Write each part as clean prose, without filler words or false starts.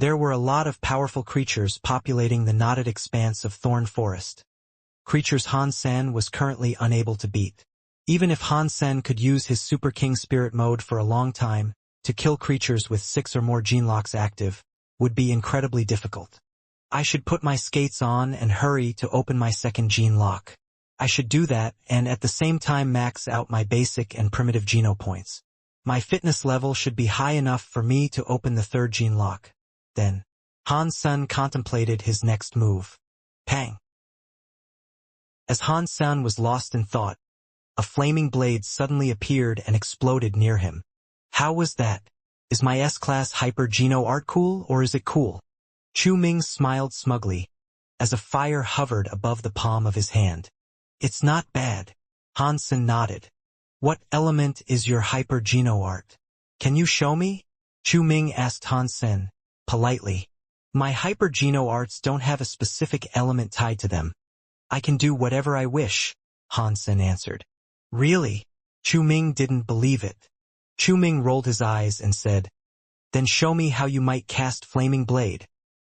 There were a lot of powerful creatures populating the knotted expanse of thorn forest. Creatures Han Sen was currently unable to beat. Even if Han Sen could use his Super King Spirit mode for a long time, to kill creatures with 6 or more gene locks active would be incredibly difficult. I should put my skates on and hurry to open my second gene lock. I should do that and at the same time max out my basic and primitive geno points. My fitness level should be high enough for me to open the third gene lock. Then, Han Sen contemplated his next move. Pang! As Han Sen was lost in thought, a flaming blade suddenly appeared and exploded near him. How was that? Is my S-Class Hyper Geno art cool or is it cool? Chu Ming smiled smugly, as a fire hovered above the palm of his hand. It's not bad. Han Sen nodded. What element is your Hyper Geno art? Can you show me? Chu Ming asked Han Sen, politely. My Hyper Geno arts don't have a specific element tied to them. I can do whatever I wish, Han Sen answered. Really? Chu Ming didn't believe it. Chu Ming rolled his eyes and said, Then show me how you might cast Flaming Blade.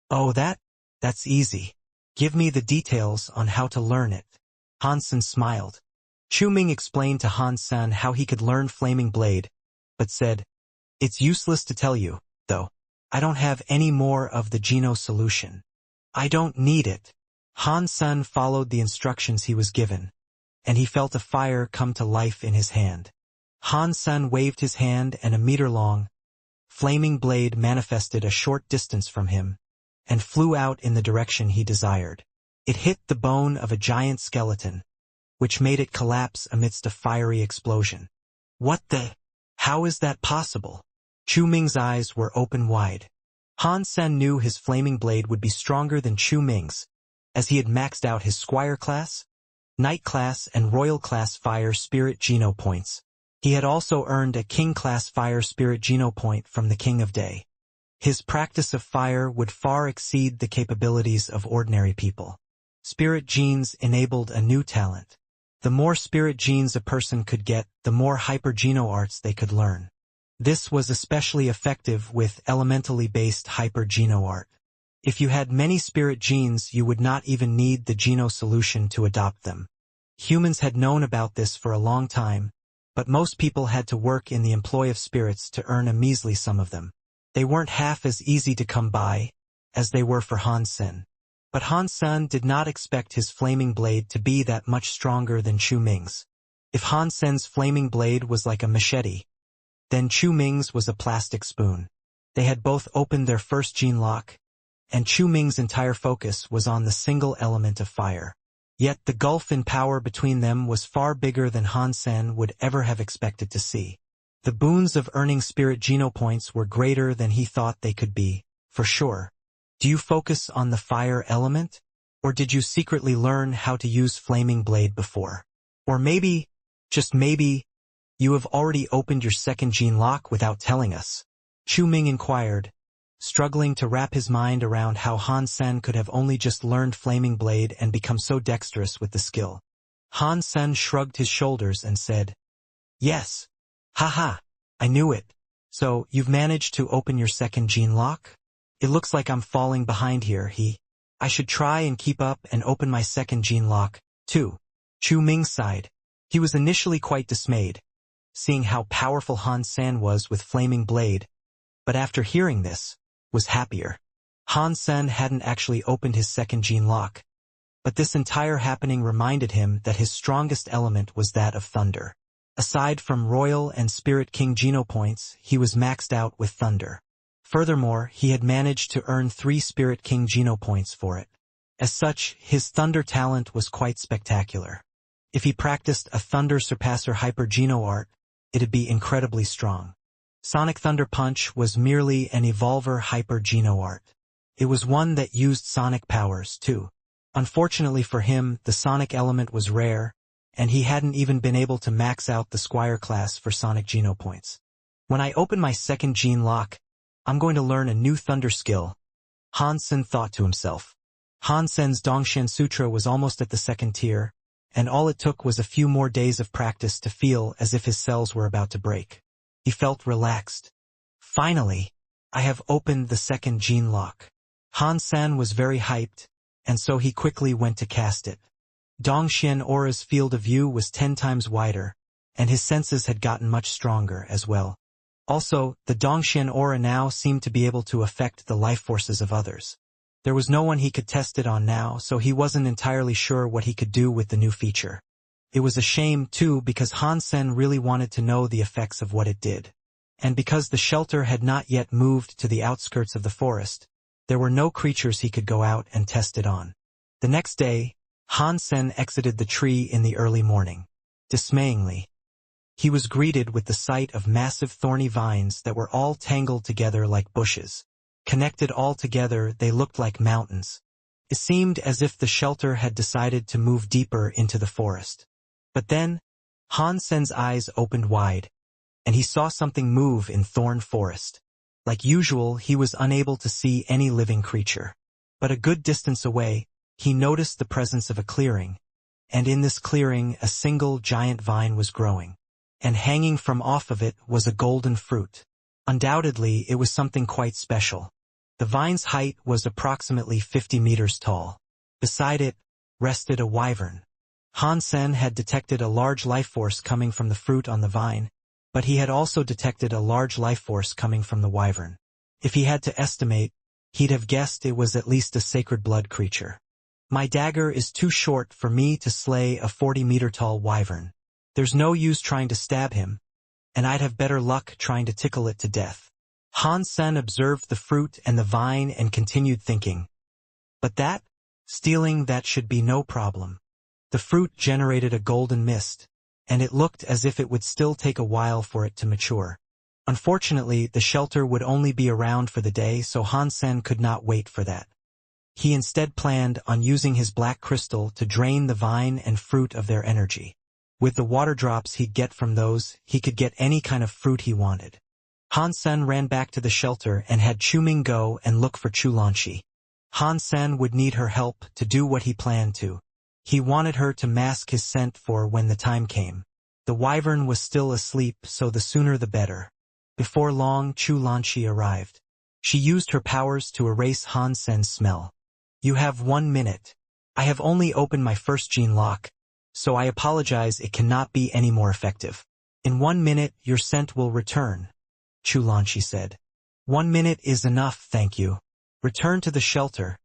Oh that's easy. Give me the details on how to learn it. Han Sen smiled. Chu Ming explained to Han Sen how he could learn Flaming Blade, but said, It's useless to tell you, though. I don't have any more of the Geno solution. I don't need it. Han Sen followed the instructions he was given, and he felt a fire come to life in his hand. Han Sen waved his hand and a meter-long, flaming blade manifested a short distance from him, and flew out in the direction he desired. It hit the bone of a giant skeleton, which made it collapse amidst a fiery explosion. What the? How is that possible? Chu Ming's eyes were open wide. Han Sen knew his flaming blade would be stronger than Chu Ming's, as he had maxed out his Squire class, Knight class and Royal class Fire Spirit Geno points. He had also earned a King class Fire Spirit Geno point from the King of Day. His practice of fire would far exceed the capabilities of ordinary people. Spirit genes enabled a new talent. The more spirit genes a person could get, the more Hyper Geno arts they could learn. This was especially effective with elementally based Hyper Geno art. If you had many spirit genes, you would not even need the Geno solution to adopt them. Humans had known about this for a long time, but most people had to work in the employ of spirits to earn a measly sum of them. They weren't half as easy to come by as they were for Han Sen. But Han Sen did not expect his flaming blade to be that much stronger than Chu Ming's. If Han Sen's flaming blade was like a machete, then Chu Ming's was a plastic spoon. They had both opened their first gene lock, and Chu Ming's entire focus was on the single element of fire. Yet the gulf in power between them was far bigger than Han Sen would ever have expected to see. The boons of earning spirit Geno points were greater than he thought they could be, for sure. Do you focus on the fire element? Or did you secretly learn how to use Flaming Blade before? Or maybe, just maybe, you have already opened your second gene lock without telling us? Chu Ming inquired, struggling to wrap his mind around how Han Sen could have only just learned Flaming Blade and become so dexterous with the skill. Han Sen shrugged his shoulders and said, Yes. Haha, I knew it. So, you've managed to open your second gene lock? It looks like I'm falling behind here, I should try and keep up and open my second gene lock, too. Chu Ming sighed. He was initially quite dismayed, seeing how powerful Han Sen was with Flaming Blade, but after hearing this, was happier. Han Sen hadn't actually opened his second gene lock, but this entire happening reminded him that his strongest element was that of thunder. Aside from Royal and Spirit King Geno points, he was maxed out with thunder. Furthermore, he had managed to earn 3 Spirit King Geno points for it. As such, his thunder talent was quite spectacular. If he practiced a Thunder Surpasser Hyper Geno art, it'd be incredibly strong. Sonic Thunder Punch was merely an Evolver Hyper Geno art. It was one that used sonic powers, too. Unfortunately for him, the sonic element was rare, and he hadn't even been able to max out the Squire class for Sonic Geno points. When I open my second gene lock, I'm going to learn a new thunder skill, Han Sen thought to himself. Han Sen's Dongshan Sutra was almost at the second tier, and all it took was a few more days of practice to feel as if his cells were about to break. He felt relaxed. Finally, I have opened the second gene lock. Han Sen was very hyped, and so he quickly went to cast it. Dongxian Aura's field of view was 10 times wider, and his senses had gotten much stronger as well. Also, the Dongxian Aura now seemed to be able to affect the life forces of others. There was no one he could test it on now, so he wasn't entirely sure what he could do with the new feature. It was a shame, too, because Han Sen really wanted to know the effects of what it did. And because the shelter had not yet moved to the outskirts of the forest, there were no creatures he could go out and test it on. The next day, Han Sen exited the tree in the early morning. Dismayingly, he was greeted with the sight of massive thorny vines that were all tangled together like bushes. Connected all together, they looked like mountains. It seemed as if the shelter had decided to move deeper into the forest. But then, Han Sen's eyes opened wide, and he saw something move in Thorn Forest. Like usual, he was unable to see any living creature. But a good distance away, he noticed the presence of a clearing, and in this clearing a single giant vine was growing. And hanging from off of it was a golden fruit. Undoubtedly, it was something quite special. The vine's height was approximately 50 meters tall. Beside it rested a wyvern. Han Sen had detected a large life force coming from the fruit on the vine, but he had also detected a large life force coming from the wyvern. If he had to estimate, he'd have guessed it was at least a sacred blood creature. My dagger is too short for me to slay a 40-meter-tall wyvern. There's no use trying to stab him, and I'd have better luck trying to tickle it to death. Han Sen observed the fruit and the vine and continued thinking. But stealing that should be no problem. The fruit generated a golden mist, and it looked as if it would still take a while for it to mature. Unfortunately, the shelter would only be around for the day, so Han Sen could not wait for that. He instead planned on using his black crystal to drain the vine and fruit of their energy. With the water drops he'd get from those, he could get any kind of fruit he wanted. Han Sen ran back to the shelter and had Chu Ming go and look for Chu Lanqi. Han Sen would need her help to do what he planned to. He wanted her to mask his scent for when the time came. The wyvern was still asleep, so the sooner the better. Before long, Chu Lanqi arrived. She used her powers to erase Han Sen's smell. You have 1 minute. I have only opened my first gene lock, so I apologize, it cannot be any more effective. In 1 minute, your scent will return, Chu Lanqi said. 1 minute is enough, thank you. Return to the shelter,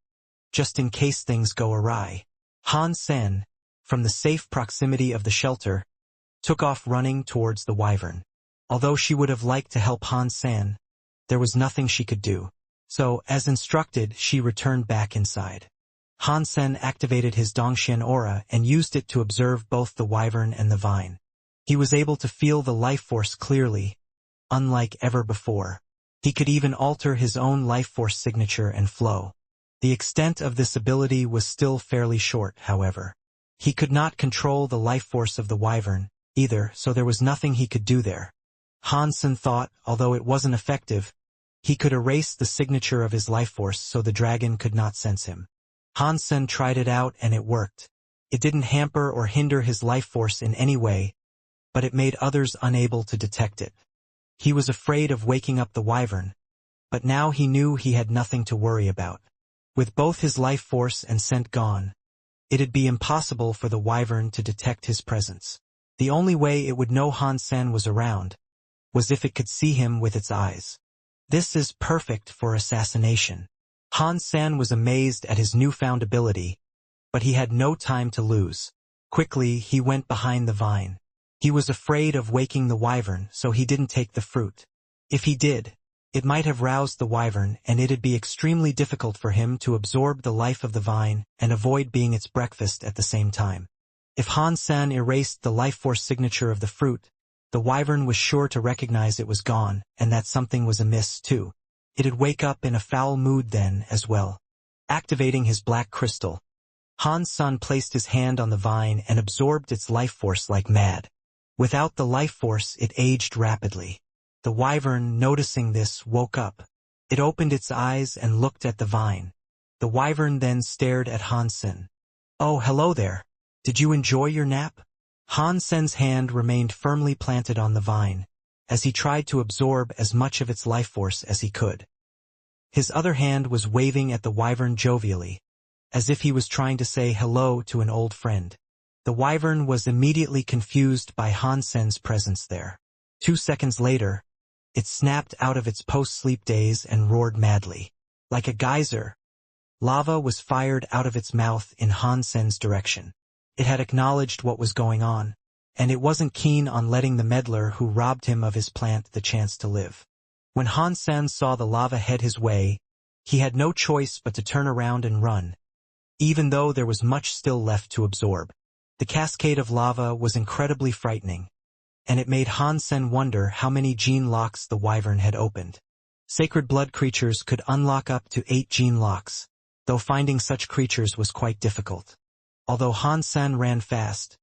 just in case things go awry. Han Sen, from the safe proximity of the shelter, took off running towards the wyvern. Although she would have liked to help Han Sen, there was nothing she could do. So, as instructed, she returned back inside. Han Sen activated his Dongxian aura and used it to observe both the wyvern and the vine. He was able to feel the life force clearly, unlike ever before. He could even alter his own life force signature and flow. The extent of this ability was still fairly short, however. He could not control the life force of the wyvern, either, so there was nothing he could do there. Han Sen thought, although it wasn't effective, he could erase the signature of his life force so the dragon could not sense him. Han Sen tried it out and it worked. It didn't hamper or hinder his life force in any way, but it made others unable to detect it. He was afraid of waking up the wyvern, but now he knew he had nothing to worry about. With both his life force and scent gone, it'd be impossible for the wyvern to detect his presence. The only way it would know Han Sen was around was if it could see him with its eyes. This is perfect for assassination. Han Sen was amazed at his newfound ability, but he had no time to lose. Quickly, he went behind the vine. He was afraid of waking the wyvern, so he didn't take the fruit. If he did, it might have roused the wyvern, and it'd be extremely difficult for him to absorb the life of the vine and avoid being its breakfast at the same time. If Han Sen erased the life force signature of the fruit, the wyvern was sure to recognize it was gone, and that something was amiss, too. It'd wake up in a foul mood then, as well. Activating his black crystal, Han Sen placed his hand on the vine and absorbed its life force like mad. Without the life force, it aged rapidly. The wyvern, noticing this, woke up. It opened its eyes and looked at the vine. The wyvern then stared at Han Sen. Oh, hello there. Did you enjoy your nap? Han Sen's hand remained firmly planted on the vine, as he tried to absorb as much of its life force as he could. His other hand was waving at the wyvern jovially, as if he was trying to say hello to an old friend. The wyvern was immediately confused by Han Sen's presence there. 2 seconds later, it snapped out of its post-sleep daze and roared madly. Like a geyser, lava was fired out of its mouth in Han Sen's direction. It had acknowledged what was going on, and it wasn't keen on letting the meddler who robbed him of his plant the chance to live. When Han Sen saw the lava head his way, he had no choice but to turn around and run, even though there was much still left to absorb. The cascade of lava was incredibly frightening, and it made Han Sen wonder how many gene locks the wyvern had opened. Sacred blood creatures could unlock up to 8 gene locks, though finding such creatures was quite difficult. Although Han Sen ran fast,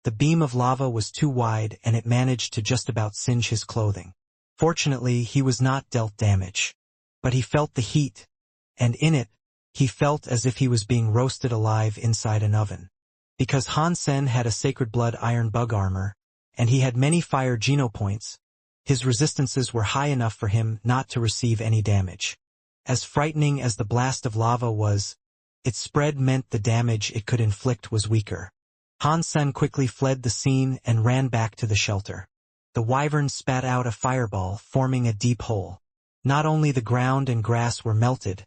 the beam of lava was too wide and it managed to just about singe his clothing. Fortunately, he was not dealt damage, but he felt the heat, and in it, he felt as if he was being roasted alive inside an oven. Because Han Sen had a sacred blood iron bug armor, and he had many fire genopoints, his resistances were high enough for him not to receive any damage. As frightening as the blast of lava was, its spread meant the damage it could inflict was weaker. Han Sen quickly fled the scene and ran back to the shelter. The wyvern spat out a fireball, forming a deep hole. Not only the ground and grass were melted,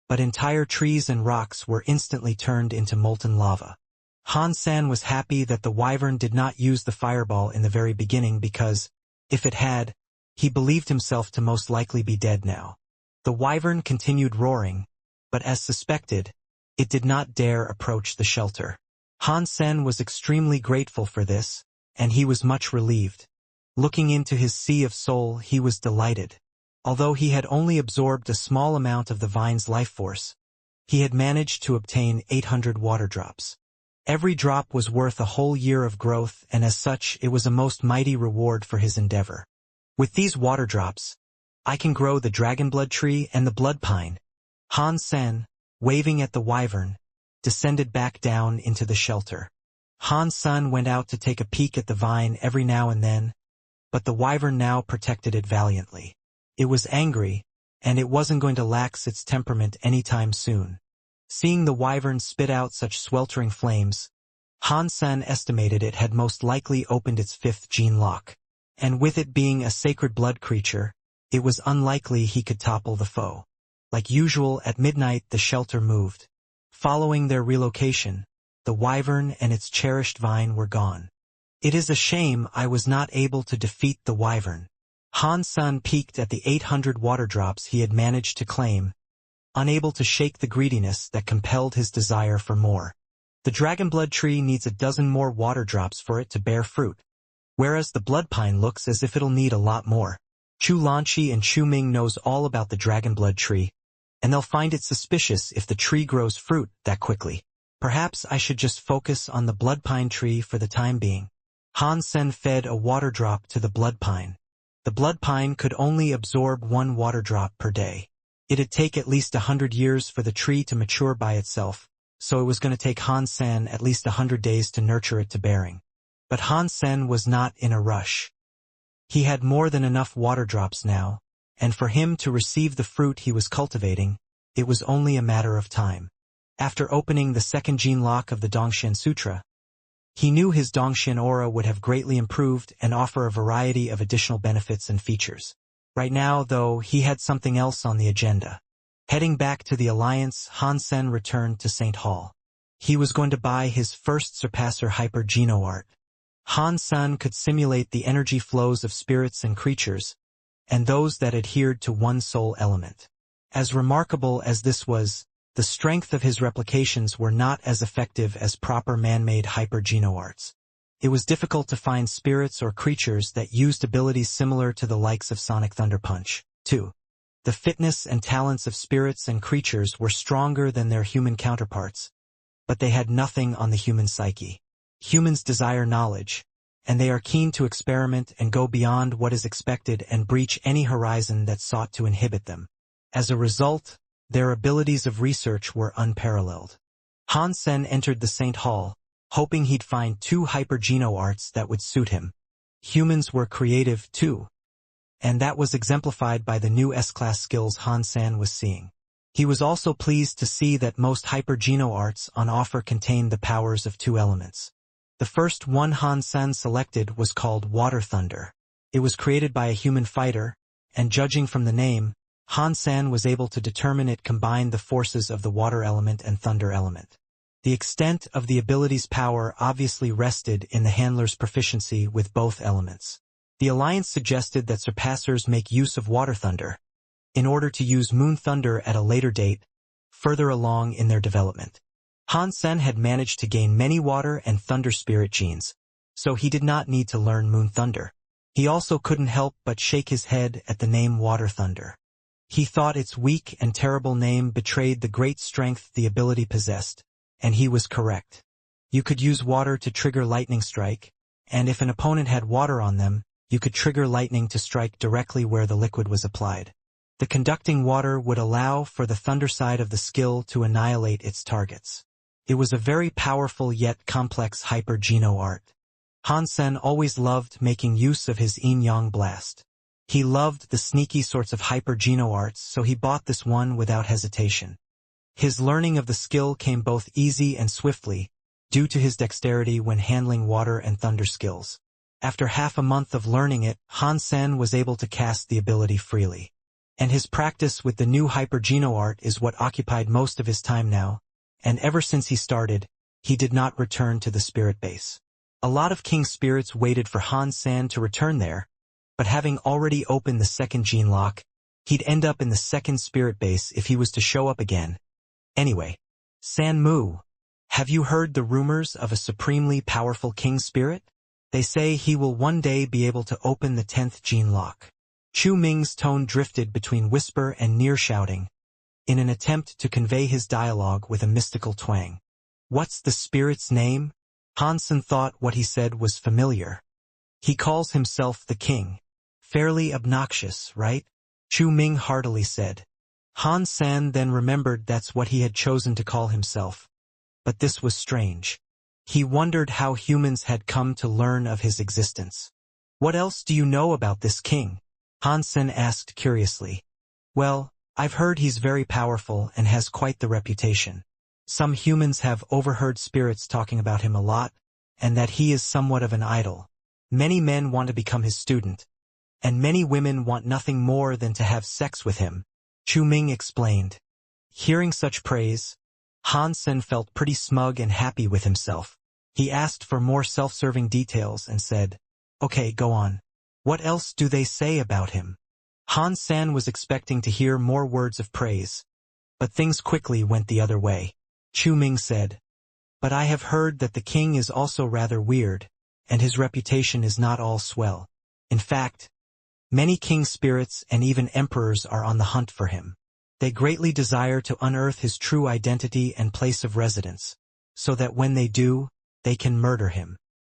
but entire trees and rocks were instantly turned into molten lava. Han Sen was happy that the wyvern did not use the fireball in the very beginning because, if it had, he believed himself to most likely be dead now. The wyvern continued roaring, but as suspected, it did not dare approach the shelter. Han Sen was extremely grateful for this, and he was much relieved. Looking into his sea of soul, he was delighted. Although he had only absorbed a small amount of the vine's life force, he had managed to obtain 800 water drops. Every drop was worth a whole year of growth, and as such it was a most mighty reward for his endeavor. With these water drops, I can grow the dragonblood tree and the blood pine. Han Sen, waving at the wyvern, descended back down into the shelter. Han Sen went out to take a peek at the vine every now and then, but the wyvern now protected it valiantly. It was angry, and it wasn't going to lax its temperament anytime soon. Seeing the wyvern spit out such sweltering flames, Han Sen estimated it had most likely opened its 5th gene lock. And with it being a sacred blood creature, it was unlikely he could topple the foe. Like usual, at midnight the shelter moved. Following their relocation, the wyvern and its cherished vine were gone. It is a shame I was not able to defeat the wyvern. Han Sen peeked at the 800 water drops he had managed to claim, unable to shake the greediness that compelled his desire for more. The dragonblood tree needs a dozen more water drops for it to bear fruit, whereas the blood pine looks as if it'll need a lot more. Chu Lanqi and Chu Ming knows all about the dragonblood tree, and they'll find it suspicious if the tree grows fruit that quickly. Perhaps I should just focus on the blood pine tree for the time being. Han Sen fed a water drop to the blood pine. The blood pine could only absorb 1 water drop per day. It'd take at least 100 years for the tree to mature by itself, so it was going to take Han Sen at least 100 days to nurture it to bearing. But Han Sen was not in a rush. He had more than enough water drops now, and for him to receive the fruit he was cultivating, it was only a matter of time. After opening the 2nd gene lock of the Dongxian Sutra, he knew his Dongxian aura would have greatly improved and offer a variety of additional benefits and features. Right now, though, he had something else on the agenda. Heading back to the Alliance, Han Sen returned to St. Hall. He was going to buy his first Surpasser Hyper Geno art. Han Sen could simulate the energy flows of spirits and creatures, and those that adhered to one soul element. As remarkable as this was, the strength of his replications were not as effective as proper man-made Hyper Geno arts. It was difficult to find spirits or creatures that used abilities similar to the likes of Sonic Thunder Punch. 2. The fitness and talents of spirits and creatures were stronger than their human counterparts, but they had nothing on the human psyche. Humans desire knowledge, and they are keen to experiment and go beyond what is expected and breach any horizon that sought to inhibit them. As a result, their abilities of research were unparalleled. Han Sen entered the St. Hall, hoping he'd find 2 Hyper Geno arts that would suit him. Humans were creative too. and that was exemplified by the new S-class skills Han San was seeing. He was also pleased to see that most hyper-geno arts on offer contained the powers of two elements. The first one Han San selected was called Water Thunder. It was created by a human fighter, and judging from the name, Han San was able to determine it combined the forces of the water element and thunder element. The extent of the ability's power obviously rested in the handler's proficiency with both elements. The Alliance suggested that surpassers make use of Water Thunder in order to use Moon Thunder at a later date, further along in their development. Han Sen had managed to gain many Water and Thunder Spirit genes, so he did not need to learn Moon Thunder. He also couldn't help but shake his head at the name Water Thunder. He thought its weak and terrible name betrayed the great strength the ability possessed, and he was correct. You could use water to trigger lightning strike, and if an opponent had water on them, you could trigger lightning to strike directly where the liquid was applied. The conducting water would allow for the thunder side of the skill to annihilate its targets. It was a very powerful yet complex hyper-geno art. Han Sen always loved making use of his yin-yang blast. He loved the sneaky sorts of hyper-geno arts, so he bought this one without hesitation. His learning of the skill came both easy and swiftly, due to his dexterity when handling water and thunder skills. After half a month of learning it, Han Sen was able to cast the ability freely. And his practice with the new hyper-geno art is what occupied most of his time now, and ever since he started, he did not return to the spirit base. A lot of king spirits waited for Han San to return there, but having already opened the second gene lock, he'd end up in the second spirit base if he was to show up again. Anyway, San Mu, have you heard the rumors of a supremely powerful king spirit? They say he will one day be able to open the 10th gene lock. Chu Ming's tone drifted between whisper and near shouting, in an attempt to convey his dialogue with a mystical twang. What's the spirit's name? Hansen thought what he said was familiar. He calls himself the king. Fairly obnoxious, right? Chu Ming heartily said. Han San then remembered that's what he had chosen to call himself. But this was strange. He wondered how humans had come to learn of his existence. What else do you know about this king? Han Sen asked curiously. Well, I've heard he's very powerful and has quite the reputation. Some humans have overheard spirits talking about him a lot, and that he is somewhat of an idol. Many men want to become his student, and many women want nothing more than to have sex with him, Chu Ming explained. Hearing such praise, Han Sen felt pretty smug and happy with himself. He asked for more self-serving details and said, "Okay, go on. What else do they say about him?" Han San was expecting to hear more words of praise, but things quickly went the other way. Chu Ming said, "But I have heard that the king is also rather weird, and his reputation is not all swell. In fact, many king spirits and even emperors are on the hunt for him. They greatly desire to unearth his true identity and place of residence, so that when they do, they can murder him."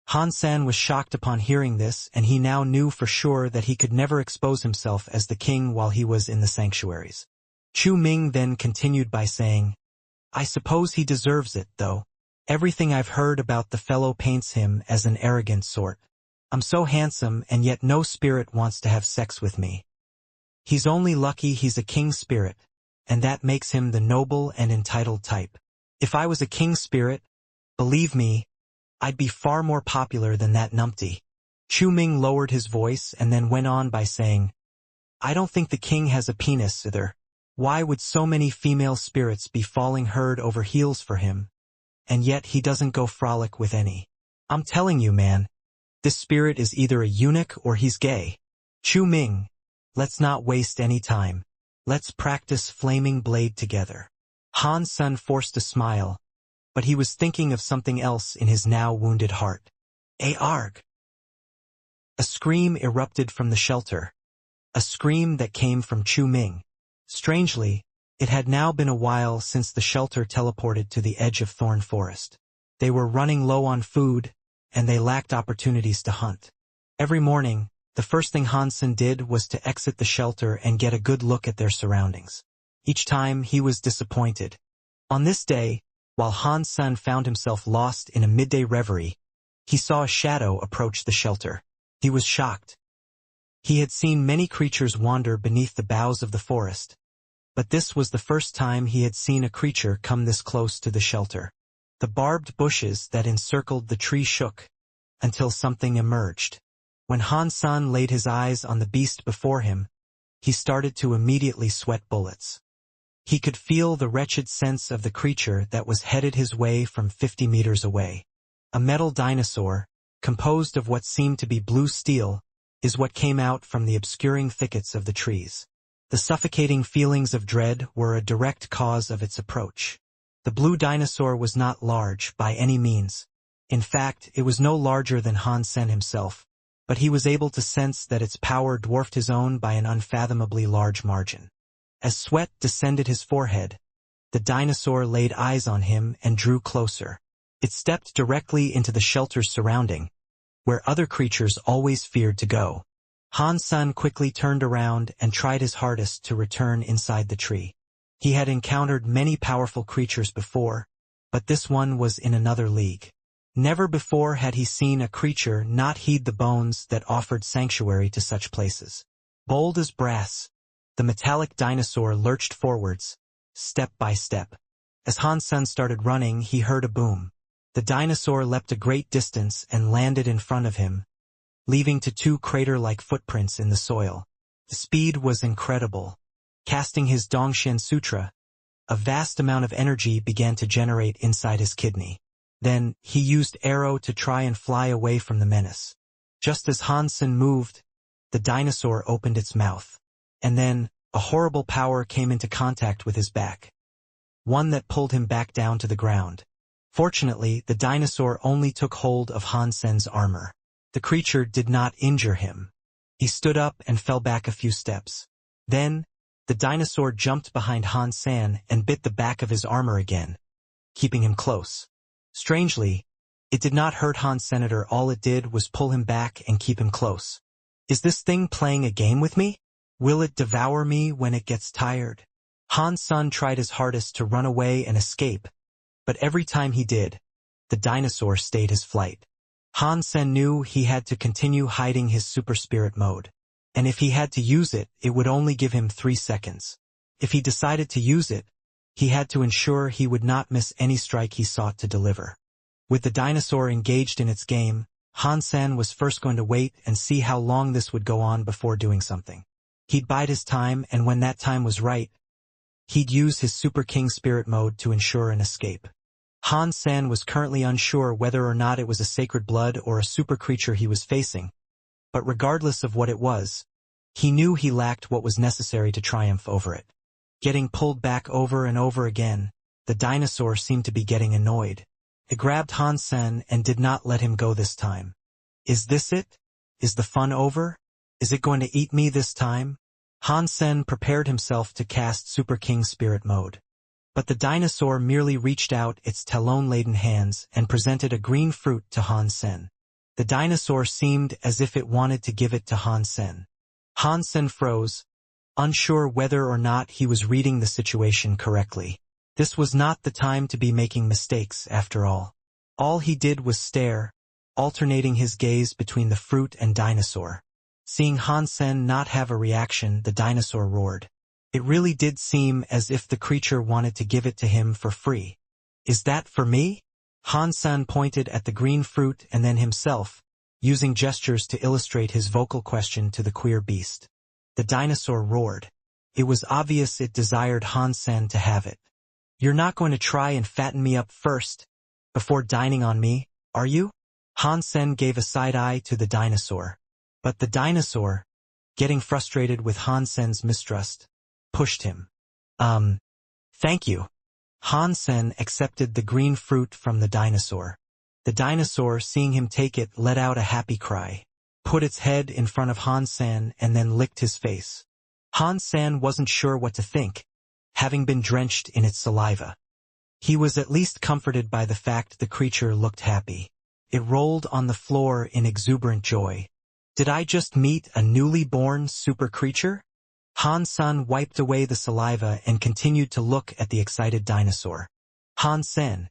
Han San was shocked upon hearing this, and he now knew for sure that he could never expose himself as the king while he was in the sanctuaries. Chu Ming then continued by saying, "I suppose he deserves it, though. Everything I've heard about the fellow paints him as an arrogant sort. I'm so handsome, and yet no spirit wants to have sex with me. He's only lucky he's a king spirit, and that makes him the noble and entitled type. If I was a king spirit, believe me, I'd be far more popular than that numpty." Chu Ming lowered his voice and then went on by saying, "I don't think the king has a penis either. Why would so many female spirits be falling head over heels for him? And yet he doesn't go frolic with any. I'm telling you, man, this spirit is either a eunuch or he's gay. Chu Ming, let's not waste any time. Let's practice Flaming Blade together." Han Sen forced a smile, but he was thinking of something else in his now wounded heart. Arg! A scream erupted from the shelter. A scream that came from Chu Ming. Strangely, it had now been a while since the shelter teleported to the edge of Thorn Forest. They were running low on food, and they lacked opportunities to hunt. Every morning, the first thing Hansen did was to exit the shelter and get a good look at their surroundings. Each time he was disappointed. On this day, while Han Sen found himself lost in a midday reverie, he saw a shadow approach the shelter. He was shocked. He had seen many creatures wander beneath the boughs of the forest, but this was the first time he had seen a creature come this close to the shelter. The barbed bushes that encircled the tree shook, until something emerged. When Han-san laid his eyes on the beast before him, he started to immediately sweat bullets. He could feel the wretched sense of the creature that was headed his way from 50 meters away. A metal dinosaur, composed of what seemed to be blue steel, is what came out from the obscuring thickets of the trees. The suffocating feelings of dread were a direct cause of its approach. The blue dinosaur was not large by any means. In fact, it was no larger than Han-sen himself, but he was able to sense that its power dwarfed his own by an unfathomably large margin. As sweat descended his forehead, the dinosaur laid eyes on him and drew closer. It stepped directly into the shelter's surrounding, where other creatures always feared to go. Han-san quickly turned around and tried his hardest to return inside the tree. He had encountered many powerful creatures before, but this one was in another league. Never before had he seen a creature not heed the bones that offered sanctuary to such places. Bold as brass, the metallic dinosaur lurched forwards, step by step. As Han-san started running, he heard a boom. The dinosaur leapt a great distance and landed in front of him, leaving two crater-like footprints in the soil. The speed was incredible. Casting his Dongshen Sutra, a vast amount of energy began to generate inside his kidney. Then, he used arrow to try and fly away from the menace. Just as Han-sen moved, the dinosaur opened its mouth. And then, a horrible power came into contact with his back. One that pulled him back down to the ground. Fortunately, the dinosaur only took hold of Han-sen's armor. The creature did not injure him. He stood up and fell back a few steps. Then, the dinosaur jumped behind Han-sen and bit the back of his armor again, keeping him close. Strangely, it did not hurt Han-senator. All it did was pull him back and keep him close. Is this thing playing a game with me? Will it devour me when it gets tired? Han-san tried his hardest to run away and escape, but every time he did, the dinosaur stayed his flight. Han-sen knew he had to continue hiding his super spirit mode, and if he had to use it, it would only give him 3 seconds. If he decided to use it, he had to ensure he would not miss any strike he sought to deliver. With the dinosaur engaged in its game, Han-sen was first going to wait and see how long this would go on before doing something. He'd bide his time, and when that time was right, he'd use his Super King Spirit mode to ensure an escape. Han-sen was currently unsure whether or not it was a sacred blood or a super creature he was facing, but regardless of what it was, he knew he lacked what was necessary to triumph over it. Getting pulled back over and over again, the dinosaur seemed to be getting annoyed. It grabbed Han-sen and did not let him go this time. Is this it? Is the fun over? Is it going to eat me this time? Han-sen prepared himself to cast Super King Spirit mode. But the dinosaur merely reached out its talon-laden hands and presented a green fruit to Han-sen. The dinosaur seemed as if it wanted to give it to Han-sen. Han-sen froze, unsure whether or not he was reading the situation correctly. This was not the time to be making mistakes, after all. All he did was stare, alternating his gaze between the fruit and dinosaur. Seeing Han-sen not have a reaction, the dinosaur roared. It really did seem as if the creature wanted to give it to him for free. Is that for me? Han-sen pointed at the green fruit and then himself, using gestures to illustrate his vocal question to the queer beast. The dinosaur roared. It was obvious it desired Han-sen to have it. You're not going to try and fatten me up first, before dining on me, are you? Han-sen gave a side eye to the dinosaur. But the dinosaur, getting frustrated with Han-sen's mistrust, pushed him. Thank you. Han-sen accepted the green fruit from the dinosaur. The dinosaur, seeing him take it, let out a happy cry, put its head in front of Han-sen and then licked his face. Han-sen wasn't sure what to think, having been drenched in its saliva. He was at least comforted by the fact the creature looked happy. It rolled on the floor in exuberant joy. Did I just meet a newly born super creature? Han-sen wiped away the saliva and continued to look at the excited dinosaur. Han-sen,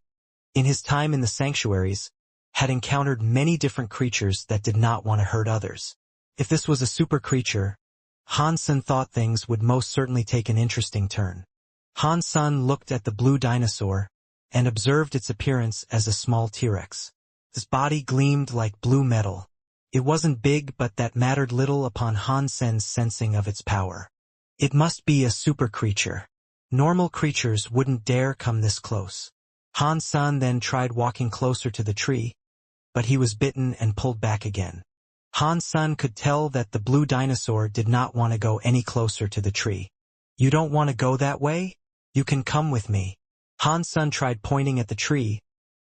in his time in the sanctuaries, had encountered many different creatures that did not want to hurt others. If this was a super creature, Han-sen thought things would most certainly take an interesting turn. Han-sen looked at the blue dinosaur and observed its appearance as a small T-Rex. Its body gleamed like blue metal. It wasn't big, but that mattered little upon Han-sen's sensing of its power. It must be a super creature. Normal creatures wouldn't dare come this close. Han-sen then tried walking closer to the tree, but he was bitten and pulled back again. Han-sen could tell that the blue dinosaur did not want to go any closer to the tree. "You don't want to go that way? You can come with me." Han-sen tried pointing at the tree,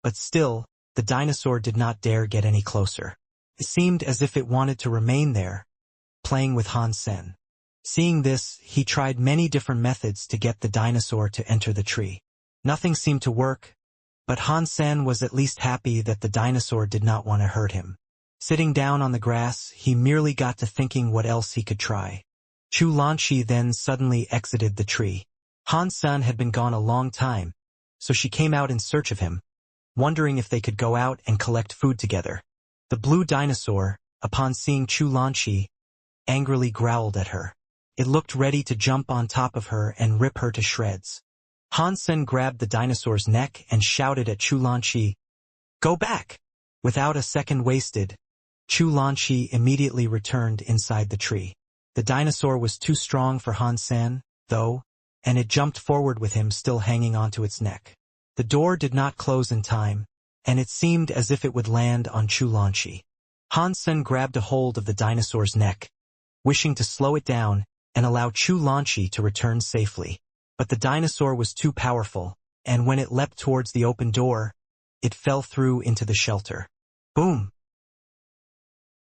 but still, the dinosaur did not dare get any closer. It seemed as if it wanted to remain there, playing with Han-sen. Seeing this, he tried many different methods to get the dinosaur to enter the tree. Nothing seemed to work, but Han-sen was at least happy that the dinosaur did not want to hurt him. Sitting down on the grass, he merely got to thinking what else he could try. Chu Lanshi then suddenly exited the tree. Han-sen had been gone a long time, so she came out in search of him, wondering if they could go out and collect food together. The blue dinosaur, upon seeing Chu Lanshi, angrily growled at her. It looked ready to jump on top of her and rip her to shreds. Han-sen grabbed the dinosaur's neck and shouted at Chu Lanshi, "Go back!" Without a second wasted, Chu Lanshi immediately returned inside the tree. The dinosaur was too strong for Han-sen, though, and it jumped forward with him still hanging onto its neck. The door did not close in time, and it seemed as if it would land on Chu Lanshi. Han-sen grabbed a hold of the dinosaur's neck, wishing to slow it down and allow Chu Lanshi to return safely. But the dinosaur was too powerful, and when it leapt towards the open door, it fell through into the shelter. Boom!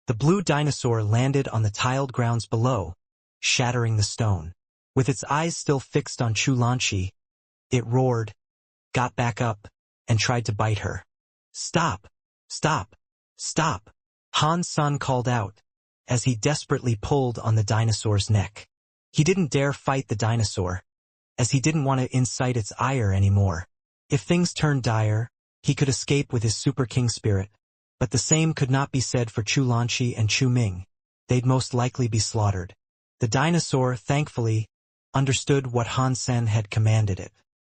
The blue dinosaur landed on the tiled grounds below, shattering the stone. With its eyes still fixed on Chu Lanshi, it roared, got back up, and tried to bite her. "Stop! Stop! Stop!" Han-sen called out, as he desperately pulled on the dinosaur's neck. He didn't dare fight the dinosaur, as he didn't want to incite its ire anymore. If things turned dire, he could escape with his Super King spirit, but the same could not be said for Chu Lanshi and Chu Ming. They'd most likely be slaughtered. The dinosaur, thankfully, understood what Han-sen had commanded it.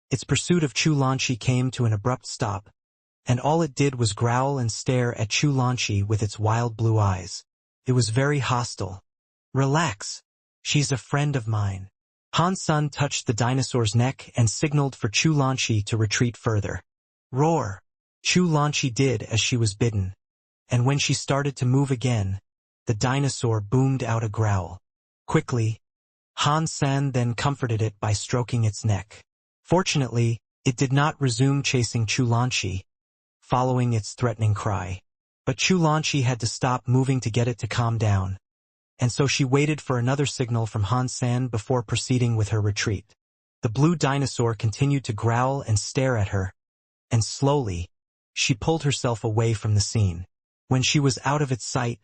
Its pursuit of Chu Lanshi came to an abrupt stop, and all it did was growl and stare at Chu Lanshi with its wild blue eyes. It was very hostile. "Relax. She's a friend of mine." Han-sen touched the dinosaur's neck and signaled for Chu Lanshi to retreat further. "Roar!" Chu Lanshi did as she was bidden, and when she started to move again, the dinosaur boomed out a growl. Quickly, Han-sen then comforted it by stroking its neck. Fortunately, it did not resume chasing Chu Lanshi, following its threatening cry. But Chu Lanshi had to stop moving to get it to calm down, and so she waited for another signal from Han-sen before proceeding with her retreat. The blue dinosaur continued to growl and stare at her, and slowly, she pulled herself away from the scene. When she was out of its sight,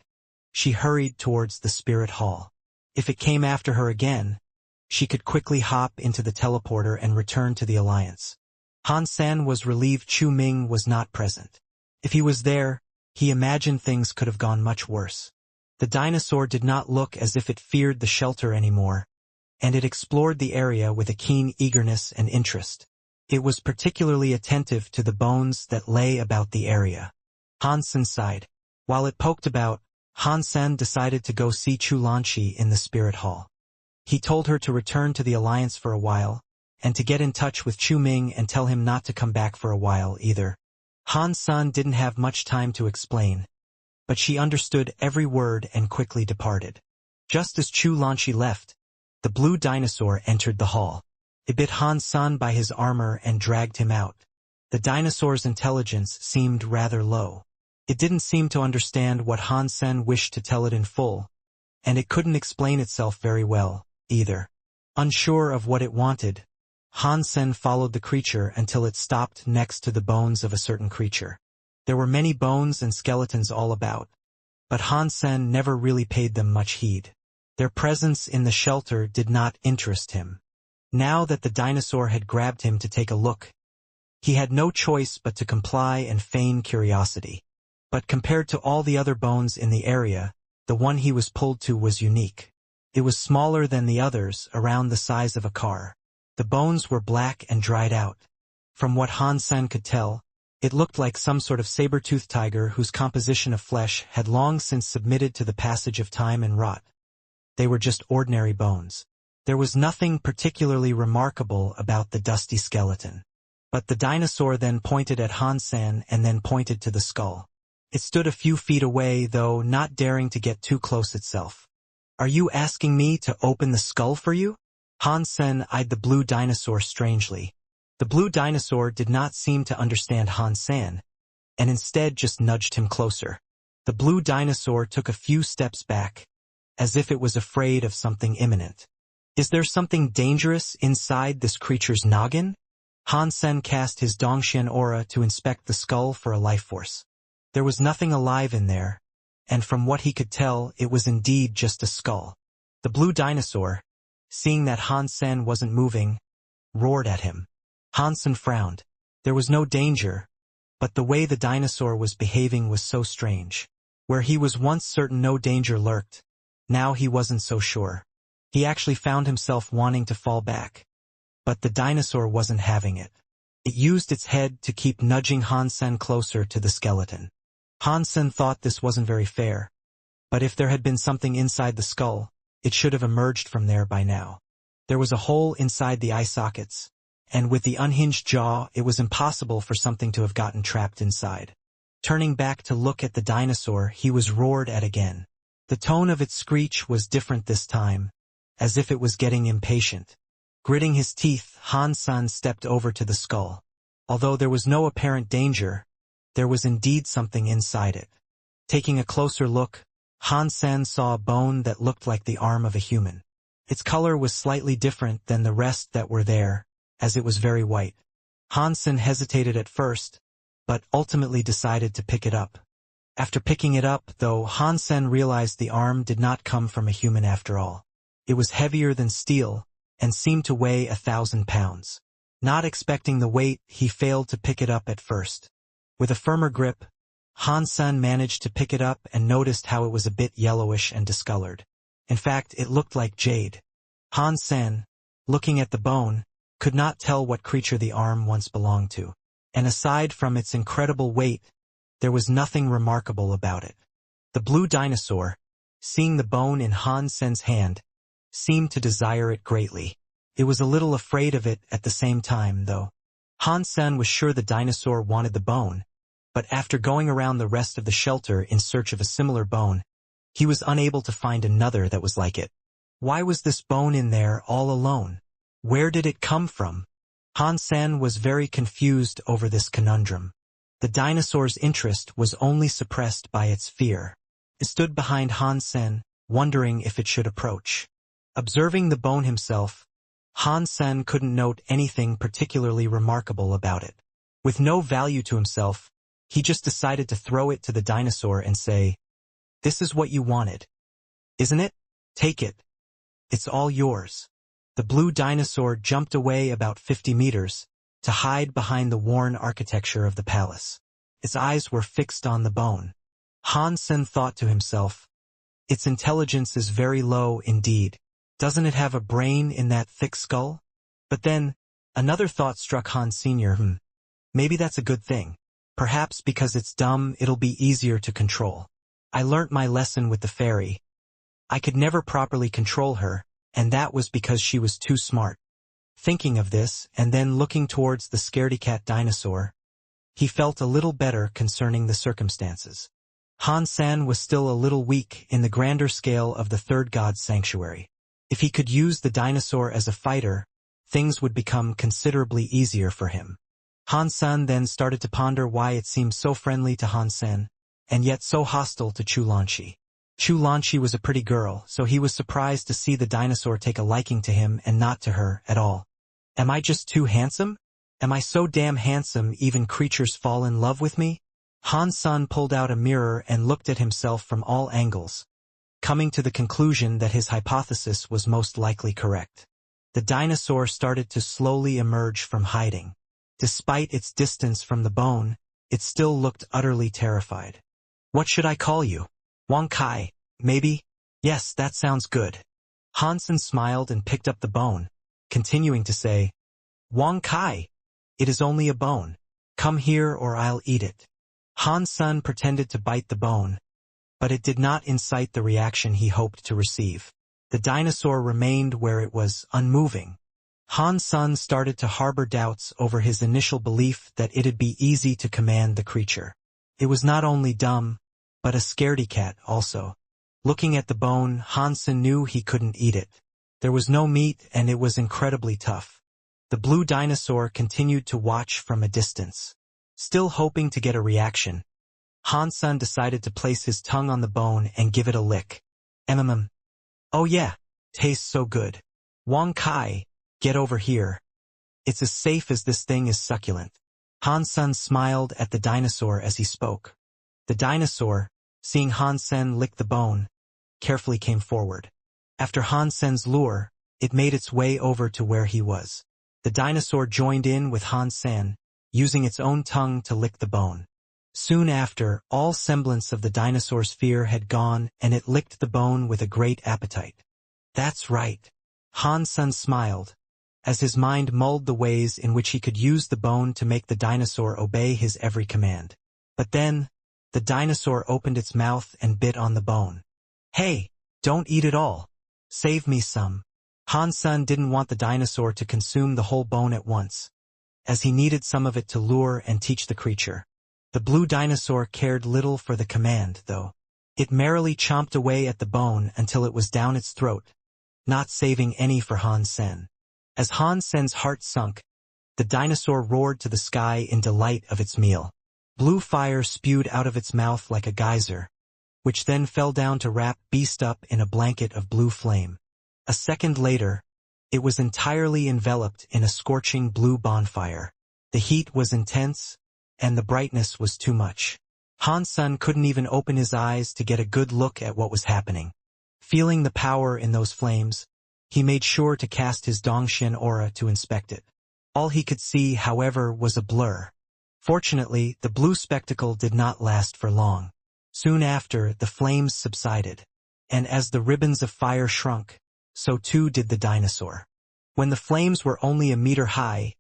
she hurried towards the spirit hall. If it came after her again, she could quickly hop into the teleporter and return to the Alliance. Han-sen was relieved Chu Ming was not present. If he was there, he imagined things could have gone much worse. The dinosaur did not look as if it feared the shelter anymore, and it explored the area with a keen eagerness and interest. It was particularly attentive to the bones that lay about the area. Han-sen sighed. While it poked about, Han-sen decided to go see Chu Lanshi in the spirit hall. He told her to return to the Alliance for a while, and to get in touch with Chu Ming and tell him not to come back for a while either. Han-sen didn't have much time to explain, but she understood every word and quickly departed. Just as Chu Lanshi left, the blue dinosaur entered the hall. It bit Han-sen by his armor and dragged him out. The dinosaur's intelligence seemed rather low. It didn't seem to understand what Han-sen wished to tell it in full, and it couldn't explain itself very well, either. Unsure of what it wanted, Han-sen followed the creature until it stopped next to the bones of a certain creature. There were many bones and skeletons all about, but Han-sen never really paid them much heed. Their presence in the shelter did not interest him. Now that the dinosaur had grabbed him to take a look, he had no choice but to comply and feign curiosity. But compared to all the other bones in the area, the one he was pulled to was unique. It was smaller than the others, around the size of a car. The bones were black and dried out. From what Han Sen could tell, it looked like some sort of saber-toothed tiger whose composition of flesh had long since submitted to the passage of time and rot. They were just ordinary bones. There was nothing particularly remarkable about the dusty skeleton. But the dinosaur then pointed at Han Sen and then pointed to the skull. It stood a few feet away, though not daring to get too close itself. "Are you asking me to open the skull for you?" Han Sen eyed the blue dinosaur strangely. The blue dinosaur did not seem to understand Han Sen, and instead just nudged him closer. The blue dinosaur took a few steps back, as if it was afraid of something imminent. "Is there something dangerous inside this creature's noggin?" Han Sen cast his Dongxian aura to inspect the skull for a life force. There was nothing alive in there, and from what he could tell, it was indeed just a skull. The blue dinosaur, seeing that Han Sen wasn't moving, roared at him. Han Sen frowned. There was no danger, but the way the dinosaur was behaving was so strange. Where he was once certain no danger lurked, now he wasn't so sure. He actually found himself wanting to fall back. But the dinosaur wasn't having it. It used its head to keep nudging Han Sen closer to the skeleton. Han Sen thought this wasn't very fair, but if there had been something inside the skull, it should have emerged from there by now. There was a hole inside the eye sockets, and with the unhinged jaw, it was impossible for something to have gotten trapped inside. Turning back to look at the dinosaur, he was roared at again. The tone of its screech was different this time, as if it was getting impatient. Gritting his teeth, Han Sen stepped over to the skull. Although there was no apparent danger, there was indeed something inside it. Taking a closer look, Han Sen saw a bone that looked like the arm of a human. Its color was slightly different than the rest that were there, as it was very white. Han Sen hesitated at first, but ultimately decided to pick it up. After picking it up, though, Han Sen realized the arm did not come from a human after all. It was heavier than steel, and seemed to weigh 1,000 pounds. Not expecting the weight, he failed to pick it up at first. With a firmer grip, Han Sen managed to pick it up and noticed how it was a bit yellowish and discolored. In fact, it looked like jade. Han Sen, looking at the bone, could not tell what creature the arm once belonged to. And aside from its incredible weight, there was nothing remarkable about it. The blue dinosaur, seeing the bone in Han Sen's hand, seemed to desire it greatly. It was a little afraid of it at the same time, though. Han Sen was sure the dinosaur wanted the bone, but after going around the rest of the shelter in search of a similar bone, he was unable to find another that was like it. Why was this bone in there all alone? Where did it come from? Han Sen was very confused over this conundrum. The dinosaur's interest was only suppressed by its fear. It stood behind Han Sen, wondering if it should approach. Observing the bone himself, Han Sen couldn't note anything particularly remarkable about it. With no value to himself, he just decided to throw it to the dinosaur and say, "This is what you wanted, isn't it? Take it. It's all yours." The blue dinosaur jumped away about 50 meters, to hide behind the worn architecture of the palace. Its eyes were fixed on the bone. Han Sen thought to himself, "Its intelligence is very low indeed. Doesn't it have a brain in that thick skull?" But then, another thought struck Han Sr. Maybe that's a good thing. Perhaps because it's dumb, it'll be easier to control. I learnt my lesson with the fairy. I could never properly control her, and that was because she was too smart. Thinking of this, and then looking towards the scaredy-cat dinosaur, he felt a little better concerning the circumstances. Han Sen was still a little weak in the grander scale of the third god's sanctuary. If he could use the dinosaur as a fighter, things would become considerably easier for him. Han Sen then started to ponder why it seemed so friendly to Han Sen, and yet so hostile to Chu Lanqi. Chu Lanqi was a pretty girl, so he was surprised to see the dinosaur take a liking to him and not to her at all. Am I just too handsome? Am I so damn handsome even creatures fall in love with me? Han Sen pulled out a mirror and looked at himself from all angles, coming to the conclusion that his hypothesis was most likely correct. The dinosaur started to slowly emerge from hiding. Despite its distance from the bone, it still looked utterly terrified. "What should I call you?" "Wang Kai," maybe? Yes, that sounds good. Hansen smiled and picked up the bone, continuing to say, Wang Kai, it is only a bone. Come here or I'll eat it. Han Sen pretended to bite the bone, but it did not incite the reaction he hoped to receive. The dinosaur remained where it was, unmoving. Han Sen started to harbor doubts over his initial belief that it'd be easy to command the creature. It was not only dumb, but a scaredy cat also. Looking at the bone, Hansen knew he couldn't eat it. There was no meat and it was incredibly tough. The blue dinosaur continued to watch from a distance. Still hoping to get a reaction, Hansen decided to place his tongue on the bone and give it a lick. Oh yeah, tastes so good. Wang Kai, get over here. It's as safe as this thing is succulent. Hansen smiled at the dinosaur as he spoke. The dinosaur, seeing Hansen lick the bone, carefully came forward. After Hansen's lure, it made its way over to where he was. The dinosaur joined in with Hansen, using its own tongue to lick the bone. Soon after, all semblance of the dinosaur's fear had gone and it licked the bone with a great appetite. That's right. Hansen smiled, as his mind mulled the ways in which he could use the bone to make the dinosaur obey his every command. But then, the dinosaur opened its mouth and bit on the bone. Hey, don't eat it all. Save me some. Hansen didn't want the dinosaur to consume the whole bone at once, as he needed some of it to lure and teach the creature. The blue dinosaur cared little for the command, though. It merrily chomped away at the bone until it was down its throat, not saving any for Hansen. As Hansen's heart sunk, the dinosaur roared to the sky in delight of its meal. Blue fire spewed out of its mouth like a geyser, which then fell down to wrap beast up in a blanket of blue flame. A second later, it was entirely enveloped in a scorching blue bonfire. The heat was intense, and the brightness was too much. Hansen couldn't even open his eyes to get a good look at what was happening. Feeling the power in those flames, he made sure to cast his Dongxian aura to inspect it. All he could see, however, was a blur. Fortunately, the blue spectacle did not last for long. Soon after, the flames subsided, and as the ribbons of fire shrunk, so too did the dinosaur. When the flames were only a meter high,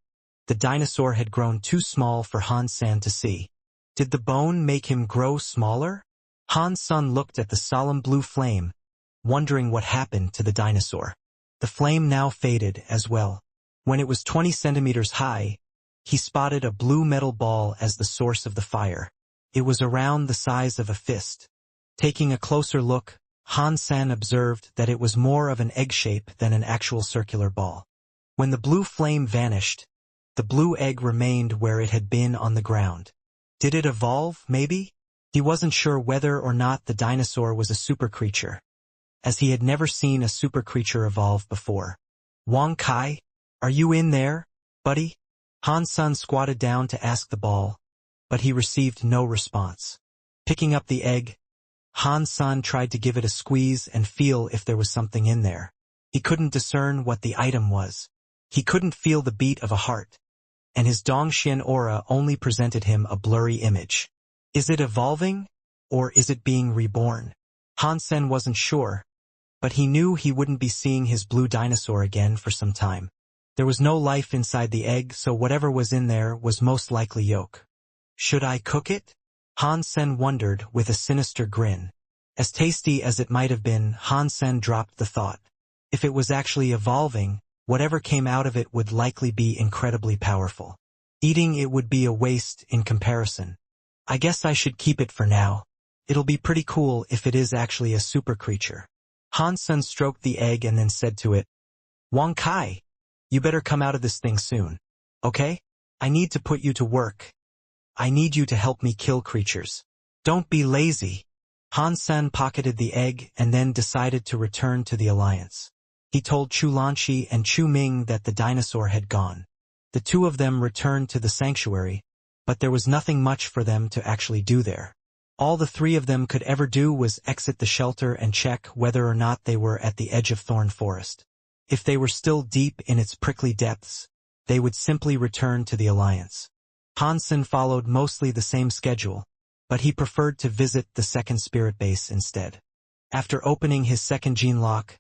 the dinosaur had grown too small for Hansen to see. Did the bone make him grow smaller? Hansen looked at the solemn blue flame, wondering what happened to the dinosaur. The flame now faded as well. When it was 20 centimeters high, he spotted a blue metal ball as the source of the fire. It was around the size of a fist. Taking a closer look, Hansen observed that it was more of an egg shape than an actual circular ball. When the blue flame vanished, the blue egg remained where it had been on the ground. Did it evolve, maybe? He wasn't sure whether or not the dinosaur was a super creature, as he had never seen a super creature evolve before. Wang Kai, are you in there, buddy? Hansen squatted down to ask the ball, but he received no response. Picking up the egg, Hansen tried to give it a squeeze and feel if there was something in there. He couldn't discern what the item was. He couldn't feel the beat of a heart, and his Dongxian aura only presented him a blurry image. Is it evolving, or is it being reborn? Hansen wasn't sure, but he knew he wouldn't be seeing his blue dinosaur again for some time. There was no life inside the egg, so whatever was in there was most likely yolk. Should I cook it? Hansen wondered with a sinister grin. As tasty as it might have been, Hansen dropped the thought. If it was actually evolving, whatever came out of it would likely be incredibly powerful. Eating it would be a waste in comparison. I guess I should keep it for now. It'll be pretty cool if it is actually a super creature. Hansen stroked the egg and then said to it, Wang Kai, you better come out of this thing soon, okay? I need to put you to work. I need you to help me kill creatures. Don't be lazy. Hansen pocketed the egg and then decided to return to the Alliance. He told Chulanchi and Chu Ming that the dinosaur had gone. The two of them returned to the sanctuary, but there was nothing much for them to actually do there. All the three of them could ever do was exit the shelter and check whether or not they were at the edge of Thorn Forest. If they were still deep in its prickly depths, they would simply return to the Alliance. Hansen followed mostly the same schedule, but he preferred to visit the second spirit base instead. After opening his second gene lock,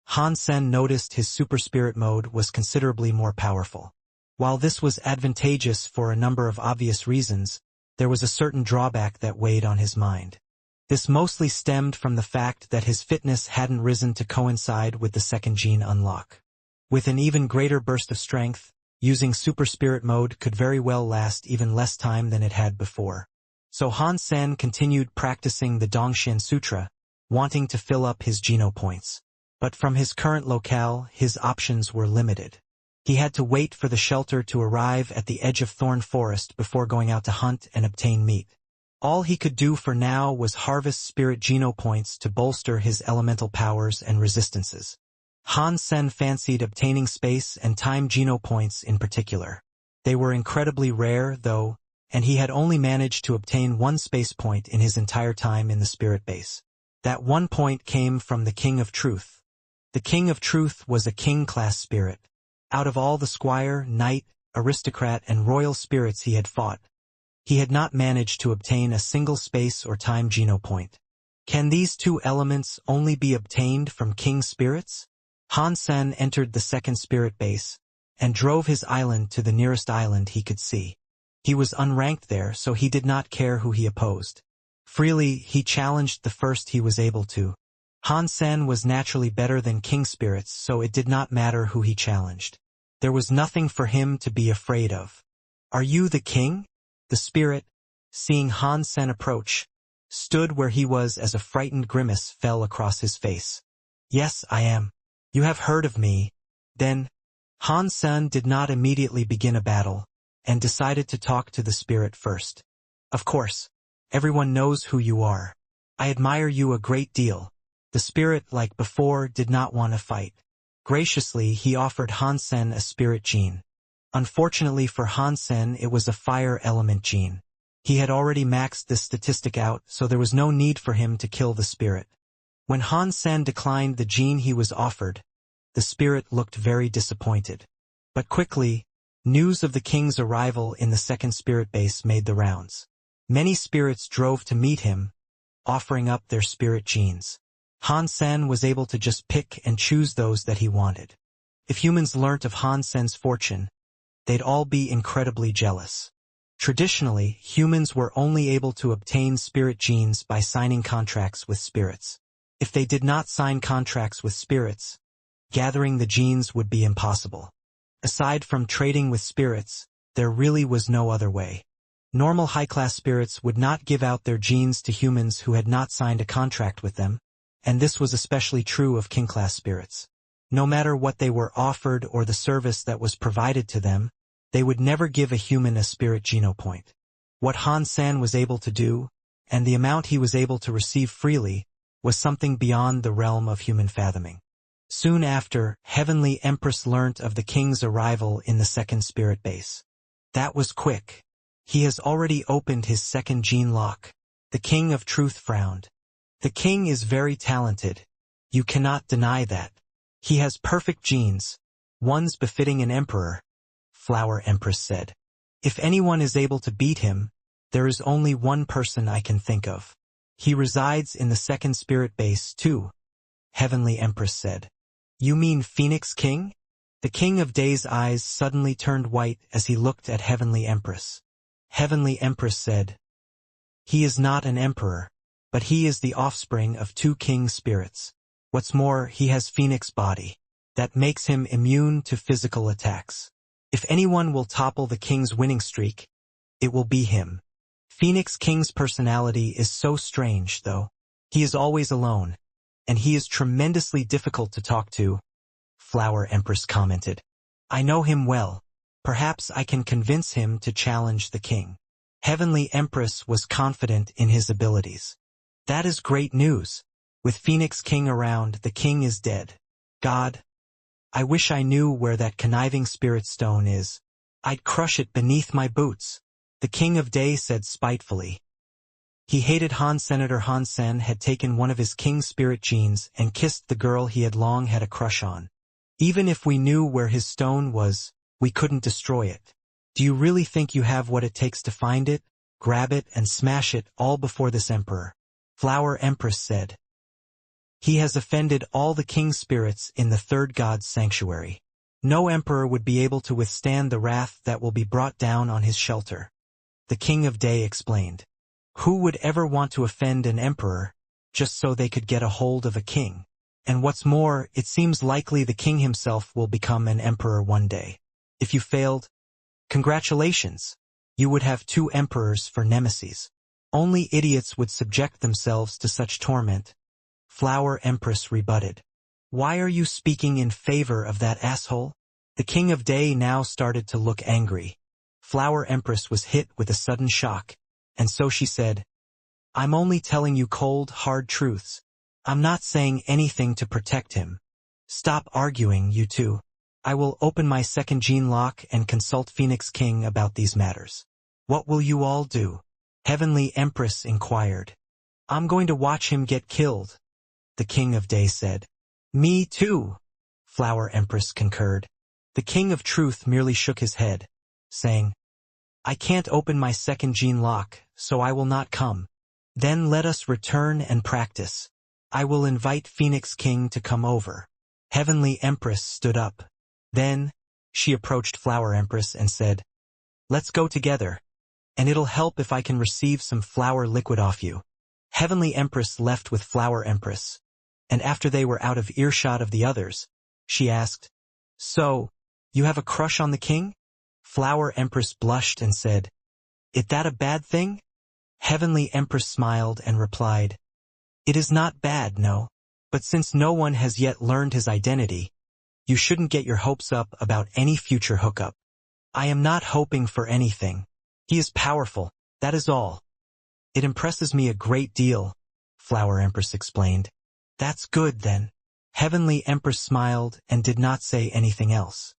Han Sen noticed his super spirit mode was considerably more powerful. While this was advantageous for a number of obvious reasons, there was a certain drawback that weighed on his mind. This mostly stemmed from the fact that his fitness hadn't risen to coincide with the second gene unlock. With an even greater burst of strength, using super spirit mode could very well last even less time than it had before. So Han Sen continued practicing the Dongxian Sutra, wanting to fill up his geno points. But from his current locale, his options were limited. He had to wait for the shelter to arrive at the edge of thorn forest before going out to hunt and obtain meat. All he could do for now was harvest spirit geno points to bolster his elemental powers and resistances. Han Sen fancied obtaining space and time geno points in particular. They were incredibly rare, though, and he had only managed to obtain one space point in his entire time in the spirit base. That one point came from the King of Truth. The King of Truth was a king-class spirit. Out of all the squire, knight, aristocrat, and royal spirits he had fought, he had not managed to obtain a single space or time geno point. Can these two elements only be obtained from king spirits? Han Sen entered the second spirit base, and drove his island to the nearest island he could see. He was unranked there, so he did not care who he opposed. Freely, he challenged the first he was able to. Han Sen was naturally better than king spirits, so it did not matter who he challenged. There was nothing for him to be afraid of. "Are you the king?" The spirit, seeing Han Sen approach, stood where he was as a frightened grimace fell across his face. "Yes, I am. You have heard of me." Then, Han Sen did not immediately begin a battle, and decided to talk to the spirit first. "Of course, everyone knows who you are. I admire you a great deal." The spirit, like before, did not want to fight. Graciously, he offered Han Sen a spirit gene. Unfortunately for Han Sen, it was a fire element gene. He had already maxed this statistic out, so there was no need for him to kill the spirit. When Han Sen declined the gene he was offered, the spirit looked very disappointed. But quickly, news of the king's arrival in the second spirit base made the rounds. Many spirits drove to meet him, offering up their spirit genes. Han Sen was able to just pick and choose those that he wanted. If humans learnt of Han Sen's fortune, they'd all be incredibly jealous. Traditionally, humans were only able to obtain spirit genes by signing contracts with spirits. If they did not sign contracts with spirits, gathering the genes would be impossible. Aside from trading with spirits, there really was no other way. Normal high-class spirits would not give out their genes to humans who had not signed a contract with them, and this was especially true of king-class spirits. No matter what they were offered or the service that was provided to them, they would never give a human a spirit geno point. What Han Sen was able to do, and the amount he was able to receive freely, was something beyond the realm of human fathoming. Soon after, Heavenly Empress learnt of the king's arrival in the second spirit base. That was quick. He has already opened his second gene lock. The King of Truth frowned. The king is very talented. You cannot deny that. He has perfect genes, ones befitting an emperor, Flower Empress said. If anyone is able to beat him, there is only one person I can think of. He resides in the second spirit base too, Heavenly Empress said. You mean Phoenix King? The King of Day's eyes suddenly turned white as he looked at Heavenly Empress. Heavenly Empress said, He is not an emperor, but he is the offspring of two king spirits. What's more, he has Phoenix body. That makes him immune to physical attacks. If anyone will topple the king's winning streak, it will be him. Phoenix King's personality is so strange, though. He is always alone, and he is tremendously difficult to talk to, Flower Empress commented. I know him well. Perhaps I can convince him to challenge the king. Heavenly Empress was confident in his abilities. That is great news. With Phoenix King around, the king is dead. God, I wish I knew where that conniving spirit stone is. I'd crush it beneath my boots, the King of Day said spitefully. He hated Senator Han Sen had taken one of his king spirit genes and kissed the girl he had long had a crush on. Even if we knew where his stone was, we couldn't destroy it. Do you really think you have what it takes to find it, grab it, and smash it all before this emperor? Flower Empress said. He has offended all the king spirits in the third god's sanctuary. No emperor would be able to withstand the wrath that will be brought down on his shelter. The king of day explained. Who would ever want to offend an emperor, just so they could get a hold of a king? And what's more, it seems likely the king himself will become an emperor one day. If you failed, congratulations. You would have 2 emperors for nemesis. Only idiots would subject themselves to such torment. Flower Empress rebutted. Why are you speaking in favor of that asshole? The king of day now started to look angry. Flower Empress was hit with a sudden shock, and so she said, I'm only telling you cold, hard truths. I'm not saying anything to protect him. Stop arguing, you two. I will open my second gene lock and consult Phoenix King about these matters. What will you all do? Heavenly Empress inquired. I'm going to watch him get killed, the king of day said. Me too, Flower Empress concurred. The king of truth merely shook his head, saying, I can't open my second gene lock, so I will not come. Then let us return and practice. I will invite Phoenix King to come over. Heavenly Empress stood up. Then, she approached Flower Empress and said, Let's go together, and it'll help if I can receive some flower liquid off you. Heavenly Empress left with Flower Empress, and after they were out of earshot of the others, she asked, So, you have a crush on the king? Flower Empress blushed and said, Is that a bad thing? Heavenly Empress smiled and replied, It is not bad, no. But since no one has yet learned his identity, you shouldn't get your hopes up about any future hookup. I am not hoping for anything. He is powerful, that is all. It impresses me a great deal, Flower Empress explained. That's good then. Heavenly Empress smiled and did not say anything else.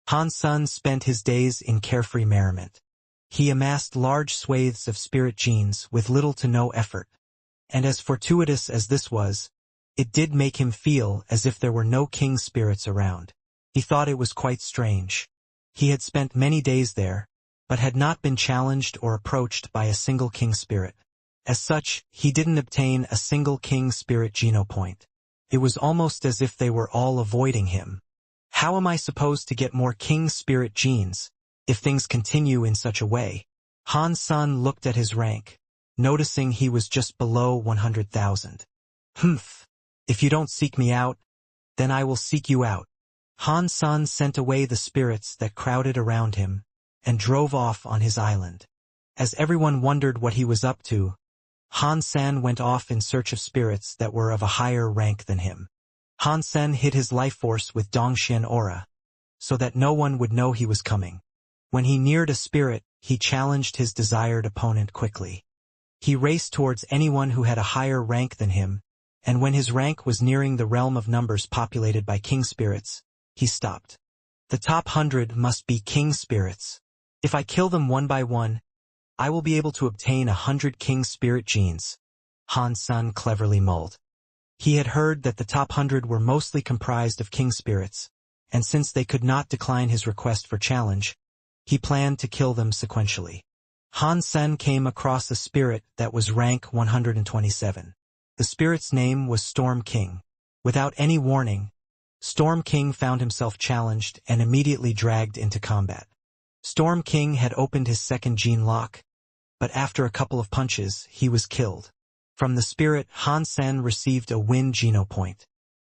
Han Sun spent his days in carefree merriment. He amassed large swathes of spirit genes with little to no effort. And as fortuitous as this was, it did make him feel as if there were no king spirits around. He thought it was quite strange. He had spent many days there, but had not been challenged or approached by a single king spirit. As such, he didn't obtain a single king spirit genopoint. It was almost as if they were all avoiding him. How am I supposed to get more king spirit genes, if things continue in such a way? Han Sun looked at his rank, noticing he was just below 100,000. Humph. If you don't seek me out, then I will seek you out. Han Sun sent away the spirits that crowded around him, and drove off on his island. As everyone wondered what he was up to, Han Sen went off in search of spirits that were of a higher rank than him. Han Sen hid his life force with Dongxian aura, so that no one would know he was coming. When he neared a spirit, he challenged his desired opponent quickly. He raced towards anyone who had a higher rank than him, and when his rank was nearing the realm of numbers populated by king spirits, he stopped. The top 100 must be king spirits. If I kill them one by one, I will be able to obtain 100 king spirit genes, Han Sun cleverly mulled. He had heard that the top 100 were mostly comprised of king spirits, and since they could not decline his request for challenge, he planned to kill them sequentially. Han Sen came across a spirit that was rank 127. The spirit's name was Storm King. Without any warning, Storm King found himself challenged and immediately dragged into combat. Storm King had opened his second gene lock, but after a couple of punches, he was killed. From the spirit, Han Sen received a win genopoint.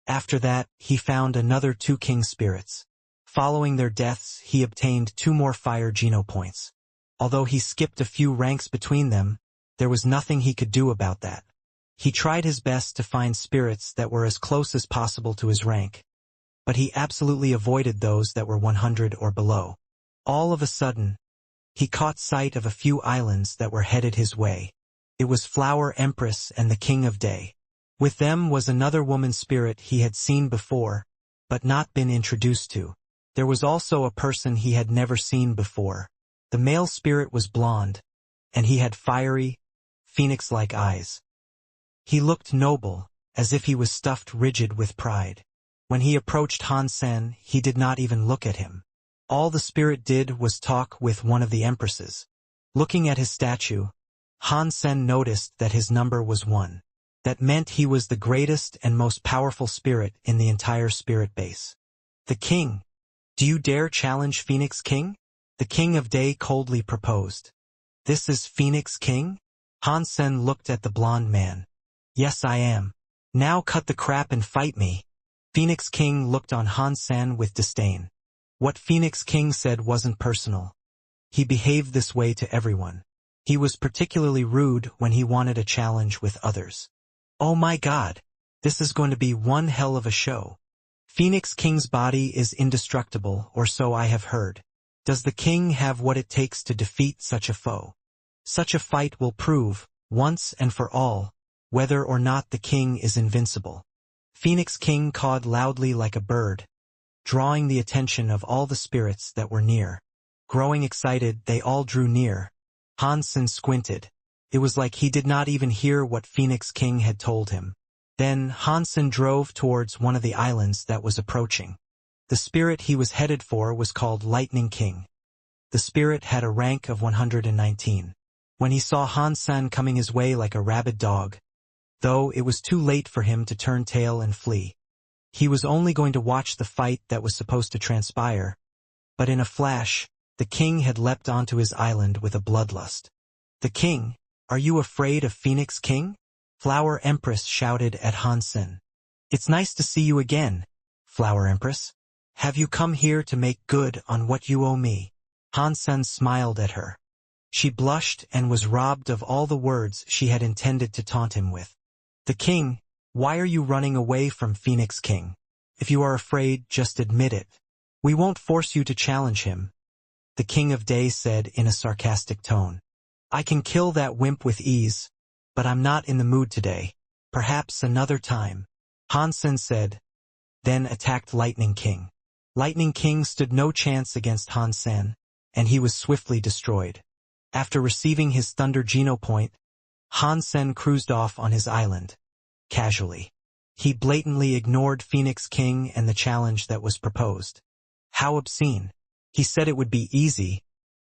After that, he found another 2 king spirits. Following their deaths, he obtained 2 more fire genopoints. Although he skipped a few ranks between them, there was nothing he could do about that. He tried his best to find spirits that were as close as possible to his rank, but he absolutely avoided those that were 100 or below. All of a sudden, he caught sight of a few islands that were headed his way. It was Flower Empress and the King of Day. With them was another woman spirit he had seen before, but not been introduced to. There was also a person he had never seen before. The male spirit was blonde, and he had fiery, phoenix-like eyes. He looked noble, as if he was stuffed rigid with pride. When he approached Han Sen, he did not even look at him. All the spirit did was talk with one of the empresses. Looking at his statue, Han Sen noticed that his number was 1. That meant he was the greatest and most powerful spirit in the entire spirit base. The king. Do you dare challenge Phoenix King? The king of day coldly proposed. This is Phoenix King? Hansen looked at the blonde man. Yes, I am. Now cut the crap and fight me. Phoenix King looked on Hansen with disdain. What Phoenix King said wasn't personal. He behaved this way to everyone. He was particularly rude when he wanted a challenge with others. Oh my God! This is going to be one hell of a show. Phoenix King's body is indestructible, or so I have heard. Does the king have what it takes to defeat such a foe? Such a fight will prove, once and for all, whether or not the king is invincible. Phoenix King cawed loudly like a bird, drawing the attention of all the spirits that were near. Growing excited, they all drew near. Hansen squinted. It was like he did not even hear what Phoenix King had told him. Then Hansen drove towards one of the islands that was approaching. The spirit he was headed for was called Lightning King. The spirit had a rank of 119. When he saw Hansen coming his way like a rabid dog, though it was too late for him to turn tail and flee. He was only going to watch the fight that was supposed to transpire, but in a flash, the king had leapt onto his island with a bloodlust. The king, are you afraid of Phoenix King? Flower Empress shouted at Hansen. It's nice to see you again, Flower Empress. Have you come here to make good on what you owe me? Hansen smiled at her. She blushed and was robbed of all the words she had intended to taunt him with. The king, why are you running away from Phoenix King? If you are afraid, just admit it. We won't force you to challenge him. The king of day said in a sarcastic tone. I can kill that wimp with ease, but I'm not in the mood today. Perhaps another time. Hansen said, then attacked Lightning King. Lightning King stood no chance against Hansen, and he was swiftly destroyed. After receiving his Thunder Geno point, Hansen cruised off on his island. Casually. He blatantly ignored Phoenix King and the challenge that was proposed. How obscene. He said it would be easy,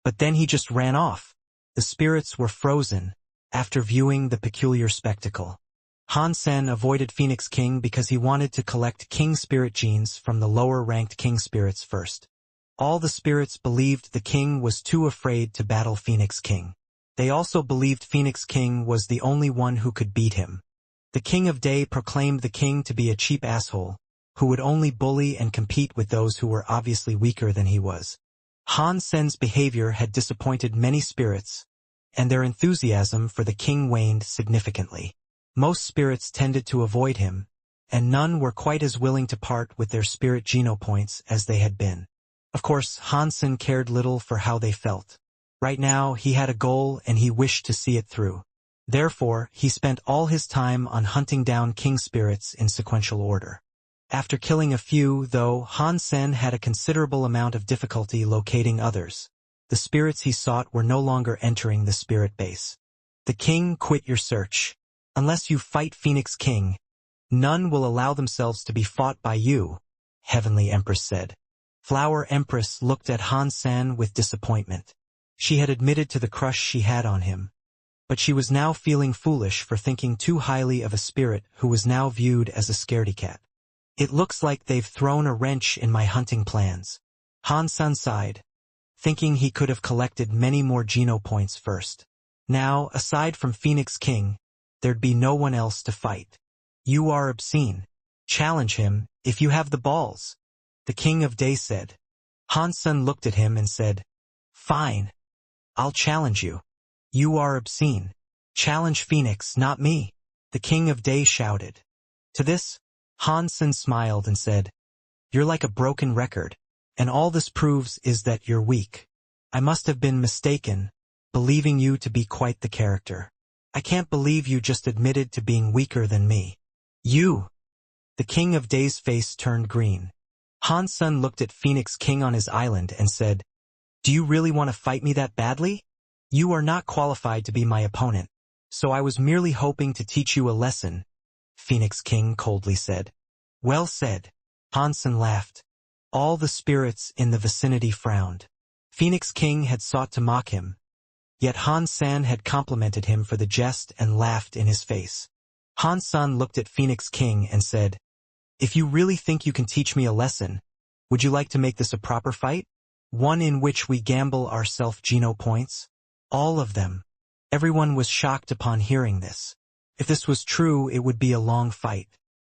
but then he just ran off. The spirits were frozen after viewing the peculiar spectacle. Hansen avoided Phoenix King because he wanted to collect king spirit genes from the lower-ranked king spirits first. All the spirits believed the king was too afraid to battle Phoenix King. They also believed Phoenix King was the only one who could beat him. The king of day proclaimed the king to be a cheap asshole, who would only bully and compete with those who were obviously weaker than he was. Hansen's behavior had disappointed many spirits, and their enthusiasm for the king waned significantly. Most spirits tended to avoid him, and none were quite as willing to part with their spirit Geno points as they had been. Of course, Hansen cared little for how they felt. Right now, he had a goal and he wished to see it through. Therefore, he spent all his time on hunting down king spirits in sequential order. After killing a few, though, Hansen had a considerable amount of difficulty locating others. The spirits he sought were no longer entering the spirit base. The king, quit your search. Unless you fight Phoenix King, none will allow themselves to be fought by you, Heavenly Empress said. Flower Empress looked at Hansen with disappointment. She had admitted to the crush she had on him, but she was now feeling foolish for thinking too highly of a spirit who was now viewed as a scaredy-cat. It looks like they've thrown a wrench in my hunting plans. Hansen sighed, thinking he could have collected many more Geno points first. Now, aside from Phoenix King, there'd be no one else to fight. You are obscene. Challenge him, if you have the balls, the king of day said. Hansen looked at him and said, fine. I'll challenge you. You are obscene. Challenge Phoenix, not me, the king of day shouted. To this, Hansen smiled and said, you're like a broken record, and all this proves is that you're weak. I must have been mistaken, believing you to be quite the character. I can't believe you just admitted to being weaker than me. You! The king of day's face turned green. Hansen looked at Phoenix King on his island and said, do you really want to fight me that badly? You are not qualified to be my opponent, so I was merely hoping to teach you a lesson, Phoenix King coldly said. Well said. Hansen laughed. All the spirits in the vicinity frowned. Phoenix King had sought to mock him, yet Hansen had complimented him for the jest and laughed in his face. Han Sen looked at Phoenix King and said, "If you really think you can teach me a lesson, would you like to make this a proper fight? One in which we gamble our self-geno points? All of them." Everyone was shocked upon hearing this. If this was true, it would be a long fight.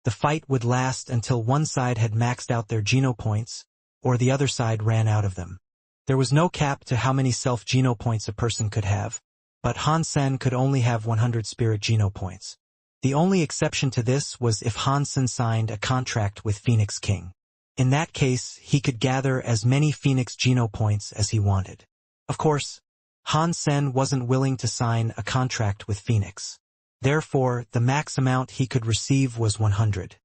The fight would last until one side had maxed out their geno points, or the other side ran out of them. There was no cap to how many self-geno points a person could have, but Han Sen could only have 100 spirit geno points. The only exception to this was if Han Sen signed a contract with Phoenix King. In that case, he could gather as many Phoenix Geno points as he wanted. Of course, Han Sen wasn't willing to sign a contract with Phoenix. Therefore, the max amount he could receive was 100.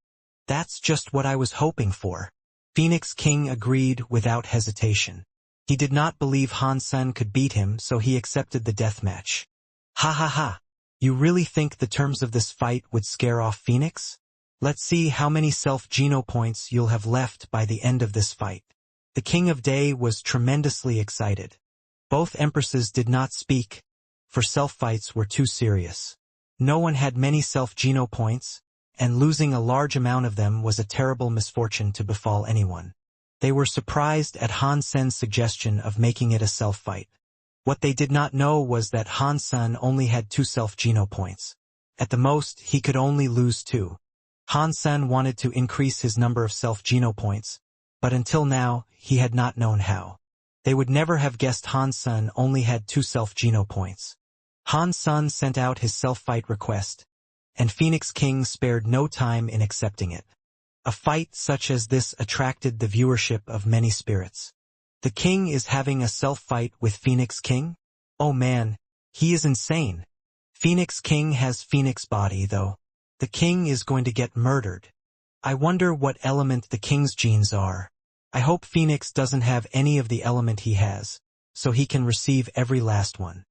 "That's just what I was hoping for." Phoenix King agreed without hesitation. He did not believe Han Sen could beat him, so he accepted the deathmatch. "Ha ha ha! You really think the terms of this fight would scare off Phoenix? Let's see how many self-geno points you'll have left by the end of this fight." The King of Day was tremendously excited. Both empresses did not speak, for self-fights were too serious. No one had many self-geno points, and losing a large amount of them was a terrible misfortune to befall anyone. They were surprised at Han Sen's suggestion of making it a self-fight. What they did not know was that Han Sen only had 2 self-geno points. At the most, he could only lose 2. Han Sen wanted to increase his number of self-geno points, but until now, he had not known how. They would never have guessed Han Sen only had 2 self-geno points. Han Sen sent out his self-fight request, and Phoenix King spared no time in accepting it. A fight such as this attracted the viewership of many spirits. The king is having a self-fight with Phoenix King? Oh man, he is insane. Phoenix King has Phoenix body though. The king is going to get murdered. I wonder what element the king's genes are. I hope Phoenix doesn't have any of the element he has, so he can receive every last one.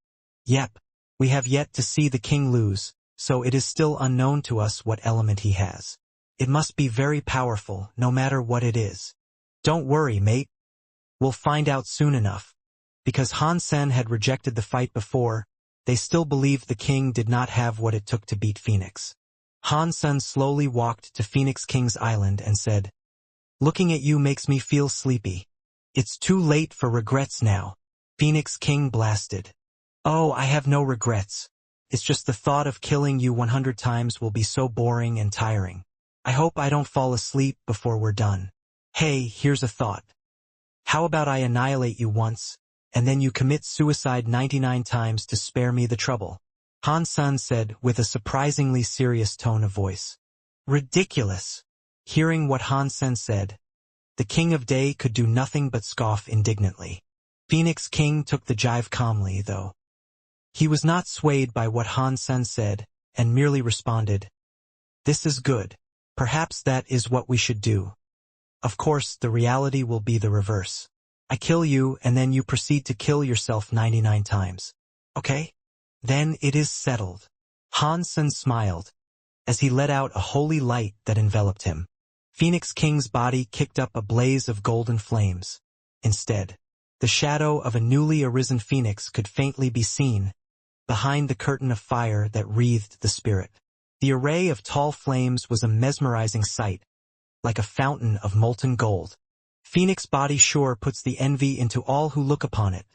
Yep, we have yet to see the king lose, so it is still unknown to us what element he has. It must be very powerful, no matter what it is. Don't worry, mate. We'll find out soon enough. Because Han Sen had rejected the fight before, they still believed the king did not have what it took to beat Phoenix. Han Sen slowly walked to Phoenix King's island and said, "Looking at you makes me feel sleepy. It's too late for regrets now." Phoenix King blasted. "Oh, I have no regrets. It's just the thought of killing you 100 times will be so boring and tiring. I hope I don't fall asleep before we're done. Hey, here's a thought. How about I annihilate you once, and then you commit suicide 99 times to spare me the trouble?" Han Sen said with a surprisingly serious tone of voice. Ridiculous. Hearing what Han Sen said, the King of Day could do nothing but scoff indignantly. Phoenix King took the jive calmly, though. He was not swayed by what Han Sen said, and merely responded, "This is good. Perhaps that is what we should do. Of course, the reality will be the reverse. I kill you, and then you proceed to kill yourself 99 times. Okay? Then it is settled." Han Sen smiled, as he let out a holy light that enveloped him. Phoenix King's body kicked up a blaze of golden flames. Instead, the shadow of a newly arisen phoenix could faintly be seen, behind the curtain of fire that wreathed the spirit. The array of tall flames was a mesmerizing sight, like a fountain of molten gold. Phoenix body sure puts the envy into all who look upon it,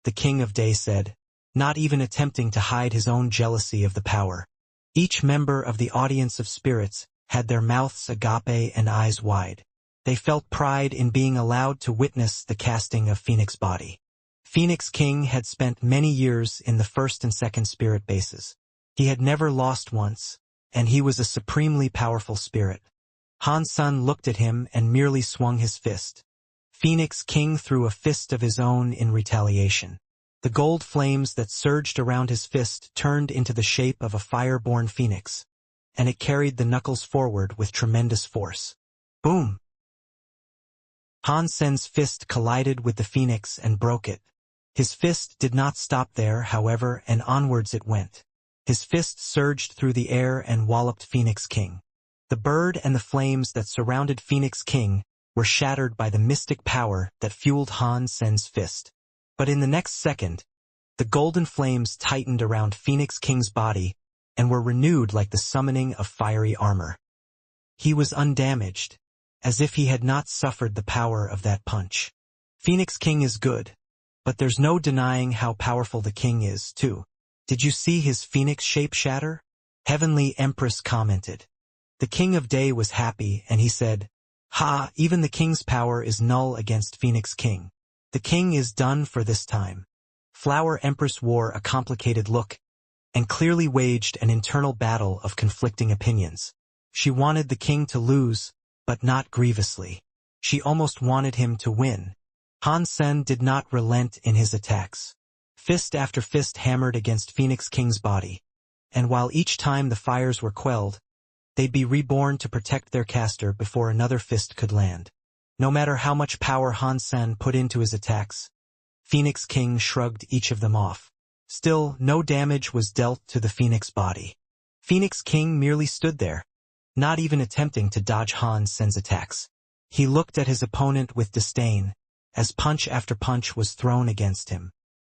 the King of Day said, not even attempting to hide his own jealousy of the power. Each member of the audience of spirits had their mouths agape and eyes wide. They felt pride in being allowed to witness the casting of Phoenix body. Phoenix King had spent many years in the first and second spirit bases. He had never lost once, and he was a supremely powerful spirit. Han Sen looked at him and merely swung his fist. Phoenix King threw a fist of his own in retaliation. The gold flames that surged around his fist turned into the shape of a fire-born phoenix, and it carried the knuckles forward with tremendous force. Boom! Han Sen's fist collided with the phoenix and broke it. His fist did not stop there, however, and onwards it went. His fist surged through the air and walloped Phoenix King. The bird and the flames that surrounded Phoenix King were shattered by the mystic power that fueled Han Sen's fist. But in the next second, the golden flames tightened around Phoenix King's body and were renewed like the summoning of fiery armor. He was undamaged, as if he had not suffered the power of that punch. Phoenix King is good, but there's no denying how powerful the king is, too. Did you see his phoenix shape shatter? Heavenly Empress commented. The King of Day was happy, and he said, "Ha, even the king's power is null against Phoenix King. The king is done for this time." Flower Empress wore a complicated look, and clearly waged an internal battle of conflicting opinions. She wanted the king to lose, but not grievously. She almost wanted him to win. Han Sen did not relent in his attacks. Fist after fist hammered against Phoenix King's body, and while each time the fires were quelled, they'd be reborn to protect their caster before another fist could land. No matter how much power Han Sen put into his attacks, Phoenix King shrugged each of them off. Still, no damage was dealt to the Phoenix body. Phoenix King merely stood there, not even attempting to dodge Han Sen's attacks. He looked at his opponent with disdain, as punch after punch was thrown against him.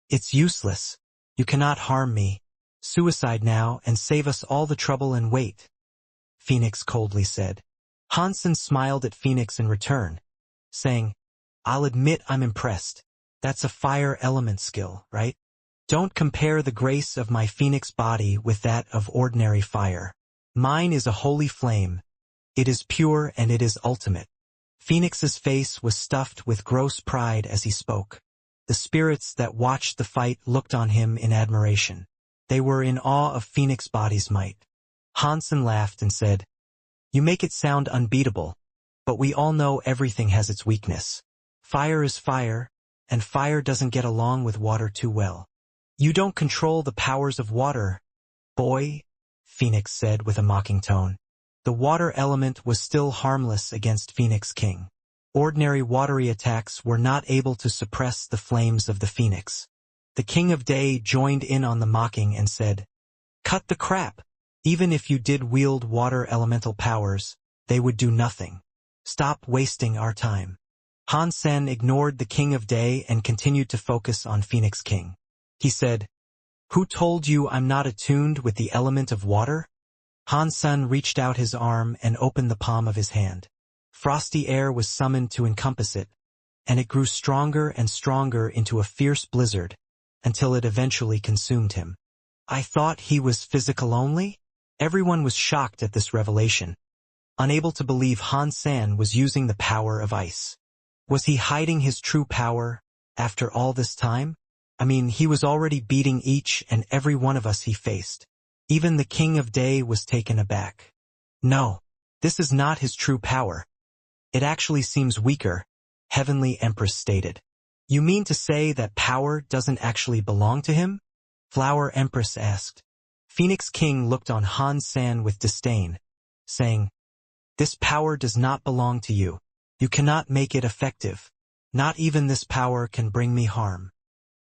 "It's useless. You cannot harm me. Suicide now and save us all the trouble and wait," Phoenix coldly said. Han Sen smiled at Phoenix in return, saying, "I'll admit I'm impressed. That's a fire element skill, right? Don't compare the grace of my Phoenix body with that of ordinary fire. Mine is a holy flame. It is pure and it is ultimate." Phoenix's face was stuffed with gross pride as he spoke. The spirits that watched the fight looked on him in admiration. They were in awe of Phoenix body's might. Han Sen laughed and said, "You make it sound unbeatable, but we all know everything has its weakness. Fire is fire, and fire doesn't get along with water too well. You don't control the powers of water, boy," Phoenix said with a mocking tone. The water element was still harmless against Phoenix King. Ordinary watery attacks were not able to suppress the flames of the Phoenix. The King of Day joined in on the mocking and said, "Cut the crap. Even if you did wield water elemental powers, they would do nothing. Stop wasting our time." Han Sen ignored the King of Day and continued to focus on Phoenix King. He said, "Who told you I'm not attuned with the element of water?" Han Sen reached out his arm and opened the palm of his hand. Frosty air was summoned to encompass it, and it grew stronger and stronger into a fierce blizzard, until it eventually consumed him. "I thought he was physical only?" Everyone was shocked at this revelation, unable to believe Han Sen was using the power of ice. Was he hiding his true power after all this time? I mean, he was already beating each and every one of us he faced. Even the King of Day was taken aback. "No, this is not his true power. It actually seems weaker," Heavenly Empress stated. "You mean to say that power doesn't actually belong to him?" Flower Empress asked. Phoenix King looked on Han Sen with disdain, saying, "This power does not belong to you. You cannot make it effective. Not even this power can bring me harm."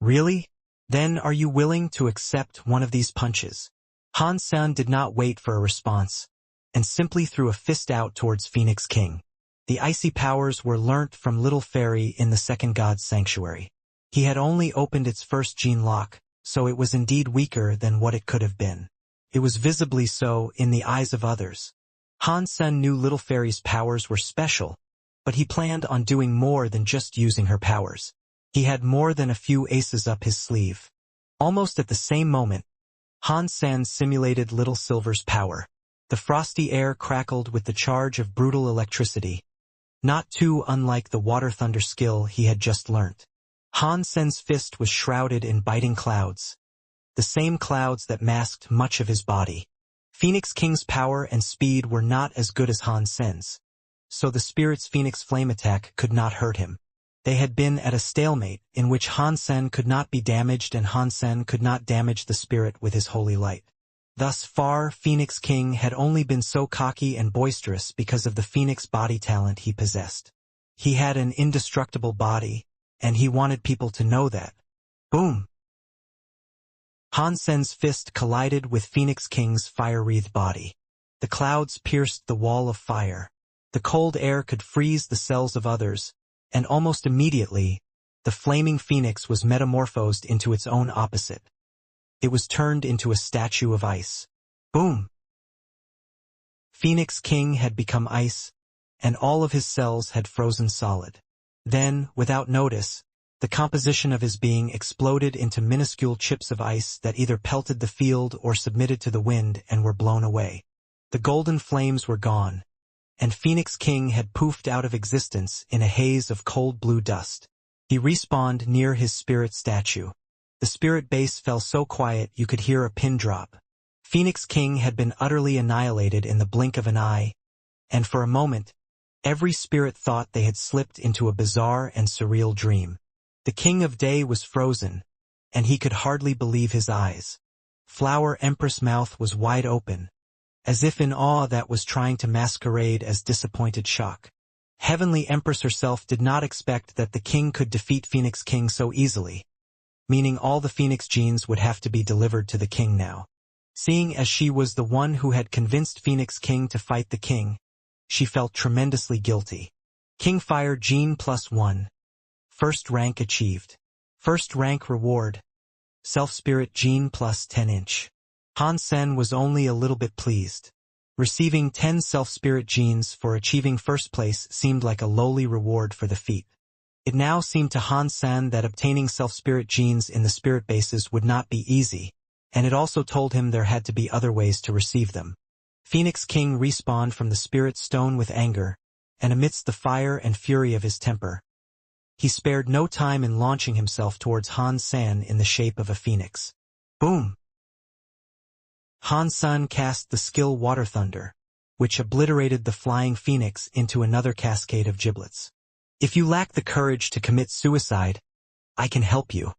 "Really? Then are you willing to accept one of these punches?" Han Sen did not wait for a response, and simply threw a fist out towards Phoenix King. The icy powers were learnt from Little Fairy in the Second God's Sanctuary. He had only opened its first gene lock, so it was indeed weaker than what it could have been. It was visibly so in the eyes of others. Han Sen knew Little Fairy's powers were special, but he planned on doing more than just using her powers. He had more than a few aces up his sleeve. Almost at the same moment, Han Sen simulated Little Silver's power. The frosty air crackled with the charge of brutal electricity, not too unlike the water thunder skill he had just learnt. Han Sen's fist was shrouded in biting clouds, the same clouds that masked much of his body. Phoenix King's power and speed were not as good as Han Sen's, so the Spirit's Phoenix Flame attack could not hurt him. They had been at a stalemate in which Han Sen could not be damaged and Han Sen could not damage the Spirit with his holy light. Thus far, Phoenix King had only been so cocky and boisterous because of the Phoenix body talent he possessed. He had an indestructible body, and he wanted people to know that. Boom! Han Sen's fist collided with Phoenix King's fire-wreathed body. The clouds pierced the wall of fire. The cold air could freeze the cells of others, and almost immediately, the flaming phoenix was metamorphosed into its own opposite. It was turned into a statue of ice. Boom! Phoenix King had become ice, and all of his cells had frozen solid. Then, without notice, the composition of his being exploded into minuscule chips of ice that either pelted the field or submitted to the wind and were blown away. The golden flames were gone, and Phoenix King had poofed out of existence in a haze of cold blue dust. He respawned near his spirit statue. The spirit base fell so quiet you could hear a pin drop. Phoenix King had been utterly annihilated in the blink of an eye, and for a moment, every spirit thought they had slipped into a bizarre and surreal dream. The King of Day was frozen, and he could hardly believe his eyes. Flower Empress' mouth was wide open, as if in awe that was trying to masquerade as disappointed shock. Heavenly Empress herself did not expect that the king could defeat Phoenix King so easily, meaning all the Phoenix genes would have to be delivered to the king now. Seeing as she was the one who had convinced Phoenix King to fight the king, she felt tremendously guilty. King Fire Gene +1. First rank achieved. First rank reward. Self-Spirit Gene plus 10". Han Sen was only a little bit pleased. Receiving 10 self-spirit genes for achieving first place seemed like a lowly reward for the feat. It now seemed to Han Sen that obtaining self-spirit genes in the spirit bases would not be easy, and it also told him there had to be other ways to receive them. Phoenix King respawned from the spirit stone with anger, and amidst the fire and fury of his temper, he spared no time in launching himself towards Han Sen in the shape of a phoenix. Boom! Han Sen cast the skill Water Thunder, which obliterated the flying phoenix into another cascade of giblets. If you lack the courage to commit suicide, I can help you.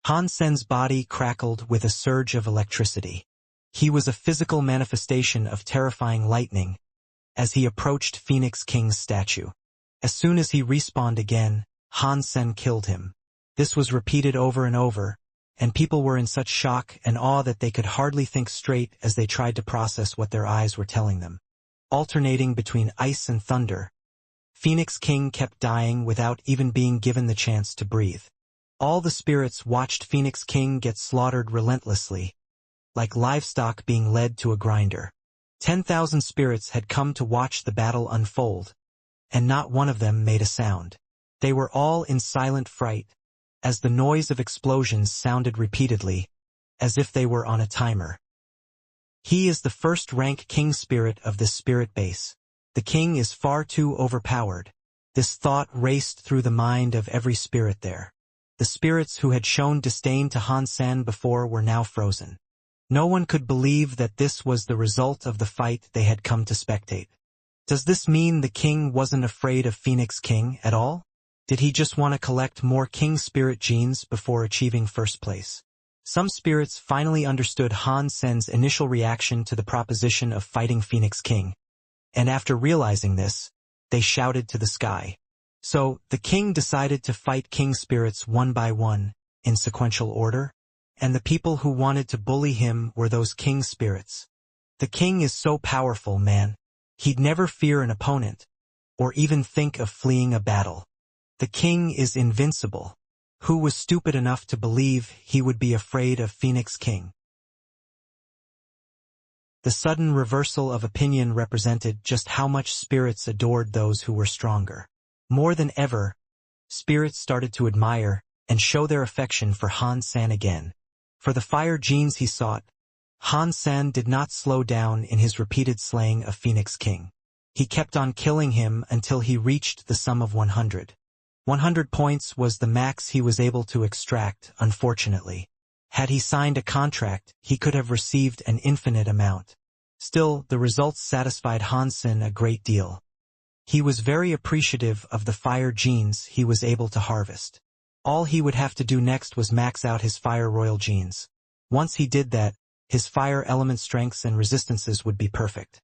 Han Sen's body crackled with a surge of electricity. He was a physical manifestation of terrifying lightning as he approached Phoenix King's statue. As soon as he respawned again, Han Sen killed him. This was repeated over and over, and people were in such shock and awe that they could hardly think straight as they tried to process what their eyes were telling them. Alternating between ice and thunder, Phoenix King kept dying without even being given the chance to breathe. All the spirits watched Phoenix King get slaughtered relentlessly, like livestock being led to a grinder. 10,000 spirits had come to watch the battle unfold, and not one of them made a sound. They were all in silent fright, as the noise of explosions sounded repeatedly, as if they were on a timer. He is the first-rank king spirit of this spirit base. The king is far too overpowered. This thought raced through the mind of every spirit there. The spirits who had shown disdain to Han Sen before were now frozen. No one could believe that this was the result of the fight they had come to spectate. Does this mean the king wasn't afraid of Phoenix King at all? Did he just want to collect more king spirit genes before achieving first place? Some spirits finally understood Han Sen's initial reaction to the proposition of fighting Phoenix King, and after realizing this, they shouted to the sky. So, the king decided to fight king spirits one by one, in sequential order, and the people who wanted to bully him were those king spirits. The king is so powerful, man. He'd never fear an opponent, or even think of fleeing a battle. The king is invincible. Who was stupid enough to believe he would be afraid of Phoenix King? The sudden reversal of opinion represented just how much spirits adored those who were stronger. More than ever, spirits started to admire and show their affection for Han Sen again. For the fire genes he sought, Han Sen did not slow down in his repeated slaying of Phoenix King. He kept on killing him until he reached the sum of 100. 100 points was the max he was able to extract, unfortunately. Had he signed a contract, he could have received an infinite amount. Still, the results satisfied Han Sen a great deal. He was very appreciative of the fire genes he was able to harvest. All he would have to do next was max out his fire royal genes. Once he did that, his fire element strengths and resistances would be perfect.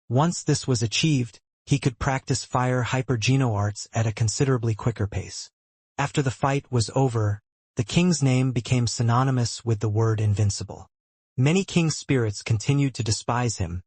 Once this was achieved, he could practice fire hyper-geno arts at a considerably quicker pace. After the fight was over, the king's name became synonymous with the word invincible. Many king spirits continued to despise him,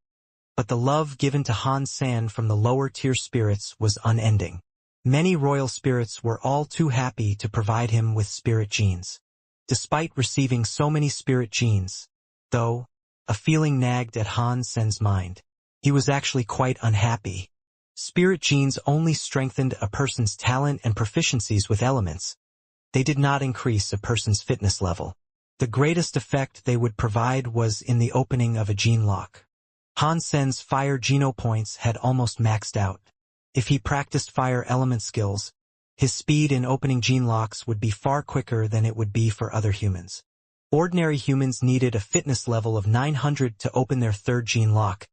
but the love given to Han Sen from the lower-tier spirits was unending. Many royal spirits were all too happy to provide him with spirit genes. Despite receiving so many spirit genes, though, A feeling nagged at Han Sen's mind. He was actually quite unhappy. Spirit genes only strengthened a person's talent and proficiencies with elements. They did not increase a person's fitness level. The greatest effect they would provide was in the opening of a gene lock. Han Sen's fire genopoints had almost maxed out. If he practiced fire element skills, his speed in opening gene locks would be far quicker than it would be for other humans. Ordinary humans needed a fitness level of 900 to open their third gene lock,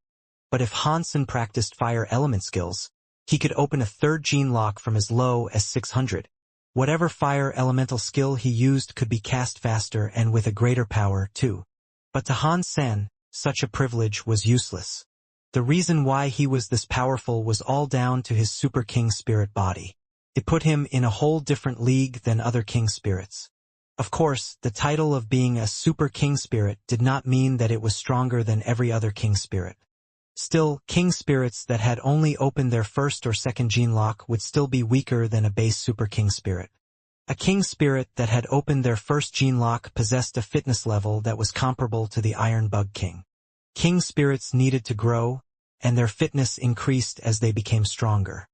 but if Han Sen practiced fire element skills, he could open a third gene lock from as low as 600. Whatever fire elemental skill he used could be cast faster and with a greater power, too. But to Han Sen, such a privilege was useless. The reason why he was this powerful was all down to his Super King Spirit body. It put him in a whole different league than other King Spirits. Of course, the title of being a Super King Spirit did not mean that it was stronger than every other King Spirit. Still, King Spirits that had only opened their first or second gene lock would still be weaker than a base Super King Spirit. A King Spirit that had opened their first gene lock possessed a fitness level that was comparable to the Iron Bug King. King Spirits needed to grow, and their fitness increased as they became stronger.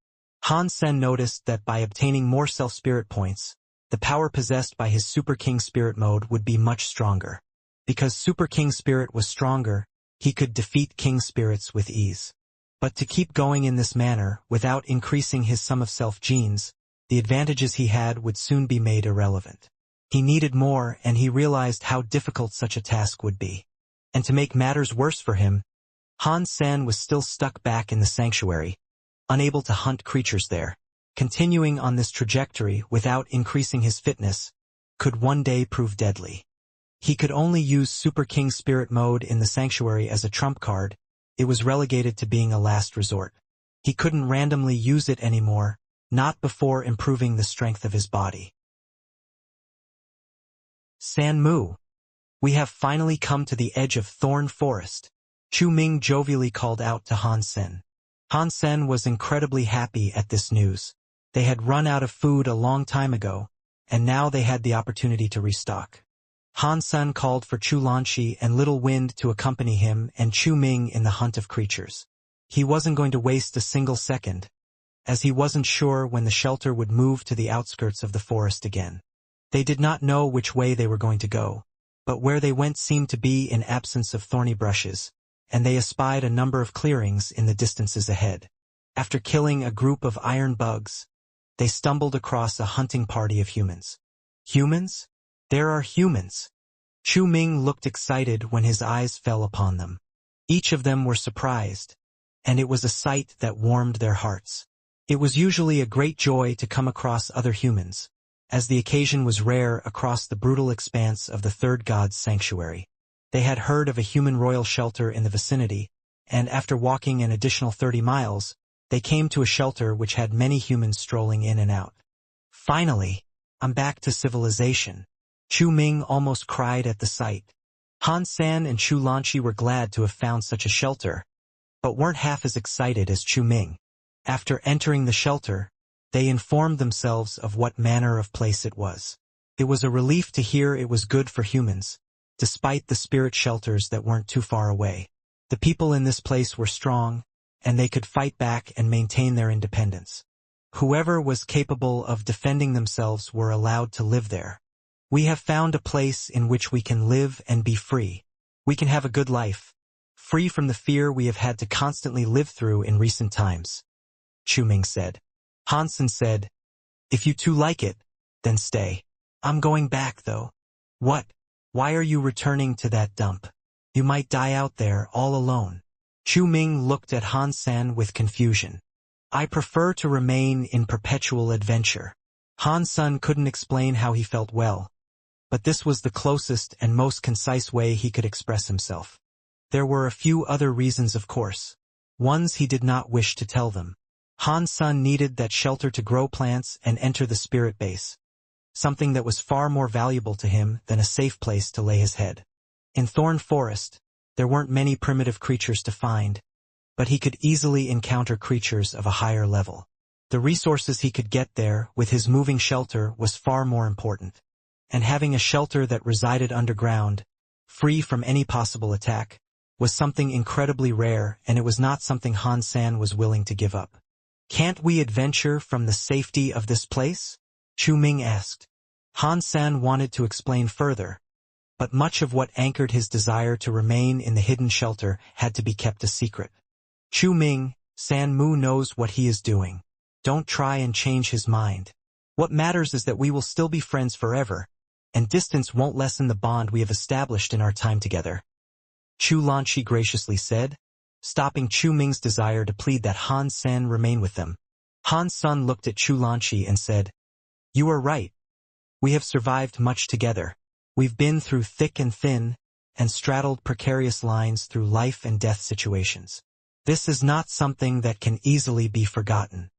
Han Sen noticed that by obtaining more self-spirit points, the power possessed by his Super King Spirit mode would be much stronger. Because Super King Spirit was stronger, he could defeat King Spirits with ease. But to keep going in this manner, without increasing his sum of self genes, the advantages he had would soon be made irrelevant. He needed more, and he realized how difficult such a task would be. And to make matters worse for him, Han Sen was still stuck back in the sanctuary, unable to hunt creatures there. Continuing on this trajectory without increasing his fitness could one day prove deadly. He could only use Super King Spirit mode in the sanctuary as a trump card. It was relegated to being a last resort. He couldn't randomly use it anymore, not before improving the strength of his body. San Mu. We have finally come to the edge of Thorn Forest. Chu Ming jovially called out to Han Sen. Han Sen was incredibly happy at this news. They had run out of food a long time ago, and now they had the opportunity to restock. Han Sen called for Chu Lanshi and Little Wind to accompany him and Chu Ming in the hunt of creatures. He wasn't going to waste a single second, as he wasn't sure when the shelter would move to the outskirts of the forest again. They did not know which way they were going to go, but where they went seemed to be in absence of thorny brushes, and they espied a number of clearings in the distances ahead. After killing a group of iron bugs, they stumbled across a hunting party of humans. Humans? There are humans! Chu Ming looked excited when his eyes fell upon them. Each of them were surprised, and it was a sight that warmed their hearts. It was usually a great joy to come across other humans, as the occasion was rare across the brutal expanse of the third god's sanctuary. They had heard of a human royal shelter in the vicinity, and after walking an additional 30 miles, they came to a shelter which had many humans strolling in and out. Finally, I'm back to civilization. Chu Ming almost cried at the sight. Han Sen and Chu Lanshi were glad to have found such a shelter, but weren't half as excited as Chu Ming. After entering the shelter, they informed themselves of what manner of place it was. It was a relief to hear it was good for humans, despite the spirit shelters that weren't too far away. The people in this place were strong, and they could fight back and maintain their independence. Whoever was capable of defending themselves were allowed to live there. We have found a place in which we can live and be free. We can have a good life, free from the fear we have had to constantly live through in recent times, Chu Ming said. Han Sen said, if you two like it, then stay. I'm going back, though. What? Why are you returning to that dump? You might die out there all alone. Chu Ming looked at Han Sen with confusion. I prefer to remain in perpetual adventure. Han Sen couldn't explain how he felt well, but this was the closest and most concise way he could express himself. There were a few other reasons, of course, ones he did not wish to tell them. Han Sen needed that shelter to grow plants and enter the spirit base, something that was far more valuable to him than a safe place to lay his head. In Thorn Forest, there weren't many primitive creatures to find, but he could easily encounter creatures of a higher level. The resources he could get there with his moving shelter was far more important, and having a shelter that resided underground, free from any possible attack, was something incredibly rare, and it was not something Han San was willing to give up. "Can't we adventure from the safety of this place?" Chu Ming asked. Han San wanted to explain further, but much of what anchored his desire to remain in the hidden shelter had to be kept a secret. "Chu Ming, San Mu knows what he is doing. Don't try and change his mind. What matters is that we will still be friends forever, and distance won't lessen the bond we have established in our time together," Chu Lanqi graciously said, stopping Chu Ming's desire to plead that Han San remain with them. Han Sun looked at Chu Lanqi and said, "You are right. We have survived much together. We've been through thick and thin, and straddled precarious lines through life and death situations. This is not something that can easily be forgotten."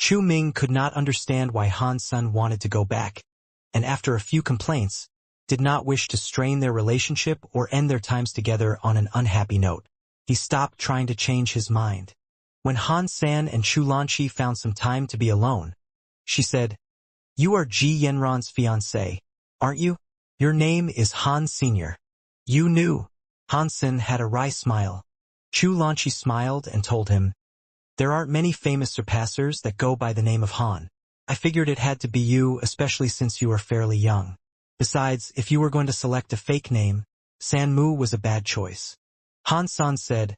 Chu Ming could not understand why Han Sun wanted to go back, and after a few complaints, did not wish to strain their relationship or end their times together on an unhappy note. He stopped trying to change his mind. When Han San and Chu Lanqi found some time to be alone, she said, "You are Ji Yanran's fiancé, aren't you? Your name is Han Sr. You knew." Han San had a wry smile. Chu Lanqi smiled and told him, "There aren't many famous surpassers that go by the name of Han. I figured it had to be you, especially since you are fairly young. Besides, if you were going to select a fake name, San Mu was a bad choice." Han San said,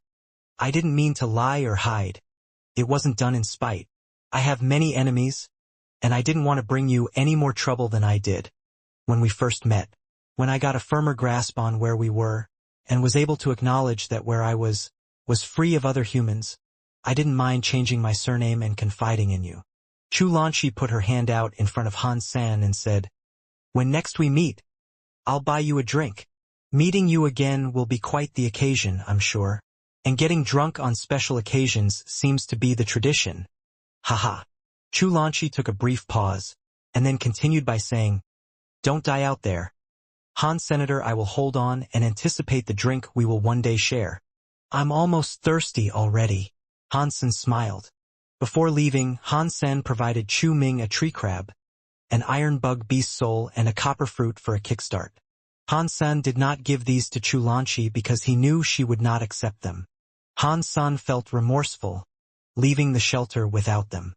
"I didn't mean to lie or hide. It wasn't done in spite. I have many enemies, and I didn't want to bring you any more trouble than I did when we first met. When I got a firmer grasp on where we were, and was able to acknowledge that where I was free of other humans, I didn't mind changing my surname and confiding in you." Chu Lanqi put her hand out in front of Han San and said, "When next we meet, I'll buy you a drink. Meeting you again will be quite the occasion, I'm sure. And getting drunk on special occasions seems to be the tradition. Haha." Chu Lanqi took a brief pause, and then continued by saying, "Don't die out there. Han Senator, I will hold on and anticipate the drink we will one day share. I'm almost thirsty already." Han Sen smiled. Before leaving, Han Sen provided Chu Ming a tree crab, an iron bug beast soul, and a copper fruit for a kickstart. Han Sen did not give these to Chu Lanqi because he knew she would not accept them. Han Sen felt remorseful, leaving the shelter without them.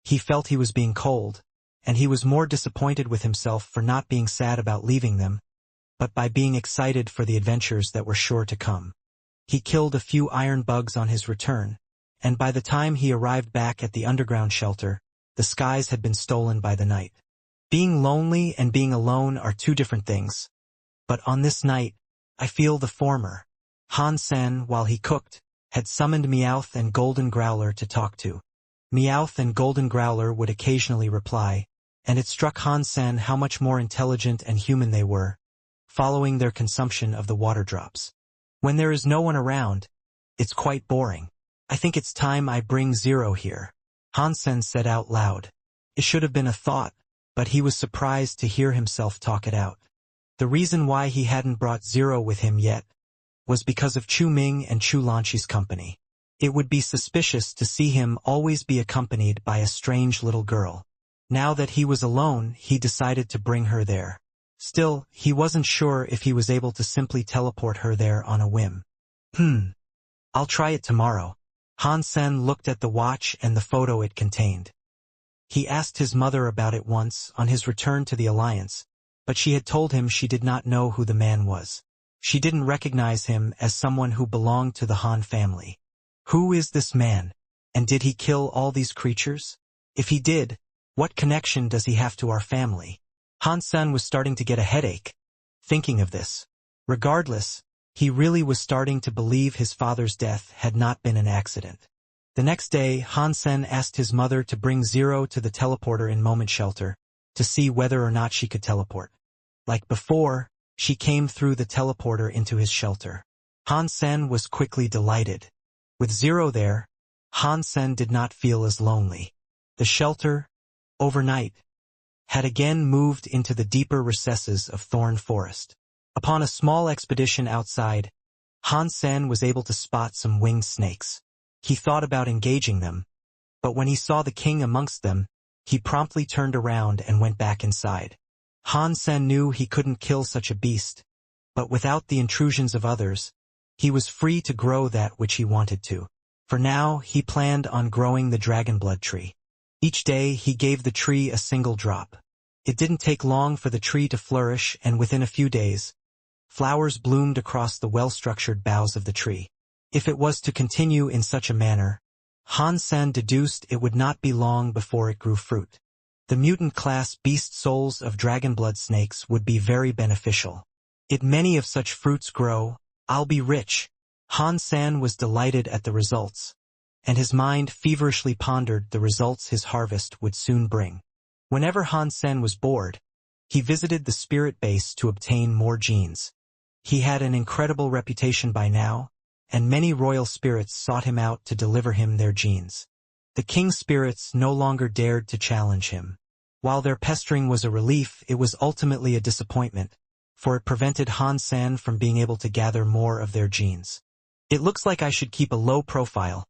He felt he was being cold, and he was more disappointed with himself for not being sad about leaving them, but by being excited for the adventures that were sure to come. He killed a few iron bugs on his return, and by the time he arrived back at the underground shelter, the skies had been stolen by the night. Being lonely and being alone are two different things. But on this night, I feel the former. Han Sen, while he cooked, had summoned Meowth and Golden Growler to talk to. Meowth and Golden Growler would occasionally reply, and it struck Han Sen how much more intelligent and human they were, following their consumption of the water drops. When there is no one around, it's quite boring. "I think it's time I bring Zero here," Han Sen said out loud. It should have been a thought, but he was surprised to hear himself talk it out. The reason why he hadn't brought Zero with him yet was because of Chu Ming and Chu Lanqi's company. It would be suspicious to see him always be accompanied by a strange little girl. Now that he was alone, he decided to bring her there. Still, he wasn't sure if he was able to simply teleport her there on a whim. I'll try it tomorrow." Han Sen looked at the watch and the photo it contained. He asked his mother about it once on his return to the Alliance, but she had told him she did not know who the man was. She didn't recognize him as someone who belonged to the Han family. Who is this man? And did he kill all these creatures? If he did, what connection does he have to our family? Han Sen was starting to get a headache, thinking of this. Regardless, he really was starting to believe his father's death had not been an accident. The next day, Han Sen asked his mother to bring Zero to the teleporter in Moment Shelter, to see whether or not she could teleport. Like before, she came through the teleporter into his shelter. Han Sen was quickly delighted. With Zero there, Han Sen did not feel as lonely. The shelter, overnight, had again moved into the deeper recesses of Thorn Forest. Upon a small expedition outside, Han Sen was able to spot some winged snakes. He thought about engaging them, but when he saw the king amongst them, he promptly turned around and went back inside. Han Sen knew he couldn't kill such a beast, but without the intrusions of others, He was free to grow that which he wanted to. For now, he planned on growing the dragonblood tree. Each day, he gave the tree a single drop. It didn't take long for the tree to flourish, and within a few days, flowers bloomed across the well-structured boughs of the tree. If it was to continue in such a manner, Han Sen deduced it would not be long before it grew fruit. The mutant class beast souls of dragonblood snakes would be very beneficial. If many of such fruits grow, I'll be rich. Han Sen was delighted at the results, and his mind feverishly pondered the results his harvest would soon bring. Whenever Han Sen was bored, he visited the spirit base to obtain more genes. He had an incredible reputation by now, and many royal spirits sought him out to deliver him their genes. The king's spirits no longer dared to challenge him. While their pestering was a relief, it was ultimately a disappointment, for it prevented Han Sen from being able to gather more of their genes. It looks like I should keep a low profile.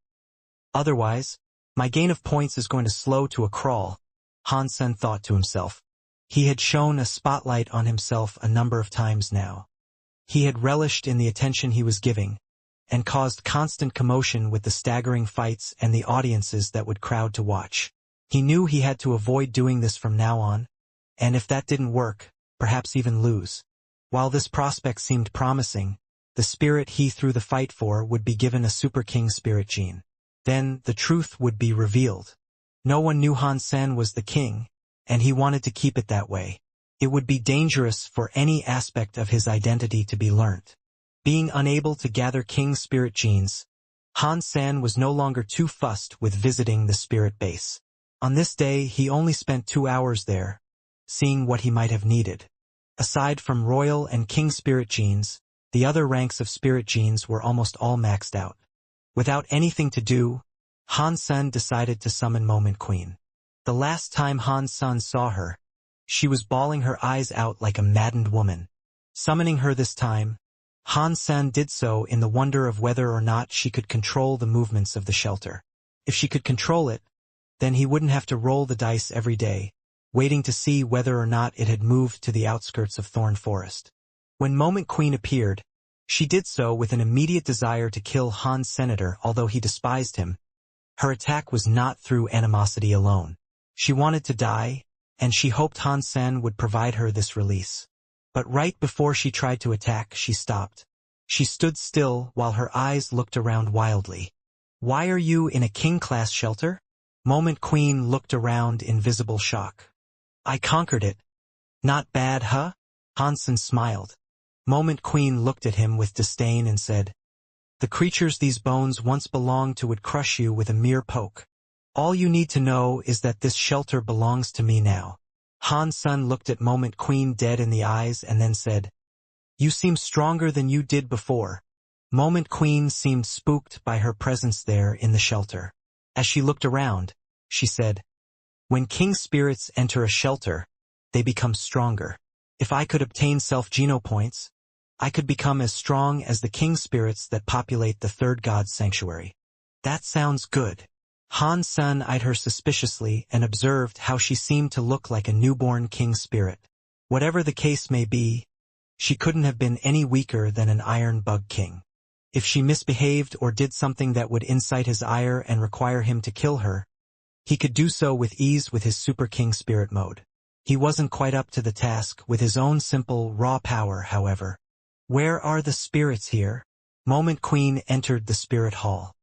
Otherwise, my gain of points is going to slow to a crawl, Han Sen thought to himself. He had shown a spotlight on himself a number of times now. He had relished in the attention he was giving, and caused constant commotion with the staggering fights and the audiences that would crowd to watch. He knew he had to avoid doing this from now on, and if that didn't work, perhaps even lose. While this prospect seemed promising, the spirit he threw the fight for would be given a Super King spirit gene. Then the truth would be revealed. No one knew Han Sen was the king, and he wanted to keep it that way. It would be dangerous for any aspect of his identity to be learnt. Being unable to gather king spirit genes, Han Sen was no longer too fussed with visiting the spirit base. On this day, he only spent 2 hours there, seeing what he might have needed. Aside from royal and king spirit genes, the other ranks of spirit genes were almost all maxed out. Without anything to do, Han Sen decided to summon Moment Queen. The last time Han Sen saw her, she was bawling her eyes out like a maddened woman. Summoning her this time, Han Sen did so in the wonder of whether or not she could control the movements of the shelter. If she could control it, then he wouldn't have to roll the dice every day, waiting to see whether or not it had moved to the outskirts of Thorn Forest. When Moment Queen appeared, she did so with an immediate desire to kill Han Senator, although he despised him. Her attack was not through animosity alone. She wanted to die, and she hoped Han Sen would provide her this release. But right before she tried to attack, she stopped. She stood still while her eyes looked around wildly. "Why are you in a king-class shelter?" Moment Queen looked around in visible shock. "I conquered it." "Not bad, huh?" Han Sen smiled. Moment Queen looked at him with disdain and said, "The creatures these bones once belonged to would crush you with a mere poke. All you need to know is that this shelter belongs to me now." Han Sen looked at Moment Queen dead in the eyes and then said, "You seem stronger than you did before." Moment Queen seemed spooked by her presence there in the shelter. As she looked around, she said, "When king spirits enter a shelter, they become stronger. If I could obtain self-geno points, I could become as strong as the king spirits that populate the third god's sanctuary." "That sounds good." Han Sen eyed her suspiciously and observed how she seemed to look like a newborn king spirit. Whatever the case may be, she couldn't have been any weaker than an iron bug king. If she misbehaved or did something that would incite his ire and require him to kill her, he could do so with ease with his Super King spirit mode. He wasn't quite up to the task with his own simple, raw power, however. "Where are the spirits here?" Moment Queen entered the spirit hall.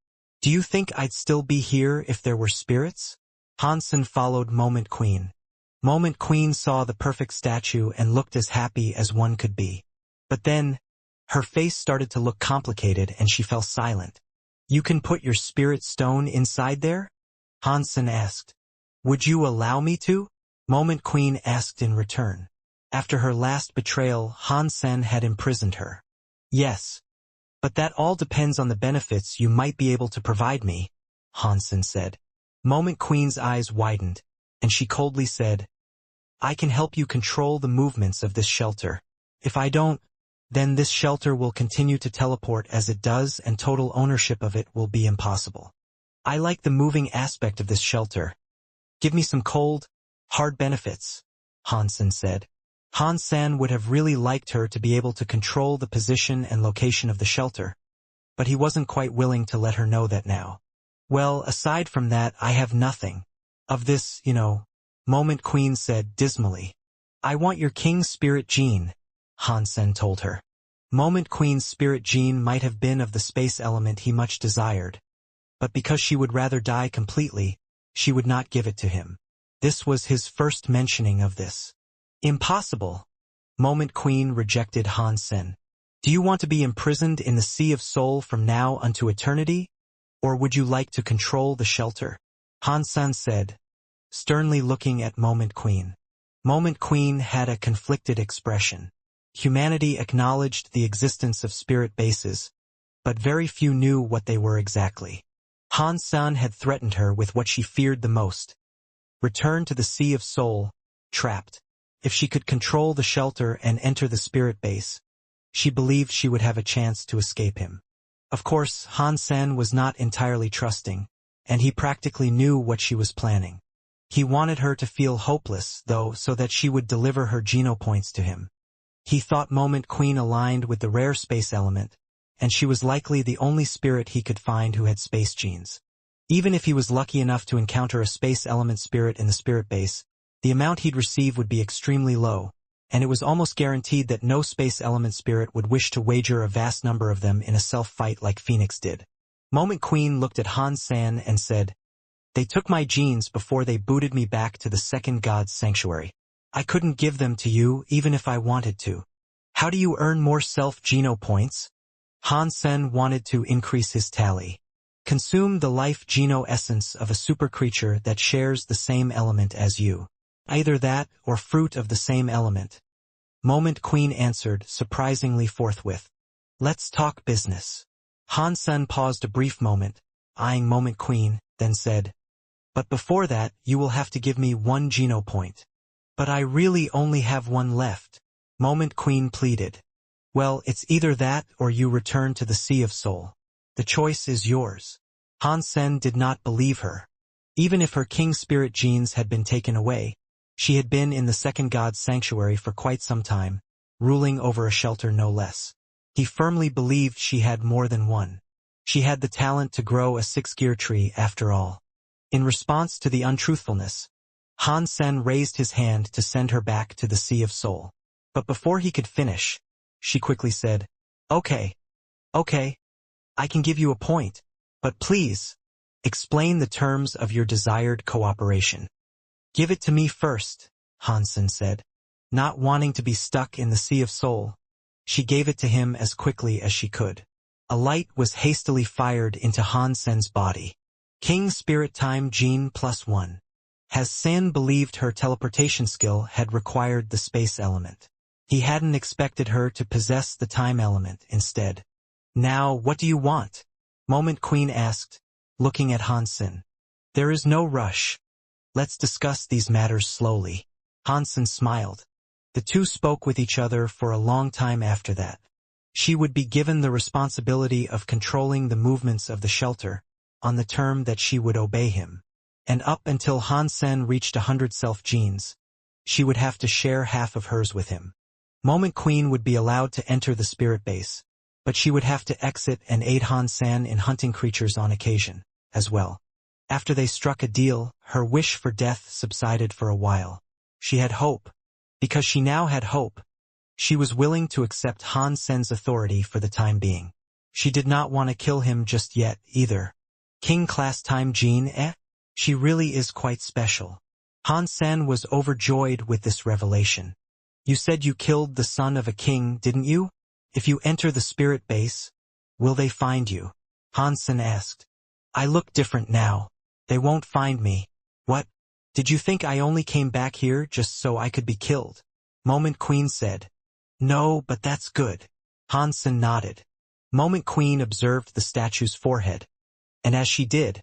"Do you think I'd still be here if there were spirits?" Han Sen followed Moment Queen. Moment Queen saw the perfect statue and looked as happy as one could be. But then, her face started to look complicated and she fell silent. "You can put your spirit stone inside there?" Han Sen asked. "Would you allow me to?" Moment Queen asked in return. After her last betrayal, Han Sen had imprisoned her. "Yes. But that all depends on the benefits you might be able to provide me," Han Sen said. Moment Queen's eyes widened, and she coldly said, "I can help you control the movements of this shelter. If I don't, then this shelter will continue to teleport as it does and total ownership of it will be impossible. I like the moving aspect of this shelter. Give me some cold, hard benefits," Han Sen said. Han Sen would have really liked her to be able to control the position and location of the shelter, but he wasn't quite willing to let her know that now. Well, aside from that, I have nothing. Of this, Moment Queen said dismally. I want your king spirit gene, Han Sen told her. Moment Queen's spirit gene might have been of the space element he much desired, but because she would rather die completely, she would not give it to him. This was his first mentioning of this. Impossible. Moment Queen rejected Han Sen. Do you want to be imprisoned in the Sea of Soul from now unto eternity? Or would you like to control the shelter? Han Sen said, sternly looking at Moment Queen. Moment Queen had a conflicted expression. Humanity acknowledged the existence of spirit bases, but very few knew what they were exactly. Han Sen had threatened her with what she feared the most. Return to the Sea of Soul, trapped. If she could control the shelter and enter the spirit base, she believed she would have a chance to escape him. Of course, Han Sen was not entirely trusting, and he practically knew what she was planning. He wanted her to feel hopeless, though, so that she would deliver her genopoints to him. He thought Moment Queen aligned with the rare space element, and she was likely the only spirit he could find who had space genes. Even if he was lucky enough to encounter a space element spirit in the spirit base, the amount he'd receive would be extremely low, and it was almost guaranteed that no space element spirit would wish to wager a vast number of them in a self-fight like Phoenix did. Moment Queen looked at Han Sen and said, They took my genes before they booted me back to the second god's sanctuary. I couldn't give them to you even if I wanted to. How do you earn more self-geno points? Han Sen wanted to increase his tally. Consume the life geno essence of a super creature that shares the same element as you. Either that or fruit of the same element. Moment Queen answered, surprisingly forthwith. Let's talk business. Han Sen paused a brief moment, eyeing Moment Queen, then said, But before that, you will have to give me 1 geno point. But I really only have 1 left. Moment Queen pleaded. Well, it's either that or you return to the Sea of Soul. The choice is yours. Han Sen did not believe her. Even if her king spirit genes had been taken away, she had been in the second god's sanctuary for quite some time, ruling over a shelter no less. He firmly believed she had more than one. She had the talent to grow a 6-gear tree after all. In response to the untruthfulness, Han Sen raised his hand to send her back to the Sea of Soul. But before he could finish, she quickly said, Okay, I can give you a point, but please, explain the terms of your desired cooperation. Give it to me first, Han Sen said. Not wanting to be stuck in the Sea of Soul, she gave it to him as quickly as she could. A light was hastily fired into Han Sen's body. King Spirit Time Gene +1. Has Sen believed her teleportation skill had required the space element. He hadn't expected her to possess the time element instead. Now, what do you want? Moment Queen asked, looking at Han Sen. There is no rush. Let's discuss these matters slowly. Han Sen smiled. The two spoke with each other for a long time after that. She would be given the responsibility of controlling the movements of the shelter, on the term that she would obey him. And up until Han Sen reached 100 self-genes, she would have to share half of hers with him. Moment Queen would be allowed to enter the spirit base, but she would have to exit and aid Han Sen in hunting creatures on occasion, as well. After they struck a deal, her wish for death subsided for a while. She had hope. Because she now had hope, she was willing to accept Han Sen's authority for the time being. She did not want to kill him just yet, either. King Class Time Gene, She really is quite special. Han Sen was overjoyed with this revelation. You said you killed the son of a king, didn't you? If you enter the spirit base, will they find you? Han Sen asked. I look different now. They won't find me. What? Did you think I only came back here just so I could be killed? Moment Queen said. No, but that's good. Han Sen nodded. Moment Queen observed the statue's forehead. And as she did,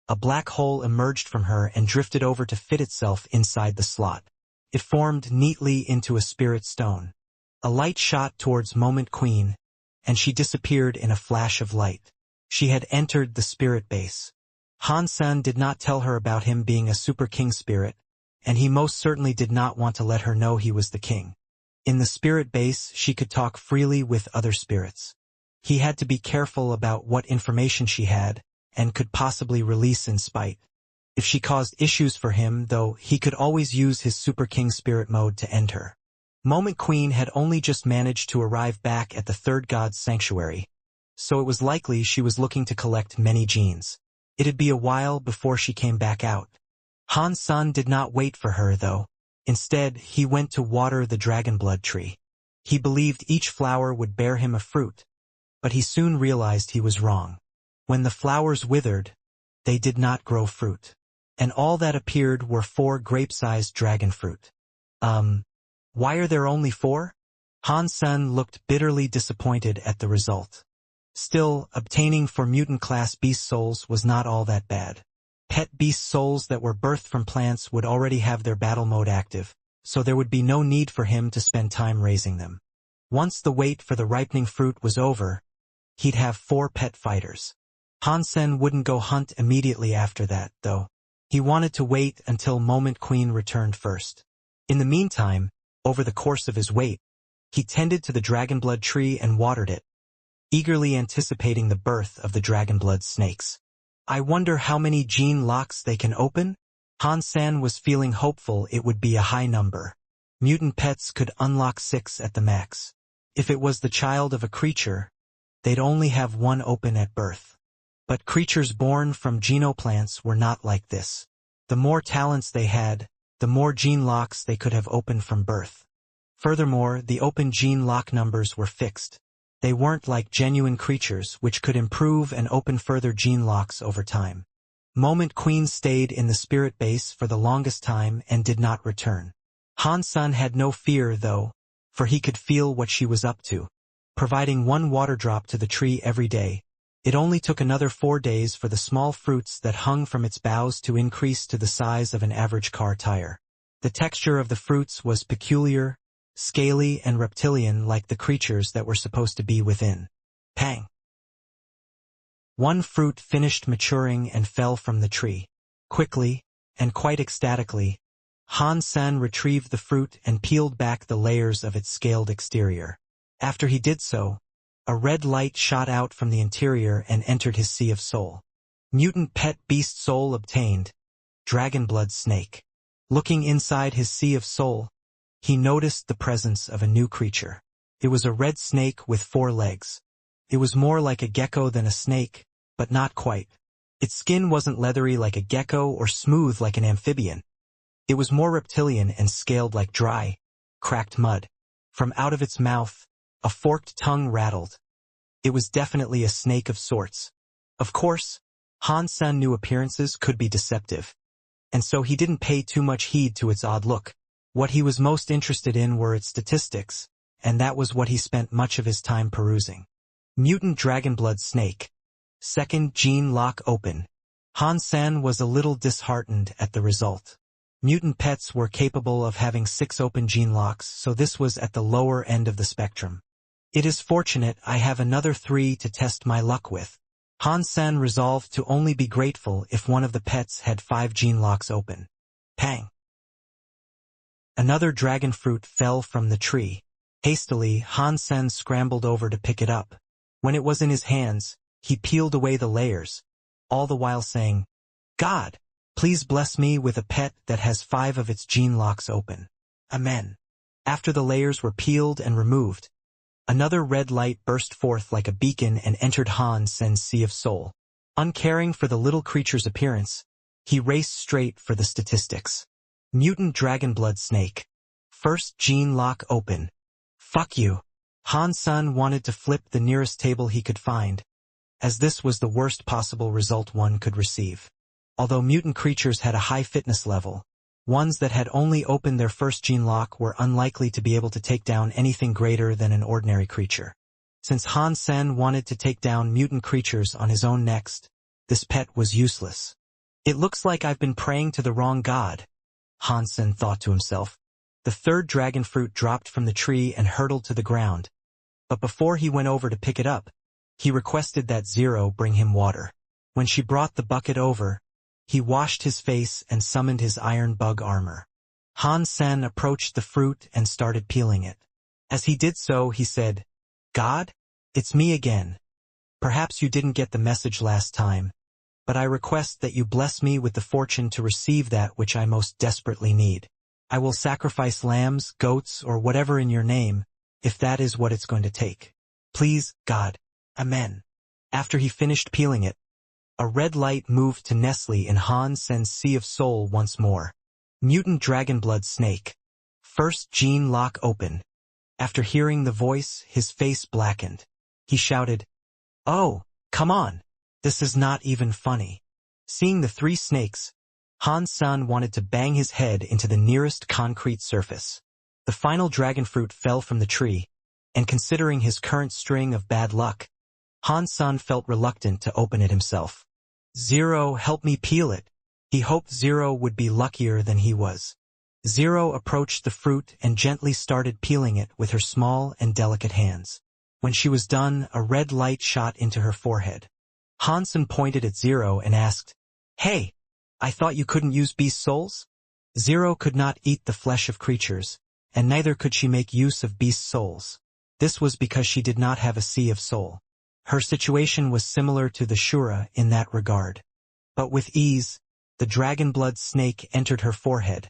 a black hole emerged from her and drifted over to fit itself inside the slot. It formed neatly into a spirit stone. A light shot towards Moment Queen, and she disappeared in a flash of light. She had entered the spirit base. Han Sen did not tell her about him being a super king spirit, and he most certainly did not want to let her know he was the king. In the spirit base, she could talk freely with other spirits. He had to be careful about what information she had, and could possibly release in spite. If she caused issues for him, though, he could always use his Super King spirit mode to end her. Moment Queen had only just managed to arrive back at the third god's sanctuary, so it was likely she was looking to collect many genes. It'd be a while before she came back out. Han Sen did not wait for her, though. Instead, he went to water the dragonblood tree. He believed each flower would bear him a fruit, but he soon realized he was wrong. When the flowers withered, they did not grow fruit, and all that appeared were 4 grape-sized dragon fruit. Why are there only 4? Han Sen looked bitterly disappointed at the result. Still, obtaining 4 mutant-class beast souls was not all that bad. Pet beast souls that were birthed from plants would already have their battle mode active, so there would be no need for him to spend time raising them. Once the wait for the ripening fruit was over, he'd have 4 pet fighters. Han Sen wouldn't go hunt immediately after that, though. He wanted to wait until Moment Queen returned first. In the meantime, over the course of his wait, he tended to the dragonblood tree and watered it, eagerly anticipating the birth of the dragonblood snakes. I wonder how many gene locks they can open? Han Sen was feeling hopeful it would be a high number. Mutant pets could unlock 6 at the max. If it was the child of a creature, they'd only have 1 open at birth. But creatures born from genoplants were not like this. The more talents they had, the more gene locks they could have opened from birth. Furthermore, the open gene lock numbers were fixed. They weren't like genuine creatures, which could improve and open further gene locks over time. Moment Queen stayed in the spirit base for the longest time and did not return. Han Sen had no fear, though, for he could feel what she was up to. Providing 1 water drop to the tree every day, it only took another 4 days for the small fruits that hung from its boughs to increase to the size of an average car tire. The texture of the fruits was peculiar, scaly and reptilian like the creatures that were supposed to be within. Pang! 1 fruit finished maturing and fell from the tree. Quickly, and quite ecstatically, Han Sen retrieved the fruit and peeled back the layers of its scaled exterior. After he did so, a red light shot out from the interior and entered his sea of soul. Mutant pet beast soul obtained. Dragonblood snake. Looking inside his sea of soul, he noticed the presence of a new creature. It was a red snake with 4 legs. It was more like a gecko than a snake, but not quite. Its skin wasn't leathery like a gecko or smooth like an amphibian. It was more reptilian and scaled like dry, cracked mud. From out of its mouth, a forked tongue rattled. It was definitely a snake of sorts. Of course, Han Sen knew appearances could be deceptive, and so he didn't pay too much heed to its odd look. What he was most interested in were its statistics, and that was what he spent much of his time perusing. Mutant Dragonblood Snake. 2nd gene lock open. Han Sen was a little disheartened at the result. Mutant pets were capable of having 6 open gene locks, so this was at the lower end of the spectrum. It is fortunate I have another 3 to test my luck with. Han Sen resolved to only be grateful if one of the pets had 5 gene locks open. Pang! Another dragon fruit fell from the tree. Hastily, Han Sen scrambled over to pick it up. When it was in his hands, he peeled away the layers, all the while saying, "God, please bless me with a pet that has 5 of its gene locks open. Amen." After the layers were peeled and removed, another red light burst forth like a beacon and entered Han Sen's Sea of Soul. Uncaring for the little creature's appearance, he raced straight for the statistics. Mutant Dragonblood Snake. 1st gene lock open. Fuck you. Han Sen wanted to flip the nearest table he could find, as this was the worst possible result one could receive. Although mutant creatures had a high fitness level, ones that had only opened their 1st gene lock were unlikely to be able to take down anything greater than an ordinary creature. Since Han Sen wanted to take down mutant creatures on his own next, this pet was useless. It looks like I've been praying to the wrong god, Han Sen thought to himself. The 3rd dragon fruit dropped from the tree and hurtled to the ground. But before he went over to pick it up, he requested that Zero bring him water. When she brought the bucket over, he washed his face and summoned his iron bug armor. Han Sen approached the fruit and started peeling it. As he did so, he said, "God, It's me again. Perhaps you didn't get the message last time, but I request that you bless me with the fortune to receive that which I most desperately need. I will sacrifice lambs, goats, or whatever in your name, if that is what it's going to take. Please, God. Amen. After he finished peeling it, a red light moved to Nestle in Han Sen's Sea of Soul once more. Mutant Dragonblood Snake. First gene lock open. After hearing the voice, his face blackened. He shouted, "Oh, come on. This is not even funny." Seeing the three snakes, Han Sen wanted to bang his head into the nearest concrete surface. The final dragon fruit fell from the tree, and considering his current string of bad luck, Han Sen felt reluctant to open it himself. Zero, help me peel it. He hoped Zero would be luckier than he was. Zero approached the fruit and gently started peeling it with her small and delicate hands. When she was done, a red light shot into her forehead. Hansen pointed at Zero and asked, "Hey, I thought you couldn't use beast souls?" Zero could not eat the flesh of creatures, and neither could she make use of beast souls. This was because she did not have a sea of soul. Her situation was similar to the Shura in that regard. But with ease, the dragon-blood snake entered her forehead,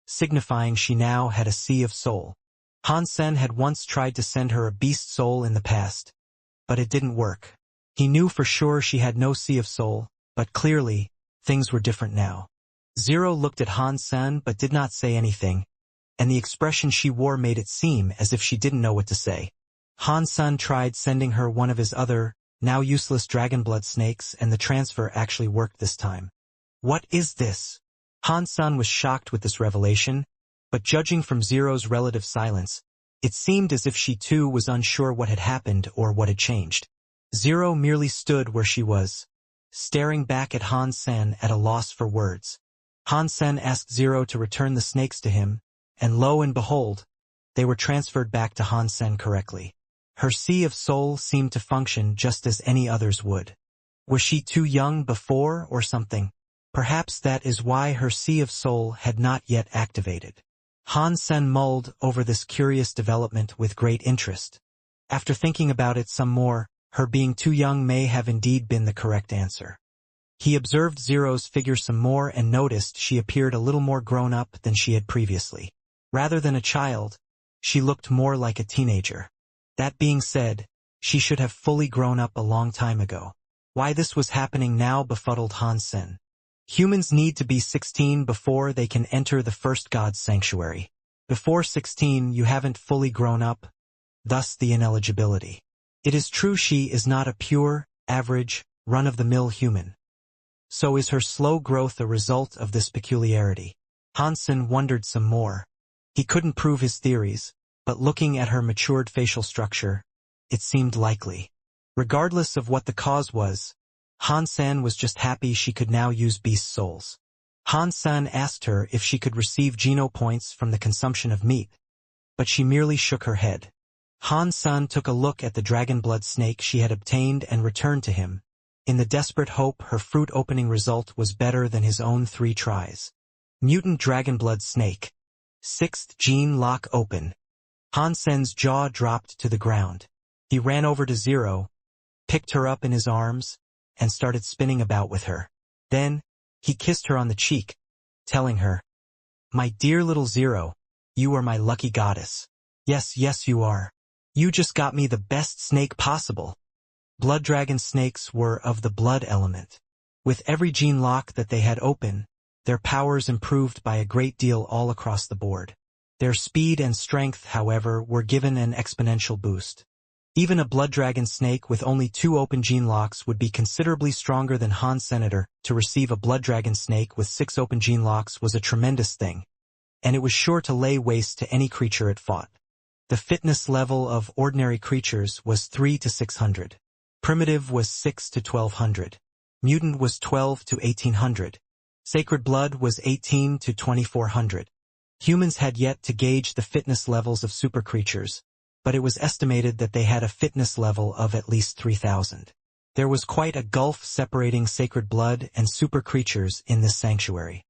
signifying she now had a sea of soul. Hansen had once tried to send her a beast soul in the past, but it didn't work. He knew for sure she had no sea of soul, but clearly, things were different now. Zero looked at Hansen but did not say anything, and the expression she wore made it seem as if she didn't know what to say. Hansen tried sending her one of his other, now useless dragonblood snakes, and the transfer actually worked this time. What is this? Hansen was shocked with this revelation, but judging from Zero's relative silence, it seemed as if she too was unsure what had happened or what had changed. Zero merely stood where she was, staring back at Hansen at a loss for words. Hansen asked Zero to return the snakes to him, and lo and behold, they were transferred back to Hansen correctly. Her sea of soul seemed to function just as any others would. Was she too young before or something? Perhaps that is why her sea of soul had not yet activated. Hansen mulled over this curious development with great interest. After thinking about it some more, her being too young may have indeed been the correct answer. He observed Zero's figure some more and noticed she appeared a little more grown up than she had previously. Rather than a child, she looked more like a teenager. That being said, she should have fully grown up a long time ago. Why this was happening now befuddled Hansen. Humans need to be 16 before they can enter the first god's sanctuary. Before 16 you haven't fully grown up, thus the ineligibility. It is true she is not a pure, average, run-of-the-mill human. So is her slow growth a result of this peculiarity? Hansen wondered some more. He couldn't prove his theories, but looking at her matured facial structure, it seemed likely. Regardless of what the cause was, Hansen was just happy she could now use beast souls. Hansen asked her if she could receive geno points from the consumption of meat, but she merely shook her head. Hansen took a look at the dragon-blood snake she had obtained and returned to him, in the desperate hope her fruit-opening result was better than his own 3 tries. Mutant dragon-blood snake. 6th gene lock open. Hansen's jaw dropped to the ground. He ran over to Zero, picked her up in his arms, and started spinning about with her. Then, he kissed her on the cheek, telling her, "My dear little Zero, you are my lucky goddess. Yes, yes you are. You just got me the best snake possible." Blood dragon snakes were of the blood element. With every gene lock that they had open, their powers improved by a great deal all across the board. Their speed and strength, however, were given an exponential boost. Even a blood dragon snake with only 2 open gene locks would be considerably stronger than Hans Senator. To receive a blood dragon snake with 6 open gene locks was a tremendous thing, and it was sure to lay waste to any creature it fought. The fitness level of ordinary creatures was 3 to 600. Primitive was 6 to 1200. Mutant was 12 to 1800. Sacred blood was 18 to 2400. Humans had yet to gauge the fitness levels of super creatures, but it was estimated that they had a fitness level of at least 3000. There was quite a gulf separating sacred blood and super creatures in this sanctuary.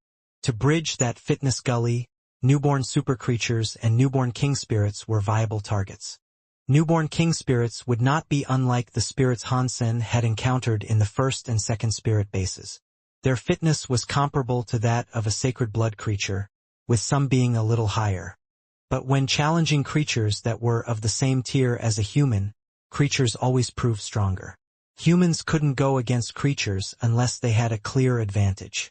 To bridge that fitness gully, newborn super creatures and newborn king spirits were viable targets. Newborn king spirits would not be unlike the spirits Hansen had encountered in the first and second spirit bases. Their fitness was comparable to that of a sacred blood creature, with some being a little higher. But when challenging creatures that were of the same tier as a human, creatures always proved stronger. Humans couldn't go against creatures unless they had a clear advantage.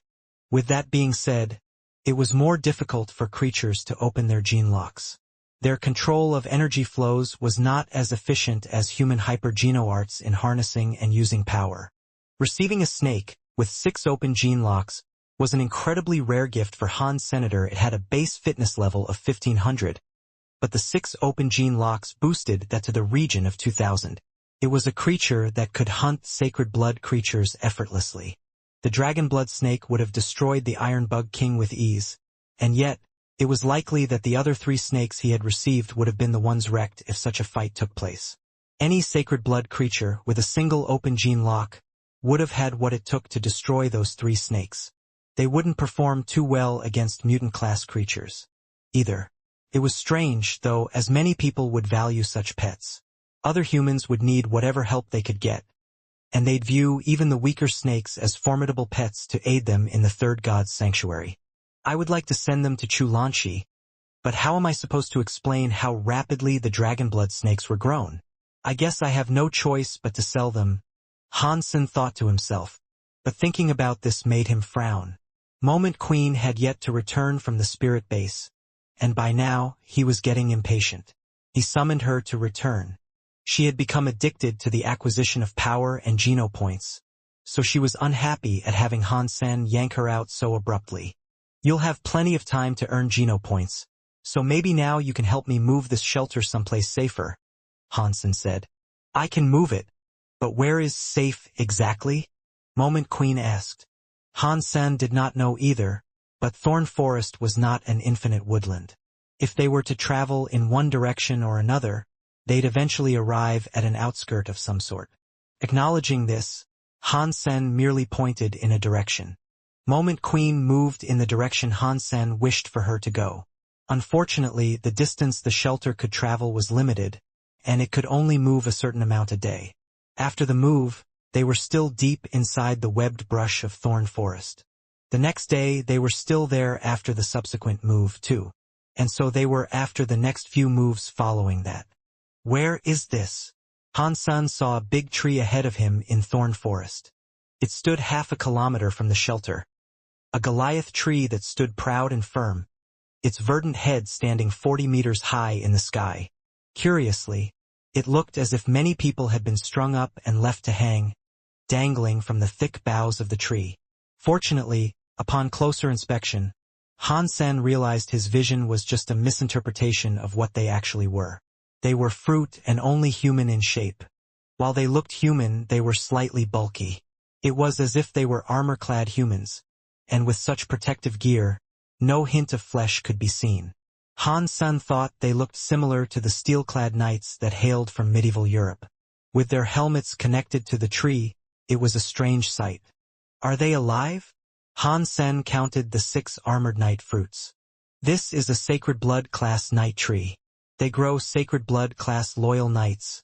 With that being said, it was more difficult for creatures to open their gene locks. Their control of energy flows was not as efficient as human hypergenoarts in harnessing and using power. Receiving a snake, with 6 open gene locks, was an incredibly rare gift for Han's Senator. It had a base fitness level of 1500, but the 6 open gene locks boosted that to the region of 2000. It was a creature that could hunt sacred blood creatures effortlessly. The dragon blood snake would have destroyed the Iron Bug King with ease, and yet, it was likely that the other 3 snakes he had received would have been the ones wrecked if such a fight took place. Any sacred blood creature with a single open gene lock would have had what it took to destroy those 3 snakes. They wouldn't perform too well against mutant-class creatures, either. It was strange, though, as many people would value such pets. Other humans would need whatever help they could get, and they'd view even the weaker snakes as formidable pets to aid them in the third god's sanctuary. I would like to send them to Chulanchi, but how am I supposed to explain how rapidly the dragonblood snakes were grown? I guess I have no choice but to sell them, Hansen thought to himself, but thinking about this made him frown. Moment Queen had yet to return from the spirit base, and by now he was getting impatient. He summoned her to return. She had become addicted to the acquisition of power and genopoints, so she was unhappy at having Hansen yank her out so abruptly. You'll have plenty of time to earn genopoints, so maybe now you can help me move this shelter someplace safer, Hansen said. I can move it, but where is safe exactly? Moment Queen asked. Hansen did not know either, but Thorn Forest was not an infinite woodland. If they were to travel in one direction or another, they'd eventually arrive at an outskirt of some sort. Acknowledging this, Hansen merely pointed in a direction. Moment Queen moved in the direction Hansen wished for her to go. Unfortunately, the distance the shelter could travel was limited, and it could only move a certain amount a day. After the move, they were still deep inside the webbed brush of Thorn Forest. The next day, they were still there after the subsequent move, too. And so they were after the next few moves following that. Where is this? Hansen saw a big tree ahead of him in Thorn Forest. It stood half a kilometer from the shelter. A Goliath tree that stood proud and firm, its verdant head standing 40 meters high in the sky. Curiously, it looked as if many people had been strung up and left to hang, dangling from the thick boughs of the tree. Fortunately, upon closer inspection, Hansen realized his vision was just a misinterpretation of what they actually were. They were fruit and only human in shape. While they looked human, they were slightly bulky. It was as if they were armor-clad humans, and with such protective gear, no hint of flesh could be seen. Hansen thought they looked similar to the steel-clad knights that hailed from medieval Europe. With their helmets connected to the tree, it was a strange sight. Are they alive? Hansen counted the 6 armored knight fruits. This is a sacred blood class knight tree. They grow sacred blood class loyal knights,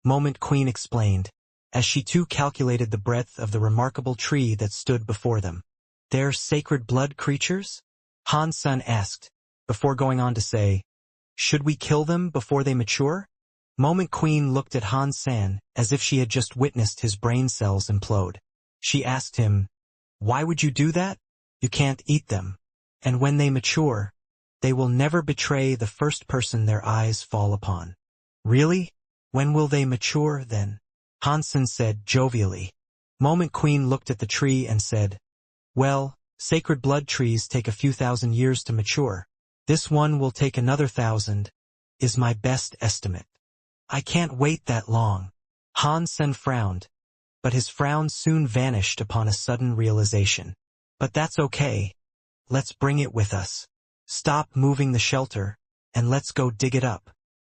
Moment Queen explained, as she too calculated the breadth of the remarkable tree that stood before them. They're sacred blood creatures? Hansen asked, before going on to say, should we kill them before they mature? Moment Queen looked at Hansen as if she had just witnessed his brain cells implode. She asked him, why would you do that? You can't eat them. And when they mature, they will never betray the first person their eyes fall upon. Really? When will they mature, then? Hansen said jovially. Moment Queen looked at the tree and said, well, sacred blood trees take a few thousand years to mature. This one will take another 1,000, is my best estimate. I can't wait that long. Hansen frowned, but his frown soon vanished upon a sudden realization. But that's okay. Let's bring it with us. Stop moving the shelter, and let's go dig it up.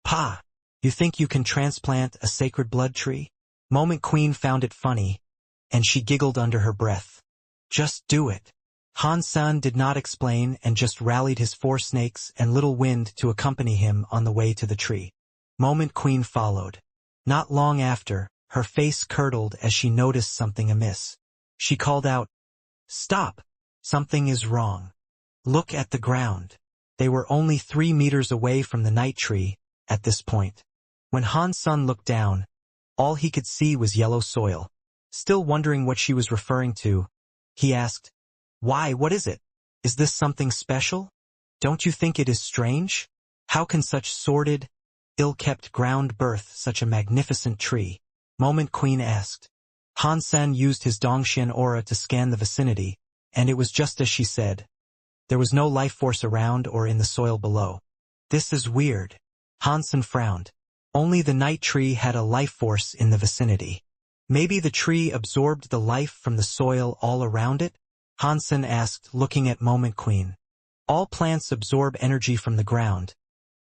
Pa! You think you can transplant a sacred blood tree? Moment Queen found it funny, and she giggled under her breath. Just do it. Hansen did not explain and just rallied his 4 snakes and Little Wind to accompany him on the way to the tree. Moment Queen followed. Not long after, her face curdled as she noticed something amiss. She called out, "Stop! Something is wrong. Look at the ground." They were only 3 meters away from the night tree at this point. When Han Sun looked down, all he could see was yellow soil. Still wondering what she was referring to, he asked, "Why, what is it? Is this something special? Don't you think it is strange? How can such sordid, ill-kept ground birth such a magnificent tree?" Moment Queen asked. Han Sen used his Dongxian aura to scan the vicinity, and it was just as she said. There was no life force around or in the soil below. "This is weird." Han Sen frowned. Only the night tree had a life force in the vicinity. Maybe the tree absorbed the life from the soil all around it? Han Sen asked, looking at Moment Queen. All plants absorb energy from the ground,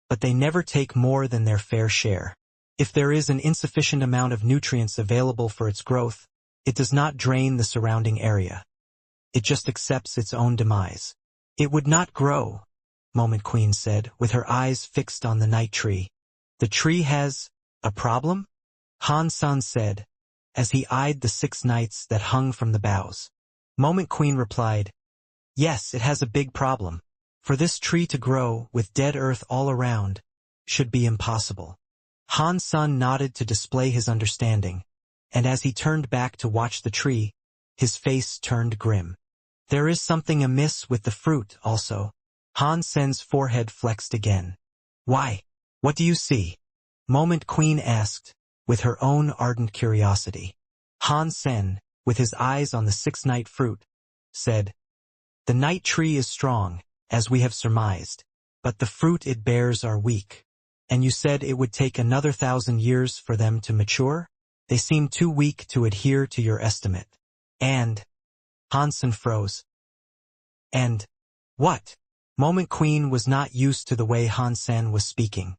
but they never take more than their fair share. If there is an insufficient amount of nutrients available for its growth, it does not drain the surrounding area. It just accepts its own demise. "It would not grow," Moment Queen said, with her eyes fixed on the night tree. "The tree has a problem?" Han San said, as he eyed the 6 knights that hung from the boughs. Moment Queen replied, "Yes, it has a big problem. For this tree to grow, with dead earth all around, should be impossible." Han Sun nodded to display his understanding, and as he turned back to watch the tree, his face turned grim. "There is something amiss with the fruit, also." Han Sen's forehead flexed again. "Why? What do you see?" Moment Queen asked, with her own ardent curiosity. Han Sen, with his eyes on the 6-night fruit, said, "The night tree is strong, as we have surmised, but the fruit it bears are weak. And you said it would take another 1,000 years for them to mature? They seem too weak to adhere to your estimate. And—" Hansen froze. "And what?" Moment Queen was not used to the way Han Sen was speaking.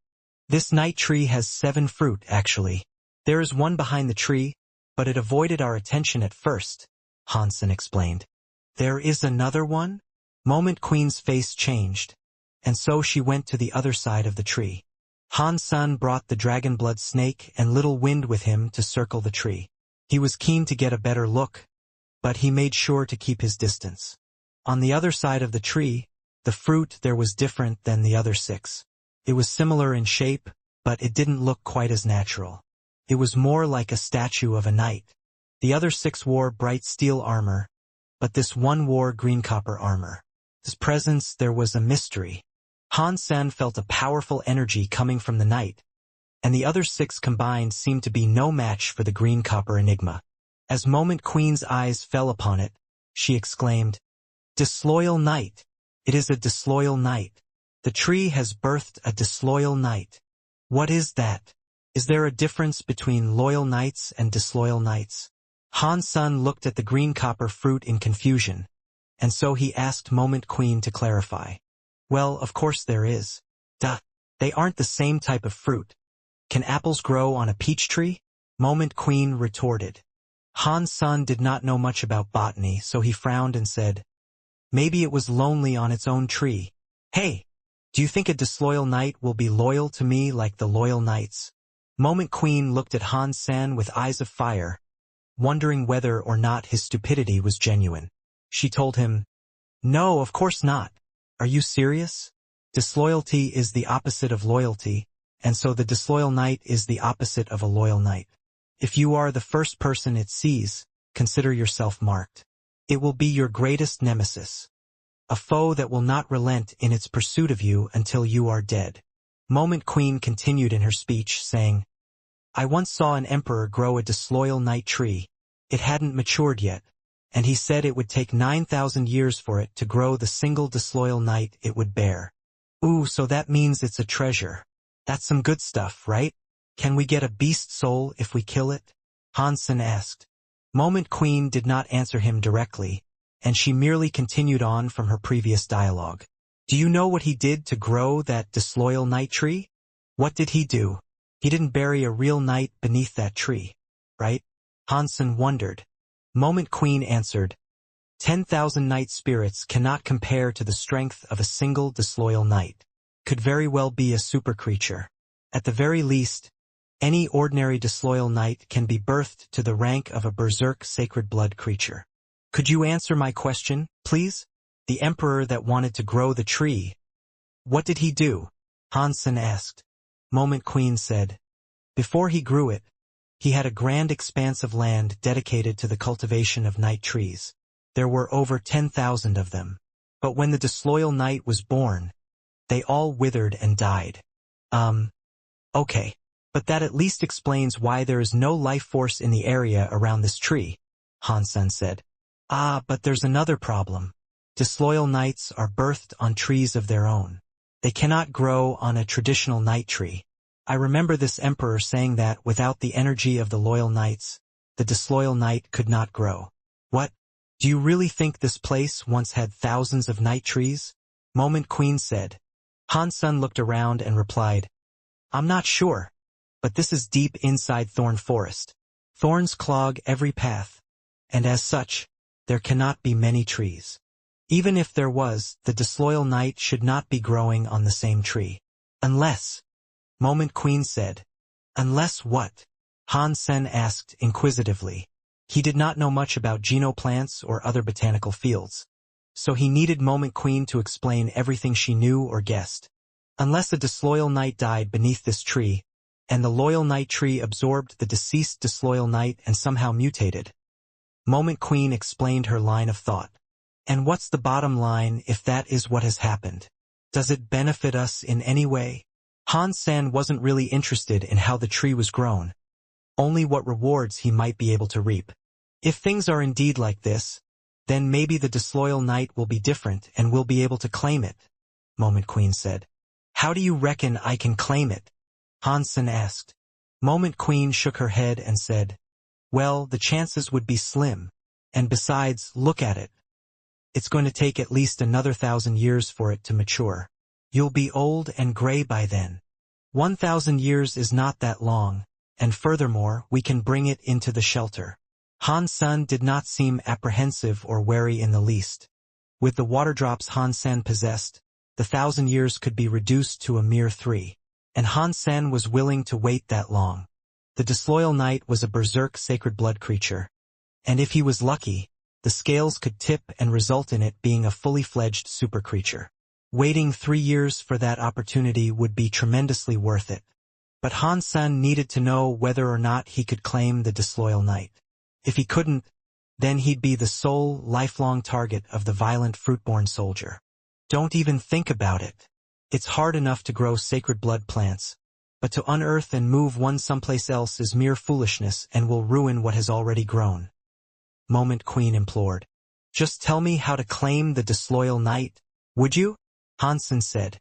"This night tree has 7 fruit, actually. There is one behind the tree, but it avoided our attention at first," Hansen explained. "There is another one?" Moment Queen's face changed, and so she went to the other side of the tree. Han Sun brought the dragon blood snake and Little Wind with him to circle the tree. He was keen to get a better look, but he made sure to keep his distance. On the other side of the tree, the fruit there was different than the other 6. It was similar in shape, but it didn't look quite as natural. It was more like a statue of a knight. The other 6 wore bright steel armor, but this one wore green copper armor. His presence there was a mystery. Han Sen felt a powerful energy coming from the knight, and the other 6 combined seemed to be no match for the green copper enigma. As Moment Queen's eyes fell upon it, she exclaimed, "Disloyal knight! It is a disloyal knight. The tree has birthed a disloyal knight. What is that? Is there a difference between loyal knights and disloyal knights?" Han Sun looked at the green copper fruit in confusion, and so he asked Moment Queen to clarify. "Well, of course there is. Duh. They aren't the same type of fruit. Can apples grow on a peach tree?" Moment Queen retorted. Han Sun did not know much about botany, so he frowned and said, "Maybe it was lonely on its own tree. Hey, do you think a disloyal knight will be loyal to me like the loyal knights?" Moment Queen looked at Han Sen with eyes of fire, wondering whether or not his stupidity was genuine. She told him, "No, of course not. Are you serious? Disloyalty is the opposite of loyalty, and so the disloyal knight is the opposite of a loyal knight. If you are the first person it sees, consider yourself marked. It will be your greatest nemesis, a foe that will not relent in its pursuit of you until you are dead." Moment Queen continued in her speech, saying, "I once saw an emperor grow a disloyal night tree. It hadn't matured yet, and he said it would take 9,000 years for it to grow the single disloyal night it would bear. Ooh, so that means it's a treasure. That's some good stuff, right? Can we get a beast soul if we kill it?" Hansen asked. Moment Queen did not answer him directly, and she merely continued on from her previous dialogue. "Do you know what he did to grow that disloyal night tree? What did he do? He didn't bury a real knight beneath that tree, right?" Hansen wondered. Moment Queen answered, 10,000 night spirits cannot compare to the strength of a single disloyal knight. Could very well be a super creature. At the very least, any ordinary disloyal knight can be birthed to the rank of a berserk sacred blood creature. Could you answer my question, please? The emperor that wanted to grow the tree. What did he do? Hansen asked. Moment Queen said. Before he grew it, he had a grand expanse of land dedicated to the cultivation of night trees. There were over 10,000 of them. But when the disloyal knight was born, they all withered and died. Okay. But that at least explains why there is no life force in the area around this tree, Hansen said. But there's another problem. Disloyal knights are birthed on trees of their own. They cannot grow on a traditional night tree. I remember this emperor saying that without the energy of the loyal knights, the disloyal knight could not grow. What? Do you really think this place once had thousands of night trees? Moment Queen said. Hansen looked around and replied, I'm not sure, but this is deep inside thorn forest. Thorns clog every path, and as such, there cannot be many trees. Even if there was, the disloyal knight should not be growing on the same tree. Unless, Moment Queen said. Unless what? Hansen asked inquisitively. He did not know much about genoplants or other botanical fields, so he needed Moment Queen to explain everything she knew or guessed. Unless a disloyal knight died beneath this tree, and the loyal night tree absorbed the deceased disloyal knight and somehow mutated. Moment Queen explained her line of thought. And what's the bottom line if that is what has happened? Does it benefit us in any way? Hansen wasn't really interested in how the tree was grown, only what rewards he might be able to reap. If things are indeed like this, then maybe the disloyal knight will be different and we'll be able to claim it, Moment Queen said. How do you reckon I can claim it? Hansen asked. Moment Queen shook her head and said, well, the chances would be slim, and besides, look at it. It's going to take at least another 1,000 years for it to mature. You'll be old and gray by then. 1,000 years is not that long, and furthermore, we can bring it into the shelter. Hansen did not seem apprehensive or wary in the least. With the water drops Hansen possessed, the 1,000 years could be reduced to a mere 3. And Hansen was willing to wait that long. The disloyal knight was a berserk sacred blood creature. And if he was lucky, the scales could tip and result in it being a fully fledged super creature. Waiting 3 years for that opportunity would be tremendously worth it. But Hansen needed to know whether or not he could claim the disloyal knight. If he couldn't, then he'd be the sole, lifelong target of the violent fruitborn soldier. Don't even think about it. It's hard enough to grow sacred blood plants, but to unearth and move one someplace else is mere foolishness and will ruin what has already grown. Moment Queen implored. Just tell me how to claim the disloyal knight, would you? Hansen said.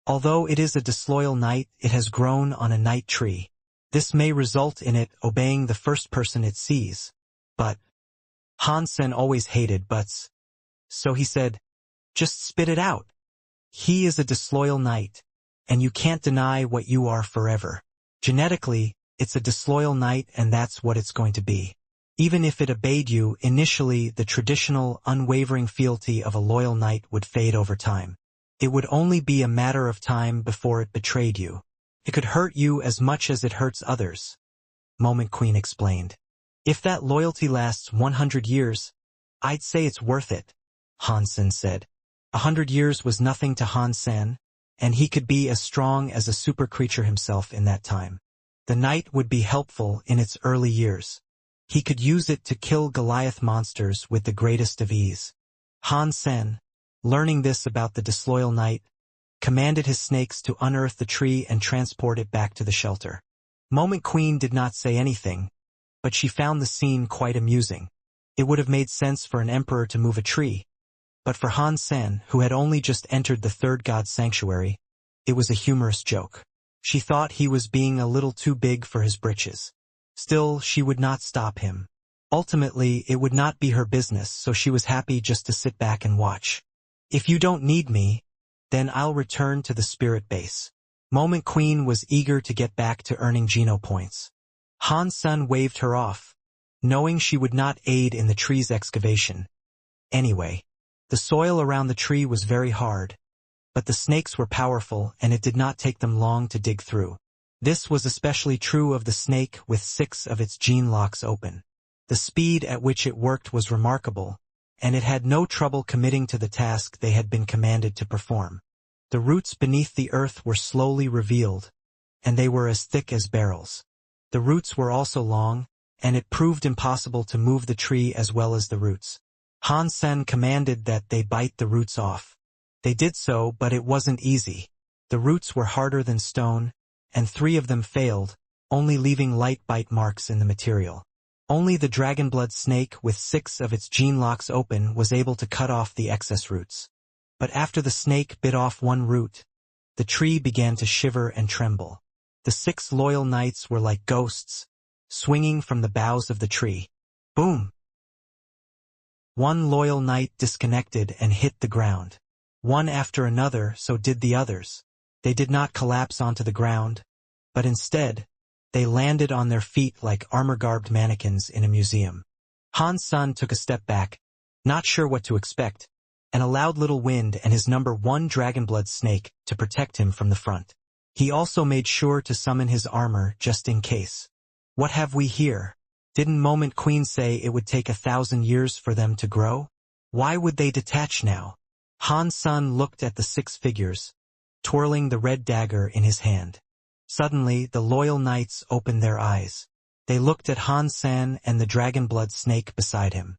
Although it is a disloyal knight, it has grown on a night tree. This may result in it obeying the first person it sees. But Hansen always hated buts. So he said, just spit it out. He is a disloyal knight, and you can't deny what you are forever. Genetically, it's a disloyal knight and that's what it's going to be. Even if it obeyed you, initially the traditional, unwavering fealty of a loyal knight would fade over time. It would only be a matter of time before it betrayed you. It could hurt you as much as it hurts others. Moment Queen explained. If that loyalty lasts 100 years, I'd say it's worth it, Hansen said. 100 years was nothing to Hansen, and he could be as strong as a super creature himself in that time. The knight would be helpful in its early years. He could use it to kill Goliath monsters with the greatest of ease. Hansen, learning this about the disloyal knight, commanded his snakes to unearth the tree and transport it back to the shelter. Moment Queen did not say anything, but she found the scene quite amusing. It would have made sense for an emperor to move a tree, but for Hansen, who had only just entered the third god's sanctuary, it was a humorous joke. She thought he was being a little too big for his britches. Still, she would not stop him. Ultimately, it would not be her business, so she was happy just to sit back and watch. If you don't need me, then I'll return to the spirit base. Moment Queen was eager to get back to earning Geno points. Hansen waved her off, knowing she would not aid in the tree's excavation. Anyway, the soil around the tree was very hard, but the snakes were powerful and it did not take them long to dig through. This was especially true of the snake with 6 of its gene locks open. The speed at which it worked was remarkable, and it had no trouble committing to the task they had been commanded to perform. The roots beneath the earth were slowly revealed, and they were as thick as barrels. The roots were also long, and it proved impossible to move the tree as well as the roots. Han Sen commanded that they bite the roots off. They did so, but it wasn't easy. The roots were harder than stone, and 3 of them failed, only leaving light bite marks in the material. Only the dragonblood snake with 6 of its gene locks open was able to cut off the excess roots. But after the snake bit off one root, the tree began to shiver and tremble. The 6 loyal knights were like ghosts, swinging from the boughs of the tree. Boom! One loyal knight disconnected and hit the ground. One after another, so did the others. They did not collapse onto the ground, but instead, they landed on their feet like armor-garbed mannequins in a museum. Han Sen took a step back, not sure what to expect, and allowed Little Wind and his number 1 dragonblood snake to protect him from the front. He also made sure to summon his armor just in case. What have we here? Didn't Moment Queen say it would take 1,000 years for them to grow? Why would they detach now? Han Sen looked at the 6 figures, twirling the red dagger in his hand. Suddenly, the loyal knights opened their eyes. They looked at Han Sen and the dragonblood snake beside him.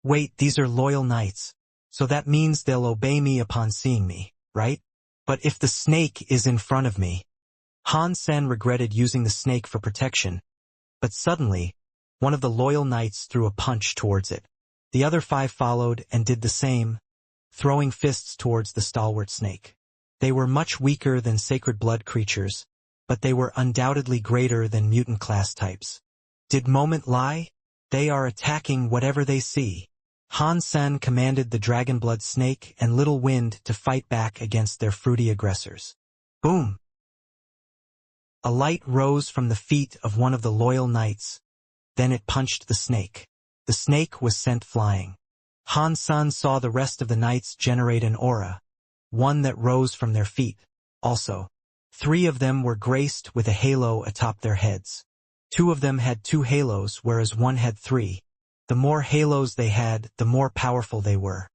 Wait, these are loyal knights, so that means they'll obey me upon seeing me, right? But if the snake is in front of me... Han Sen regretted using the snake for protection, but suddenly, one of the loyal knights threw a punch towards it. The other 5 followed and did the same, throwing fists towards the stalwart snake. They were much weaker than sacred blood creatures, but they were undoubtedly greater than mutant class types. Did Moment lie? They are attacking whatever they see. Han Sen commanded the dragonblood snake and Little Wind to fight back against their fruity aggressors. Boom! A light rose from the feet of one of the loyal knights. Then it punched the snake. The snake was sent flying. Han Sen saw the rest of the knights generate an aura, one that rose from their feet. Also, 3 of them were graced with a halo atop their heads. 2 of them had 2 halos, whereas 1 had 3. The more halos they had, the more powerful they were.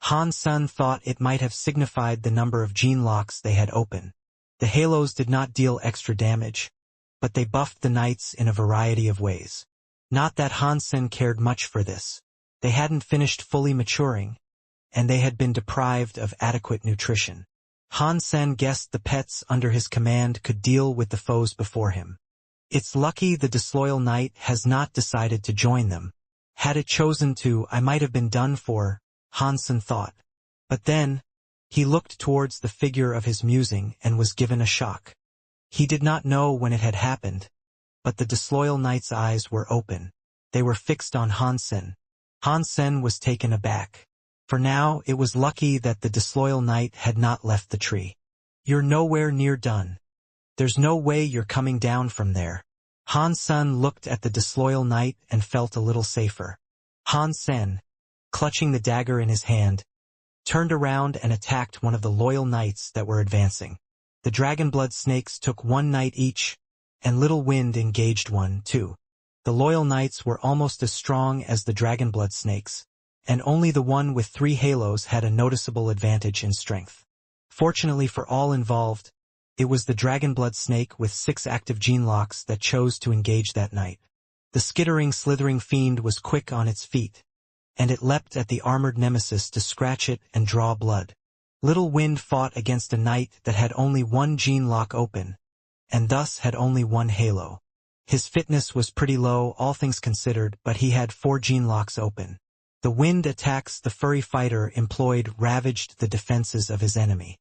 Han Sen thought it might have signified the number of gene locks they had open. The halos did not deal extra damage, but they buffed the knights in a variety of ways. Not that Han Sen cared much for this. They hadn't finished fully maturing, and they had been deprived of adequate nutrition. Han Sen guessed the pets under his command could deal with the foes before him. It's lucky the disloyal knight has not decided to join them. Had it chosen to, I might have been done for, Han Sen thought. But then, he looked towards the figure of his musing and was given a shock. He did not know when it had happened, but the disloyal knight's eyes were open. They were fixed on Han Sen. Han Sen was taken aback. For now, it was lucky that the disloyal knight had not left the tree. You're nowhere near done. There's no way you're coming down from there. Han Sen looked at the disloyal knight and felt a little safer. Han Sen, clutching the dagger in his hand, turned around and attacked one of the loyal knights that were advancing. The dragonblood snakes took 1 knight each, and Little Wind engaged one, too. The loyal knights were almost as strong as the dragonblood snakes, and only the one with 3 halos had a noticeable advantage in strength. Fortunately for all involved, it was the dragonblood snake with 6 active gene locks that chose to engage that knight. The skittering, slithering fiend was quick on its feet, and it leapt at the armored nemesis to scratch it and draw blood. Little Wind fought against a knight that had only 1 gene lock open, and thus had only 1 halo. His fitness was pretty low, all things considered, but he had 4 gene locks open. The wind attacks the furry fighter employed ravaged the defenses of his enemy.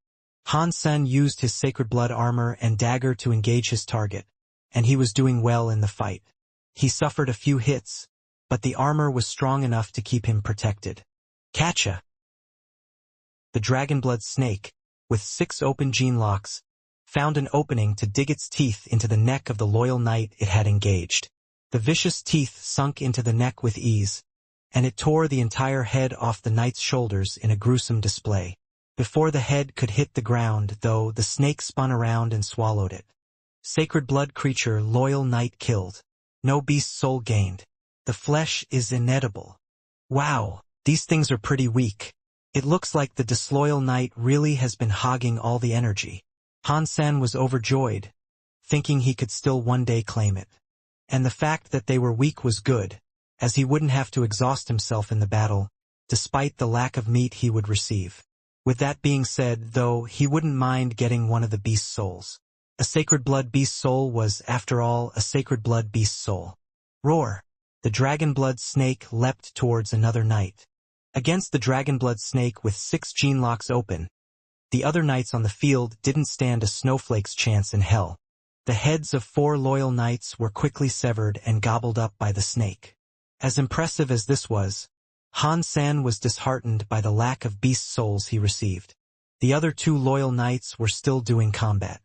Han Sen used his sacred blood armor and dagger to engage his target, and he was doing well in the fight. He suffered a few hits, but the armor was strong enough to keep him protected. Catcha! The dragonblood snake, with 6 open gene locks, found an opening to dig its teeth into the neck of the loyal knight it had engaged. The vicious teeth sunk into the neck with ease, and it tore the entire head off the knight's shoulders in a gruesome display. Before the head could hit the ground, though, the snake spun around and swallowed it. Sacred blood creature loyal knight killed. No beast soul gained. The flesh is inedible. Wow, these things are pretty weak. It looks like the disloyal knight really has been hogging all the energy. Han-san was overjoyed, thinking he could still one day claim it. And the fact that they were weak was good, as he wouldn't have to exhaust himself in the battle, despite the lack of meat he would receive. With that being said, though, he wouldn't mind getting one of the beast souls. A sacred blood beast soul was, after all, a sacred blood beast soul. Roar! The dragon blood snake leapt towards another knight. Against the dragon blood snake with 6 gene locks open, the other knights on the field didn't stand a snowflake's chance in hell. The heads of 4 loyal knights were quickly severed and gobbled up by the snake. As impressive as this was, Han-san was disheartened by the lack of beast souls he received. The other 2 loyal knights were still doing combat.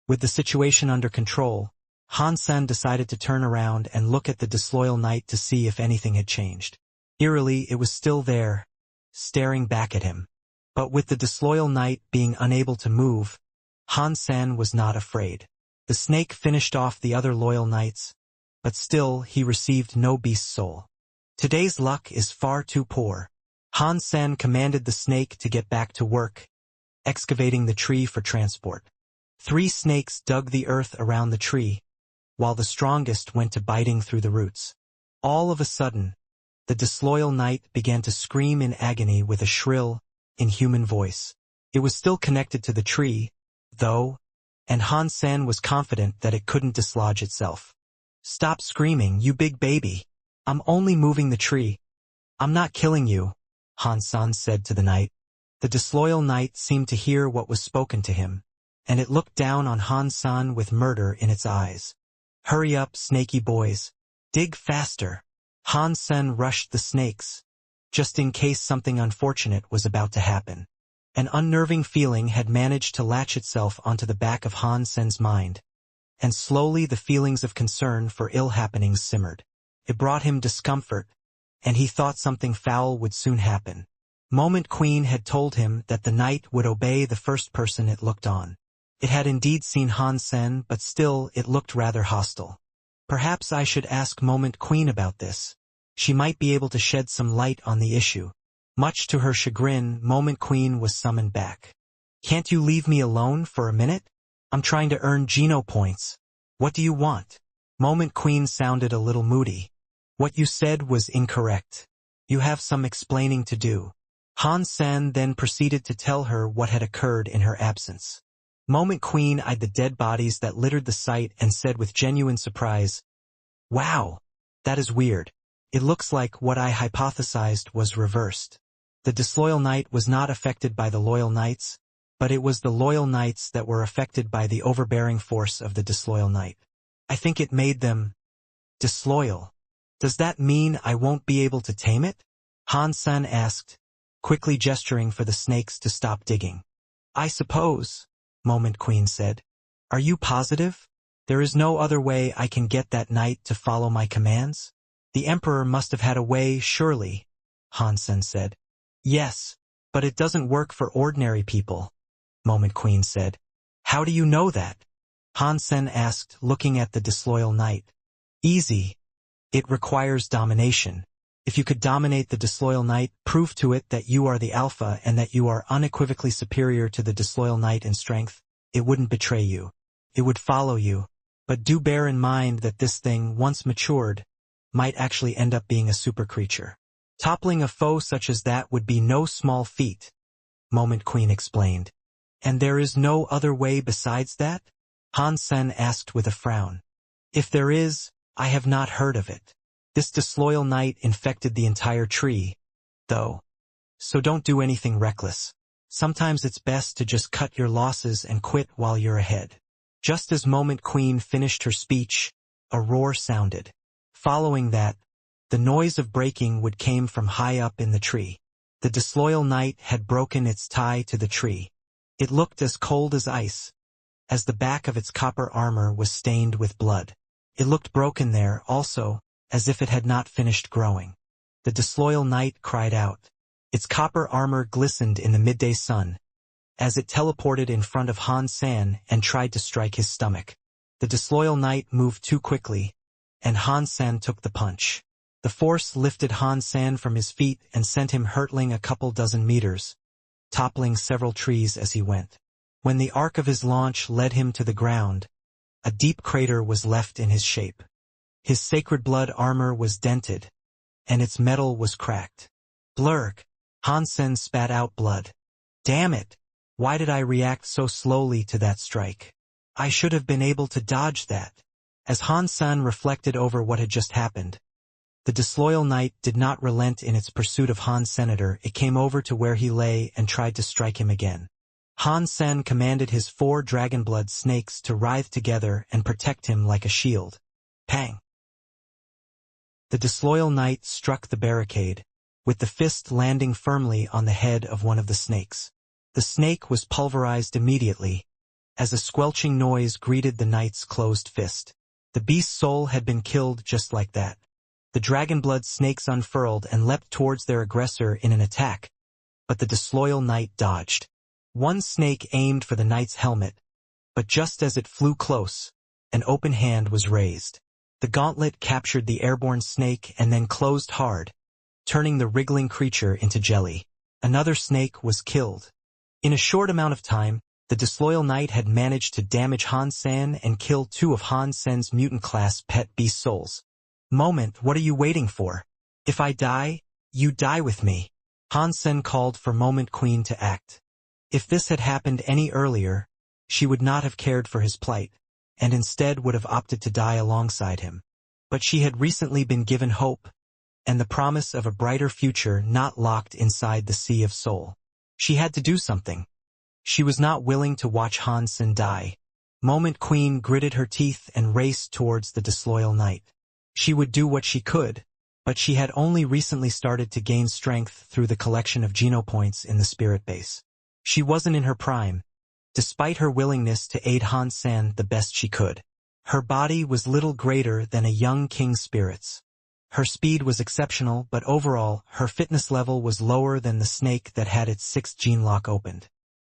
With the situation under control, Han-san decided to turn around and look at the disloyal knight to see if anything had changed. Eerily, it was still there, staring back at him. But with the disloyal knight being unable to move, Han-san was not afraid. The snake finished off the other loyal knights, but still he received no beast soul. Today's luck is far too poor. Han-san commanded the snake to get back to work, excavating the tree for transport. 3 snakes dug the earth around the tree, while the strongest went to biting through the roots. All of a sudden, the disloyal knight began to scream in agony with a shrill, inhuman voice. It was still connected to the tree, though, and Han-san was confident that it couldn't dislodge itself. "Stop screaming, you big baby. I'm only moving the tree. I'm not killing you," Han-san said to the knight. The disloyal knight seemed to hear what was spoken to him, and it looked down on Han-san with murder in its eyes. "Hurry up, snaky boys. Dig faster." Han-san rushed the snakes, just in case something unfortunate was about to happen. An unnerving feeling had managed to latch itself onto the back of Han-san's mind, and slowly the feelings of concern for ill happenings simmered. It brought him discomfort, and he thought something foul would soon happen. Moment Queen had told him that the knight would obey the first person it looked on. It had indeed seen Han-san, but still it looked rather hostile. Perhaps I should ask Moment Queen about this. She might be able to shed some light on the issue. Much to her chagrin, Moment Queen was summoned back. "Can't you leave me alone for a minute? I'm trying to earn Geno points. What do you want?" Moment Queen sounded a little moody. "What you said was incorrect. You have some explaining to do." Han-san then proceeded to tell her what had occurred in her absence. Moment Queen eyed the dead bodies that littered the site and said with genuine surprise, "Wow, that is weird. It looks like what I hypothesized was reversed. The disloyal knight was not affected by the loyal knights, but it was the loyal knights that were affected by the overbearing force of the disloyal knight. I think it made them disloyal. Does that mean I won't be able to tame it?" Han-san asked, quickly gesturing for the snakes to stop digging. "I suppose," Moment Queen said. "Are you positive? There is no other way I can get that knight to follow my commands? The Emperor must have had a way, surely," Han-san said. "Yes, but it doesn't work for ordinary people," Moment Queen said. "How do you know that?" Han-san asked, looking at the disloyal knight. "Easy. It requires domination. If you could dominate the disloyal knight, prove to it that you are the alpha and that you are unequivocally superior to the disloyal knight in strength, it wouldn't betray you. It would follow you. But do bear in mind that this thing, once matured, might actually end up being a super creature. Toppling a foe such as that would be no small feat," Moment Queen explained. "And there is no other way besides that?" Han-san asked with a frown. "If there is, I have not heard of it. This disloyal knight infected the entire tree, though. So don't do anything reckless. Sometimes it's best to just cut your losses and quit while you're ahead." Just as Moment Queen finished her speech, a roar sounded. Following that, the noise of breaking wood came from high up in the tree. The disloyal knight had broken its tie to the tree. It looked as cold as ice, as the back of its copper armor was stained with blood. It looked broken there, also, as if it had not finished growing. The disloyal knight cried out. Its copper armor glistened in the midday sun, as it teleported in front of Han-san and tried to strike his stomach. The disloyal knight moved too quickly, and Han Sen took the punch. The force lifted Han Sen from his feet and sent him hurtling a couple dozen meters, toppling several trees as he went. When the arc of his launch led him to the ground, a deep crater was left in his shape. His sacred blood armor was dented, and its metal was cracked. Blurg! Han Sen spat out blood. Damn it! Why did I react so slowly to that strike? I should have been able to dodge that. As Han Sen reflected over what had just happened, the disloyal knight did not relent in its pursuit of Han Senator. It came over to where he lay and tried to strike him again. Han Sen commanded his 4 dragonblood snakes to writhe together and protect him like a shield. Pang! The disloyal knight struck the barricade, with the fist landing firmly on the head of one of the snakes. The snake was pulverized immediately, as a squelching noise greeted the knight's closed fist. The beast's soul had been killed just like that. The dragonblood snakes unfurled and leapt towards their aggressor in an attack, but the disloyal knight dodged. One snake aimed for the knight's helmet, but just as it flew close, an open hand was raised. The gauntlet captured the airborne snake and then closed hard, turning the wriggling creature into jelly. Another snake was killed. In a short amount of time, the disloyal knight had managed to damage Han Sen and kill 2 of Han Sen's mutant-class pet beast souls. Moment, what are you waiting for? If I die, you die with me. Han Sen called for Moment Queen to act. If this had happened any earlier, she would not have cared for his plight, and instead would have opted to die alongside him. But she had recently been given hope, and the promise of a brighter future not locked inside the Sea of Soul. She had to do something. She was not willing to watch Han Sen die. Moment Queen gritted her teeth and raced towards the disloyal knight. She would do what she could, but she had only recently started to gain strength through the collection of genopoints in the spirit base. She wasn't in her prime, despite her willingness to aid Han Sen the best she could. Her body was little greater than a young king's spirit's. Her speed was exceptional, but overall, her fitness level was lower than the snake that had its 6th gene lock opened.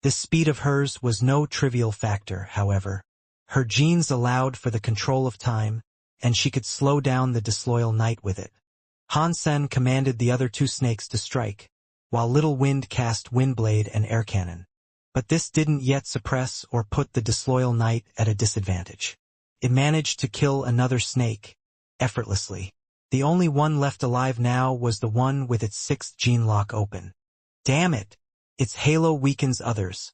This speed of hers was no trivial factor, however. Her genes allowed for the control of time, and she could slow down the disloyal knight with it. Han Sen commanded the other 2 snakes to strike, while Little Wind cast Windblade and Air Cannon. But this didn't yet suppress or put the disloyal knight at a disadvantage. It managed to kill another snake, effortlessly. The only one left alive now was the one with its 6th gene lock open. Damn it! Its halo weakens others.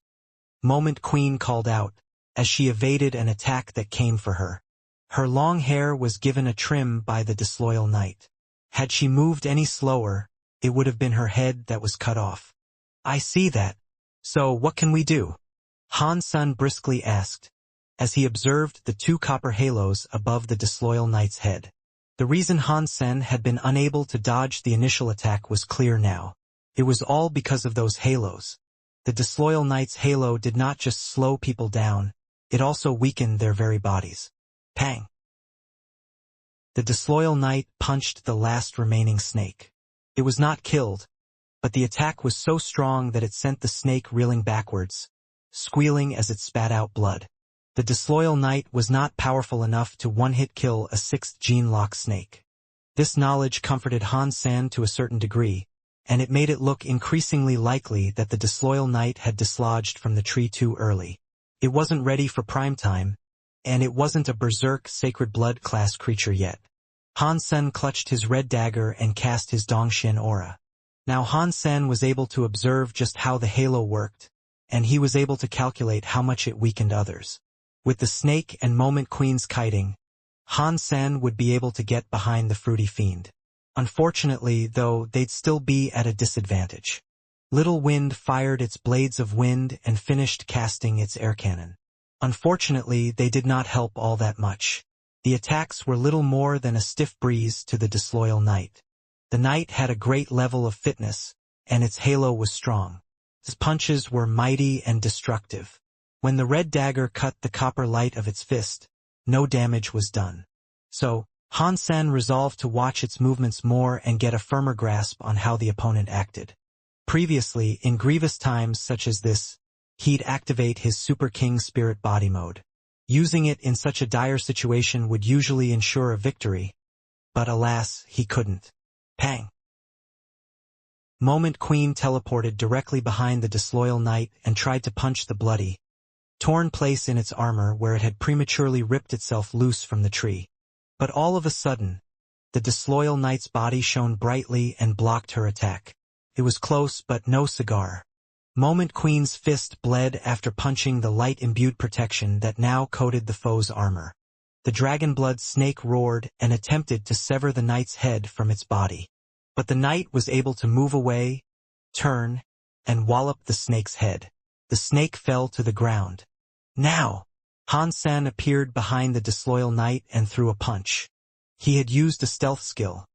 Moment Queen called out, as she evaded an attack that came for her. Her long hair was given a trim by the disloyal knight. Had she moved any slower, it would have been her head that was cut off. I see that. So what can we do? Han Sen briskly asked, as he observed the 2 copper halos above the disloyal knight's head. The reason Han Sen had been unable to dodge the initial attack was clear now. It was all because of those halos. The disloyal knight's halo did not just slow people down, it also weakened their very bodies. Pang! The disloyal knight punched the last remaining snake. It was not killed, but the attack was so strong that it sent the snake reeling backwards, squealing as it spat out blood. The disloyal knight was not powerful enough to one-hit kill a 6th gene lock snake. This knowledge comforted Han Sen to a certain degree, and it made it look increasingly likely that the disloyal knight had dislodged from the tree too early. It wasn't ready for prime time, and it wasn't a berserk sacred blood class creature yet. Han Sen clutched his red dagger and cast his Dongshin aura. Now Han Sen was able to observe just how the halo worked, and he was able to calculate how much it weakened others. With the snake and Moment Queen's kiting, Han Sen would be able to get behind the fruity fiend. Unfortunately, though, they'd still be at a disadvantage. Little Wind fired its blades of wind and finished casting its air cannon. Unfortunately, they did not help all that much. The attacks were little more than a stiff breeze to the disloyal knight. The knight had a great level of fitness, and its halo was strong. His punches were mighty and destructive. When the red dagger cut the copper light of its fist, no damage was done. So, Han Sen resolved to watch its movements more and get a firmer grasp on how the opponent acted. Previously, in grievous times such as this, he'd activate his Super King Spirit Body mode. Using it in such a dire situation would usually ensure a victory, but alas, he couldn't. Pang! Moment Queen teleported directly behind the disloyal knight and tried to punch the bloody, torn place in its armor where it had prematurely ripped itself loose from the tree. But all of a sudden, the disloyal knight's body shone brightly and blocked her attack. It was close, but no cigar. Moment Queen's fist bled after punching the light-imbued protection that now coated the foe's armor. The dragon-blood snake roared and attempted to sever the knight's head from its body. But the knight was able to move away, turn, and wallop the snake's head. The snake fell to the ground. Now, Han-san appeared behind the disloyal knight and threw a punch. He had used a stealth skill,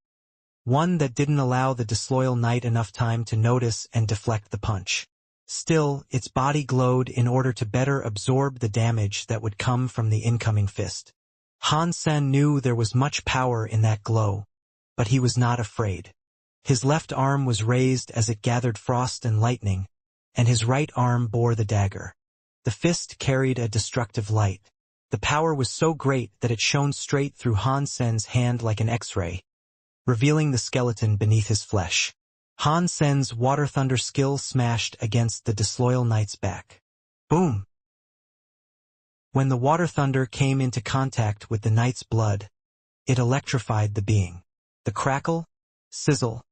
one that didn't allow the disloyal knight enough time to notice and deflect the punch. Still, its body glowed in order to better absorb the damage that would come from the incoming fist. Han-san knew there was much power in that glow, but he was not afraid. His left arm was raised as it gathered frost and lightning, and his right arm bore the dagger. The fist carried a destructive light. The power was so great that it shone straight through Han-sen's hand like an X-ray, revealing the skeleton beneath his flesh. Han-sen's water thunder skill smashed against the disloyal knight's back. Boom! When the water thunder came into contact with the knight's blood, it electrified the being. The crackle, sizzle,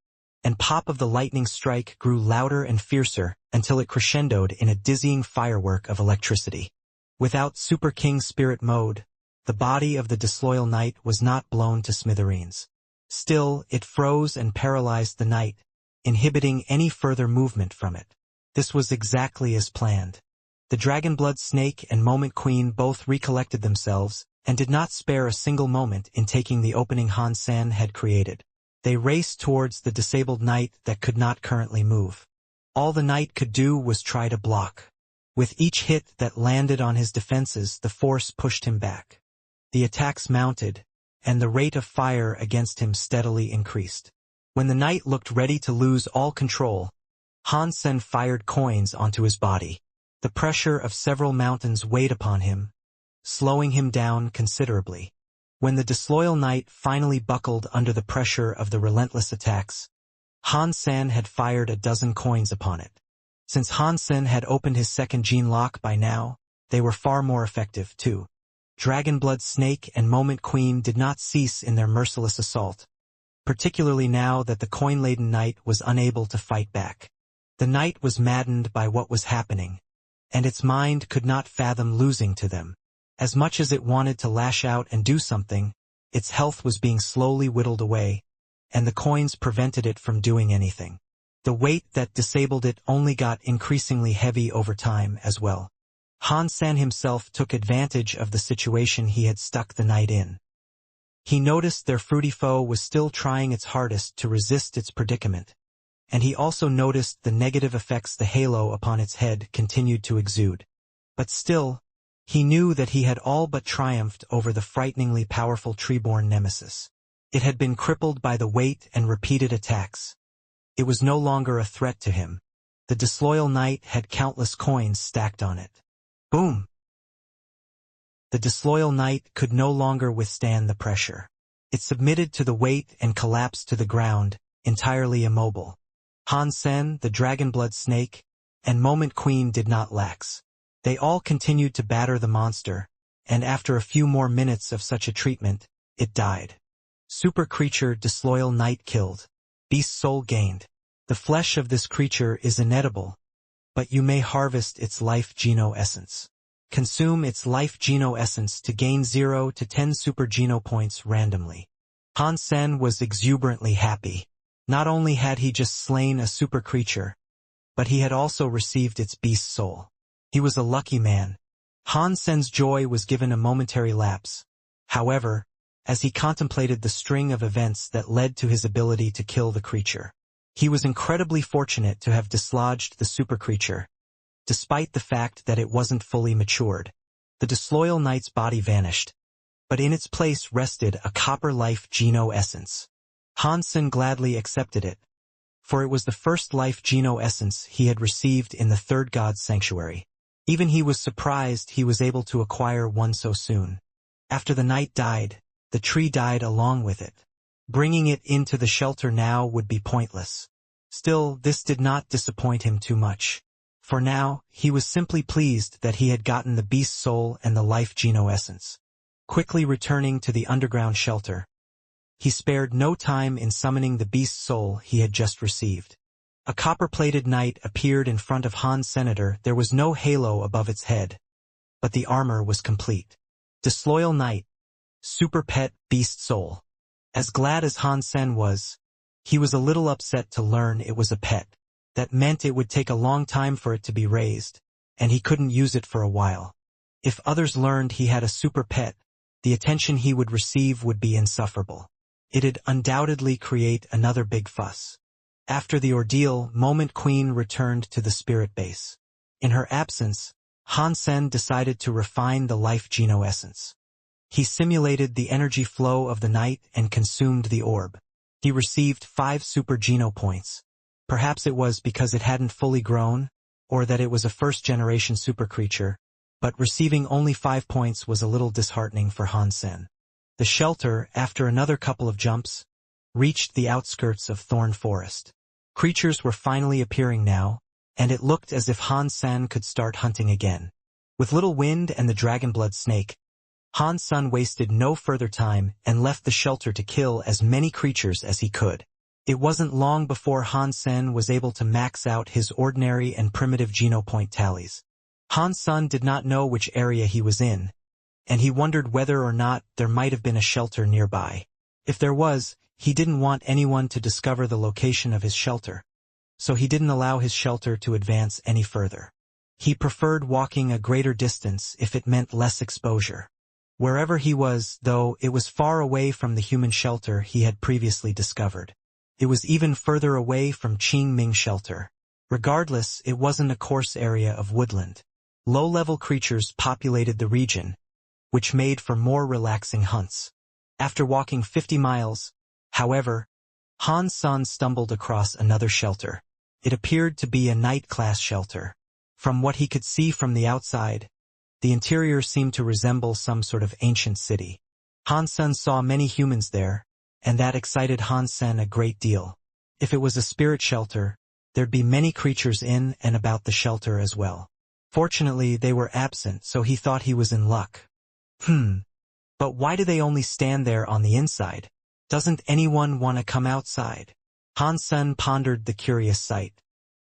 and pop of the lightning strike grew louder and fiercer until it crescendoed in a dizzying firework of electricity. Without Super King Spirit Mode, the body of the disloyal knight was not blown to smithereens. Still, it froze and paralyzed the knight, inhibiting any further movement from it. This was exactly as planned. The Dragonblood Snake and Moment Queen both recollected themselves and did not spare a single moment in taking the opening Han-san had created. They raced towards the disabled knight that could not currently move. All the knight could do was try to block. With each hit that landed on his defenses, the force pushed him back. The attacks mounted, and the rate of fire against him steadily increased. When the knight looked ready to lose all control, Han-sen fired coins onto his body. The pressure of several mountains weighed upon him, slowing him down considerably. When the disloyal knight finally buckled under the pressure of the relentless attacks, Han-sen had fired a dozen coins upon it. Since Han-sen had opened his second gene lock by now, they were far more effective too. Dragonblood Snake and Moment Queen did not cease in their merciless assault, particularly now that the coin-laden knight was unable to fight back. The knight was maddened by what was happening, and its mind could not fathom losing to them. As much as it wanted to lash out and do something, its health was being slowly whittled away, and the coins prevented it from doing anything. The weight that disabled it only got increasingly heavy over time as well. Han-san himself took advantage of the situation he had stuck the knight in. He noticed their fruity foe was still trying its hardest to resist its predicament, and he also noticed the negative effects the halo upon its head continued to exude. But still, he knew that he had all but triumphed over the frighteningly powerful tree-born nemesis. It had been crippled by the weight and repeated attacks. It was no longer a threat to him. The disloyal knight had countless coins stacked on it. Boom! The disloyal knight could no longer withstand the pressure. It submitted to the weight and collapsed to the ground, entirely immobile. Han-sen, the Dragonblood Snake, and Moment Queen did not lax. They all continued to batter the monster, and after a few more minutes of such a treatment, it died. Super creature disloyal knight killed. Beast soul gained. The flesh of this creature is inedible, but you may harvest its life geno essence. Consume its life geno essence to gain 0 to 10 super geno points randomly. Han-sen was exuberantly happy. Not only had he just slain a super creature, but he had also received its beast soul. He was a lucky man. Han-sen's joy was given a momentary lapse. However, as he contemplated the string of events that led to his ability to kill the creature, he was incredibly fortunate to have dislodged the super creature. Despite the fact that it wasn't fully matured, the disloyal knight's body vanished, but in its place rested a copper life geno essence. Han-sen gladly accepted it, for it was the first life geno essence he had received in the third god's sanctuary. Even he was surprised he was able to acquire one so soon. After the night died, the tree died along with it. Bringing it into the shelter now would be pointless. Still, this did not disappoint him too much. For now, he was simply pleased that he had gotten the beast's soul and the life geno-essence. Quickly returning to the underground shelter, he spared no time in summoning the beast's soul he had just received. A copper-plated knight appeared in front of Han's senator. There was no halo above its head, but the armor was complete. Disloyal knight, super pet beast soul. As glad as Han Sen was, he was a little upset to learn it was a pet. That meant it would take a long time for it to be raised, and he couldn't use it for a while. If others learned he had a super pet, the attention he would receive would be insufferable. It'd undoubtedly create another big fuss. After the ordeal, Moment Queen returned to the spirit base. In her absence, Han Sen decided to refine the life geno-essence. He simulated the energy flow of the night and consumed the orb. He received 5 super geno points. Perhaps it was because it hadn't fully grown, or that it was a first-generation super creature, but receiving only 5 points was a little disheartening for Han Sen. The shelter, after another couple of jumps, reached the outskirts of Thorn Forest. Creatures were finally appearing now, and it looked as if Han Sen could start hunting again. With Little Wind and the Dragonblood Snake, Han Sen wasted no further time and left the shelter to kill as many creatures as he could. It wasn't long before Han Sen was able to max out his ordinary and primitive genopoint tallies. Han Sen did not know which area he was in, and he wondered whether or not there might have been a shelter nearby. If there was, he didn't want anyone to discover the location of his shelter, so he didn't allow his shelter to advance any further. He preferred walking a greater distance if it meant less exposure. Wherever he was, though, it was far away from the human shelter he had previously discovered. It was even further away from Qing Ming shelter. Regardless, it wasn't a coarse area of woodland. Low-level creatures populated the region, which made for more relaxing hunts. After walking 50 miles, however, Han Sen stumbled across another shelter. It appeared to be a night-class shelter. From what he could see from the outside, the interior seemed to resemble some sort of ancient city. Han Sen saw many humans there, and that excited Han Sen a great deal. If it was a spirit shelter, there'd be many creatures in and about the shelter as well. Fortunately, they were absent, so he thought he was in luck. But why do they only stand there on the inside? Doesn't anyone want to come outside? Han Sen pondered the curious sight.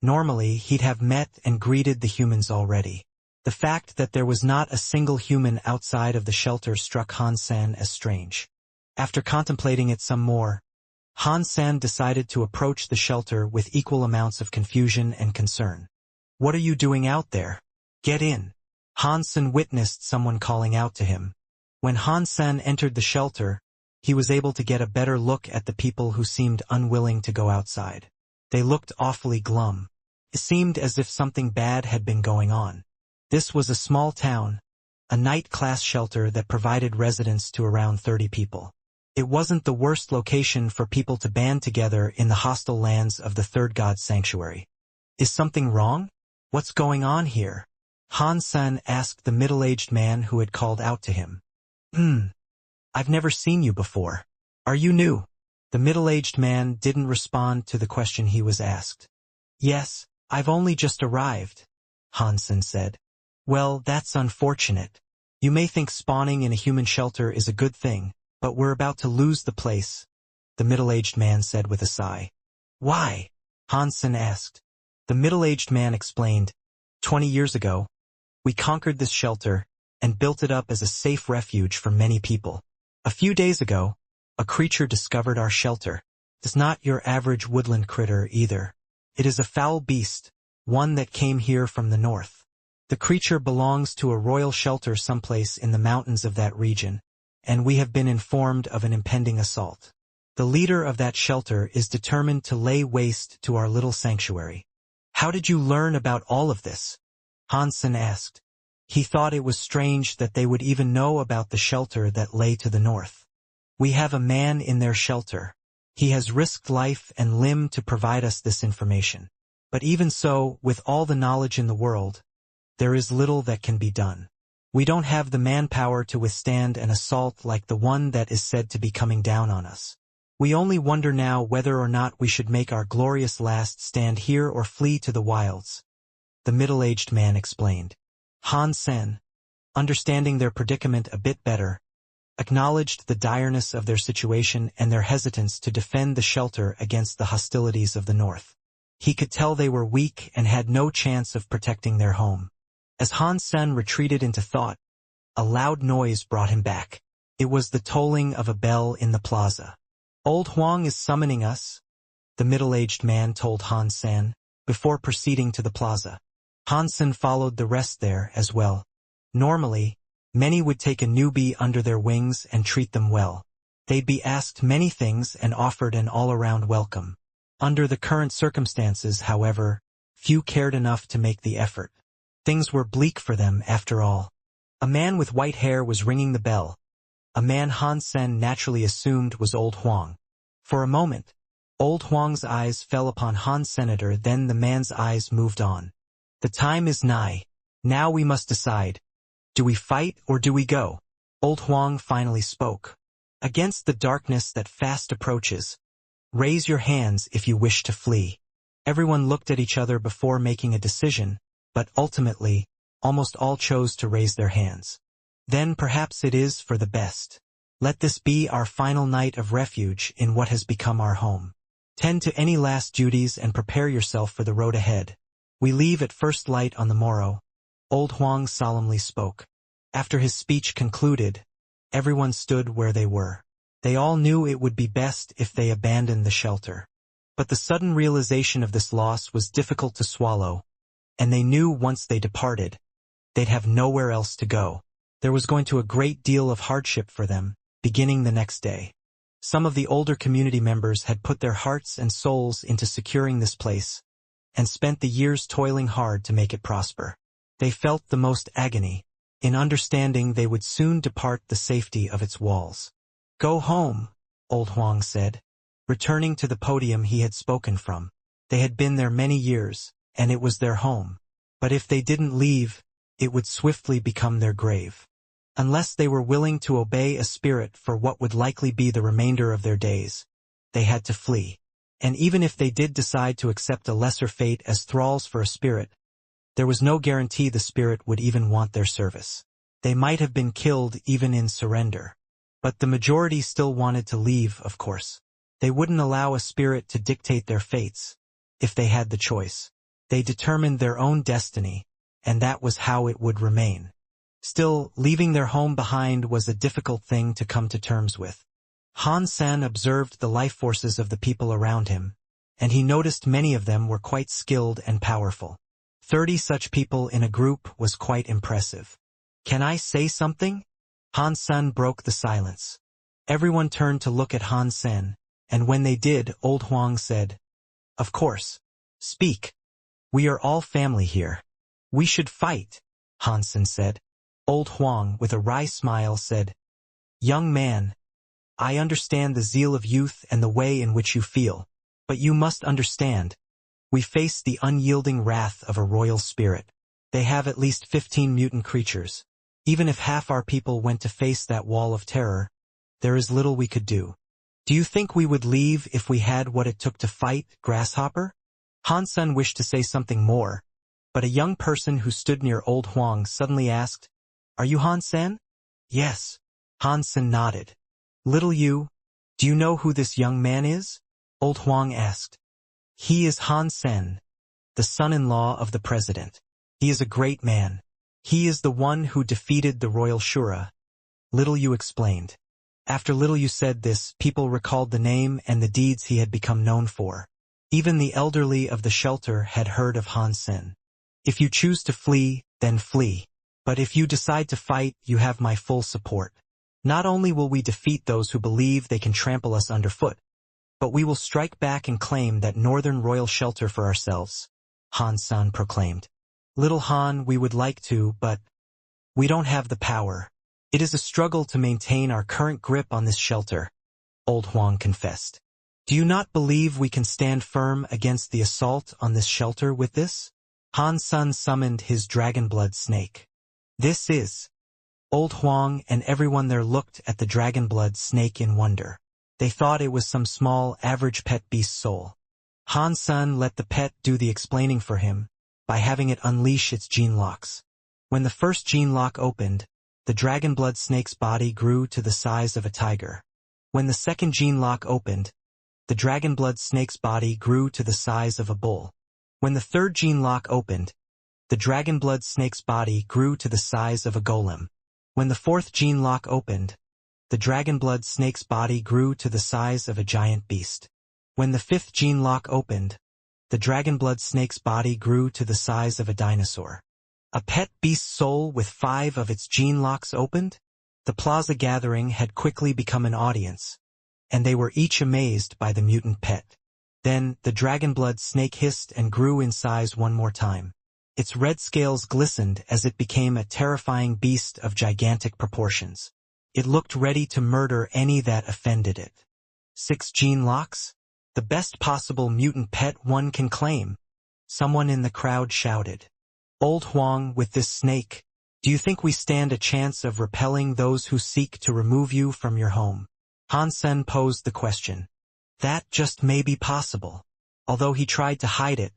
Normally, he'd have met and greeted the humans already. The fact that there was not a single human outside of the shelter struck Han Sen as strange. After contemplating it some more, Han Sen decided to approach the shelter with equal amounts of confusion and concern. "What are you doing out there? Get in." Han Sen witnessed someone calling out to him. When Han Sen entered the shelter, he was able to get a better look at the people who seemed unwilling to go outside. They looked awfully glum. It seemed as if something bad had been going on. This was a small town, a night-class shelter that provided residence to around 30 people. It wasn't the worst location for people to band together in the hostile lands of the third god's sanctuary. "Is something wrong? What's going on here?" Han Sen asked the middle-aged man who had called out to him. I've never seen you before. Are you new?" The middle-aged man didn't respond to the question he was asked. "Yes, I've only just arrived," Han Sen said. "Well, that's unfortunate. You may think spawning in a human shelter is a good thing, but we're about to lose the place," the middle-aged man said with a sigh. "Why?" Han Sen asked. The middle-aged man explained, 20 years ago, we conquered this shelter and built it up as a safe refuge for many people. A few days ago, a creature discovered our shelter. It's not your average woodland critter either. It is a foul beast, one that came here from the north. The creature belongs to a royal shelter someplace in the mountains of that region, and we have been informed of an impending assault. The leader of that shelter is determined to lay waste to our little sanctuary. "How did you learn about all of this?" Han Sen asked. He thought it was strange that they would even know about the shelter that lay to the north. "We have a man in their shelter. He has risked life and limb to provide us this information. But even so, with all the knowledge in the world, there is little that can be done. We don't have the manpower to withstand an assault like the one that is said to be coming down on us. We only wonder now whether or not we should make our glorious last stand here or flee to the wilds. The middle-aged man explained. Han Sen, understanding their predicament a bit better, acknowledged the direness of their situation and their hesitance to defend the shelter against the hostilities of the north. He could tell they were weak and had no chance of protecting their home. As Han Sen retreated into thought, a loud noise brought him back. It was the tolling of a bell in the plaza. Old Huang is summoning us, the middle-aged man told Han Sen, before proceeding to the plaza. Han Sen followed the rest there as well. Normally, many would take a newbie under their wings and treat them well. They'd be asked many things and offered an all-around welcome. Under the current circumstances, however, few cared enough to make the effort. Things were bleak for them, after all. A man with white hair was ringing the bell. A man Han Sen naturally assumed was Old Huang. For a moment, Old Huang's eyes fell upon Han Senator, then the man's eyes moved on. The time is nigh. Now we must decide. Do we fight or do we go? Old Huang finally spoke. Against the darkness that fast approaches, raise your hands if you wish to flee. Everyone looked at each other before making a decision, but ultimately, almost all chose to raise their hands. Then perhaps it is for the best. Let this be our final night of refuge in what has become our home. Tend to any last duties and prepare yourself for the road ahead. We leave at first light on the morrow. Old Huang solemnly spoke. After his speech concluded, everyone stood where they were. They all knew it would be best if they abandoned the shelter. But the sudden realization of this loss was difficult to swallow, and they knew once they departed, they'd have nowhere else to go. There was going to be a great deal of hardship for them, beginning the next day. Some of the older community members had put their hearts and souls into securing this place, and spent the years toiling hard to make it prosper. They felt the most agony, in understanding they would soon depart the safety of its walls. Go home, Old Huang said, returning to the podium he had spoken from. They had been there many years, and it was their home. But if they didn't leave, it would swiftly become their grave. Unless they were willing to obey a spirit for what would likely be the remainder of their days, they had to flee. And even if they did decide to accept a lesser fate as thralls for a spirit, there was no guarantee the spirit would even want their service. They might have been killed even in surrender. But the majority still wanted to leave, of course. They wouldn't allow a spirit to dictate their fates, if they had the choice. They determined their own destiny, and that was how it would remain. Still, leaving their home behind was a difficult thing to come to terms with. Han Sen observed the life forces of the people around him, and he noticed many of them were quite skilled and powerful. 30 such people in a group was quite impressive. Can I say something? Han Sen broke the silence. Everyone turned to look at Han Sen, and when they did, Old Huang said, Of course. Speak. We are all family here. We should fight, Han Sen said. Old Huang, with a wry smile, said, Young man, I understand the zeal of youth and the way in which you feel, but you must understand. We face the unyielding wrath of a royal spirit. They have at least 15 mutant creatures. Even if half our people went to face that wall of terror, there is little we could do. Do you think we would leave if we had what it took to fight, Grasshopper? Han Sen wished to say something more, but a young person who stood near Old Huang suddenly asked, Are you Han Sen? Yes. Han Sen nodded. Little you, do you know who this young man is? Old Huang asked. He is Han Sen, the son-in-law of the president. He is a great man. He is the one who defeated the Royal Shura. Little you explained. After Little you said this, people recalled the name and the deeds he had become known for. Even the elderly of the shelter had heard of Han Sen. If you choose to flee, then flee. But if you decide to fight, you have my full support. Not only will we defeat those who believe they can trample us underfoot, but we will strike back and claim that northern royal shelter for ourselves, Han Sen proclaimed. Little Han, we would like to, but we don't have the power. It is a struggle to maintain our current grip on this shelter, Old Huang confessed. Do you not believe we can stand firm against the assault on this shelter with this? Han Sen summoned his dragon-blood snake. This is. Old Huang and everyone there looked at the dragon-blood snake in wonder. They thought it was some small, average pet beast soul. Han Sen let the pet do the explaining for him, by having it unleash its gene locks. When the first gene lock opened, the dragon-blood snake's body grew to the size of a tiger. When the second gene lock opened, the dragon-blood snake's body grew to the size of a bull. When the third gene lock opened, the dragon-blood snake's body grew to the size of a golem. When the fourth gene lock opened, the dragon-blood snake's body grew to the size of a giant beast. When the fifth gene lock opened, the dragon-blood snake's body grew to the size of a dinosaur. A pet beast soul with 5 of its gene locks opened? The plaza gathering had quickly become an audience, and they were each amazed by the mutant pet. Then, the dragon-blood snake hissed and grew in size one more time. Its red scales glistened as it became a terrifying beast of gigantic proportions. It looked ready to murder any that offended it. 6 gene locks? The best possible mutant pet one can claim. Someone in the crowd shouted. Old Huang, with this snake, do you think we stand a chance of repelling those who seek to remove you from your home? Han Sen posed the question. That just may be possible. Although he tried to hide it,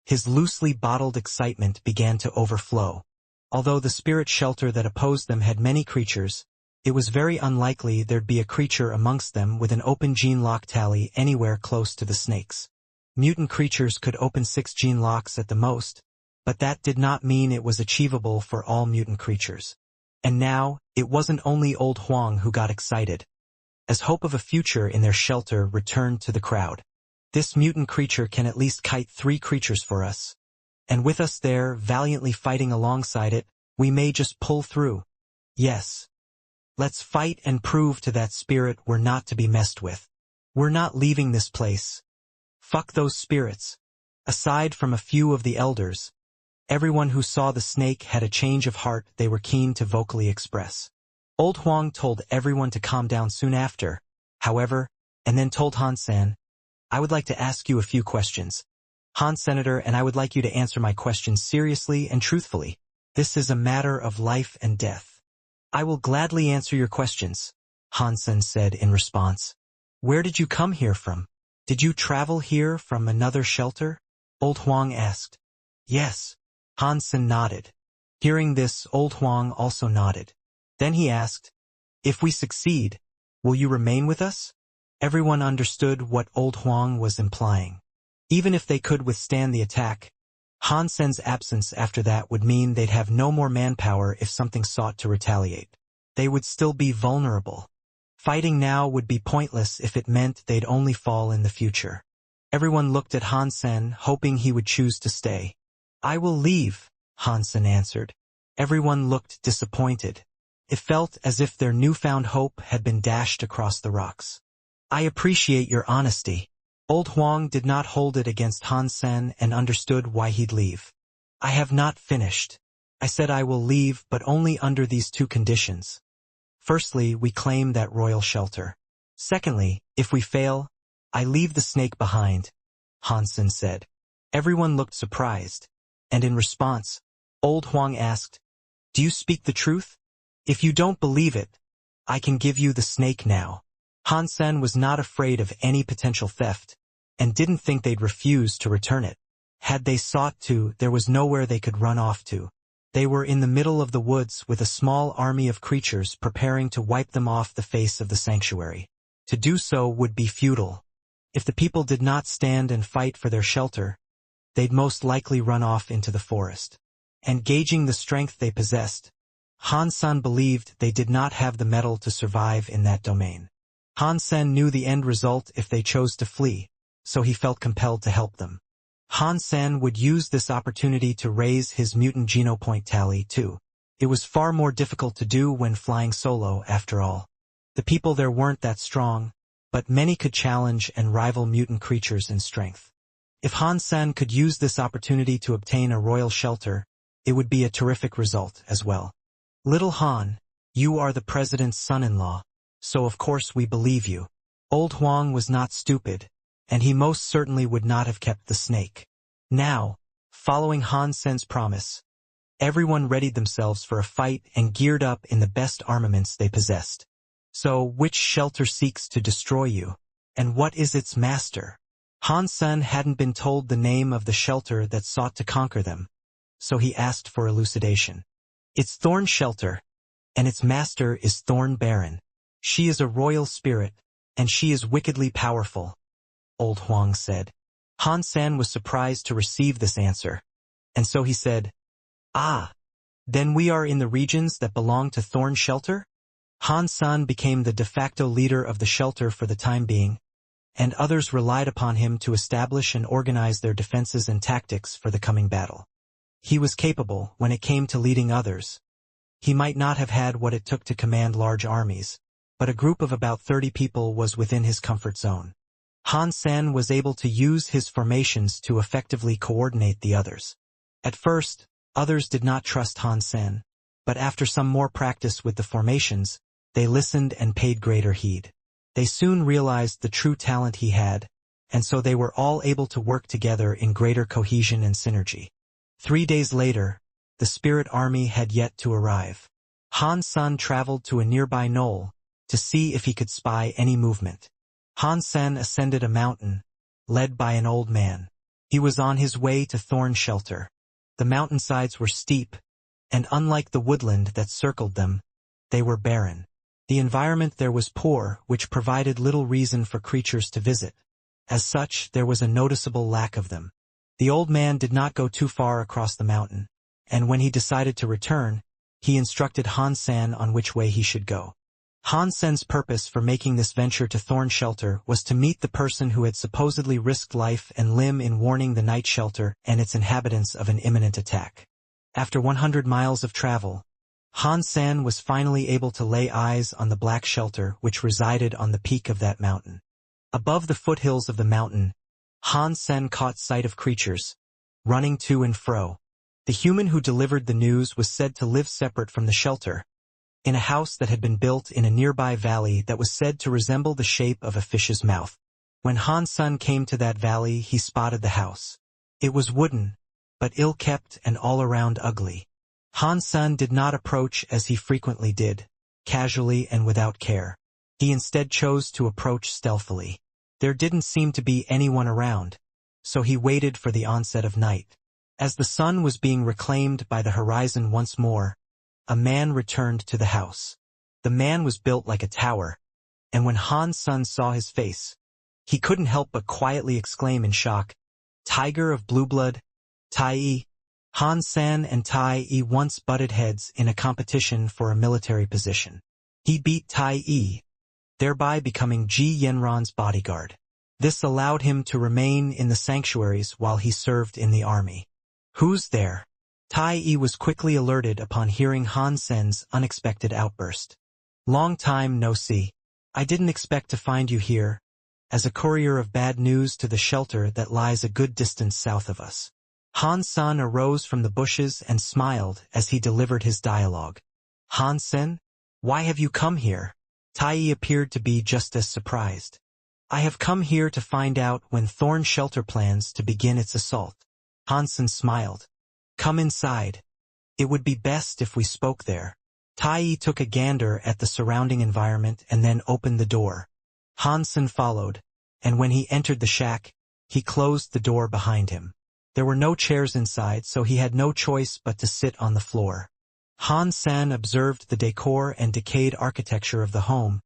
his loosely bottled excitement began to overflow. Although the spirit shelter that opposed them had many creatures, it was very unlikely there'd be a creature amongst them with an open gene lock tally anywhere close to the snakes. Mutant creatures could open 6 gene locks at the most, but that did not mean it was achievable for all mutant creatures. And now, it wasn't only Old Huang who got excited. As hope of a future in their shelter returned to the crowd. This mutant creature can at least kite 3 creatures for us. And with us there, valiantly fighting alongside it, we may just pull through. Yes. Let's fight and prove to that spirit we're not to be messed with. We're not leaving this place. Fuck those spirits. Aside from a few of the elders, everyone who saw the snake had a change of heart they were keen to vocally express. Old Huang told everyone to calm down soon after, however, and then told Han Sen, I would like to ask you a few questions. Han Senator, and I would like you to answer my questions seriously and truthfully. This is a matter of life and death. I will gladly answer your questions, Han Sen said in response. Where did you come here from? Did you travel here from another shelter? Old Huang asked. Yes. Han Sen nodded. Hearing this, Old Huang also nodded. Then he asked, if we succeed, will you remain with us? Everyone understood what Old Huang was implying. Even if they could withstand the attack, Han Sen's absence after that would mean they'd have no more manpower if something sought to retaliate. They would still be vulnerable. Fighting now would be pointless if it meant they'd only fall in the future. Everyone looked at Han Sen, hoping he would choose to stay. I will leave, Han Sen answered. Everyone looked disappointed. It felt as if their newfound hope had been dashed across the rocks. I appreciate your honesty. Old Huang did not hold it against Han Sen and understood why he'd leave. I have not finished. I said I will leave, but only under these 2 conditions. Firstly, we claim that royal shelter. Secondly, if we fail, I leave the snake behind, Han Sen said. Everyone looked surprised, and in response, Old Huang asked, do you speak the truth? If you don't believe it, I can give you the snake now. Han Sen was not afraid of any potential theft, and didn't think they'd refuse to return it. Had they sought to, there was nowhere they could run off to. They were in the middle of the woods with a small army of creatures preparing to wipe them off the face of the sanctuary. To do so would be futile. If the people did not stand and fight for their shelter, they'd most likely run off into the forest. And gauging the strength they possessed, Han Sen believed they did not have the mettle to survive in that domain. Han Sen knew the end result if they chose to flee, so he felt compelled to help them. Han Sen would use this opportunity to raise his mutant genopoint tally too. It was far more difficult to do when flying solo, after all. The people there weren't that strong, but many could challenge and rival mutant creatures in strength. If Han Sen could use this opportunity to obtain a royal shelter, it would be a terrific result as well. Little Han, you are the president's son-in-law, so of course we believe you. Old Huang was not stupid, and he most certainly would not have kept the snake. Now, Following Han Sen's promise, everyone readied themselves for a fight and geared up in the best armaments they possessed. So, which shelter seeks to destroy you? And what is its master? Han Sen hadn't been told the name of the shelter that sought to conquer them, so he asked for elucidation. It's Thorn Shelter, and its master is Thorn Baron. She is a royal spirit, and she is wickedly powerful, Old Huang said. Han Sen was surprised to receive this answer, and so he said, "Ah, then we are in the regions that belong to Thorn Shelter?" Han Sen became the de facto leader of the shelter for the time being, and others relied upon him to establish and organize their defenses and tactics for the coming battle. He was capable when it came to leading others. He might not have had what it took to command large armies, but a group of about 30 people was within his comfort zone. Han Sen was able to use his formations to effectively coordinate the others. At first, others did not trust Han Sen, but after some more practice with the formations, they listened and paid greater heed. They soon realized the true talent he had, and so they were all able to work together in greater cohesion and synergy. 3 days later, the spirit army had yet to arrive. Han Sen traveled to a nearby knoll to see if he could spy any movement. Han Sen ascended a mountain, led by an old man. He was on his way to Thorn Shelter. The mountainsides were steep, and unlike the woodland that circled them, they were barren. The environment there was poor, which provided little reason for creatures to visit. As such, there was a noticeable lack of them. The old man did not go too far across the mountain, and when he decided to return, he instructed Han Sen on which way he should go. Han Sen's purpose for making this venture to Thorn Shelter was to meet the person who had supposedly risked life and limb in warning the night shelter and its inhabitants of an imminent attack. After 100 miles of travel, Han Sen was finally able to lay eyes on the black shelter which resided on the peak of that mountain. Above the foothills of the mountain, Han Sen caught sight of creatures, running to and fro. The human who delivered the news was said to live separate from the shelter, in a house that had been built in a nearby valley that was said to resemble the shape of a fish's mouth. When Han Sen came to that valley, he spotted the house. It was wooden, but ill-kept and all around ugly. Han Sen did not approach as he frequently did, casually and without care. He instead chose to approach stealthily. There didn't seem to be anyone around, so he waited for the onset of night. As the sun was being reclaimed by the horizon once more, a man returned to the house. The man was built like a tower, and when Han Sen saw his face, he couldn't help but quietly exclaim in shock, "Tiger of Blue Blood, Tai Yi." Han Sen and Tai Yi once butted heads in a competition for a military position. He beat Tai Yi, thereby becoming Ji Yanran's bodyguard. This allowed him to remain in the sanctuaries while he served in the army. "Who's there?" Tai Yi was quickly alerted upon hearing Han Sen's unexpected outburst. "Long time no see. I didn't expect to find you here, as a courier of bad news to the shelter that lies a good distance south of us." Han Sen arose from the bushes and smiled as he delivered his dialogue. "Han Sen, why have you come here?" Tai Yi appeared to be just as surprised. "I have come here to find out when Thorn Shelter plans to begin its assault." Han Sen smiled. "Come inside. It would be best if we spoke there." Tai Yi took a gander at the surrounding environment and then opened the door. Han Sen followed, and when he entered the shack, he closed the door behind him. There were no chairs inside, so he had no choice but to sit on the floor. Han Sen observed the decor and decayed architecture of the home.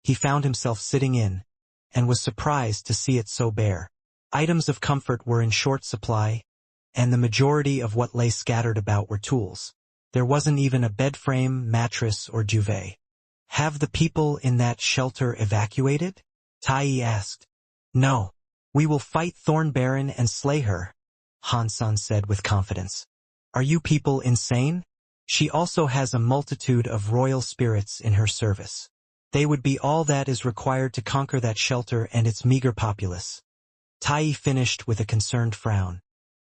He found himself sitting in, and was surprised to see it so bare. Items of comfort were in short supply, and the majority of what lay scattered about were tools. There wasn't even a bed frame, mattress, or duvet. "Have the people in that shelter evacuated?" Tai Yi asked. "No. We will fight Thorn Baron and slay her," Han Sen said with confidence. "Are you people insane? She also has a multitude of royal spirits in her service. They would be all that is required to conquer that shelter and its meager populace." Tai Yi finished with a concerned frown.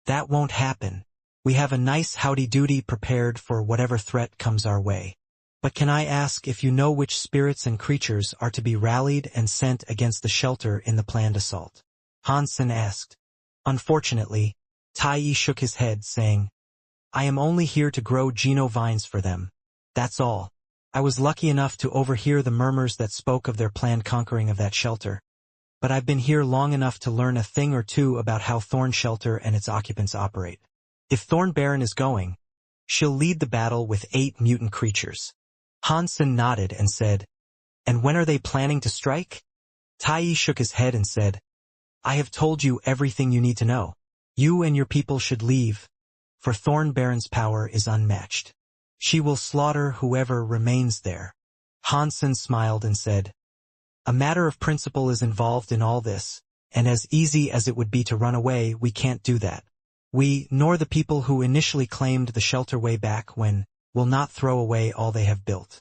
"That won't happen. We have a nice howdy-doody prepared for whatever threat comes our way. But can I ask if you know which spirits and creatures are to be rallied and sent against the shelter in the planned assault?" Han Sen asked. "Unfortunately, Tai shook his head, saying, I am only here to grow geno vines for them. That's all. I was lucky enough to overhear the murmurs that spoke of their planned conquering of that shelter. But I've been here long enough to learn a thing or two about how Thorn Shelter and its occupants operate. If Thorn Baron is going, she'll lead the battle with 8 mutant creatures. Hansen nodded and said, And when are they planning to strike? Tai shook his head and said, I have told you everything you need to know. You and your people should leave, for Thorn Baron's power is unmatched. She will slaughter whoever remains there. Hansen smiled and said, A matter of principle is involved in all this, and as easy as it would be to run away, we can't do that. We, nor the people who initially claimed the shelter way back when, will not throw away all they have built.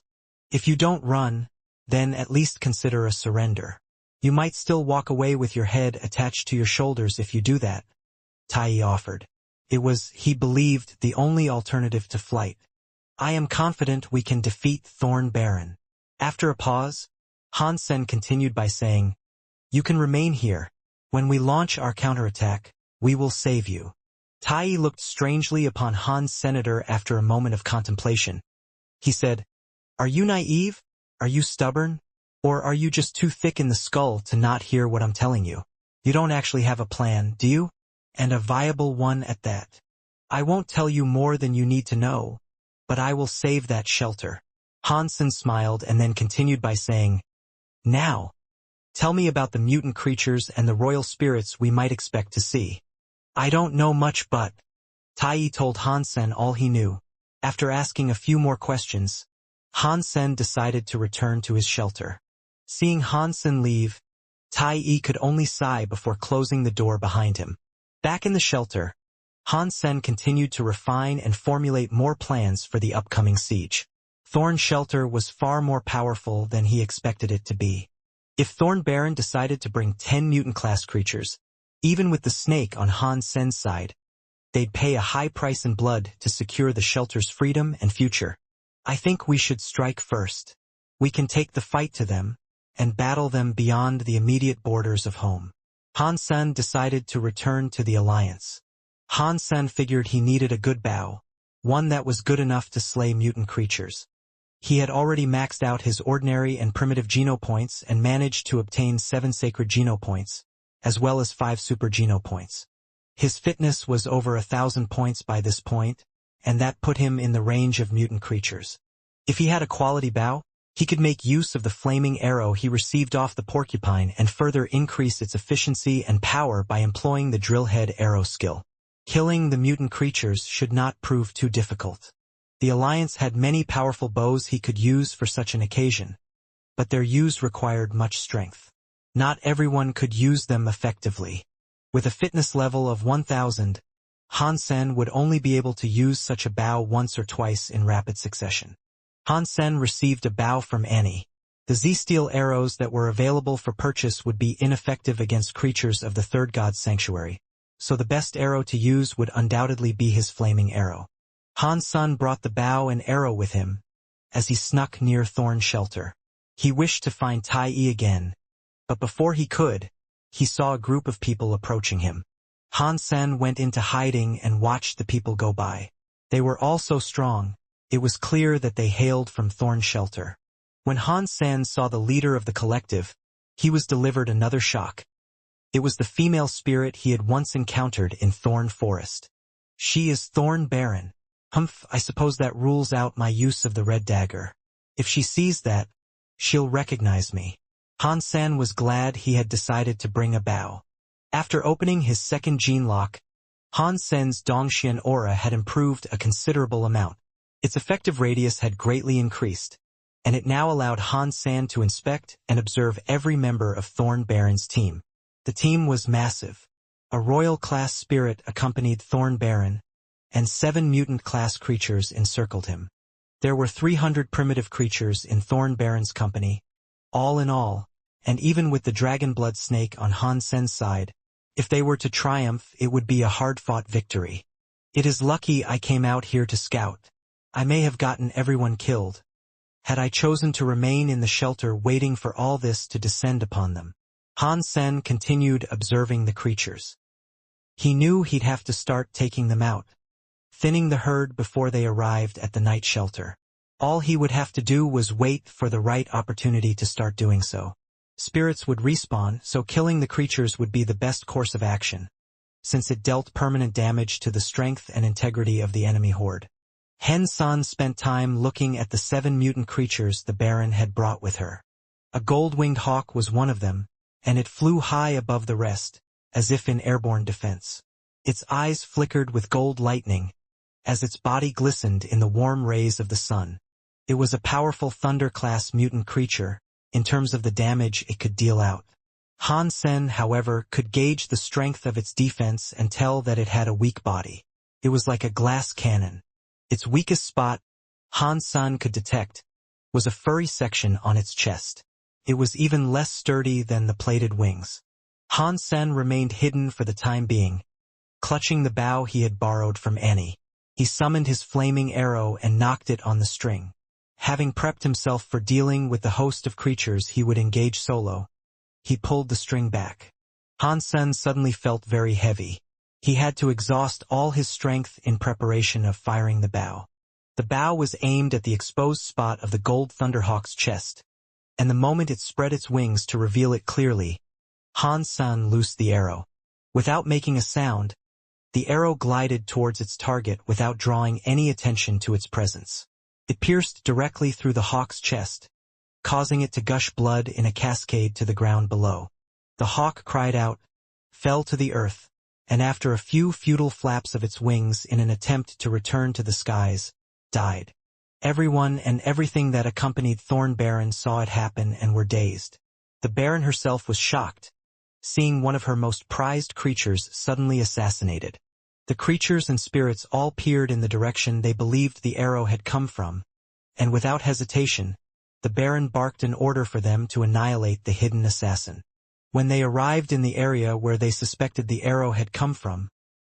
If you don't run, then at least consider a surrender. You might still walk away with your head attached to your shoulders if you do that, Tai offered. It was, he believed, the only alternative to flight. I am confident we can defeat Thorn Baron. After a pause, Hansen continued by saying, You can remain here. When we launch our counterattack, we will save you. Tai looked strangely upon Han's senator after a moment of contemplation. He said, Are you naive? Are you stubborn? Or are you just too thick in the skull to not hear what I'm telling you? You don't actually have a plan, do you? And a viable one at that. I won't tell you more than you need to know, but I will save that shelter. Hansen smiled and then continued by saying, Now, tell me about the mutant creatures and the royal spirits we might expect to see. I don't know much but... Tai told Hansen all he knew. After asking a few more questions, Hansen decided to return to his shelter. Seeing Hansen leave, Tai could only sigh before closing the door behind him. Back in the shelter, Hansen continued to refine and formulate more plans for the upcoming siege. Thorn Shelter was far more powerful than he expected it to be. If Thorn Baron decided to bring 10 mutant-class creatures, even with the snake on Hansen's side, they'd pay a high price in blood to secure the shelter's freedom and future. I think we should strike first. We can take the fight to them, and battle them beyond the immediate borders of home. Hansen decided to return to the alliance. Hansen figured he needed a good bow, one that was good enough to slay mutant creatures. He had already maxed out his ordinary and primitive geno points and managed to obtain 7 sacred geno points, as well as 5 super geno points. His fitness was over 1,000 points by this point, and that put him in the range of mutant creatures. If he had a quality bow, he could make use of the flaming arrow he received off the porcupine and further increase its efficiency and power by employing the drillhead arrow skill. Killing the mutant creatures should not prove too difficult. The Alliance had many powerful bows he could use for such an occasion, but their use required much strength. Not everyone could use them effectively. With a fitness level of 1,000, Hansen would only be able to use such a bow once or twice in rapid succession. Hansen received a bow from Annie. The Z-steel arrows that were available for purchase would be ineffective against creatures of the third god's sanctuary, so the best arrow to use would undoubtedly be his flaming arrow. Hansen brought the bow and arrow with him as he snuck near Thorn Shelter. He wished to find Tai again, but before he could, he saw a group of people approaching him. Hansen went into hiding and watched the people go by. They were all so strong, it was clear that they hailed from Thorn Shelter. When Hansen saw the leader of the collective, he was delivered another shock. It was the female spirit he had once encountered in Thorn Forest. She is Thorn Baron. Humph, I suppose that rules out my use of the red dagger. If she sees that, she'll recognize me. Hansen was glad he had decided to bring a bow. After opening his second gene lock, Hansen's Dongxian aura had improved a considerable amount. Its effective radius had greatly increased, and it now allowed Hansen to inspect and observe every member of Thorn Baron's team. The team was massive. A royal-class spirit accompanied Thorn Baron, and 7 mutant-class creatures encircled him. There were 300 primitive creatures in Thorn Baron's company, all in all, and even with the dragon blood snake on Hansen's side, if they were to triumph, it would be a hard-fought victory. It is lucky I came out here to scout. I may have gotten everyone killed, had I chosen to remain in the shelter waiting for all this to descend upon them. Hansen continued observing the creatures. He knew he'd have to start taking them out, thinning the herd before they arrived at the night shelter. All he would have to do was wait for the right opportunity to start doing so. Spirits would respawn, so killing the creatures would be the best course of action, since it dealt permanent damage to the strength and integrity of the enemy horde. Hen-san spent time looking at the 7 mutant creatures the Baron had brought with her. A gold-winged hawk was one of them, and it flew high above the rest, as if in airborne defense. Its eyes flickered with gold lightning, as its body glistened in the warm rays of the sun. It was a powerful Thunder-class mutant creature, in terms of the damage it could deal out. Han-sen, however, could gauge the strength of its defense and tell that it had a weak body. It was like a glass cannon. Its weakest spot, Han-san could detect, was a furry section on its chest. It was even less sturdy than the plated wings. Han-sen remained hidden for the time being, clutching the bow he had borrowed from Annie. He summoned his flaming arrow and knocked it on the string. Having prepped himself for dealing with the host of creatures he would engage solo, he pulled the string back. Han-sen suddenly felt very heavy. He had to exhaust all his strength in preparation of firing the bow. The bow was aimed at the exposed spot of the gold Thunderhawk's chest, and the moment it spread its wings to reveal it clearly, Han-sen loosed the arrow. Without making a sound, the arrow glided towards its target without drawing any attention to its presence. It pierced directly through the hawk's chest, causing it to gush blood in a cascade to the ground below. The hawk cried out, fell to the earth, and after a few futile flaps of its wings in an attempt to return to the skies, died. Everyone and everything that accompanied Thorn Baron saw it happen and were dazed. The Baron herself was shocked, seeing one of her most prized creatures suddenly assassinated. The creatures and spirits all peered in the direction they believed the arrow had come from, and without hesitation, the Baron barked an order for them to annihilate the hidden assassin. When they arrived in the area where they suspected the arrow had come from,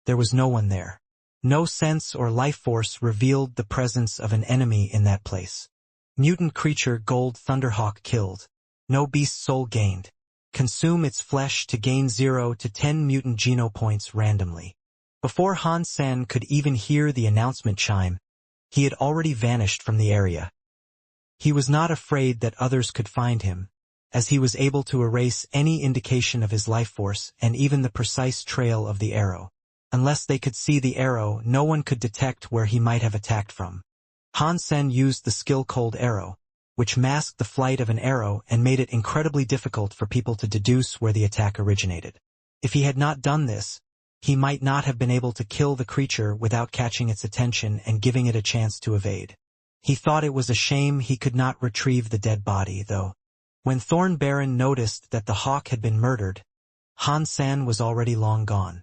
there was no one there. No sense or life force revealed the presence of an enemy in that place. Mutant creature Gold Thunderhawk killed. No beast soul gained. Consume its flesh to gain 0 to 10 mutant geno points randomly. Before Han-san could even hear the announcement chime, he had already vanished from the area. He was not afraid that others could find him, as he was able to erase any indication of his life force and even the precise trail of the arrow. Unless they could see the arrow, no one could detect where he might have attacked from. Han-sen used the skill Cold Arrow, which masked the flight of an arrow and made it incredibly difficult for people to deduce where the attack originated. If he had not done this, he might not have been able to kill the creature without catching its attention and giving it a chance to evade. He thought it was a shame he could not retrieve the dead body, though. When Thorn Baron noticed that the hawk had been murdered, Han-san was already long gone.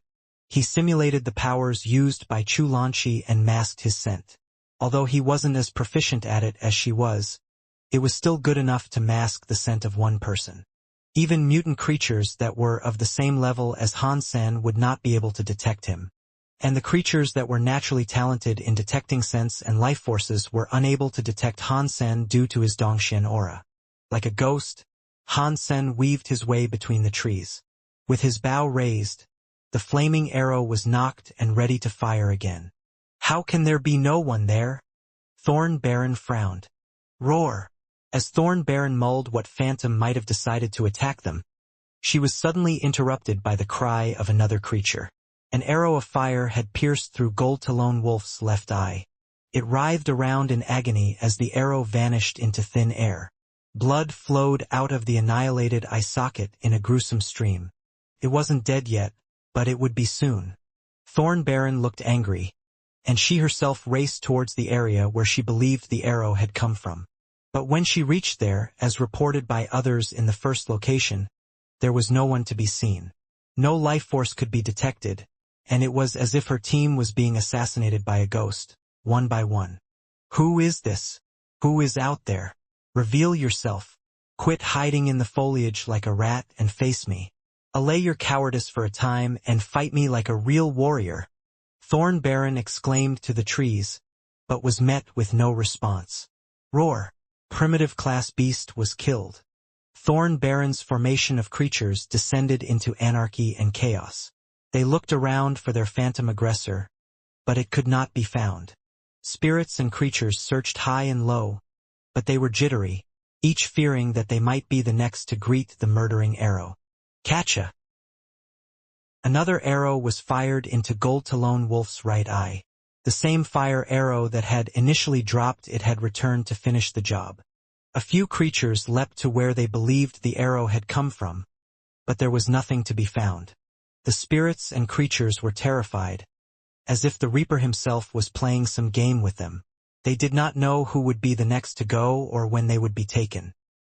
He simulated the powers used by Chu Lanshi and masked his scent. Although he wasn't as proficient at it as she was, it was still good enough to mask the scent of one person. Even mutant creatures that were of the same level as Han-san would not be able to detect him. And the creatures that were naturally talented in detecting scents and life forces were unable to detect Han-san due to his Dongxian aura. Like a ghost, Han-sen weaved his way between the trees. With his bow raised, the flaming arrow was knocked and ready to fire again. How can there be no one there? Thorn Baron frowned. Roar! As Thorn Baron mulled what phantom might have decided to attack them, she was suddenly interrupted by the cry of another creature. An arrow of fire had pierced through Gold Talon Wolf's left eye. It writhed around in agony as the arrow vanished into thin air. Blood flowed out of the annihilated eye socket in a gruesome stream. It wasn't dead yet, but it would be soon. Thorn Baron looked angry, and she herself raced towards the area where she believed the arrow had come from. But when she reached there, as reported by others in the first location, there was no one to be seen. No life force could be detected, and it was as if her team was being assassinated by a ghost, one by one. Who is this? Who is out there? Reveal yourself. Quit hiding in the foliage like a rat and face me. Allay your cowardice for a time and fight me like a real warrior. Thorn Baron exclaimed to the trees, but was met with no response. Roar! Primitive class beast was killed. Thorn Baron's formation of creatures descended into anarchy and chaos. They looked around for their phantom aggressor, but it could not be found. Spirits and creatures searched high and low, but they were jittery, each fearing that they might be the next to greet the murdering arrow. Catcha! Another arrow was fired into Gold-Talon Wolf's right eye. The same fire arrow that had initially dropped it had returned to finish the job. A few creatures leapt to where they believed the arrow had come from, but there was nothing to be found. The spirits and creatures were terrified, as if the Reaper himself was playing some game with them. They did not know who would be the next to go or when they would be taken.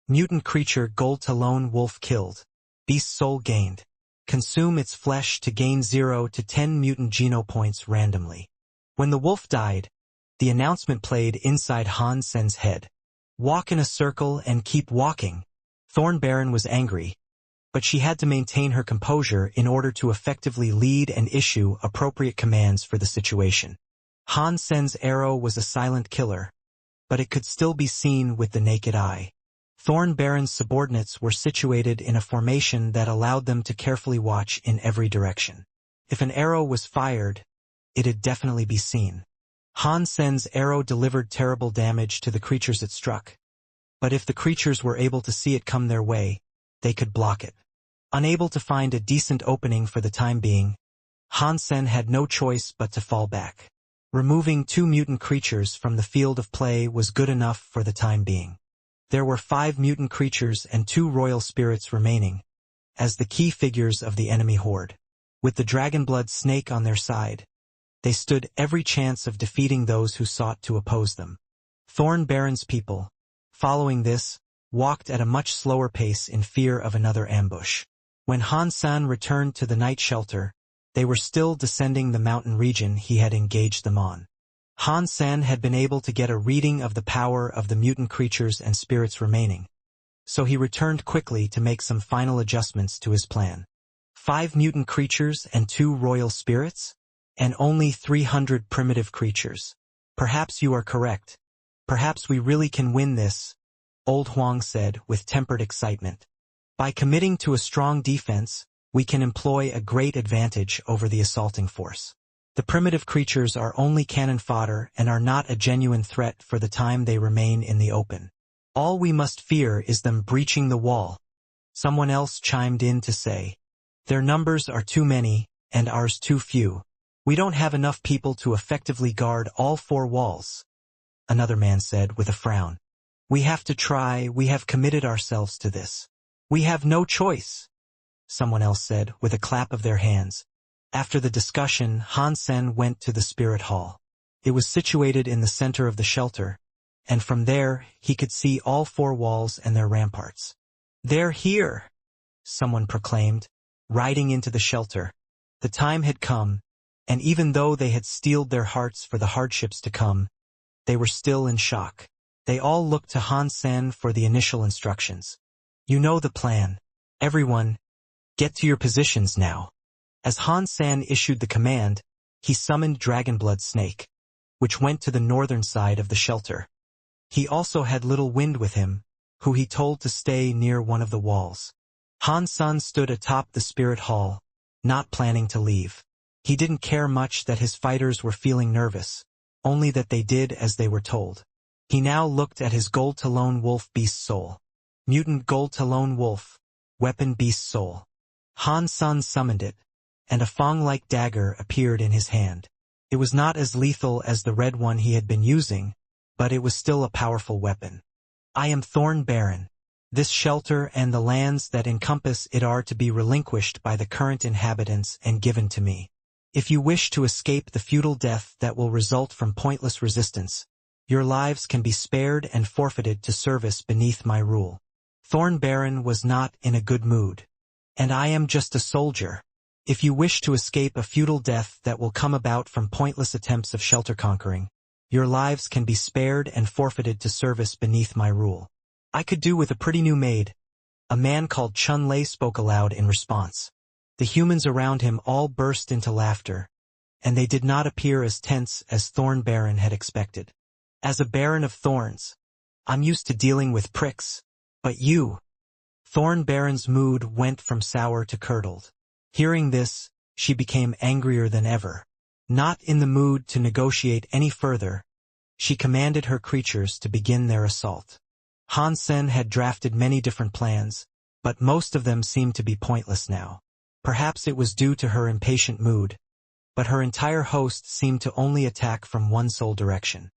Mutant creature Gold-Talon Wolf killed. Beast soul gained. Consume its flesh to gain 0 to 10 mutant genopoints randomly. When the wolf died, the announcement played inside Han Sen's head. Walk in a circle and keep walking. Thorn Baron was angry, but she had to maintain her composure in order to effectively lead and issue appropriate commands for the situation. Han Sen's arrow was a silent killer, but it could still be seen with the naked eye. Thorn Baron's subordinates were situated in a formation that allowed them to carefully watch in every direction. If an arrow was fired, it'd definitely be seen. Han Sen's arrow delivered terrible damage to the creatures it struck, but if the creatures were able to see it come their way, they could block it. Unable to find a decent opening for the time being, Han Sen had no choice but to fall back. Removing 2 mutant creatures from the field of play was good enough for the time being. There were 5 mutant creatures and 2 royal spirits remaining, as the key figures of the enemy horde. With the Dragonblood snake on their side, they stood every chance of defeating those who sought to oppose them. Thorn Baron's people, following this, walked at a much slower pace in fear of another ambush. When Han Sen returned to the night shelter, they were still descending the mountain region he had engaged them on. Han Sen had been able to get a reading of the power of the mutant creatures and spirits remaining, so he returned quickly to make some final adjustments to his plan. 5 mutant creatures and 2 royal spirits? And only 300 primitive creatures. Perhaps you are correct. Perhaps we really can win this, Old Huang said with tempered excitement. By committing to a strong defense, we can employ a great advantage over the assaulting force. The primitive creatures are only cannon fodder and are not a genuine threat for the time they remain in the open. All we must fear is them breaching the wall. Someone else chimed in to say, their numbers are too many, and ours too few. We don't have enough people to effectively guard all 4 walls, another man said with a frown. We have to try, we have committed ourselves to this. We have no choice, someone else said with a clap of their hands. After the discussion, Han Sen went to the spirit hall. It was situated in the center of the shelter, and from there he could see all 4 walls and their ramparts. They're here, someone proclaimed, riding into the shelter. The time had come, and even though they had steeled their hearts for the hardships to come, they were still in shock. They all looked to Han Sen for the initial instructions. You know the plan. Everyone, get to your positions now. As Han Sen issued the command, he summoned Dragonblood Snake, which went to the northern side of the shelter. He also had Little Wind with him, who he told to stay near one of the walls. Han Sen stood atop the spirit hall, not planning to leave. He didn't care much that his fighters were feeling nervous, only that they did as they were told. He now looked at his Gold-Talon Wolf Beast Soul. Mutant Gold-Talon Wolf, Weapon Beast Soul. Han Sen summoned it, and a fang-like dagger appeared in his hand. It was not as lethal as the red one he had been using, but it was still a powerful weapon. I am Thorn Baron. This shelter and the lands that encompass it are to be relinquished by the current inhabitants and given to me. If you wish to escape the futile death that will result from pointless resistance, your lives can be spared and forfeited to service beneath my rule. Thorn Baron was not in a good mood. And I am just a soldier. If you wish to escape a futile death that will come about from pointless attempts of shelter conquering, your lives can be spared and forfeited to service beneath my rule. I could do with a pretty new maid. A man called Chun Lei spoke aloud in response. The humans around him all burst into laughter, and they did not appear as tense as Thorn Baron had expected. As a Baron of Thorns, I'm used to dealing with pricks, but you... Thorn Baron's mood went from sour to curdled. Hearing this, she became angrier than ever. Not in the mood to negotiate any further, she commanded her creatures to begin their assault. Han Sen had drafted many different plans, but most of them seemed to be pointless now. Perhaps it was due to her impatient mood, but her entire host seemed to only attack from one sole direction.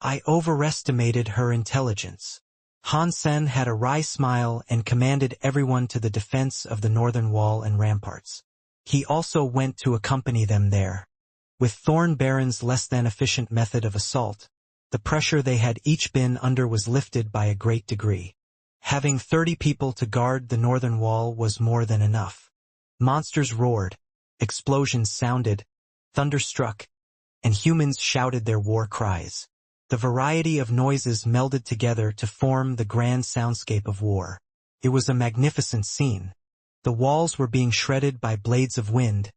I overestimated her intelligence. Han Sen had a wry smile and commanded everyone to the defense of the northern wall and ramparts. He also went to accompany them there. With Thorn Baron's less than efficient method of assault, the pressure they had each been under was lifted by a great degree. Having 30 people to guard the northern wall was more than enough. Monsters roared, explosions sounded, thunder struck, and humans shouted their war cries. The variety of noises melded together to form the grand soundscape of war. It was a magnificent scene. The walls were being shredded by blades of wind,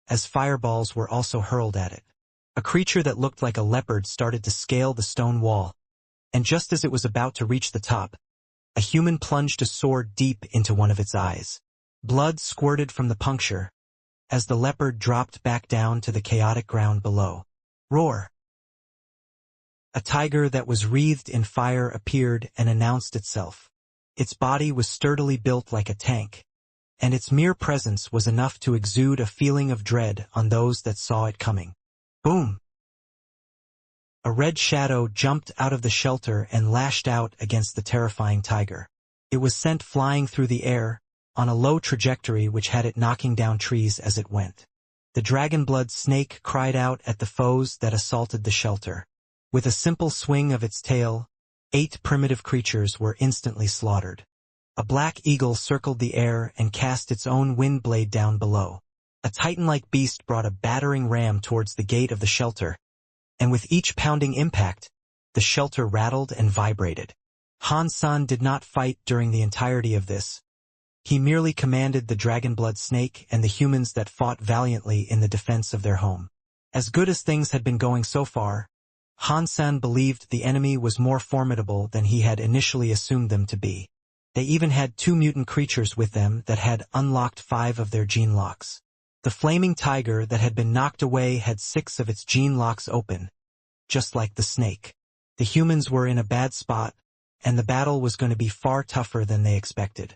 as fireballs were also hurled at it. A creature that looked like a leopard started to scale the stone wall, and just as it was about to reach the top, a human plunged a sword deep into one of its eyes. Blood squirted from the puncture, as the leopard dropped back down to the chaotic ground below. Roar! A tiger that was wreathed in fire appeared and announced itself. Its body was sturdily built like a tank, and its mere presence was enough to exude a feeling of dread on those that saw it coming. Boom! A red shadow jumped out of the shelter and lashed out against the terrifying tiger. It was sent flying through the air, on a low trajectory which had it knocking down trees as it went. The dragonblood snake cried out at the foes that assaulted the shelter. With a simple swing of its tail, 8 primitive creatures were instantly slaughtered. A black eagle circled the air and cast its own wind blade down below. A titan-like beast brought a battering ram towards the gate of the shelter, and with each pounding impact, the shelter rattled and vibrated. Han San did not fight during the entirety of this. He merely commanded the dragonblood snake and the humans that fought valiantly in the defense of their home. As good as things had been going so far, Han San believed the enemy was more formidable than he had initially assumed them to be. They even had 2 mutant creatures with them that had unlocked 5 of their gene locks. The flaming tiger that had been knocked away had 6 of its gene locks open, just like the snake. The humans were in a bad spot, and the battle was going to be far tougher than they expected.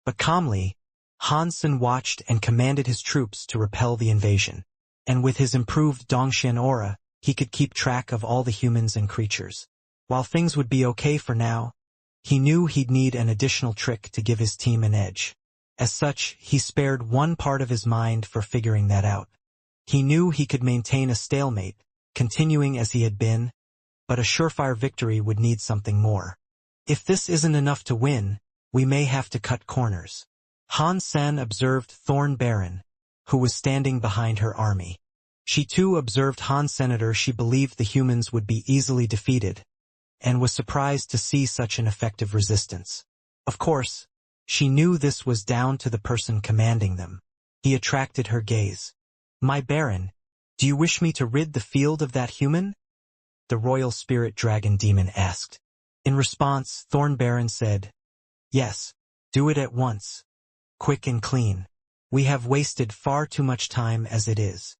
But calmly, Han Sen watched and commanded his troops to repel the invasion. And with his improved Dongxian aura, he could keep track of all the humans and creatures. While things would be okay for now, he knew he'd need an additional trick to give his team an edge. As such, he spared one part of his mind for figuring that out. He knew he could maintain a stalemate, continuing as he had been, but a surefire victory would need something more. If this isn't enough to win, we may have to cut corners. Han Sen observed Thorn Baron, who was standing behind her army. She too observed Han Senator. She believed the humans would be easily defeated, and was surprised to see such an effective resistance. Of course, she knew this was down to the person commanding them. He attracted her gaze. "My Baron, do you wish me to rid the field of that human?" the royal spirit dragon demon asked. In response, Thorn Baron said, "Yes, do it at once. Quick and clean. We have wasted far too much time as it is."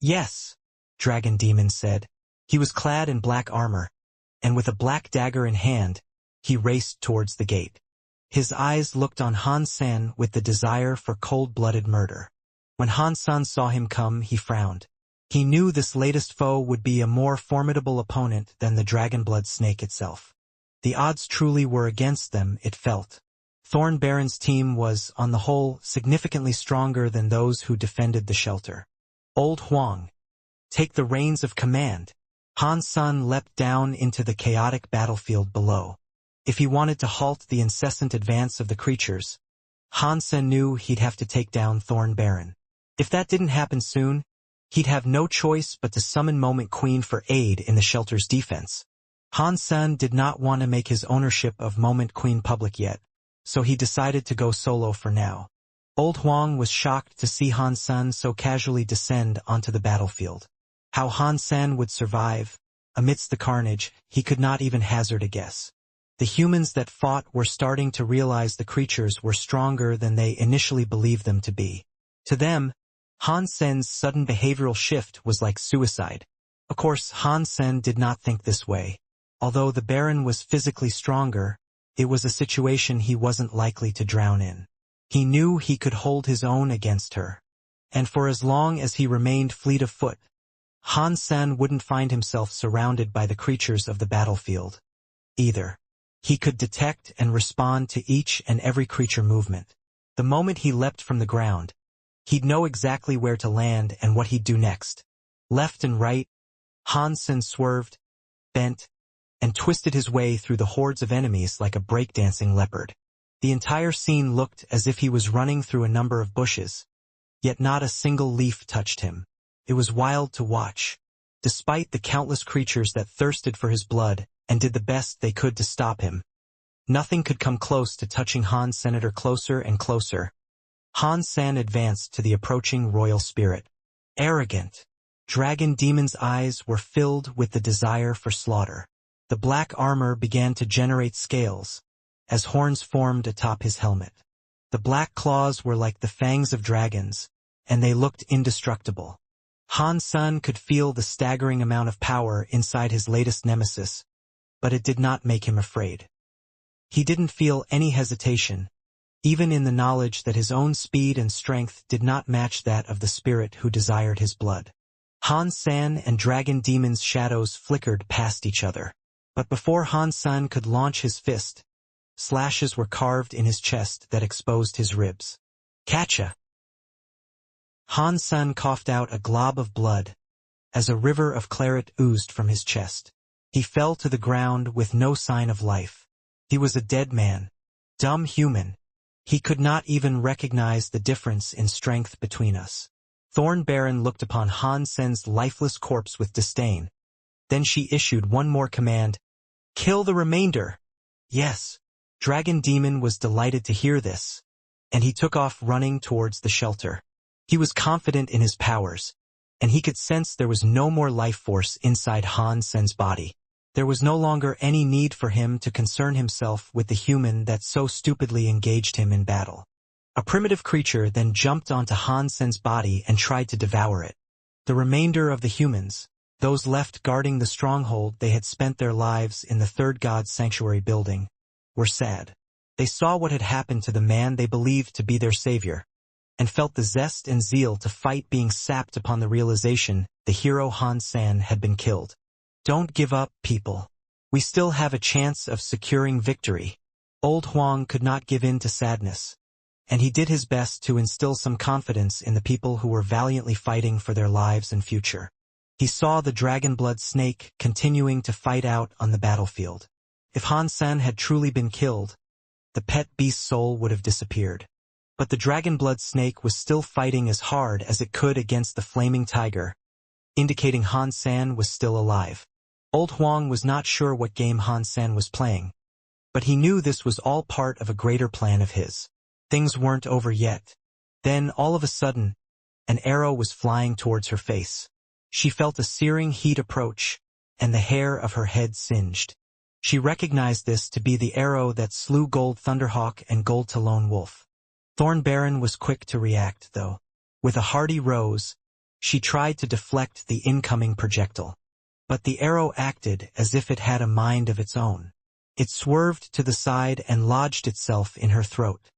"Yes," Dragon Demon said. He was clad in black armor, and with a black dagger in hand, he raced towards the gate. His eyes looked on Han San with the desire for cold-blooded murder. When Han San saw him come, he frowned. He knew this latest foe would be a more formidable opponent than the dragonblood snake itself. The odds truly were against them, it felt. Thorn Baron's team was, on the whole, significantly stronger than those who defended the shelter. "Old Huang, take the reins of command." Han San leapt down into the chaotic battlefield below. If he wanted to halt the incessant advance of the creatures, Han Sen knew he'd have to take down Thorn Baron. If that didn't happen soon, he'd have no choice but to summon Moment Queen for aid in the shelter's defense. Han Sen did not want to make his ownership of Moment Queen public yet, so he decided to go solo for now. Old Huang was shocked to see Han Sen so casually descend onto the battlefield. How Han Sen would survive, amidst the carnage, he could not even hazard a guess. The humans that fought were starting to realize the creatures were stronger than they initially believed them to be. To them, Han Sen's sudden behavioral shift was like suicide. Of course, Han Sen did not think this way. Although the Baron was physically stronger, it was a situation he wasn't likely to drown in. He knew he could hold his own against her. And for as long as he remained fleet of foot, Han Sen wouldn't find himself surrounded by the creatures of the battlefield. Either. He could detect and respond to each and every creature movement. The moment he leapt from the ground, he'd know exactly where to land and what he'd do next. Left and right, Han Sen swerved, bent, and twisted his way through the hordes of enemies like a breakdancing leopard. The entire scene looked as if he was running through a number of bushes, yet not a single leaf touched him. It was wild to watch. Despite the countless creatures that thirsted for his blood and did the best they could to stop him, nothing could come close to touching Han Senator closer and closer. Han Sen advanced to the approaching royal spirit. Arrogant. Dragon Demon's eyes were filled with the desire for slaughter. The black armor began to generate scales, as horns formed atop his helmet. The black claws were like the fangs of dragons, and they looked indestructible. Han Sen could feel the staggering amount of power inside his latest nemesis, but it did not make him afraid. He didn't feel any hesitation, even in the knowledge that his own speed and strength did not match that of the spirit who desired his blood. Han Sen and Dragon Demon's shadows flickered past each other. But before Han Sen could launch his fist, slashes were carved in his chest that exposed his ribs. Catcha! Han Sen coughed out a glob of blood, as a river of claret oozed from his chest. He fell to the ground with no sign of life. He was a dead man. Dumb human. He could not even recognize the difference in strength between us. Thorn Baron looked upon Han Sen's lifeless corpse with disdain. Then she issued one more command. Kill the remainder! Yes. Dragon Demon was delighted to hear this, and he took off running towards the shelter. He was confident in his powers, and he could sense there was no more life force inside Han Sen's body. There was no longer any need for him to concern himself with the human that so stupidly engaged him in battle. A primitive creature then jumped onto Han Sen's body and tried to devour it. The remainder of the humans, those left guarding the stronghold they had spent their lives in the Third God's Sanctuary building, were sad. They saw what had happened to the man they believed to be their savior, and felt the zest and zeal to fight being sapped upon the realization the hero Han Sen had been killed. Don't give up, people. We still have a chance of securing victory. Old Huang could not give in to sadness, and he did his best to instill some confidence in the people who were valiantly fighting for their lives and future. He saw the dragon-blood snake continuing to fight out on the battlefield. If Han Sen had truly been killed, the pet beast's soul would have disappeared. But the dragon-blood snake was still fighting as hard as it could against the flaming tiger, indicating Han Sen was still alive. Old Huang was not sure what game Han Sen was playing, but he knew this was all part of a greater plan of his. Things weren't over yet. Then, all of a sudden, an arrow was flying towards her face. She felt a searing heat approach, and the hair of her head singed. She recognized this to be the arrow that slew Gold Thunderhawk and Gold Talon Wolf. Thorn Baron was quick to react, though. With a hearty rose, she tried to deflect the incoming projectile. But the arrow acted as if it had a mind of its own. It swerved to the side and lodged itself in her throat.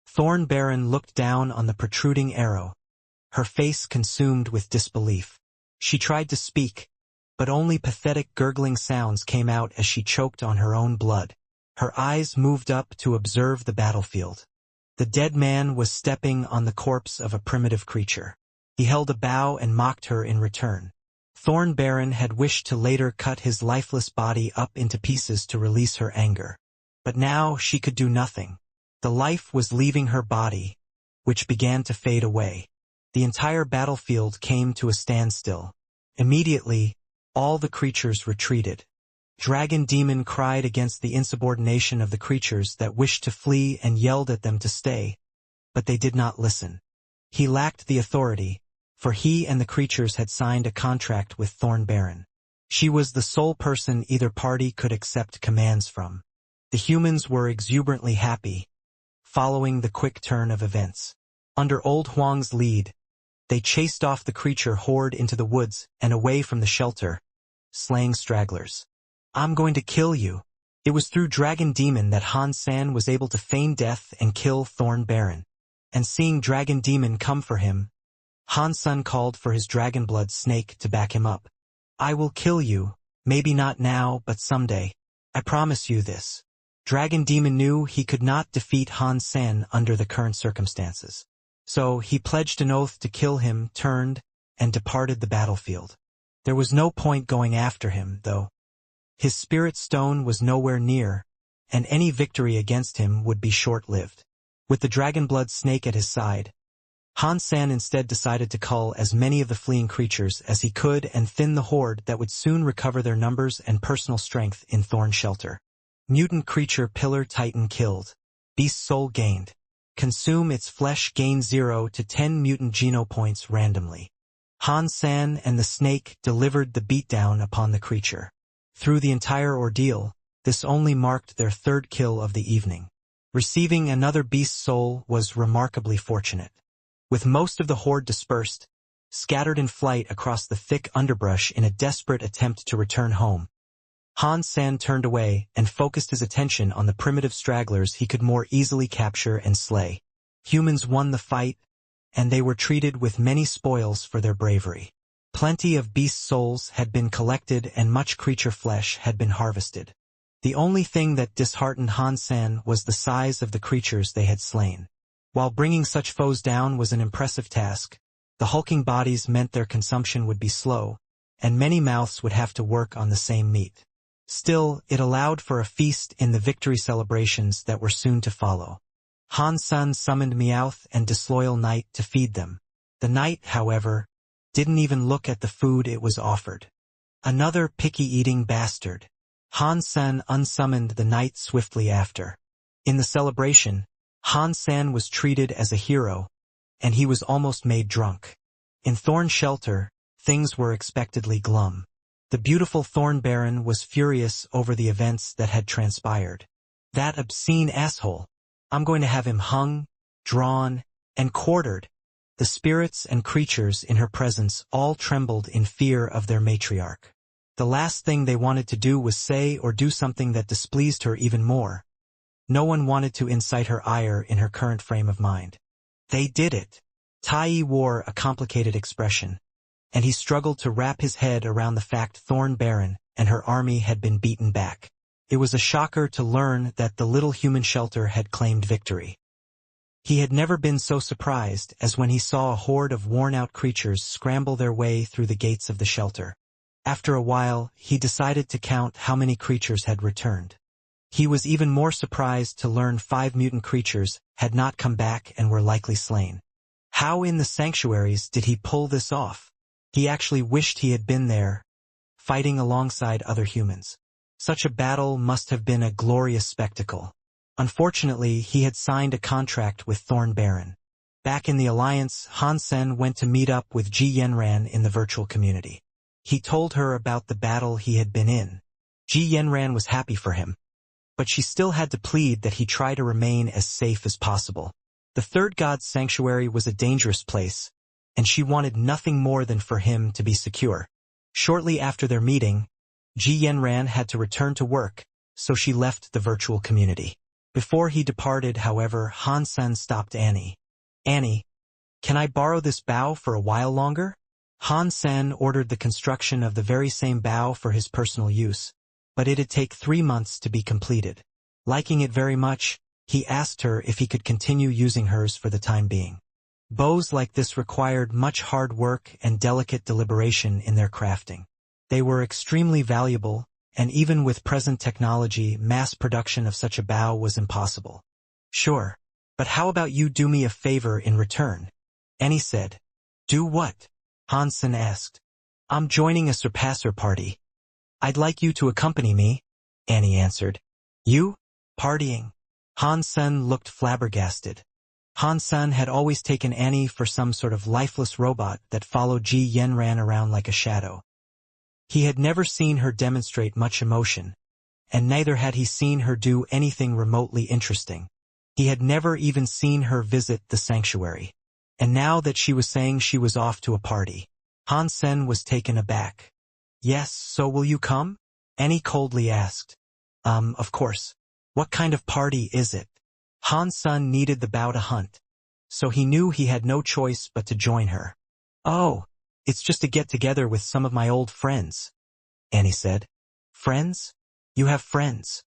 Thorn Baron looked down on the protruding arrow, her face consumed with disbelief. She tried to speak, but only pathetic gurgling sounds came out as she choked on her own blood. Her eyes moved up to observe the battlefield. The dead man was stepping on the corpse of a primitive creature. He held a bow and mocked her in return. Thorn Baron had wished to later cut his lifeless body up into pieces to release her anger. But now she could do nothing. The life was leaving her body, which began to fade away. The entire battlefield came to a standstill. Immediately, all the creatures retreated. Dragon Demon cried against the insubordination of the creatures that wished to flee and yelled at them to stay, but they did not listen. He lacked the authority, for he and the creatures had signed a contract with Thorn Baron. She was the sole person either party could accept commands from. The humans were exuberantly happy, following the quick turn of events. Under Old Huang's lead, They chased off the creature horde into the woods and away from the shelter, slaying stragglers. "I'm going to kill you." It was through Dragon Demon that Han San was able to feign death and kill Thorn Baron. And seeing Dragon Demon come for him, Han San called for his dragon blood snake to back him up. "I will kill you, maybe not now but someday. I promise you this." Dragon Demon knew he could not defeat Han San under the current circumstances. So he pledged an oath to kill him, turned, and departed the battlefield. There was no point going after him, though. His spirit stone was nowhere near, and any victory against him would be short-lived. With the dragon blood snake at his side, Han San instead decided to cull as many of the fleeing creatures as he could and thin the horde that would soon recover their numbers and personal strength in Thorn Shelter. Mutant creature Pillar Titan killed. Beast soul gained. Consume its flesh, gain 0 to 10 mutant geno points randomly. Han San and the snake delivered the beatdown upon the creature. Through the entire ordeal, this only marked their third kill of the evening. Receiving another beast soul was remarkably fortunate. With most of the horde dispersed, scattered in flight across the thick underbrush in a desperate attempt to return home, Han San turned away and focused his attention on the primitive stragglers he could more easily capture and slay. Humans won the fight, and they were treated with many spoils for their bravery. Plenty of beast souls had been collected and much creature flesh had been harvested. The only thing that disheartened Han San was the size of the creatures they had slain. While bringing such foes down was an impressive task, the hulking bodies meant their consumption would be slow, and many mouths would have to work on the same meat. Still, it allowed for a feast in the victory celebrations that were soon to follow. Han San summoned Meowth and Disloyal Knight to feed them. The knight, however, didn't even look at the food it was offered. Another picky-eating bastard. Han San unsummoned the knight swiftly after. In the celebration, Han San was treated as a hero, and he was almost made drunk. In Thorn Shelter, things were expectedly glum. The beautiful Thorn Baron was furious over the events that had transpired. "That obscene asshole. I'm going to have him hung, drawn, and quartered." The spirits and creatures in her presence all trembled in fear of their matriarch. The last thing they wanted to do was say or do something that displeased her even more. No one wanted to incite her ire in her current frame of mind. They did it. Tai wore a complicated expression, and he struggled to wrap his head around the fact Thorn Baron and her army had been beaten back. It was a shocker to learn that the little human shelter had claimed victory. He had never been so surprised as when he saw a horde of worn-out creatures scramble their way through the gates of the shelter. After a while, he decided to count how many creatures had returned. He was even more surprised to learn 5 mutant creatures had not come back and were likely slain. How in the sanctuaries did he pull this off? He actually wished he had been there, fighting alongside other humans. Such a battle must have been a glorious spectacle. Unfortunately, he had signed a contract with Thorn Baron. Back in the Alliance, Han Sen went to meet up with Ji Yenran in the virtual community. He told her about the battle he had been in. Ji Yenran was happy for him, but she still had to plead that he try to remain as safe as possible. The Third God's Sanctuary was a dangerous place, and she wanted nothing more than for him to be secure. Shortly after their meeting, Ji Yenran had to return to work, so she left the virtual community. Before he departed, however, Han Sen stopped Annie. "Annie, can I borrow this bow for a while longer?" Han Sen ordered the construction of the very same bow for his personal use, but it'd take 3 months to be completed. Liking it very much, he asked her if he could continue using hers for the time being. Bows like this required much hard work and delicate deliberation in their crafting. They were extremely valuable, and even with present technology, mass production of such a bow was impossible. "Sure, but how about you do me a favor in return?" Annie said. "Do what?" Han Sen asked. "I'm joining a surpasser party. I'd like you to accompany me," Annie answered. "You? Partying?" Han Sen looked flabbergasted. Han Sen had always taken Annie for some sort of lifeless robot that followed Ji Yenran around like a shadow. He had never seen her demonstrate much emotion, and neither had he seen her do anything remotely interesting. He had never even seen her visit the sanctuary. And now that she was saying she was off to a party, Han Sen was taken aback. Yes, so will you come? Annie coldly asked. Of course. What kind of party is it? Han Sen needed the bow to hunt, so he knew he had no choice but to join her. Oh, it's just a get-together with some of my old friends, Annie said. Friends? You have friends?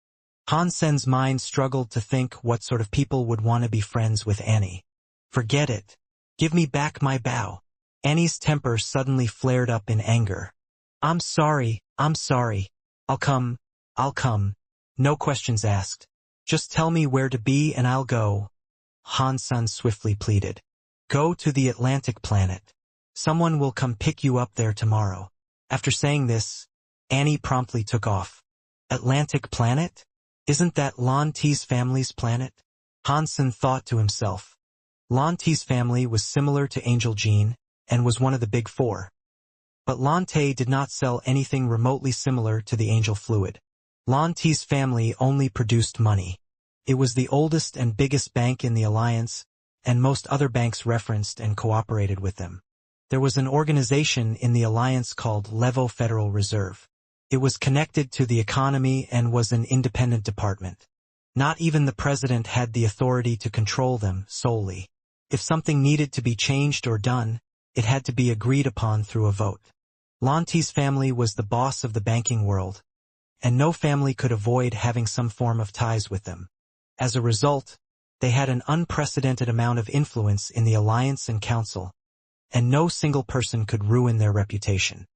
Han Sen's mind struggled to think what sort of people would want to be friends with Annie. Forget it. Give me back my bow. Annie's temper suddenly flared up in anger. I'm sorry. I'll come. No questions asked. Just tell me where to be and I'll go. Han Sen swiftly pleaded. Go to the Atlantic planet. Someone will come pick you up there tomorrow. After saying this, Annie promptly took off. Atlantic planet? Isn't that Lan Ti's family's planet? Han Sen thought to himself. Lan Ti's family was similar to Angel Jean and was one of the big four. But Lan Te did not sell anything remotely similar to the angel fluid. Lan Ti's family only produced money. It was the oldest and biggest bank in the alliance, and most other banks referenced and cooperated with them. There was an organization in the alliance called Levo Federal Reserve. It was connected to the economy and was an independent department. Not even the president had the authority to control them solely. If something needed to be changed or done, it had to be agreed upon through a vote. Lan Ti's family was the boss of the banking world, and no family could avoid having some form of ties with them. As a result, they had an unprecedented amount of influence in the alliance and council, and no single person could ruin their reputation.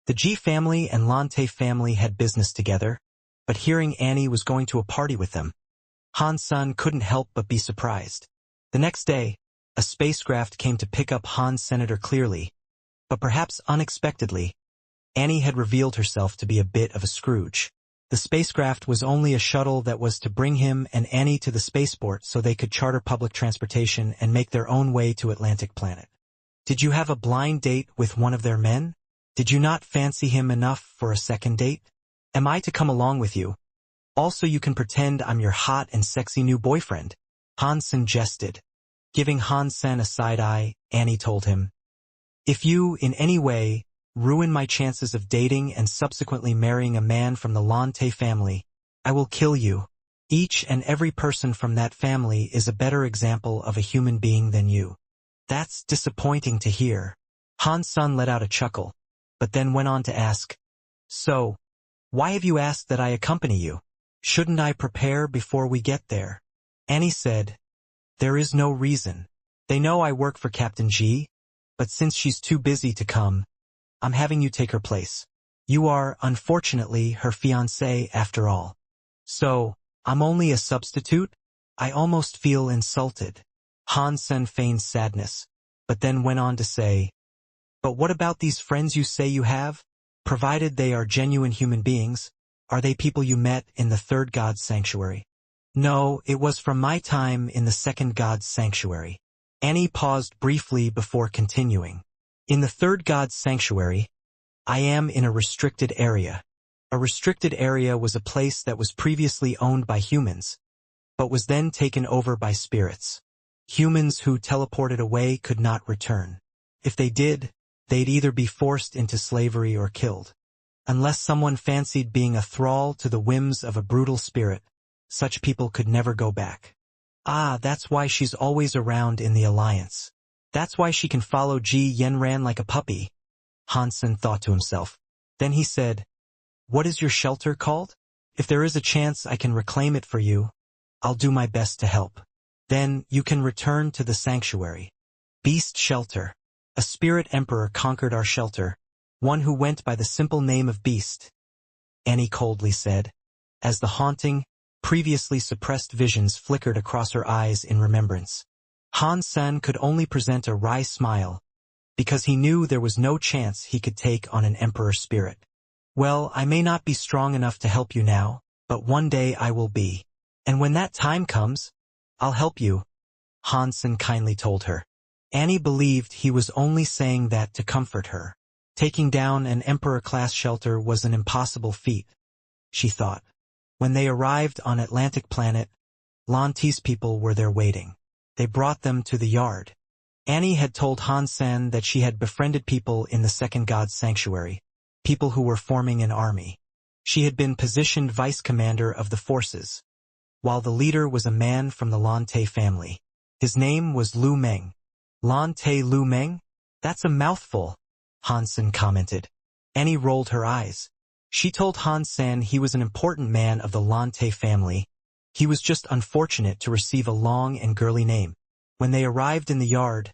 The Ji family and Lan Te family had business together, but hearing Annie was going to a party with them, Han Sen couldn't help but be surprised. The next day, a spacecraft came to pick up Han's Senator clearly, but perhaps unexpectedly, Annie had revealed herself to be a bit of a Scrooge. The spacecraft was only a shuttle that was to bring him and Annie to the spaceport so they could charter public transportation and make their own way to Atlantic planet. Did you have a blind date with one of their men? Did you not fancy him enough for a second date? Am I to come along with you? Also, you can pretend I'm your hot and sexy new boyfriend. Han Sen jested. Giving Han Sen a side eye, Annie told him, if you, in any way, ruin my chances of dating and subsequently marrying a man from the Lan Te family, I will kill you. Each and every person from that family is a better example of a human being than you. That's disappointing to hear. Han Sen let out a chuckle, but then went on to ask, so, why have you asked that I accompany you? Shouldn't I prepare before we get there? Annie said, there is no reason. They know I work for Captain G, but since she's too busy to come, I'm having you take her place. You are, unfortunately, her fiancé after all. So, I'm only a substitute? I almost feel insulted. Han Sen feigned sadness, but then went on to say, but what about these friends you say you have? Provided they are genuine human beings, are they people you met in the third god's sanctuary? No, it was from my time in the second god's sanctuary. Annie paused briefly before continuing. In the third god's sanctuary, I am in a restricted area. A restricted area was a place that was previously owned by humans, but was then taken over by spirits. Humans who teleported away could not return. If they did, they'd either be forced into slavery or killed. Unless someone fancied being a thrall to the whims of a brutal spirit, such people could never go back. Ah, that's why she's always around in the Alliance. That's why she can follow Ji Yenran like a puppy, Han Sen thought to himself. Then he said, what is your shelter called? If there is a chance I can reclaim it for you, I'll do my best to help. Then you can return to the sanctuary. Beast Shelter. A spirit emperor conquered our shelter, one who went by the simple name of Beast, Annie coldly said, as the haunting, previously suppressed visions flickered across her eyes in remembrance. Han Sen could only present a wry smile, because he knew there was no chance he could take on an emperor spirit. Well, I may not be strong enough to help you now, but one day I will be. And when that time comes, I'll help you, Han Sen kindly told her. Annie believed he was only saying that to comfort her. Taking down an emperor-class shelter was an impossible feat, she thought. When they arrived on Atlantic planet, Lan Ti's people were there waiting. They brought them to the yard. Annie had told Han Sen that she had befriended people in the Second God's Sanctuary, people who were forming an army. She had been positioned vice commander of the forces, while the leader was a man from the Lan Te family. His name was Lu Meng. Lan Te Lu Meng? That's a mouthful, Han Sen commented. Annie rolled her eyes. She told Han Sen he was an important man of the Lan Te family. He was just unfortunate to receive a long and girly name. When they arrived in the yard,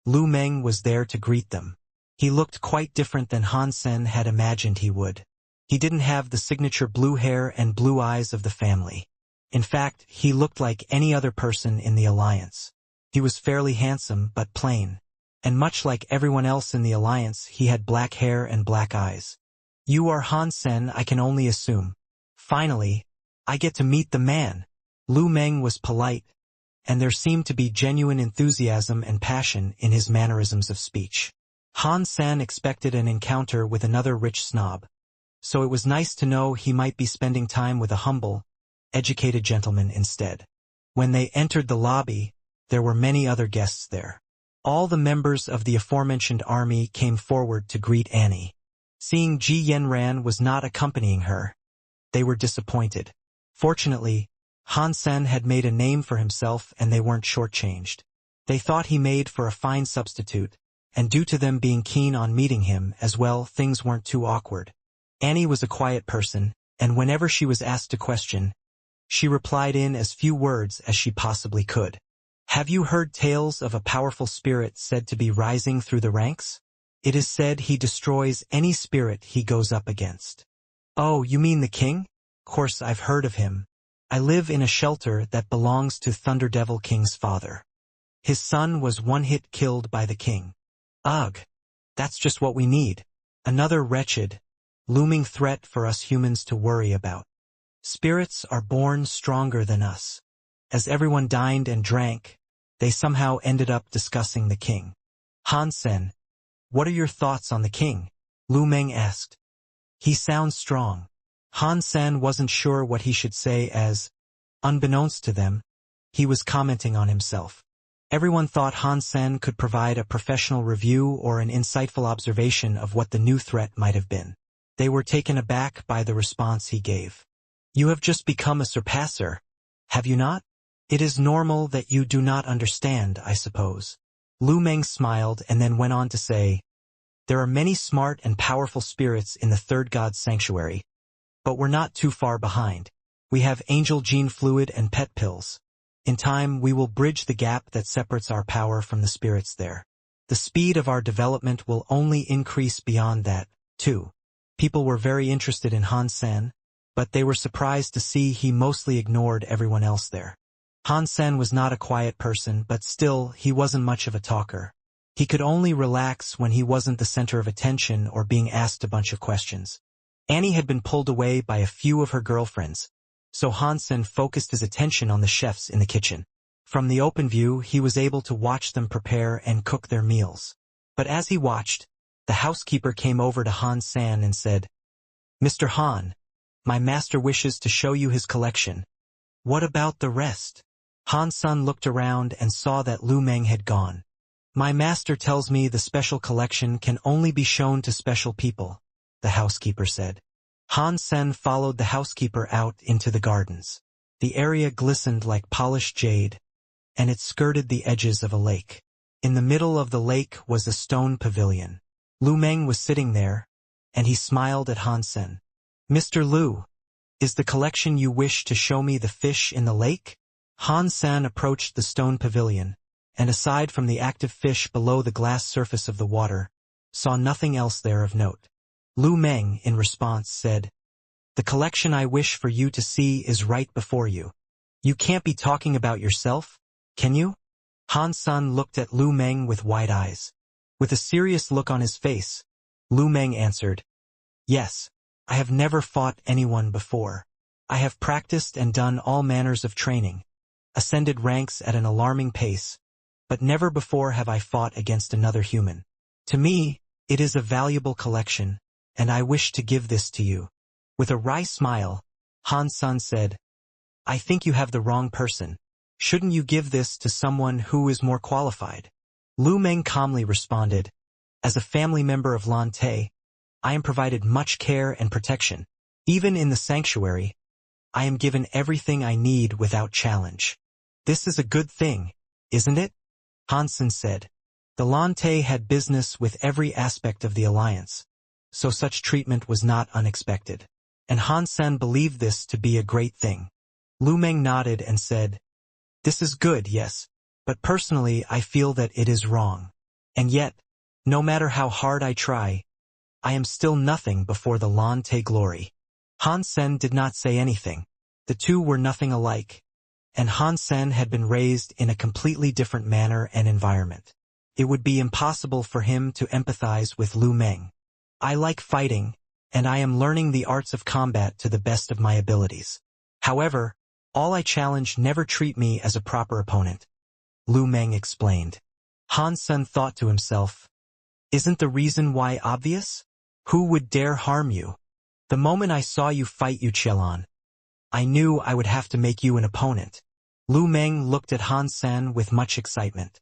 Lu Meng was there to greet them. He looked quite different than Han Sen had imagined he would. He didn't have the signature blue hair and blue eyes of the family. In fact, he looked like any other person in the alliance. He was fairly handsome but plain. And much like everyone else in the alliance, he had black hair and black eyes. You are Han Sen, I can only assume. Finally, I get to meet the man. Lu Meng was polite, and there seemed to be genuine enthusiasm and passion in his mannerisms of speech. Han Sen expected an encounter with another rich snob, so it was nice to know he might be spending time with a humble, educated gentleman instead. When they entered the lobby, there were many other guests there. All the members of the aforementioned army came forward to greet Annie. Seeing Ji Yanran was not accompanying her, they were disappointed. Fortunately, Han Sen had made a name for himself and they weren't shortchanged. They thought he made for a fine substitute, and due to them being keen on meeting him as well, things weren't too awkward. Annie was a quiet person, and whenever she was asked a question, she replied in as few words as she possibly could. Have you heard tales of a powerful spirit said to be rising through the ranks? It is said he destroys any spirit he goes up against. Oh, you mean the king? Of course I've heard of him. I live in a shelter that belongs to Thunder Devil King's father. His son was one-hit killed by the king. Ugh, that's just what we need. Another wretched, looming threat for us humans to worry about. Spirits are born stronger than us. As everyone dined and drank, they somehow ended up discussing the king. Han Sen, what are your thoughts on the king? Lu Meng asked. He sounds strong. Han Sen wasn't sure what he should say as, unbeknownst to them, he was commenting on himself. Everyone thought Han Sen could provide a professional review or an insightful observation of what the new threat might have been. They were taken aback by the response he gave. You have just become a surpasser, have you not? It is normal that you do not understand, I suppose. Lu Meng smiled and then went on to say, there are many smart and powerful spirits in the Third God's Sanctuary, but we're not too far behind. We have angel gene fluid and pet pills. In time, we will bridge the gap that separates our power from the spirits there. The speed of our development will only increase beyond that, too. People were very interested in Han Sen, but they were surprised to see he mostly ignored everyone else there. Han Sen was not a quiet person, but still, he wasn't much of a talker. He could only relax when he wasn't the center of attention or being asked a bunch of questions. Annie had been pulled away by a few of her girlfriends, so Han Sen focused his attention on the chefs in the kitchen. From the open view, he was able to watch them prepare and cook their meals. But as he watched, the housekeeper came over to Han Sen and said, Mr. Han, my master wishes to show you his collection. What about the rest? Han Sen looked around and saw that Lu Meng had gone. My master tells me the special collection can only be shown to special people, the housekeeper said. Han Sen followed the housekeeper out into the gardens. The area glistened like polished jade, and it skirted the edges of a lake. In the middle of the lake was a stone pavilion. Lu Meng was sitting there, and he smiled at Han Sen. Mr. Lu, is the collection you wish to show me the fish in the lake? Han Sen approached the stone pavilion, and aside from the active fish below the glass surface of the water, saw nothing else there of note. Lu Meng, in response, said, The collection I wish for you to see is right before you. You can't be talking about yourself, can you? Han Sen looked at Lu Meng with wide eyes. With a serious look on his face, Lu Meng answered, Yes, I have never fought anyone before. I have practiced and done all manners of training, ascended ranks at an alarming pace, but never before have I fought against another human. To me, it is a valuable collection, and I wish to give this to you. With a wry smile, Han Sen said, I think you have the wrong person. Shouldn't you give this to someone who is more qualified? Lu Meng calmly responded, "As a family member of Lan Te, I am provided much care and protection. Even in the sanctuary, I am given everything I need without challenge. This is a good thing, isn't it?" Han Sen said. The Lan Te had business with every aspect of the alliance, so such treatment was not unexpected. And Han Sen believed this to be a great thing. Lu Meng nodded and said, "This is good, yes, but personally I feel that it is wrong. And yet, no matter how hard I try, I am still nothing before the Lan Te glory." Han Sen did not say anything. The two were nothing alike, and Han Sen had been raised in a completely different manner and environment. It would be impossible for him to empathize with Lu Meng. "I like fighting, and I am learning the arts of combat to the best of my abilities. However, all I challenge never treat me as a proper opponent," Lu Meng explained. Han Sen thought to himself, "Isn't the reason why obvious? Who would dare harm you? The moment I saw you fight Yu Qialan, I knew I would have to make you an opponent." Lu Meng looked at Han Sen with much excitement.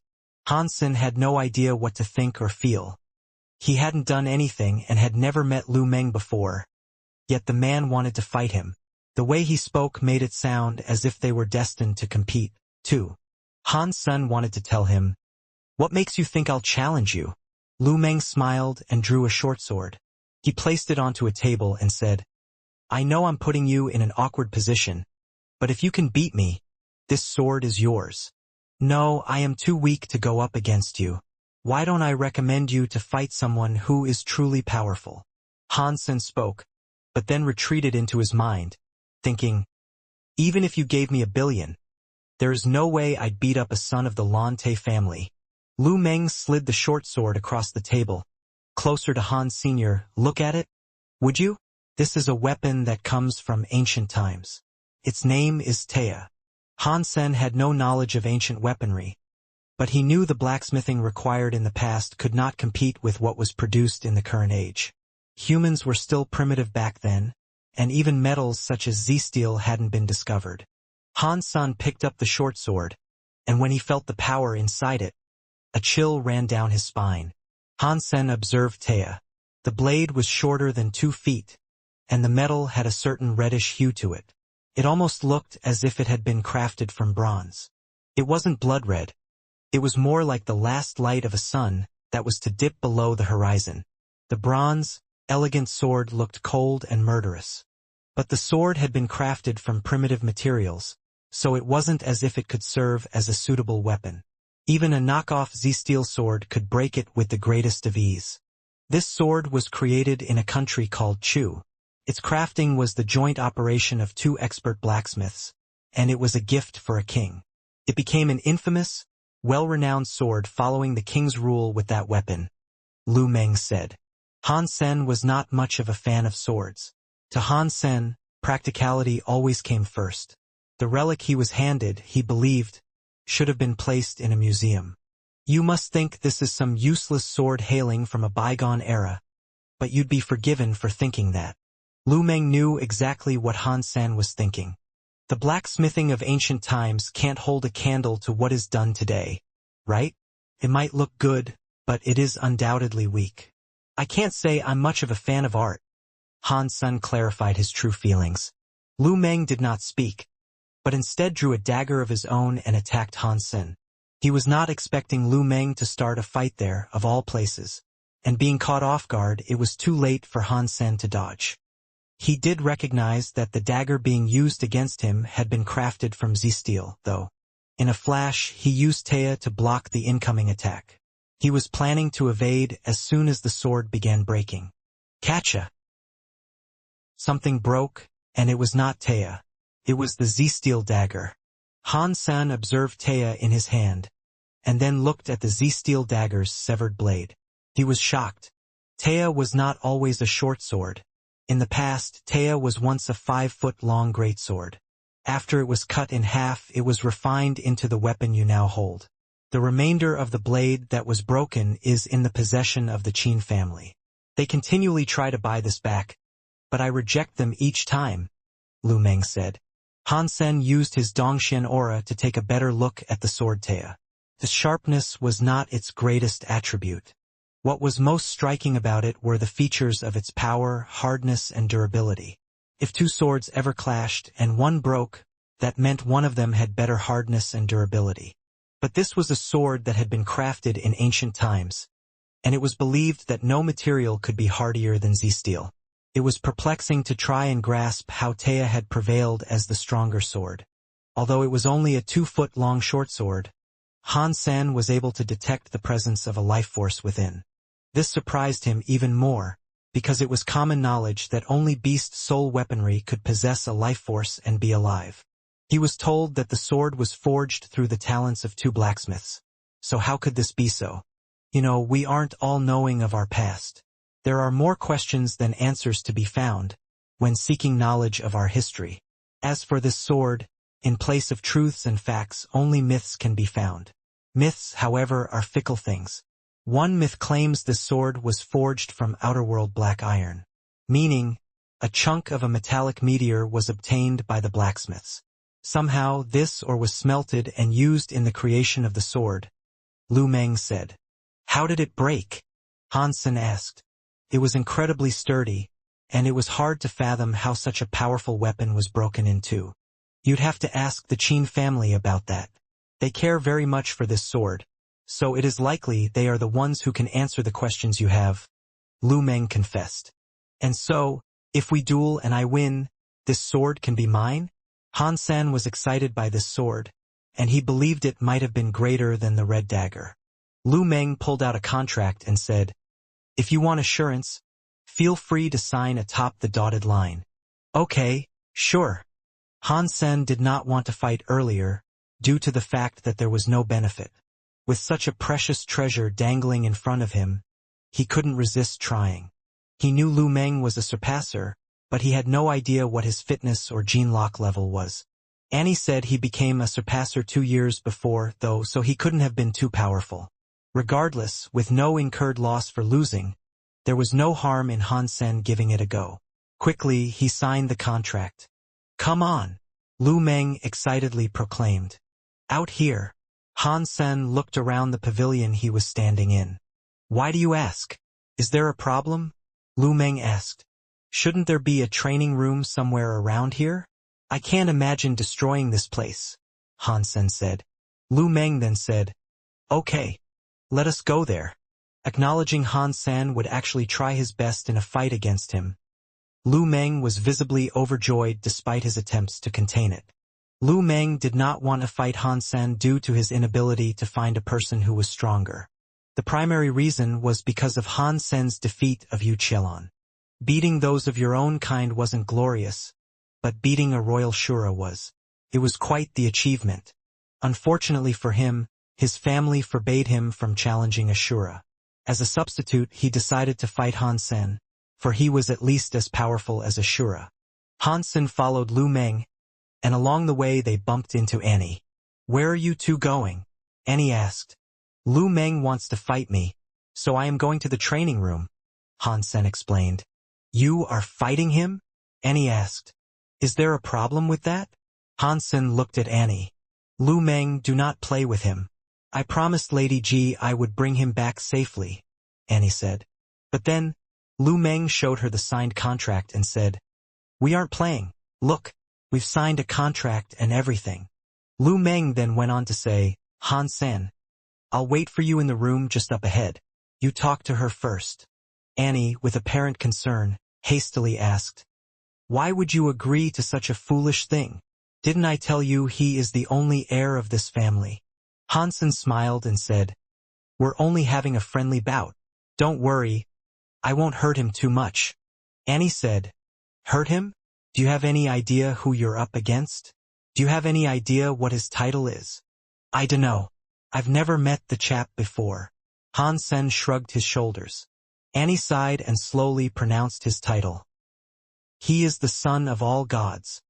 Han Sen had no idea what to think or feel. He hadn't done anything and had never met Lu Meng before, yet the man wanted to fight him. The way he spoke made it sound as if they were destined to compete, too. Han Sen wanted to tell him, "What makes you think I'll challenge you?" Lu Meng smiled and drew a short sword. He placed it onto a table and said, "I know I'm putting you in an awkward position, but if you can beat me, this sword is yours." "No, I am too weak to go up against you. Why don't I recommend you to fight someone who is truly powerful?" Han Sen spoke, but then retreated into his mind, thinking, "Even if you gave me 1,000,000,000, there is no way I'd beat up a son of the Lan Te family." Lu Meng slid the short sword across the table, closer to Han Sr. "Look at it, would you? This is a weapon that comes from ancient times. Its name is Taya." Han Sen had no knowledge of ancient weaponry, but he knew the blacksmithing required in the past could not compete with what was produced in the current age. Humans were still primitive back then, and even metals such as Z-steel hadn't been discovered. Han Sen picked up the short sword, and when he felt the power inside it, a chill ran down his spine. Han Sen observed Taya. The blade was shorter than 2 feet, and the metal had a certain reddish hue to it. It almost looked as if it had been crafted from bronze. It wasn't blood red. It was more like the last light of a sun that was to dip below the horizon. The bronze, elegant sword looked cold and murderous. But the sword had been crafted from primitive materials, so it wasn't as if it could serve as a suitable weapon. Even a knockoff Z-steel sword could break it with the greatest of ease. This sword was created in a country called Chu. Its crafting was the joint operation of 2 expert blacksmiths, and it was a gift for a king. It became an infamous, well-renowned sword following the king's rule with that weapon, Lu Meng said. Han Sen was not much of a fan of swords. To Han Sen, practicality always came first. The relic he was handed, he believed, should have been placed in a museum. "You must think this is some useless sword hailing from a bygone era, but you'd be forgiven for thinking that." Lu Meng knew exactly what Han Sen was thinking. The blacksmithing of ancient times can't hold a candle to what is done today, right? It might look good, but it is undoubtedly weak. "I can't say I'm much of a fan of art." Han Sen clarified his true feelings. Lu Meng did not speak, but instead drew a dagger of his own and attacked Han Sen. He was not expecting Lu Meng to start a fight there, of all places, and being caught off guard, it was too late for Han Sen to dodge. He did recognize that the dagger being used against him had been crafted from Z-steel, though. In a flash, he used Taya to block the incoming attack. He was planning to evade as soon as the sword began breaking. Catcha! Something broke, and it was not Taya. It was the Z-steel dagger. Han Sen observed Taya in his hand, and then looked at the Z-steel dagger's severed blade. He was shocked. Taya was not always a short sword. In the past, Taya was once a 5-foot-long greatsword. After it was cut in half, it was refined into the weapon you now hold. The remainder of the blade that was broken is in the possession of the Qin family. They continually try to buy this back, but I reject them each time, Lu Meng said. Han Sen used his Dongxian aura to take a better look at the sword Taya. The sharpness was not its greatest attribute. What was most striking about it were the features of its power, hardness, and durability. If two swords ever clashed and one broke, that meant one of them had better hardness and durability. But this was a sword that had been crafted in ancient times, and it was believed that no material could be hardier than Z-steel. It was perplexing to try and grasp how Taya had prevailed as the stronger sword. Although it was only a 2-foot-long short sword, Han Sen was able to detect the presence of a life force within. This surprised him even more, because it was common knowledge that only beast soul weaponry could possess a life force and be alive. He was told that the sword was forged through the talents of 2 blacksmiths. So how could this be so? We aren't all knowing of our past. There are more questions than answers to be found when seeking knowledge of our history. As for this sword, in place of truths and facts, only myths can be found. Myths, however, are fickle things. One myth claims this sword was forged from outer-world black iron, meaning a chunk of a metallic meteor was obtained by the blacksmiths. Somehow this ore was smelted and used in the creation of the sword, Lu Meng said. How did it break? Han Sen asked. It was incredibly sturdy, and it was hard to fathom how such a powerful weapon was broken in two. You'd have to ask the Qin family about that. They care very much for this sword, so it is likely they are the ones who can answer the questions you have, Lu Meng confessed. And so, if we duel and I win, this sword can be mine? Han Sen was excited by this sword, and he believed it might have been greater than the red dagger. Lu Meng pulled out a contract and said, If you want assurance, feel free to sign atop the dotted line. Okay, sure. Han Sen did not want to fight earlier, due to the fact that there was no benefit. With such a precious treasure dangling in front of him, he couldn't resist trying. He knew Lu Meng was a surpasser, but he had no idea what his fitness or gene lock level was. Annie said he became a surpasser 2 years before, though, so he couldn't have been too powerful. Regardless, with no incurred loss for losing, there was no harm in Han Sen giving it a go. Quickly, he signed the contract. Come on, Lu Meng excitedly proclaimed. Out here. Han Sen looked around the pavilion he was standing in. Why do you ask? Is there a problem? Lu Meng asked. Shouldn't there be a training room somewhere around here? I can't imagine destroying this place, Han Sen said. Lu Meng then said, Okay, let us go there. Acknowledging Han Sen would actually try his best in a fight against him, Lu Meng was visibly overjoyed despite his attempts to contain it. Lu Meng did not want to fight Han Sen due to his inability to find a person who was stronger. The primary reason was because of Han Sen's defeat of Yu Qielon. Beating those of your own kind wasn't glorious, but beating a royal Shura was. It was quite the achievement. Unfortunately for him, his family forbade him from challenging a Shura. As a substitute, he decided to fight Han Sen, for he was at least as powerful as a Shura. Han Sen followed Lu Meng, and along the way they bumped into Annie. Where are you two going? Annie asked. Lu Meng wants to fight me, so I am going to the training room, Han Sen explained. You are fighting him? Annie asked. Is there a problem with that? Han Sen looked at Annie. Lu Meng, do not play with him. I promised Lady Ji I would bring him back safely, Annie said. But then, Lu Meng showed her the signed contract and said, We aren't playing. Look, we've signed a contract and everything. Lu Meng then went on to say, Han Sen, I'll wait for you in the room just up ahead. You talk to her first. Annie, with apparent concern, hastily asked, Why would you agree to such a foolish thing? Didn't I tell you he is the only heir of this family? Han Sen smiled and said, We're only having a friendly bout. Don't worry, I won't hurt him too much. Annie said, Hurt him? Do you have any idea who you're up against? Do you have any idea what his title is? I dunno. I've never met the chap before. Han Sen shrugged his shoulders. Annie sighed and slowly pronounced his title. He is the son of all gods.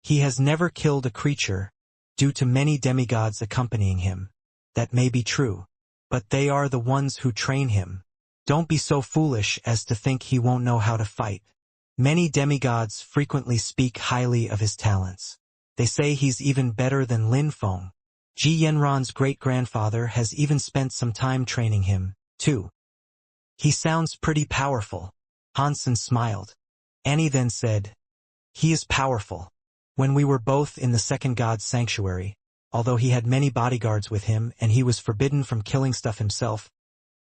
He has never killed a creature, due to many demigods accompanying him. That may be true, but they are the ones who train him. Don't be so foolish as to think he won't know how to fight. Many demigods frequently speak highly of his talents. They say he's even better than Lin Feng. Ji Yanran's great-grandfather has even spent some time training him, too. He sounds pretty powerful. Hansen smiled. Annie then said, he is powerful. When we were both in the second god's sanctuary, although he had many bodyguards with him and he was forbidden from killing stuff himself,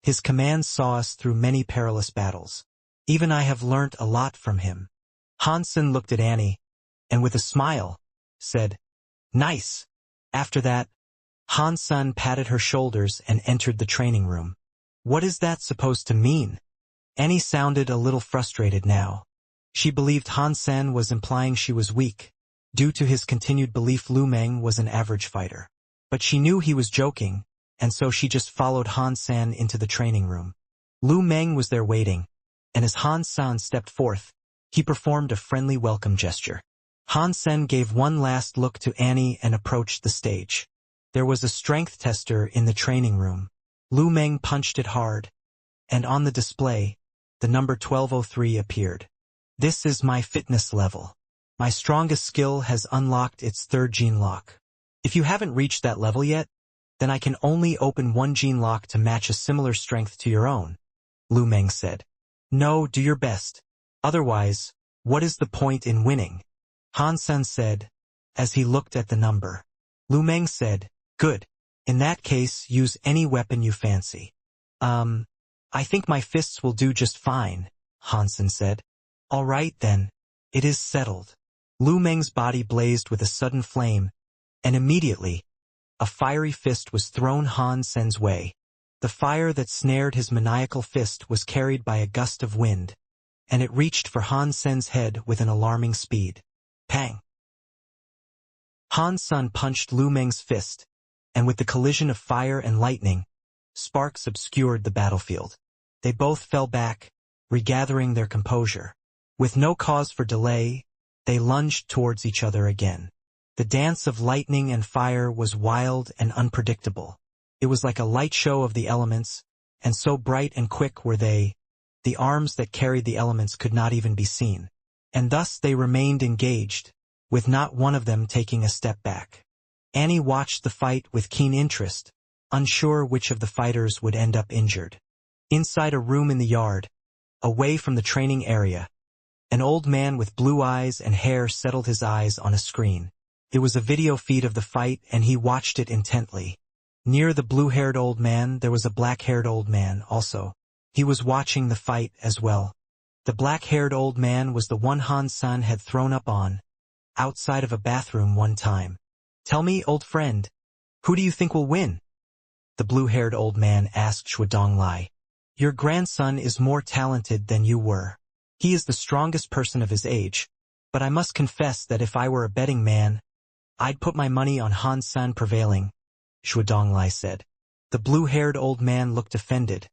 his commands saw us through many perilous battles. Even I have learnt a lot from him. Hansen looked at Annie, and with a smile, said, nice. After that, Hansen patted her shoulders and entered the training room. What is that supposed to mean? Annie sounded a little frustrated now. She believed Hansen was implying she was weak, due to his continued belief Lu Meng was an average fighter. But she knew he was joking, and so she just followed Hansen into the training room. Lu Meng was there waiting, and as Hansen stepped forth, he performed a friendly welcome gesture. Hansen gave one last look to Annie and approached the stage. There was a strength tester in the training room. Lu Meng punched it hard, and on the display, the number 1203 appeared. This is my fitness level. My strongest skill has unlocked its third gene lock. If you haven't reached that level yet, then I can only open one gene lock to match a similar strength to your own, Lu Meng said. No, do your best. Otherwise, what is the point in winning? Hansen said, as he looked at the number. Lu Meng said, good. In that case, use any weapon you fancy. I think my fists will do just fine, Hansen said. All right then. It is settled. Lu Meng's body blazed with a sudden flame, and immediately, a fiery fist was thrown Hansen's way. The fire that snared his maniacal fist was carried by a gust of wind, and it reached for Hansen's head with an alarming speed. Pang! Hansen punched Lu Meng's fist, and with the collision of fire and lightning, sparks obscured the battlefield. They both fell back, regathering their composure. With no cause for delay, they lunged towards each other again. The dance of lightning and fire was wild and unpredictable. It was like a light show of the elements, and so bright and quick were they, the arms that carried the elements could not even be seen. And thus they remained engaged, with not one of them taking a step back. Annie watched the fight with keen interest, unsure which of the fighters would end up injured. Inside a room in the yard, away from the training area, an old man with blue eyes and hair settled his eyes on a screen. It was a video feed of the fight and he watched it intently. Near the blue-haired old man there was a black-haired old man also. He was watching the fight as well. The black-haired old man was the one Hansen had thrown up on, outside of a bathroom one time. Tell me, old friend, who do you think will win? The blue-haired old man asked Shuadonglai. Your grandson is more talented than you were. He is the strongest person of his age, but I must confess that if I were a betting man, I'd put my money on Hansen prevailing, Shuadonglai said. The blue-haired old man looked offended,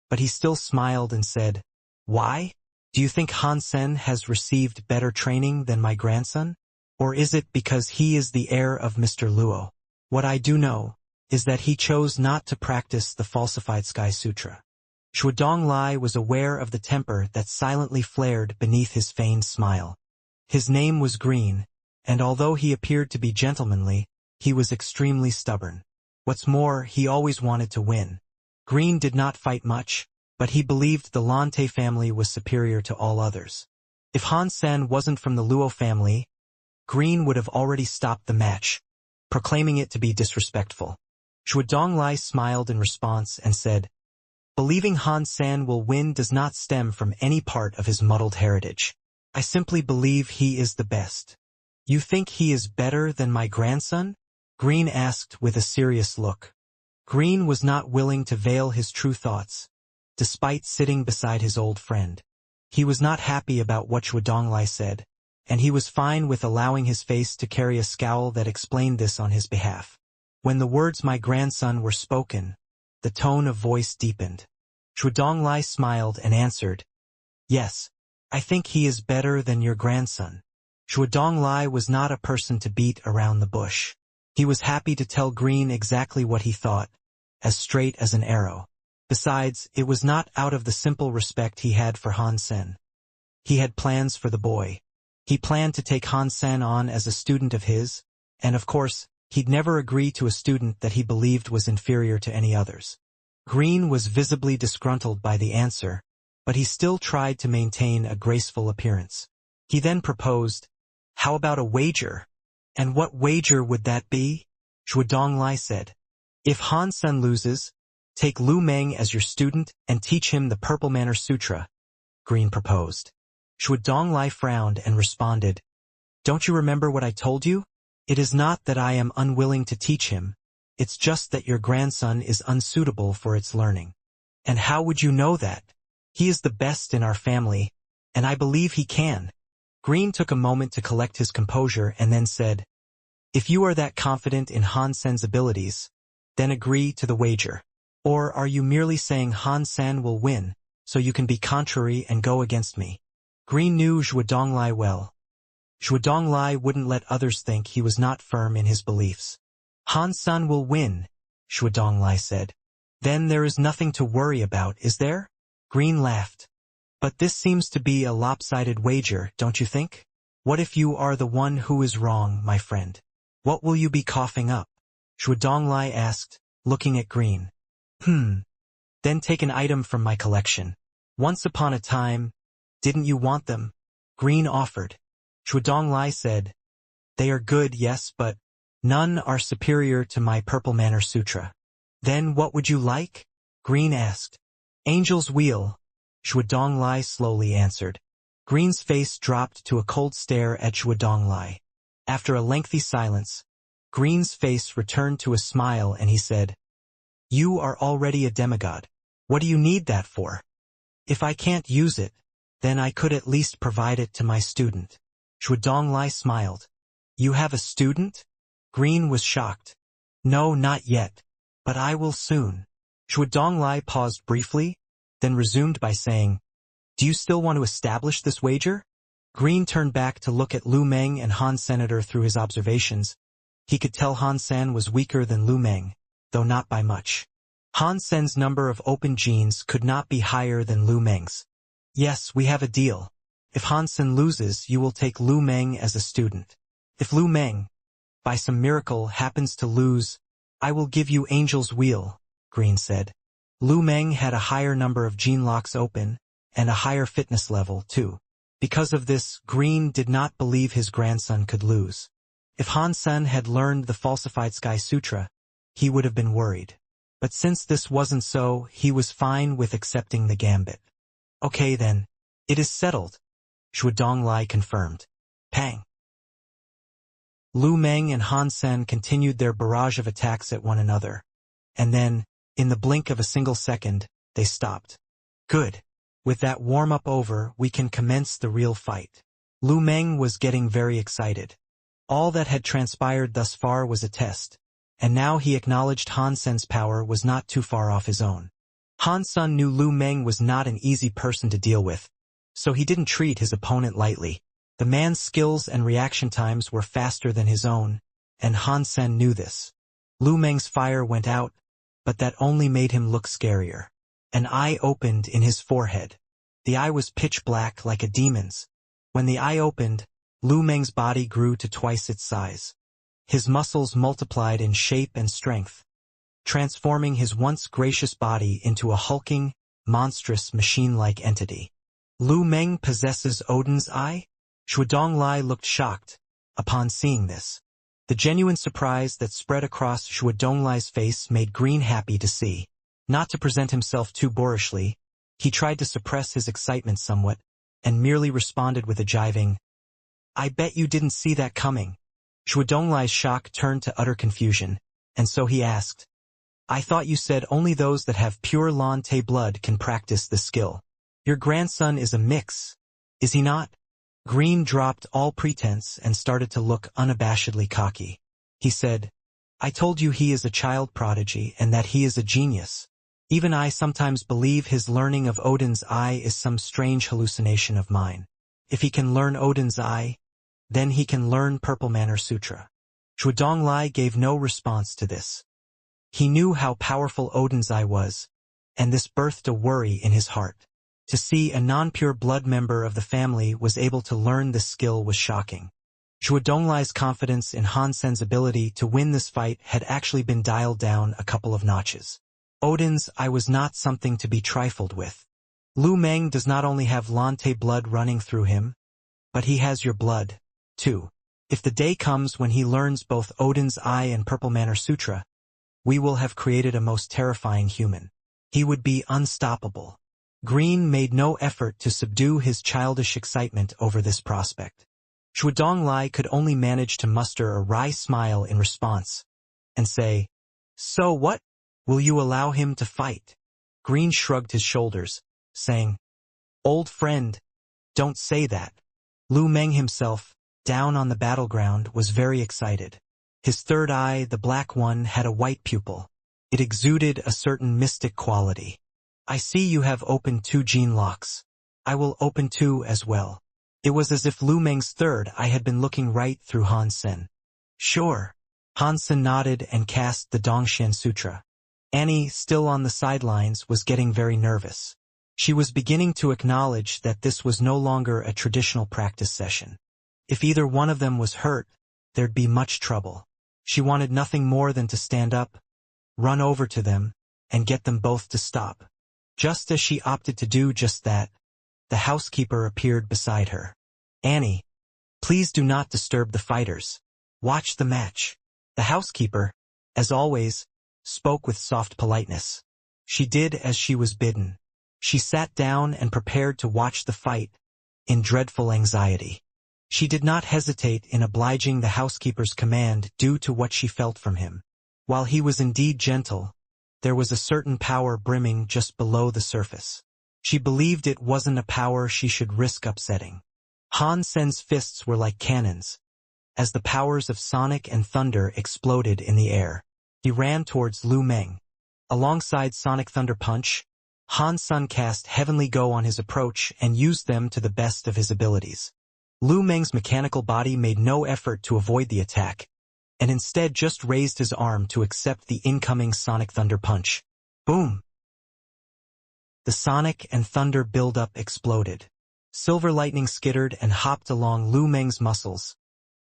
but he still smiled and said, why? Do you think Hansen has received better training than my grandson? Or is it because he is the heir of Mr. Luo? What I do know is that he chose not to practice the falsified Sky Sutra. Shuadonglai was aware of the temper that silently flared beneath his feigned smile. His name was Green, and although he appeared to be gentlemanly, he was extremely stubborn. What's more, he always wanted to win. Green did not fight much, but he believed the Lante family was superior to all others. If Hansen wasn't from the Luo family, Green would have already stopped the match, proclaiming it to be disrespectful. Shuadonglai smiled in response and said, believing Hansen will win does not stem from any part of his muddled heritage. I simply believe he is the best. You think he is better than my grandson? Green asked with a serious look. Green was not willing to veil his true thoughts, despite sitting beside his old friend. He was not happy about what Shuadonglai said, and he was fine with allowing his face to carry a scowl that explained this on his behalf. When the words my grandson were spoken, the tone of voice deepened. Shuadonglai smiled and answered, yes, I think he is better than your grandson. Shuadonglai was not a person to beat around the bush. He was happy to tell Green exactly what he thought, as straight as an arrow. Besides, it was not out of the simple respect he had for Hansen. He had plans for the boy. He planned to take Hansen on as a student of his, and of course, He'd never agree to a student that he believed was inferior to any others. Green was visibly disgruntled by the answer, but he still tried to maintain a graceful appearance. He then proposed, "How about a wager?" "And what wager would that be?" Zhuodonglai said. "If Han Sen loses, take Lu Meng as your student and teach him the Purple Manner Sutra," Green proposed. Zhuodonglai frowned and responded, "Don't you remember what I told you? It is not that I am unwilling to teach him, it's just that your grandson is unsuitable for its learning." "And how would you know that? He is the best in our family, and I believe he can." Green took a moment to collect his composure and then said, "If you are that confident in Han Sen's abilities, then agree to the wager. Or are you merely saying Han Sen will win, so you can be contrary and go against me?" Green knew Zhuodonglai well. Zhuodonglai wouldn't let others think he was not firm in his beliefs. "Han Sen will win," Zhuodonglai said. "Then there is nothing to worry about, is there?" Green laughed. "But this seems to be a lopsided wager, don't you think? What if you are the one who is wrong, my friend? What will you be coughing up?" Zhuodonglai asked, looking at Green. Then take an item from my collection. Once upon a time, didn't you want them?" Green offered. Zhuodonglai said, "They are good, yes, but none are superior to my Purple Manner Sutra." "Then what would you like?" Green asked. "Angel's Wheel," Zhuodonglai slowly answered. Green's face dropped to a cold stare at Zhuodonglai. After a lengthy silence, Green's face returned to a smile and he said, "You are already a demigod. What do you need that for? If I can't use it, then I could at least provide it to my student." Zhuodonglai smiled. "You have a student?" Green was shocked. "No, not yet, but I will soon." Zhuodonglai paused briefly, then resumed by saying, "Do you still want to establish this wager?" Green turned back to look at Lu Meng and Han Senator through his observations. He could tell Han Sen was weaker than Lu Meng, though not by much. Han Sen's number of open genes could not be higher than Lu Meng's. "Yes, we have a deal. If Han Sen loses, you will take Lu Meng as a student. If Lu Meng, by some miracle, happens to lose, I will give you Angel's Wheel," Green said. Lu Meng had a higher number of gene locks open, and a higher fitness level, too. Because of this, Green did not believe his grandson could lose. If Han Sen had learned the falsified Sky Sutra, he would have been worried. But since this wasn't so, he was fine with accepting the gambit. "Okay then, it is settled," Zhuodonglai confirmed. Pang. Lu Meng and Han Sen continued their barrage of attacks at one another. And then, in the blink of a single second, they stopped. "Good. With that warm-up over, we can commence the real fight." Lu Meng was getting very excited. All that had transpired thus far was a test, and now he acknowledged Han Sen's power was not too far off his own. Han Sen knew Lu Meng was not an easy person to deal with, so he didn't treat his opponent lightly. The man's skills and reaction times were faster than his own, and Han Sen knew this. Lu Meng's fire went out, but that only made him look scarier. An eye opened in his forehead. The eye was pitch black like a demon's. When the eye opened, Lu Meng's body grew to twice its size. His muscles multiplied in shape and strength, transforming his once gracious body into a hulking, monstrous machine-like entity. "Lu Meng possesses Odin's eye?" Zhuodonglai looked shocked upon seeing this. The genuine surprise that spread across Zhuodonglai's face made Green happy to see. Not to present himself too boorishly, he tried to suppress his excitement somewhat, and merely responded with a jiving, "I bet you didn't see that coming." Zhuodonglai's shock turned to utter confusion, and so he asked, "I thought you said only those that have pure Lan Te blood can practice this skill. Your grandson is a mix, is he not?" Green dropped all pretense and started to look unabashedly cocky. He said, "I told you he is a child prodigy and that he is a genius. Even I sometimes believe his learning of Odin's eye is some strange hallucination of mine. If he can learn Odin's eye, then he can learn Purple Manner Sutra." Zhuodonglai gave no response to this. He knew how powerful Odin's eye was, and this birthed a worry in his heart. To see a non-pure blood member of the family was able to learn this skill was shocking. Zhuo Donglai's confidence in Han Sen's ability to win this fight had actually been dialed down a couple of notches. Odin's "I was not something to be trifled with." Lu Meng does not only have Lante blood running through him, but he has your blood, too. If the day comes when he learns both Odin's Eye and Purple Manor Sutra, we will have created a most terrifying human. He would be unstoppable. Green made no effort to subdue his childish excitement over this prospect. Zhuo Donglai could only manage to muster a wry smile in response, and say, "So what? Will you allow him to fight?" Green shrugged his shoulders, saying, "Old friend, don't say that." Lu Meng himself, down on the battleground, was very excited. His third eye, the black one, had a white pupil. It exuded a certain mystic quality. "I see you have opened 2 gene locks. I will open 2 as well." It was as if Lu Meng's third eye had been looking right through Han Sen. "Sure." Han Sen nodded and cast the Dongxian Sutra. Annie, still on the sidelines, was getting very nervous. She was beginning to acknowledge that this was no longer a traditional practice session. If either one of them was hurt, there'd be much trouble. She wanted nothing more than to stand up, run over to them, and get them both to stop. Just as she opted to do just that, the housekeeper appeared beside her. "Annie, please do not disturb the fighters. Watch the match." The housekeeper, as always, spoke with soft politeness. She did as she was bidden. She sat down and prepared to watch the fight, in dreadful anxiety. She did not hesitate in obliging the housekeeper's command due to what she felt from him. While he was indeed gentle, there was a certain power brimming just below the surface. She believed it wasn't a power she should risk upsetting. Han Sen's fists were like cannons. As the powers of Sonic and Thunder exploded in the air, he ran towards Lu Meng. Alongside Sonic Thunder Punch, Han Sen cast Heavenly Go on his approach and used them to the best of his abilities. Lu Meng's mechanical body made no effort to avoid the attack, and instead just raised his arm to accept the incoming Sonic Thunder Punch. Boom! The Sonic and Thunder buildup exploded. Silver lightning skittered and hopped along Lu Meng's muscles,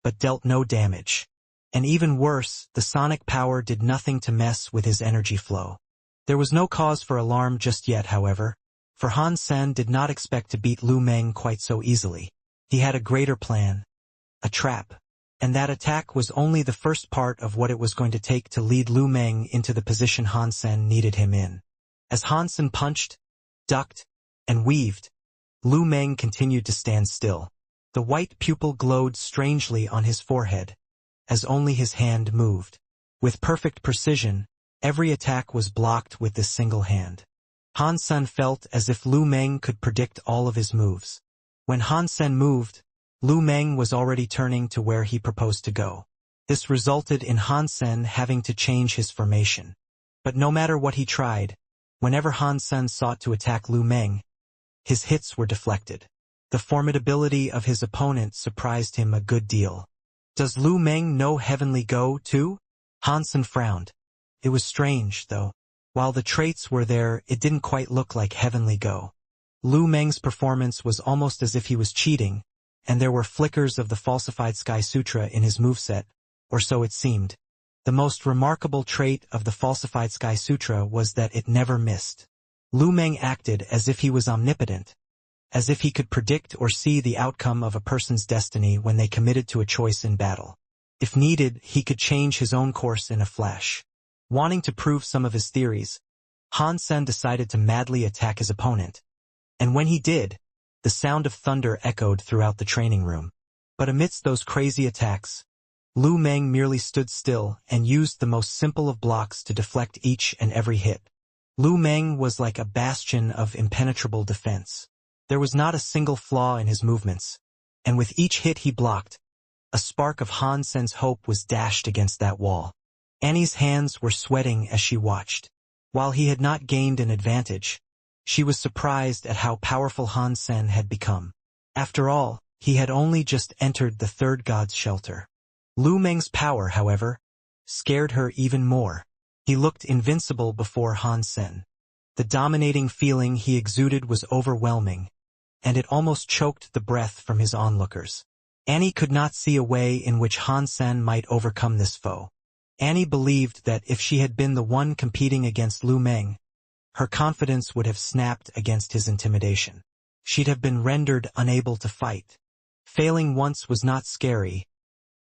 but dealt no damage. And even worse, the sonic power did nothing to mess with his energy flow. There was no cause for alarm just yet, however, for Han Sen did not expect to beat Lu Meng quite so easily. He had a greater plan, a trap, and that attack was only the first part of what it was going to take to lead Lu Meng into the position Han Sen needed him in. As Han Sen punched, ducked, and weaved, Lu Meng continued to stand still. The white pupil glowed strangely on his forehead, as only his hand moved. With perfect precision, every attack was blocked with this single hand. Han Sen felt as if Lu Meng could predict all of his moves. When Han Sen moved, Lu Meng was already turning to where he proposed to go. This resulted in Han Sen having to change his formation. But no matter what he tried, whenever Han Sen sought to attack Lu Meng, his hits were deflected. The formidability of his opponent surprised him a good deal. "Does Lu Meng know Heavenly Go, too?" Han Sen frowned. It was strange, though. While the traits were there, it didn't quite look like Heavenly Go. Lu Meng's performance was almost as if he was cheating, and there were flickers of the falsified Sky Sutra in his moveset, or so it seemed. The most remarkable trait of the falsified Sky Sutra was that it never missed. Lu Meng acted as if he was omnipotent, as if he could predict or see the outcome of a person's destiny when they committed to a choice in battle. If needed, he could change his own course in a flash. Wanting to prove some of his theories, Han Sen decided to madly attack his opponent. And when he did, the sound of thunder echoed throughout the training room. But amidst those crazy attacks, Lu Meng merely stood still and used the most simple of blocks to deflect each and every hit. Lu Meng was like a bastion of impenetrable defense. There was not a single flaw in his movements, and with each hit he blocked, a spark of Han Sen's hope was dashed against that wall. Annie's hands were sweating as she watched. While he had not gained an advantage, she was surprised at how powerful Han Sen had become. After all, he had only just entered the third god's shelter. Lu Meng's power, however, scared her even more. He looked invincible before Han Sen. The dominating feeling he exuded was overwhelming, and it almost choked the breath from his onlookers. Annie could not see a way in which Han Sen might overcome this foe. Annie believed that if she had been the one competing against Lu Meng, her confidence would have snapped against his intimidation. She'd have been rendered unable to fight. Failing once was not scary,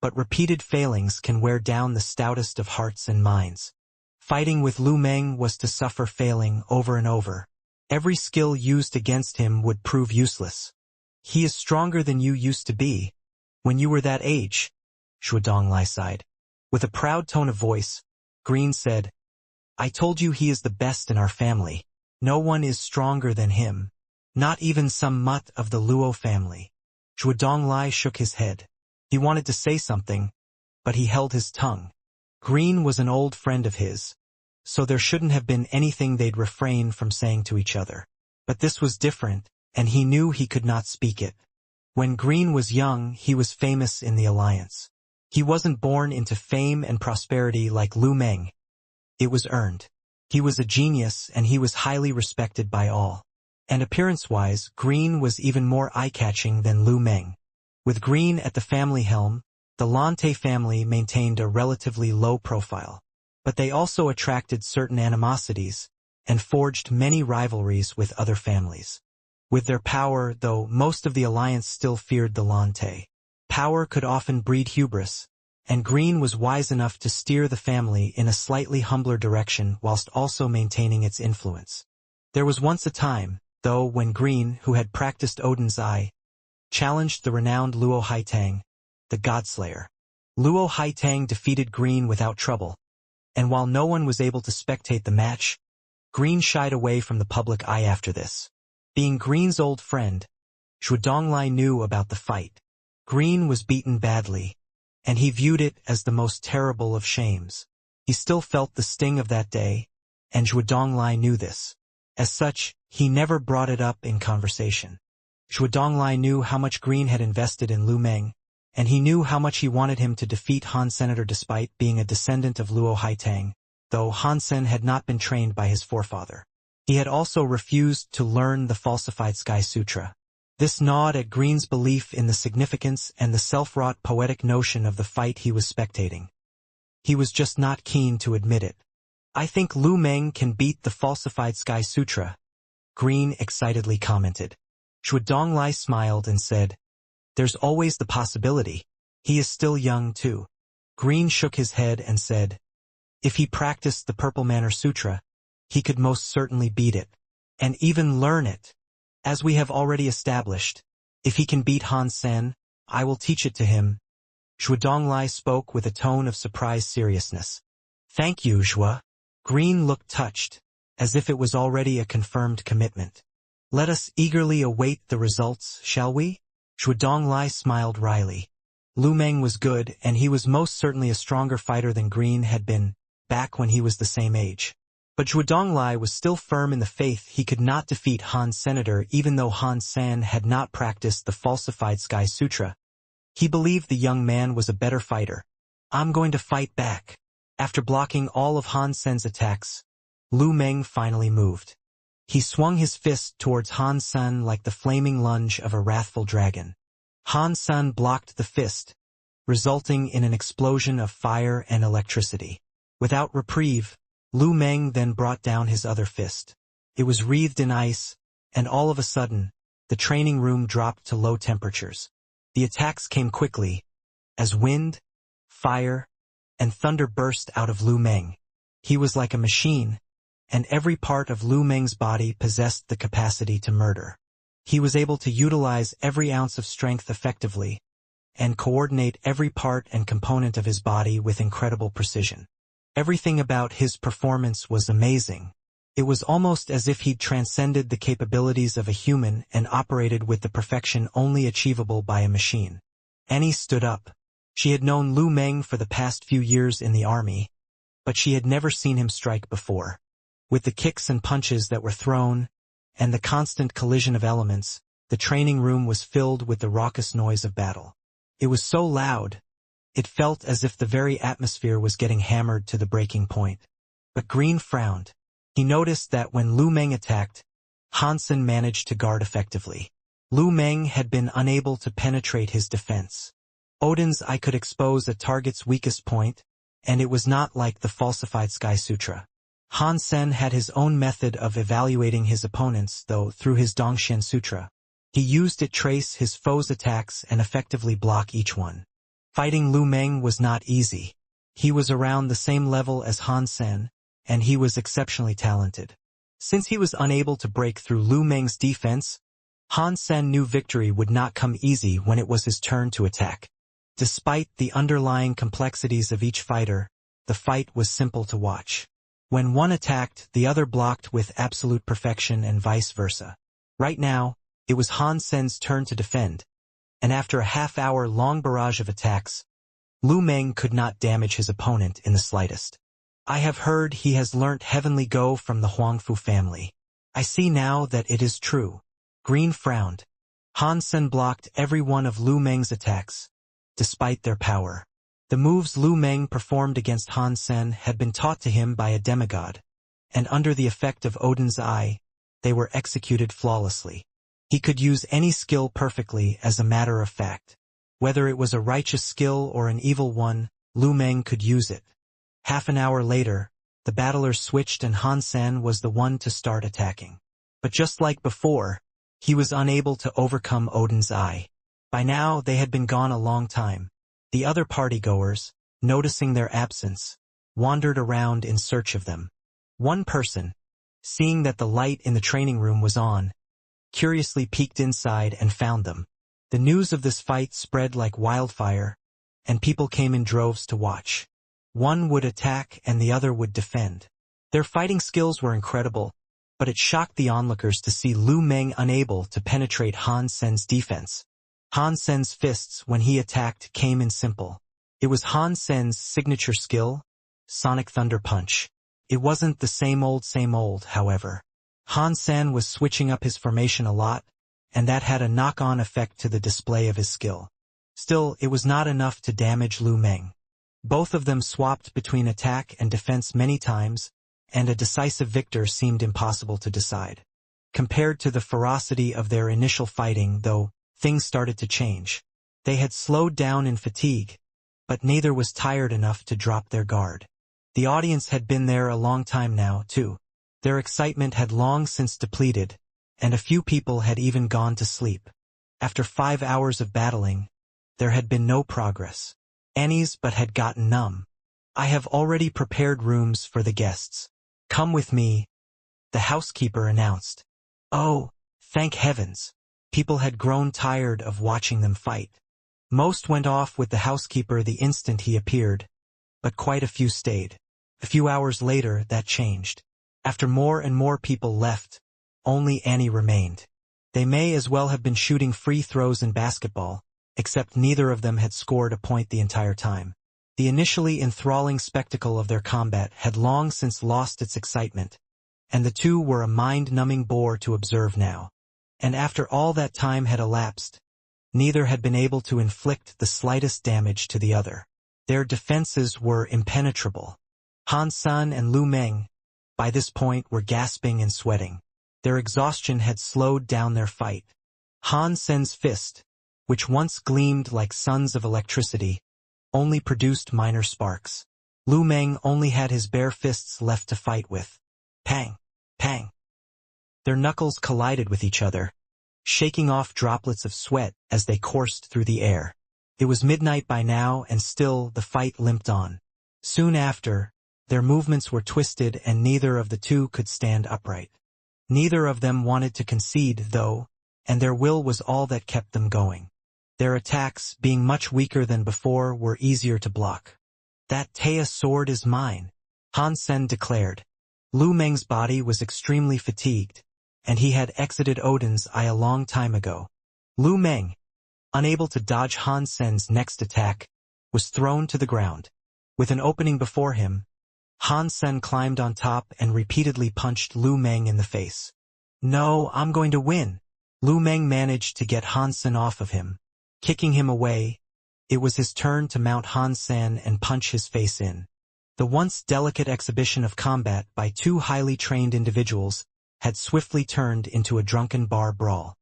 but repeated failings can wear down the stoutest of hearts and minds. Fighting with Lu Meng was to suffer failing over and over. Every skill used against him would prove useless. He is stronger than you used to be. When you were that age, Zhuo Donglai sighed. With a proud tone of voice, Green said, I told you he is the best in our family. No one is stronger than him. Not even some mutt of the Luo family. Zhuo Donglai shook his head. He wanted to say something, but he held his tongue. Green was an old friend of his, so there shouldn't have been anything they'd refrain from saying to each other. But this was different, and he knew he could not speak it. When Green was young, he was famous in the Alliance. He wasn't born into fame and prosperity like Lu Meng. It was earned. He was a genius, and he was highly respected by all. And appearance-wise, Green was even more eye-catching than Lu Meng. With Green at the family helm, the Lante family maintained a relatively low profile. But they also attracted certain animosities, and forged many rivalries with other families. With their power, though, most of the Alliance still feared the Lante. Power could often breed hubris, and Green was wise enough to steer the family in a slightly humbler direction whilst also maintaining its influence. There was once a time, though, when Green, who had practiced Odin's Eye, challenged the renowned Luo Haitang, the Godslayer. Luo Haitang defeated Green without trouble, and while no one was able to spectate the match, Green shied away from the public eye after this. Being Green's old friend, Zhuo Donglai knew about the fight. Green was beaten badly, and he viewed it as the most terrible of shames. He still felt the sting of that day, and Zhuo Donglai knew this. As such, he never brought it up in conversation. Zhuo Donglai knew how much Green had invested in Lu Meng, and he knew how much he wanted him to defeat Han Senator despite being a descendant of Luo Haitang, though Han Sen had not been trained by his forefather. He had also refused to learn the falsified Sky Sutra. This gnawed at Green's belief in the significance and the self-wrought poetic notion of the fight he was spectating. He was just not keen to admit it. I think Lu Meng can beat the falsified Sky Sutra, Green excitedly commented. Zhuo Donglai smiled and said, There's always the possibility. He is still young too. Green shook his head and said, If he practiced the Purple Manor Sutra, he could most certainly beat it, and even learn it. As we have already established, if he can beat Han Sen, I will teach it to him. Zhuo Donglai spoke with a tone of surprised seriousness. Thank you, Zhuo. Green looked touched, as if it was already a confirmed commitment. Let us eagerly await the results, shall we? Zhuo Donglai smiled wryly. Lu Meng was good, and he was most certainly a stronger fighter than Green had been, back when he was the same age. But Zhuo Donglai was still firm in the faith he could not defeat Han Senator even though Han San had not practiced the falsified Sky Sutra. He believed the young man was a better fighter. I'm going to fight back. After blocking all of Han Sen's attacks, Lu Meng finally moved. He swung his fist towards Han Sen like the flaming lunge of a wrathful dragon. Han Sen blocked the fist, resulting in an explosion of fire and electricity. Without reprieve, Lu Meng then brought down his other fist. It was wreathed in ice, and all of a sudden, the training room dropped to low temperatures. The attacks came quickly, as wind, fire, and thunder burst out of Lu Meng. He was like a machine, and every part of Lu Meng's body possessed the capacity to murder. He was able to utilize every ounce of strength effectively, and coordinate every part and component of his body with incredible precision. Everything about his performance was amazing. It was almost as if he'd transcended the capabilities of a human and operated with the perfection only achievable by a machine. Annie stood up. She had known Lu Meng for the past few years in the army, but she had never seen him strike before. With the kicks and punches that were thrown, and the constant collision of elements, the training room was filled with the raucous noise of battle. It was so loud, it felt as if the very atmosphere was getting hammered to the breaking point. But Green frowned. He noticed that when Lu Meng attacked, Han Sen managed to guard effectively. Lu Meng had been unable to penetrate his defense. Odin's eye could expose a target's weakest point, and it was not like the falsified Sky Sutra. Han Sen had his own method of evaluating his opponents, though, through his Dongxian Sutra. He used it to trace his foes' attacks and effectively block each one. Fighting Lu Meng was not easy. He was around the same level as Han Sen, and he was exceptionally talented. Since he was unable to break through Lu Meng's defense, Han Sen knew victory would not come easy when it was his turn to attack. Despite the underlying complexities of each fighter, the fight was simple to watch. When one attacked, the other blocked with absolute perfection and vice versa. Right now, it was Han Sen's turn to defend, and after a half-hour-long barrage of attacks, Lu Meng could not damage his opponent in the slightest. I have heard he has learnt Heavenly Go from the Huangfu family. I see now that it is true. Green frowned. Han Sen blocked every one of Lu Meng's attacks, despite their power. The moves Lu Meng performed against Han Sen had been taught to him by a demigod, and under the effect of Odin's eye, they were executed flawlessly. He could use any skill perfectly as a matter of fact. Whether it was a righteous skill or an evil one, Lu Meng could use it. Half an hour later, the battlers switched and Han Sen was the one to start attacking. But just like before, he was unable to overcome Odin's eye. By now they had been gone a long time. The other partygoers, noticing their absence, wandered around in search of them. One person, seeing that the light in the training room was on, curiously peeked inside and found them. The news of this fight spread like wildfire, and people came in droves to watch. One would attack and the other would defend. Their fighting skills were incredible, but it shocked the onlookers to see Lu Meng unable to penetrate Han Sen's defense. Han Sen's fists, when he attacked, came in simple. It was Han Sen's signature skill, Sonic Thunder Punch. It wasn't the same old, however. Han Sen was switching up his formation a lot, and that had a knock-on effect to the display of his skill. Still, it was not enough to damage Lu Meng. Both of them swapped between attack and defense many times, and a decisive victor seemed impossible to decide. Compared to the ferocity of their initial fighting, though, things started to change. They had slowed down in fatigue, but neither was tired enough to drop their guard. The audience had been there a long time now, too. Their excitement had long since depleted, and a few people had even gone to sleep. After 5 hours of battling, there had been no progress. Annie's but had gotten numb. I have already prepared rooms for the guests. Come with me, the housekeeper announced. Oh, thank heavens. People had grown tired of watching them fight. Most went off with the housekeeper the instant he appeared, but quite a few stayed. A few hours later, that changed. After more and more people left, only Annie remained. They may as well have been shooting free throws in basketball, except neither of them had scored a point the entire time. The initially enthralling spectacle of their combat had long since lost its excitement, and the two were a mind-numbing bore to observe now. And after all that time had elapsed, neither had been able to inflict the slightest damage to the other. Their defenses were impenetrable. Han Sen and Lu Meng, by this point, were gasping and sweating. Their exhaustion had slowed down their fight. Han Sen's fist, which once gleamed like suns of electricity, only produced minor sparks. Lu Meng only had his bare fists left to fight with. Pang! Pang! Their knuckles collided with each other, shaking off droplets of sweat as they coursed through the air. It was midnight by now, and still the fight limped on. Soon after, their movements were twisted and neither of the two could stand upright. Neither of them wanted to concede, though, and their will was all that kept them going. Their attacks, being much weaker than before, were easier to block. That Taya sword is mine, Han Sen declared. Lu Meng's body was extremely fatigued, and he had exited Odin's eye a long time ago. Lu Meng, unable to dodge Han Sen's next attack, was thrown to the ground. With an opening before him, Han Sen climbed on top and repeatedly punched Lu Meng in the face. No, I'm going to win. Lu Meng managed to get Han Sen off of him. Kicking him away, it was his turn to mount Han Sen and punch his face in. The once delicate exhibition of combat by two highly trained individuals had swiftly turned into a drunken bar brawl.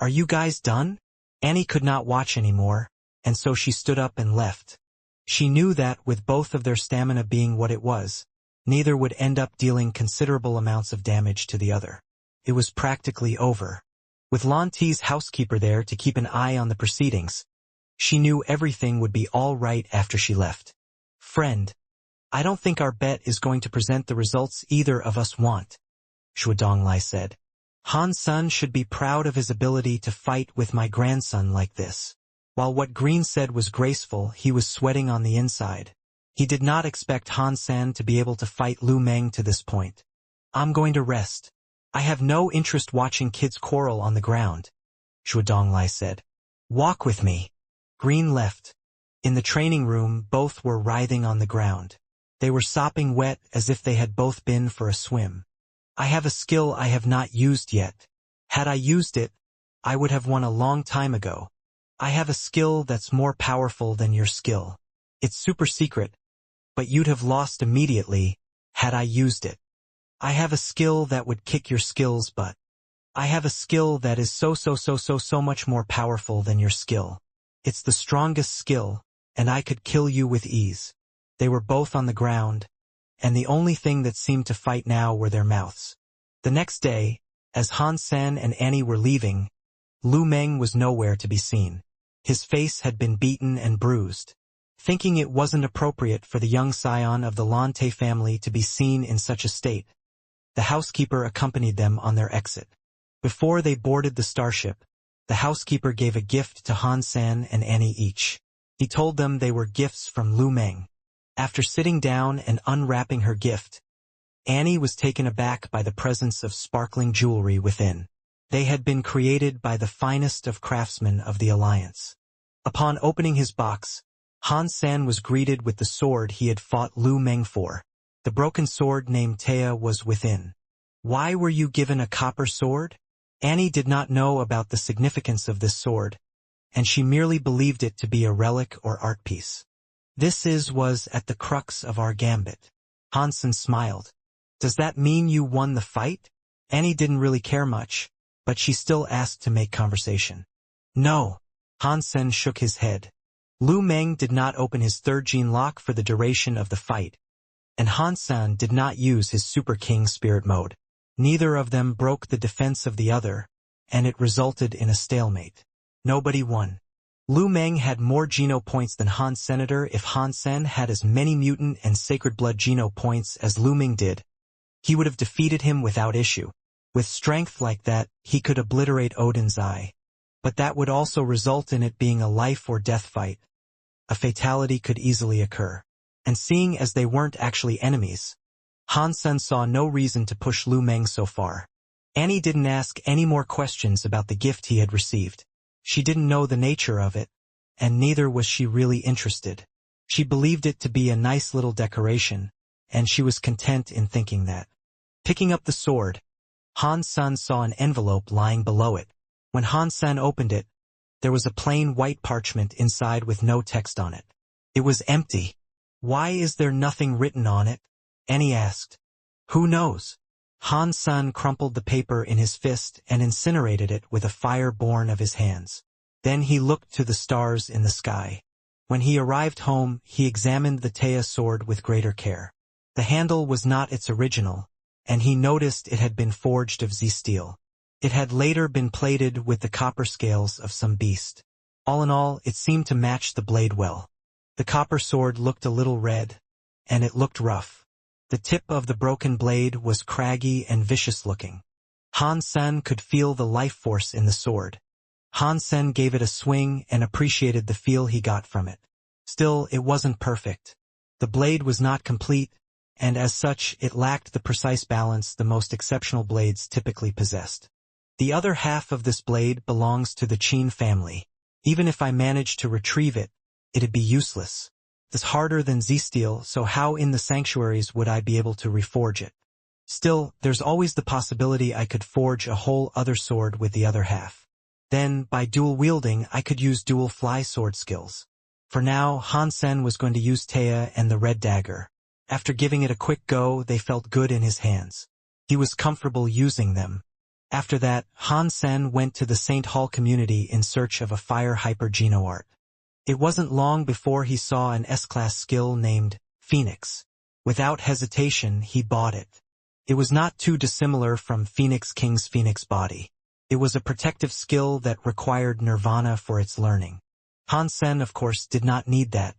Are you guys done? Annie could not watch anymore. and so she stood up and left. She knew that, with both of their stamina being what it was, neither would end up dealing considerable amounts of damage to the other. It was practically over. With Lan Ti's housekeeper there to keep an eye on the proceedings, she knew everything would be all right after she left. "Friend, I don't think our bet is going to present the results either of us want," Shu Donglai said. "Han Sun should be proud of his ability to fight with my grandson like this." While what Green said was graceful, he was sweating on the inside. He did not expect Han San to be able to fight Lu Meng to this point. "I'm going to rest. I have no interest watching kids quarrel on the ground," Shu Donglai said. "Walk with me." Green left. In the training room, both were writhing on the ground. They were sopping wet as if they had both been for a swim. "I have a skill I have not used yet. Had I used it, I would have won a long time ago. I have a skill that's more powerful than your skill. It's super secret, but you'd have lost immediately had I used it. I have a skill that would kick your skill's butt. I have a skill that is so much more powerful than your skill. It's the strongest skill, and I could kill you with ease." They were both on the ground, and the only thing that seemed to fight now were their mouths. The next day, as Han San and Annie were leaving, Lu Meng was nowhere to be seen. His face had been beaten and bruised. Thinking it wasn't appropriate for the young scion of the Lan Te family to be seen in such a state, the housekeeper accompanied them on their exit. Before they boarded the starship, the housekeeper gave a gift to Han San and Annie each. He told them they were gifts from Lu Meng. After sitting down and unwrapping her gift, Annie was taken aback by the presence of sparkling jewelry within. They had been created by the finest of craftsmen of the Alliance. Upon opening his box, Han San was greeted with the sword he had fought Lu Meng for. The broken sword named Taya was within. "Why were you given a copper sword?" Annie did not know about the significance of this sword, and she merely believed it to be a relic or art piece. Was at the crux of our gambit." Hansen smiled. "Does that mean you won the fight?" Annie didn't really care much, but she still asked to make conversation. "No." Hansen shook his head. Lu Meng did not open his third gene lock for the duration of the fight, and Hansen did not use his Super King spirit mode. Neither of them broke the defense of the other, and it resulted in a stalemate. Nobody won. Lu Meng had more Geno points than Han Senator. If Han Sen had as many mutant and sacred blood Geno points as Lu Meng did, he would have defeated him without issue. With strength like that, he could obliterate Odin's eye. But that would also result in it being a life or death fight. A fatality could easily occur. And seeing as they weren't actually enemies, Han Sen saw no reason to push Lu Meng so far. Annie didn't ask any more questions about the gift he had received. She didn't know the nature of it, and neither was she really interested. She believed it to be a nice little decoration, and she was content in thinking that. Picking up the sword, Han Sen saw an envelope lying below it. When Han Sen opened it, there was a plain white parchment inside with no text on it. It was empty. "Why is there nothing written on it?" Annie asked. "Who knows?" Han Sen crumpled the paper in his fist and incinerated it with a fire born of his hands. Then he looked to the stars in the sky. When he arrived home, he examined the Taya sword with greater care. The handle was not its original, and he noticed it had been forged of Z-steel. It had later been plated with the copper scales of some beast. All in all, it seemed to match the blade well. The copper sword looked a little red, and it looked rough. The tip of the broken blade was craggy and vicious-looking. Han Sen could feel the life force in the sword. Han Sen gave it a swing and appreciated the feel he got from it. Still, it wasn't perfect. The blade was not complete, and as such, it lacked the precise balance the most exceptional blades typically possessed. The other half of this blade belongs to the Qin family. Even if I managed to retrieve it, it'd be useless. It's harder than Z-steel, so how in the sanctuaries would I be able to reforge it? Still, there's always the possibility I could forge a whole other sword with the other half. Then, by dual wielding, I could use dual fly sword skills. For now, Han Sen was going to use Taya and the red dagger. After giving it a quick go, they felt good in his hands. He was comfortable using them. After that, Han Sen went to the St. Hall community in search of a fire hyper Geno art. It wasn't long before he saw an S-class skill named Phoenix. Without hesitation, he bought it. It was not too dissimilar from Phoenix King's Phoenix body. It was a protective skill that required nirvana for its learning. Han Sen, of course, did not need that.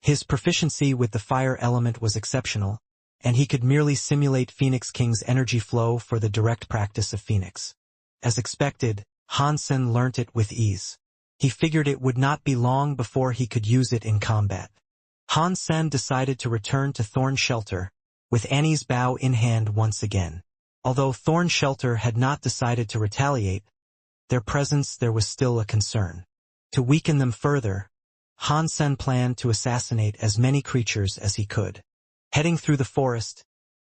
His proficiency with the fire element was exceptional, and he could merely simulate Phoenix King's energy flow for the direct practice of Phoenix. As expected, Han Sen learnt it with ease. He figured it would not be long before he could use it in combat. Han Sen decided to return to Thorn Shelter, with Annie's bow in hand once again. Although Thorn Shelter had not decided to retaliate, their presence there was still a concern. To weaken them further, Han Sen planned to assassinate as many creatures as he could. Heading through the forest,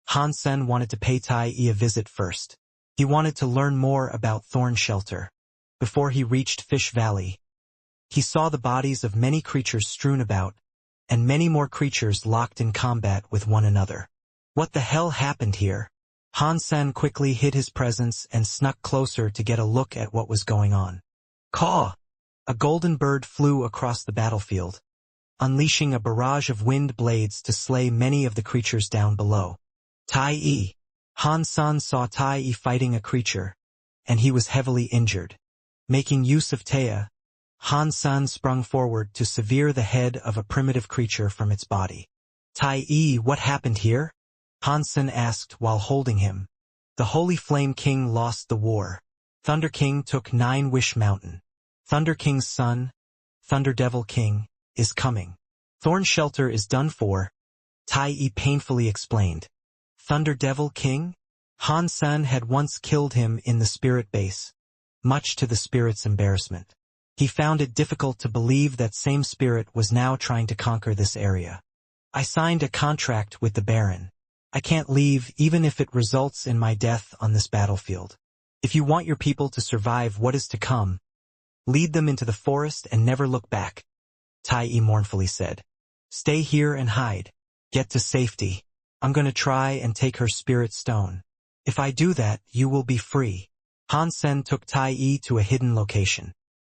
Han Sen wanted to pay Tai Yi a visit first. He wanted to learn more about Thorn Shelter. Before he reached Fish Valley, he saw the bodies of many creatures strewn about, and many more creatures locked in combat with one another. What the hell happened here? Han Sen quickly hid his presence and snuck closer to get a look at what was going on. Caw! A golden bird flew across the battlefield, unleashing a barrage of wind blades to slay many of the creatures down below. Tai Yi. Han Sen saw Tai Yi fighting a creature, and he was heavily injured. Making use of Taya, Han Sen sprung forward to sever the head of a primitive creature from its body. Tai Yi, what happened here? Han Sen asked while holding him. The Holy Flame King lost the war. Thunder King took 9 Wish Mountain. Thunder King's son, Thunder Devil King, is coming. Thorn Shelter is done for, Tai Yi painfully explained. Thunder Devil King? Han Sen had once killed him in the spirit base, much to the spirit's embarrassment. He found it difficult to believe that same spirit was now trying to conquer this area. I signed a contract with the Baron. I can't leave even if it results in my death on this battlefield. If you want your people to survive what is to come, lead them into the forest and never look back, Tai Yi mournfully said. Stay here and hide. Get to safety. I'm gonna try and take her spirit stone. If I do that, you will be free. Han Sen took Tai Yi to a hidden location.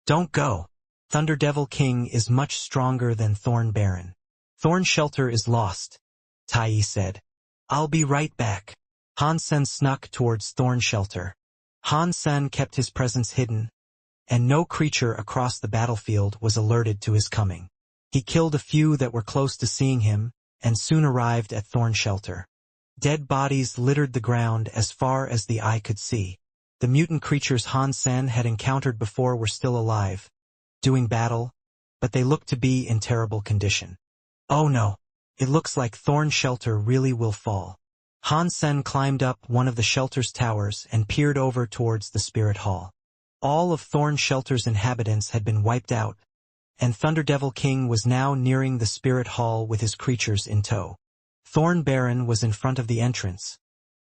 Don't go. Thunder Devil King is much stronger than Thorn Baron. Thorn Shelter is lost, Tai Yi said. I'll be right back. Han Sen snuck towards Thorn Shelter. Han Sen kept his presence hidden, and no creature across the battlefield was alerted to his coming. He killed a few that were close to seeing him, and soon arrived at Thorn Shelter. Dead bodies littered the ground as far as the eye could see. The mutant creatures Han Sen had encountered before were still alive, doing battle, but they looked to be in terrible condition. Oh no, it looks like Thorn Shelter really will fall. Han Sen climbed up one of the shelter's towers and peered over towards the spirit hall. All of Thorn Shelter's inhabitants had been wiped out, and Thunder Devil King was now nearing the spirit hall with his creatures in tow. Thorn Baron was in front of the entrance,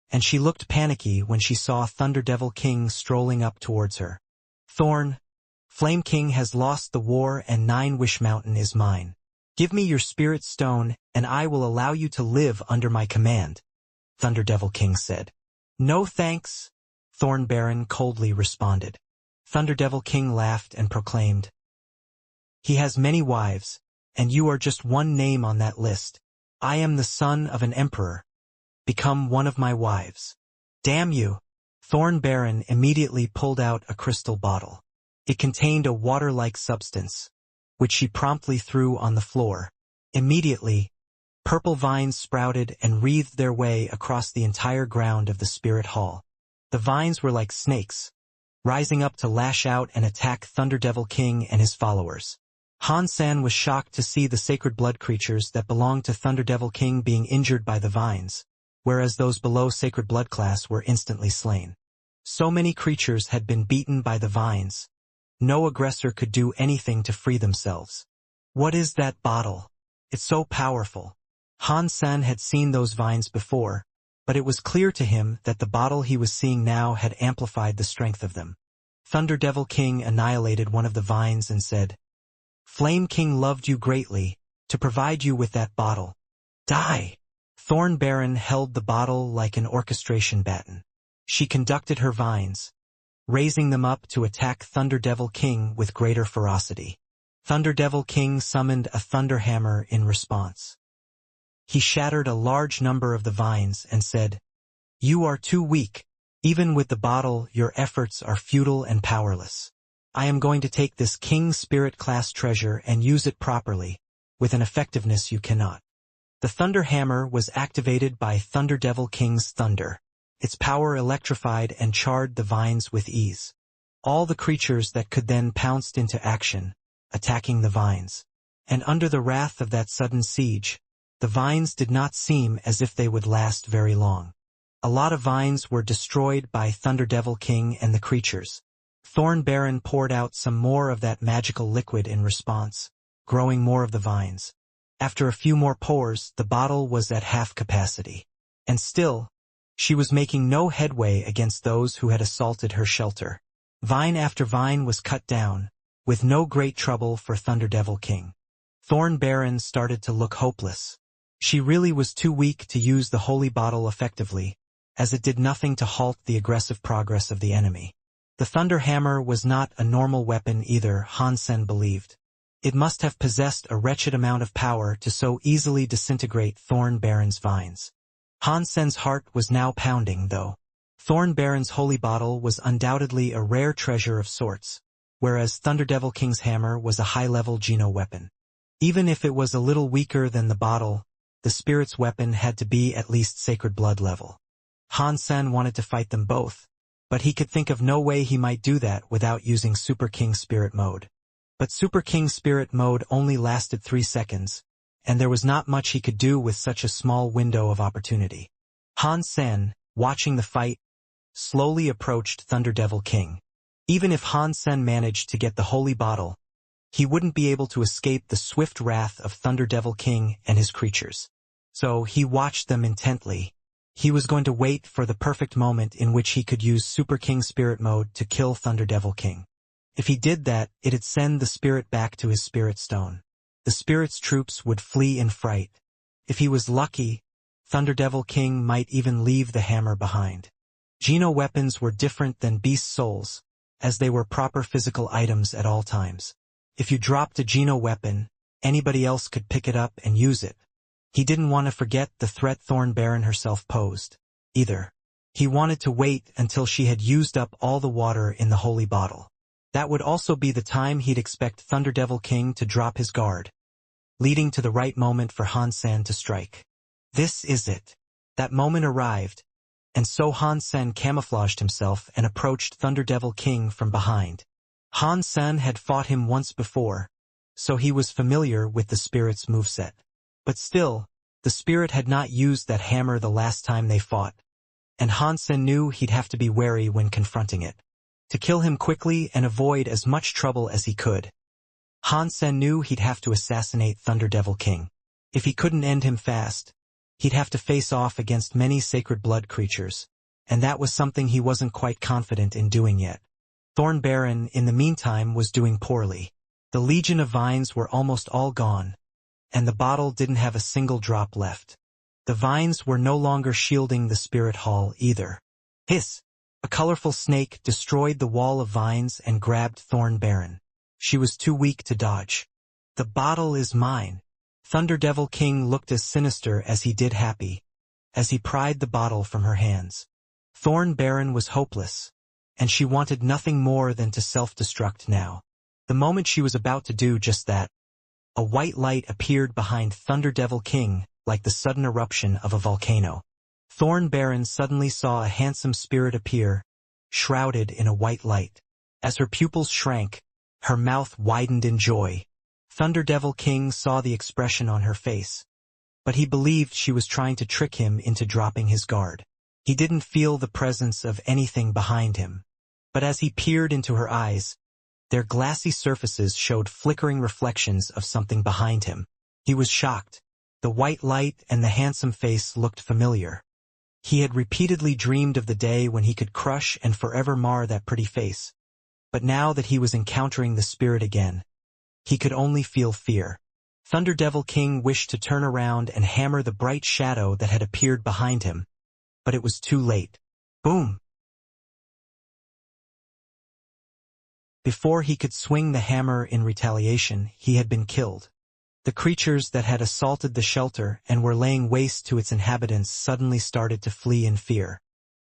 and she looked panicky when she saw Thunder Devil King strolling up towards her. Thorn, Flame King has lost the war and 9 Wish Mountain is mine. Give me your spirit stone, and I will allow you to live under my command, Thunder Devil King said. No thanks, Thorn Baron coldly responded. Thunder Devil King laughed and proclaimed, He has many wives, and you are just one name on that list. I am the son of an emperor. Become one of my wives. Damn you! Thorn Baron immediately pulled out a crystal bottle. It contained a water-like substance, which she promptly threw on the floor. Immediately, purple vines sprouted and wreathed their way across the entire ground of the spirit hall. The vines were like snakes, rising up to lash out and attack Thunder Devil King and his followers. Han Sen was shocked to see the sacred blood creatures that belonged to Thunder Devil King being injured by the vines, whereas those below sacred blood class were instantly slain. So many creatures had been beaten by the vines. No aggressor could do anything to free themselves. What is that bottle? It's so powerful. Han Sen had seen those vines before, but it was clear to him that the bottle he was seeing now had amplified the strength of them. Thunder Devil King annihilated one of the vines and said, Flame King loved you greatly, to provide you with that bottle. Die! Thorn Baron held the bottle like an orchestration baton. She conducted her vines, raising them up to attack Thunder Devil King with greater ferocity. Thunder Devil King summoned a thunder hammer in response. He shattered a large number of the vines and said, "You are too weak. Even with the bottle, your efforts are futile and powerless. I am going to take this King Spirit class treasure and use it properly, with an effectiveness you cannot." The thunder hammer was activated by Thunder Devil King's thunder. Its power electrified and charred the vines with ease. All the creatures that could then pounced into action, attacking the vines. And under the wrath of that sudden siege, the vines did not seem as if they would last very long. A lot of vines were destroyed by Thunder Devil King and the creatures. Thorn Baron poured out some more of that magical liquid in response, growing more of the vines. After a few more pours, the bottle was at half capacity. And still, she was making no headway against those who had assaulted her shelter. Vine after vine was cut down, with no great trouble for Thunder Devil King. Thorn Baron started to look hopeless. She really was too weak to use the holy bottle effectively, as it did nothing to halt the aggressive progress of the enemy. The thunder hammer was not a normal weapon either, Han Sen believed. It must have possessed a wretched amount of power to so easily disintegrate Thorn Baron's vines. Han Sen's heart was now pounding, though. Thorn Baron's holy bottle was undoubtedly a rare treasure of sorts, whereas Thunder Devil King's hammer was a high-level Geno weapon. Even if it was a little weaker than the bottle, the spirit's weapon had to be at least Sacred Blood level. Han Sen wanted to fight them both, but he could think of no way he might do that without using Super King Spirit Mode. But Super King Spirit Mode only lasted 3 seconds, and there was not much he could do with such a small window of opportunity. Han Sen, watching the fight, slowly approached Thunder Devil King. Even if Han Sen managed to get the holy bottle, he wouldn't be able to escape the swift wrath of Thunder Devil King and his creatures. So he watched them intently. He was going to wait for the perfect moment in which he could use Super King Spirit Mode to kill Thunder Devil King. If he did that, it'd send the spirit back to his spirit stone. The spirit's troops would flee in fright. If he was lucky, Thunder Devil King might even leave the hammer behind. Geno weapons were different than beast souls, as they were proper physical items at all times. If you dropped a Geno weapon, anybody else could pick it up and use it. He didn't want to forget the threat Thorn Baron herself posed, either. He wanted to wait until she had used up all the water in the holy bottle. That would also be the time he'd expect Thunder Devil King to drop his guard, leading to the right moment for Han Sen to strike. This is it. That moment arrived, and so Han Sen camouflaged himself and approached Thunder Devil King from behind. Han Sen had fought him once before, so he was familiar with the spirit's moveset. But still, the spirit had not used that hammer the last time they fought, and Han Sen knew he'd have to be wary when confronting it. To kill him quickly and avoid as much trouble as he could, Han Sen knew he'd have to assassinate Thunder Devil King. If he couldn't end him fast, he'd have to face off against many Sacred Blood creatures, and that was something he wasn't quite confident in doing yet. Thorn Baron, in the meantime, was doing poorly. The legion of vines were almost all gone, and the bottle didn't have a single drop left. The vines were no longer shielding the spirit hall either. Hiss! A colorful snake destroyed the wall of vines and grabbed Thorn Baron. She was too weak to dodge. "The bottle is mine." Thunder Devil King looked as sinister as he did happy, as he pried the bottle from her hands. Thorn Baron was hopeless, and she wanted nothing more than to self-destruct now. The moment she was about to do just that, a white light appeared behind Thunder Devil King like the sudden eruption of a volcano. Thorn Baron suddenly saw a handsome spirit appear, shrouded in a white light. As her pupils shrank, her mouth widened in joy. Thunder Devil King saw the expression on her face, but he believed she was trying to trick him into dropping his guard. He didn't feel the presence of anything behind him, but as he peered into her eyes, their glassy surfaces showed flickering reflections of something behind him. He was shocked. The white light and the handsome face looked familiar. He had repeatedly dreamed of the day when he could crush and forever mar that pretty face. But now that he was encountering the spirit again, he could only feel fear. Thunder Devil King wished to turn around and hammer the bright shadow that had appeared behind him, but it was too late. Boom! Before he could swing the hammer in retaliation, he had been killed. The creatures that had assaulted the shelter and were laying waste to its inhabitants suddenly started to flee in fear.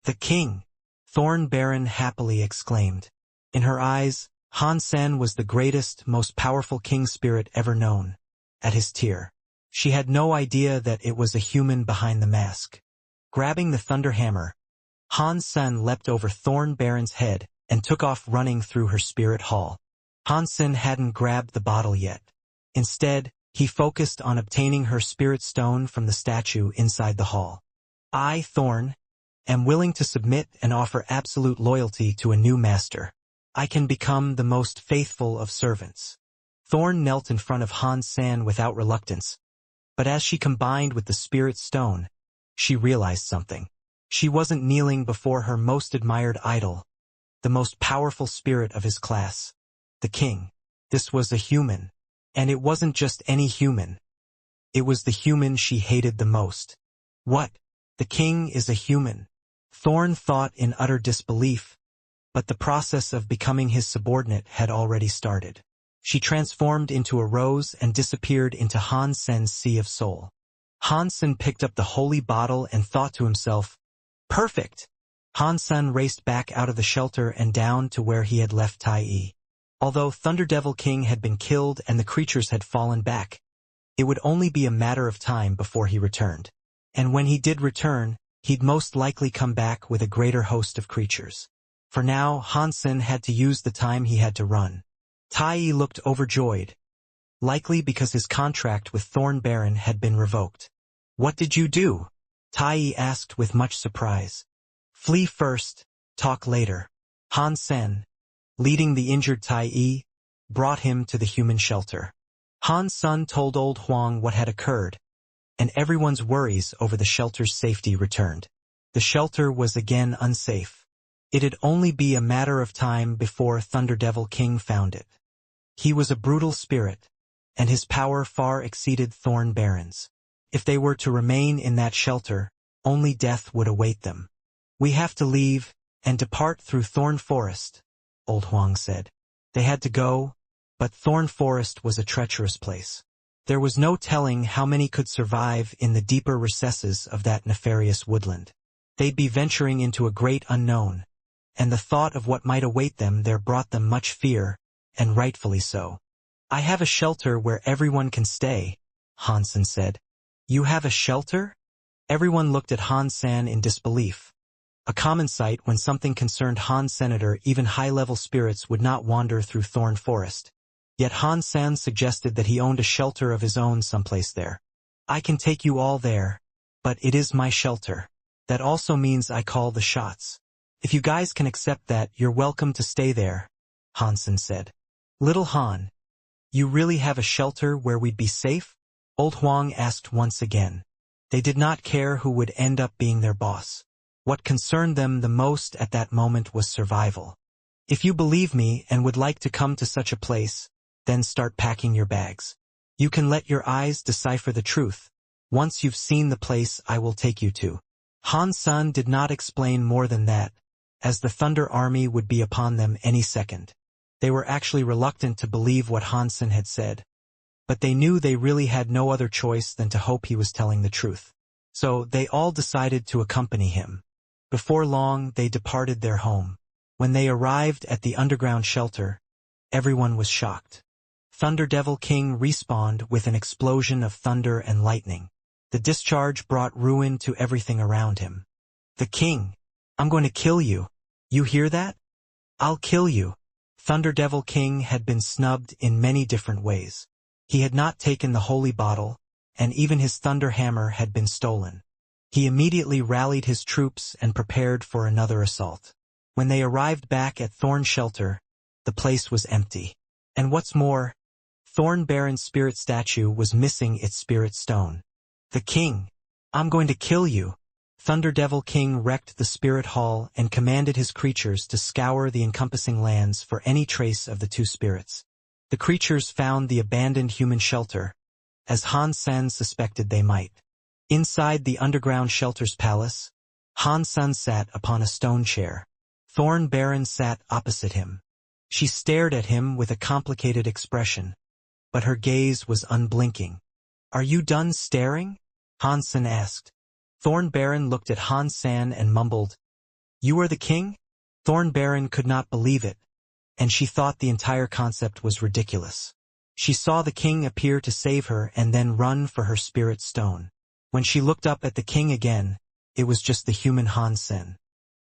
"The king!" Thorn Baron happily exclaimed. In her eyes, Han Sen was the greatest, most powerful king spirit ever known. At his tier, she had no idea that it was a human behind the mask. Grabbing the thunder hammer, Han Sen leapt over Thorn Baron's head and took off running through her spirit hall. Han Sen hadn't grabbed the bottle yet. Instead, he focused on obtaining her spirit stone from the statue inside the hall. "I, Thorn, am willing to submit and offer absolute loyalty to a new master. I can become the most faithful of servants." Thorn knelt in front of Han Sen without reluctance, but as she combined with the spirit stone, she realized something. She wasn't kneeling before her most admired idol, the most powerful spirit of his class, the king. This was a human, and it wasn't just any human. It was the human she hated the most. "What? The king is a human?" Thorn thought in utter disbelief, but the process of becoming his subordinate had already started. She transformed into a rose and disappeared into Han Sen's sea of soul. Han Sen picked up the holy bottle and thought to himself, "Perfect!" Han Sen raced back out of the shelter and down to where he had left Tai Yi. Although Thunder Devil King had been killed and the creatures had fallen back, it would only be a matter of time before he returned. And when he did return, he'd most likely come back with a greater host of creatures. For now, Han Sen had to use the time he had to run. Tai Yi looked overjoyed, likely because his contract with Thorn Baron had been revoked. "What did you do?" Tai Yi asked with much surprise. "Flee first, talk later." Han Sen, leading the injured Tai Yi, brought him to the human shelter. Han Sen told Old Huang what had occurred, and everyone's worries over the shelter's safety returned. The shelter was again unsafe. It'd only be a matter of time before Thunder Devil King found it. He was a brutal spirit, and his power far exceeded Thorn Baron's. If they were to remain in that shelter, only death would await them. "We have to leave and depart through Thorn Forest," Old Huang said. They had to go, but Thorn Forest was a treacherous place. There was no telling how many could survive in the deeper recesses of that nefarious woodland. They'd be venturing into a great unknown, and the thought of what might await them there brought them much fear, and rightfully so. "I have a shelter where everyone can stay," Han Sen said. "You have a shelter?" Everyone looked at Han Sen in disbelief. A common sight when something concerned Han Senator, even high-level spirits would not wander through Thorn Forest. Yet Han Sen suggested that he owned a shelter of his own someplace there. "I can take you all there, but it is my shelter. That also means I call the shots. If you guys can accept that, you're welcome to stay there," Han Sen said. "Little Han, you really have a shelter where we'd be safe?" Old Huang asked once again. They did not care who would end up being their boss. What concerned them the most at that moment was survival. "If you believe me and would like to come to such a place, then start packing your bags. You can let your eyes decipher the truth. Once you've seen the place I will take you to." Han Sen did not explain more than that, as the Thunder Army would be upon them any second. They were actually reluctant to believe what Han Sen had said, but they knew they really had no other choice than to hope he was telling the truth. So they all decided to accompany him. Before long, they departed their home. When they arrived at the underground shelter, everyone was shocked. Thunder Devil King respawned with an explosion of thunder and lightning. The discharge brought ruin to everything around him. "The king! I'm going to kill you. You hear that? I'll kill you." Thunder Devil King had been snubbed in many different ways. He had not taken the holy bottle, and even his thunder hammer had been stolen. He immediately rallied his troops and prepared for another assault. When they arrived back at Thorn Shelter, the place was empty. And what's more, Thorn Baron's spirit statue was missing its spirit stone. "The king! I'm going to kill you!" Thunder Devil King wrecked the spirit hall and commanded his creatures to scour the encompassing lands for any trace of the two spirits. The creatures found the abandoned human shelter, as Han Sen suspected they might. Inside the underground shelter's palace, Han Sen sat upon a stone chair. Thorn Baron sat opposite him. She stared at him with a complicated expression, but her gaze was unblinking. "Are you done staring?" Han-sen asked. Thorn Baron looked at Han-san and mumbled, "You are the king?" Thorn Baron could not believe it, and she thought the entire concept was ridiculous. She saw the king appear to save her and then run for her spirit stone. When she looked up at the king again, it was just the human Han-sen.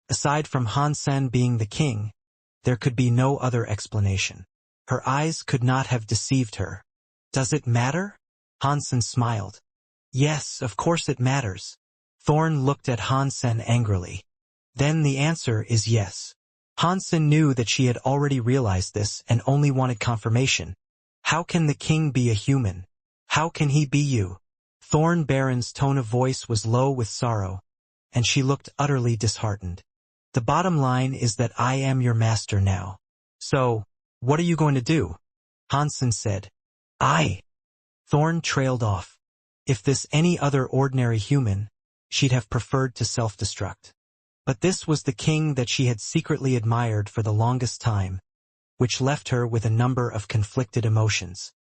Aside from Han-sen being the king, there could be no other explanation. Her eyes could not have deceived her. "Does it matter?" Han-sen smiled. "Yes, of course it matters." Thorn looked at Han-sen angrily. "Then the answer is yes." Han-sen knew that she had already realized this and only wanted confirmation. "How can the king be a human? How can he be you?" Thorn Baron's tone of voice was low with sorrow, and she looked utterly disheartened. "The bottom line is that I am your master now. So, what are you going to do?" Han-sen said. Thorn trailed off. If this any other ordinary human, she'd have preferred to self-destruct. But this was the king that she had secretly admired for the longest time, which left her with a number of conflicted emotions.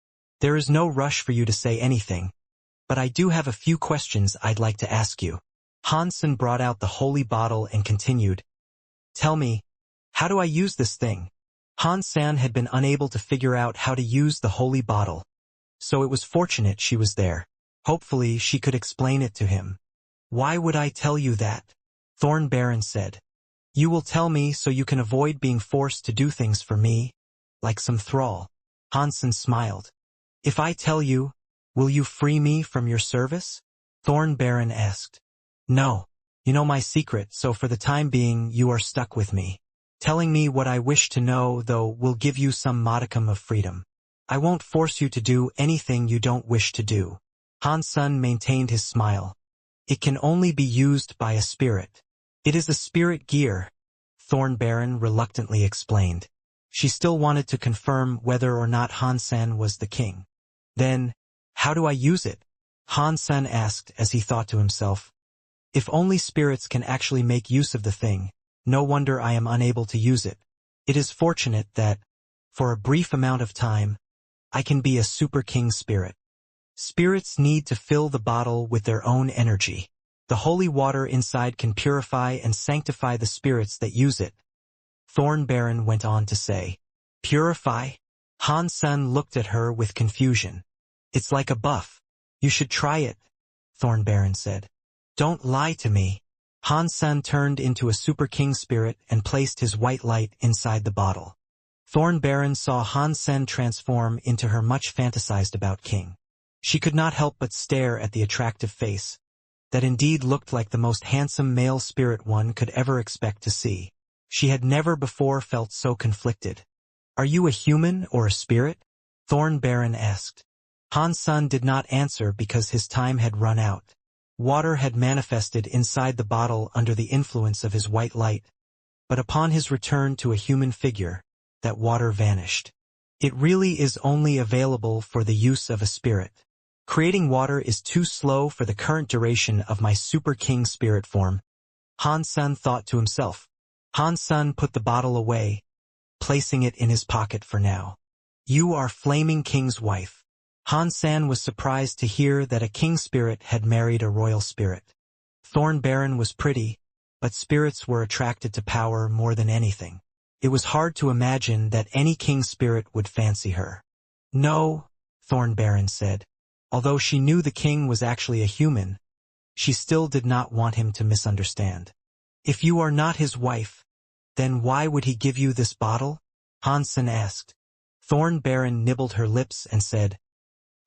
"There is no rush for you to say anything, but I do have a few questions I'd like to ask you." Han-sen brought out the holy bottle and continued, "Tell me, how do I use this thing?" Han-san had been unable to figure out how to use the holy bottle, so it was fortunate she was there. Hopefully she could explain it to him. "Why would I tell you that?" Thorn Baron said. "You will tell me so you can avoid being forced to do things for me, like some thrall." Han-sen smiled. "If I tell you, will you free me from your service?" Thorn Baron asked. "No. You know my secret, so for the time being you are stuck with me. Telling me what I wish to know, though, will give you some modicum of freedom. I won't force you to do anything you don't wish to do." Han-sen maintained his smile. "It can only be used by a spirit." "It is a spirit gear," Thorn Baron reluctantly explained. She still wanted to confirm whether or not Han-sen was the king. "Then, how do I use it?" Han-sen asked as he thought to himself. "If only spirits can actually make use of the thing, no wonder I am unable to use it. It is fortunate that, for a brief amount of time, I can be a super king spirit." Spirits need to fill the bottle with their own energy. The holy water inside can purify and sanctify the spirits that use it. Thorn Baron went on to say. "Purify?" Han-sen looked at her with confusion. "It's like a buff. You should try it," Thorn Baron said. "Don't lie to me." Han-sen turned into a super king spirit and placed his white light inside the bottle. Thorn Baron saw Han-sen transform into her much fantasized about king. She could not help but stare at the attractive face, that indeed looked like the most handsome male spirit one could ever expect to see. She had never before felt so conflicted. "Are you a human or a spirit?" Thorn Baron asked. Han-sen did not answer because his time had run out. Water had manifested inside the bottle under the influence of his white light, but upon his return to a human figure, that water vanished. It really is only available for the use of a spirit. Creating water is too slow for the current duration of my Super King spirit form, Han-sen thought to himself. Han-sen put the bottle away, placing it in his pocket for now. "You are Flaming King's wife." Han-sen was surprised to hear that a king spirit had married a royal spirit. Thorn Baron was pretty, but spirits were attracted to power more than anything. It was hard to imagine that any king spirit would fancy her. "No," Thorn Baron said. Although she knew the king was actually a human, she still did not want him to misunderstand. "If you are not his wife, then why would he give you this bottle?" Han-sen asked. Thorn Baron nibbled her lips and said,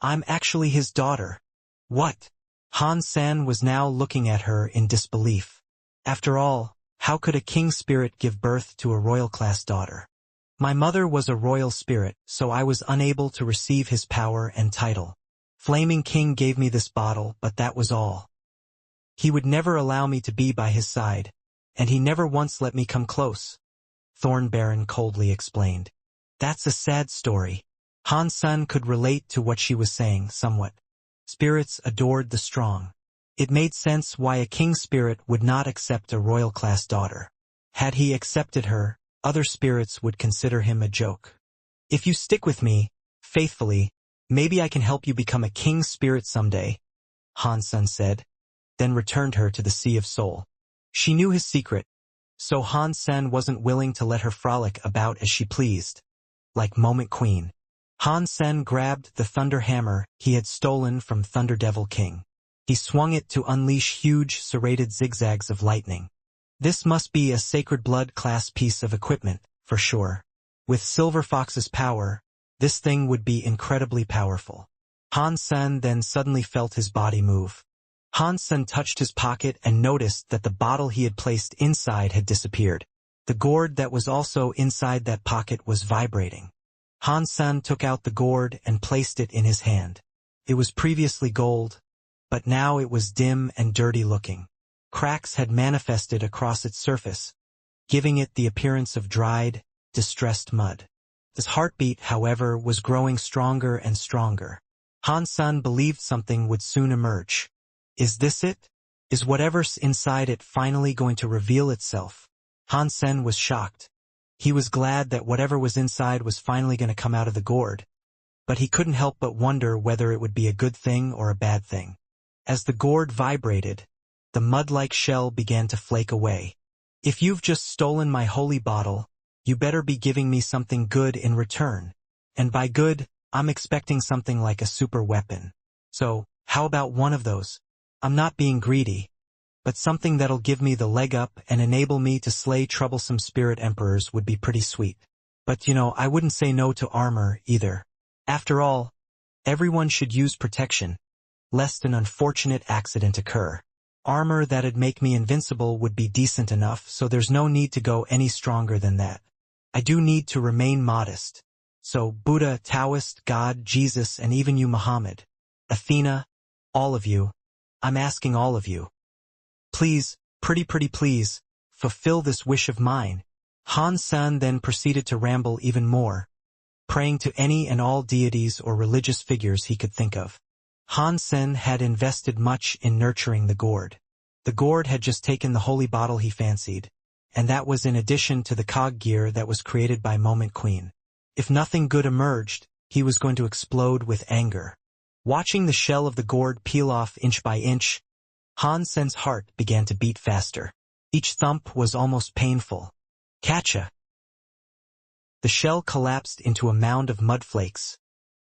"I'm actually his daughter." "What?" Han-sen was now looking at her in disbelief. After all, how could a king spirit give birth to a royal-class daughter? "My mother was a royal spirit, so I was unable to receive his power and title. Flaming King gave me this bottle, but that was all. He would never allow me to be by his side, and he never once let me come close," Thorn Baron coldly explained. "That's a sad story." Han-sen could relate to what she was saying somewhat. Spirits adored the strong. It made sense why a king spirit would not accept a royal-class daughter. Had he accepted her, other spirits would consider him a joke. If you stick with me, faithfully, maybe I can help you become a king spirit someday, Han Sen said, then returned her to the Sea of Soul. She knew his secret, so Han Sen wasn't willing to let her frolic about as she pleased. Like Moment Queen, Han Sen grabbed the thunder hammer he had stolen from Thunder Devil King. He swung it to unleash huge, serrated zigzags of lightning. This must be a Sacred Blood class piece of equipment, for sure. With Silver Fox's power, this thing would be incredibly powerful. Han Sen then suddenly felt his body move. Han Sen touched his pocket and noticed that the bottle he had placed inside had disappeared. The gourd that was also inside that pocket was vibrating. Han Sen took out the gourd and placed it in his hand. It was previously gold, but now it was dim and dirty looking. Cracks had manifested across its surface, giving it the appearance of dried, distressed mud. His heartbeat, however, was growing stronger and stronger. Han Sen believed something would soon emerge. Is this it? Is whatever's inside it finally going to reveal itself? Han Sen was shocked. He was glad that whatever was inside was finally going to come out of the gourd, but he couldn't help but wonder whether it would be a good thing or a bad thing. As the gourd vibrated, the mud-like shell began to flake away. If you've just stolen my holy bottle, you better be giving me something good in return. And by good, I'm expecting something like a super weapon. So, how about one of those? I'm not being greedy, but something that'll give me the leg up and enable me to slay troublesome spirit emperors would be pretty sweet. But I wouldn't say no to armor, either. After all, everyone should use protection, lest an unfortunate accident occur. Armor that'd make me invincible would be decent enough, so there's no need to go any stronger than that. I do need to remain modest. So Buddha, Taoist, God, Jesus, and even you Muhammad, Athena, all of you, I'm asking all of you. Please, pretty please, fulfill this wish of mine. Han Sen then proceeded to ramble even more, praying to any and all deities or religious figures he could think of. Han Sen had invested much in nurturing the gourd. The gourd had just taken the holy bottle he fancied, and that was in addition to the cog gear that was created by Moment Queen. If nothing good emerged, he was going to explode with anger. Watching the shell of the gourd peel off inch by inch, Han Sen's heart began to beat faster. Each thump was almost painful. Catcha! The shell collapsed into a mound of mud flakes,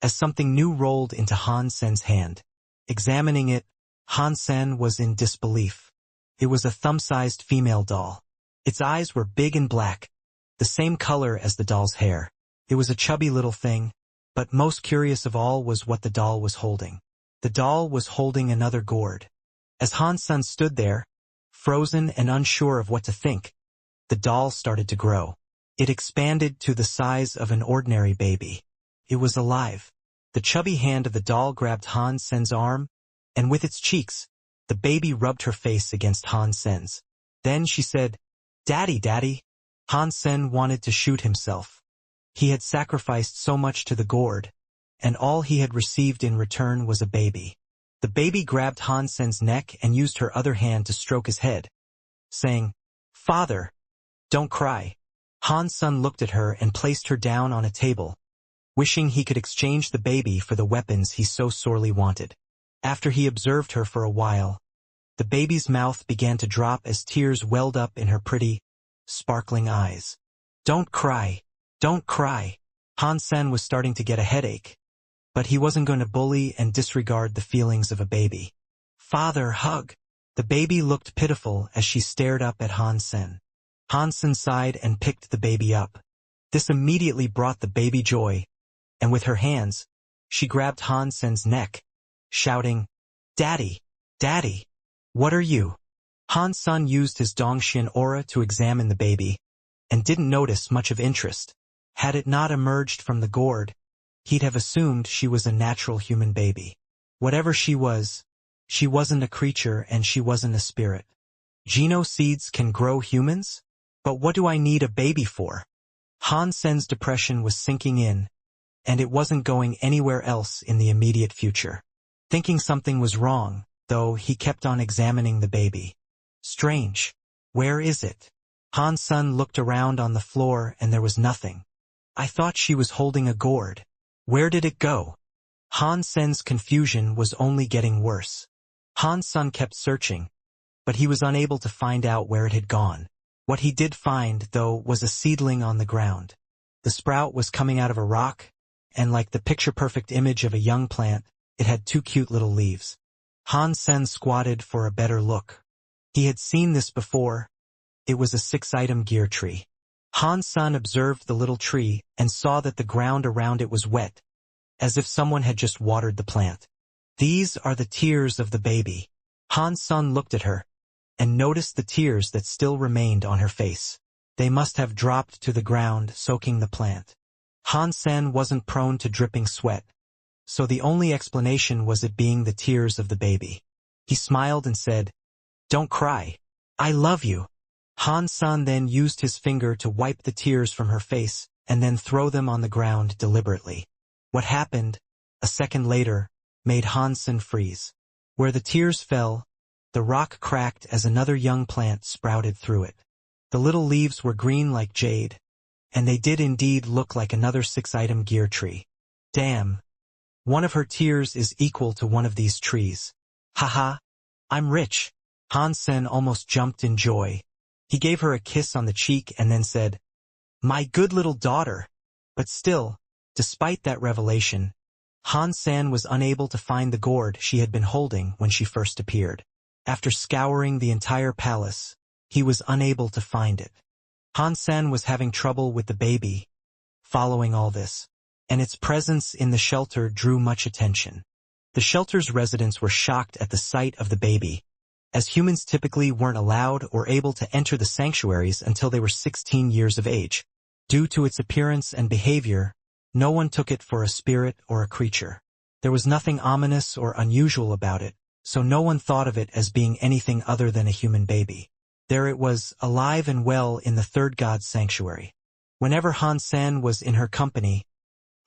as something new rolled into Han Sen's hand. Examining it, Han Sen was in disbelief. It was a thumb-sized female doll. Its eyes were big and black, the same color as the doll's hair. It was a chubby little thing, but most curious of all was what the doll was holding. The doll was holding another gourd. As Han Sen stood there, frozen and unsure of what to think, the doll started to grow. It expanded to the size of an ordinary baby. It was alive. The chubby hand of the doll grabbed Han Sen's arm, and with its cheeks, the baby rubbed her face against Han Sen's. Then she said, "Daddy, Daddy." Han Sen wanted to shoot himself. He had sacrificed so much to the gourd, and all he had received in return was a baby. The baby grabbed Han Sen's neck and used her other hand to stroke his head, saying, "Father, don't cry." Han Sen looked at her and placed her down on a table, wishing he could exchange the baby for the weapons he so sorely wanted. After he observed her for a while, the baby's mouth began to drop as tears welled up in her pretty, sparkling eyes. "Don't cry. Don't cry." Han Sen was starting to get a headache, but he wasn't going to bully and disregard the feelings of a baby. "Father, hug." The baby looked pitiful as she stared up at Han Sen. Han Sen sighed and picked the baby up. This immediately brought the baby joy, and with her hands, she grabbed Han Sen's neck, shouting, "Daddy, Daddy, what are you?" Han Sen used his Dongxian aura to examine the baby, and didn't notice much of interest. Had it not emerged from the gourd, he'd have assumed she was a natural human baby. Whatever she wasn't a creature and she wasn't a spirit. Geno seeds can grow humans? But what do I need a baby for? Han Sen's depression was sinking in, and it wasn't going anywhere else in the immediate future. Thinking something was wrong, though, he kept on examining the baby. Strange. Where is it? Han Sen looked around on the floor and there was nothing. I thought she was holding a gourd. Where did it go? Han Sen's confusion was only getting worse. Han Sen kept searching, but he was unable to find out where it had gone. What he did find, though, was a seedling on the ground. The sprout was coming out of a rock, and like the picture-perfect image of a young plant, it had two cute little leaves. Han Sen squatted for a better look. He had seen this before. It was a 6-item gear tree. Han Sen observed the little tree and saw that the ground around it was wet, as if someone had just watered the plant. These are the tears of the baby. Han Sen looked at her and noticed the tears that still remained on her face. They must have dropped to the ground, soaking the plant. Han Sen wasn't prone to dripping sweat, so the only explanation was it being the tears of the baby. He smiled and said, "Don't cry. I love you." Han Sen then used his finger to wipe the tears from her face and then throw them on the ground deliberately. What happened, a second later, made Han Sen freeze. Where the tears fell, the rock cracked as another young plant sprouted through it. The little leaves were green like jade, and they did indeed look like another 6-item gear tree. Damn. One of her tears is equal to one of these trees. Haha, I'm rich. Han Sen almost jumped in joy. He gave her a kiss on the cheek and then said, "My good little daughter." But still, despite that revelation, Han Sen was unable to find the gourd she had been holding when she first appeared. After scouring the entire palace, he was unable to find it. Han Sen was having trouble with the baby, following all this, and its presence in the shelter drew much attention. The shelter's residents were shocked at the sight of the baby, as humans typically weren't allowed or able to enter the sanctuaries until they were 16 years of age. Due to its appearance and behavior, no one took it for a spirit or a creature. There was nothing ominous or unusual about it, so no one thought of it as being anything other than a human baby. There it was, alive and well in the third god's sanctuary. Whenever Han Sen was in her company,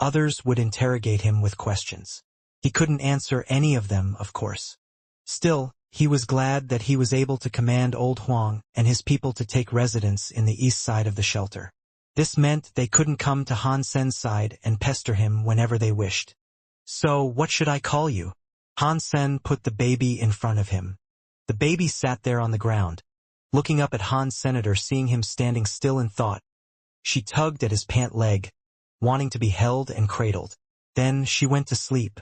others would interrogate him with questions. He couldn't answer any of them, of course. Still, he was glad that he was able to command Old Huang and his people to take residence in the east side of the shelter. This meant they couldn't come to Han Sen's side and pester him whenever they wished. "So, what should I call you?" Han Sen put the baby in front of him. The baby sat there on the ground, looking up at Han's senator, seeing him standing still in thought. She tugged at his pant leg, wanting to be held and cradled. Then she went to sleep.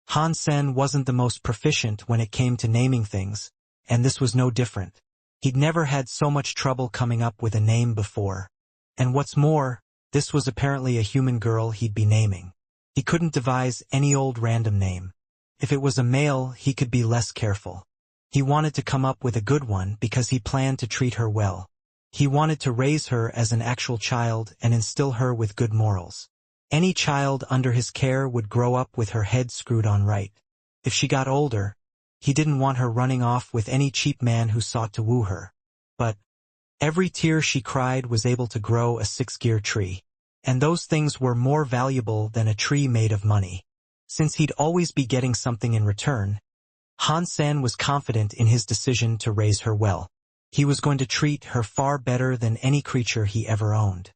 Han Sen wasn't the most proficient when it came to naming things, and this was no different. He'd never had so much trouble coming up with a name before. And what's more, this was apparently a human girl he'd be naming. He couldn't devise any old random name. If it was a male, he could be less careful. He wanted to come up with a good one because he planned to treat her well. He wanted to raise her as an actual child and instill her with good morals. Any child under his care would grow up with her head screwed on right. If she got older, he didn't want her running off with any cheap man who sought to woo her. But every tear she cried was able to grow a 6-gear tree. And those things were more valuable than a tree made of money. Since he'd always be getting something in return, Han Sen was confident in his decision to raise her well. He was going to treat her far better than any creature he ever owned.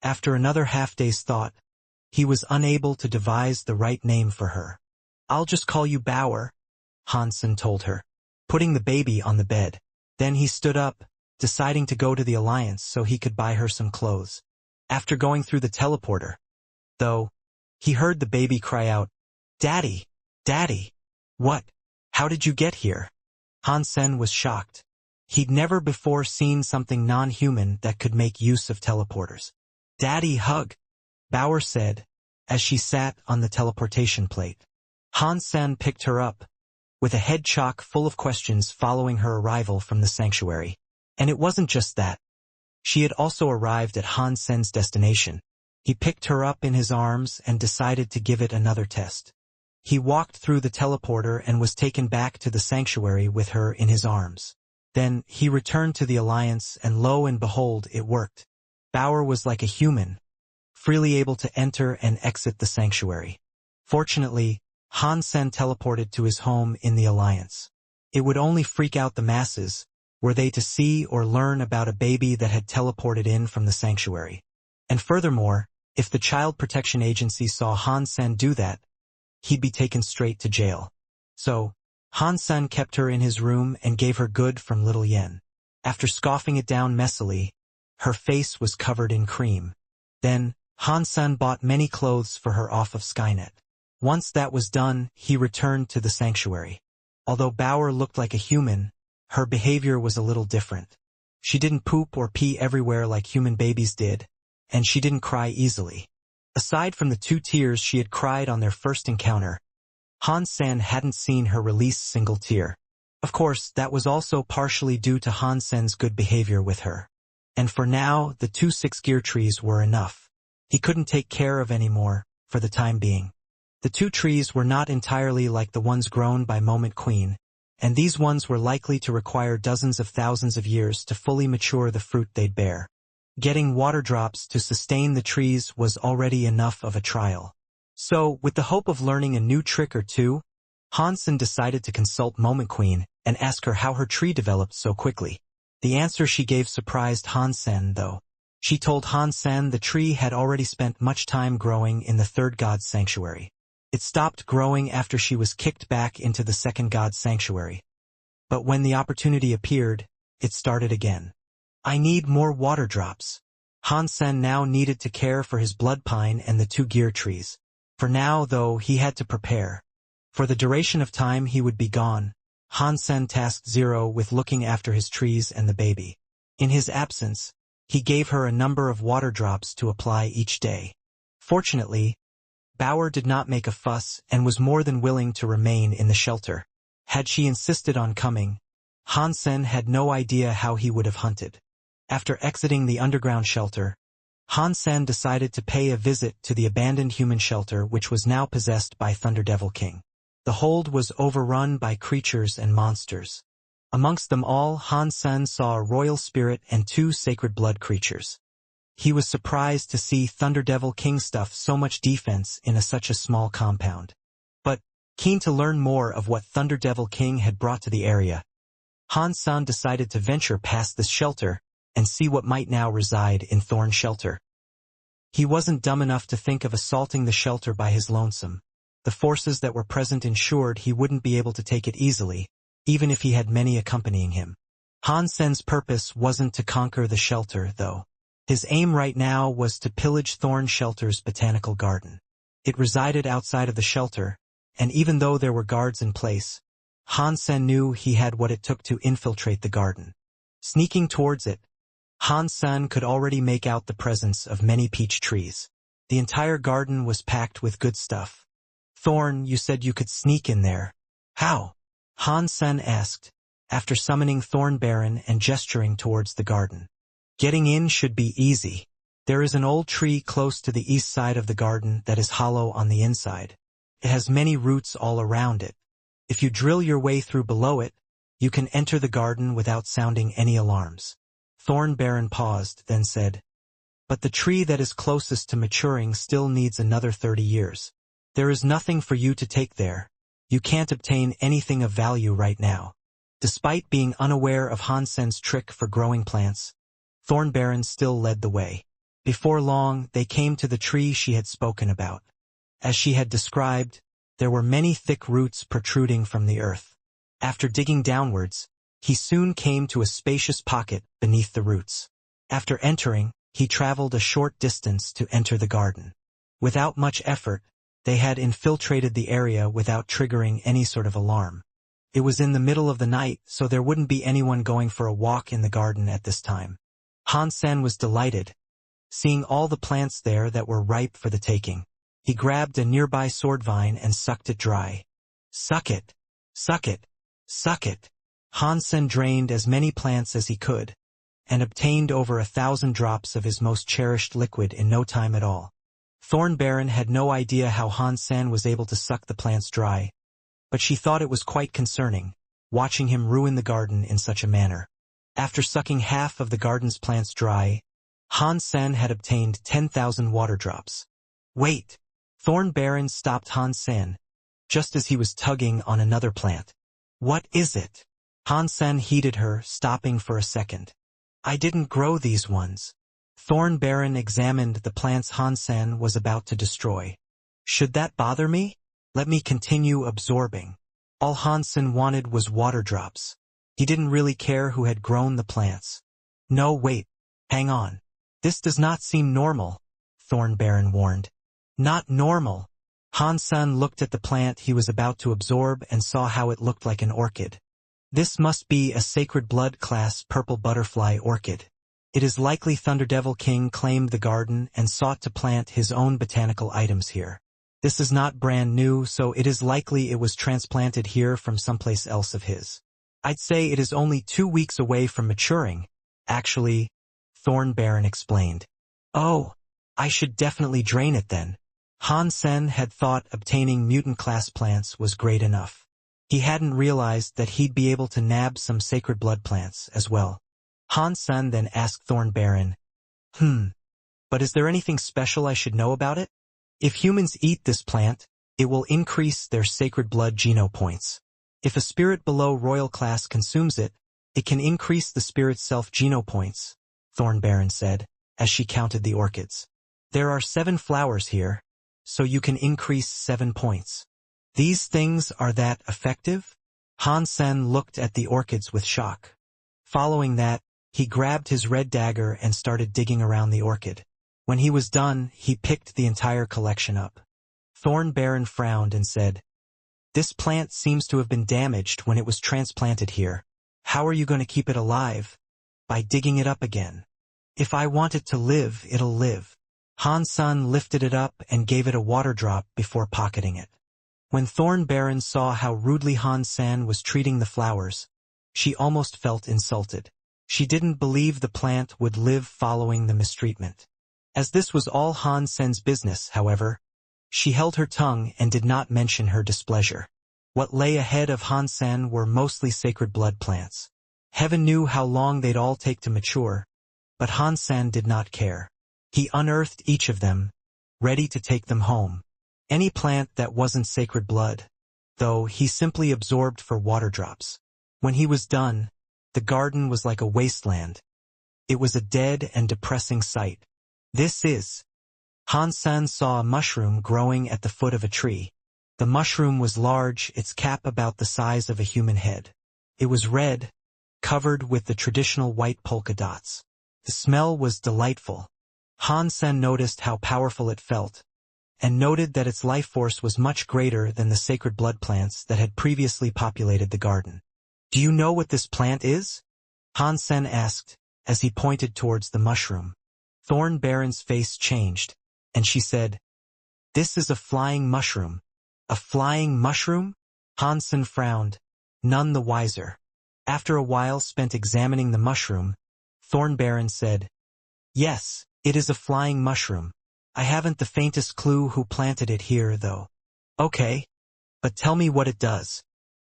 After another half-day's thought, he was unable to devise the right name for her. "I'll just call you Bauer," Han Sen told her, putting the baby on the bed. Then he stood up, deciding to go to the Alliance so he could buy her some clothes. After going through the teleporter, though, he heard the baby cry out, "Daddy! Daddy! What? How did you get here?" Han Sen was shocked. He'd never before seen something non-human that could make use of teleporters. "Daddy, hug," Bauer said, as she sat on the teleportation plate. Han Sen picked her up, with a head chock full of questions following her arrival from the sanctuary. And it wasn't just that. She had also arrived at Han Sen's destination. He picked her up in his arms and decided to give it another test. He walked through the teleporter and was taken back to the sanctuary with her in his arms. Then he returned to the Alliance, and lo and behold, it worked. Bauer was like a human, freely able to enter and exit the sanctuary. Fortunately, Han Sen teleported to his home in the Alliance. It would only freak out the masses, Were they to see or learn about a baby that had teleported in from the sanctuary? And furthermore, if the Child Protection Agency saw Han Sen do that, he'd be taken straight to jail. So, Han Sen kept her in his room and gave her good from Little Yen. After scoffing it down messily, her face was covered in cream. Then, Han Sen bought many clothes for her off of Skynet. Once that was done, he returned to the sanctuary. Although Bauer looked like a human, her behavior was a little different. She didn't poop or pee everywhere like human babies did, and she didn't cry easily. Aside from the 2 tears she had cried on their first encounter, Han Sen hadn't seen her release a single tear. Of course, that was also partially due to Han Sen's good behavior with her. And for now, the 2 6-gear trees were enough. He couldn't take care of any more, for the time being. The 2 trees were not entirely like the ones grown by Moment Queen, and these ones were likely to require dozens of thousands of years to fully mature the fruit they'd bear. Getting water drops to sustain the trees was already enough of a trial. So, with the hope of learning a new trick or two, Han Sen decided to consult Moment Queen and ask her how her tree developed so quickly. The answer she gave surprised Han Sen, though. She told Han Sen the tree had already spent much time growing in the 3rd God's sanctuary. It stopped growing after she was kicked back into the 2nd God's sanctuary. But when the opportunity appeared, it started again. I need more water drops. Han Sen now needed to care for his blood pine and the 2-gear trees. For now, though, he had to prepare. For the duration of time he would be gone, Han Sen tasked Zero with looking after his trees and the baby. In his absence, he gave her a number of water drops to apply each day. Fortunately, Bauer did not make a fuss and was more than willing to remain in the shelter. Had she insisted on coming, Han Sen had no idea how he would have hunted. After exiting the underground shelter, Han Sen decided to pay a visit to the abandoned human shelter which was now possessed by Thunder Devil King. The hold was overrun by creatures and monsters. Amongst them all, Han Sen saw a royal spirit and 2 sacred blood creatures. He was surprised to see Thunder Devil King stuff so much defense in such a small compound. But, keen to learn more of what Thunder Devil King had brought to the area, Han Sen decided to venture past this shelter and see what might now reside in Thorn Shelter. He wasn't dumb enough to think of assaulting the shelter by his lonesome. The forces that were present ensured he wouldn't be able to take it easily, even if he had many accompanying him. Han Sen's purpose wasn't to conquer the shelter, though. His aim right now was to pillage Thorn Shelter's botanical garden. It resided outside of the shelter, and even though there were guards in place, Han Sen knew he had what it took to infiltrate the garden. Sneaking towards it, Han Sen could already make out the presence of many peach trees. The entire garden was packed with good stuff. Thorn, you said you could sneak in there. How? Han Sen asked, after summoning Thorn Baron and gesturing towards the garden. Getting in should be easy. There is an old tree close to the east side of the garden that is hollow on the inside. It has many roots all around it. If you drill your way through below it, you can enter the garden without sounding any alarms. Thorn Baron paused, then said, but the tree that is closest to maturing still needs another 30 years. There is nothing for you to take there. You can't obtain anything of value right now. Despite being unaware of Han Sen's trick for growing plants, Thorn Baron still led the way. Before long, they came to the tree she had spoken about. As she had described, there were many thick roots protruding from the earth. After digging downwards, he soon came to a spacious pocket beneath the roots. After entering, he traveled a short distance to enter the garden. Without much effort, they had infiltrated the area without triggering any sort of alarm. It was in the middle of the night, so there wouldn't be anyone going for a walk in the garden at this time. Han Sen was delighted, seeing all the plants there that were ripe for the taking. He grabbed a nearby sword vine and sucked it dry. Suck it! Suck it! Suck it! Han Sen drained as many plants as he could, and obtained over 1,000 drops of his most cherished liquid in no time at all. Thorn Baron had no idea how Han Sen was able to suck the plants dry, but she thought it was quite concerning, watching him ruin the garden in such a manner. After sucking half of the garden's plants dry, Han Sen had obtained 10,000 water drops. Wait! Thorn Baron stopped Han Sen, just as he was tugging on another plant. What is it? Han Sen heeded her, stopping for a second. I didn't grow these ones. Thorn Baron examined the plants Han Sen was about to destroy. Should that bother me? Let me continue absorbing. All Han Sen wanted was water drops. He didn't really care who had grown the plants. No, wait. Hang on. This does not seem normal, Thorn Baron warned. Not normal. Han Sen looked at the plant he was about to absorb and saw how it looked like an orchid. This must be a sacred blood class purple butterfly orchid. It is likely Thunderdevil King claimed the garden and sought to plant his own botanical items here. This is not brand new, so it is likely it was transplanted here from someplace else of his. I'd say it is only 2 weeks away from maturing. Actually, Thorn Baron explained. Oh, I should definitely drain it then. Han Sen had thought obtaining mutant-class plants was great enough. He hadn't realized that he'd be able to nab some sacred blood plants as well. Han Sen then asked Thorn Baron, but is there anything special I should know about it? If humans eat this plant, it will increase their sacred blood geno points. If a spirit below royal class consumes it, it can increase the spirit's self-geno points, Thorn Baron said, as she counted the orchids. There are 7 flowers here, so you can increase 7 points. These things are that effective? Han Sen looked at the orchids with shock. Following that, he grabbed his red dagger and started digging around the orchid. When he was done, he picked the entire collection up. Thorn Baron frowned and said, This plant seems to have been damaged when it was transplanted here. How are you going to keep it alive? By digging it up again. If I want it to live, it'll live. Han Sen lifted it up and gave it a water drop before pocketing it. When Thorn Baron saw how rudely Han Sen was treating the flowers, she almost felt insulted. She didn't believe the plant would live following the mistreatment. As this was all Han Sen's business, however, she held her tongue and did not mention her displeasure. What lay ahead of Han Sen were mostly sacred blood plants. Heaven knew how long they'd all take to mature, but Han Sen did not care. He unearthed each of them, ready to take them home. Any plant that wasn't sacred blood, though, he simply absorbed for water drops. When he was done, the garden was like a wasteland. It was a dead and depressing sight. Han Sen saw a mushroom growing at the foot of a tree. The mushroom was large, its cap about the size of a human head. It was red, covered with the traditional white polka dots. The smell was delightful. Han Sen noticed how powerful it felt, and noted that its life force was much greater than the sacred blood plants that had previously populated the garden. Do you know what this plant is? Han Sen asked, as he pointed towards the mushroom. Thorn Baron's face changed, and she said, This is a flying mushroom. A flying mushroom? Han Sen frowned, none the wiser. After a while spent examining the mushroom, Thorn Baron said, Yes, it is a flying mushroom. I haven't the faintest clue who planted it here, though. Okay, but tell me what it does.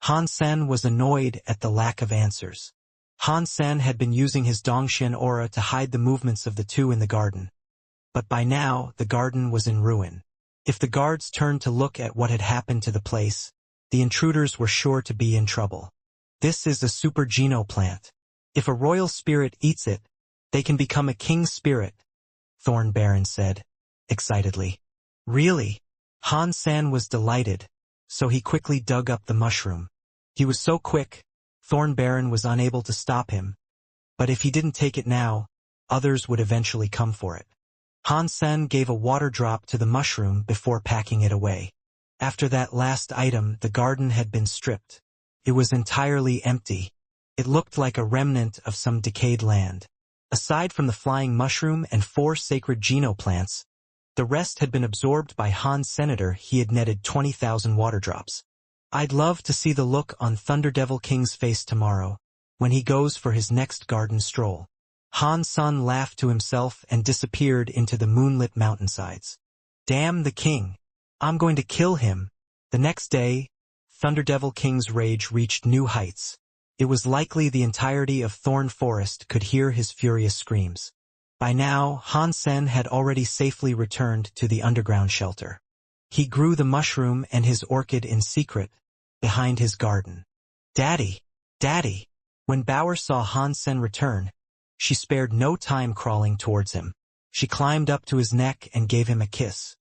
Han Sen was annoyed at the lack of answers. Han Sen had been using his Dongxian aura to hide the movements of the two in the garden. But by now, the garden was in ruin. If the guards turned to look at what had happened to the place, the intruders were sure to be in trouble. This is a super geno plant. If a royal spirit eats it, they can become a king spirit, Thorn Baron said, excitedly. Really? Han Sen was delighted, so he quickly dug up the mushroom. He was so quick, Thorn Baron was unable to stop him. But if he didn't take it now, others would eventually come for it. Han Sen gave a water drop to the mushroom before packing it away. After that last item, the garden had been stripped. It was entirely empty. It looked like a remnant of some decayed land. Aside from the flying mushroom and 4 sacred geno plants, the rest had been absorbed by Han's senator. He had netted 20,000 water drops. I'd love to see the look on Thunderdevil King's face tomorrow, when he goes for his next garden stroll. Han Sen laughed to himself and disappeared into the moonlit mountainsides. Damn the king! I'm going to kill him! The next day, Thunderdevil King's rage reached new heights. It was likely the entirety of Thorn Forest could hear his furious screams. By now, Han Sen had already safely returned to the underground shelter. He grew the mushroom and his orchid in secret, behind his garden. Daddy! Daddy! When Bauer saw Han Sen return, she spared no time crawling towards him. She climbed up to his neck and gave him a kiss.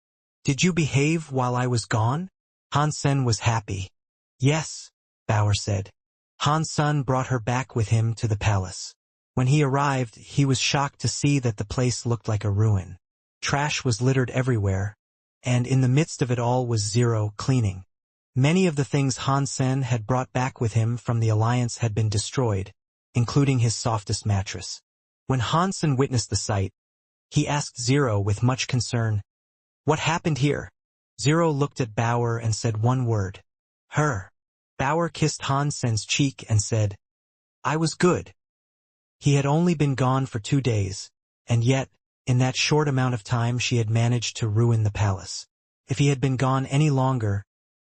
"Did you behave while I was gone?" Han Sen was happy. "Yes," Bauer said. Han Sen brought her back with him to the palace. When he arrived, he was shocked to see that the place looked like a ruin. Trash was littered everywhere, and in the midst of it all was Zero cleaning. Many of the things Han Sen had brought back with him from the Alliance had been destroyed, including his softest mattress. When Han Sen witnessed the sight, he asked Zero with much concern, "What happened here?" Zero looked at Bauer and said one word, "Her." Bauer kissed Han Sen's cheek and said, "I was good." He had only been gone for 2 days, and yet, in that short amount of time she had managed to ruin the palace. If he had been gone any longer,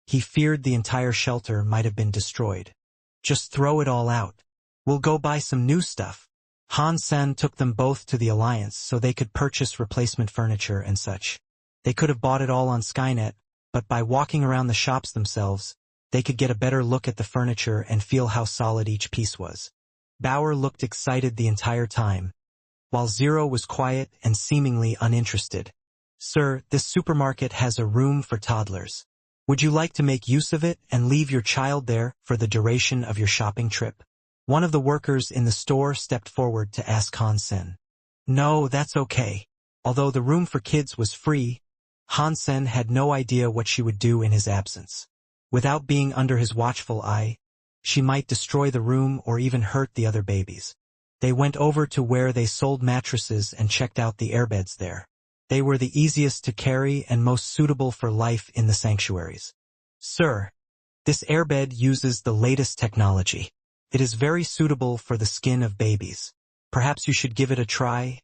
he feared the entire shelter might have been destroyed. "Just throw it all out. We'll go buy some new stuff." Han Sen took them both to the Alliance so they could purchase replacement furniture and such. They could have bought it all on Skynet, but by walking around the shops themselves, they could get a better look at the furniture and feel how solid each piece was. Bauer looked excited the entire time, while Zero was quiet and seemingly uninterested. "Sir, this supermarket has a room for toddlers. Would you like to make use of it and leave your child there for the duration of your shopping trip?" One of the workers in the store stepped forward to ask Han Sen. "No, that's okay." Although the room for kids was free, Han Sen had no idea what she would do in his absence. Without being under his watchful eye, she might destroy the room or even hurt the other babies. They went over to where they sold mattresses and checked out the airbeds there. They were the easiest to carry and most suitable for life in the sanctuaries. "Sir, this airbed uses the latest technology. It is very suitable for the skin of babies. Perhaps you should give it a try?"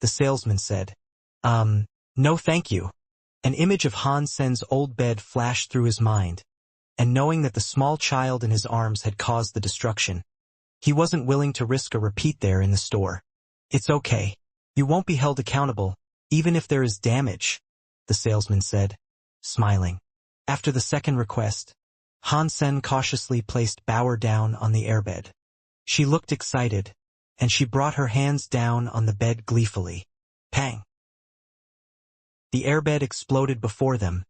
The salesman said. No thank you." An image of Han Sen's old bed flashed through his mind, and knowing that the small child in his arms had caused the destruction, he wasn't willing to risk a repeat there in the store. "It's okay. You won't be held accountable, even if there is damage," the salesman said, smiling. After the second request, Han Sen cautiously placed Bauer down on the airbed. She looked excited, and she brought her hands down on the bed gleefully. Pang! The airbed exploded before them,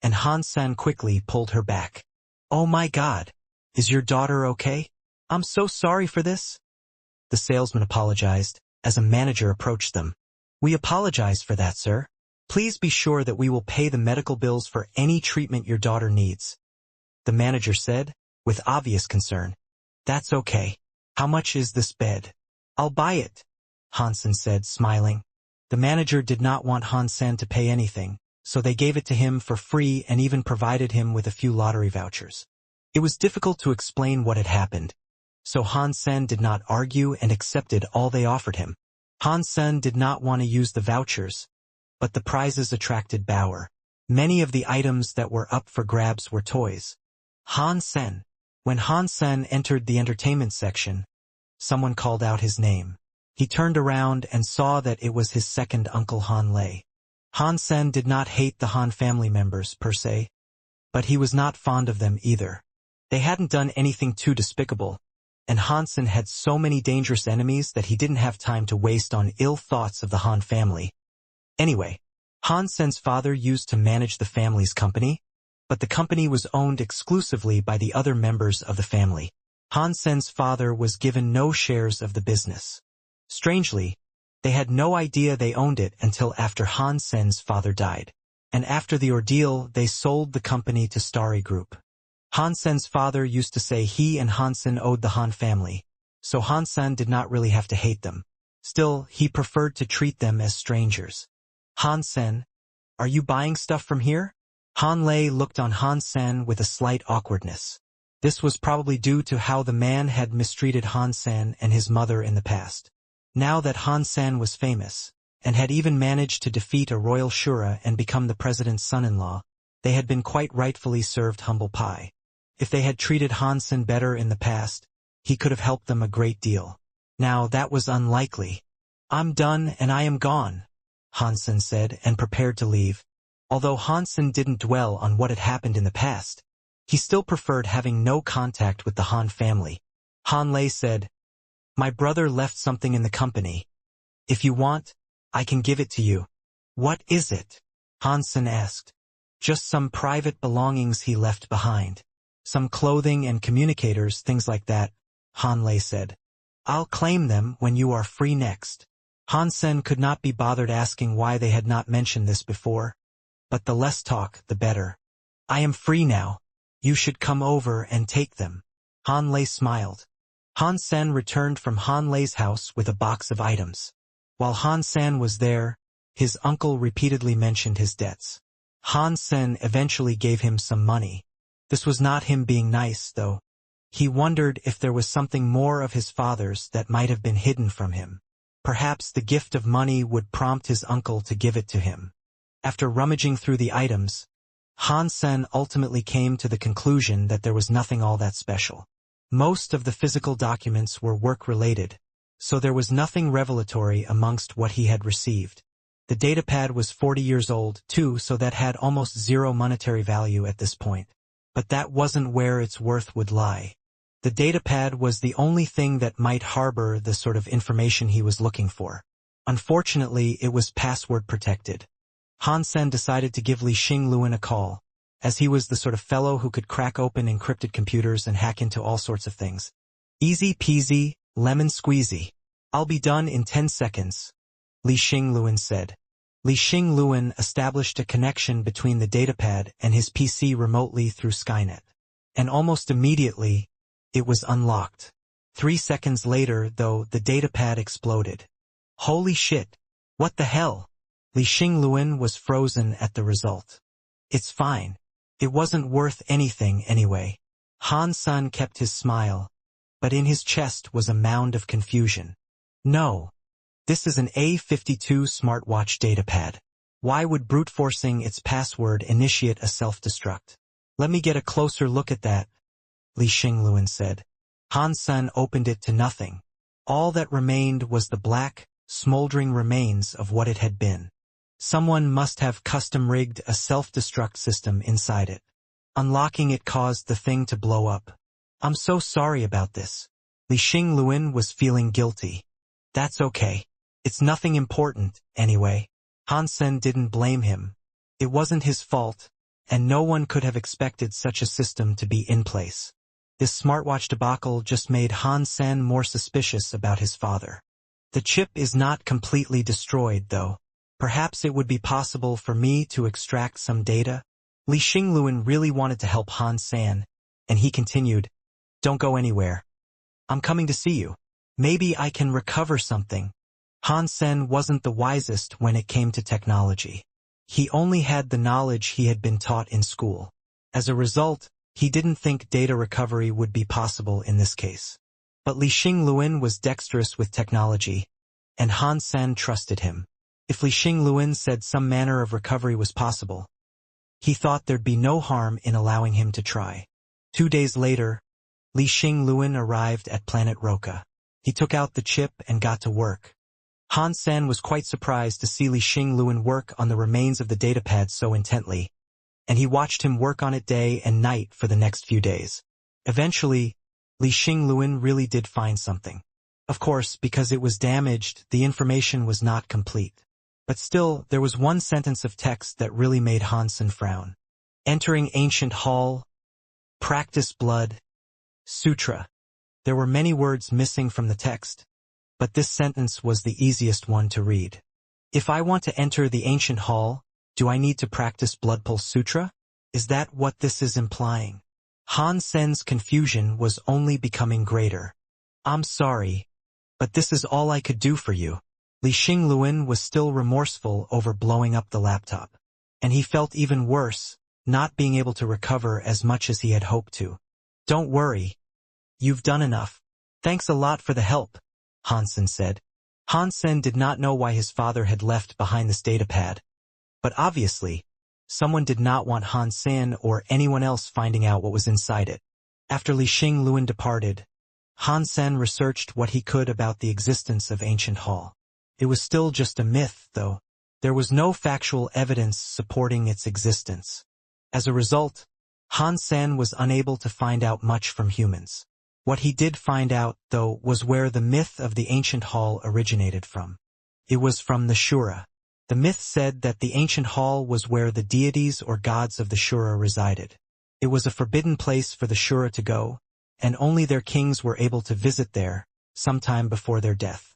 and Han Sen quickly pulled her back. "Oh my God! Is your daughter okay? I'm so sorry for this." The salesman apologized, as a manager approached them. "We apologize for that, sir. Please be sure that we will pay the medical bills for any treatment your daughter needs," the manager said, with obvious concern. "That's okay. How much is this bed?" "I'll buy it," Han Sen said, smiling. The manager did not want Han Sen to pay anything, so they gave it to him for free and even provided him with a few lottery vouchers. It was difficult to explain what had happened, so Han Sen did not argue and accepted all they offered him. Han Sen did not want to use the vouchers, but the prizes attracted Bauer. Many of the items that were up for grabs were toys. Han Sen. When Han Sen entered the entertainment section, someone called out his name. He turned around and saw that it was his second uncle Han Lei. Han Sen did not hate the Han family members, per se, but he was not fond of them either. They hadn't done anything too despicable, and Han Sen had so many dangerous enemies that he didn't have time to waste on ill thoughts of the Han family. Anyway, Han Sen's father used to manage the family's company, but the company was owned exclusively by the other members of the family. Han Sen's father was given no shares of the business. Strangely, they had no idea they owned it until after Han Sen's father died. And after the ordeal, they sold the company to Starry Group. Han Sen's father used to say he and Han Sen owed the Han family, so Han Sen did not really have to hate them. Still, he preferred to treat them as strangers. "Han Sen, are you buying stuff from here?" Han Lei looked on Han Sen with a slight awkwardness. This was probably due to how the man had mistreated Han Sen and his mother in the past. Now that Han Sen was famous, and had even managed to defeat a royal shura and become the president's son-in-law, they had been quite rightfully served humble pie. If they had treated Han Sen better in the past, he could have helped them a great deal. Now that was unlikely. "I'm done and I am gone," Han Sen said, and prepared to leave. Although Han Sen didn't dwell on what had happened in the past, he still preferred having no contact with the Han family. Han Lei said, "My brother left something in the company. If you want, I can give it to you." "What is it?" Han Sen asked. "Just some private belongings he left behind. Some clothing and communicators, things like that," Han Lei said. "I'll claim them when you are free next." Han Sen could not be bothered asking why they had not mentioned this before. But the less talk, the better. "I am free now. You should come over and take them." Han Lei smiled. Han Sen returned from Han Lei's house with a box of items. While Han Sen was there, his uncle repeatedly mentioned his debts. Han Sen eventually gave him some money. This was not him being nice, though. He wondered if there was something more of his father's that might have been hidden from him. Perhaps the gift of money would prompt his uncle to give it to him. After rummaging through the items, Han Sen ultimately came to the conclusion that there was nothing all that special. Most of the physical documents were work-related, so there was nothing revelatory amongst what he had received. The datapad was 40 years old, too, so that had almost zero monetary value at this point. But that wasn't where its worth would lie. The datapad was the only thing that might harbor the sort of information he was looking for. Unfortunately, it was password protected. Han Sen decided to give Li Xingluan a call, as he was the sort of fellow who could crack open encrypted computers and hack into all sorts of things. "Easy peasy, lemon squeezy. I'll be done in 10 seconds, Li Xingluan said. Li Xingluan established a connection between the datapad and his PC remotely through Skynet. And almost immediately, it was unlocked. 3 seconds later, though, the datapad exploded. "Holy shit! What the hell?" Li Xingluan was frozen at the result. "It's fine. It wasn't worth anything anyway." Han Sen kept his smile, but in his chest was a mound of confusion. "No. This is an A52 smartwatch datapad. Why would brute forcing its password initiate a self-destruct?" "Let me get a closer look at that," Li Xingluan said. Han Sen opened it to nothing. All that remained was the black, smoldering remains of what it had been. Someone must have custom-rigged a self-destruct system inside it. Unlocking it caused the thing to blow up. "I'm so sorry about this." Li Xingluan was feeling guilty. "That's okay. It's nothing important, anyway." Han Sen didn't blame him. It wasn't his fault, and no one could have expected such a system to be in place. This smartwatch debacle just made Han Sen more suspicious about his father. "The chip is not completely destroyed, though. Perhaps it would be possible for me to extract some data?" Li Xingluan really wanted to help Han Sen, and he continued, "Don't go anywhere. I'm coming to see you. Maybe I can recover something." Han Sen wasn't the wisest when it came to technology. He only had the knowledge he had been taught in school. As a result, he didn't think data recovery would be possible in this case. But Li Xingluan was dexterous with technology, and Han Sen trusted him. If Li Xingluan said some manner of recovery was possible, he thought there'd be no harm in allowing him to try. 2 days later, Li Xingluan arrived at Planet Roca. He took out the chip and got to work. Han Sen was quite surprised to see Li Xingluan work on the remains of the datapad so intently, and he watched him work on it day and night for the next few days. Eventually, Li Xingluan really did find something. Of course, because it was damaged, the information was not complete. But still, there was one sentence of text that really made Han Sen frown. "Entering ancient hall, practice blood, sutra." There were many words missing from the text, but this sentence was the easiest one to read. "If I want to enter the ancient hall, do I need to practice blood pulse sutra? Is that what this is implying?" Han Sen's confusion was only becoming greater. "I'm sorry, but this is all I could do for you." Li Xingluan was still remorseful over blowing up the laptop, and he felt even worse, not being able to recover as much as he had hoped to. "Don't worry. You've done enough. Thanks a lot for the help," Han Sen said. Han Sen did not know why his father had left behind this datapad, but obviously, someone did not want Han Sen or anyone else finding out what was inside it. After Li Xingluan departed, Han Sen researched what he could about the existence of Ancient Hall. It was still just a myth, though. There was no factual evidence supporting its existence. As a result, Han Sen was unable to find out much from humans. What he did find out, though, was where the myth of the ancient hall originated from. It was from the Shura. The myth said that the ancient hall was where the deities or gods of the Shura resided. It was a forbidden place for the Shura to go, and only their kings were able to visit there, sometime before their death.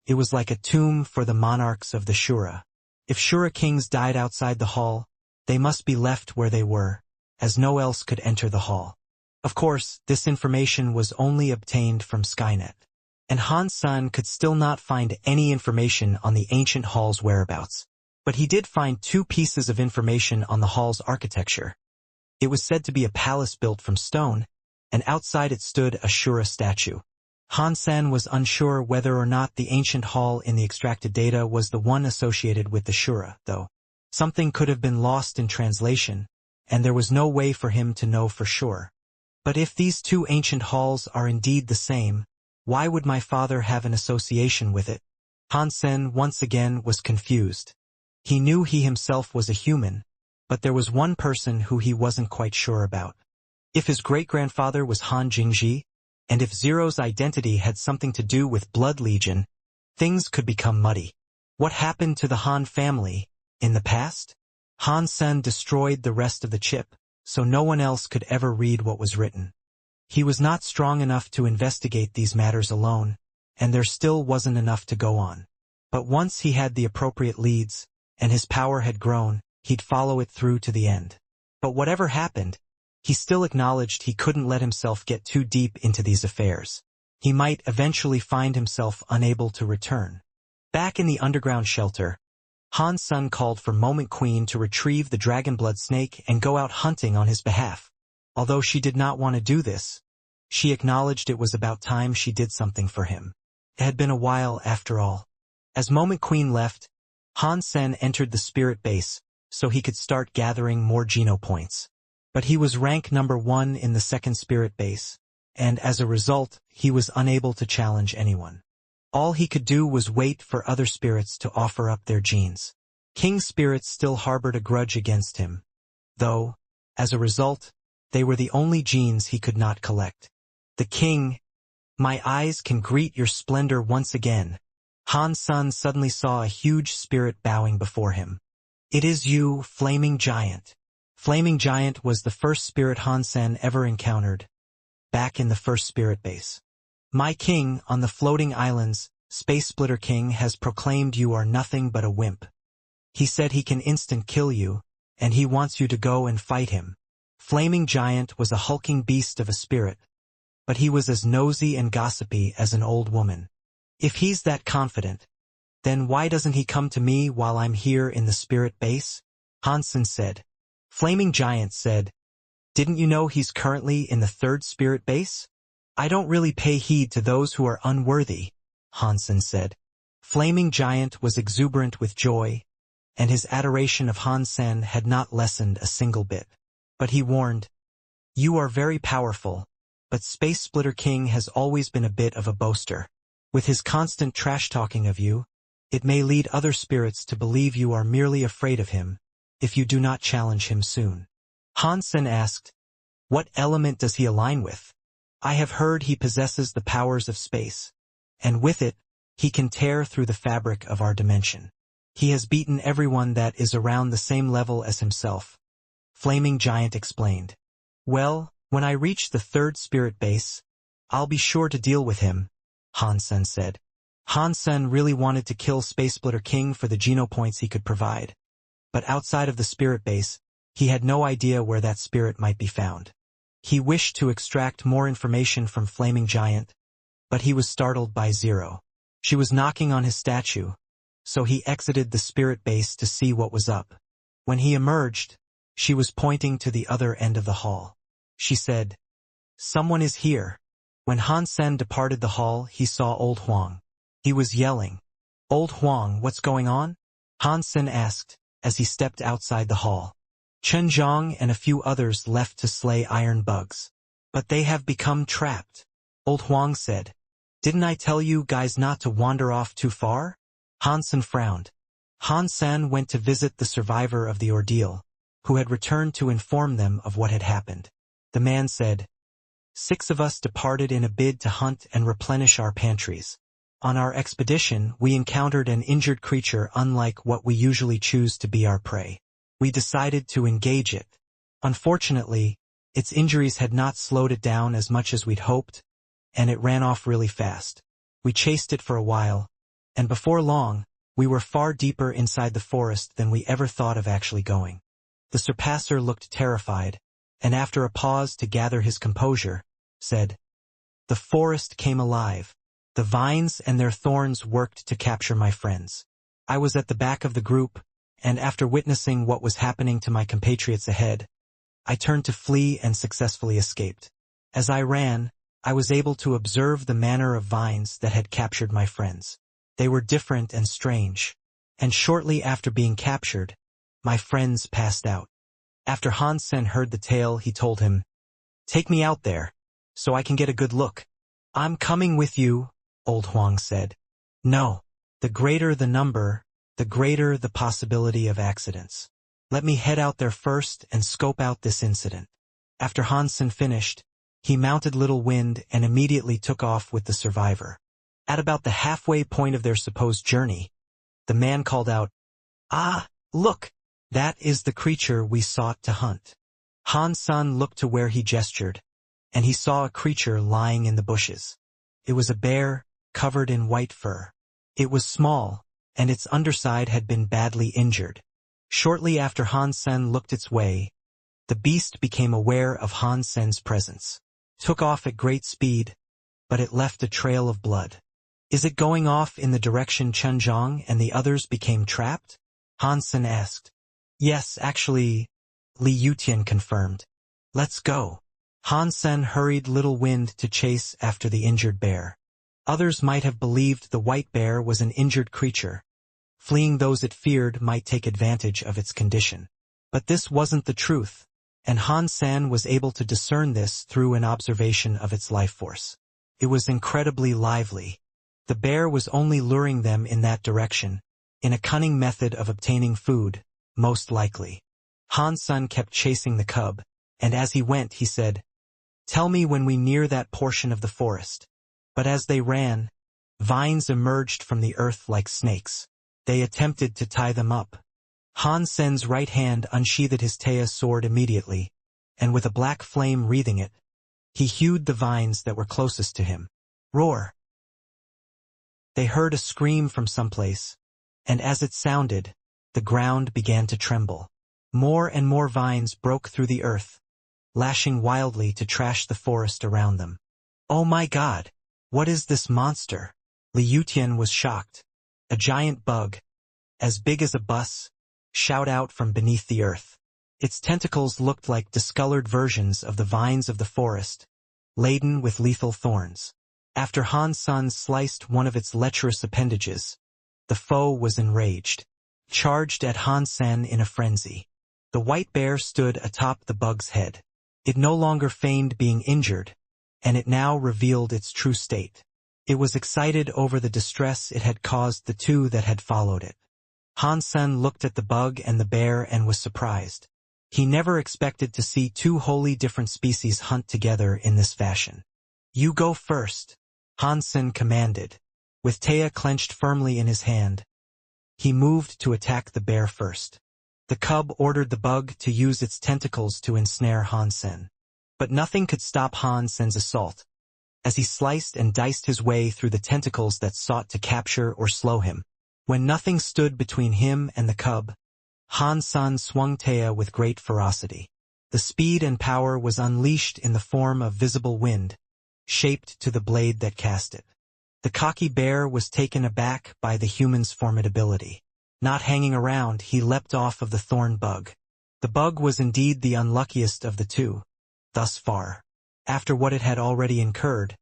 It was like a tomb for the monarchs of the Shura. If Shura kings died outside the hall, they must be left where they were, as no else could enter the hall. Of course, this information was only obtained from Skynet, and Han Sen could still not find any information on the ancient hall's whereabouts. But he did find 2 pieces of information on the hall's architecture. It was said to be a palace built from stone, and outside it stood a Shura statue. Han Sen was unsure whether or not the ancient hall in the extracted data was the one associated with the Shura, though. Something could have been lost in translation, and there was no way for him to know for sure. But if these 2 ancient halls are indeed the same, why would my father have an association with it? Han Sen once again was confused. He knew he himself was a human, but there was one person who he wasn't quite sure about. If his great-grandfather was Han Jingji, and if Zero's identity had something to do with Blood Legion, things could become muddy. What happened to the Han family in the past? Han Sen destroyed the rest of the chip, so no one else could ever read what was written. He was not strong enough to investigate these matters alone, and there still wasn't enough to go on. But once he had the appropriate leads, and his power had grown, he'd follow it through to the end. But whatever happened, he still acknowledged he couldn't let himself get too deep into these affairs. He might eventually find himself unable to return. Back in the underground shelter, Han Sen called for Moment Queen to retrieve the dragonblood snake and go out hunting on his behalf. Although she did not want to do this, she acknowledged it was about time she did something for him. It had been a while after all. As Moment Queen left, Han Sen entered the spirit base so he could start gathering more Geno points. But he was rank number 1 in the second spirit base, and as a result, he was unable to challenge anyone. All he could do was wait for other spirits to offer up their genes. King spirits still harbored a grudge against him, though, as a result, they were the only genes he could not collect. The king, my eyes can greet your splendor once again. Han Sen suddenly saw a huge spirit bowing before him. It is you, Flaming Giant. Flaming Giant was the first spirit Han Sen ever encountered, back in the first spirit base. My king, on the floating islands, Space Splitter King has proclaimed you are nothing but a wimp. He said he can instant kill you, and he wants you to go and fight him. Flaming Giant was a hulking beast of a spirit, but he was as nosy and gossipy as an old woman. If he's that confident, then why doesn't he come to me while I'm here in the spirit base? Han Sen said. Flaming Giant said, didn't you know he's currently in the third spirit base? I don't really pay heed to those who are unworthy, Han Sen said. Flaming Giant was exuberant with joy, and his adoration of Han Sen had not lessened a single bit. But he warned, you are very powerful, but Space Splitter King has always been a bit of a boaster. With his constant trash-talking of you, it may lead other spirits to believe you are merely afraid of him, if you do not challenge him soon. Han Sen asked, what element does he align with? I have heard he possesses the powers of space, and with it, he can tear through the fabric of our dimension. He has beaten everyone that is around the same level as himself. Flaming Giant explained. Well, when I reach the third spirit base, I'll be sure to deal with him, Han Sen said. Han Sen really wanted to kill Space Splitter King for the Geno points he could provide. But outside of the spirit base, he had no idea where that spirit might be found. He wished to extract more information from Flaming Giant, but he was startled by Zero. She was knocking on his statue, so he exited the spirit base to see what was up. When he emerged, she was pointing to the other end of the hall. She said, someone is here. When Han Sen departed the hall, he saw Old Huang. He was yelling, Old Huang, what's going on? Han Sen asked, as he stepped outside the hall. Chen Zhang and a few others left to slay iron bugs. But they have become trapped. Old Huang said, didn't I tell you guys not to wander off too far? Han Sen frowned. Han Sen went to visit the survivor of the ordeal, who had returned to inform them of what had happened. The man said, 6 of us departed in a bid to hunt and replenish our pantries. On our expedition, we encountered an injured creature unlike what we usually choose to be our prey. We decided to engage it. Unfortunately, its injuries had not slowed it down as much as we'd hoped, and it ran off really fast. We chased it for a while, and before long, we were far deeper inside the forest than we ever thought of actually going. The surpasser looked terrified, and after a pause to gather his composure, said, "The forest came alive. The vines and their thorns worked to capture my friends. I was at the back of the group, and after witnessing what was happening to my compatriots ahead, I turned to flee and successfully escaped. As I ran, I was able to observe the manner of vines that had captured my friends. They were different and strange, and shortly after being captured, my friends passed out." After Han Sen heard the tale, he told him, "Take me out there, so I can get a good look." "I'm coming with you," Old Huang said. "No. The greater the number, the greater the possibility of accidents. Let me head out there first and scope out this incident." After Han Sen finished, he mounted Little Wind and immediately took off with the survivor. At about the halfway point of their supposed journey, the man called out, "Ah, look! That is the creature we sought to hunt." Han Sen looked to where he gestured, and he saw a creature lying in the bushes. It was a bear, covered in white fur. It was small, and its underside had been badly injured. Shortly after Han Sen looked its way, the beast became aware of Han Sen's presence. Took off at great speed, but it left a trail of blood. "Is it going off in the direction Chunjong and the others became trapped?" Han Sen asked. "Yes, actually," Li Yutian confirmed. "Let's go." Han Sen hurried Little Wind to chase after the injured bear. Others might have believed the white bear was an injured creature. Fleeing those it feared might take advantage of its condition. But this wasn't the truth, and Han Sen was able to discern this through an observation of its life force. It was incredibly lively. The bear was only luring them in that direction, in a cunning method of obtaining food, most likely. Han Sen kept chasing the cub, and as he went he said, "Tell me when we near that portion of the forest." But as they ran, vines emerged from the earth like snakes. They attempted to tie them up. Han Sen's right hand unsheathed his Taya sword immediately, and with a black flame wreathing it, he hewed the vines that were closest to him. Roar! They heard a scream from someplace, and as it sounded, the ground began to tremble. More and more vines broke through the earth, lashing wildly to trash the forest around them. "Oh my God! What is this monster?" Li Yutian was shocked. A giant bug, as big as a bus, shot out from beneath the earth. Its tentacles looked like discolored versions of the vines of the forest, laden with lethal thorns. After Han Sen sliced one of its lecherous appendages, the foe was enraged, charged at Han Sen in a frenzy. The white bear stood atop the bug's head. It no longer feigned being injured, and it now revealed its true state. It was excited over the distress it had caused the two that had followed it. Han Sen looked at the bug and the bear and was surprised. He never expected to see two wholly different species hunt together in this fashion. "You go first," Han Sen commanded. With Taya clenched firmly in his hand, he moved to attack the bear first. The cub ordered the bug to use its tentacles to ensnare Han Sen. But nothing could stop Han Sen's assault, as he sliced and diced his way through the tentacles that sought to capture or slow him. When nothing stood between him and the cub, Han Sen swung Taya with great ferocity. The speed and power was unleashed in the form of visible wind, shaped to the blade that cast it. The cocky bear was taken aback by the human's formidability. Not hanging around, he leapt off of the thorn bug. The bug was indeed the unluckiest of the two, thus far. After what it had already incurred,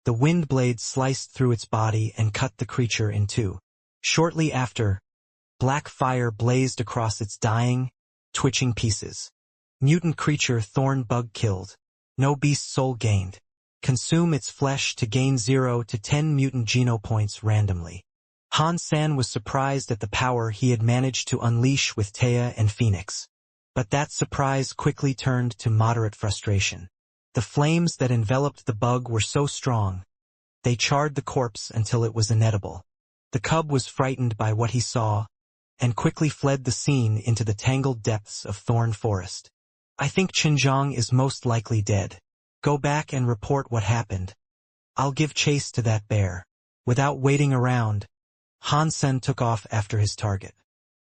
the wind blade sliced through its body and cut the creature in two. Shortly after, black fire blazed across its dying, twitching pieces. Mutant creature thorn bug killed. No beast soul gained. Consume its flesh to gain 0 to 10 mutant genopoints randomly. Han Sen was surprised at the power he had managed to unleash with Taya and Phoenix. But that surprise quickly turned to moderate frustration. The flames that enveloped the bug were so strong, they charred the corpse until it was inedible. The cub was frightened by what he saw, and quickly fled the scene into the tangled depths of thorn forest. I think Xinjiang is most likely dead. Go back and report what happened. I'll give chase to that bear. Without waiting around, Han Sen took off after his target.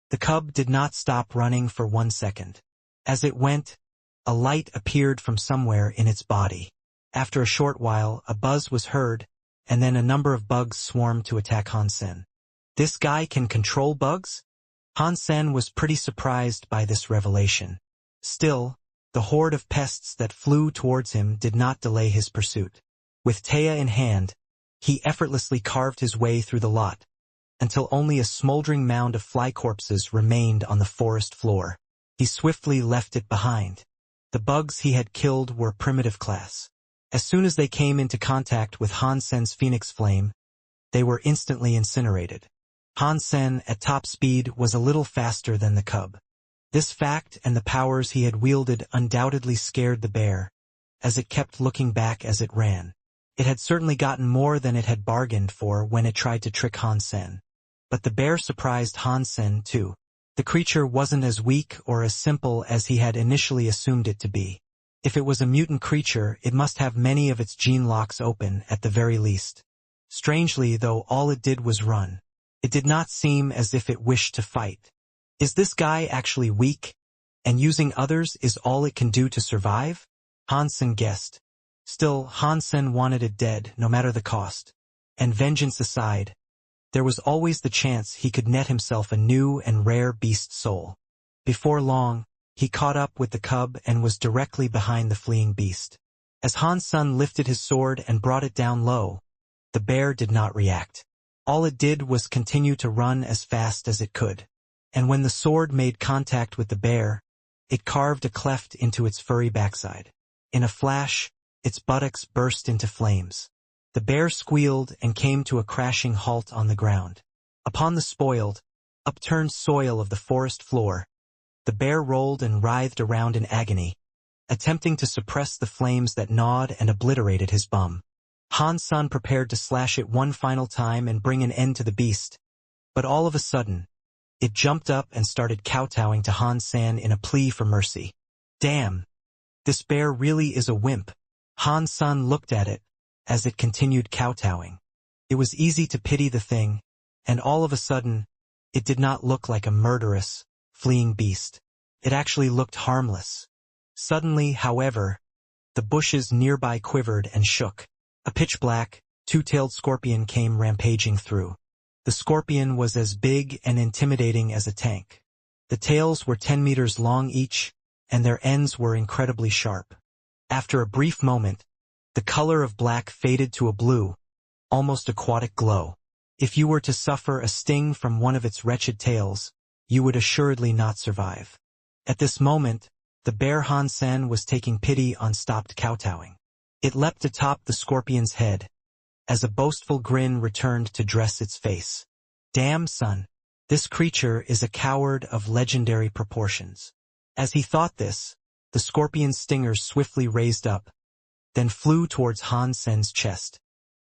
The cub did not stop running for 1 second. As it went, a light appeared from somewhere in its body. After a short while, a buzz was heard, and then a number of bugs swarmed to attack Han Sen. This guy can control bugs? Han Sen was pretty surprised by this revelation. Still, the horde of pests that flew towards him did not delay his pursuit. With Taya in hand, he effortlessly carved his way through the lot, until only a smoldering mound of fly corpses remained on the forest floor. He swiftly left it behind. The bugs he had killed were primitive class. As soon as they came into contact with Han Sen's phoenix flame, they were instantly incinerated. Han Sen, at top speed, was a little faster than the cub. This fact and the powers he had wielded undoubtedly scared the bear, as it kept looking back as it ran. It had certainly gotten more than it had bargained for when it tried to trick Han Sen. But the bear surprised Han Sen too. The creature wasn't as weak or as simple as he had initially assumed it to be. If it was a mutant creature, it must have many of its gene locks open at the very least. Strangely, though, all it did was run. It did not seem as if it wished to fight. Is this guy actually weak, and using others is all it can do to survive? Han Sen guessed. Still, Han Sen wanted it dead, no matter the cost. And vengeance aside, there was always the chance he could net himself a new and rare beast soul. Before long, he caught up with the cub and was directly behind the fleeing beast. As Han Sen lifted his sword and brought it down low, the bear did not react. All it did was continue to run as fast as it could. And when the sword made contact with the bear, it carved a cleft into its furry backside. In a flash, its buttocks burst into flames. The bear squealed and came to a crashing halt on the ground. Upon the spoiled, upturned soil of the forest floor, the bear rolled and writhed around in agony, attempting to suppress the flames that gnawed and obliterated his bum. Han Sen prepared to slash it one final time and bring an end to the beast. But all of a sudden, it jumped up and started kowtowing to Han Sen in a plea for mercy. Damn! This bear really is a wimp. Han Sen looked at it as it continued kowtowing. It was easy to pity the thing, and all of a sudden, it did not look like a murderous, fleeing beast. It actually looked harmless. Suddenly, however, the bushes nearby quivered and shook. A pitch-black, two-tailed scorpion came rampaging through. The scorpion was as big and intimidating as a tank. The tails were 10 meters long each, and their ends were incredibly sharp. After a brief moment, the color of black faded to a blue, almost aquatic glow. If you were to suffer a sting from one of its wretched tails, you would assuredly not survive. At this moment, the bear Han Sen was taking pity on stopped kowtowing. It leapt atop the scorpion's head, as a boastful grin returned to dress its face. Damn, son, this creature is a coward of legendary proportions. As he thought this, the scorpion's stingers swiftly raised up, then flew towards Han Sen's chest.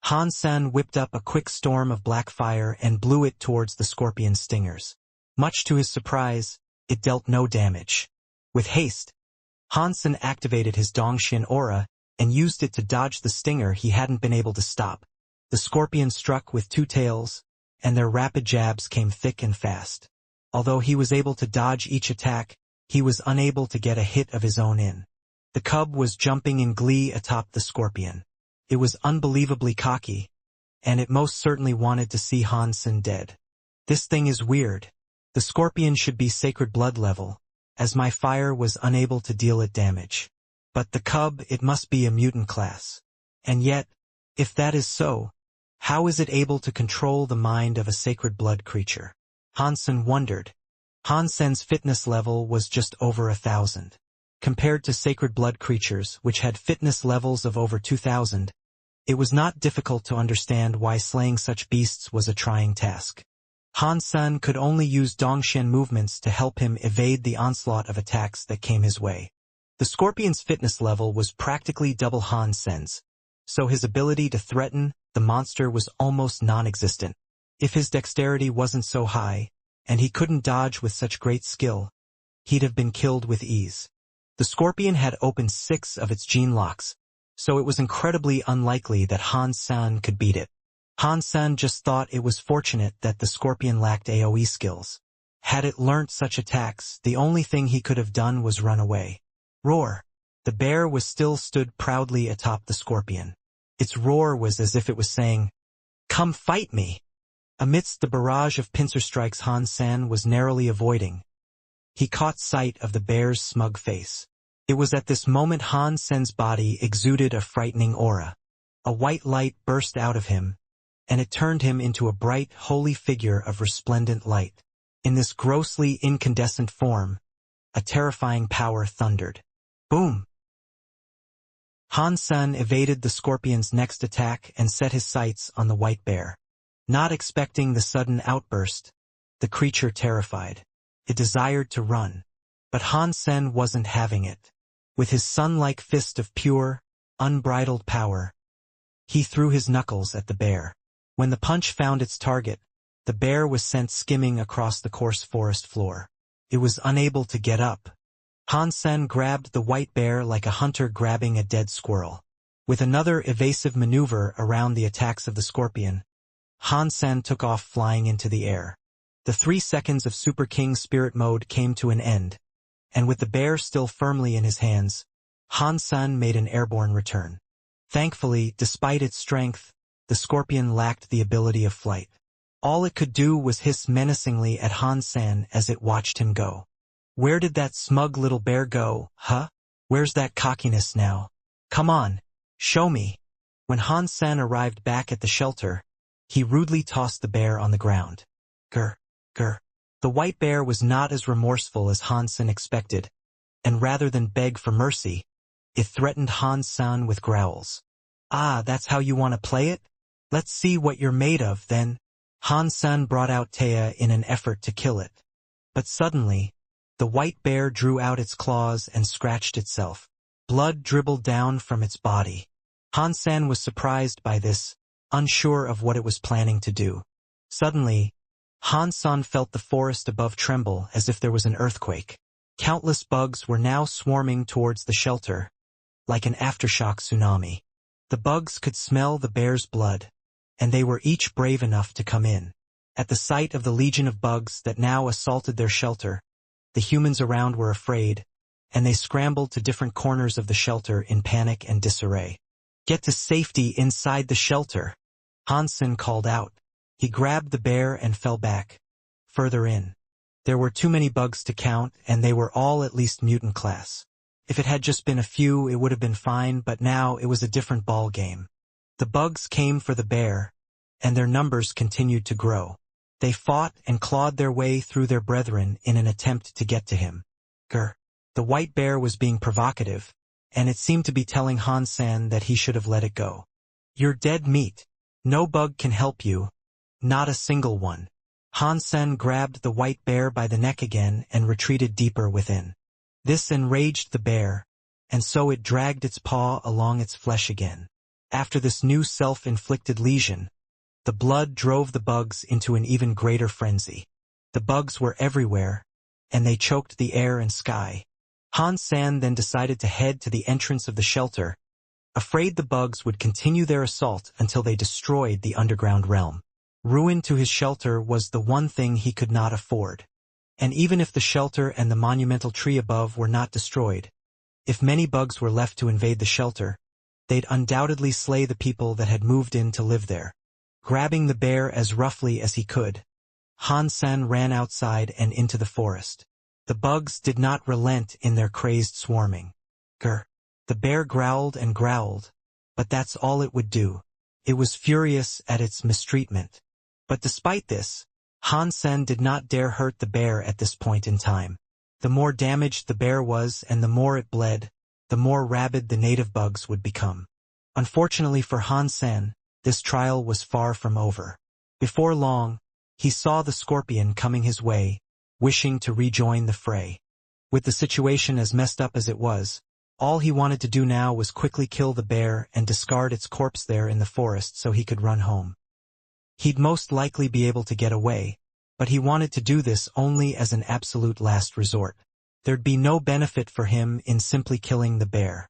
Han Sen whipped up a quick storm of black fire and blew it towards the scorpion's stingers. Much to his surprise, it dealt no damage. With haste, Han Sen activated his Dongxian aura and used it to dodge the stinger he hadn't been able to stop. The scorpion struck with two tails, and their rapid jabs came thick and fast. Although he was able to dodge each attack, he was unable to get a hit of his own in. The cub was jumping in glee atop the scorpion. It was unbelievably cocky, and it most certainly wanted to see Han Sen dead. This thing is weird. The scorpion should be sacred blood level, as my fire was unable to deal it damage. But the cub, it must be a mutant class. And yet, if that is so, how is it able to control the mind of a sacred blood creature? Han Sen wondered. Han Sen's fitness level was just over 1,000. Compared to sacred blood creatures, which had fitness levels of over 2,000, it was not difficult to understand why slaying such beasts was a trying task. Han Sen could only use Dongxian movements to help him evade the onslaught of attacks that came his way. The scorpion's fitness level was practically double Han Sen's, so his ability to threaten the monster was almost non-existent. If his dexterity wasn't so high, and he couldn't dodge with such great skill, he'd have been killed with ease. The scorpion had opened 6 of its gene locks, so it was incredibly unlikely that Han Sen could beat it. Han Sen just thought it was fortunate that the scorpion lacked AoE skills. Had it learnt such attacks, the only thing he could have done was run away. Roar! The bear was still stood proudly atop the scorpion. Its roar was as if it was saying, "Come fight me!" Amidst the barrage of pincer strikes Han Sen was narrowly avoiding, he caught sight of the bear's smug face. It was at this moment Han Sen's body exuded a frightening aura. A white light burst out of him, and it turned him into a bright, holy figure of resplendent light. In this grossly incandescent form, a terrifying power thundered. Boom! Han Sen evaded the scorpion's next attack and set his sights on the white bear. Not expecting the sudden outburst, the creature terrified. It desired to run, but Han Sen wasn't having it. With his sun-like fist of pure, unbridled power, he threw his knuckles at the bear. When the punch found its target, the bear was sent skimming across the coarse forest floor. It was unable to get up. Han Sen grabbed the white bear like a hunter grabbing a dead squirrel. With another evasive maneuver around the attacks of the scorpion, Han Sen took off flying into the air. The 3 seconds of Super King Spirit Mode came to an end, and with the bear still firmly in his hands, Han Sen made an airborne return. Thankfully, despite its strength, the scorpion lacked the ability of flight. All it could do was hiss menacingly at Han Sen as it watched him go. Where did that smug little bear go, huh? Where's that cockiness now? Come on, show me. When Han Sen arrived back at the shelter, he rudely tossed the bear on the ground. Grr, grr. The white bear was not as remorseful as Han Sen expected, and rather than beg for mercy, it threatened Han Sen with growls. Ah, that's how you want to play it? Let's see what you're made of, then. Han Sen brought out Taya in an effort to kill it. But suddenly, the white bear drew out its claws and scratched itself. Blood dribbled down from its body. Han Sen was surprised by this, unsure of what it was planning to do. Suddenly, Han Sen felt the forest above tremble as if there was an earthquake. Countless bugs were now swarming towards the shelter, like an aftershock tsunami. The bugs could smell the bear's blood, and they were each brave enough to come in. At the sight of the legion of bugs that now assaulted their shelter, the humans around were afraid, and they scrambled to different corners of the shelter in panic and disarray. Get to safety inside the shelter, Han Sen called out. He grabbed the bear and fell back, further in. There were too many bugs to count, and they were all at least mutant class. If it had just been a few, it would have been fine, but now it was a different ball game. The bugs came for the bear, and their numbers continued to grow. They fought and clawed their way through their brethren in an attempt to get to him. Grr. The white bear was being provocative, and it seemed to be telling Han Sen that he should have let it go. You're dead meat. No bug can help you. Not a single one. Han Sen grabbed the white bear by the neck again and retreated deeper within. This enraged the bear, and so it dragged its paw along its flesh again. After this new self-inflicted lesion, the blood drove the bugs into an even greater frenzy. The bugs were everywhere, and they choked the air and sky. Han Sen then decided to head to the entrance of the shelter, afraid the bugs would continue their assault until they destroyed the underground realm. Ruin to his shelter was the one thing he could not afford. And even if the shelter and the monumental tree above were not destroyed, if many bugs were left to invade the shelter, they'd undoubtedly slay the people that had moved in to live there. Grabbing the bear as roughly as he could, Han Sen ran outside and into the forest. The bugs did not relent in their crazed swarming. Grr. The bear growled and growled, but that's all it would do. It was furious at its mistreatment. But despite this, Han Sen did not dare hurt the bear at this point in time. The more damaged the bear was and the more it bled, the more rabid the native bugs would become. Unfortunately for Han Sen, this trial was far from over. Before long, he saw the scorpion coming his way, wishing to rejoin the fray. With the situation as messed up as it was, all he wanted to do now was quickly kill the bear and discard its corpse there in the forest so he could run home. He'd most likely be able to get away, but he wanted to do this only as an absolute last resort. There'd be no benefit for him in simply killing the bear.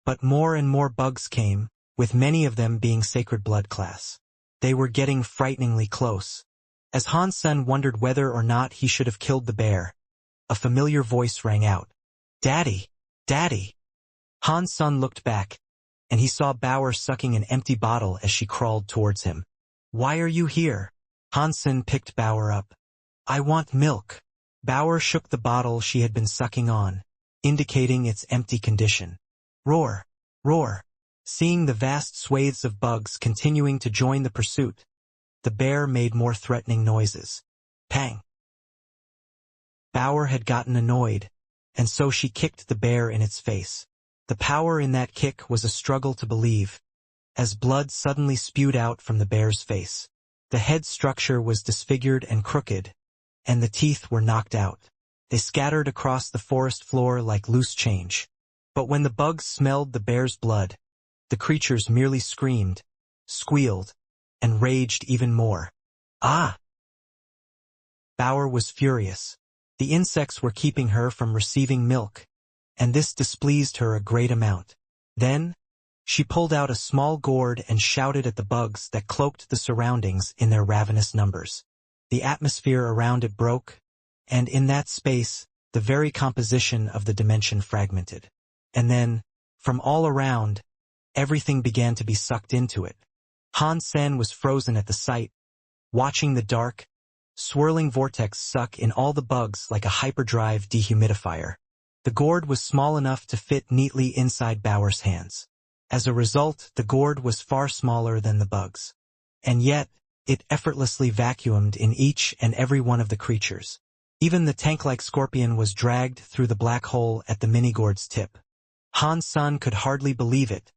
But more and more bugs came, with many of them being sacred blood class. They were getting frighteningly close. As Han Sen wondered whether or not he should have killed the bear, a familiar voice rang out. "Daddy! Daddy!" Han Sen looked back, and he saw Bauer sucking an empty bottle as she crawled towards him. "Why are you here?" Han Sen picked Bauer up. "I want milk." Bauer shook the bottle she had been sucking on, indicating its empty condition. Roar! Roar! Seeing the vast swathes of bugs continuing to join the pursuit, the bear made more threatening noises. Pang! Bauer had gotten annoyed, and so she kicked the bear in its face. The power in that kick was a struggle to believe, as blood suddenly spewed out from the bear's face. The head structure was disfigured and crooked, and the teeth were knocked out. They scattered across the forest floor like loose change. But when the bugs smelled the bear's blood, the creatures merely screamed, squealed, and raged even more. Ah! Bauer was furious. The insects were keeping her from receiving milk, and this displeased her a great amount. Then, she pulled out a small gourd and shouted at the bugs that cloaked the surroundings in their ravenous numbers. The atmosphere around it broke, and in that space, the very composition of the dimension fragmented. And then, from all around, everything began to be sucked into it. Han Sen was frozen at the sight, watching the dark, swirling vortex suck in all the bugs like a hyperdrive dehumidifier. The gourd was small enough to fit neatly inside Bauer's hands. As a result, the gourd was far smaller than the bugs. And yet, it effortlessly vacuumed in each and every one of the creatures. Even the tank-like scorpion was dragged through the black hole at the mini-gourd's tip. Han Sen could hardly believe it,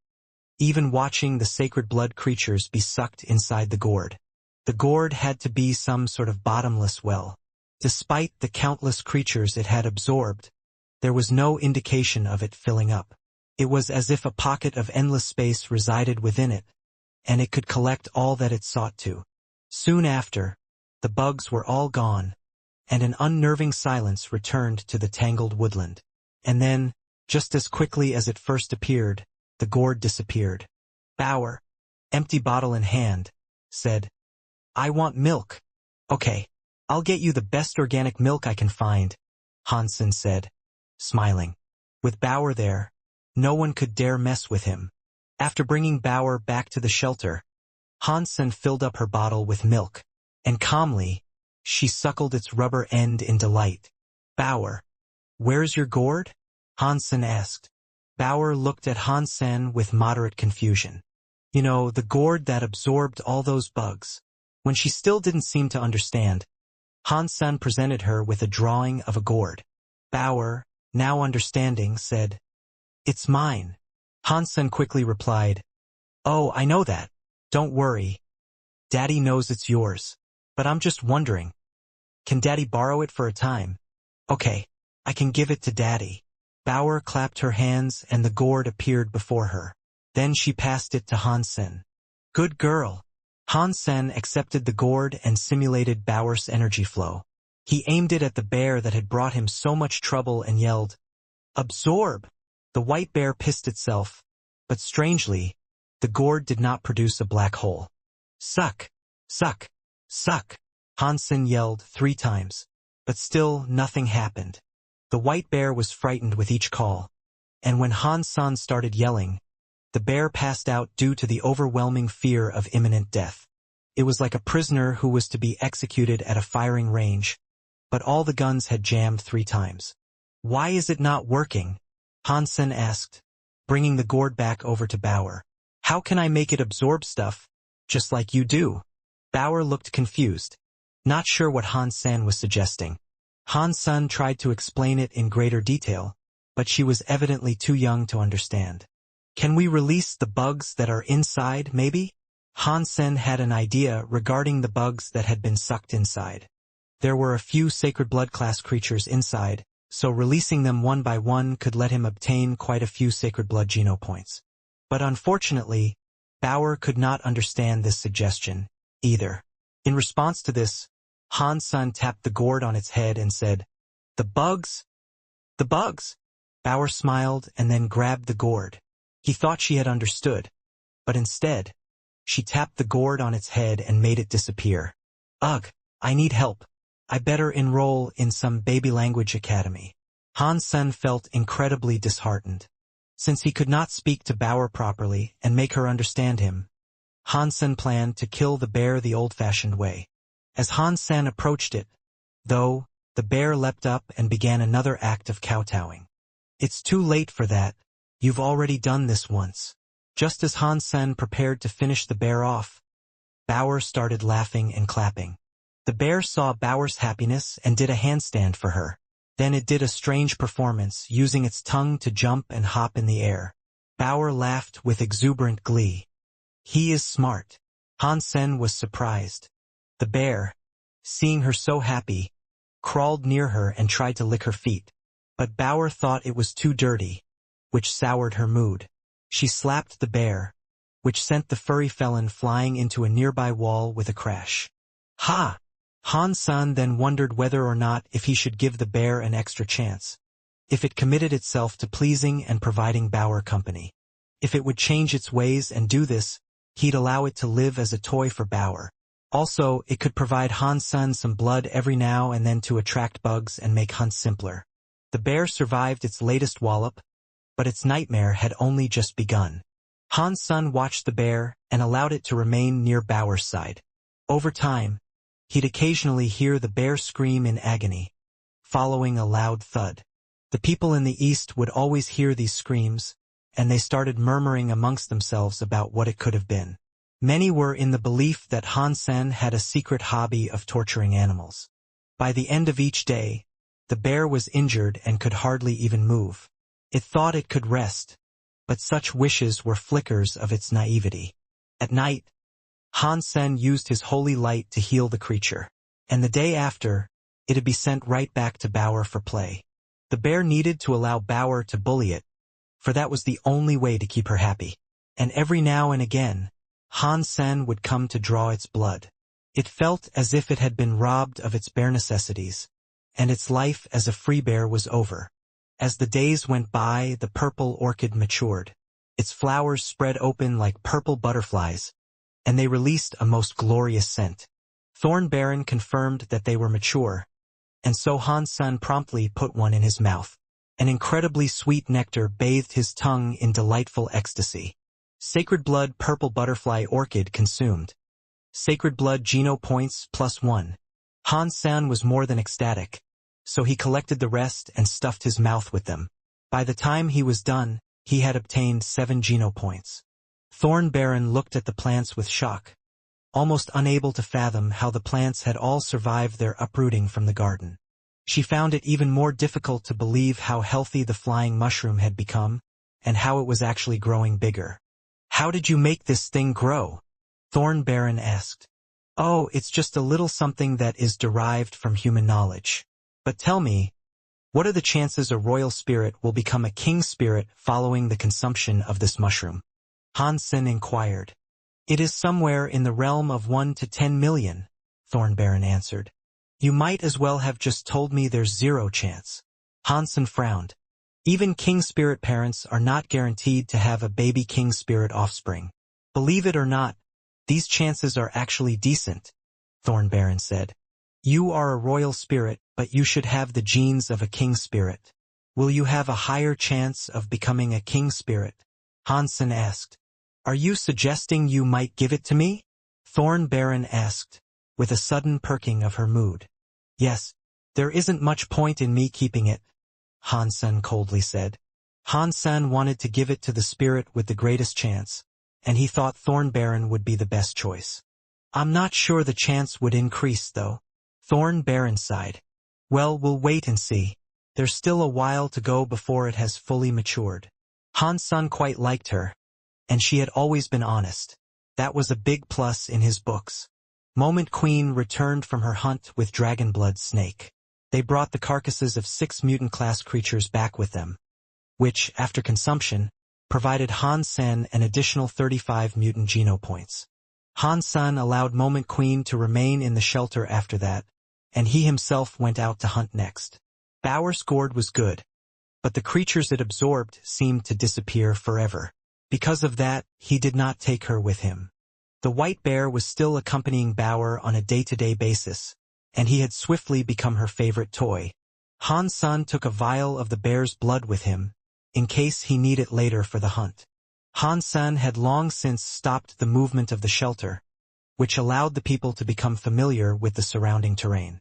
even watching the sacred blood creatures be sucked inside the gourd. The gourd had to be some sort of bottomless well. Despite the countless creatures it had absorbed, there was no indication of it filling up. It was as if a pocket of endless space resided within it, and it could collect all that it sought to. Soon after, the bugs were all gone, and an unnerving silence returned to the tangled woodland. And then, just as quickly as it first appeared, the gourd disappeared. Bauer, empty bottle in hand, said, "I want milk." "Okay, I'll get you the best organic milk I can find," Han Sen said, smiling. With Bauer there, no one could dare mess with him. After bringing Bauer back to the shelter, Han Sen filled up her bottle with milk, and calmly, she suckled its rubber end in delight. "Bauer, where's your gourd?" Han Sen asked. Bauer looked at Han Sen with moderate confusion. "You know, the gourd that absorbed all those bugs." When she still didn't seem to understand, Han Sen presented her with a drawing of a gourd. Bauer, now understanding, said, "It's mine." Han Sen quickly replied, "Oh, I know that. Don't worry. Daddy knows it's yours. But I'm just wondering, can Daddy borrow it for a time?" "Okay, I can give it to Daddy." Bauer clapped her hands and the gourd appeared before her. Then she passed it to Han Sen. "Good girl." Han Sen accepted the gourd and simulated Bauer's energy flow. He aimed it at the bear that had brought him so much trouble and yelled, "Absorb!" The white bear pissed itself, but strangely, the gourd did not produce a black hole. "Suck! Suck! Suck!" Han Sen yelled 3 times, but still nothing happened. The white bear was frightened with each call, and when Han Sen started yelling, the bear passed out due to the overwhelming fear of imminent death. It was like a prisoner who was to be executed at a firing range, but all the guns had jammed 3 times. "Why is it not working?" Han Sen asked, bringing the gourd back over to Bauer. "How can I make it absorb stuff, just like you do?" Bauer looked confused, not sure what Han Sen was suggesting. Han Sen tried to explain it in greater detail, but she was evidently too young to understand. "Can we release the bugs that are inside, maybe?" Han Sen had an idea regarding the bugs that had been sucked inside. There were a few sacred blood class creatures inside, so releasing them one by one could let him obtain quite a few sacred blood geno points. But unfortunately, Bauer could not understand this suggestion, either. In response to this, Han Sen tapped the gourd on its head and said, "The bugs! The bugs!" Bauer smiled and then grabbed the gourd. He thought she had understood, but instead, she tapped the gourd on its head and made it disappear. "Ugh, I need help. I better enroll in some baby language academy." Han Sen felt incredibly disheartened. Since he could not speak to Bauer properly and make her understand him, Han Sen planned to kill the bear the old-fashioned way. As Han Sen approached it, though, the bear leapt up and began another act of kowtowing. "It's too late for that. You've already done this once." Just as Han Sen prepared to finish the bear off, Bauer started laughing and clapping. The bear saw Bauer's happiness and did a handstand for her. Then it did a strange performance, using its tongue to jump and hop in the air. Bauer laughed with exuberant glee. "He is smart." Han Sen was surprised. The bear, seeing her so happy, crawled near her and tried to lick her feet. But Bauer thought it was too dirty, which soured her mood. She slapped the bear, which sent the furry felon flying into a nearby wall with a crash. "Ha!" Han Sen then wondered whether or not if he should give the bear an extra chance. If it committed itself to pleasing and providing Bauer company. If it would change its ways and do this, he'd allow it to live as a toy for Bauer. Also, it could provide Han Sen some blood every now and then to attract bugs and make hunts simpler. The bear survived its latest wallop, but its nightmare had only just begun. Han Sen watched the bear and allowed it to remain near Bauer's side. Over time, he'd occasionally hear the bear scream in agony, following a loud thud. The people in the east would always hear these screams, and they started murmuring amongst themselves about what it could have been. Many were in the belief that Han Sen had a secret hobby of torturing animals. By the end of each day, the bear was injured and could hardly even move. It thought it could rest, but such wishes were flickers of its naivety. At night, Han Sen used his holy light to heal the creature, and the day after, it'd be sent right back to Bauer for play. The bear needed to allow Bauer to bully it, for that was the only way to keep her happy. And every now and again, Han Sen would come to draw its blood. It felt as if it had been robbed of its bare necessities, and its life as a free bear was over. As the days went by, the purple orchid matured. Its flowers spread open like purple butterflies, and they released a most glorious scent. Thorn Baron confirmed that they were mature, and so Han Sen promptly put one in his mouth. An incredibly sweet nectar bathed his tongue in delightful ecstasy. Sacred Blood Purple Butterfly Orchid consumed. Sacred Blood Geno points +1. Han Sen was more than ecstatic, so he collected the rest and stuffed his mouth with them. By the time he was done, he had obtained 7 Geno points. Thorn Baron looked at the plants with shock, almost unable to fathom how the plants had all survived their uprooting from the garden. She found it even more difficult to believe how healthy the flying mushroom had become, and how it was actually growing bigger. "How did you make this thing grow?" Thorn Baron asked. "Oh, it's just a little something that is derived from human knowledge. But tell me, what are the chances a royal spirit will become a king spirit following the consumption of this mushroom?" Han Sen inquired. "It is somewhere in the realm of 1 to 10 million, Thorn Baron answered. "You might as well have just told me there's 0 chance." Han Sen frowned. Even king spirit parents are not guaranteed to have a baby king spirit offspring. "Believe it or not, these chances are actually decent," Thorn Baron said. "You are a royal spirit, but you should have the genes of a king spirit. Will you have a higher chance of becoming a king spirit?" Han Sen asked. "Are you suggesting you might give it to me?" Thorn Baron asked, with a sudden perking of her mood. "Yes, there isn't much point in me keeping it," Han Sen coldly said. Han Sen wanted to give it to the spirit with the greatest chance, and he thought Thorn Baron would be the best choice. "I'm not sure the chance would increase, though." Thorn Baron sighed. "Well, we'll wait and see. There's still a while to go before it has fully matured." Han Sen quite liked her, and she had always been honest. That was a big plus in his books. Moment Queen returned from her hunt with Dragonblood Snake. They brought the carcasses of 6 mutant-class creatures back with them, which, after consumption, provided Han Sen an additional 35 mutant geno points. Han Sen allowed Moment Queen to remain in the shelter after that, and he himself went out to hunt next. Bauer scored was good, but the creatures it absorbed seemed to disappear forever. Because of that, he did not take her with him. The white bear was still accompanying Bauer on a day-to-day basis, and he had swiftly become her favorite toy. Han Sen took a vial of the bear's blood with him, in case he need it later for the hunt. Han Sen had long since stopped the movement of the shelter, which allowed the people to become familiar with the surrounding terrain.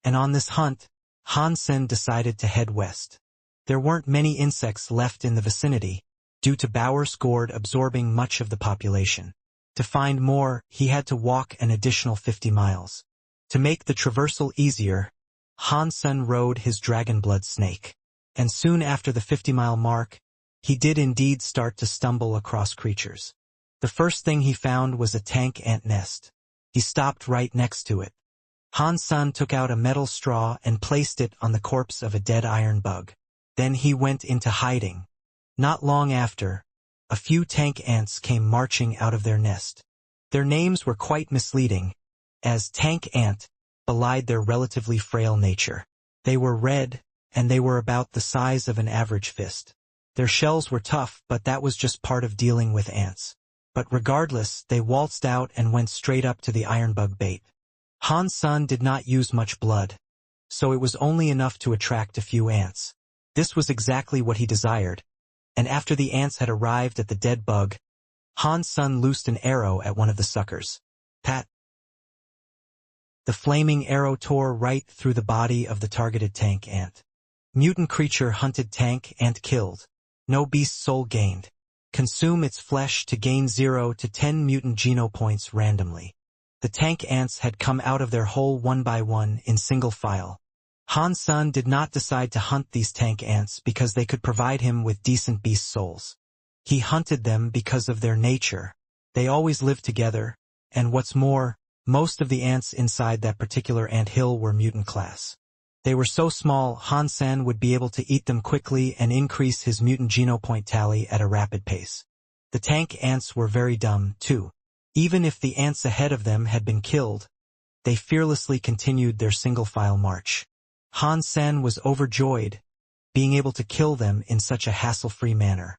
And on this hunt, Han Sen decided to head west. There weren't many insects left in the vicinity, due to Bauer's gourd absorbing much of the population. To find more, he had to walk an additional 50 miles. To make the traversal easier, Han Sen rode his dragonblood snake. And soon after the 50-mile mark, he did indeed start to stumble across creatures. The first thing he found was a tank ant nest. He stopped right next to it. Han Sen took out a metal straw and placed it on the corpse of a dead iron bug. Then he went into hiding. Not long after, a few tank ants came marching out of their nest. Their names were quite misleading, as tank ant belied their relatively frail nature. They were red, and they were about the size of an average fist. Their shells were tough, but that was just part of dealing with ants. But regardless, they waltzed out and went straight up to the ironbug bait. Han Sen did not use much blood, so it was only enough to attract a few ants. This was exactly what he desired, and after the ants had arrived at the dead bug, Han Sen loosed an arrow at one of the suckers. Pat! The flaming arrow tore right through the body of the targeted tank ant. Mutant creature hunted tank ant killed. No beast soul gained. Consume its flesh to gain 0 to 10 mutant geno points randomly. The tank ants had come out of their hole one by one in single file. Han Sen did not decide to hunt these tank ants because they could provide him with decent beast souls. He hunted them because of their nature. They always lived together, and what's more, most of the ants inside that particular ant hill were mutant class. They were so small, Han Sen would be able to eat them quickly and increase his mutant geno point tally at a rapid pace. The tank ants were very dumb, too. Even if the ants ahead of them had been killed, they fearlessly continued their single-file march. Han Sen was overjoyed, being able to kill them in such a hassle-free manner.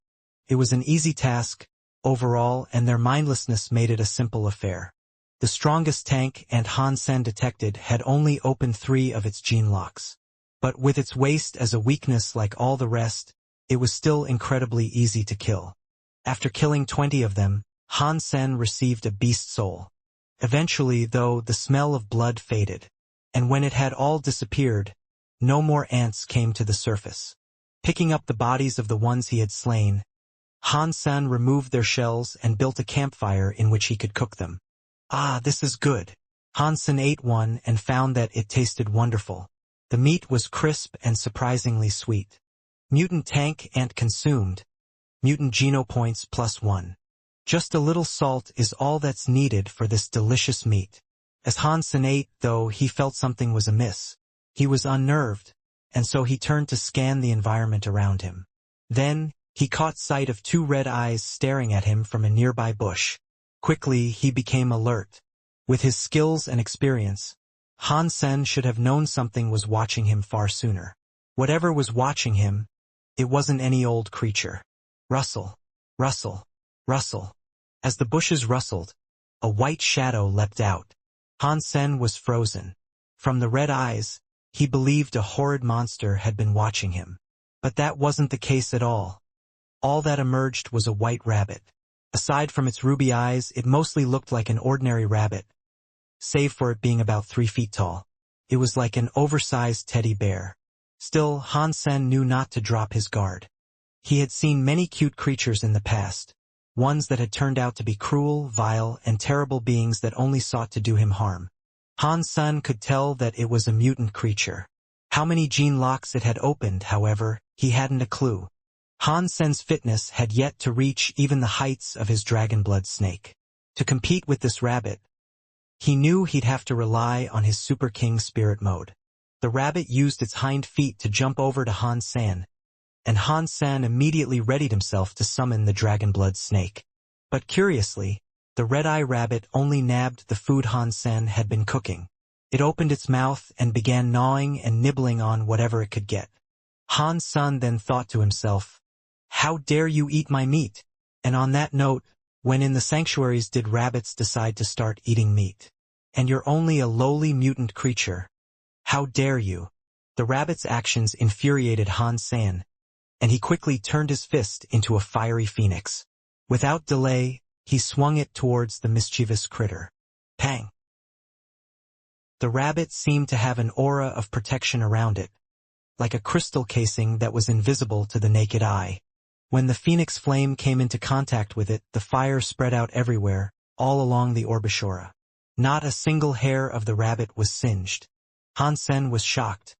It was an easy task, overall, and their mindlessness made it a simple affair. The strongest tank ant Han Sen detected had only opened 3 of its gene locks. But with its waste as a weakness like all the rest, it was still incredibly easy to kill. After killing 20 of them, Han Sen received a beast soul. Eventually, though, the smell of blood faded, and when it had all disappeared, no more ants came to the surface. Picking up the bodies of the ones he had slain, Han Sen removed their shells and built a campfire in which he could cook them. Ah, this is good. Han Sen ate one and found that it tasted wonderful. The meat was crisp and surprisingly sweet. Mutant tank ant consumed. Mutant geno points +1. Just a little salt is all that's needed for this delicious meat. As Han Sen ate, though, he felt something was amiss. He was unnerved, and so he turned to scan the environment around him. Then, he caught sight of 2 red eyes staring at him from a nearby bush. Quickly, he became alert. With his skills and experience, Han Sen should have known something was watching him far sooner. Whatever was watching him, it wasn't any old creature. Rustle, rustle, rustle. As the bushes rustled, a white shadow leapt out. Han Sen was frozen. From the red eyes, he believed a horrid monster had been watching him. But that wasn't the case at all. All that emerged was a white rabbit. Aside from its ruby eyes, it mostly looked like an ordinary rabbit, save for it being about 3 feet tall. It was like an oversized teddy bear. Still, Han Sen knew not to drop his guard. He had seen many cute creatures in the past, ones that had turned out to be cruel, vile, and terrible beings that only sought to do him harm. Han Sen could tell that it was a mutant creature. How many gene locks it had opened, however, he hadn't a clue. Han Sen's fitness had yet to reach even the heights of his dragonblood snake. To compete with this rabbit, he knew he'd have to rely on his Super King spirit mode. The rabbit used its hind feet to jump over to Han San, and Han San immediately readied himself to summon the dragon-blood snake. But curiously, the red-eye rabbit only nabbed the food Han San had been cooking. It opened its mouth and began gnawing and nibbling on whatever it could get. Han San then thought to himself, "How dare you eat my meat?" And on that note, when in the sanctuaries did rabbits decide to start eating meat? And you're only a lowly mutant creature. How dare you? The rabbit's actions infuriated Han San, and he quickly turned his fist into a fiery phoenix. Without delay, he swung it towards the mischievous critter. Pang! The rabbit seemed to have an aura of protection around it, like a crystal casing that was invisible to the naked eye. When the phoenix flame came into contact with it, the fire spread out everywhere, all along the Orbishora. Not a single hair of the rabbit was singed. Han Sen was shocked.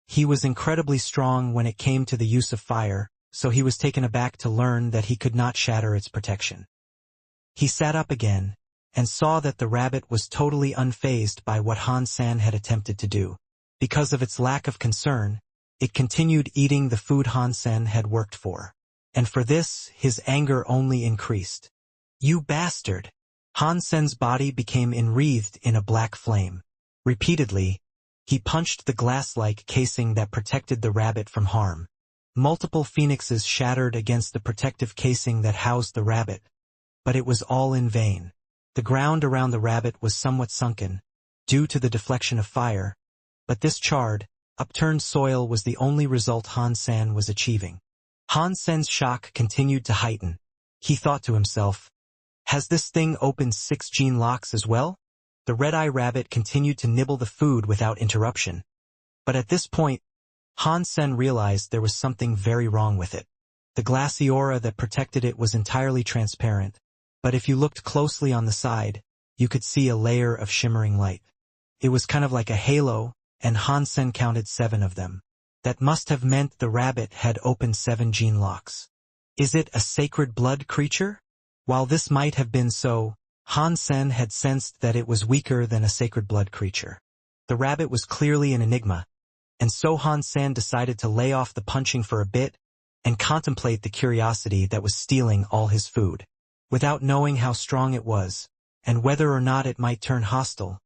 He was incredibly strong when it came to the use of fire, so he was taken aback to learn that he could not shatter its protection. He sat up again, and saw that the rabbit was totally unfazed by what Han San had attempted to do. Because of its lack of concern, it continued eating the food Han San had worked for. And for this, his anger only increased. "You bastard!" Han Sen's body became enwreathed in a black flame. Repeatedly, he punched the glass-like casing that protected the rabbit from harm. Multiple phoenixes shattered against the protective casing that housed the rabbit, but it was all in vain. The ground around the rabbit was somewhat sunken, due to the deflection of fire, but this charred, upturned soil was the only result Han San was achieving. Han Sen's shock continued to heighten. He thought to himself, "Has this thing opened 6 gene locks as well?" The red-eye rabbit continued to nibble the food without interruption. But at this point, Han Sen realized there was something very wrong with it. The glassy aura that protected it was entirely transparent, but if you looked closely on the side, you could see a layer of shimmering light. It was kind of like a halo, and Han Sen counted 7 of them. That must have meant the rabbit had opened 7 gene locks. Is it a sacred blood creature? While this might have been so, Han Sen had sensed that it was weaker than a sacred blood creature. The rabbit was clearly an enigma, and so Han Sen decided to lay off the punching for a bit and contemplate the curiosity that was stealing all his food. Without knowing how strong it was, and whether or not it might turn hostile,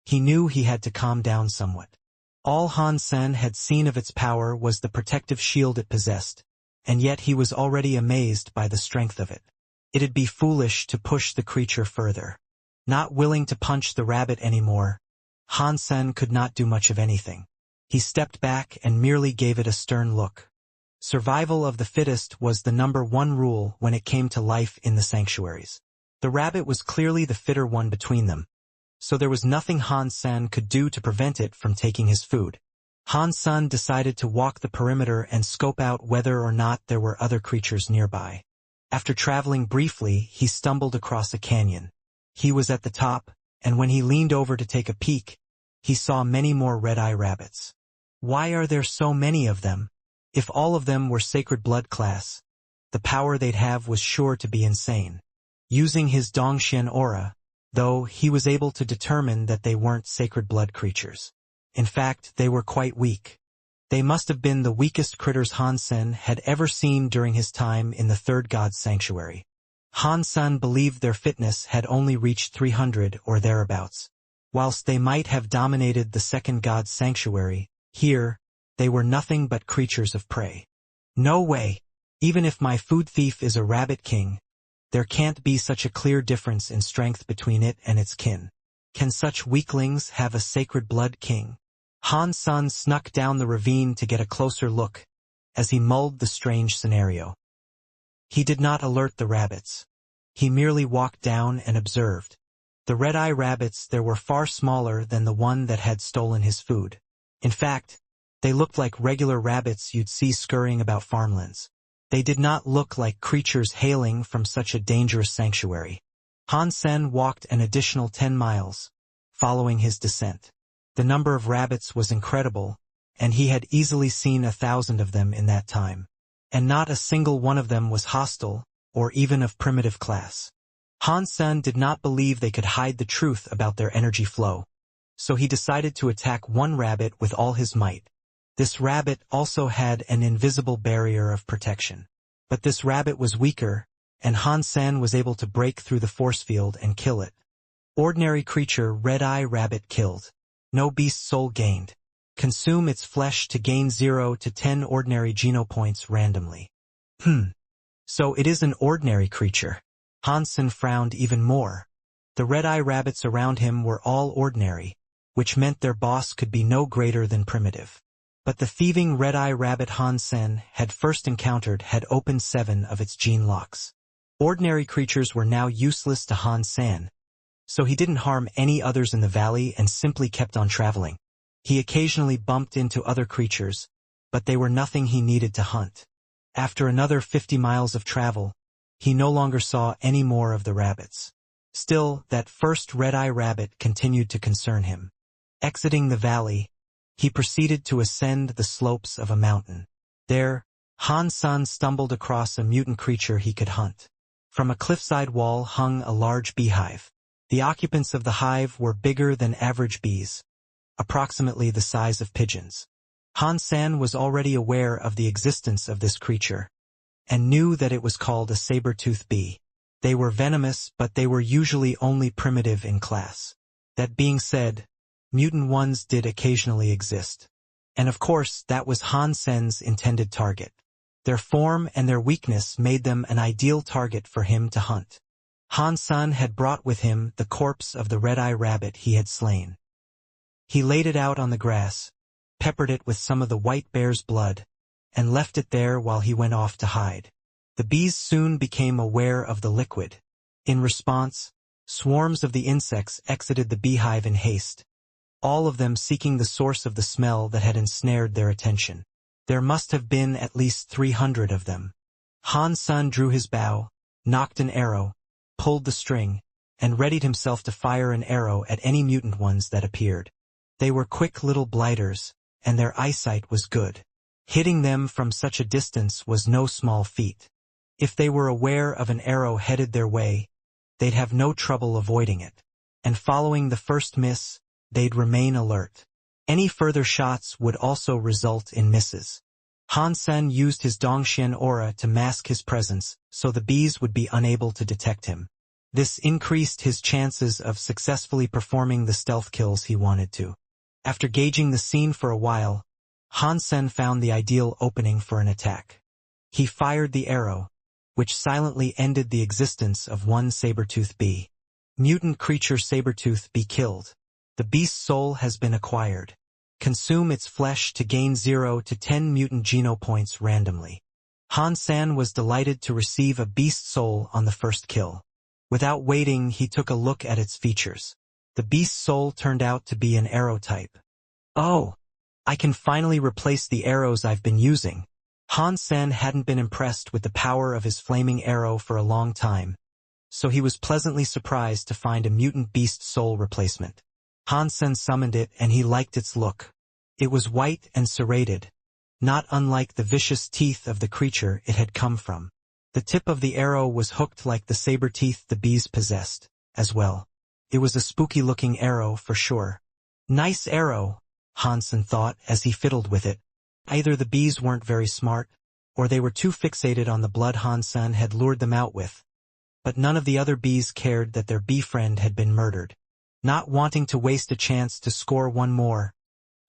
he knew he had to calm down somewhat. All Han Sen had seen of its power was the protective shield it possessed, and yet he was already amazed by the strength of it. It'd be foolish to push the creature further. Not willing to punch the rabbit anymore, Han Sen could not do much of anything. He stepped back and merely gave it a stern look. Survival of the fittest was the #1 rule when it came to life in the sanctuaries. The rabbit was clearly the fitter one between them, so there was nothing Han Sen could do to prevent it from taking his food. Han Sen decided to walk the perimeter and scope out whether or not there were other creatures nearby. After traveling briefly, he stumbled across a canyon. He was at the top, and when he leaned over to take a peek, he saw many more red-eye rabbits. Why are there so many of them? If all of them were sacred blood class, the power they'd have was sure to be insane. Using his Dongxian aura, though, he was able to determine that they weren't sacred blood creatures. In fact, they were quite weak. They must have been the weakest critters Han Sen had ever seen during his time in the Third God's Sanctuary. Han Sen believed their fitness had only reached 300 or thereabouts. Whilst they might have dominated the Second God's Sanctuary, here, they were nothing but creatures of prey. No way! Even if my food thief is a rabbit king, there can't be such a clear difference in strength between it and its kin. Can such weaklings have a sacred blood king? Han Sen snuck down the ravine to get a closer look, as he mulled the strange scenario. He did not alert the rabbits. He merely walked down and observed. The red-eye rabbits there were far smaller than the one that had stolen his food. In fact, they looked like regular rabbits you'd see scurrying about farmlands. They did not look like creatures hailing from such a dangerous sanctuary. Han Sen walked an additional 10 miles, following his descent. The number of rabbits was incredible, and he had easily seen 1,000 of them in that time. And not a single one of them was hostile, or even of primitive class. Han Sen did not believe they could hide the truth about their energy flow. so he decided to attack one rabbit with all his might. This rabbit also had an invisible barrier of protection. But this rabbit was weaker, and Han Sen was able to break through the force field and kill it. Ordinary creature red-eye rabbit killed. No beast soul gained. Consume its flesh to gain 0 to 10 ordinary genopoints randomly. So it is an ordinary creature. Han Sen frowned even more. The red-eye rabbits around him were all ordinary, which meant their boss could be no greater than primitive. But the thieving red-eye rabbit Han Sen had first encountered had opened 7 of its gene locks. Ordinary creatures were now useless to Han Sen, so he didn't harm any others in the valley and simply kept on traveling. He occasionally bumped into other creatures, but they were nothing he needed to hunt. After another 50 miles of travel, he no longer saw any more of the rabbits. Still, that first red-eye rabbit continued to concern him. Exiting the valley, he proceeded to ascend the slopes of a mountain. There, Han Sen stumbled across a mutant creature he could hunt. From a cliffside wall hung a large beehive. The occupants of the hive were bigger than average bees, approximately the size of pigeons. Han Sen was already aware of the existence of this creature, and knew that it was called a saber-toothed bee. They were venomous, but they were usually only primitive in class. That being said, mutant ones did occasionally exist. And of course, that was Han Sen's intended target. Their form and their weakness made them an ideal target for him to hunt. Han Sen had brought with him the corpse of the red-eye rabbit he had slain. He laid it out on the grass, peppered it with some of the white bear's blood, and left it there while he went off to hide. The bees soon became aware of the liquid. In response, swarms of the insects exited the beehive in haste, all of them seeking the source of the smell that had ensnared their attention. There must have been at least 300 of them. Han Sen drew his bow, nocked an arrow, pulled the string, and readied himself to fire an arrow at any mutant ones that appeared. They were quick little blighters, and their eyesight was good. Hitting them from such a distance was no small feat. If they were aware of an arrow headed their way, they'd have no trouble avoiding it. And following the first miss, they'd remain alert. Any further shots would also result in misses. Han Sen used his Dongxian aura to mask his presence, so the bees would be unable to detect him. This increased his chances of successfully performing the stealth kills he wanted to. After gauging the scene for a while, Han Sen found the ideal opening for an attack. He fired the arrow, which silently ended the existence of one saber-toothed bee. Mutant creature saber-toothed bee killed. The beast's soul has been acquired. Consume its flesh to gain 0 to 10 mutant genopoints randomly. Han Sen was delighted to receive a beast soul on the first kill. Without waiting, he took a look at its features. The beast's soul turned out to be an arrow type. Oh! I can finally replace the arrows I've been using. Han Sen hadn't been impressed with the power of his flaming arrow for a long time, so he was pleasantly surprised to find a mutant beast soul replacement. Han Sen summoned it and he liked its look. It was white and serrated, not unlike the vicious teeth of the creature it had come from. The tip of the arrow was hooked like the saber teeth the bees possessed, as well. It was a spooky-looking arrow for sure. Nice arrow, Han Sen thought as he fiddled with it. Either the bees weren't very smart, or they were too fixated on the blood Han Sen had lured them out with. But none of the other bees cared that their bee friend had been murdered. Not wanting to waste a chance to score one more,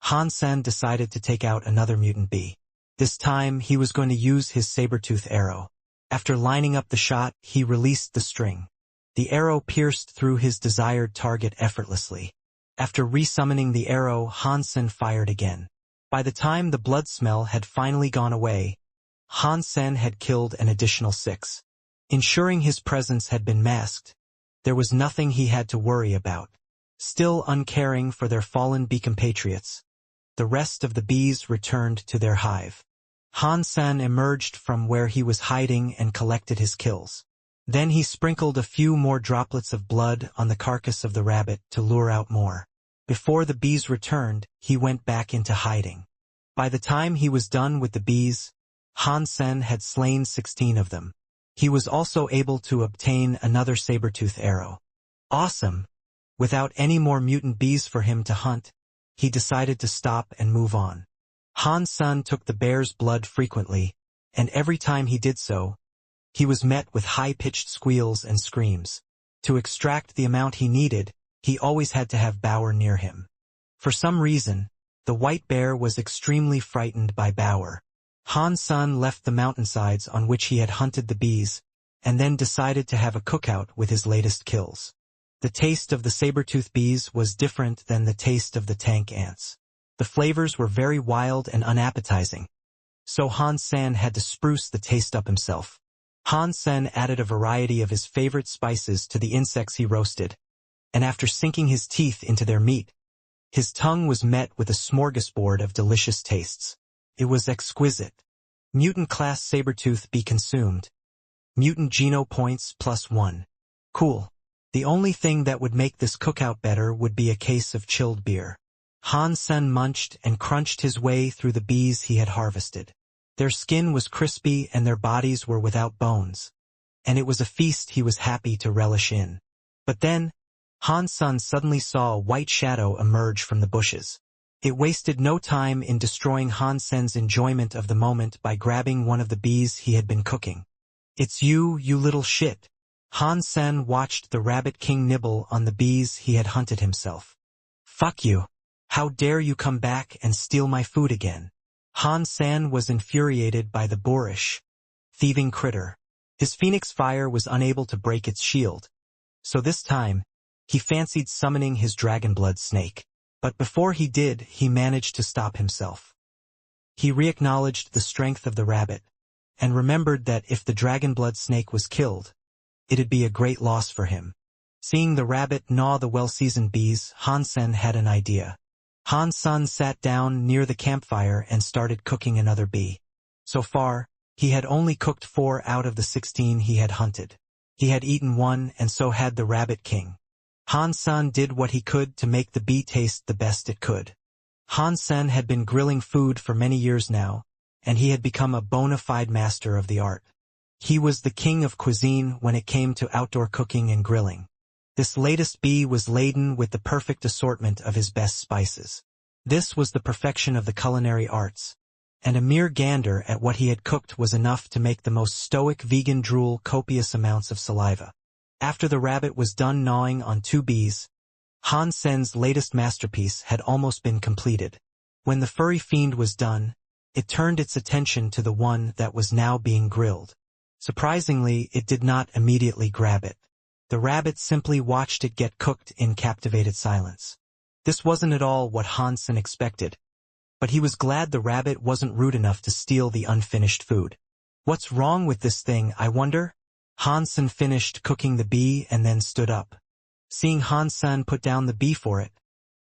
Han Sen decided to take out another mutant bee. This time, he was going to use his saber-tooth arrow. After lining up the shot, he released the string. The arrow pierced through his desired target effortlessly. After resummoning the arrow, Han Sen fired again. By the time the blood smell had finally gone away, Han Sen had killed an additional 6. Ensuring his presence had been masked, there was nothing he had to worry about. Still uncaring for their fallen bee compatriots, the rest of the bees returned to their hive. Han Sen emerged from where he was hiding and collected his kills. Then he sprinkled a few more droplets of blood on the carcass of the rabbit to lure out more. Before the bees returned, he went back into hiding. By the time he was done with the bees, Han Sen had slain 16 of them. He was also able to obtain another saber-tooth arrow. Awesome! Without any more mutant bees for him to hunt, he decided to stop and move on. Han Sen took the bear's blood frequently, and every time he did so, he was met with high-pitched squeals and screams. To extract the amount he needed, he always had to have Bauer near him. For some reason, the white bear was extremely frightened by Bauer. Han Sen left the mountainsides on which he had hunted the bees, and then decided to have a cookout with his latest kills. The taste of the saber-tooth bees was different than the taste of the tank ants. The flavors were very wild and unappetizing, so Han Sen had to spruce the taste up himself. Han Sen added a variety of his favorite spices to the insects he roasted, and after sinking his teeth into their meat, his tongue was met with a smorgasbord of delicious tastes. It was exquisite. Mutant class saber-tooth bee consumed. Mutant geno points +1. Cool. The only thing that would make this cookout better would be a case of chilled beer. Han Sen munched and crunched his way through the bees he had harvested. Their skin was crispy and their bodies were without bones, and it was a feast he was happy to relish in. But then, Han Sen suddenly saw a white shadow emerge from the bushes. It wasted no time in destroying Han Sen's enjoyment of the moment by grabbing one of the bees he had been cooking. "It's you, you little shit." Han Sen watched the Rabbit King nibble on the bees he had hunted himself. "Fuck you. How dare you come back and steal my food again?" Han Sen was infuriated by the boorish, thieving critter. His phoenix fire was unable to break its shield, so this time, he fancied summoning his dragonblood snake. But before he did, he managed to stop himself. He re-acknowledged the strength of the rabbit, and remembered that if the dragonblood snake was killed, it'd be a great loss for him. Seeing the rabbit gnaw the well-seasoned bees, Han Sen had an idea. Han Sen sat down near the campfire and started cooking another bee. So far, he had only cooked 4 out of the 16 he had hunted. He had eaten 1 and so had the Rabbit King. Han Sen did what he could to make the bee taste the best it could. Han Sen had been grilling food for many years now, and he had become a bona fide master of the art. He was the king of cuisine when it came to outdoor cooking and grilling. This latest bee was laden with the perfect assortment of his best spices. This was the perfection of the culinary arts, and a mere gander at what he had cooked was enough to make the most stoic vegan drool copious amounts of saliva. After the rabbit was done gnawing on 2 bees, Han Sen's latest masterpiece had almost been completed. When the furry fiend was done, it turned its attention to the one that was now being grilled. Surprisingly, it did not immediately grab it. The rabbit simply watched it get cooked in captivated silence. This wasn't at all what Han Sen expected, but he was glad the rabbit wasn't rude enough to steal the unfinished food. "What's wrong with this thing, I wonder?" Han Sen finished cooking the bee and then stood up. Seeing Han Sen put down the bee for it,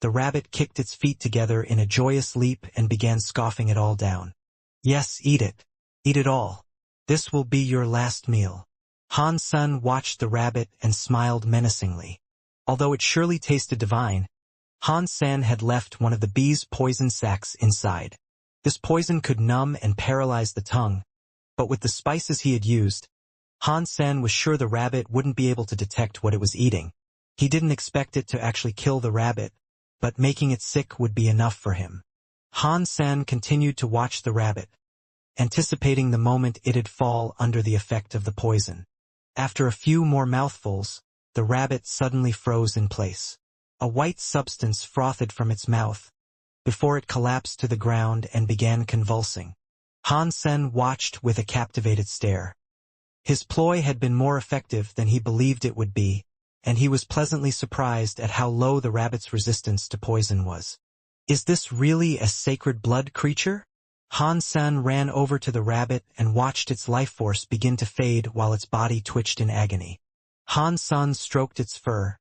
the rabbit kicked its feet together in a joyous leap and began scoffing it all down. "Yes, eat it. Eat it all. This will be your last meal." Han Sen watched the rabbit and smiled menacingly. Although it surely tasted divine, Han Sen had left one of the bee's poison sacs inside. This poison could numb and paralyze the tongue, but with the spices he had used, Han Sen was sure the rabbit wouldn't be able to detect what it was eating. He didn't expect it to actually kill the rabbit, but making it sick would be enough for him. Han Sen continued to watch the rabbit, anticipating the moment it'd fall under the effect of the poison. After a few more mouthfuls, the rabbit suddenly froze in place. A white substance frothed from its mouth, before it collapsed to the ground and began convulsing. Han Sen watched with a captivated stare. His ploy had been more effective than he believed it would be, and he was pleasantly surprised at how low the rabbit's resistance to poison was. "Is this really a sacred blood creature?" Han Sen ran over to the rabbit and watched its life force begin to fade while its body twitched in agony. Han Sen stroked its fur,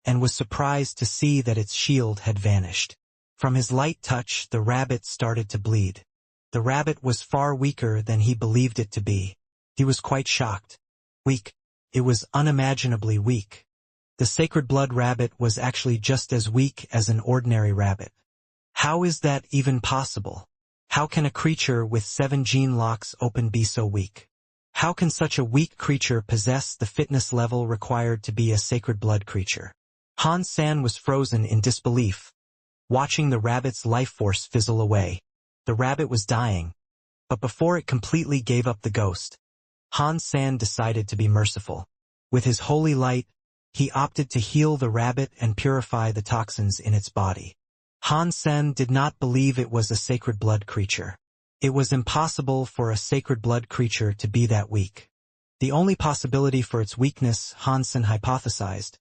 and was surprised to see that its shield had vanished. From his light touch, the rabbit started to bleed. The rabbit was far weaker than he believed it to be. He was quite shocked. Weak. It was unimaginably weak. The sacred blood rabbit was actually just as weak as an ordinary rabbit. How is that even possible? How can a creature with 7 gene locks open be so weak? How can such a weak creature possess the fitness level required to be a sacred blood creature? Han-san was frozen in disbelief, watching the rabbit's life force fizzle away. The rabbit was dying, but before it completely gave up the ghost, Han-san decided to be merciful. With his holy light, he opted to heal the rabbit and purify the toxins in its body. Han-san did not believe it was a sacred blood creature. It was impossible for a sacred blood creature to be that weak. The only possibility for its weakness, Han-san hypothesized,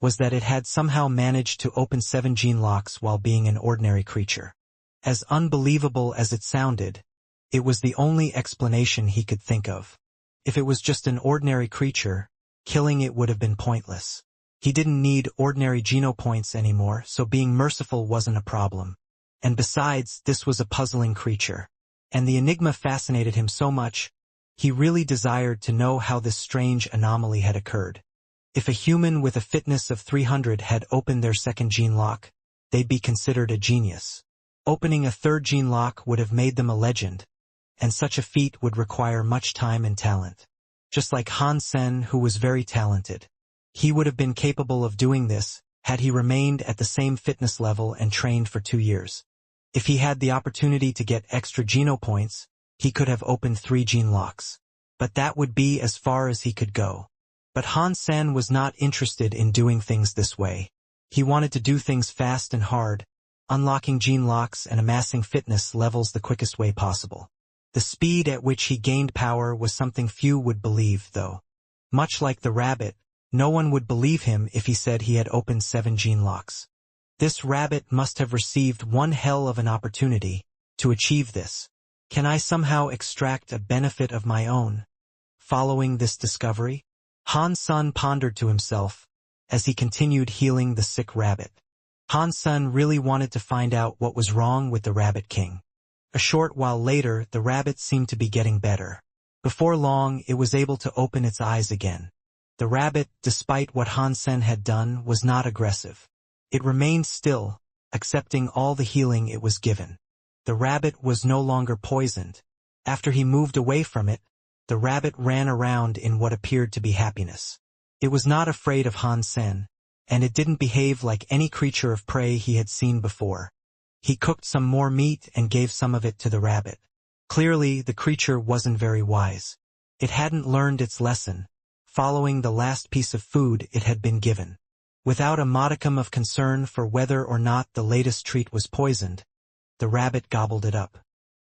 was that it had somehow managed to open 7 gene locks while being an ordinary creature. As unbelievable as it sounded, it was the only explanation he could think of. If it was just an ordinary creature, killing it would have been pointless. He didn't need ordinary genopoints anymore, so being merciful wasn't a problem. And besides, this was a puzzling creature. And the enigma fascinated him so much, he really desired to know how this strange anomaly had occurred. If a human with a fitness of 300 had opened their 2nd gene lock, they'd be considered a genius. Opening a 3rd gene lock would have made them a legend, and such a feat would require much time and talent. Just like Han-sen, who was very talented. He would have been capable of doing this had he remained at the same fitness level and trained for 2 years. If he had the opportunity to get extra genopoints, he could have opened 3 gene locks. But that would be as far as he could go. But Han-sen was not interested in doing things this way. He wanted to do things fast and hard, unlocking gene locks and amassing fitness levels the quickest way possible. The speed at which he gained power was something few would believe, though. Much like the rabbit, no one would believe him if he said he had opened 7 gene locks. This rabbit must have received one hell of an opportunity to achieve this. Can I somehow extract a benefit of my own following this discovery? Han-san pondered to himself as he continued healing the sick rabbit. Han-san really wanted to find out what was wrong with the Rabbit King. A short while later, the rabbit seemed to be getting better. Before long, it was able to open its eyes again. The rabbit, despite what Han-sen had done, was not aggressive. It remained still, accepting all the healing it was given. The rabbit was no longer poisoned. After he moved away from it, the rabbit ran around in what appeared to be happiness. It was not afraid of Han-sen, and it didn't behave like any creature of prey he had seen before. He cooked some more meat and gave some of it to the rabbit. Clearly, the creature wasn't very wise. It hadn't learned its lesson, following the last piece of food it had been given. Without a modicum of concern for whether or not the latest treat was poisoned, the rabbit gobbled it up.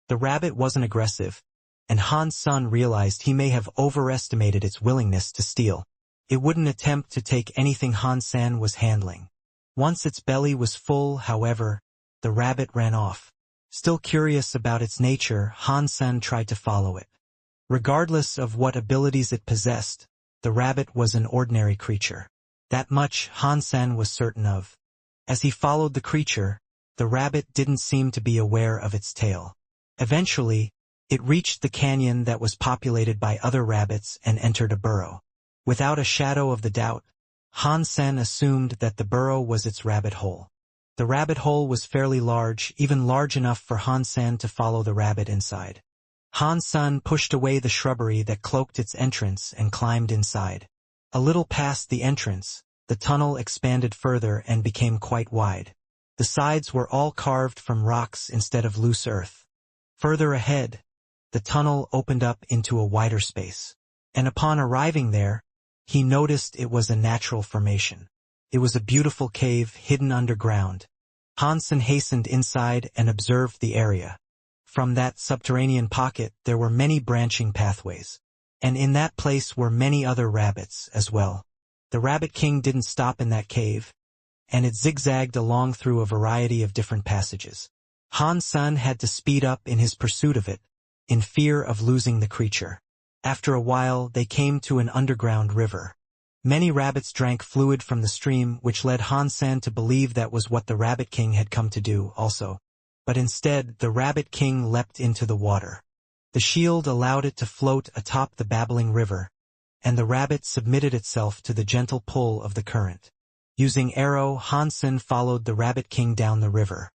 The rabbit wasn't aggressive, and Han-san realized he may have overestimated its willingness to steal. It wouldn't attempt to take anything Han-san was handling. Once its belly was full, however, the rabbit ran off. Still curious about its nature, Han-san tried to follow it. Regardless of what abilities it possessed, the rabbit was an ordinary creature. That much Han-san was certain of. As he followed the creature, the rabbit didn't seem to be aware of its tail. Eventually, it reached the canyon that was populated by other rabbits and entered a burrow. Without a shadow of the doubt, Han-sen assumed that the burrow was its rabbit hole. The rabbit hole was fairly large, even large enough for Han-sen to follow the rabbit inside. Han-sen pushed away the shrubbery that cloaked its entrance and climbed inside. A little past the entrance, the tunnel expanded further and became quite wide. The sides were all carved from rocks instead of loose earth. Further ahead, the tunnel opened up into a wider space. And upon arriving there, he noticed it was a natural formation. It was a beautiful cave hidden underground. Han-sen hastened inside and observed the area. From that subterranean pocket there were many branching pathways. And in that place were many other rabbits as well. The Rabbit King didn't stop in that cave, and it zigzagged along through a variety of different passages. Han-sen had to speed up in his pursuit of it, in fear of losing the creature. After a while, they came to an underground river. Many rabbits drank fluid from the stream, which led Han-sen to believe that was what the Rabbit King had come to do also. But instead, the Rabbit King leapt into the water. The shield allowed it to float atop the babbling river, and the rabbit submitted itself to the gentle pull of the current. Using arrow, Han-sen followed the Rabbit King down the river.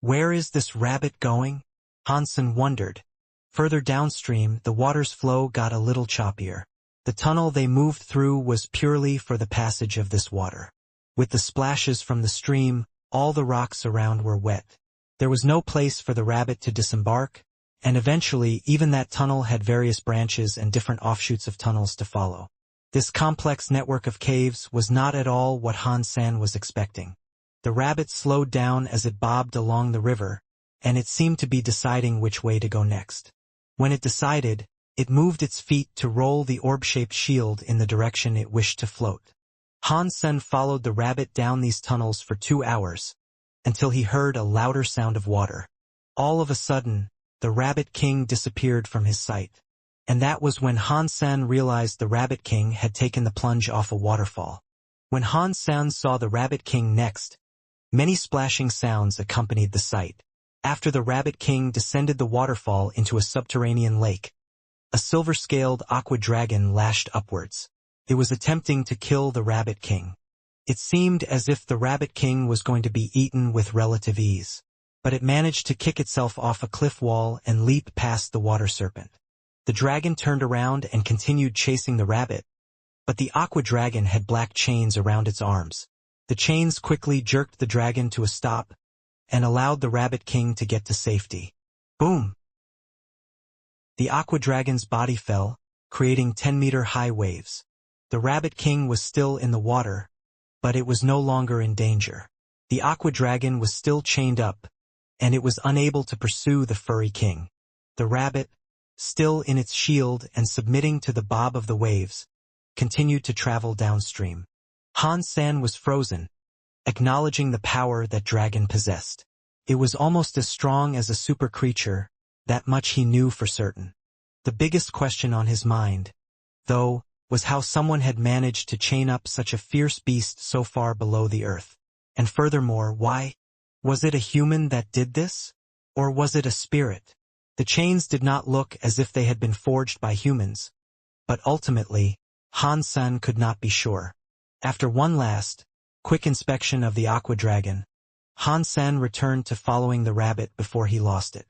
Where is this rabbit going? Han-sen wondered. Further downstream, the water's flow got a little choppier. The tunnel they moved through was purely for the passage of this water. With the splashes from the stream, all the rocks around were wet. There was no place for the rabbit to disembark, and eventually even that tunnel had various branches and different offshoots of tunnels to follow. This complex network of caves was not at all what Han Sen was expecting. The rabbit slowed down as it bobbed along the river, and it seemed to be deciding which way to go next. When it decided, it moved its feet to roll the orb-shaped shield in the direction it wished to float. Han Sen followed the rabbit down these tunnels for 2 hours, until he heard a louder sound of water. All of a sudden, the Rabbit King disappeared from his sight. And that was when Han Sen realized the Rabbit King had taken the plunge off a waterfall. When Han Sen saw the Rabbit King next, many splashing sounds accompanied the sight. After the Rabbit King descended the waterfall into a subterranean lake, a silver-scaled aqua dragon lashed upwards. It was attempting to kill the Rabbit King. It seemed as if the Rabbit King was going to be eaten with relative ease, but it managed to kick itself off a cliff wall and leap past the water serpent. The dragon turned around and continued chasing the rabbit, but the aqua dragon had black chains around its arms. The chains quickly jerked the dragon to a stop and allowed the Rabbit King to get to safety. Boom! The aqua dragon's body fell, creating 10-meter-high waves. The Rabbit King was still in the water, but it was no longer in danger. The aqua dragon was still chained up, and it was unable to pursue the furry king. The rabbit, still in its shield and submitting to the bob of the waves, continued to travel downstream. Han Sen was frozen, acknowledging the power that dragon possessed. It was almost as strong as a super creature, that much he knew for certain. The biggest question on his mind, though, was how someone had managed to chain up such a fierce beast so far below the earth. And furthermore, why? Was it a human that did this? Or was it a spirit? The chains did not look as if they had been forged by humans, but ultimately, Han Sen could not be sure. After one last, quick inspection of the aqua dragon, Han Sen returned to following the rabbit before he lost it.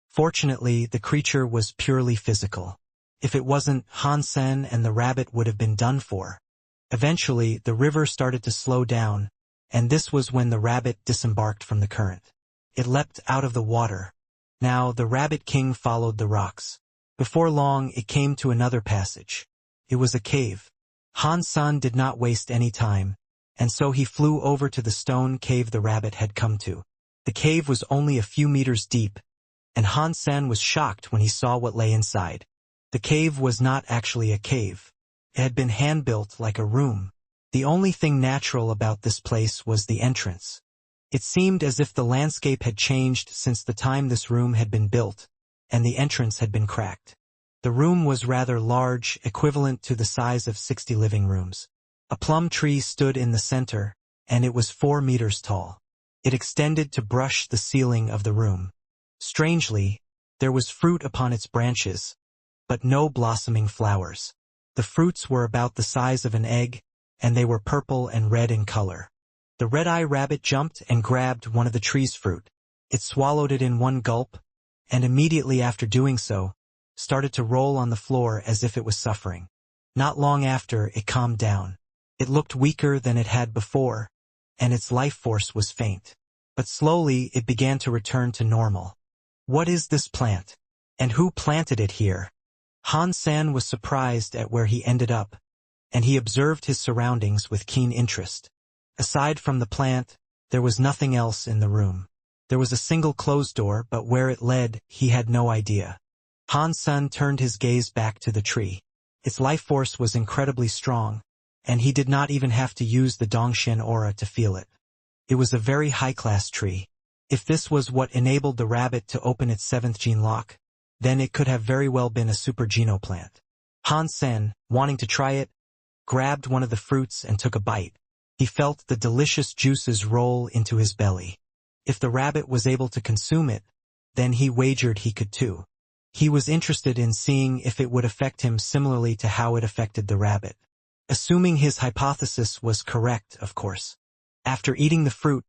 Fortunately, the creature was purely physical. If it wasn't, Han Sen and the rabbit would have been done for. Eventually, the river started to slow down, and this was when the rabbit disembarked from the current. It leapt out of the water. Now, the Rabbit King followed the rocks. Before long, it came to another passage. It was a cave. Han Sen did not waste any time, and so he flew over to the stone cave the rabbit had come to. The cave was only a few meters deep, and Han Sen was shocked when he saw what lay inside. The cave was not actually a cave. It had been hand-built like a room. The only thing natural about this place was the entrance. It seemed as if the landscape had changed since the time this room had been built, and the entrance had been cracked. The room was rather large, equivalent to the size of 60 living rooms. A plum tree stood in the center, and it was 4 meters tall. It extended to brush the ceiling of the room. Strangely, there was fruit upon its branches, but no blossoming flowers. The fruits were about the size of an egg, and they were purple and red in color. The red-eye rabbit jumped and grabbed one of the tree's fruit. It swallowed it in one gulp, and immediately after doing so, started to roll on the floor as if it was suffering. Not long after, it calmed down. It looked weaker than it had before, and its life force was faint. But slowly, it began to return to normal. What is this plant? And who planted it here? Han Sen was surprised at where he ended up, and he observed his surroundings with keen interest. Aside from the plant, there was nothing else in the room. There was a single closed door, but where it led, he had no idea. Han Sen turned his gaze back to the tree. Its life force was incredibly strong, and he did not even have to use the Dongshen aura to feel it. It was a very high-class tree. If this was what enabled the rabbit to open its 7th gene lock, then it could have very well been a super geno plant. Han Sen, wanting to try it, grabbed one of the fruits and took a bite. He felt the delicious juices roll into his belly. If the rabbit was able to consume it, then he wagered he could too. He was interested in seeing if it would affect him similarly to how it affected the rabbit. Assuming his hypothesis was correct, of course. After eating the fruit,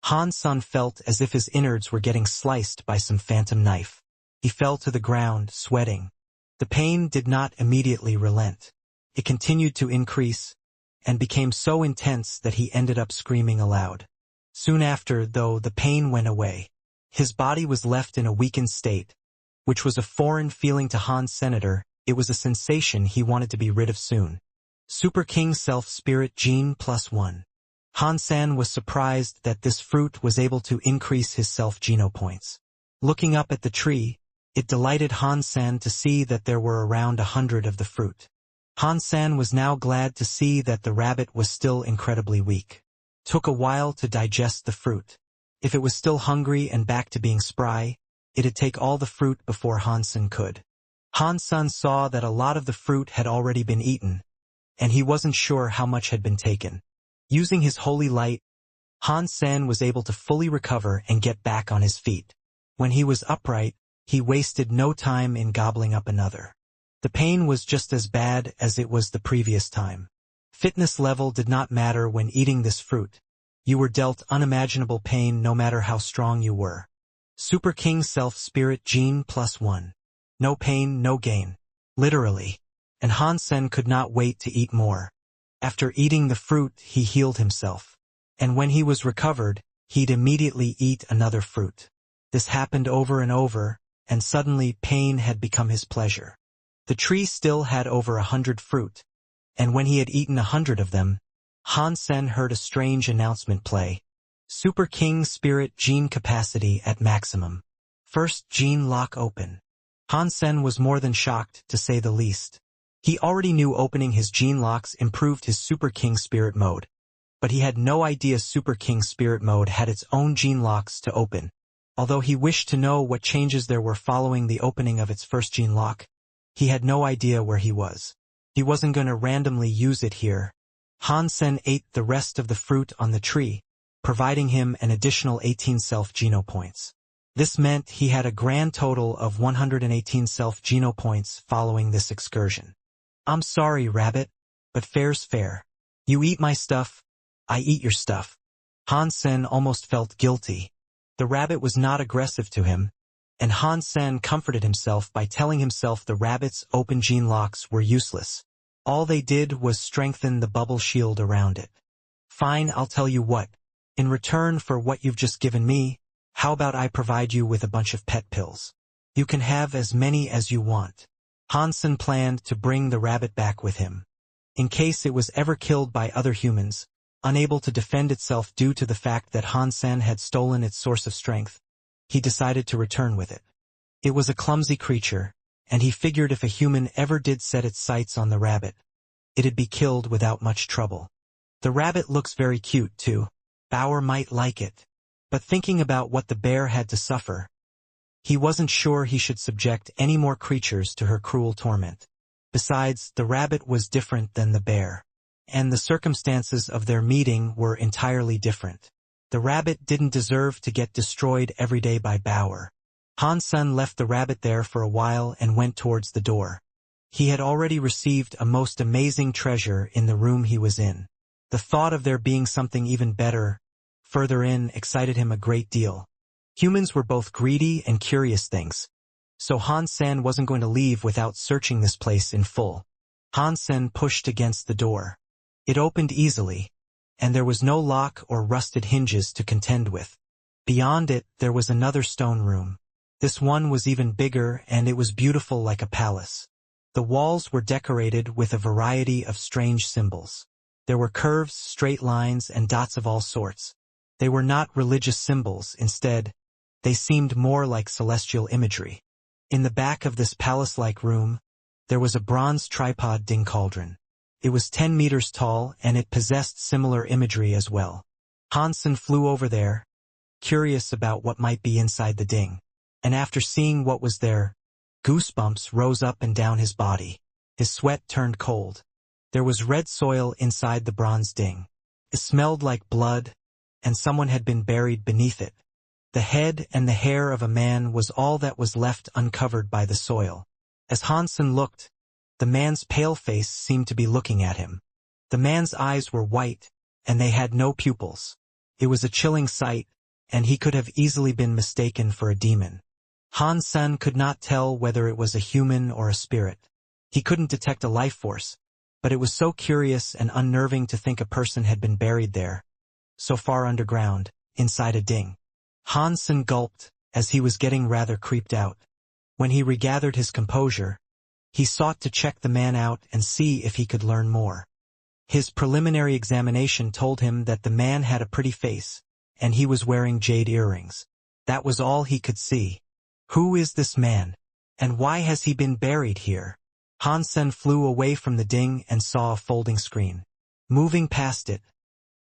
Han Sen felt as if his innards were getting sliced by some phantom knife. He fell to the ground, sweating. The pain did not immediately relent. It continued to increase, and became so intense that he ended up screaming aloud. Soon after, though, the pain went away. His body was left in a weakened state, which was a foreign feeling to Han's senator. It was a sensation he wanted to be rid of soon. Super King Self-Spirit Gene +1. Han-san was surprised that this fruit was able to increase his self-geno points. Looking up at the tree, it delighted Han-san to see that there were around 100 of the fruit. Han-san was now glad to see that the rabbit was still incredibly weak. Took a while to digest the fruit. If it was still hungry and back to being spry, it'd take all the fruit before Han-san could. Han-san saw that a lot of the fruit had already been eaten, and he wasn't sure how much had been taken. Using his holy light, Han-san was able to fully recover and get back on his feet. When he was upright, he wasted no time in gobbling up another. The pain was just as bad as it was the previous time. Fitness level did not matter when eating this fruit. You were dealt unimaginable pain no matter how strong you were. Super King Self-Spirit Gene +1. No pain, no gain. Literally. And Han-sen could not wait to eat more. After eating the fruit, he healed himself. And when he was recovered, he'd immediately eat another fruit. This happened over and over, and suddenly pain had become his pleasure. The tree still had over 100 fruit, and when he had eaten 100 of them, Han-sen heard a strange announcement play. Super King Spirit Gene Capacity at Maximum. First gene lock open. Han-sen was more than shocked, to say the least. He already knew opening his gene locks improved his Super King Spirit mode, but he had no idea Super King Spirit mode had its own gene locks to open. Although he wished to know what changes there were following the opening of its first gene lock, he had no idea where he was. He wasn't going to randomly use it here. Han-sen ate the rest of the fruit on the tree, providing him an additional 18 self-geno points. This meant he had a grand total of 118 self-geno points following this excursion. I'm sorry, rabbit, but fair's fair. You eat my stuff, I eat your stuff. Han-sen almost felt guilty. The rabbit was not aggressive to him, and Han-sen comforted himself by telling himself the rabbit's open gene locks were useless. All they did was strengthen the bubble shield around it. Fine, I'll tell you what. In return for what you've just given me, how about I provide you with a bunch of pet pills? You can have as many as you want. Han-sen planned to bring the rabbit back with him. In case it was ever killed by other humans, unable to defend itself due to the fact that Han-sen had stolen its source of strength, he decided to return with it. It was a clumsy creature, and he figured if a human ever did set its sights on the rabbit, it'd be killed without much trouble. The rabbit looks very cute, too. Bauer might like it. But thinking about what the bear had to suffer, he wasn't sure he should subject any more creatures to her cruel torment. Besides, the rabbit was different than the bear, and the circumstances of their meeting were entirely different. The rabbit didn't deserve to get destroyed every day by Bauer. Han-sen left the rabbit there for a while and went towards the door. He had already received a most amazing treasure in the room he was in. The thought of there being something even better further in excited him a great deal. Humans were both greedy and curious things, so Han-sen wasn't going to leave without searching this place in full. Han-sen pushed against the door. It opened easily, and there was no lock or rusted hinges to contend with. Beyond it, there was another stone room. This one was even bigger, and it was beautiful like a palace. The walls were decorated with a variety of strange symbols. There were curves, straight lines, and dots of all sorts. They were not religious symbols. Instead, they seemed more like celestial imagery. In the back of this palace-like room, there was a bronze tripod ding cauldron. It was 10 meters tall, and it possessed similar imagery as well. Han-sen flew over there, curious about what might be inside the ding. And after seeing what was there, goosebumps rose up and down his body. His sweat turned cold. There was red soil inside the bronze ding. It smelled like blood, and someone had been buried beneath it. The head and the hair of a man was all that was left uncovered by the soil. As Han-sen looked, the man's pale face seemed to be looking at him. The man's eyes were white, and they had no pupils. It was a chilling sight, and he could have easily been mistaken for a demon. Han-sen could not tell whether it was a human or a spirit. He couldn't detect a life force, but it was so curious and unnerving to think a person had been buried there, so far underground, inside a ding. Han Sen gulped, as he was getting rather creeped out. When he regathered his composure, he sought to check the man out and see if he could learn more. His preliminary examination told him that the man had a pretty face, and he was wearing jade earrings. That was all he could see. Who is this man? And why has he been buried here? Han Sen flew away from the ding and saw a folding screen. Moving past it,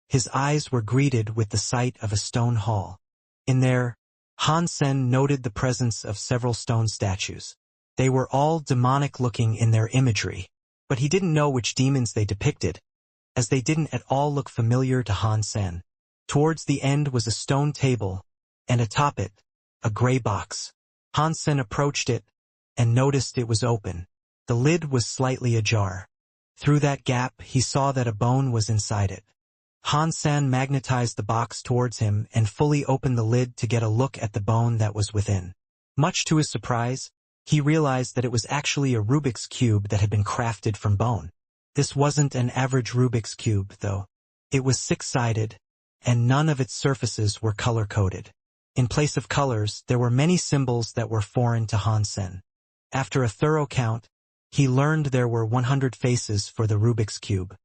his eyes were greeted with the sight of a stone hall. In there, Han Sen noted the presence of several stone statues. They were all demonic-looking in their imagery, but he didn't know which demons they depicted, as they didn't at all look familiar to Han Sen. Towards the end was a stone table, and atop it, a gray box. Han Sen approached it, and noticed it was open. The lid was slightly ajar. Through that gap he saw that a bone was inside it. Han Sen magnetized the box towards him and fully opened the lid to get a look at the bone that was within. Much to his surprise, he realized that it was actually a Rubik's Cube that had been crafted from bone. This wasn't an average Rubik's Cube, though. It was six-sided, and none of its surfaces were color-coded. In place of colors, there were many symbols that were foreign to Han Sen. After a thorough count, he learned there were 100 faces for the Rubik's Cube.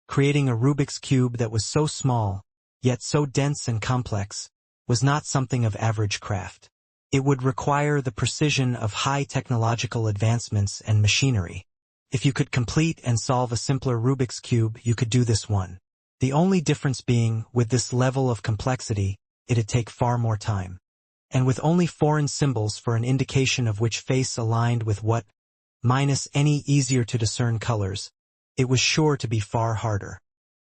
Creating a Rubik's Cube that was so small, yet so dense and complex, was not something of average craft. It would require the precision of high technological advancements and machinery. If you could complete and solve a simpler Rubik's Cube, you could do this one. The only difference being, with this level of complexity, it'd take far more time. And with only foreign symbols for an indication of which face aligned with what, minus any easier-to-discern colors, it was sure to be far harder.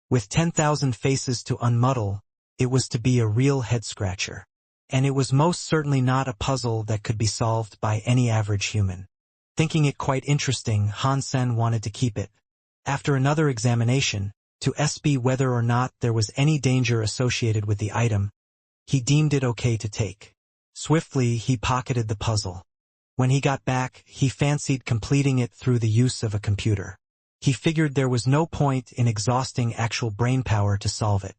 With 10,000 faces to unmuddle, it was to be a real head-scratcher. And it was most certainly not a puzzle that could be solved by any average human. Thinking it quite interesting, Han Sen wanted to keep it. After another examination, to see whether or not there was any danger associated with the item, he deemed it okay to take. Swiftly, he pocketed the puzzle. When he got back, he fancied completing it through the use of a computer. He figured there was no point in exhausting actual brainpower to solve it.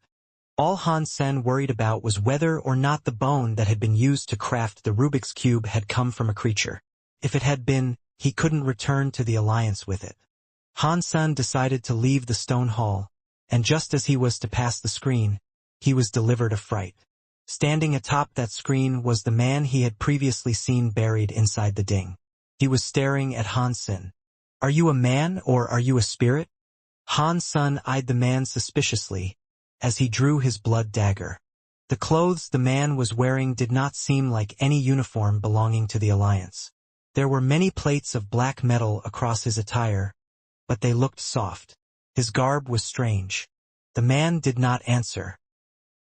All Han Sen worried about was whether or not the bone that had been used to craft the Rubik's Cube had come from a creature. If it had been, he couldn't return to the Alliance with it. Han Sen decided to leave the stone hall, and just as he was to pass the screen, he was delivered a fright. Standing atop that screen was the man he had previously seen buried inside the ding. He was staring at Han Sen. "Are you a man or are you a spirit?" Han Sen eyed the man suspiciously, as he drew his blood dagger. The clothes the man was wearing did not seem like any uniform belonging to the Alliance. There were many plates of black metal across his attire, but they looked soft. His garb was strange. The man did not answer.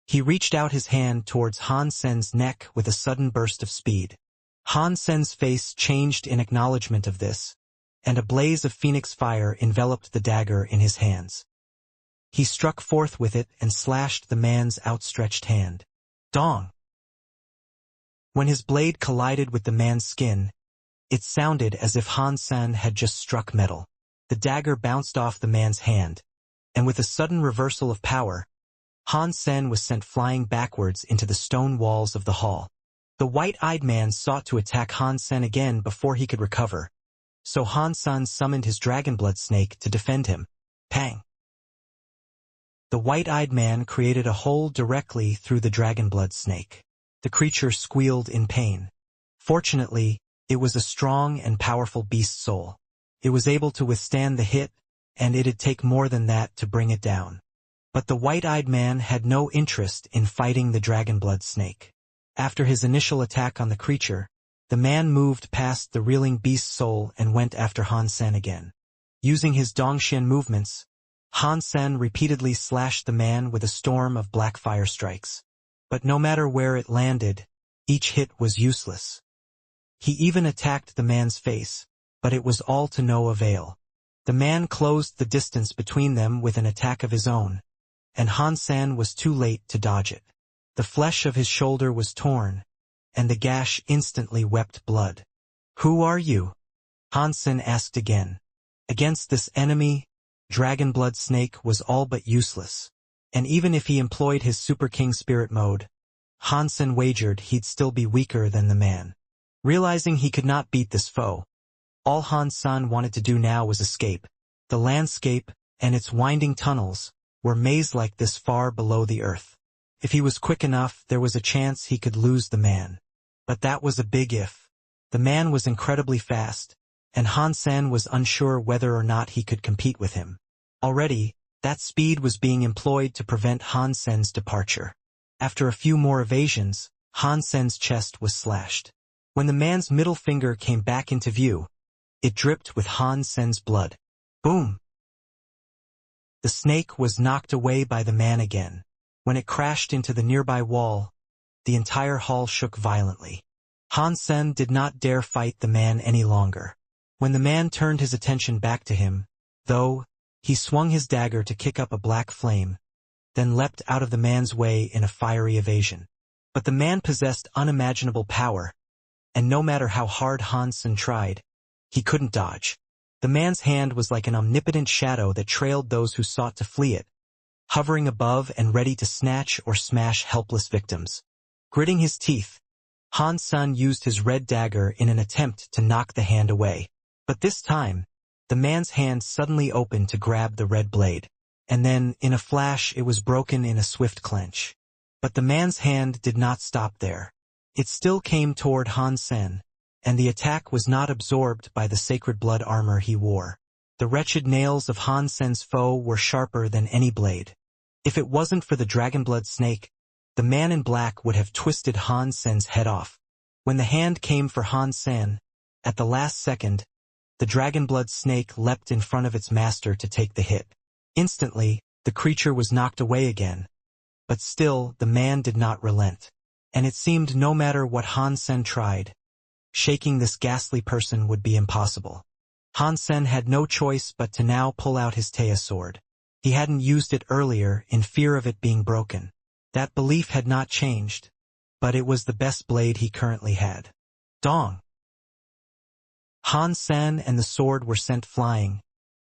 He reached out his hand towards Han Sen's neck with a sudden burst of speed. Han Sen's face changed in acknowledgement of this, and a blaze of phoenix fire enveloped the dagger in his hands. He struck forth with it and slashed the man's outstretched hand. Dong! When his blade collided with the man's skin, it sounded as if Han Sen had just struck metal. The dagger bounced off the man's hand, and with a sudden reversal of power, Han Sen was sent flying backwards into the stone walls of the hall. The white-eyed man sought to attack Han Sen again before he could recover, so Han Sen summoned his dragonblood snake to defend him. Pang! The white-eyed man created a hole directly through the dragonblood snake. The creature squealed in pain. Fortunately, it was a strong and powerful beast soul. It was able to withstand the hit, and it'd take more than that to bring it down. But the white-eyed man had no interest in fighting the dragonblood snake. After his initial attack on the creature, the man moved past the reeling beast soul and went after Han Sen again. Using his Dongxian movements, Han Sen repeatedly slashed the man with a storm of black fire strikes. But no matter where it landed, each hit was useless. He even attacked the man's face, but it was all to no avail. The man closed the distance between them with an attack of his own, and Han Sen was too late to dodge it. The flesh of his shoulder was torn, and the gash instantly wept blood. "Who are you?" Han Sen asked again. "Against this enemy, Dragon Blood Snake was all but useless. And even if he employed his Super King Spirit mode, Hansen wagered he'd still be weaker than the man. Realizing he could not beat this foe, all Hansen wanted to do now was escape. The landscape, and its winding tunnels, were maze-like this far below the earth. If he was quick enough, there was a chance he could lose the man. But that was a big if. The man was incredibly fast, and Hansen was unsure whether or not he could compete with him. Already, that speed was being employed to prevent Hansen's departure. After a few more evasions, Hansen's chest was slashed. When the man's middle finger came back into view, it dripped with Hansen's blood. Boom! The snake was knocked away by the man again. When it crashed into the nearby wall, the entire hall shook violently. Hansen did not dare fight the man any longer. When the man turned his attention back to him, though, he swung his dagger to kick up a black flame, then leapt out of the man's way in a fiery evasion. But the man possessed unimaginable power, and no matter how hard Hansen tried, he couldn't dodge. The man's hand was like an omnipotent shadow that trailed those who sought to flee it, hovering above and ready to snatch or smash helpless victims. Gritting his teeth, Hansen used his red dagger in an attempt to knock the hand away. But this time, the man's hand suddenly opened to grab the red blade. And then, in a flash, it was broken in a swift clench. But the man's hand did not stop there. It still came toward Hansen, and the attack was not absorbed by the sacred blood armor he wore. The wretched nails of Hansen's foe were sharper than any blade. If it wasn't for the dragonblood snake, the man in black would have twisted Hansen's head off. When the hand came for Hansen, at the last second, the dragonblood snake leapt in front of its master to take the hit. Instantly, the creature was knocked away again. But still, the man did not relent. And it seemed no matter what Hansen tried, shaking this ghastly person would be impossible. Hansen had no choice but to now pull out his Taya sword. He hadn't used it earlier in fear of it being broken. That belief had not changed, but it was the best blade he currently had. Dong! Hansen and the sword were sent flying,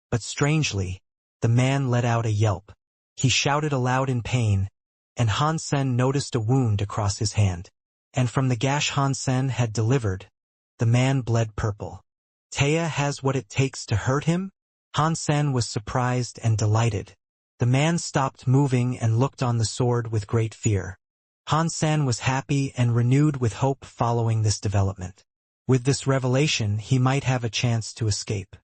but strangely, the man let out a yelp. He shouted aloud in pain, and Hansen noticed a wound across his hand. And from the gash Hansen had delivered, the man bled purple. Taya has what it takes to hurt him? Hansen was surprised and delighted. The man stopped moving and looked on the sword with great fear. Hansen was happy and renewed with hope following this development. With this revelation, he might have a chance to escape.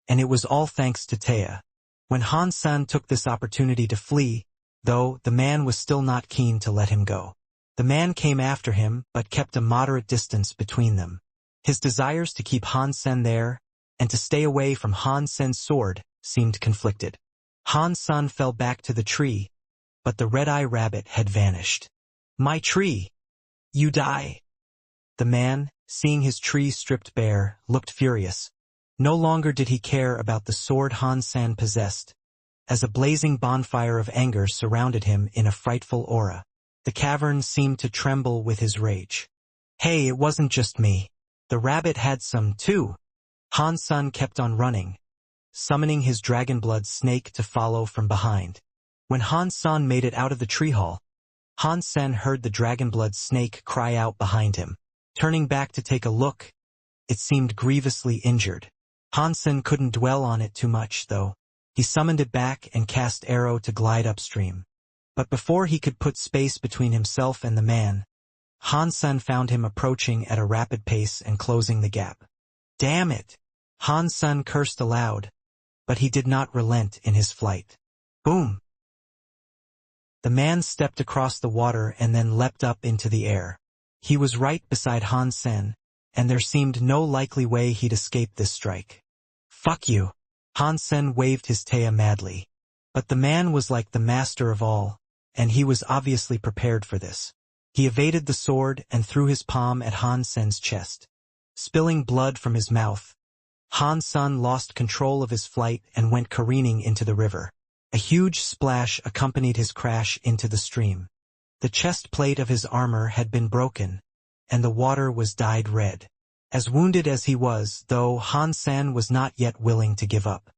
And it was all thanks to Taya. When Hansen took this opportunity to flee, though, the man was still not keen to let him go. The man came after him, but kept a moderate distance between them. His desires to keep Hansen there, and to stay away from Hansen's sword, seemed conflicted. Hansen fell back to the tree, but the red-eye rabbit had vanished. "My tree! You die!" The man, seeing his tree stripped bare, looked furious. No longer did he care about the sword Hansen possessed, as a blazing bonfire of anger surrounded him in a frightful aura. The cavern seemed to tremble with his rage. Hey, it wasn't just me. The rabbit had some, too. Hansen kept on running, summoning his dragonblood snake to follow from behind. When Hansen made it out of the tree hall, Hansen heard the dragonblood snake cry out behind him. Turning back to take a look, it seemed grievously injured. Hansen couldn't dwell on it too much, though. He summoned it back and cast arrow to glide upstream. But before he could put space between himself and the man, Hansen found him approaching at a rapid pace and closing the gap. Damn it! Hansen cursed aloud, but he did not relent in his flight. Boom! The man stepped across the water and then leapt up into the air. He was right beside Hansen, and there seemed no likely way he'd escape this strike. Fuck you! Hansen waved his Taya madly. But the man was like the master of all, and he was obviously prepared for this. He evaded the sword and threw his palm at Hansen's chest. Spilling blood from his mouth, Hansen lost control of his flight and went careening into the river. A huge splash accompanied his crash into the stream. The chest plate of his armor had been broken, and the water was dyed red. As wounded as he was, though, Hansen was not yet willing to give up.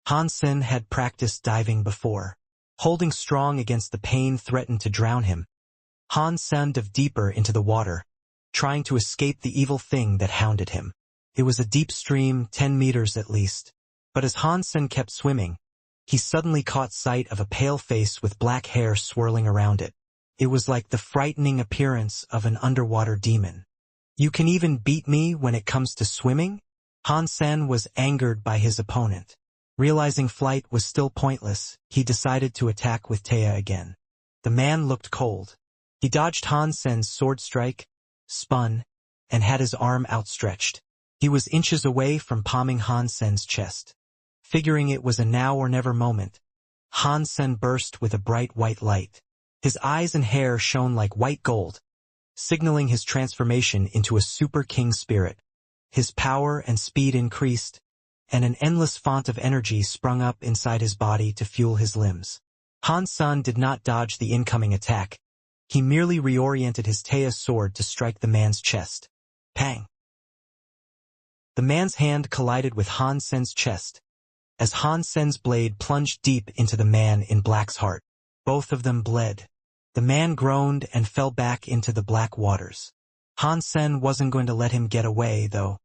Han Sen had practiced diving before. Holding strong against the pain threatened to drown him. Han Sen dove deeper into the water, trying to escape the evil thing that hounded him. It was a deep stream, 10 meters at least. But as Han Sen kept swimming, he suddenly caught sight of a pale face with black hair swirling around it. It was like the frightening appearance of an underwater demon. "You can even beat me when it comes to swimming?" Han Sen was angered by his opponent. Realizing flight was still pointless, he decided to attack with Taya again. The man looked cold. He dodged Han Sen's sword strike, spun, and had his arm outstretched. He was inches away from palming Han Sen's chest. Figuring it was a now-or-never moment, Han Sen burst with a bright white light. His eyes and hair shone like white gold, signaling his transformation into a super king spirit. His power and speed increased, and an endless font of energy sprung up inside his body to fuel his limbs. Han Sen did not dodge the incoming attack. He merely reoriented his Taya sword to strike the man's chest. Pang! The man's hand collided with Han Sen's chest, as Han Sen's blade plunged deep into the man in black's heart. Both of them bled. The man groaned and fell back into the black waters. Han Sen wasn't going to let him get away, though.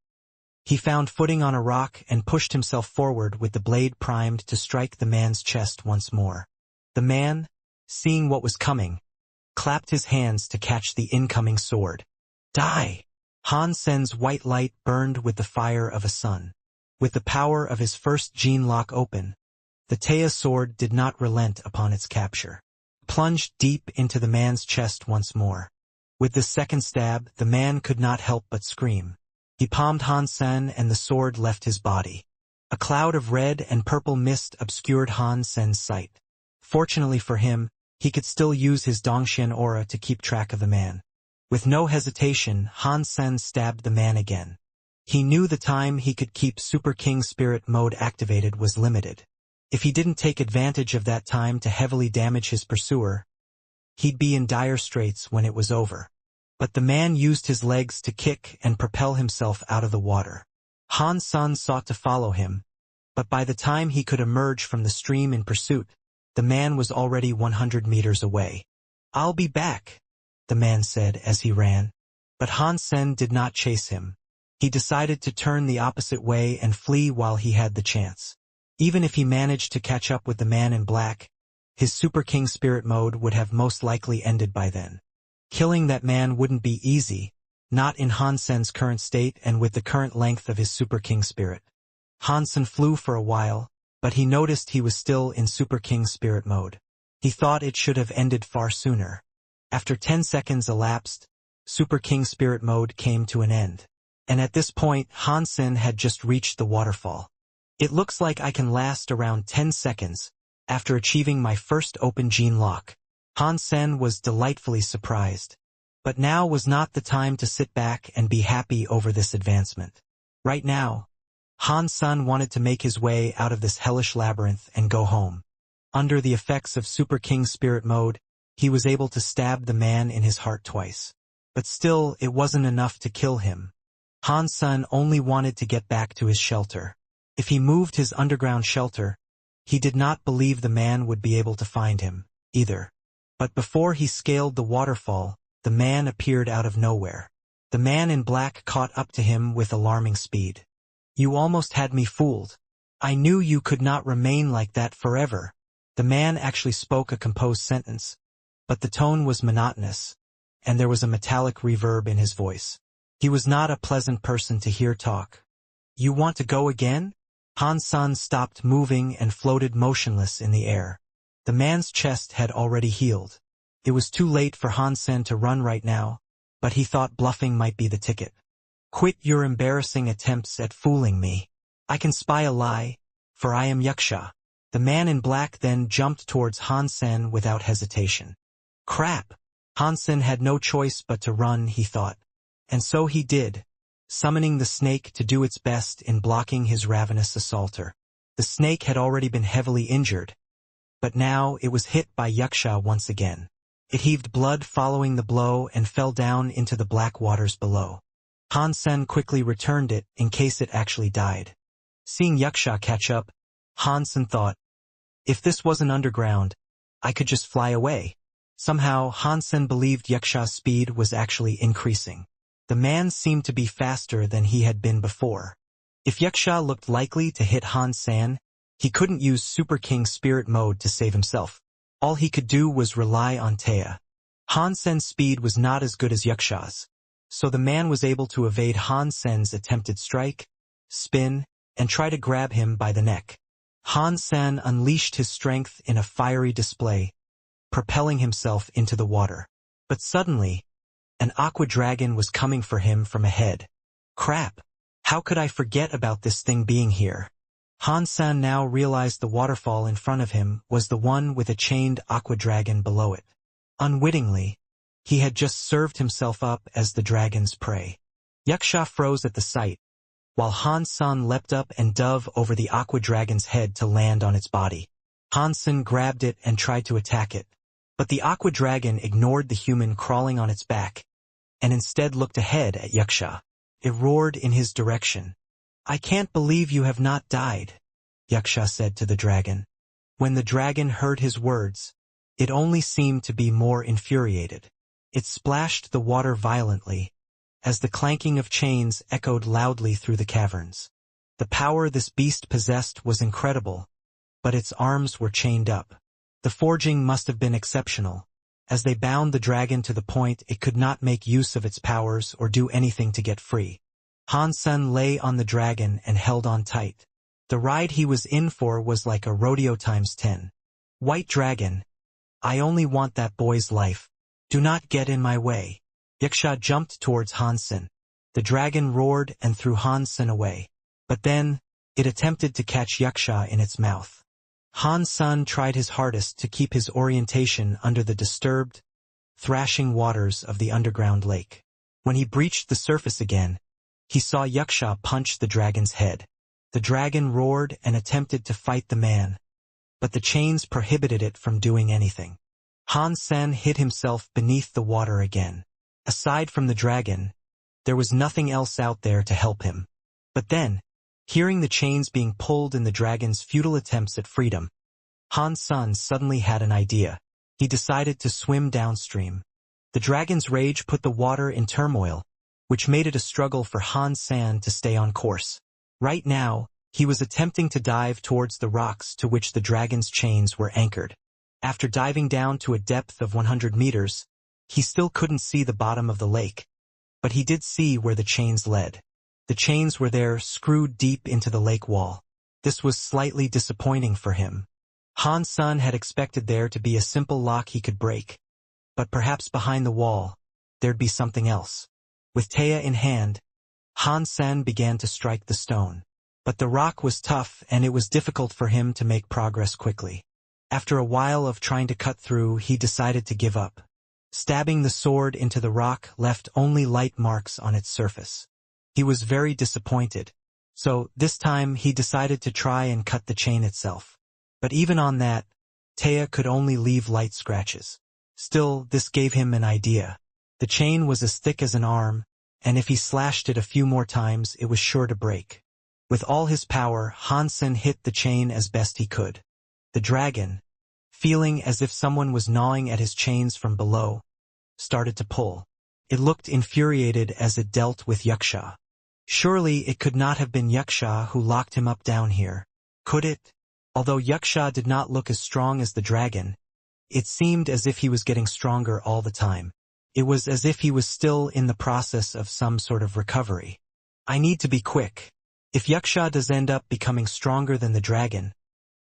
He found footing on a rock and pushed himself forward with the blade primed to strike the man's chest once more. The man, seeing what was coming, clapped his hands to catch the incoming sword. Die! Han Sen's white light burned with the fire of a sun. With the power of his first gene lock open, the Taya sword did not relent upon its capture. Plunged deep into the man's chest once more. With the second stab, the man could not help but scream. He palmed Han Sen and the sword left his body. A cloud of red and purple mist obscured Han Sen's sight. Fortunately for him, he could still use his Dongxian aura to keep track of the man. With no hesitation, Han Sen stabbed the man again. He knew the time he could keep Super King Spirit Mode activated was limited. If he didn't take advantage of that time to heavily damage his pursuer, he'd be in dire straits when it was over. But the man used his legs to kick and propel himself out of the water. Han Sen sought to follow him, but by the time he could emerge from the stream in pursuit, the man was already 100 meters away. "I'll be back," the man said as he ran. But Han Sen did not chase him. He decided to turn the opposite way and flee while he had the chance. Even if he managed to catch up with the man in black, his Super King Spirit Mode would have most likely ended by then. Killing that man wouldn't be easy, not in Han Sen's current state and with the current length of his Super King Spirit. Han Sen flew for a while, but he noticed he was still in Super King Spirit Mode. He thought it should have ended far sooner. After 10 seconds elapsed, Super King Spirit Mode came to an end. And at this point, Han Sen had just reached the waterfall. "It looks like I can last around 10 seconds, after achieving my first open gene lock." Han Sen was delightfully surprised. But now was not the time to sit back and be happy over this advancement. Right now, Han Sen wanted to make his way out of this hellish labyrinth and go home. Under the effects of Super King Spirit Mode, he was able to stab the man in his heart twice. But still, it wasn't enough to kill him. Han Sen only wanted to get back to his shelter. If he moved his underground shelter, he did not believe the man would be able to find him, either. But before he scaled the waterfall, the man appeared out of nowhere. The man in black caught up to him with alarming speed. "You almost had me fooled. I knew you could not remain like that forever." The man actually spoke a composed sentence, but the tone was monotonous, and there was a metallic reverb in his voice. He was not a pleasant person to hear talk. "You want to go again?" Han Sen stopped moving and floated motionless in the air. The man's chest had already healed. It was too late for Han Sen to run right now, but he thought bluffing might be the ticket. "Quit your embarrassing attempts at fooling me. I can spy a lie, for I am Wuxia." The man in black then jumped towards Han Sen without hesitation. Crap! Han Sen had no choice but to run, he thought. And so he did, summoning the snake to do its best in blocking his ravenous assaulter. The snake had already been heavily injured, but now it was hit by Wuxia once again. It heaved blood following the blow and fell down into the black waters below. Han Sen quickly returned it in case it actually died. Seeing Wuxia catch up, Hansen thought, if this wasn't underground, I could just fly away. Somehow, Hansen believed Yaksha's speed was actually increasing. The man seemed to be faster than he had been before. If Yaksha looked likely to hit Hansen, he couldn't use Super King Spirit Mode to save himself. All he could do was rely on Taya. Hansen's speed was not as good as Yaksha's, so the man was able to evade Hansen's attempted strike, spin, and try to grab him by the neck. Hansen unleashed his strength in a fiery display, propelling himself into the water. But suddenly, an aqua dragon was coming for him from ahead. Crap! How could I forget about this thing being here? Hansen now realized the waterfall in front of him was the one with a chained aqua dragon below it. Unwittingly, he had just served himself up as the dragon's prey. Yaksha froze at the sight, while Hansen leapt up and dove over the aqua dragon's head to land on its body. Hansen grabbed it and tried to attack it, but the aqua dragon ignored the human crawling on its back, and instead looked ahead at Yaksha. It roared in his direction. I can't believe you have not died, Yaksha said to the dragon. When the dragon heard his words, it only seemed to be more infuriated. It splashed the water violently, as the clanking of chains echoed loudly through the caverns. The power this beast possessed was incredible, but its arms were chained up. The forging must have been exceptional, as they bound the dragon to the point it could not make use of its powers or do anything to get free. Hansen lay on the dragon and held on tight. The ride he was in for was like a rodeo times 10. White dragon, I only want that boy's life. Do not get in my way. Yaksha jumped towards Hansen. The dragon roared and threw Hansen away. But then, it attempted to catch Yaksha in its mouth. Hansen tried his hardest to keep his orientation under the disturbed, thrashing waters of the underground lake. When he breached the surface again, he saw Yaksha punch the dragon's head. The dragon roared and attempted to fight the man, but the chains prohibited it from doing anything. Hansen hid himself beneath the water again. Aside from the dragon, there was nothing else out there to help him. But then, hearing the chains being pulled in the dragon's futile attempts at freedom, Hansen suddenly had an idea. He decided to swim downstream. The dragon's rage put the water in turmoil, which made it a struggle for Hansen to stay on course. Right now, he was attempting to dive towards the rocks to which the dragon's chains were anchored. After diving down to a depth of 100 meters, he still couldn't see the bottom of the lake, but he did see where the chains led. The chains were there, screwed deep into the lake wall. This was slightly disappointing for him. Hansen had expected there to be a simple lock he could break, but perhaps behind the wall, there'd be something else. With Taya in hand, Hansen began to strike the stone. But the rock was tough and it was difficult for him to make progress quickly. After a while of trying to cut through, he decided to give up. Stabbing the sword into the rock left only light marks on its surface. He was very disappointed, so this time he decided to try and cut the chain itself. But even on that, Taya could only leave light scratches. Still, this gave him an idea. The chain was as thick as an arm, and if he slashed it a few more times, it was sure to break. With all his power, Hansen hit the chain as best he could. The dragon, feeling as if someone was gnawing at his chains from below, started to pull. It looked infuriated as it dealt with Yaksha. Surely it could not have been Yaksha who locked him up down here, could it? Although Yaksha did not look as strong as the dragon, it seemed as if he was getting stronger all the time. It was as if he was still in the process of some sort of recovery. I need to be quick. If Yaksha does end up becoming stronger than the dragon,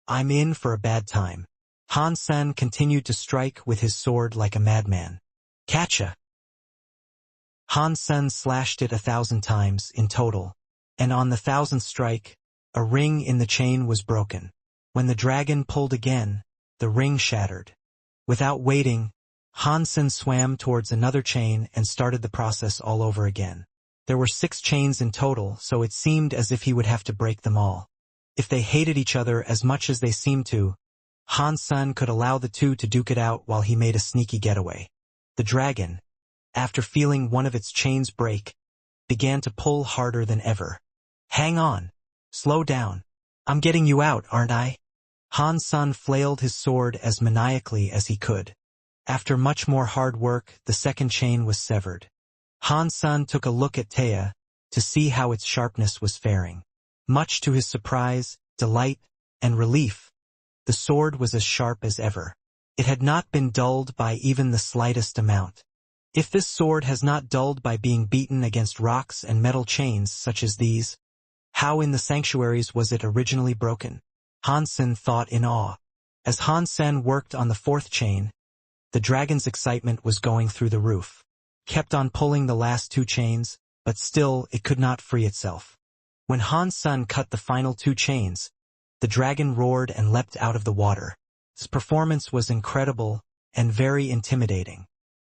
I'm in for a bad time. Hansen continued to strike with his sword like a madman. Catcha! Hansen slashed it 1,000 times in total, and on the 1,000th strike, a ring in the chain was broken. When the dragon pulled again, the ring shattered. Without waiting, Hansen swam towards another chain and started the process all over again. There were 6 chains in total, so it seemed as if he would have to break them all. If they hated each other as much as they seemed to, Hansen could allow the two to duke it out while he made a sneaky getaway. The dragon, after feeling one of its chains break, began to pull harder than ever. Hang on! Slow down! I'm getting you out, aren't I? Han Sen flailed his sword as maniacally as he could. After much more hard work, the second chain was severed. Han Sen took a look at Taya to see how its sharpness was faring. Much to his surprise, delight, and relief, the sword was as sharp as ever. It had not been dulled by even the slightest amount. If this sword has not dulled by being beaten against rocks and metal chains such as these, how in the sanctuaries was it originally broken? Han Sen thought in awe. As Han Sen worked on the fourth chain, the dragon's excitement was going through the roof. Kept on pulling the last two chains, but still it could not free itself. When Han Sen cut the final two chains, the dragon roared and leapt out of the water. His performance was incredible and very intimidating.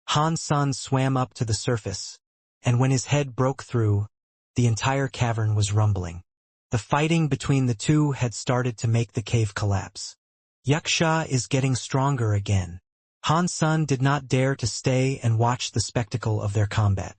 Han Sen swam up to the surface, and when his head broke through, the entire cavern was rumbling. The fighting between the two had started to make the cave collapse. Wuxia is getting stronger again. Han Sen did not dare to stay and watch the spectacle of their combat.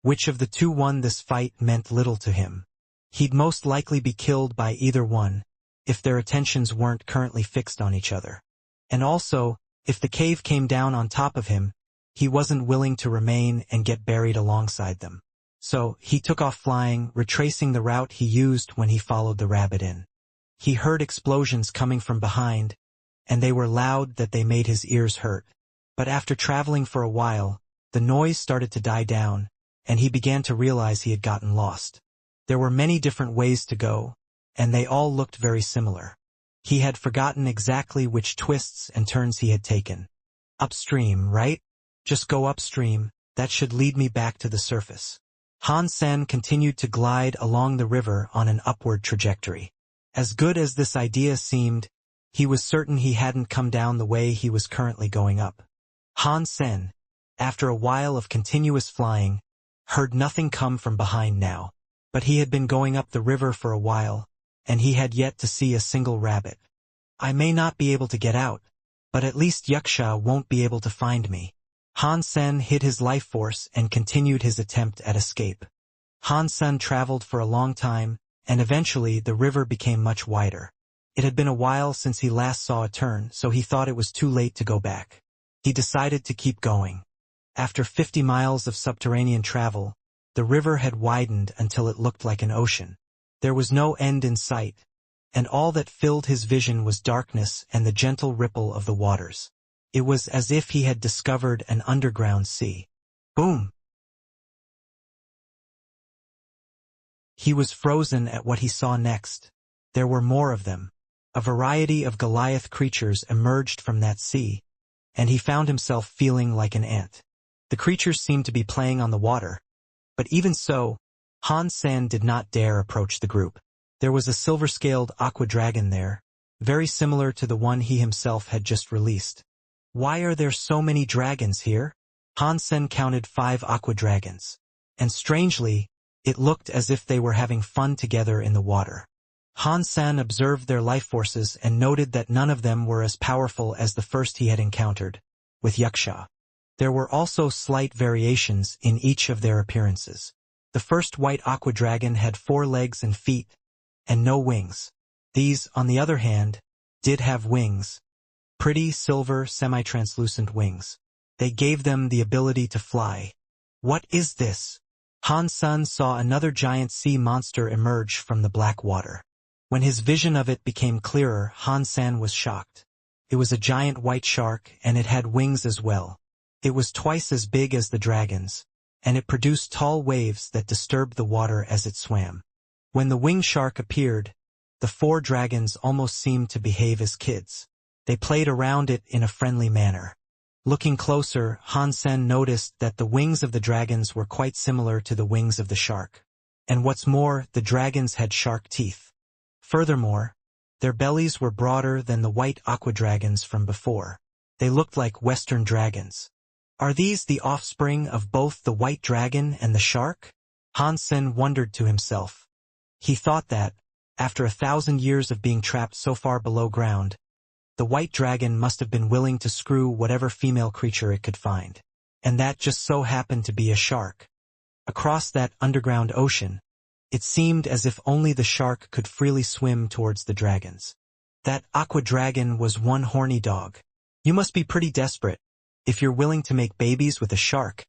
Which of the two won this fight meant little to him. He'd most likely be killed by either one, if their attentions weren't currently fixed on each other. And also, if the cave came down on top of him, he wasn't willing to remain and get buried alongside them. So, he took off flying, retracing the route he used when he followed the rabbit in. He heard explosions coming from behind, and they were loud that they made his ears hurt. But after traveling for a while, the noise started to die down, and he began to realize he had gotten lost. There were many different ways to go, and they all looked very similar. He had forgotten exactly which twists and turns he had taken. Upstream, right? Just go upstream, that should lead me back to the surface. Han Sen continued to glide along the river on an upward trajectory. As good as this idea seemed, he was certain he hadn't come down the way he was currently going up. Han Sen, after a while of continuous flying, heard nothing come from behind now. But he had been going up the river for a while, and he had yet to see a single rabbit. I may not be able to get out, but at least Wuxia won't be able to find me. Han Sen hid his life force and continued his attempt at escape. Han Sen traveled for a long time, and eventually the river became much wider. It had been a while since he last saw a turn, so he thought it was too late to go back. He decided to keep going. After 50 miles of subterranean travel, the river had widened until it looked like an ocean. There was no end in sight, and all that filled his vision was darkness and the gentle ripple of the waters. It was as if he had discovered an underground sea. Boom! He was frozen at what he saw next. There were more of them. A variety of Goliath creatures emerged from that sea, and he found himself feeling like an ant. The creatures seemed to be playing on the water, but even so, Han Sen did not dare approach the group. There was a silver-scaled aqua dragon there, very similar to the one he himself had just released. Why are there so many dragons here? Han Sen counted 5 aqua dragons, and strangely, it looked as if they were having fun together in the water. Han Sen observed their life forces and noted that none of them were as powerful as the first he had encountered, with Wuxia. There were also slight variations in each of their appearances. The first white aqua dragon had 4 legs and feet, and no wings. These, on the other hand, did have wings. Pretty silver semi-translucent wings. They gave them the ability to fly. What is this? Han Sen saw another giant sea monster emerge from the black water. When his vision of it became clearer, Han Sen was shocked. It was a giant white shark, and it had wings as well. It was twice as big as the dragons, and it produced tall waves that disturbed the water as it swam. When the winged shark appeared, the 4 dragons almost seemed to behave as kids. They played around it in a friendly manner. Looking closer, Han Sen noticed that the wings of the dragons were quite similar to the wings of the shark. And what's more, the dragons had shark teeth. Furthermore, their bellies were broader than the white aqua dragons from before. They looked like Western dragons. Are these the offspring of both the white dragon and the shark? Han Sen wondered to himself. He thought that, after 1,000 years of being trapped so far below ground, the white dragon must have been willing to screw whatever female creature it could find. And that just so happened to be a shark. Across that underground ocean, It seemed as if only the shark could freely swim towards the dragons. That aqua dragon was one horny dog. You must be pretty desperate, if you're willing to make babies with a shark.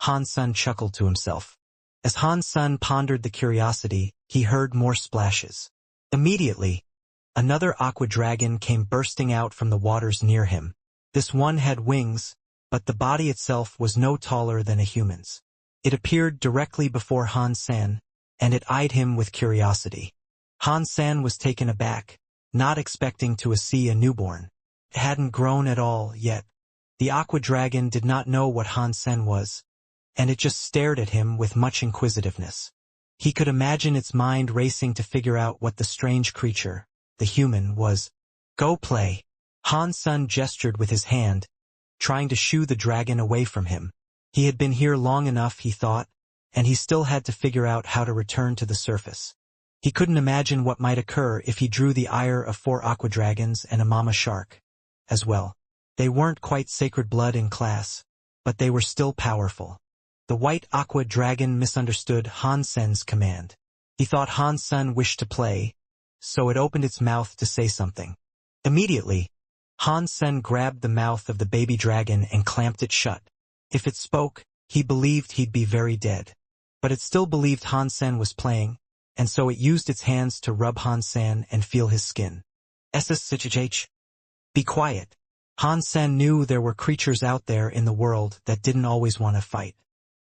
Han-sun chuckled to himself. As Han-sun pondered the curiosity, he heard more splashes. Immediately, another aqua dragon came bursting out from the waters near him. This one had wings, but the body itself was no taller than a human's. It appeared directly before Han-san, and it eyed him with curiosity. Han-san was taken aback, not expecting to see a newborn. It hadn't grown at all yet. The aqua dragon did not know what Han-sen was, and it just stared at him with much inquisitiveness. He could imagine its mind racing to figure out what the strange creature, the human, was. Go play. Han-sun gestured with his hand, trying to shoo the dragon away from him. He had been here long enough, he thought, and he still had to figure out how to return to the surface. He couldn't imagine what might occur if he drew the ire of 4 aqua dragons and a mama shark as well. They weren't quite sacred blood in class, but they were still powerful. The white aqua dragon misunderstood Han-sen's command. He thought Han-sun wished to play, so it opened its mouth to say something. Immediately, Han-sen grabbed the mouth of the baby dragon and clamped it shut. If it spoke, he believed he'd be very dead. But it still believed Han-sen was playing, and so it used its hands to rub Han-sen and feel his skin. SSHH. Be quiet. Han-sen knew there were creatures out there in the world that didn't always want to fight.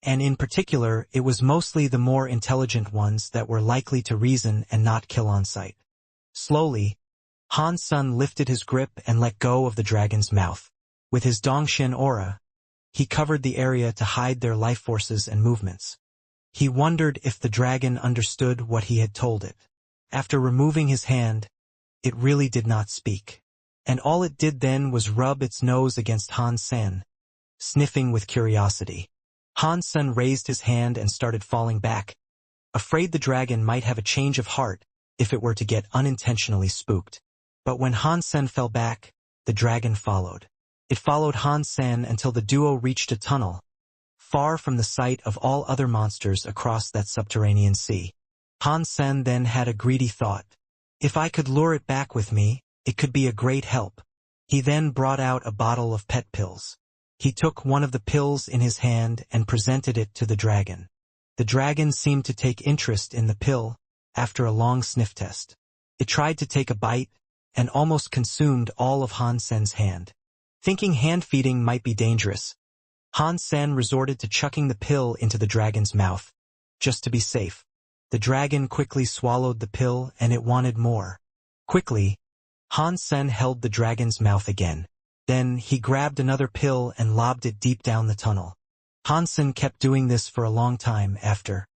And in particular, it was mostly the more intelligent ones that were likely to reason and not kill on sight. Slowly, Han-sun lifted his grip and let go of the dragon's mouth. With his Dongshin aura, he covered the area to hide their life forces and movements. He wondered if the dragon understood what he had told it. After removing his hand, it really did not speak. And all it did then was rub its nose against Han-sen, sniffing with curiosity. Han-sen raised his hand and started falling back, afraid the dragon might have a change of heart if it were to get unintentionally spooked. But when Han-sen fell back, the dragon followed. It followed Han-sen until the duo reached a tunnel, far from the sight of all other monsters across that subterranean sea. Han-sen then had a greedy thought. If I could lure it back with me, it could be a great help. He then brought out a bottle of pet pills. He took one of the pills in his hand and presented it to the dragon. The dragon seemed to take interest in the pill after a long sniff test. It tried to take a bite and almost consumed all of Han-sen's hand. Thinking hand-feeding might be dangerous, Han-sen resorted to chucking the pill into the dragon's mouth, just to be safe. The dragon quickly swallowed the pill and it wanted more. Quickly, Han-sen held the dragon's mouth again. Then he grabbed another pill and lobbed it deep down the tunnel. Han-sen kept doing this for a long time after.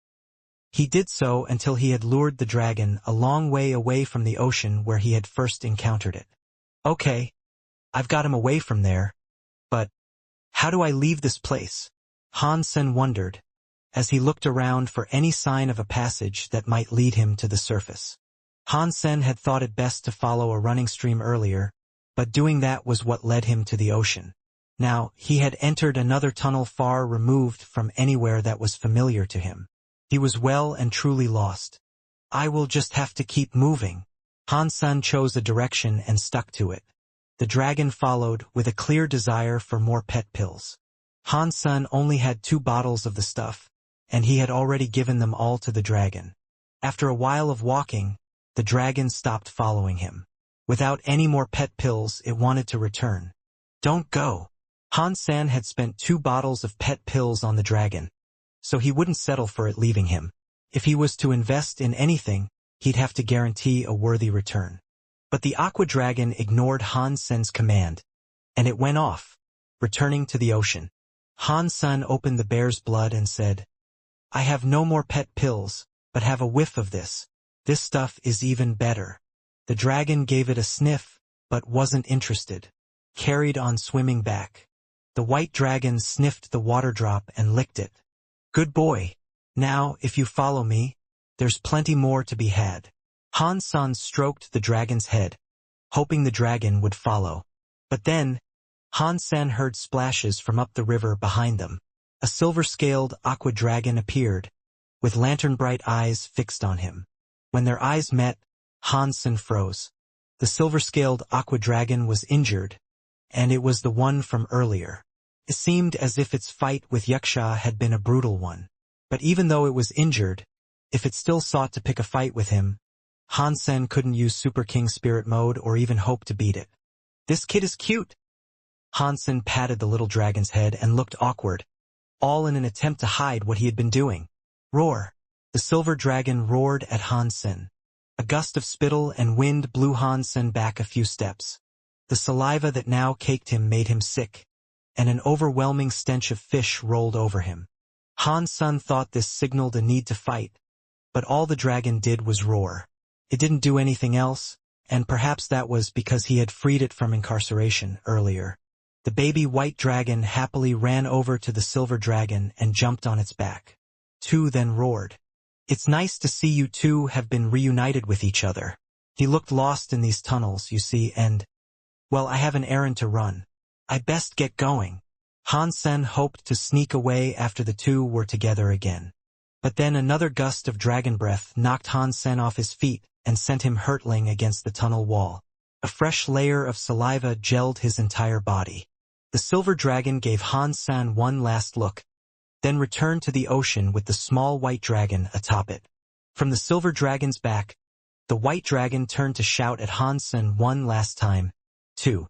He did so until he had lured the dragon a long way away from the ocean where he had first encountered it. Okay, I've got him away from there, but how do I leave this place? Han-sen wondered, as he looked around for any sign of a passage that might lead him to the surface. Han-sen had thought it best to follow a running stream earlier, but doing that was what led him to the ocean. Now, he had entered another tunnel far removed from anywhere that was familiar to him. He was well and truly lost. I will just have to keep moving. Han-sen chose a direction and stuck to it. The dragon followed with a clear desire for more pet pills. Han-sen only had 2 bottles of the stuff, and he had already given them all to the dragon. After a while of walking, the dragon stopped following him. Without any more pet pills, it wanted to return. Don't go. Han-sen had spent 2 bottles of pet pills on the dragon, so he wouldn't settle for it leaving him. If he was to invest in anything, he'd have to guarantee a worthy return. But the aqua dragon ignored Han-sen's command, and it went off, returning to the ocean. Han-sen opened the bear's blood and said, I have no more pet pills, but have a whiff of this. This stuff is even better. The dragon gave it a sniff, but wasn't interested. Carried on swimming back. The white dragon sniffed the water drop and licked it. Good boy. Now, if you follow me, there's plenty more to be had. Han-sen stroked the dragon's head, hoping the dragon would follow. But then, Han-sen heard splashes from up the river behind them. A silver-scaled aqua dragon appeared, with lantern-bright eyes fixed on him. When their eyes met, Han Sen froze. The silver-scaled aqua dragon was injured, and it was the one from earlier. It seemed as if its fight with Wuxia had been a brutal one. But even though it was injured, if it still sought to pick a fight with him, Han Sen couldn't use Super King Spirit Mode or even hope to beat it. "This kid is cute." Han Sen patted the little dragon's head and looked awkward, all in an attempt to hide what he had been doing. Roar! The silver dragon roared at Han Sen. A gust of spittle and wind blew Han Sen back a few steps. The saliva that now caked him made him sick, and an overwhelming stench of fish rolled over him. Han Sen thought this signaled a need to fight, but all the dragon did was roar. It didn't do anything else, and perhaps that was because he had freed it from incarceration earlier. The baby white dragon happily ran over to the silver dragon and jumped on its back. Two then roared. "It's nice to see you two have been reunited with each other. He looked lost in these tunnels, you see, and, well, I have an errand to run. I best get going." Han Sen hoped to sneak away after the two were together again. But then another gust of dragon breath knocked Han Sen off his feet and sent him hurtling against the tunnel wall. A fresh layer of saliva gelled his entire body. The silver dragon gave Han Sen one last look, then returned to the ocean with the small white dragon atop it. From the silver dragon's back, the white dragon turned to shout at Han Sen one last time. 2.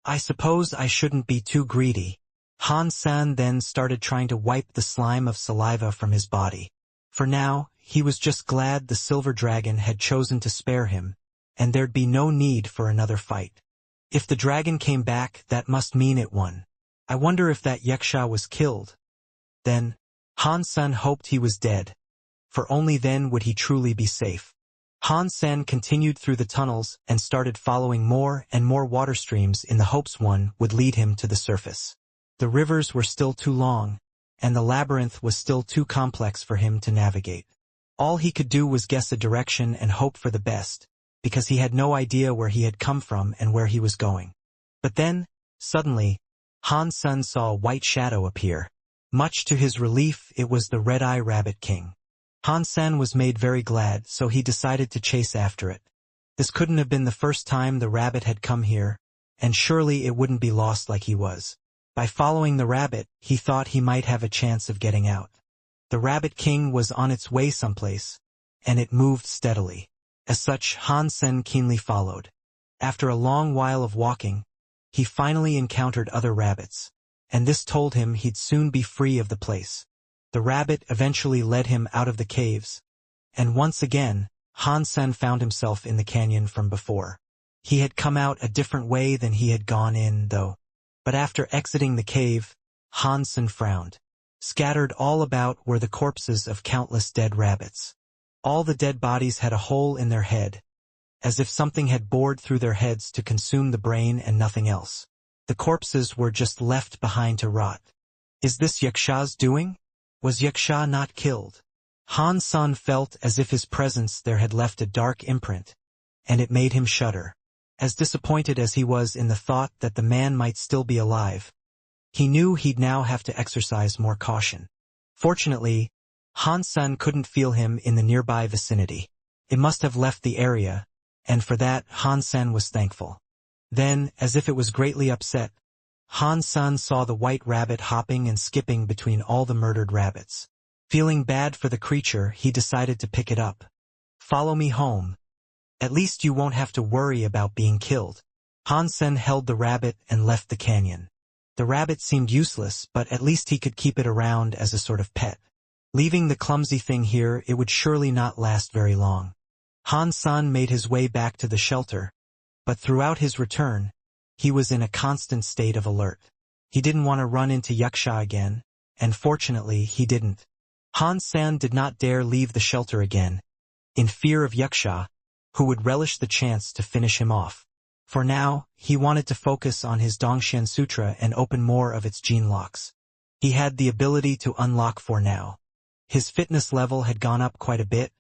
"I suppose I shouldn't be too greedy." Han Sen then started trying to wipe the slime of saliva from his body. For now, he was just glad the silver dragon had chosen to spare him, and there'd be no need for another fight. If the dragon came back, that must mean it won. I wonder if that Wuxia was killed. Then, Han Sen hoped he was dead, for only then would he truly be safe. Han Sen continued through the tunnels and started following more and more water streams in the hopes one would lead him to the surface. The rivers were still too long, and the labyrinth was still too complex for him to navigate. All he could do was guess a direction and hope for the best, because he had no idea where he had come from and where he was going. But then, suddenly, Han Sen saw a white shadow appear. Much to his relief, it was the Red-Eye Rabbit King. Han Sen was made very glad, so he decided to chase after it. This couldn't have been the first time the rabbit had come here, and surely it wouldn't be lost like he was. By following the rabbit, he thought he might have a chance of getting out. The Rabbit King was on its way someplace, and it moved steadily. As such, Han Sen keenly followed. After a long while of walking, he finally encountered other rabbits, and this told him he'd soon be free of the place. The rabbit eventually led him out of the caves, and once again, Han Sen found himself in the canyon from before. He had come out a different way than he had gone in, though. But after exiting the cave, Han Sen frowned. Scattered all about were the corpses of countless dead rabbits. All the dead bodies had a hole in their head, as if something had bored through their heads to consume the brain and nothing else. The corpses were just left behind to rot. Is this Wuxia's doing? Was Wuxia not killed? Han Sen felt as if his presence there had left a dark imprint, and it made him shudder. As disappointed as he was in the thought that the man might still be alive, he knew he'd now have to exercise more caution. Fortunately, Han Sen couldn't feel him in the nearby vicinity. It must have left the area, and for that Han Sen was thankful. Then, as if it was greatly upset, Han Sen saw the white rabbit hopping and skipping between all the murdered rabbits. Feeling bad for the creature, he decided to pick it up. "Follow me home. At least you won't have to worry about being killed." Han Sen held the rabbit and left the canyon. The rabbit seemed useless, but at least he could keep it around as a sort of pet. Leaving the clumsy thing here, it would surely not last very long. Han Sen made his way back to the shelter, but throughout his return, he was in a constant state of alert. He didn't want to run into Wuxia again, and fortunately he didn't. Han Sen did not dare leave the shelter again, in fear of Wuxia, who would relish the chance to finish him off. For now, he wanted to focus on his Dongxian Sutra and open more of its gene locks. He had the ability to unlock for now. His fitness level had gone up quite a bit,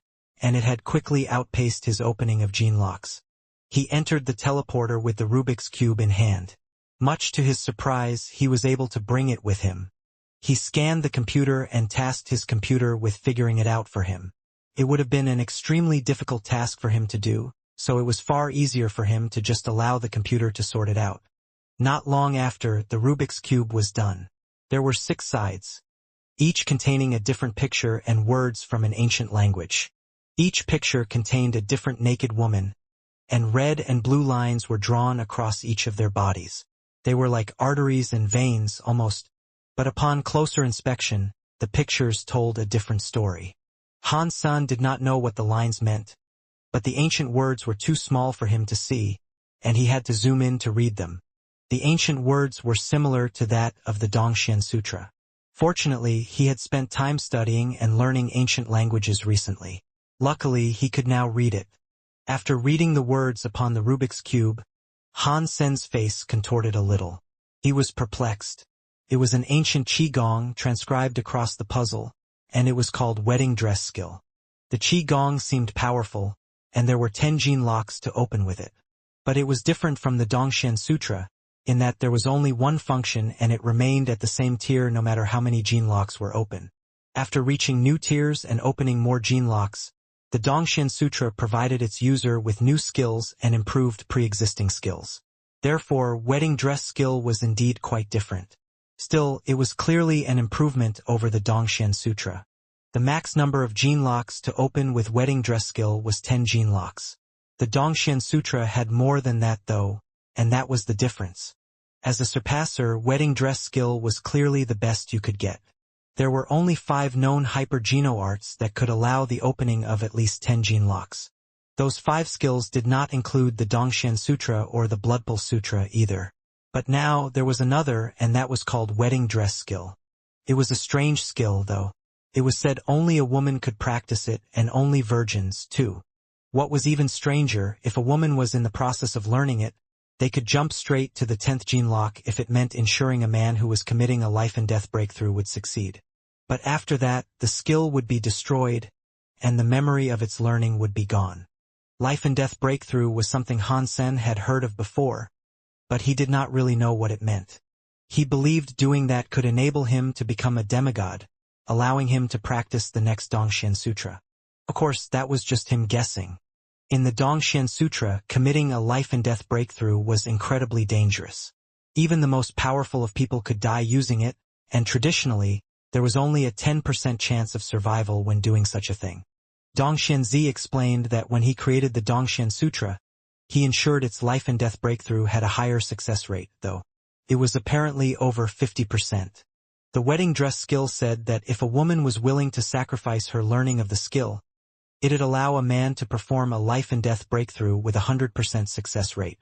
and it had quickly outpaced his opening of gene locks. He entered the teleporter with the Rubik's Cube in hand. Much to his surprise, he was able to bring it with him. He scanned the computer and tasked his computer with figuring it out for him. It would have been an extremely difficult task for him to do, so it was far easier for him to just allow the computer to sort it out. Not long after, the Rubik's Cube was done. There were 6 sides, each containing a different picture and words from an ancient language. Each picture contained a different naked woman, and red and blue lines were drawn across each of their bodies. They were like arteries and veins, almost, but upon closer inspection, the pictures told a different story. Han-san did not know what the lines meant, but the ancient words were too small for him to see, and he had to zoom in to read them. The ancient words were similar to that of the Dongxian Sutra. Fortunately, he had spent time studying and learning ancient languages recently. Luckily, he could now read it. After reading the words upon the Rubik's Cube, Han-sen's face contorted a little. He was perplexed. It was an ancient qigong transcribed across the puzzle, and it was called wedding dress skill. The qigong seemed powerful, and there were 10 gene locks to open with it. But it was different from the Dongxian Sutra, in that there was only one function and it remained at the same tier no matter how many gene locks were open. After reaching new tiers and opening more gene locks, the Dongxian Sutra provided its user with new skills and improved pre-existing skills. Therefore, wedding dress skill was indeed quite different. Still, it was clearly an improvement over the Dongxian Sutra. The max number of gene locks to open with wedding dress skill was 10 gene locks. The Dongxian Sutra had more than that though, and that was the difference. As a surpasser, wedding dress skill was clearly the best you could get. There were only 5 known hyper-geno arts that could allow the opening of at least 10 gene locks. Those 5 skills did not include the Dongxian Sutra or the Bloodpool Sutra either. But now there was another, and that was called wedding dress skill. It was a strange skill, though. It was said only a woman could practice it, and only virgins, too. What was even stranger, if a woman was in the process of learning it, they could jump straight to the 10th gene lock if it meant ensuring a man who was committing a life-and-death breakthrough would succeed. But after that, the skill would be destroyed, and the memory of its learning would be gone. Life-and-death breakthrough was something Han-sen had heard of before, but he did not really know what it meant. He believed doing that could enable him to become a demigod, allowing him to practice the next Dongxian Sutra. Of course, that was just him guessing. In the Dongxian Sutra, committing a life-and-death breakthrough was incredibly dangerous. Even the most powerful of people could die using it, and traditionally, there was only a 10% chance of survival when doing such a thing. Dongxian explained that when he created the Dongxian Sutra, he ensured its life-and-death breakthrough had a higher success rate, though. It was apparently over 50%. The wedding dress skill said that if a woman was willing to sacrifice her learning of the skill, it'd allow a man to perform a life-and-death breakthrough with a 100% success rate.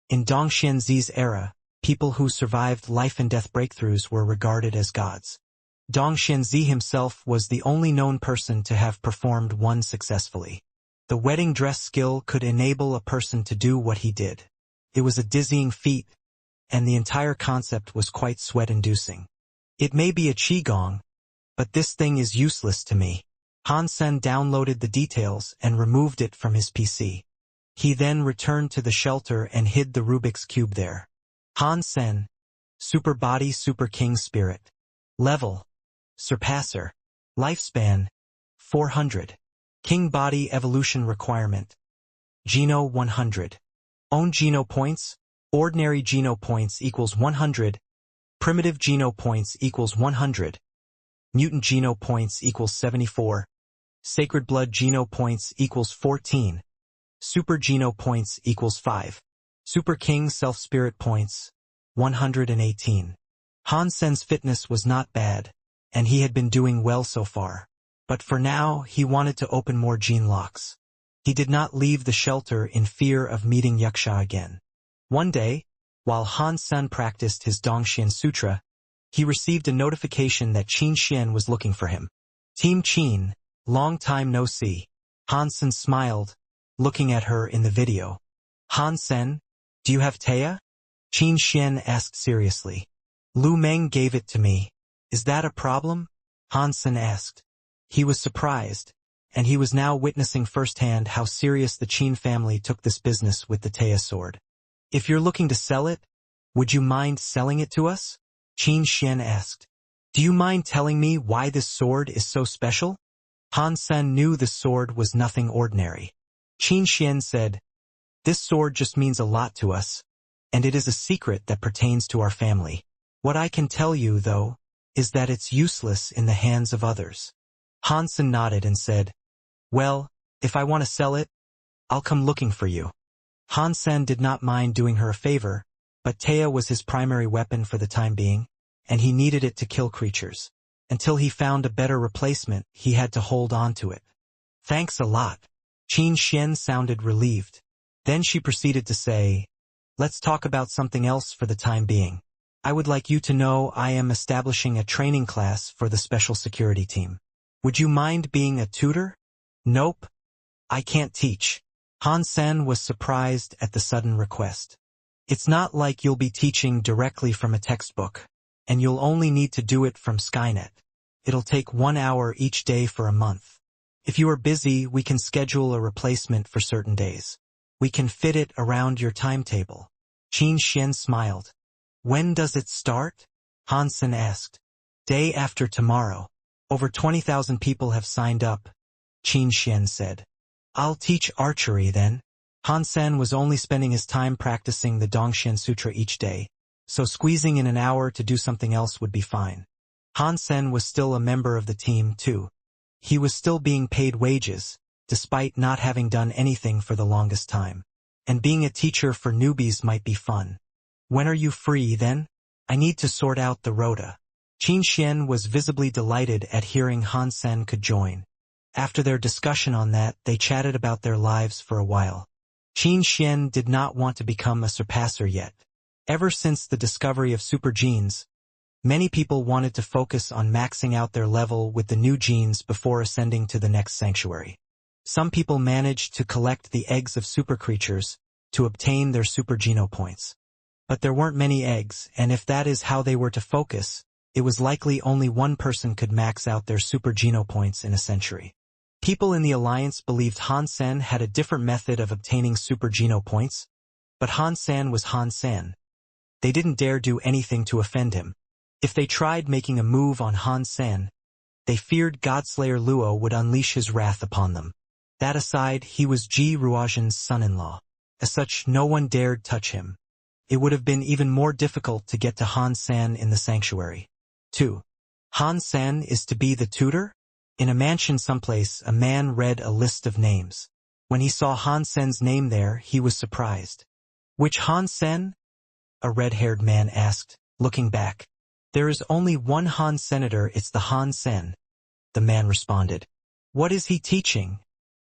In Dongxian era, people who survived life-and-death breakthroughs were regarded as gods. Dongxian himself was the only known person to have performed one successfully. The wedding dress skill could enable a person to do what he did. It was a dizzying feat, and the entire concept was quite sweat-inducing. It may be a qigong, but this thing is useless to me. Han-sen downloaded the details and removed it from his PC. He then returned to the shelter and hid the Rubik's Cube there. Han-sen, Super Body Super King Spirit. Level, Surpasser. Lifespan, 400. King Body Evolution Requirement. Geno 100. Own Geno Points. Ordinary Geno Points equals 100. Primitive Geno Points equals 100. Mutant Geno Points equals 74. Sacred Blood Geno Points equals 14. Super Geno Points equals 5. Super King Self-Spirit Points, 118. Han-sen's fitness was not bad, and he had been doing well so far. But for now, he wanted to open more gene locks. He did not leave the shelter in fear of meeting Wuxia again. One day, while Han-sen practiced his Dongxian Sutra, he received a notification that Qin Xian was looking for him. Team Qin, long time no see. Han-sen smiled, looking at her in the video. Han-sen, do you have Taya? Qin Xian asked seriously. Lu Meng gave it to me. Is that a problem? Han-sen asked. He was surprised, and he was now witnessing firsthand how serious the Qin family took this business with the Taya sword. If you're looking to sell it, would you mind selling it to us? Qin Xian asked. Do you mind telling me why this sword is so special? Han Sen knew the sword was nothing ordinary. Qin Xian said, "This sword just means a lot to us, and it is a secret that pertains to our family. What I can tell you, though, is that it's useless in the hands of others." Han Sen nodded and said, "Well, if I want to sell it, I'll come looking for you." Han Sen did not mind doing her a favor, but Taya was his primary weapon for the time being, and he needed it to kill creatures. Until he found a better replacement, he had to hold on to it. "Thanks a lot." Qin Xian sounded relieved. Then she proceeded to say, "Let's talk about something else for the time being. I would like you to know I am establishing a training class for the special security team. Would you mind being a tutor?" "Nope. I can't teach." Han Sen was surprised at the sudden request. "It's not like you'll be teaching directly from a textbook, and you'll only need to do it from Skynet. It'll take 1 hour each day for a month. If you are busy, we can schedule a replacement for certain days. We can fit it around your timetable." Qin Xian smiled. "When does it start?" Han Sen asked. "Day after tomorrow. Over 20,000 people have signed up," Qin Xian said. "I'll teach archery then." Han Sen was only spending his time practicing the Dongxian Sutra each day, so squeezing in an hour to do something else would be fine. Han Sen was still a member of the team, too. He was still being paid wages, despite not having done anything for the longest time. And being a teacher for newbies might be fun. "When are you free, then? I need to sort out the rota." Qin Xian was visibly delighted at hearing Han Sen could join. After their discussion on that, they chatted about their lives for a while. Qin Xian did not want to become a surpasser yet. Ever since the discovery of super genes, many people wanted to focus on maxing out their level with the new genes before ascending to the next sanctuary. Some people managed to collect the eggs of super creatures to obtain their super geno points. But there weren't many eggs, and if that is how they were to focus, it was likely only one person could max out their super geno points in a century. People in the Alliance believed Han Sen had a different method of obtaining super geno points, but Han Sen was Han Sen. They didn't dare do anything to offend him. If they tried making a move on Han Sen, they feared Godslayer Luo would unleash his wrath upon them. That aside, he was Ji Ruoxin's son-in-law. As such, no one dared touch him. It would have been even more difficult to get to Han Sen in the sanctuary. 2. Han Sen is to be the tutor? In a mansion someplace, a man read a list of names. When he saw Han Sen's name there, he was surprised. "Which Han Sen?" a red-haired man asked, looking back. "There is only one Han Senator, it's the Han Sen," the man responded. "What is he teaching?"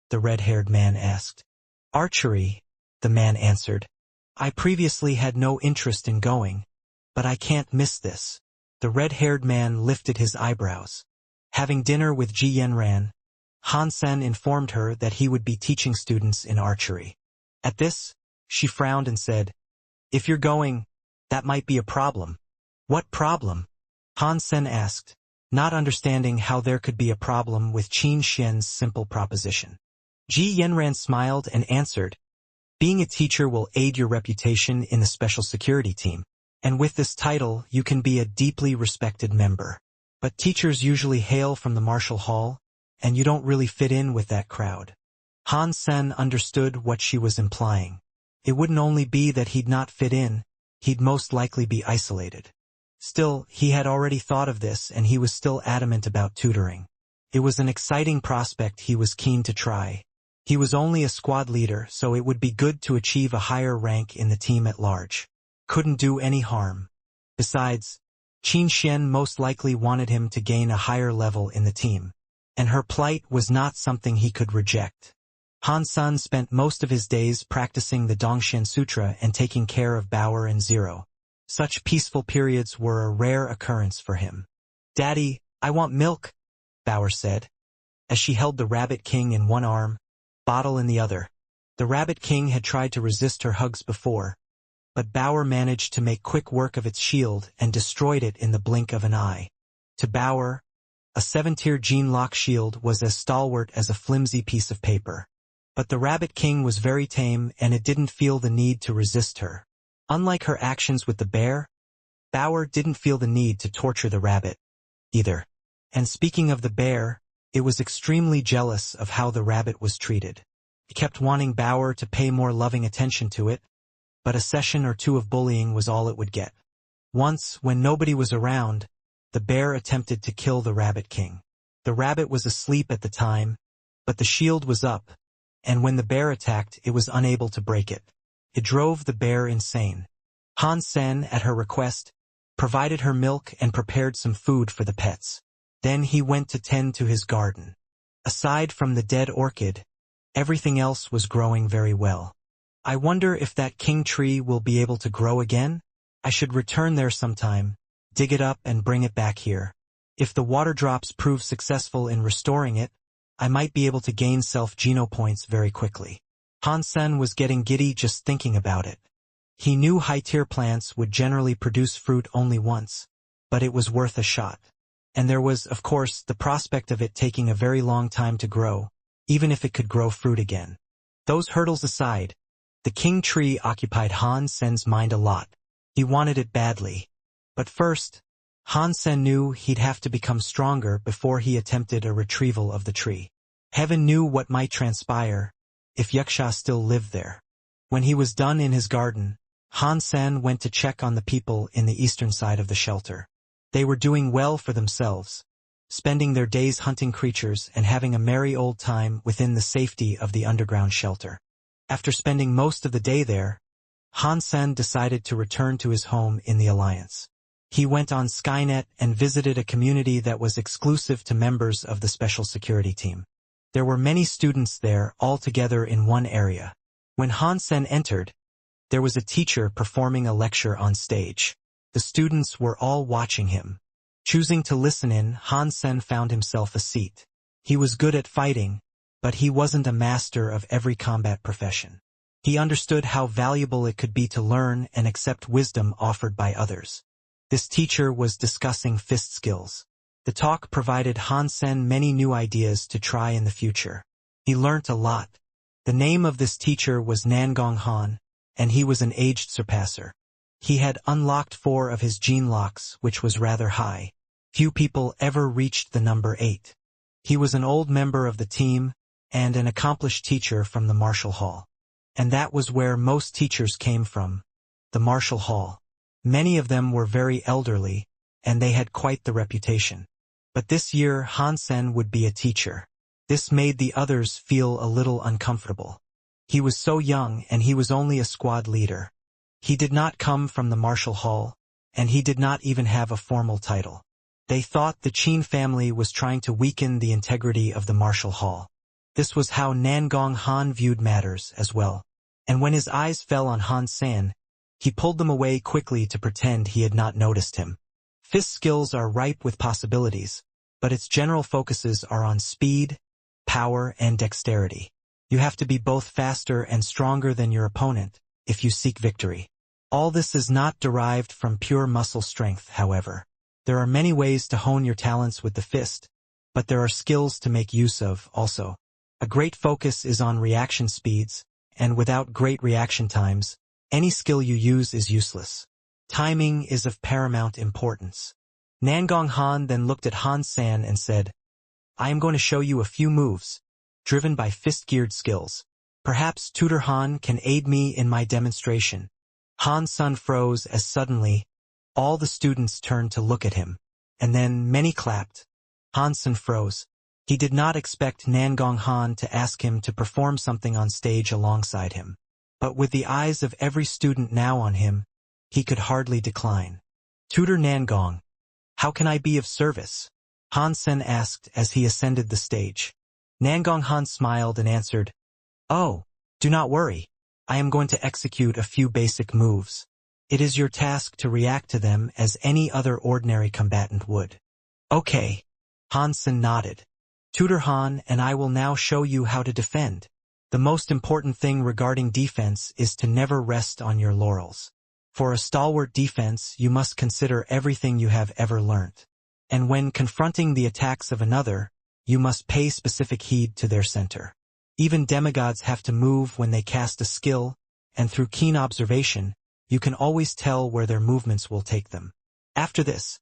the red-haired man asked. "Archery," the man answered. "I previously had no interest in going, but I can't miss this." The red-haired man lifted his eyebrows. Having dinner with Ji Yanran, Han Sen informed her that he would be teaching students in archery. At this, she frowned and said, "If you're going, that might be a problem." "What problem?" Han Sen asked, not understanding how there could be a problem with Qin Xian's simple proposition. Ji Yanran smiled and answered, "Being a teacher will aid your reputation in the special security team, and with this title you can be a deeply respected member. But teachers usually hail from the martial hall, and you don't really fit in with that crowd." Han Sen understood what she was implying. It wouldn't only be that he'd not fit in, he'd most likely be isolated. Still, he had already thought of this, and he was still adamant about tutoring. It was an exciting prospect he was keen to try. He was only a squad leader, so it would be good to achieve a higher rank in the team at large. Couldn't do any harm. Besides, Qin Xian most likely wanted him to gain a higher level in the team, and her plight was not something he could reject. Han Sen spent most of his days practicing the Dongxian Sutra and taking care of Bauer and Zero. Such peaceful periods were a rare occurrence for him. "Daddy, I want milk," Bauer said, as she held the Rabbit King in one arm, bottle in the other. The Rabbit King had tried to resist her hugs before, but Bauer managed to make quick work of its shield and destroyed it in the blink of an eye. To Bauer, a 7-tier gene lock shield was as stalwart as a flimsy piece of paper. But the Rabbit King was very tame, and it didn't feel the need to resist her. Unlike her actions with the bear, Bauer didn't feel the need to torture the rabbit. either. And speaking of the bear, it was extremely jealous of how the rabbit was treated. He kept wanting Bauer to pay more loving attention to it, but a session or two of bullying was all it would get. Once, when nobody was around, the bear attempted to kill the Rabbit King. The rabbit was asleep at the time, but the shield was up, and when the bear attacked, it was unable to break it. It drove the bear insane. Han Sen, at her request, provided her milk and prepared some food for the pets. Then he went to tend to his garden. Aside from the dead orchid, everything else was growing very well. I wonder if that king tree will be able to grow again? I should return there sometime, dig it up and bring it back here. If the water drops prove successful in restoring it, I might be able to gain self-geno points very quickly. Han Sen was getting giddy just thinking about it. He knew high-tier plants would generally produce fruit only once, but it was worth a shot. And there was, of course, the prospect of it taking a very long time to grow, even if it could grow fruit again. Those hurdles aside, the king tree occupied Han Sen's mind a lot. He wanted it badly. But first, Han Sen knew he'd have to become stronger before he attempted a retrieval of the tree. Heaven knew what might transpire if Wuxia still lived there. When he was done in his garden, Han Sen went to check on the people in the eastern side of the shelter. They were doing well for themselves, spending their days hunting creatures and having a merry old time within the safety of the underground shelter. After spending most of the day there, Han Sen decided to return to his home in the Alliance. He went on Skynet and visited a community that was exclusive to members of the Special Security Team. There were many students there all together in one area. When Han Sen entered, there was a teacher performing a lecture on stage. The students were all watching him. Choosing to listen in, Han Sen found himself a seat. He was good at fighting, but he wasn't a master of every combat profession. He understood how valuable it could be to learn and accept wisdom offered by others. This teacher was discussing fist skills. The talk provided Han Sen many new ideas to try in the future. He learnt a lot. The name of this teacher was Nangong Han, and he was an aged surpasser. He had unlocked 4 of his gene locks, which was rather high. Few people ever reached the number 8. He was an old member of the team and an accomplished teacher from the Martial Hall. And that was where most teachers came from, the Martial Hall. Many of them were very elderly, and they had quite the reputation. But this year Han Sen would be a teacher. This made the others feel a little uncomfortable. He was so young and he was only a squad leader. He did not come from the Martial Hall, and he did not even have a formal title. They thought the Qin family was trying to weaken the integrity of the Martial Hall. This was how Nangong Han viewed matters as well. And when his eyes fell on Han Sen, he pulled them away quickly to pretend he had not noticed him. Fist skills are ripe with possibilities, but its general focuses are on speed, power, and dexterity. You have to be both faster and stronger than your opponent if you seek victory. All this is not derived from pure muscle strength, however. There are many ways to hone your talents with the fist, but there are skills to make use of also. A great focus is on reaction speeds, and without great reaction times, any skill you use is useless. Timing is of paramount importance. Nangong Han then looked at Han Sen and said, "I am going to show you a few moves, driven by fist-geared skills. Perhaps Tutor Han can aid me in my demonstration." Han Sen froze as suddenly all the students turned to look at him, and then many clapped. Han Sen froze. He did not expect Nangong Han to ask him to perform something on stage alongside him. But with the eyes of every student now on him, he could hardly decline. "Tutor Nangong, how can I be of service?" Han Sen asked as he ascended the stage. Nangong Han smiled and answered, "Oh, do not worry. I am going to execute a few basic moves. It is your task to react to them as any other ordinary combatant would." "Okay." Han Sen nodded. "Tutor Han and I will now show you how to defend. The most important thing regarding defense is to never rest on your laurels. For a stalwart defense, you must consider everything you have ever learnt. And when confronting the attacks of another, you must pay specific heed to their center. Even demigods have to move when they cast a skill, and through keen observation, you can always tell where their movements will take them. After this,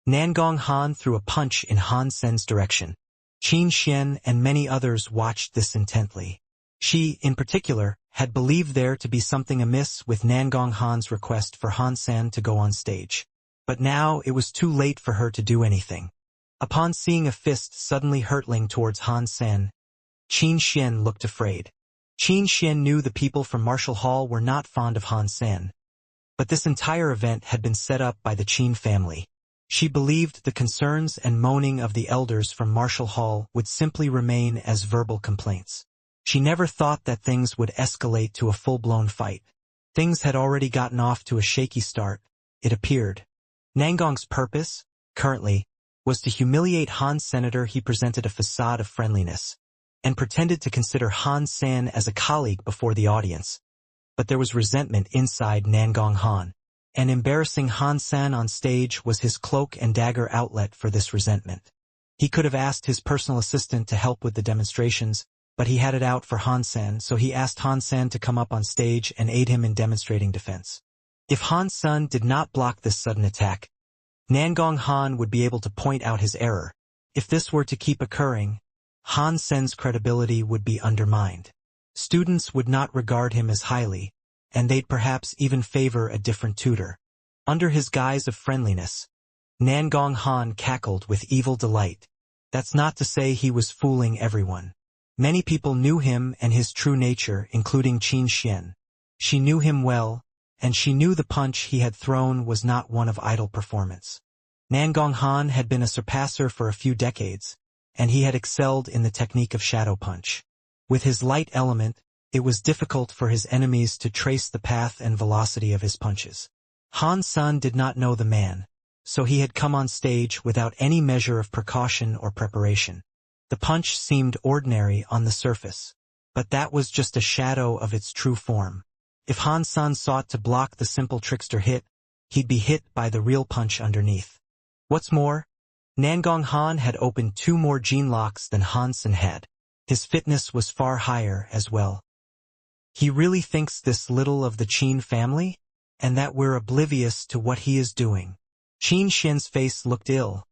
Nangong Han threw a punch in Han Sen's direction. Qin Xian and many others watched this intently. She, in particular, had believed there to be something amiss with Nangong Han's request for Han Sen to go on stage. But now it was too late for her to do anything. Upon seeing a fist suddenly hurtling towards Han Sen, Qin Xian looked afraid. Qin Xian knew the people from Martial Hall were not fond of Han Sen. But this entire event had been set up by the Qin family. She believed the concerns and moaning of the elders from Martial Hall would simply remain as verbal complaints. She never thought that things would escalate to a full-blown fight. Things had already gotten off to a shaky start, it appeared. Nangong's purpose, currently, was to humiliate Han Senator. He presented a facade of friendliness, and pretended to consider Han Sen as a colleague before the audience. But there was resentment inside Nangong Han. And embarrassing Han Sen on stage was his cloak and dagger outlet for this resentment. He could have asked his personal assistant to help with the demonstrations, but he had it out for Han Sen, so he asked Han Sen to come up on stage and aid him in demonstrating defense. If Han Sen did not block this sudden attack, Nangong Han would be able to point out his error. If this were to keep occurring, Han Sen's credibility would be undermined. Students would not regard him as highly, and they'd perhaps even favor a different tutor. Under his guise of friendliness, Nangong Han cackled with evil delight. That's not to say he was fooling everyone. Many people knew him and his true nature, including Qin Xian. She knew him well, and she knew the punch he had thrown was not one of idle performance. Nangong Han had been a surpasser for a few decades, and he had excelled in the technique of shadow punch. With his light element, it was difficult for his enemies to trace the path and velocity of his punches. Han Sen did not know the man, so he had come on stage without any measure of precaution or preparation. The punch seemed ordinary on the surface, but that was just a shadow of its true form. If Han Sen sought to block the simple trickster hit, he'd be hit by the real punch underneath. What's more, Nangong Han had opened 2 more gene locks than Han Sen had. His fitness was far higher as well. He really thinks this little of the Qin family, and that we're oblivious to what he is doing. Qin Xian's face looked ill,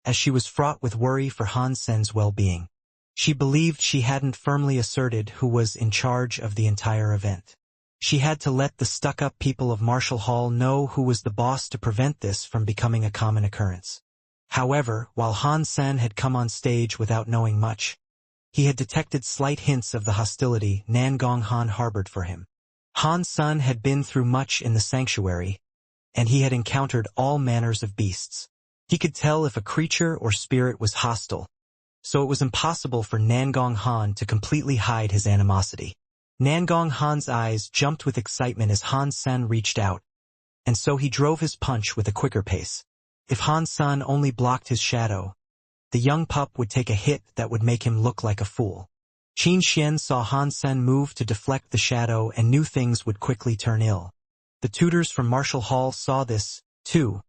as she was fraught with worry for Han Sen's well-being. She believed she hadn't firmly asserted who was in charge of the entire event. She had to let the stuck-up people of Martial Hall know who was the boss to prevent this from becoming a common occurrence. However, while Han Sen had come on stage without knowing much, he had detected slight hints of the hostility Nangong Han harbored for him. Han Sen had been through much in the sanctuary, and he had encountered all manners of beasts. He could tell if a creature or spirit was hostile, so it was impossible for Nangong Han to completely hide his animosity. Nangong Han's eyes jumped with excitement as Han Sen reached out, and so he drove his punch with a quicker pace. If Han Sen only blocked his shadow, the young pup would take a hit that would make him look like a fool. Qin Xian saw Han Sen move to deflect the shadow and knew things would quickly turn ill. The tutors from Martial Hall saw this, too,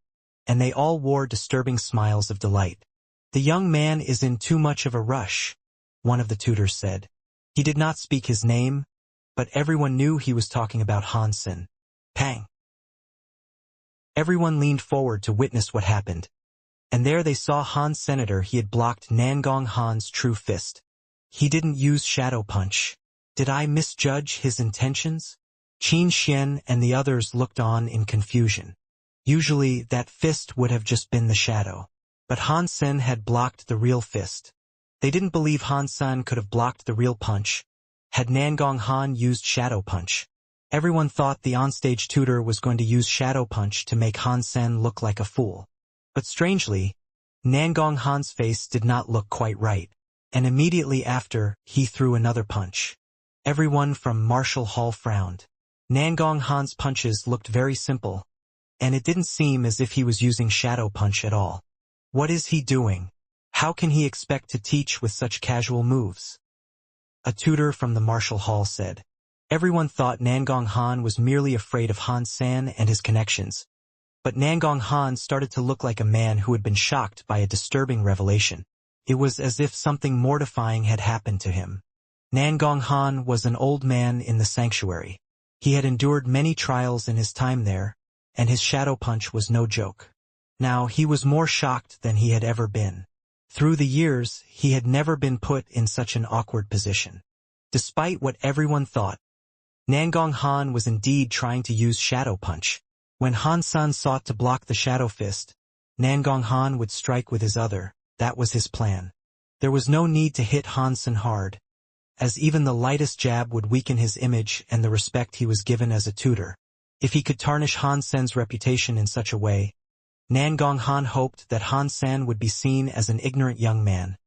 and they all wore disturbing smiles of delight. "The young man is in too much of a rush," one of the tutors said. He did not speak his name, but everyone knew he was talking about Han Sen. Pang! Everyone leaned forward to witness what happened, and there they saw Han Senator. He had blocked Nangong Han's true fist. He didn't use shadow punch. Did I misjudge his intentions? Qin Xian and the others looked on in confusion. Usually that fist would have just been the shadow. But Han Sen had blocked the real fist. They didn't believe Han Sen could have blocked the real punch had Nangong Han used shadow punch. Everyone thought the onstage tutor was going to use shadow punch to make Han Sen look like a fool. But strangely, Nangong Han's face did not look quite right, and immediately after, he threw another punch. Everyone from Martial Hall frowned. Nangong Han's punches looked very simple, and it didn't seem as if he was using shadow punch at all. What is he doing? How can he expect to teach with such casual moves? A tutor from the Martial Hall said. Everyone thought Nangong Han was merely afraid of Han Sen and his connections. But Nangong Han started to look like a man who had been shocked by a disturbing revelation. It was as if something mortifying had happened to him. Nangong Han was an old man in the sanctuary. He had endured many trials in his time there, and his shadow punch was no joke. Now, he was more shocked than he had ever been. Through the years, he had never been put in such an awkward position. Despite what everyone thought, Nangong Han was indeed trying to use Shadow Punch. When Han San sought to block the Shadow Fist, Nangong Han would strike with his other. That was his plan. There was no need to hit Han San hard, as even the lightest jab would weaken his image and the respect he was given as a tutor. If he could tarnish Han Sen's reputation in such a way, Nangong Han hoped that Han San would be seen as an ignorant young man,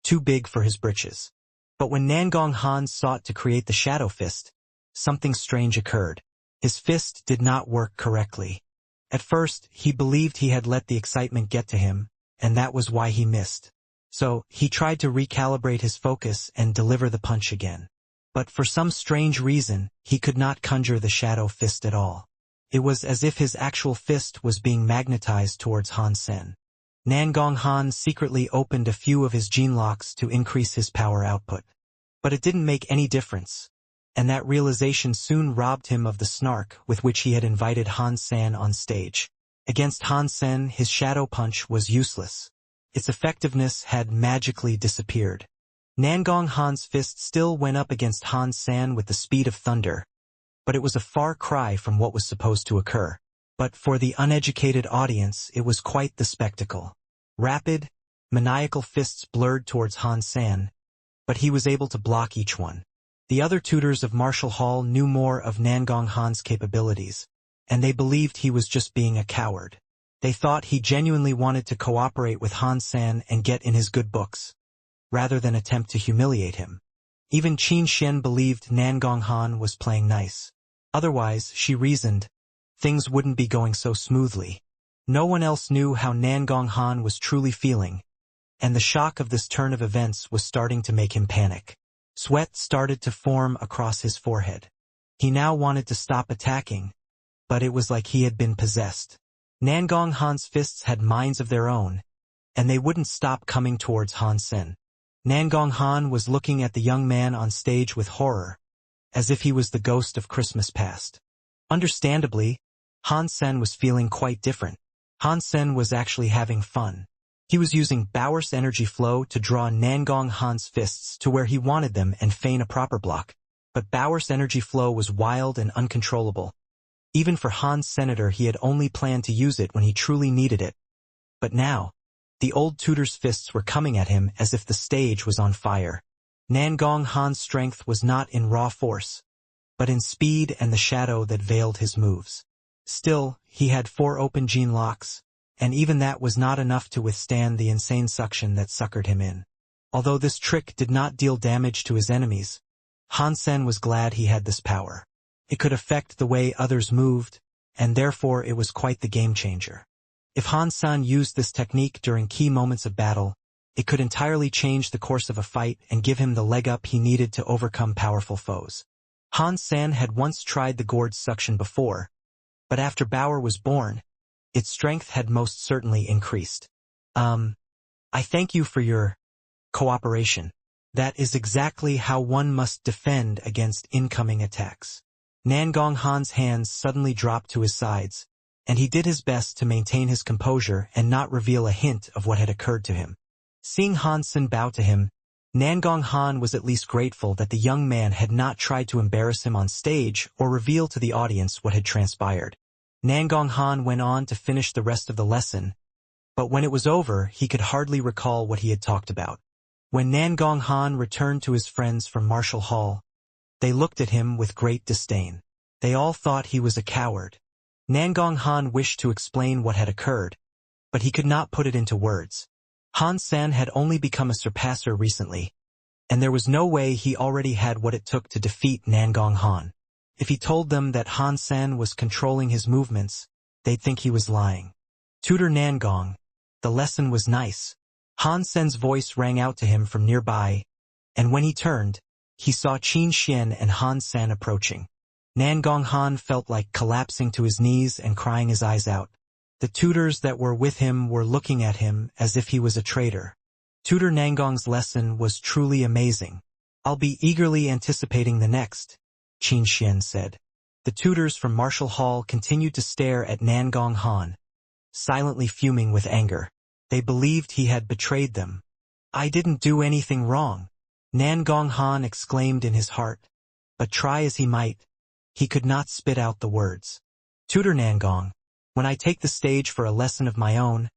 too big for his britches. But when Nangong Han sought to create the Shadow Fist, something strange occurred. His fist did not work correctly. At first, he believed he had let the excitement get to him, and that was why he missed. So, he tried to recalibrate his focus and deliver the punch again. But for some strange reason, he could not conjure the Shadow Fist at all. It was as if his actual fist was being magnetized towards Han Sen. Nangong Han secretly opened a few of his gene locks to increase his power output. But it didn't make any difference, and that realization soon robbed him of the snark with which he had invited Han San on stage. Against Han Sen, his Shadow Punch was useless. Its effectiveness had magically disappeared. Nangong Han's fist still went up against Han San with the speed of thunder, but it was a far cry from what was supposed to occur. But for the uneducated audience, it was quite the spectacle. Rapid, maniacal fists blurred towards Han San, but he was able to block each one. The other tutors of Martial Hall knew more of Nangong Han's capabilities, and they believed he was just being a coward. They thought he genuinely wanted to cooperate with Han San and get in his good books, rather than attempt to humiliate him. Even Qin Xian believed Nangong Han was playing nice. Otherwise, she reasoned, things wouldn't be going so smoothly. No one else knew how Nangong Han was truly feeling, and the shock of this turn of events was starting to make him panic. Sweat started to form across his forehead. He now wanted to stop attacking, but it was like he had been possessed. Nangong Han's fists had minds of their own, and they wouldn't stop coming towards Han Sen. Nangong Han was looking at the young man on stage with horror, as if he was the ghost of Christmas past. Understandably, Han Sen was feeling quite different. Han Sen was actually having fun. He was using Bauer's energy flow to draw Nangong Han's fists to where he wanted them and feign a proper block. But Bauer's energy flow was wild and uncontrollable. Even for Han's senator, he had only planned to use it when he truly needed it. But now, the old tutor's fists were coming at him as if the stage was on fire. Nangong Han's strength was not in raw force, but in speed and the shadow that veiled his moves. Still, he had 4 open gene locks, and even that was not enough to withstand the insane suction that suckered him in. Although this trick did not deal damage to his enemies, Han Sen was glad he had this power. It could affect the way others moved, and therefore it was quite the game-changer. If Han San used this technique during key moments of battle, it could entirely change the course of a fight and give him the leg up he needed to overcome powerful foes. Han San had once tried the gourd suction before, but after Bauer was born, its strength had most certainly increased. I thank you for your cooperation. That is exactly how one must defend against incoming attacks. Nangong Han's hands suddenly dropped to his sides, and he did his best to maintain his composure and not reveal a hint of what had occurred to him. Seeing Han Sen bow to him, Nangong Han was at least grateful that the young man had not tried to embarrass him on stage or reveal to the audience what had transpired. Nangong Han went on to finish the rest of the lesson, but when it was over, he could hardly recall what he had talked about. When Nangong Han returned to his friends from Martial Hall, they looked at him with great disdain. They all thought he was a coward. Nangong Han wished to explain what had occurred, but he could not put it into words. Han San had only become a surpasser recently, and there was no way he already had what it took to defeat Nangong Han. If he told them that Han San was controlling his movements, they'd think he was lying. Tutor Nangong, the lesson was nice. Han Sen's voice rang out to him from nearby, and when he turned, he saw Qin Xian and Han San approaching. Nangong Han felt like collapsing to his knees and crying his eyes out. The tutors that were with him were looking at him as if he was a traitor. Tutor Nangong's lesson was truly amazing. I'll be eagerly anticipating the next, Qin Xian said. The tutors from Martial Hall continued to stare at Nangong Han, silently fuming with anger. They believed he had betrayed them. "I didn't do anything wrong," Nangong Han exclaimed in his heart. But try as he might, he could not spit out the words. "Tutor Nangong, when I take the stage for a lesson of my own,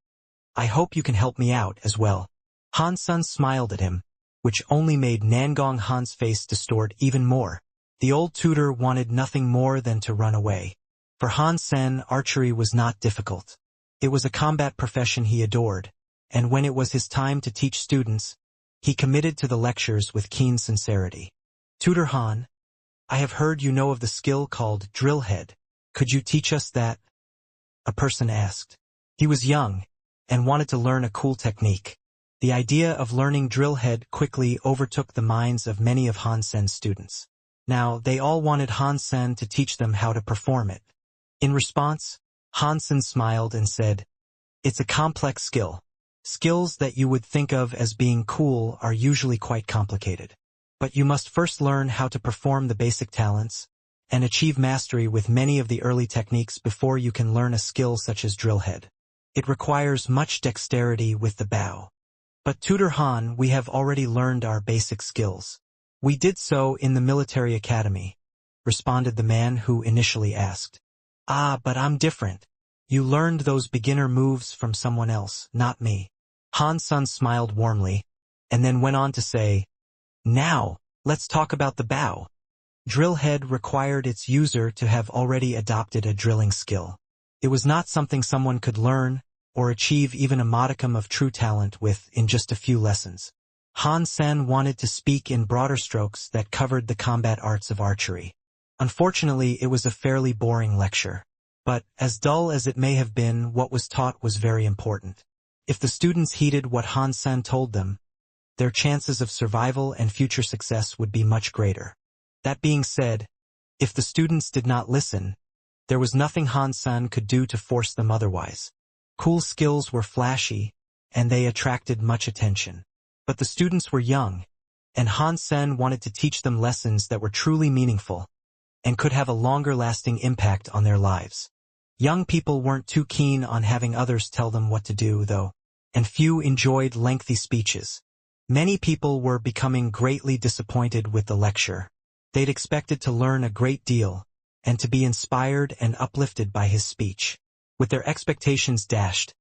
I hope you can help me out as well." Han Sen smiled at him, which only made Nangong Han's face distort even more. The old tutor wanted nothing more than to run away. For Han Sen, archery was not difficult. It was a combat profession he adored, and when it was his time to teach students, he committed to the lectures with keen sincerity. "Tutor Han, I have heard you know of the skill called drill head. Could you teach us that?" a person asked. He was young, and wanted to learn a cool technique. The idea of learning drill head quickly overtook the minds of many of Han Sen's students. Now, they all wanted Han Sen to teach them how to perform it. In response, Han Sen smiled and said, "It's a complex skill. Skills that you would think of as being cool are usually quite complicated. But you must first learn how to perform the basic talents, and achieve mastery with many of the early techniques before you can learn a skill such as drill head. It requires much dexterity with the bow." "But Tutor Han, we have already learned our basic skills. We did so in the military academy," responded the man who initially asked. "Ah, but I'm different. You learned those beginner moves from someone else, not me." Han Sen smiled warmly, and then went on to say, "Now, let's talk about the bow." Drill head required its user to have already adopted a drilling skill. It was not something someone could learn or achieve even a modicum of true talent with in just a few lessons. Han Sen wanted to speak in broader strokes that covered the combat arts of archery. Unfortunately, it was a fairly boring lecture. But, as dull as it may have been, what was taught was very important. If the students heeded what Han Sen told them, their chances of survival and future success would be much greater. That being said, if the students did not listen, there was nothing Han Sen could do to force them otherwise. Cool skills were flashy, and they attracted much attention. But the students were young, and Han Sen wanted to teach them lessons that were truly meaningful, and could have a longer-lasting impact on their lives. Young people weren't too keen on having others tell them what to do, though, and few enjoyed lengthy speeches. Many people were becoming greatly disappointed with the lecture. They'd expected to learn a great deal, and to be inspired and uplifted by his speech. With their expectations dashed,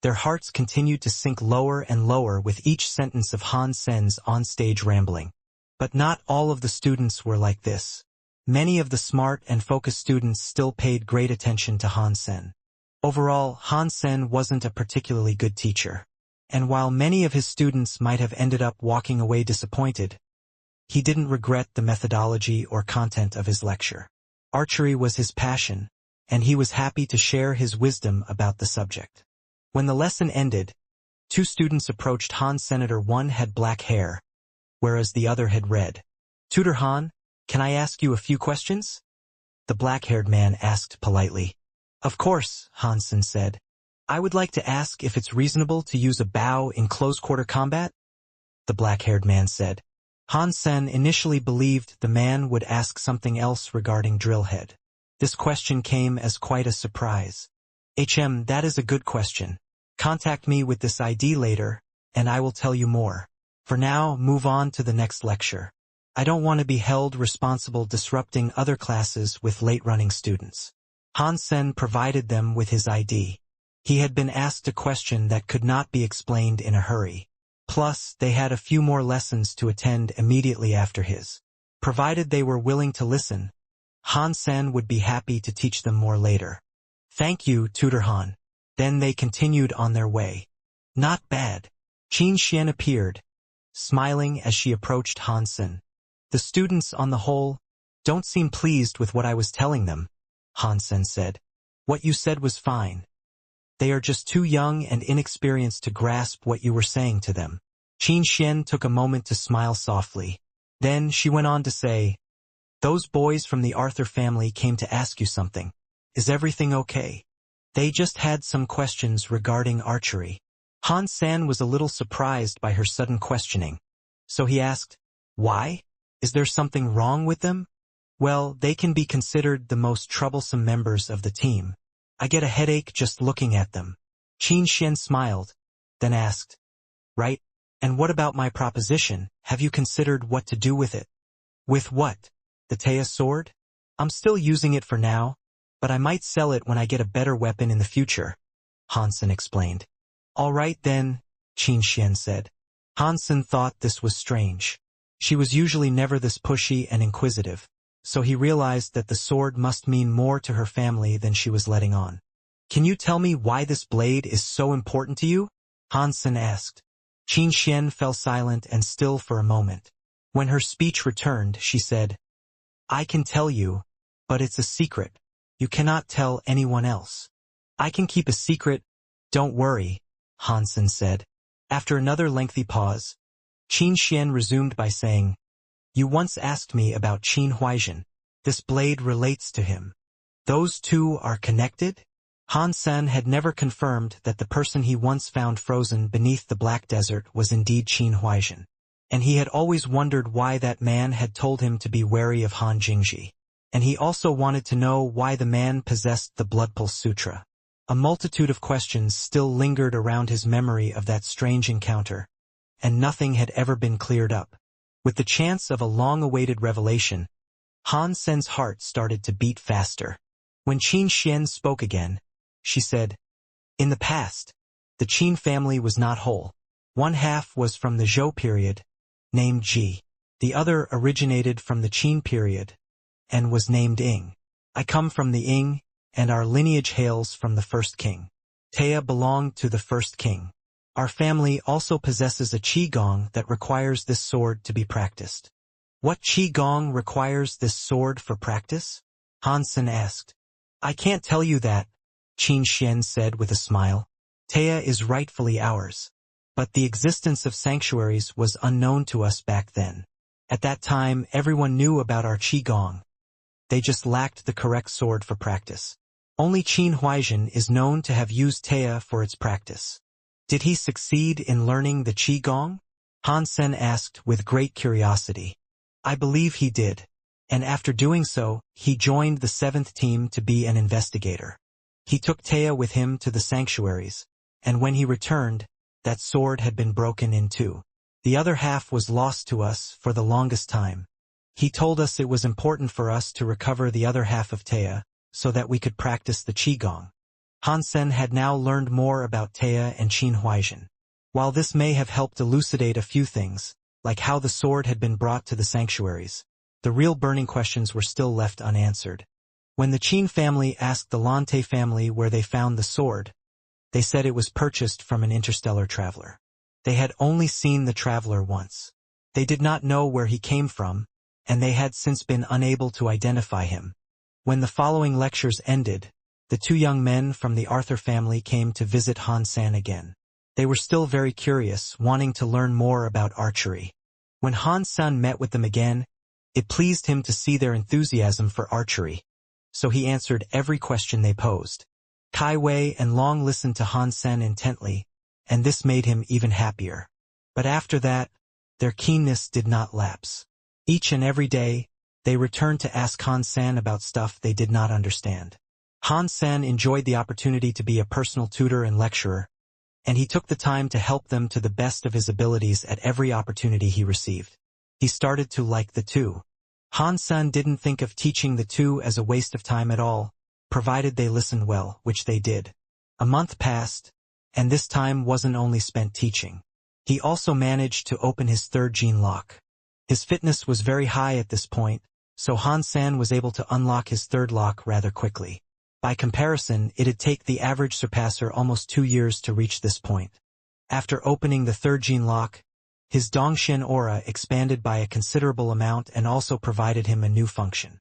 their hearts continued to sink lower and lower with each sentence of Han Sen's on-stage rambling. But not all of the students were like this. Many of the smart and focused students still paid great attention to Han Sen. Overall, Han Sen wasn't a particularly good teacher. And while many of his students might have ended up walking away disappointed, he didn't regret the methodology or content of his lecture. Archery was his passion, and he was happy to share his wisdom about the subject. When the lesson ended, two students approached Han Sen. One had black hair, whereas the other had red. "Tutor Han, can I ask you a few questions?" the black-haired man asked politely. "Of course," Han Sen said. "I would like to ask if it's reasonable to use a bow in close-quarter combat?" the black-haired man said. Han Sen initially believed the man would ask something else regarding drill head. This question came as quite a surprise. That is a good question. Contact me with this ID later, and I will tell you more. For now, move on to the next lecture. I don't want to be held responsible disrupting other classes with late-running students." Han Sen provided them with his ID. He had been asked a question that could not be explained in a hurry. Plus, they had a few more lessons to attend immediately after his. Provided they were willing to listen, Han Sen would be happy to teach them more later. "Thank you, Tutor Han." Then they continued on their way. "Not bad." Qin Xian appeared, smiling as she approached Han Sen. "The students, on the whole, don't seem pleased with what I was telling them," Han Sen said. "What you said was fine. They are just too young and inexperienced to grasp what you were saying to them." Qin Xian took a moment to smile softly. Then she went on to say, "Those boys from the Arthur family came to ask you something. Is everything okay? They just had some questions regarding archery." Han Sen was a little surprised by her sudden questioning. So he asked, "Why? Is there something wrong with them?" "Well, they can be considered the most troublesome members of the team. I get a headache just looking at them. Qin Xian smiled, then asked, right? And what about my proposition? Have you considered what to do with it? With what? The Taya sword? I'm still using it for now, but I might sell it when I get a better weapon in the future, Hansen explained. All right then, Qin Xian said. Hansen thought this was strange. She was usually never this pushy and inquisitive, so he realized that the sword must mean more to her family than she was letting on. Can you tell me why this blade is so important to you? Hansen asked. Qin Xian fell silent and still for a moment. When her speech returned, she said, I can tell you, but it's a secret. You cannot tell anyone else. I can keep a secret, don't worry, Hansen said. After another lengthy pause, Qin Xian resumed by saying, You once asked me about Qin Huaizhen. This blade relates to him. Those two are connected? Hansen had never confirmed that the person he once found frozen beneath the Black Desert was indeed Qin Huaizhen, and he had always wondered why that man had told him to be wary of Han Jingji, and he also wanted to know why the man possessed the Bloodpulse Sutra. A multitude of questions still lingered around his memory of that strange encounter, and nothing had ever been cleared up. With the chance of a long-awaited revelation, Hansen's heart started to beat faster. When Qin Xian spoke again, she said, In the past, the Qin family was not whole. One half was from the Zhou period, named Ji. The other originated from the Qin period, and was named Ying. I come from the Ying, and our lineage hails from the first king. Taya belonged to the first king. Our family also possesses a qigong that requires this sword to be practiced. What qigong requires this sword for practice? Hansen asked. I can't tell you that, Qin Xian said with a smile. Taya is rightfully ours. But the existence of sanctuaries was unknown to us back then. At that time, everyone knew about our qigong. They just lacked the correct sword for practice. Only Qin Huaizhen is known to have used Taya for its practice. Did he succeed in learning the qigong? Hansen asked with great curiosity. I believe he did. And after doing so, he joined the 7th team to be an investigator. He took Taya with him to the sanctuaries, and when he returned, that sword had been broken in two. The other half was lost to us for the longest time. He told us it was important for us to recover the other half of Taya, so that we could practice the qigong. Hansen had now learned more about Taya and Qin Huaizhen. While this may have helped elucidate a few things, like how the sword had been brought to the sanctuaries, the real burning questions were still left unanswered. When the Qin family asked the Lante family where they found the sword, they said it was purchased from an interstellar traveler. They had only seen the traveler once. They did not know where he came from, and they had since been unable to identify him. When the following lectures ended, the two young men from the Arthur family came to visit Hansen again. They were still very curious, wanting to learn more about archery. When Hansen met with them again, it pleased him to see their enthusiasm for archery, so he answered every question they posed. Kai Wei and Long listened to Hansen intently, and this made him even happier. But after that, their keenness did not lapse. Each and every day, they returned to ask Hansen about stuff they did not understand. Hansen enjoyed the opportunity to be a personal tutor and lecturer, and he took the time to help them to the best of his abilities at every opportunity he received. He started to like the two. Hansen didn't think of teaching the two as a waste of time at all, provided they listened well, which they did. A month passed, and this time wasn't only spent teaching. He also managed to open his third gene lock. His fitness was very high at this point, so Hansen was able to unlock his third lock rather quickly. By comparison, it'd take the average surpasser almost 2 years to reach this point. After opening the third gene lock, his Dongxian aura expanded by a considerable amount and also provided him a new function.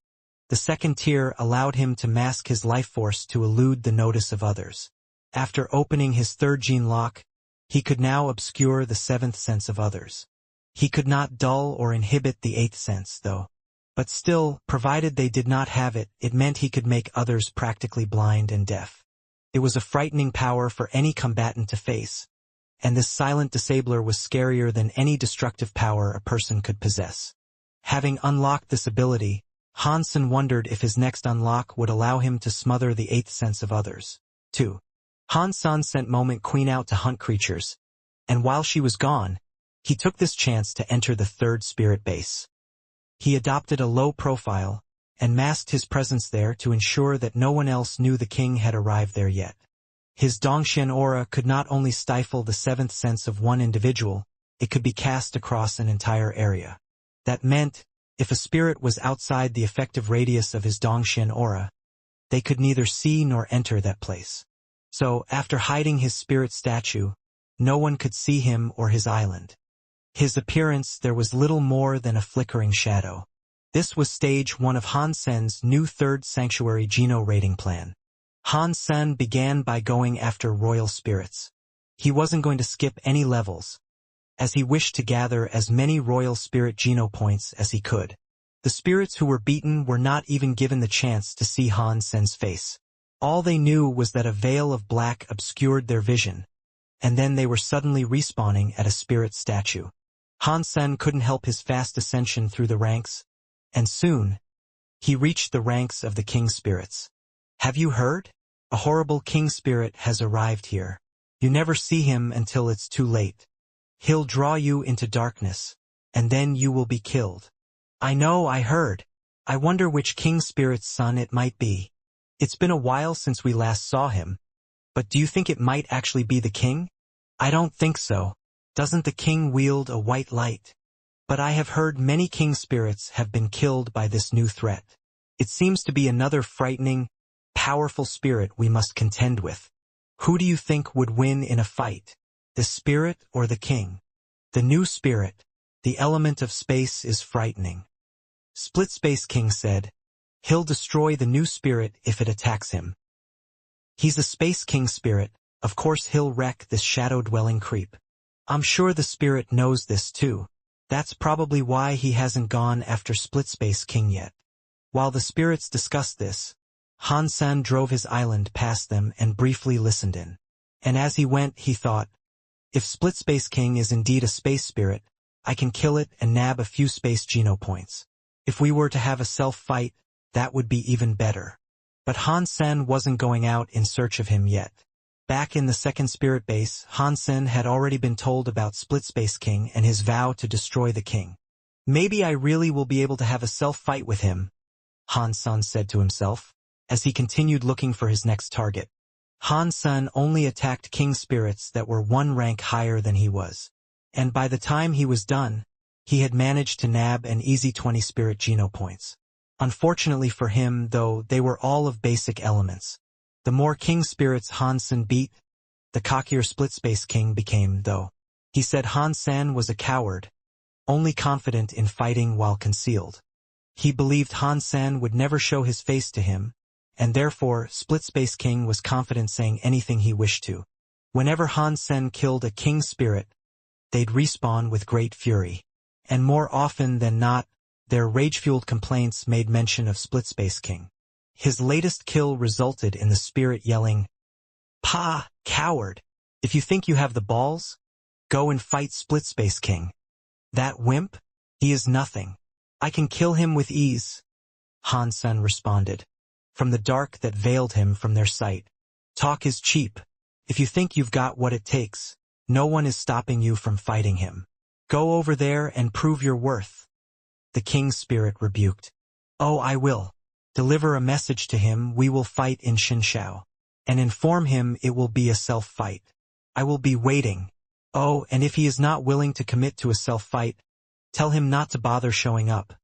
The second tier allowed him to mask his life force to elude the notice of others. After opening his third gene lock, he could now obscure the 7th sense of others. He could not dull or inhibit the 8th sense, though. But still, provided they did not have it, it meant he could make others practically blind and deaf. It was a frightening power for any combatant to face, and this silent disabler was scarier than any destructive power a person could possess. Having unlocked this ability, Hansen wondered if his next unlock would allow him to smother the eighth sense of others. 2. Hansen sent Moment Queen out to hunt creatures, and while she was gone, he took this chance to enter the third spirit base. He adopted a low profile, and masked his presence there to ensure that no one else knew the king had arrived there yet. His Dongxian aura could not only stifle the seventh sense of one individual, it could be cast across an entire area. That meant, if a spirit was outside the effective radius of his Dongxian aura, they could neither see nor enter that place. So, after hiding his spirit statue, no one could see him or his island. His appearance there was little more than a flickering shadow. This was stage 1 of Hansen's new third sanctuary Geno rating plan. Hansen began by going after royal spirits. He wasn't going to skip any levels, as he wished to gather as many royal spirit Geno points as he could. The spirits who were beaten were not even given the chance to see Hansen's face. All they knew was that a veil of black obscured their vision, and then they were suddenly respawning at a spirit statue. Hansen couldn't help his fast ascension through the ranks, and soon, he reached the ranks of the king spirits. Have you heard? A horrible king spirit has arrived here. You never see him until it's too late. He'll draw you into darkness, and then you will be killed. I know, I heard. I wonder which king spirit's son it might be. It's been a while since we last saw him, but do you think it might actually be the king? I don't think so. Doesn't the king wield a white light? But I have heard many king spirits have been killed by this new threat. It seems to be another frightening, powerful spirit we must contend with. Who do you think would win in a fight? The spirit or the king? The new spirit, the element of space, is frightening. Split Space King said, he'll destroy the new spirit if it attacks him. He's a Space King spirit, of course he'll wreck this shadow-dwelling creep. I'm sure the spirit knows this too. That's probably why he hasn't gone after Split Space King yet. While the spirits discussed this, Hansen drove his island past them and briefly listened in. And as he went, he thought, if Split Space King is indeed a space spirit, I can kill it and nab a few space Geno points. If we were to have a self-fight, that would be even better. But Hansen wasn't going out in search of him yet. Back in the second spirit base, Hansen had already been told about Split Space King and his vow to destroy the king. Maybe I really will be able to have a self-fight with him, Hansen said to himself, as he continued looking for his next target. Hansen only attacked king spirits that were one rank higher than he was. And by the time he was done, he had managed to nab an easy 20 spirit Geno points. Unfortunately for him, though, they were all of basic elements. The more king spirits Hansen beat, the cockier Split Space King became, though. He said Hansen was a coward, only confident in fighting while concealed. He believed Hansen would never show his face to him, and therefore Split Space King was confident saying anything he wished to. Whenever Hansen killed a king spirit, they'd respawn with great fury. And more often than not, their rage-fueled complaints made mention of Split Space King. His latest kill resulted in the spirit yelling, "Pah, coward! If you think you have the balls, go and fight Split Space King. That wimp? He is nothing. I can kill him with ease," Hansen responded, from the dark that veiled him from their sight. "Talk is cheap. If you think you've got what it takes, no one is stopping you from fighting him. Go over there and prove your worth," the king's spirit rebuked. "Oh, I will. Deliver a message to him. We will fight in Xinshao. And inform him it will be a self-fight. I will be waiting. Oh, and if he is not willing to commit to a self-fight, tell him not to bother showing up,"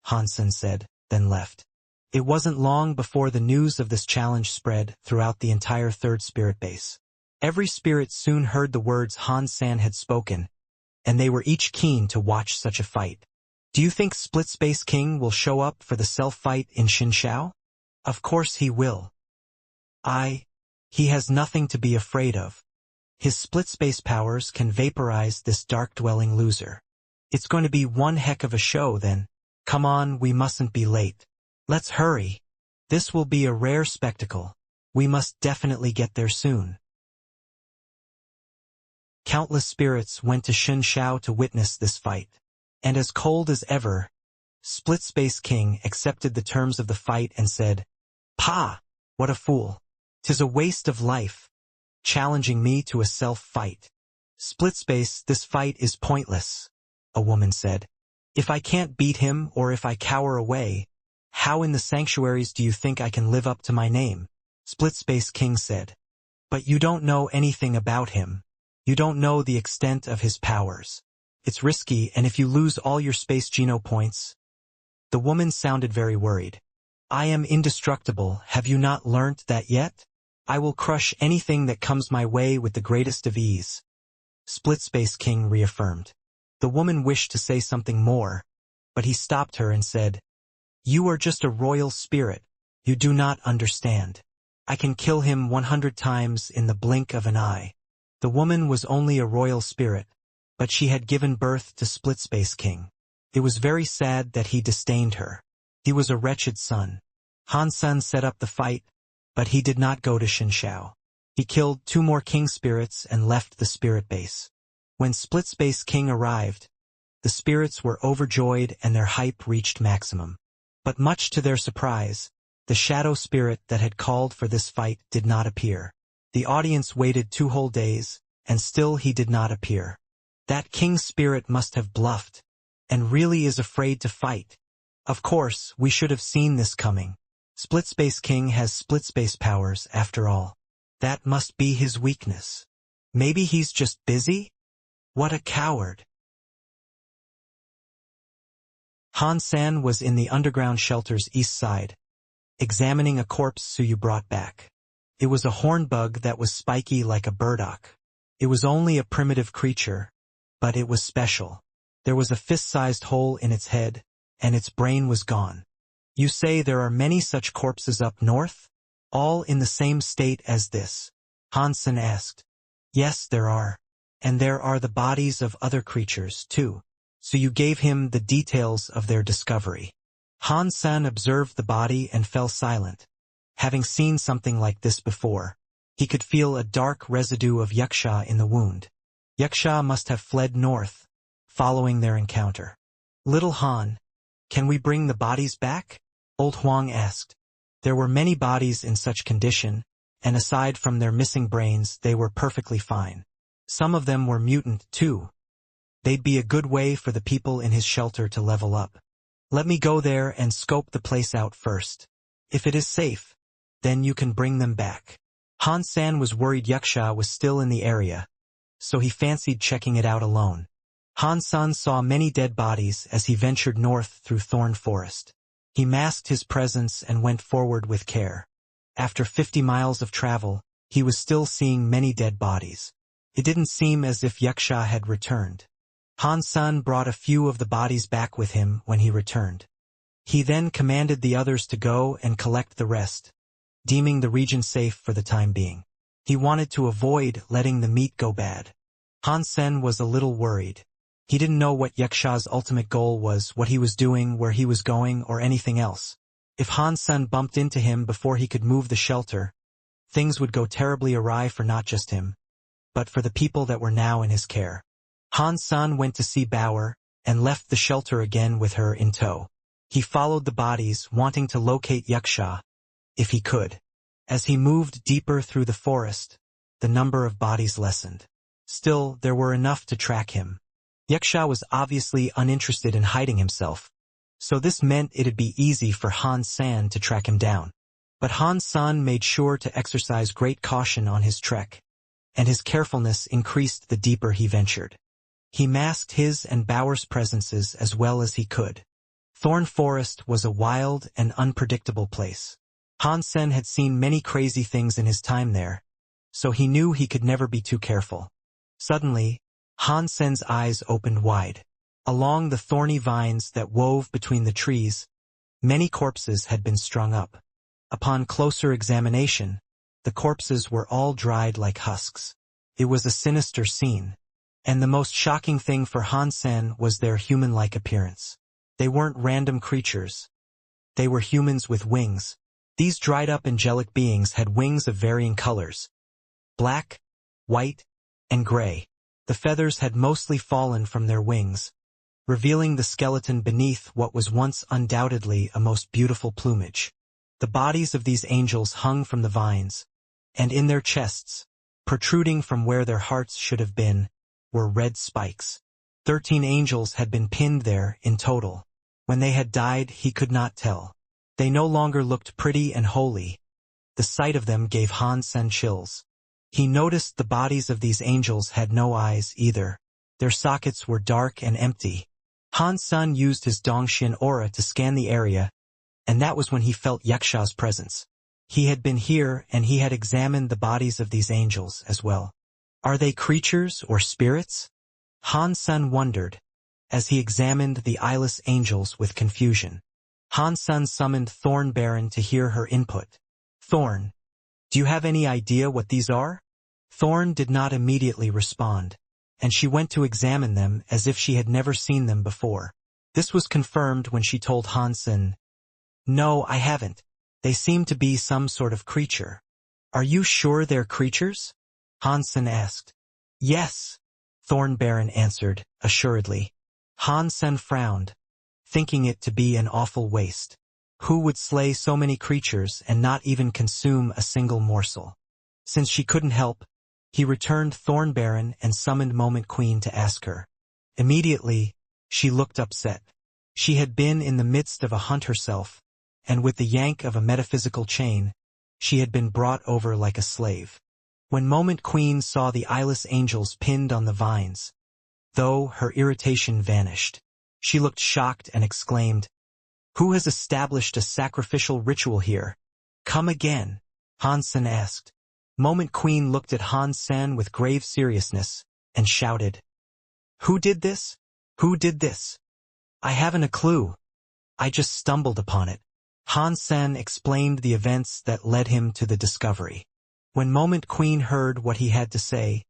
Hansen said, then left. It wasn't long before the news of this challenge spread throughout the entire third spirit base. Every spirit soon heard the words Hansen had spoken, and they were each keen to watch such a fight. Do you think Split Space King will show up for the self-fight in Xinshao? Of course he will. He has nothing to be afraid of. His split space powers can vaporize this dark-dwelling loser. It's going to be one heck of a show then. Come on, we mustn't be late. Let's hurry. This will be a rare spectacle. We must definitely get there soon. Countless spirits went to Xinshao to witness this fight. And as cold as ever, Split Space King accepted the terms of the fight and said, "Pah! What a fool! 'Tis a waste of life, challenging me to a self-fight." "Split Space, this fight is pointless," a woman said. "If I can't beat him or if I cower away, how in the sanctuaries do you think I can live up to my name?" Split Space King said, "But you don't know anything about him. You don't know the extent of his powers. It's risky, and if you lose all your space geno points..." The woman sounded very worried. "I am indestructible, have you not learnt that yet? I will crush anything that comes my way with the greatest of ease." Split Space King reaffirmed. The woman wished to say something more, but he stopped her and said, "You are just a royal spirit. You do not understand. I can kill him 100 times in the blink of an eye." The woman was only a royal spirit, but she had given birth to Split Space King. It was very sad that he disdained her. He was a wretched son. Han Sen set up the fight, but he did not go to Shinshao. He killed 2 more king spirits and left the spirit base. When Split Space King arrived, the spirits were overjoyed and their hype reached maximum. But much to their surprise, the shadow spirit that had called for this fight did not appear. The audience waited 2 whole days, and still he did not appear. That king spirit must have bluffed, and really is afraid to fight. Of course, we should have seen this coming. Split Space King has split space powers, after all. That must be his weakness. Maybe he's just busy? What a coward. Han San was in the underground shelter's east side, examining a corpse Suyu brought back. It was a hornbug that was spiky like a burdock. It was only a primitive creature, but it was special. There was a fist-sized hole in its head, and its brain was gone. "You say there are many such corpses up north? All in the same state as this?" Han Sen asked. "Yes, there are. And there are the bodies of other creatures, too." So you gave him the details of their discovery. Han Sen observed the body and fell silent. Having seen something like this before, he could feel a dark residue of Wuxia in the wound. Wuxia must have fled north, following their encounter. "Little Han, can we bring the bodies back?" Old Huang asked. There were many bodies in such condition, and aside from their missing brains, they were perfectly fine. Some of them were mutant, too. They'd be a good way for the people in his shelter to level up. "Let me go there and scope the place out first. If it is safe, then you can bring them back." Han San was worried Wuxia was still in the area, so he fancied checking it out alone. Han San saw many dead bodies as he ventured north through thorn forest. He masked his presence and went forward with care. After 50 miles of travel, he was still seeing many dead bodies. It didn't seem as if Wuxia had returned. Han San brought a few of the bodies back with him when he returned. He then commanded the others to go and collect the rest, deeming the region safe for the time being. He wanted to avoid letting the meat go bad. Han Sen was a little worried. He didn't know what Wuxia's ultimate goal was, what he was doing, where he was going, or anything else. If Han Sen bumped into him before he could move the shelter, things would go terribly awry for not just him, but for the people that were now in his care. Han San went to see Bauer, and left the shelter again with her in tow. He followed the bodies, wanting to locate Wuxia, if he could. As he moved deeper through the forest, the number of bodies lessened. Still, there were enough to track him. Wuxia was obviously uninterested in hiding himself, so this meant it'd be easy for Han San to track him down. But Han San made sure to exercise great caution on his trek, and his carefulness increased the deeper he ventured. He masked his and Bauer's presences as well as he could. Thorn Forest was a wild and unpredictable place. Han Sen had seen many crazy things in his time there, so he knew he could never be too careful. Suddenly, Han Sen's eyes opened wide. Along the thorny vines that wove between the trees, many corpses had been strung up. Upon closer examination, the corpses were all dried like husks. It was a sinister scene. And the most shocking thing for Han Sen was their human-like appearance. They weren't random creatures. They were humans with wings. These dried-up angelic beings had wings of varying colors: black, white, and gray. The feathers had mostly fallen from their wings, revealing the skeleton beneath what was once undoubtedly a most beautiful plumage. The bodies of these angels hung from the vines, and in their chests, protruding from where their hearts should have been, were red spikes. 13 angels had been pinned there in total. When they had died, he could not tell. They no longer looked pretty and holy. The sight of them gave Han Sen chills. He noticed the bodies of these angels had no eyes either. Their sockets were dark and empty. Han Sen used his Dongxian aura to scan the area, and that was when he felt Yaksha's presence. He had been here, and he had examined the bodies of these angels as well. Are they creatures or spirits? Han Sen wondered, as he examined the eyeless angels with confusion. Han Sen summoned Thorn Baron to hear her input. Thorn, do you have any idea what these are? Thorn did not immediately respond, and she went to examine them as if she had never seen them before. This was confirmed when she told Han Sen, "No, I haven't. They seem to be some sort of creature." "Are you sure they're creatures?" Han Sen asked. "Yes," Thorn Baron answered, assuredly. Han Sen frowned, thinking it to be an awful waste. Who would slay so many creatures and not even consume a single morsel? Since she couldn't help, he returned Thorn Baron and summoned Moment Queen to ask her. Immediately, she looked upset. She had been in the midst of a hunt herself, and with the yank of a metaphysical chain, she had been brought over like a slave. When Moment Queen saw the eyeless angels pinned on the vines, though, her irritation vanished. She looked shocked and exclaimed, "Who has established a sacrificial ritual here? Come again," Han Sen asked. Moment Queen looked at Han Sen with grave seriousness and shouted, "Who did this? Who did this? I haven't a clue. I just stumbled upon it." Han Sen explained the events that led him to the discovery. When Moment Queen heard what he had to say,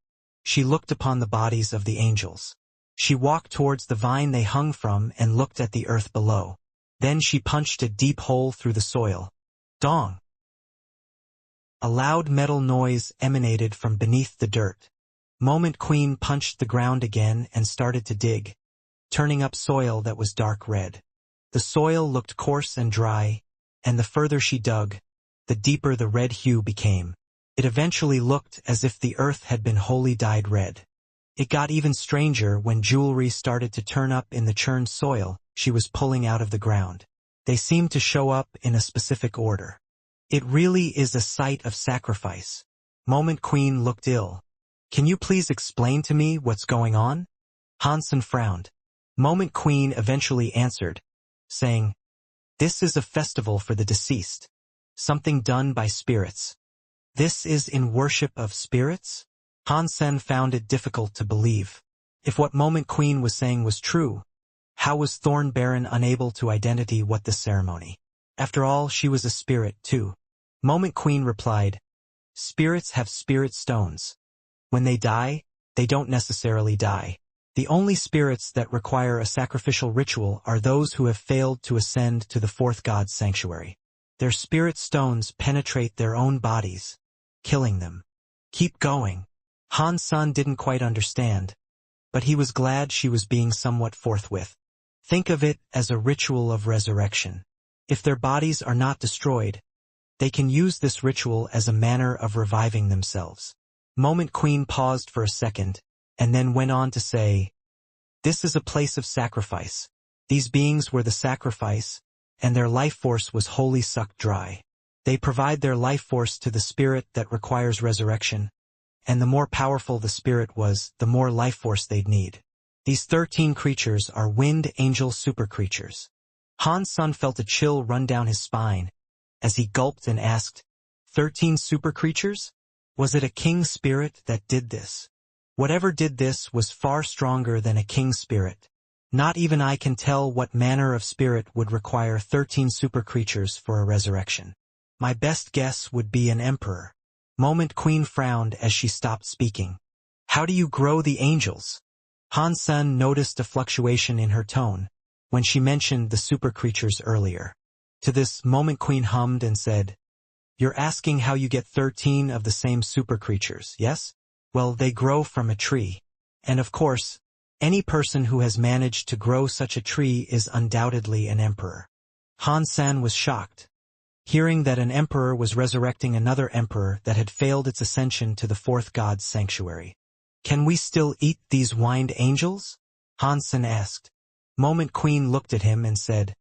she looked upon the bodies of the angels. She walked towards the vine they hung from and looked at the earth below. Then she punched a deep hole through the soil. Dong! A loud metal noise emanated from beneath the dirt. Moment Queen punched the ground again and started to dig, turning up soil that was dark red. The soil looked coarse and dry, and the further she dug, the deeper the red hue became. It eventually looked as if the earth had been wholly dyed red. It got even stranger when jewelry started to turn up in the churned soil she was pulling out of the ground. They seemed to show up in a specific order. It really is a site of sacrifice. Moment Queen looked ill. "Can you please explain to me what's going on?" Han Sen frowned. Moment Queen eventually answered, saying, "This is a festival for the deceased. Something done by spirits." "This is in worship of spirits?" Han Sen found it difficult to believe. If what Moment Queen was saying was true, how was Thorn Baron unable to identify what this ceremony? After all, she was a spirit, too. Moment Queen replied, "Spirits have spirit stones. When they die, they don't necessarily die. The only spirits that require a sacrificial ritual are those who have failed to ascend to the fourth god's sanctuary. Their spirit stones penetrate their own bodies, killing them." "Keep going." Han Sen didn't quite understand, but he was glad she was being somewhat forthwith. "Think of it as a ritual of resurrection. If their bodies are not destroyed, they can use this ritual as a manner of reviving themselves." Moment Queen paused for a second, and then went on to say, "This is a place of sacrifice. These beings were the sacrifice, and their life force was wholly sucked dry. They provide their life force to the spirit that requires resurrection, and the more powerful the spirit was, the more life force they'd need. These 13 creatures are wind angel super creatures." Han Sen felt a chill run down his spine as he gulped and asked, 13 super creatures? Was it a king spirit that did this? Whatever did this was far stronger than a king spirit. Not even I can tell what manner of spirit would require 13 super creatures for a resurrection. My best guess would be an emperor. Moment Queen frowned as she stopped speaking. "How do you grow the angels?" Han Sen noticed a fluctuation in her tone when she mentioned the super creatures earlier. To this, Moment Queen hummed and said, "You're asking how you get 13 of the same super creatures, yes? Well, they grow from a tree. And of course, Any person who has managed to grow such a tree is undoubtedly an emperor. Han Sen was shocked, hearing that an emperor was resurrecting another emperor that had failed its ascension to the fourth god's sanctuary. Can we still eat these winged angels? Han Sen asked. Moment Queen looked at him and said,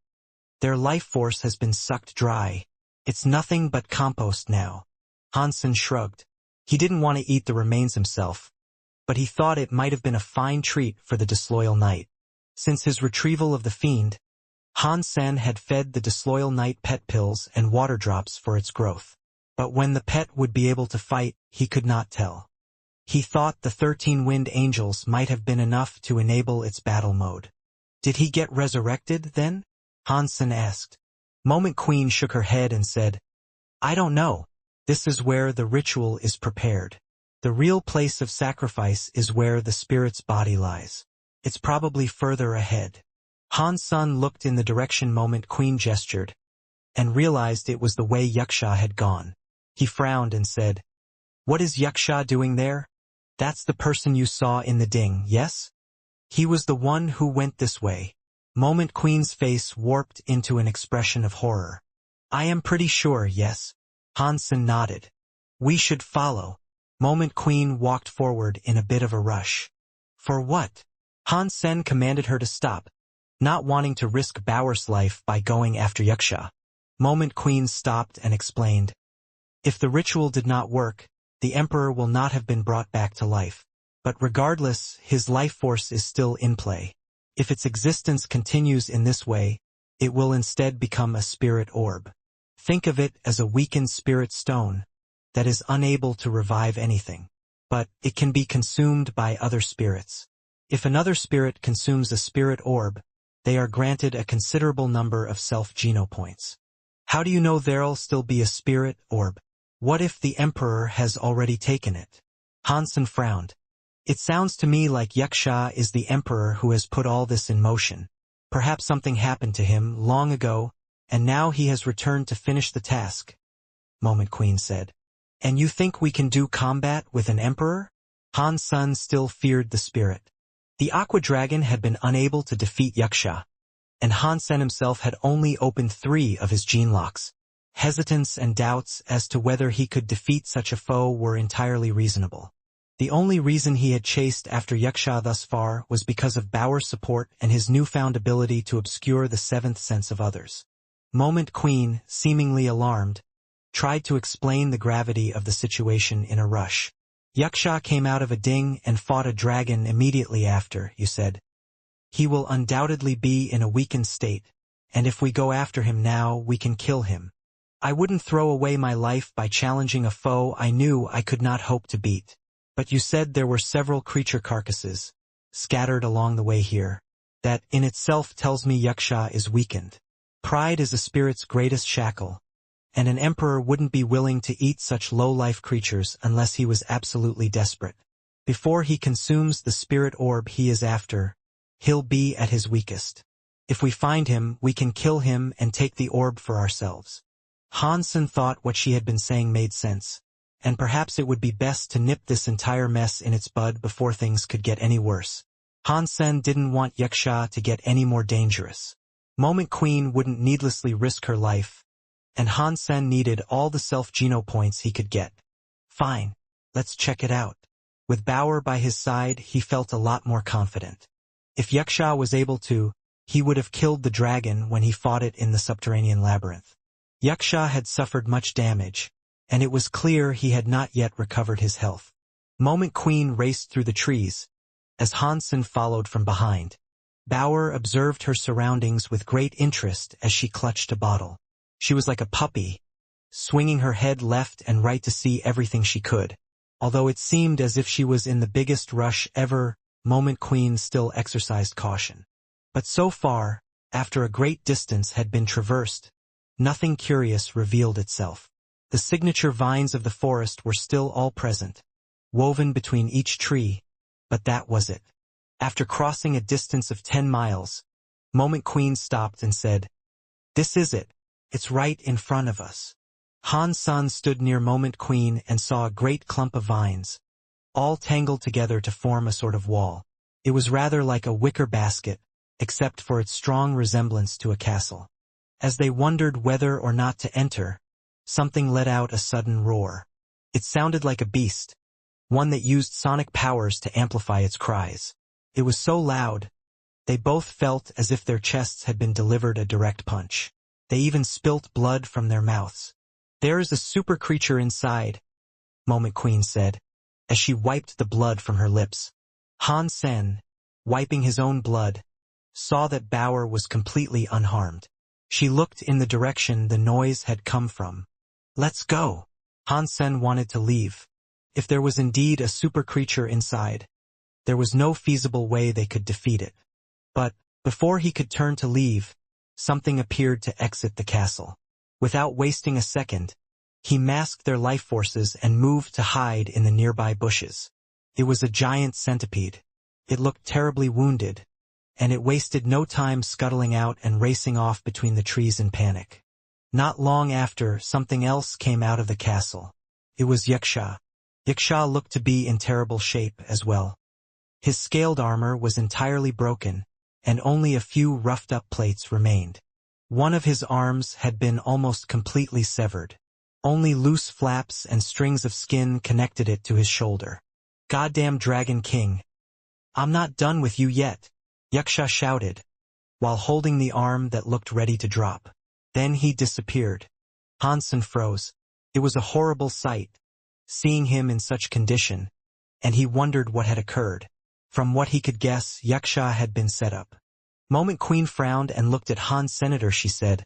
their life force has been sucked dry. It's nothing but compost now. Han Sen shrugged. He didn't want to eat the remains himself, but he thought it might have been a fine treat for the disloyal knight. Since his retrieval of the fiend, Han Sen had fed the disloyal knight pet pills and water drops for its growth. But when the pet would be able to fight, he could not tell. He thought the 13 wind angels might have been enough to enable its battle mode. Did he get resurrected, then? Han Sen asked. Moment Queen shook her head and said, I don't know. This is where the ritual is prepared. The real place of sacrifice is where the spirit's body lies. It's probably further ahead. Han Sen looked in the direction Moment Queen gestured, and realized it was the way Wuxia had gone. He frowned and said, what is Wuxia doing there? That's the person you saw in the ding, yes? He was the one who went this way. Moment Queen's face warped into an expression of horror. I am pretty sure, yes. Han Sen nodded. We should follow. Moment Queen walked forward in a bit of a rush. For what? Han Sen commanded her to stop, not wanting to risk Baoer's life by going after Wuxia. Moment Queen stopped and explained. If the ritual did not work, the emperor will not have been brought back to life. But regardless, his life force is still in play. If its existence continues in this way, it will instead become a spirit orb. Think of it as a weakened spirit stone that is unable to revive anything. But it can be consumed by other spirits. If another spirit consumes a spirit orb, they are granted a considerable number of self-genopoints. How do you know there'll still be a spirit orb? What if the emperor has already taken it? Han Sen frowned. It sounds to me like Wuxia is the emperor who has put all this in motion. Perhaps something happened to him long ago, and now he has returned to finish the task. Moment Queen said. And you think we can do combat with an emperor? Han Sen still feared the spirit. The Aqua Dragon had been unable to defeat Wuxia, and Han Sen himself had only opened 3 of his gene locks. Hesitance and doubts as to whether he could defeat such a foe were entirely reasonable. The only reason he had chased after Wuxia thus far was because of Baoer's support and his newfound ability to obscure the seventh sense of others. Moment Queen, seemingly alarmed, tried to explain the gravity of the situation in a rush. Wuxia came out of a ding and fought a dragon immediately after, you said. He will undoubtedly be in a weakened state, and if we go after him now, we can kill him. I wouldn't throw away my life by challenging a foe I knew I could not hope to beat. But you said there were several creature carcasses scattered along the way here. That in itself tells me Wuxia is weakened. Pride is a spirit's greatest shackle, and an emperor wouldn't be willing to eat such low-life creatures unless he was absolutely desperate. Before he consumes the spirit orb he is after, he'll be at his weakest. If we find him, we can kill him and take the orb for ourselves. Han Sen thought what she had been saying made sense, and perhaps it would be best to nip this entire mess in its bud before things could get any worse. Han Sen didn't want Wuxia to get any more dangerous. Moment Queen wouldn't needlessly risk her life, and Han Sen needed all the self-geno points he could get. Fine, let's check it out. With Baoer by his side, he felt a lot more confident. If Wuxia was able to, he would have killed the dragon when he fought it in the subterranean labyrinth. Wuxia had suffered much damage, and it was clear he had not yet recovered his health. Moment Queen raced through the trees, as Han Sen followed from behind. Baoer observed her surroundings with great interest as she clutched a bottle. She was like a puppy, swinging her head left and right to see everything she could. Although it seemed as if she was in the biggest rush ever, Moment Queen still exercised caution. But so far, after a great distance had been traversed, nothing curious revealed itself. The signature vines of the forest were still all present, woven between each tree, but that was it. After crossing a distance of 10 miles, Moment Queen stopped and said, "This is it. It's right in front of us." Han Sen stood near Moment Queen and saw a great clump of vines, all tangled together to form a sort of wall. It was rather like a wicker basket, except for its strong resemblance to a castle. As they wondered whether or not to enter, something let out a sudden roar. It sounded like a beast, one that used sonic powers to amplify its cries. It was so loud, they both felt as if their chests had been delivered a direct punch. They even spilt blood from their mouths. "There is a super creature inside," Moment Queen said, as she wiped the blood from her lips. Han Sen, wiping his own blood, saw that Bauer was completely unharmed. She looked in the direction the noise had come from. "Let's go." Han Sen wanted to leave. If there was indeed a super creature inside, there was no feasible way they could defeat it. But, before he could turn to leave, something appeared to exit the castle. Without wasting a second, he masked their life forces and moved to hide in the nearby bushes. It was a giant centipede. It looked terribly wounded, and it wasted no time scuttling out and racing off between the trees in panic. Not long after, something else came out of the castle. It was Wuxia. Wuxia looked to be in terrible shape as well. His scaled armor was entirely broken, and only a few roughed-up plates remained. One of his arms had been almost completely severed. Only loose flaps and strings of skin connected it to his shoulder. "Goddamn Dragon King! I'm not done with you yet," Wuxia shouted, while holding the arm that looked ready to drop. Then he disappeared. Han Sen froze. It was a horrible sight, seeing him in such condition, and he wondered what had occurred. From what he could guess, Wuxia had been set up. Moment Queen frowned and looked at Han Senator. She said,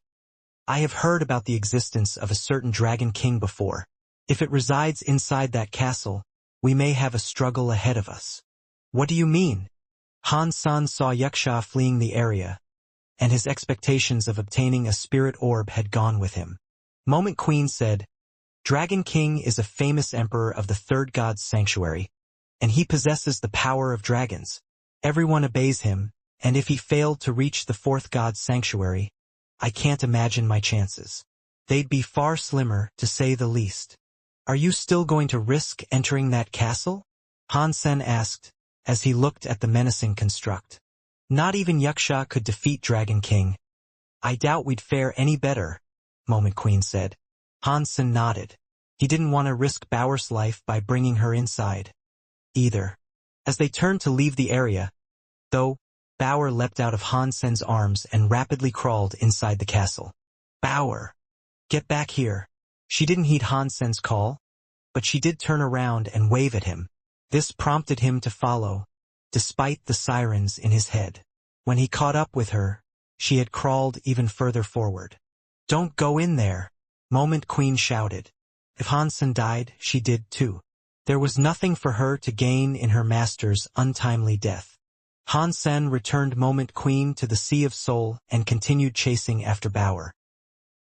"I have heard about the existence of a certain Dragon King before. If it resides inside that castle, we may have a struggle ahead of us." "What do you mean?" Han Sen saw Wuxia fleeing the area, and his expectations of obtaining a spirit orb had gone with him. Moment Queen said, "Dragon King is a famous emperor of the third god's sanctuary, and he possesses the power of dragons. Everyone obeys him, and if he failed to reach the fourth god's sanctuary, I can't imagine my chances. They'd be far slimmer, to say the least." "Are you still going to risk entering that castle?" Han Sen asked, as he looked at the menacing construct. "Not even Wuxia could defeat Dragon King. I doubt we'd fare any better," Moment Queen said. Han Sen nodded. He didn't want to risk Bauer's life by bringing her inside either. As they turned to leave the area, though, Bauer leapt out of Han Sen's arms and rapidly crawled inside the castle. "Bauer! Get back here!" She didn't heed Han Sen's call, but she did turn around and wave at him. This prompted him to follow, despite the sirens in his head. When he caught up with her, she had crawled even further forward. "Don't go in there!" Moment Queen shouted. If Han Sen died, she did too. There was nothing for her to gain in her master's untimely death. Han Sen returned Moment Queen to the Sea of Soul and continued chasing after Bauer.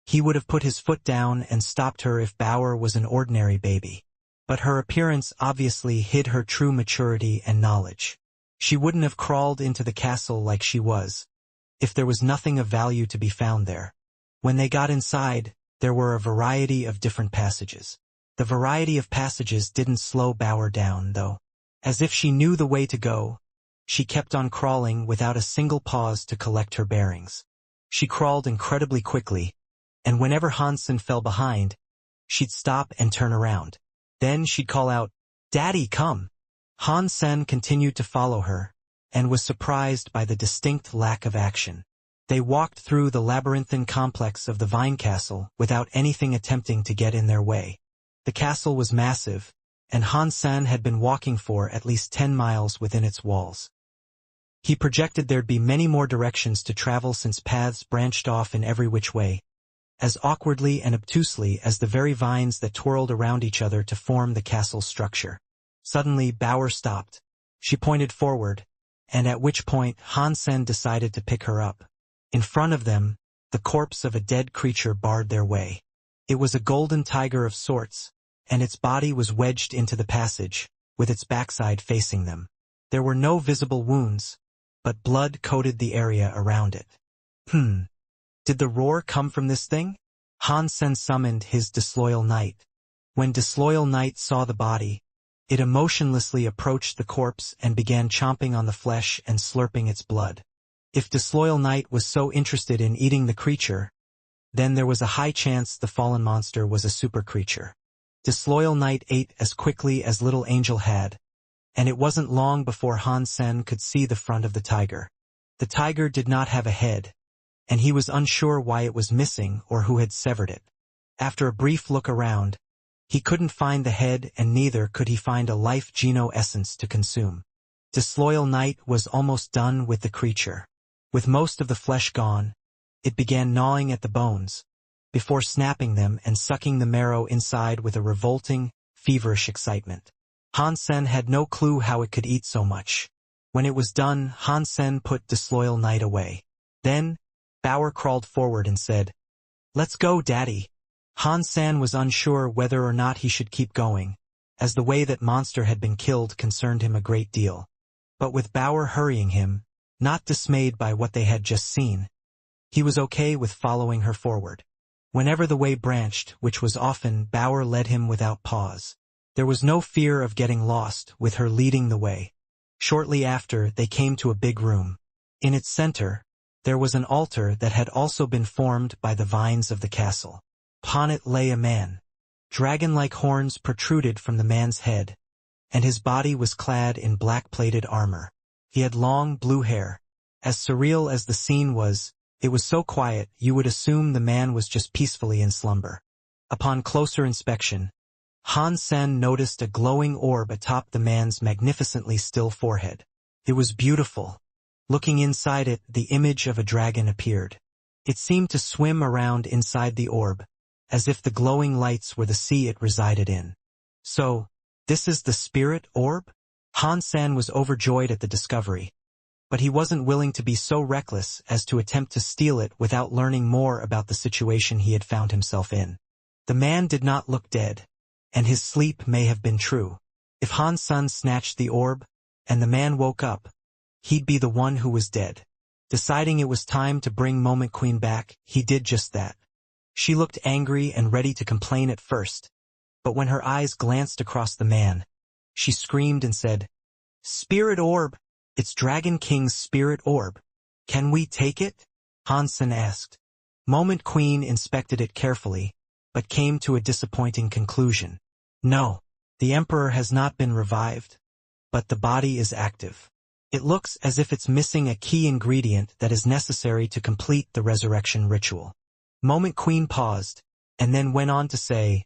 He would have put his foot down and stopped her if Bauer was an ordinary baby. But her appearance obviously hid her true maturity and knowledge. She wouldn't have crawled into the castle like she was, if there was nothing of value to be found there. When they got inside, there were a variety of different passages. The variety of passages didn't slow Bauer down, though. As if she knew the way to go, she kept on crawling without a single pause to collect her bearings. She crawled incredibly quickly, and whenever Han Sen fell behind, she'd stop and turn around. Then she'd call out, "Daddy, come!" Han Sen continued to follow her, and was surprised by the distinct lack of action. They walked through the labyrinthine complex of the Vine Castle without anything attempting to get in their way. The castle was massive, and Han Sen had been walking for at least 10 miles within its walls. He projected there'd be many more directions to travel since paths branched off in every which way, as awkwardly and obtusely as the very vines that twirled around each other to form the castle's structure. Suddenly, Bauer stopped. She pointed forward, and at which point Han Sen decided to pick her up. In front of them, the corpse of a dead creature barred their way. It was a golden tiger of sorts, and its body was wedged into the passage, with its backside facing them. There were no visible wounds, but blood coated the area around it. Did the roar come from this thing? Han Sen summoned his disloyal knight. When disloyal knight saw the body, It emotionlessly approached the corpse and began chomping on the flesh and slurping its blood. If Disloyal Knight was so interested in eating the creature, then there was a high chance the fallen monster was a super creature. Disloyal Knight ate as quickly as Little Angel had, and it wasn't long before Han Sen could see the front of the tiger. The tiger did not have a head, and he was unsure why it was missing or who had severed it. After a brief look around, he couldn't find the head, and neither could he find a life geno essence to consume. Disloyal Knight was almost done with the creature. With most of the flesh gone, it began gnawing at the bones, before snapping them and sucking the marrow inside with a revolting, feverish excitement. Han Sen had no clue how it could eat so much. When it was done, Han Sen put Disloyal Knight away. Then, Bauer crawled forward and said, "Let's go, Daddy." Han Sen was unsure whether or not he should keep going, as the way that monster had been killed concerned him a great deal. But with Bauer hurrying him, not dismayed by what they had just seen, he was okay with following her forward. Whenever the way branched, which was often, Bauer led him without pause. There was no fear of getting lost, with her leading the way. Shortly after, they came to a big room. In its center, there was an altar that had also been formed by the vines of the castle. Upon it lay a man. Dragon-like horns protruded from the man's head, and his body was clad in black-plated armor. He had long, blue hair. As surreal as the scene was, it was so quiet you would assume the man was just peacefully in slumber. Upon closer inspection, Han Sen noticed a glowing orb atop the man's magnificently still forehead. It was beautiful. Looking inside it, the image of a dragon appeared. It seemed to swim around inside the orb, as if the glowing lights were the sea it resided in. So, this is the spirit orb? Han Sen was overjoyed at the discovery, but he wasn't willing to be so reckless as to attempt to steal it without learning more about the situation he had found himself in. The man did not look dead, and his sleep may have been true. If Han Sen snatched the orb, and the man woke up, he'd be the one who was dead. Deciding it was time to bring Moment Queen back, he did just that. She looked angry and ready to complain at first, but when her eyes glanced across the man, she screamed and said, "Spirit orb! It's Dragon King's spirit orb. Can we take it?" Han Sen asked. Moment Queen inspected it carefully, but came to a disappointing conclusion. "No, the Emperor has not been revived, but the body is active. It looks as if it's missing a key ingredient that is necessary to complete the resurrection ritual." Moment Queen paused, and then went on to say,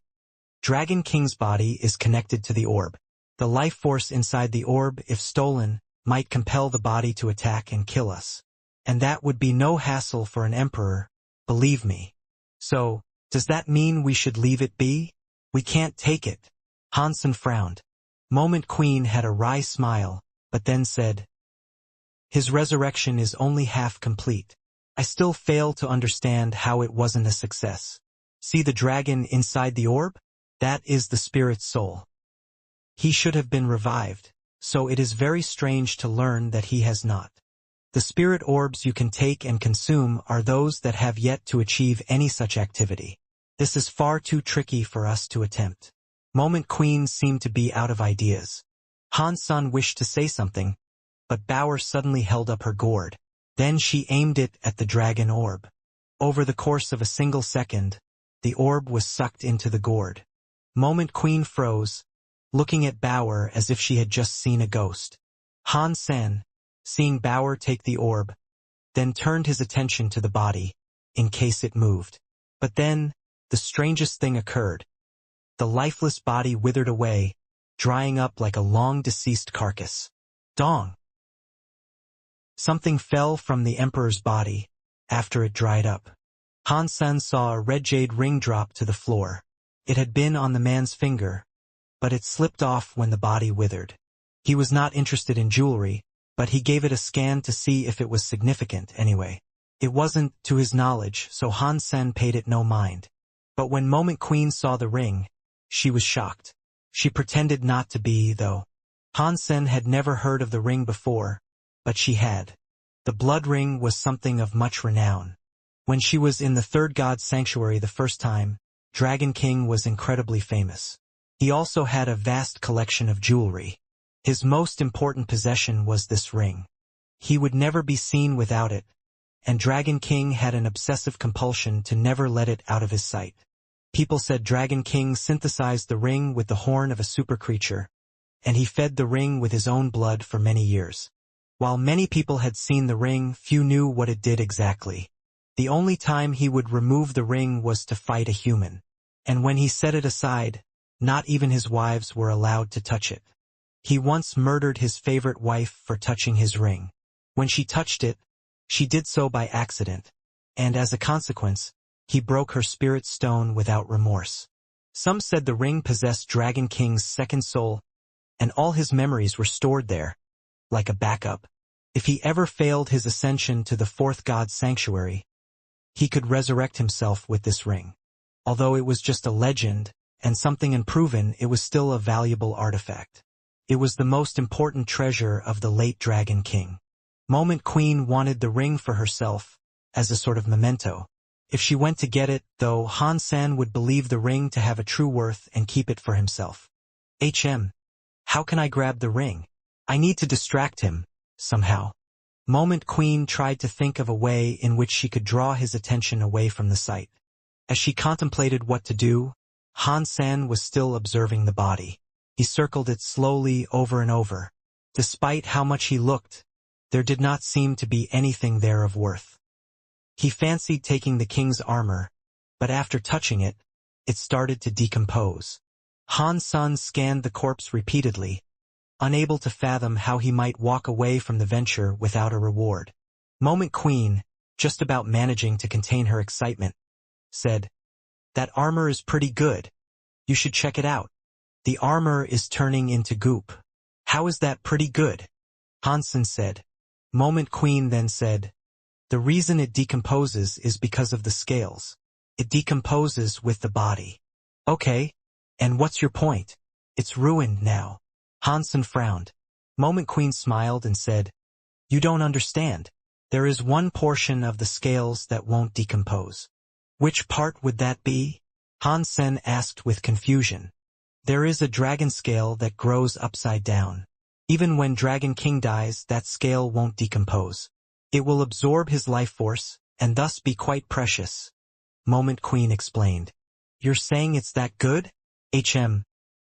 "Dragon King's body is connected to the orb. The life force inside the orb, if stolen, might compel the body to attack and kill us. And that would be no hassle for an emperor, believe me. So, does that mean we should leave it be? We can't take it." Han Sen frowned. Moment Queen had a wry smile, but then said, "His resurrection is only half complete. I still fail to understand how it wasn't a success. See the dragon inside the orb? That is the spirit's soul. He should have been revived, so it is very strange to learn that he has not. The spirit orbs you can take and consume are those that have yet to achieve any such activity. This is far too tricky for us to attempt." Moment Queen seemed to be out of ideas. Han Sen wished to say something, but Bauer suddenly held up her gourd. Then she aimed it at the dragon orb. Over the course of a single second, the orb was sucked into the gourd. Moment Queen froze, looking at Bauer as if she had just seen a ghost. Han Sen, seeing Bauer take the orb, then turned his attention to the body, in case it moved. But then, the strangest thing occurred. The lifeless body withered away, drying up like a long-deceased carcass. Dong! Something fell from the Emperor's body, after it dried up. Han Sen saw a red jade ring drop to the floor. It had been on the man's finger, but it slipped off when the body withered. He was not interested in jewelry, but he gave it a scan to see if it was significant anyway. It wasn't, to his knowledge, so Han Sen paid it no mind. But when Moment Queen saw the ring, she was shocked. She pretended not to be, though. Han Sen had never heard of the ring before, but she had. The blood ring was something of much renown. When she was in the Third God Sanctuary the first time, Dragon King was incredibly famous. He also had a vast collection of jewelry. His most important possession was this ring. He would never be seen without it, and Dragon King had an obsessive compulsion to never let it out of his sight. People said Dragon King synthesized the ring with the horn of a super creature, and he fed the ring with his own blood for many years. While many people had seen the ring, few knew what it did exactly. The only time he would remove the ring was to fight a human, and when he set it aside, not even his wives were allowed to touch it. He once murdered his favorite wife for touching his ring. When she touched it, she did so by accident, and as a consequence, he broke her spirit stone without remorse. Some said the ring possessed Dragon King's second soul, and all his memories were stored there, like a backup. If he ever failed his ascension to the fourth god's sanctuary, he could resurrect himself with this ring. Although it was just a legend, and something unproven, it was still a valuable artifact. It was the most important treasure of the late Dragon King. Moment Queen wanted the ring for herself, as a sort of memento. If she went to get it, though, Han San would believe the ring to have a true worth and keep it for himself. How can I grab the ring? I need to distract him, somehow. Moment Queen tried to think of a way in which she could draw his attention away from the sight. As she contemplated what to do, Han San was still observing the body. He circled it slowly over and over. Despite how much he looked, there did not seem to be anything there of worth. He fancied taking the king's armor, but after touching it, it started to decompose. Han San scanned the corpse repeatedly, unable to fathom how he might walk away from the venture without a reward. Moment Queen, just about managing to contain her excitement, said, "That armor is pretty good. You should check it out. The armor is turning into goop." "How is that pretty good?" Han San said. Moment Queen then said, "The reason it decomposes is because of the scales. It decomposes with the body." "Okay, and what's your point?" "It's ruined now." Han San frowned. Moment Queen smiled and said, "You don't understand. There is one portion of the scales that won't decompose." "Which part would that be?" Han San asked with confusion. "There is a dragon scale that grows upside down. Even when Dragon King dies, that scale won't decompose. It will absorb his life force, and thus be quite precious." Moment Queen explained. "You're saying it's that good?"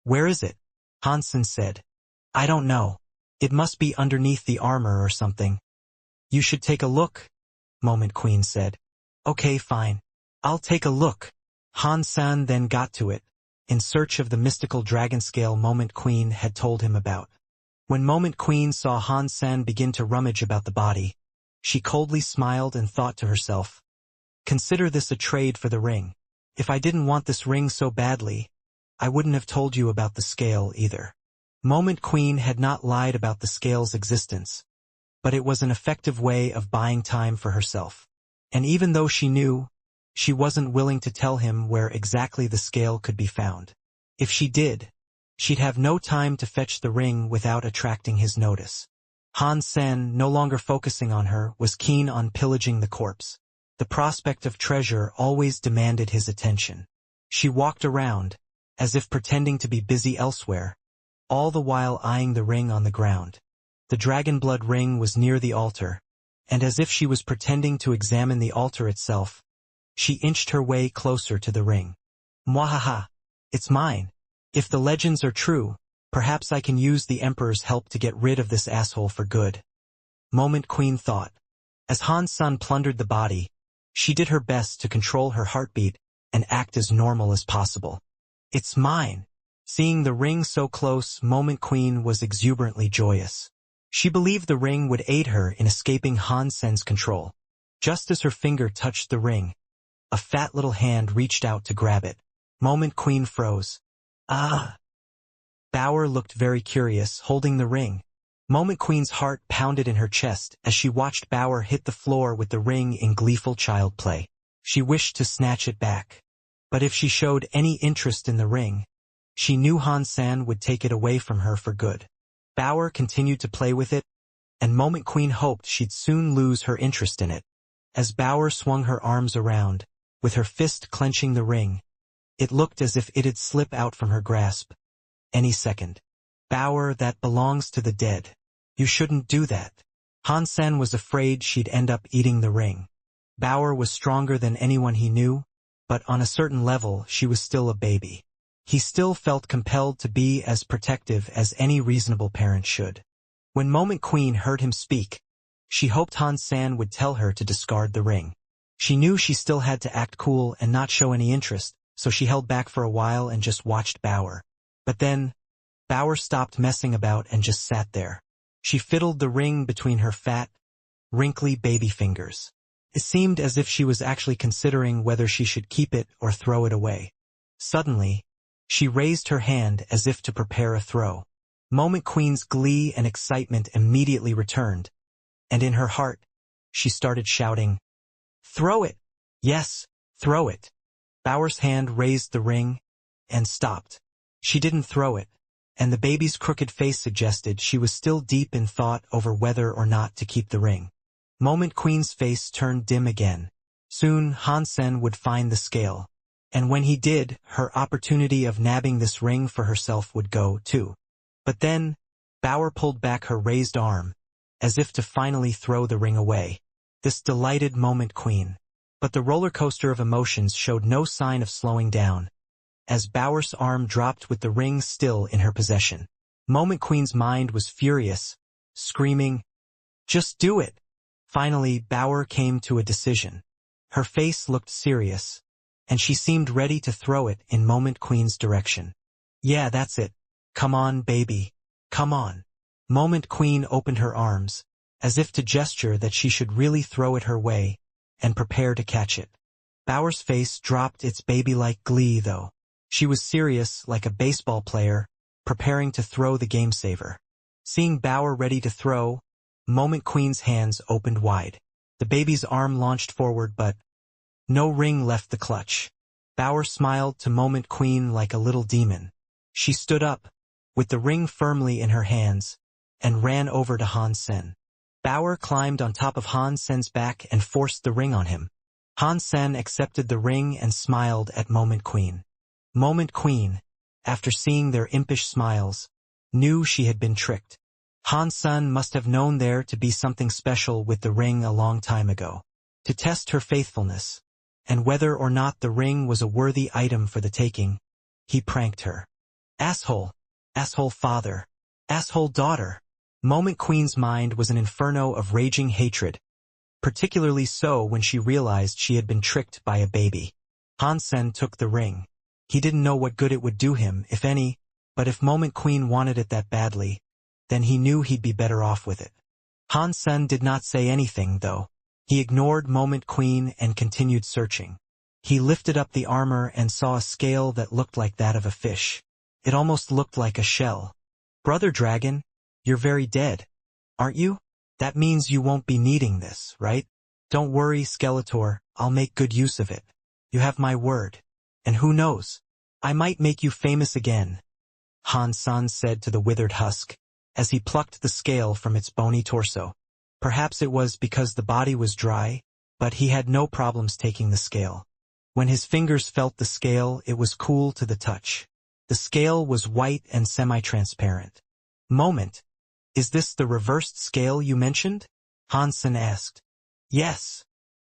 Where is it?" Han San said. "I don't know. It must be underneath the armor or something." "You should take a look," Moment Queen said. "Okay, fine. I'll take a look." Han San then got to it, in search of the mystical dragon scale Moment Queen had told him about. When Moment Queen saw Han San begin to rummage about the body, she coldly smiled and thought to herself, "Consider this a trade for the ring. If I didn't want this ring so badly, I wouldn't have told you about the scale either." Moment Queen had not lied about the scale's existence, but it was an effective way of buying time for herself. And even though she knew, she wasn't willing to tell him where exactly the scale could be found. If she did, she'd have no time to fetch the ring without attracting his notice. Han San, no longer focusing on her, was keen on pillaging the corpse. The prospect of treasure always demanded his attention. She walked around, as if pretending to be busy elsewhere, all the while eyeing the ring on the ground. The dragon blood ring was near the altar, and as if she was pretending to examine the altar itself, she inched her way closer to the ring. "Mwahaha! It's mine. If the legends are true, perhaps I can use the Emperor's help to get rid of this asshole for good." Moment Queen thought. As Han San plundered the body, she did her best to control her heartbeat and act as normal as possible. "It's mine." Seeing the ring so close, Moment Queen was exuberantly joyous. She believed the ring would aid her in escaping Han San's control. Just as her finger touched the ring, a fat little hand reached out to grab it. Moment Queen froze. "Ah!" Bauer looked very curious, holding the ring. Moment Queen's heart pounded in her chest as she watched Bauer hit the floor with the ring in gleeful child play. She wished to snatch it back. But if she showed any interest in the ring, she knew Han San would take it away from her for good. Bauer continued to play with it, and Moment Queen hoped she'd soon lose her interest in it. As Bauer swung her arms around, with her fist clenching the ring, It looked as if it'd slip out from her grasp any second. Bauer, that belongs to the dead. You shouldn't do that. Hansen was afraid she'd end up eating the ring. Bauer was stronger than anyone he knew, but on a certain level she was still a baby. He still felt compelled to be as protective as any reasonable parent should. When Moment Queen heard him speak, she hoped Hansen would tell her to discard the ring. She knew she still had to act cool and not show any interest, so she held back for a while and just watched Bauer. But then, Bauer stopped messing about and just sat there. She fiddled the ring between her fat, wrinkly baby fingers. It seemed as if she was actually considering whether she should keep it or throw it away. Suddenly, she raised her hand as if to prepare a throw. Moment Queen's glee and excitement immediately returned, and in her heart, she started shouting, "Throw it! Yes, throw it!" Bauer's hand raised the ring, and stopped. She didn't throw it, and the baby's crooked face suggested she was still deep in thought over whether or not to keep the ring. Moment Queen's face turned dim again. Soon Hansen would find the scale, and when he did, her opportunity of nabbing this ring for herself would go, too. But then, Bauer pulled back her raised arm, as if to finally throw the ring away. This delighted Moment Queen. But the roller coaster of emotions showed no sign of slowing down, as Bauer's arm dropped with the ring still in her possession. Moment Queen's mind was furious, screaming, "Just do it!" Finally, Bauer came to a decision. Her face looked serious, and she seemed ready to throw it in Moment Queen's direction. "Yeah, that's it. Come on, baby. Come on." Moment Queen opened her arms, as if to gesture that she should really throw it her way, and prepare to catch it. Bauer's face dropped its baby-like glee, though. She was serious, like a baseball player, preparing to throw the game-saver. Seeing Bauer ready to throw, Moment Queen's hands opened wide. The baby's arm launched forward, but no ring left the clutch. Bauer smiled to Moment Queen like a little demon. She stood up, with the ring firmly in her hands, and ran over to Hansen. Bauer climbed on top of Hansen's back and forced the ring on him. Hansen accepted the ring and smiled at Moment Queen. Moment Queen, after seeing their impish smiles, knew she had been tricked. Hansen must have known there to be something special with the ring a long time ago. To test her faithfulness, and whether or not the ring was a worthy item for the taking, he pranked her. Asshole! Asshole father! Asshole daughter! Moment Queen's mind was an inferno of raging hatred, particularly so when she realized she had been tricked by a baby. Hansen took the ring. He didn't know what good it would do him, if any, but if Moment Queen wanted it that badly, then he knew he'd be better off with it. Hansen did not say anything, though. He ignored Moment Queen and continued searching. He lifted up the armor and saw a scale that looked like that of a fish. It almost looked like a shell. "Brother Dragon, you're very dead, aren't you? That means you won't be needing this, right? Don't worry, Skeletor, I'll make good use of it. You have my word. And who knows? I might make you famous again," Hansen said to the withered husk, as he plucked the scale from its bony torso. Perhaps it was because the body was dry, but he had no problems taking the scale. When his fingers felt the scale, it was cool to the touch. The scale was white and semi-transparent. "Moment, is this the reversed scale you mentioned?" Hansen asked. "Yes,"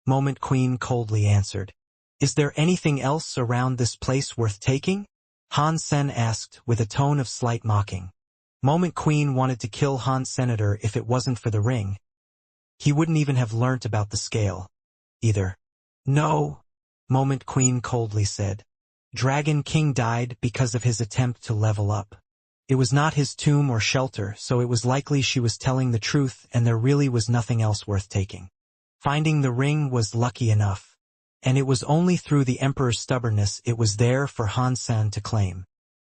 Moment Queen coldly answered. "Is there anything else around this place worth taking?" Hansen asked with a tone of slight mocking. Moment Queen wanted to kill Han Senator if it wasn't for the ring. He wouldn't even have learnt about the scale, either. "No," Moment Queen coldly said. "Dragon King died because of his attempt to level up. It was not his tomb or shelter, so it was likely she was telling the truth and there really was nothing else worth taking. Finding the ring was lucky enough, and it was only through the Emperor's stubbornness it was there for Hansen to claim.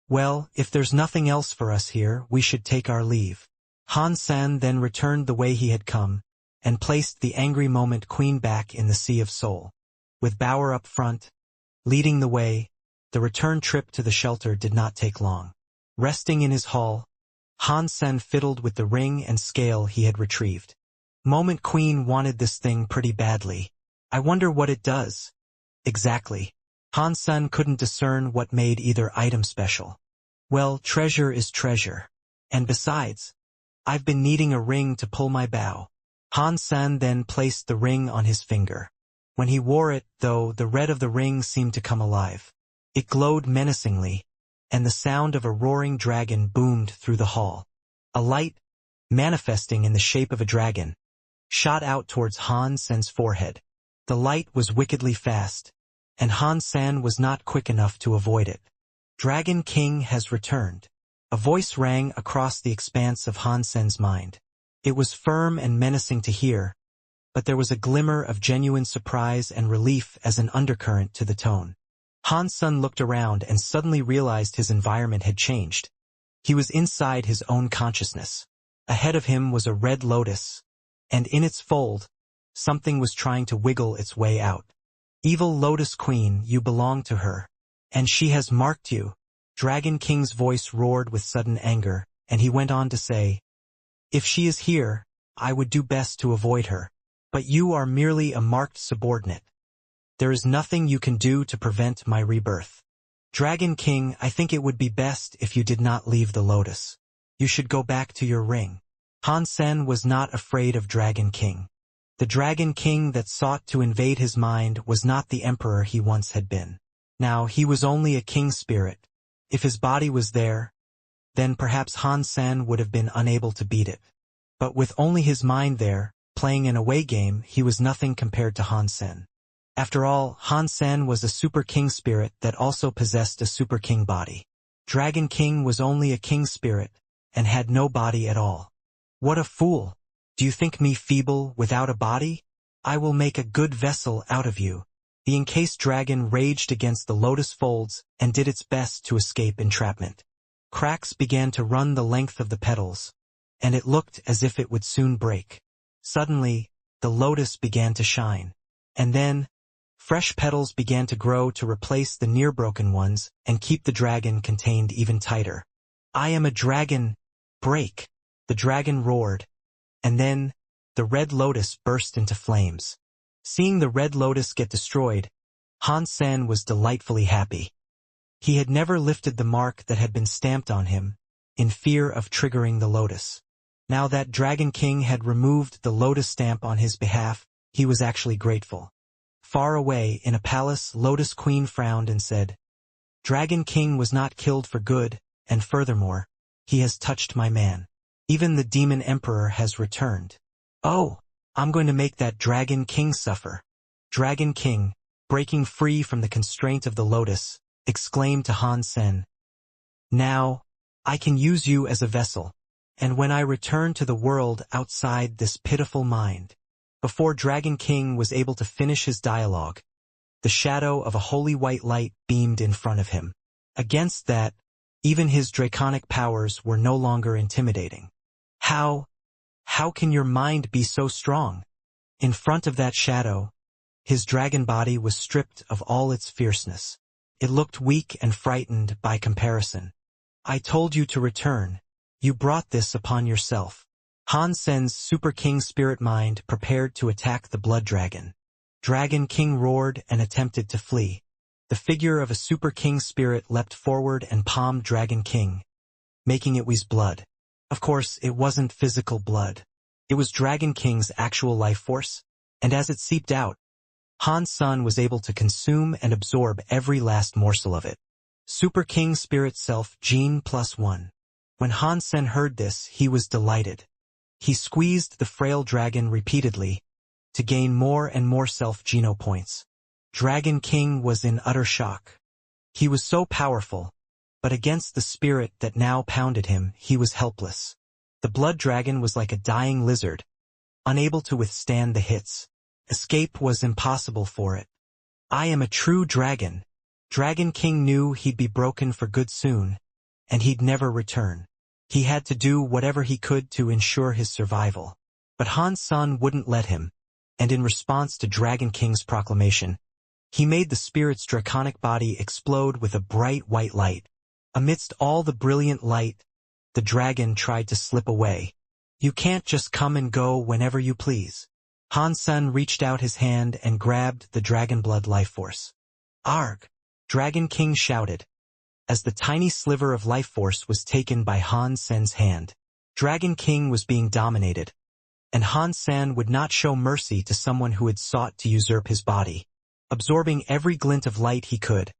Well, if there's nothing else for us here, we should take our leave." Hansen then returned the way he had come, and placed the angry Moment Queen back in the Sea of Soul. With Bauer up front, leading the way, the return trip to the shelter did not take long. Resting in his hall, Hansen fiddled with the ring and scale he had retrieved. Moment Queen wanted this thing pretty badly. "I wonder what it does." "Exactly," Han Sen couldn't discern what made either item special. Well, treasure is treasure. And besides, I've been needing a ring to pull my bow. Han Sen then placed the ring on his finger. When he wore it, though, the red of the ring seemed to come alive. It glowed menacingly, and the sound of a roaring dragon boomed through the hall. A light, manifesting in the shape of a dragon, shot out towards Han Sen's forehead. The light was wickedly fast, and Han Sen was not quick enough to avoid it. Dragon King has returned. A voice rang across the expanse of Han Sen's mind. It was firm and menacing to hear, but there was a glimmer of genuine surprise and relief as an undercurrent to the tone. Han Sen looked around and suddenly realized his environment had changed. He was inside his own consciousness. Ahead of him was a red lotus, and in its fold, something was trying to wiggle its way out. Evil Lotus Queen, you belong to her, and she has marked you. Dragon King's voice roared with sudden anger, and he went on to say, if she is here, I would do best to avoid her. But you are merely a marked subordinate. There is nothing you can do to prevent my rebirth. Dragon King, I think it would be best if you did not leave the lotus. You should go back to your ring. Han Sen was not afraid of Dragon King. The Dragon King that sought to invade his mind was not the emperor he once had been. Now he was only a king spirit. If his body was there, then perhaps Han Sen would have been unable to beat it. But with only his mind there, playing an away game, he was nothing compared to Han Sen. After all, Han Sen was a super king spirit that also possessed a super king body. Dragon King was only a king spirit, and had no body at all. What a fool! Do you think me feeble without a body? I will make a good vessel out of you. The encased dragon raged against the lotus folds and did its best to escape entrapment. Cracks began to run the length of the petals, and it looked as if it would soon break. Suddenly, the lotus began to shine, and then, fresh petals began to grow to replace the near-broken ones and keep the dragon contained even tighter. I am a dragon! Break! The dragon roared, and then, the red lotus burst into flames. Seeing the red lotus get destroyed, Han Sen was delightfully happy. He had never lifted the mark that had been stamped on him, in fear of triggering the lotus. Now that Dragon King had removed the lotus stamp on his behalf, he was actually grateful. Far away, in a palace, Lotus Queen frowned and said, Dragon King was not killed for good, and furthermore, he has touched my man. Even the Demon Emperor has returned. Oh, I'm going to make that Dragon King suffer. Dragon King, breaking free from the constraint of the lotus, exclaimed to Han Sen, now, I can use you as a vessel, and when I return to the world outside this pitiful mind. Before Dragon King was able to finish his dialogue, the shadow of a holy white light beamed in front of him. Against that, even his draconic powers were no longer intimidating. How can your mind be so strong? In front of that shadow, his dragon body was stripped of all its fierceness. It looked weak and frightened by comparison. I told you to return. You brought this upon yourself. Han Sen's Super King spirit mind prepared to attack the blood dragon. Dragon King roared and attempted to flee. The figure of a Super King spirit leapt forward and palmed Dragon King, making it wheeze blood. Of course, it wasn't physical blood. It was Dragon King's actual life force, and as it seeped out, Han Sen was able to consume and absorb every last morsel of it. Super King Spirit Self Gene +1. When Han Sen heard this, he was delighted. He squeezed the frail dragon repeatedly to gain more and more self-geno points. Dragon King was in utter shock. He was so powerful, but against the spirit that now pounded him, he was helpless. The blood dragon was like a dying lizard, unable to withstand the hits. Escape was impossible for it. I am a true dragon. Dragon King knew he'd be broken for good soon, and he'd never return. He had to do whatever he could to ensure his survival. But Han Sen wouldn't let him, and in response to Dragon King's proclamation, he made the spirit's draconic body explode with a bright white light. Amidst all the brilliant light, the dragon tried to slip away. You can't just come and go whenever you please. Han Sen reached out his hand and grabbed the dragon blood life force. Arg! Dragon King shouted, as the tiny sliver of life force was taken by Han Sen's hand. Dragon King was being dominated, and Han Sen would not show mercy to someone who had sought to usurp his body. Absorbing every glint of light he could,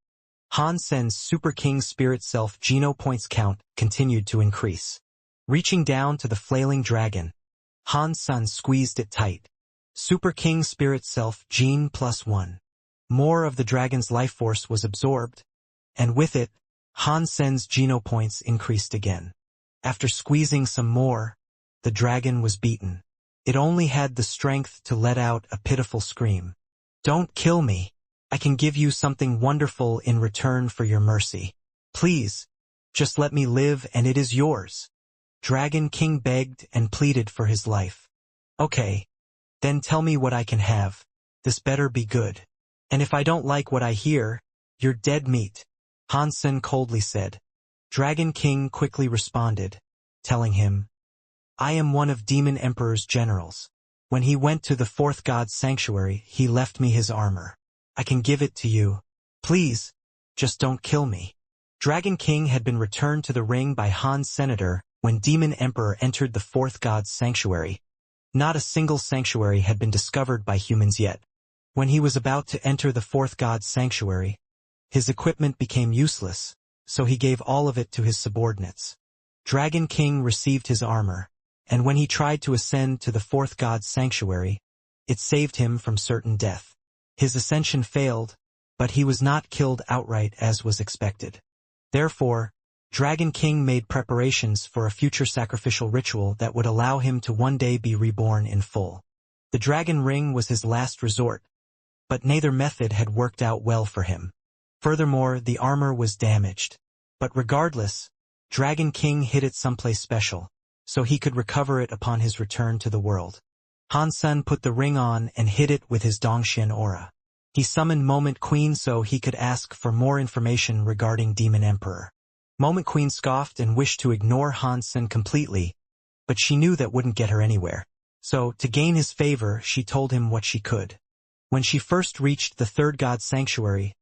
Han Sen's Super King Spirit Self Geno points count continued to increase. Reaching down to the flailing dragon, Han Sen squeezed it tight. Super King Spirit Self Gene +1. More of the dragon's life force was absorbed, and with it, Han Sen's Geno points increased again. After squeezing some more, the dragon was beaten. It only had the strength to let out a pitiful scream. "Don't kill me. I can give you something wonderful in return for your mercy. Please, just let me live and it is yours." Dragon King begged and pleaded for his life. "Okay, then tell me what I can have. This better be good. And if I don't like what I hear, you're dead meat," Han Sen coldly said. Dragon King quickly responded, telling him, "I am one of Demon Emperor's generals. When he went to the fourth god's sanctuary, he left me his armor. I can give it to you. Please, just don't kill me." Dragon King had been returned to the ring by Han's senator when Demon Emperor entered the fourth god's sanctuary. Not a single sanctuary had been discovered by humans yet. When he was about to enter the fourth god's sanctuary, his equipment became useless, so he gave all of it to his subordinates. Dragon King received his armor, and when he tried to ascend to the fourth god's sanctuary, it saved him from certain death. His ascension failed, but he was not killed outright as was expected. Therefore, Dragon King made preparations for a future sacrificial ritual that would allow him to one day be reborn in full. The dragon ring was his last resort, but neither method had worked out well for him. Furthermore, the armor was damaged. But regardless, Dragon King hid it someplace special, so he could recover it upon his return to the world. Han Sen put the ring on and hid it with his Dongxian aura. He summoned Moment Queen so he could ask for more information regarding Demon Emperor. Moment Queen scoffed and wished to ignore Han Sen completely, but she knew that wouldn't get her anywhere. So, to gain his favor, she told him what she could. When she first reached the third god's sanctuary,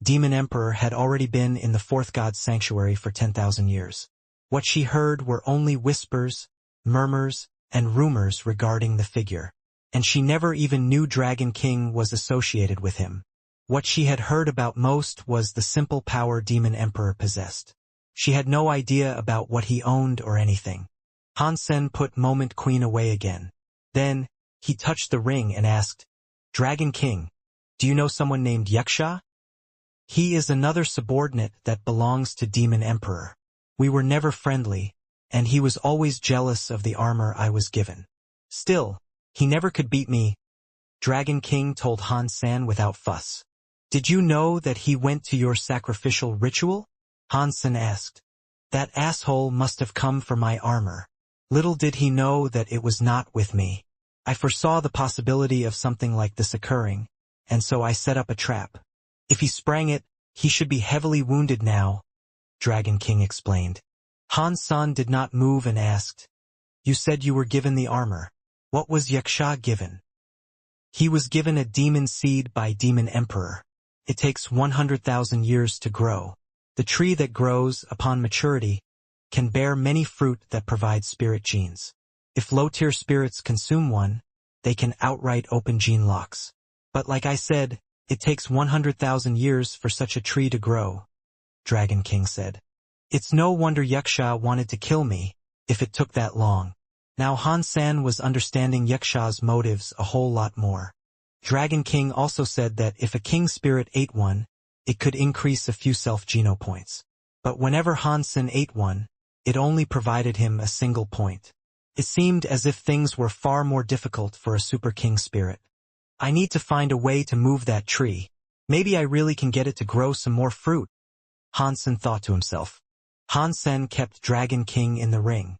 Demon Emperor had already been in the fourth god's sanctuary for 10,000 years. What she heard were only whispers, murmurs, and rumors regarding the figure, and she never even knew Dragon King was associated with him. What she had heard about most was the simple power Demon Emperor possessed. She had no idea about what he owned or anything. Han Sen put Moment Queen away again. Then, he touched the ring and asked, "Dragon King, do you know someone named Wuxia? He is another subordinate that belongs to Demon Emperor. We were never friendly, and he was always jealous of the armor I was given. Still, he never could beat me," Dragon King told Han Sen without fuss. "Did you know that he went to your sacrificial ritual?" Han Sen asked. "That asshole must have come for my armor. Little did he know that it was not with me. I foresaw the possibility of something like this occurring, and so I set up a trap. If he sprang it, he should be heavily wounded now," Dragon King explained. Han Sen did not move and asked, "You said you were given the armor. What was Wuxia given?" "He was given a demon seed by Demon Emperor. It takes 100,000 years to grow. The tree that grows, upon maturity, can bear many fruit that provide spirit genes. If low-tier spirits consume one, they can outright open gene locks. But like I said, it takes 100,000 years for such a tree to grow," Dragon King said. "It's no wonder Wuxia wanted to kill me, if it took that long." Now Han Sen was understanding Wuxia's motives a whole lot more. Dragon King also said that if a king spirit ate one, it could increase a few self-geno points. But whenever Han Sen ate one, it only provided him a single point. It seemed as if things were far more difficult for a super king spirit. "I need to find a way to move that tree. Maybe I really can get it to grow some more fruit," Han Sen thought to himself. Han Sen kept Dragon King in the ring.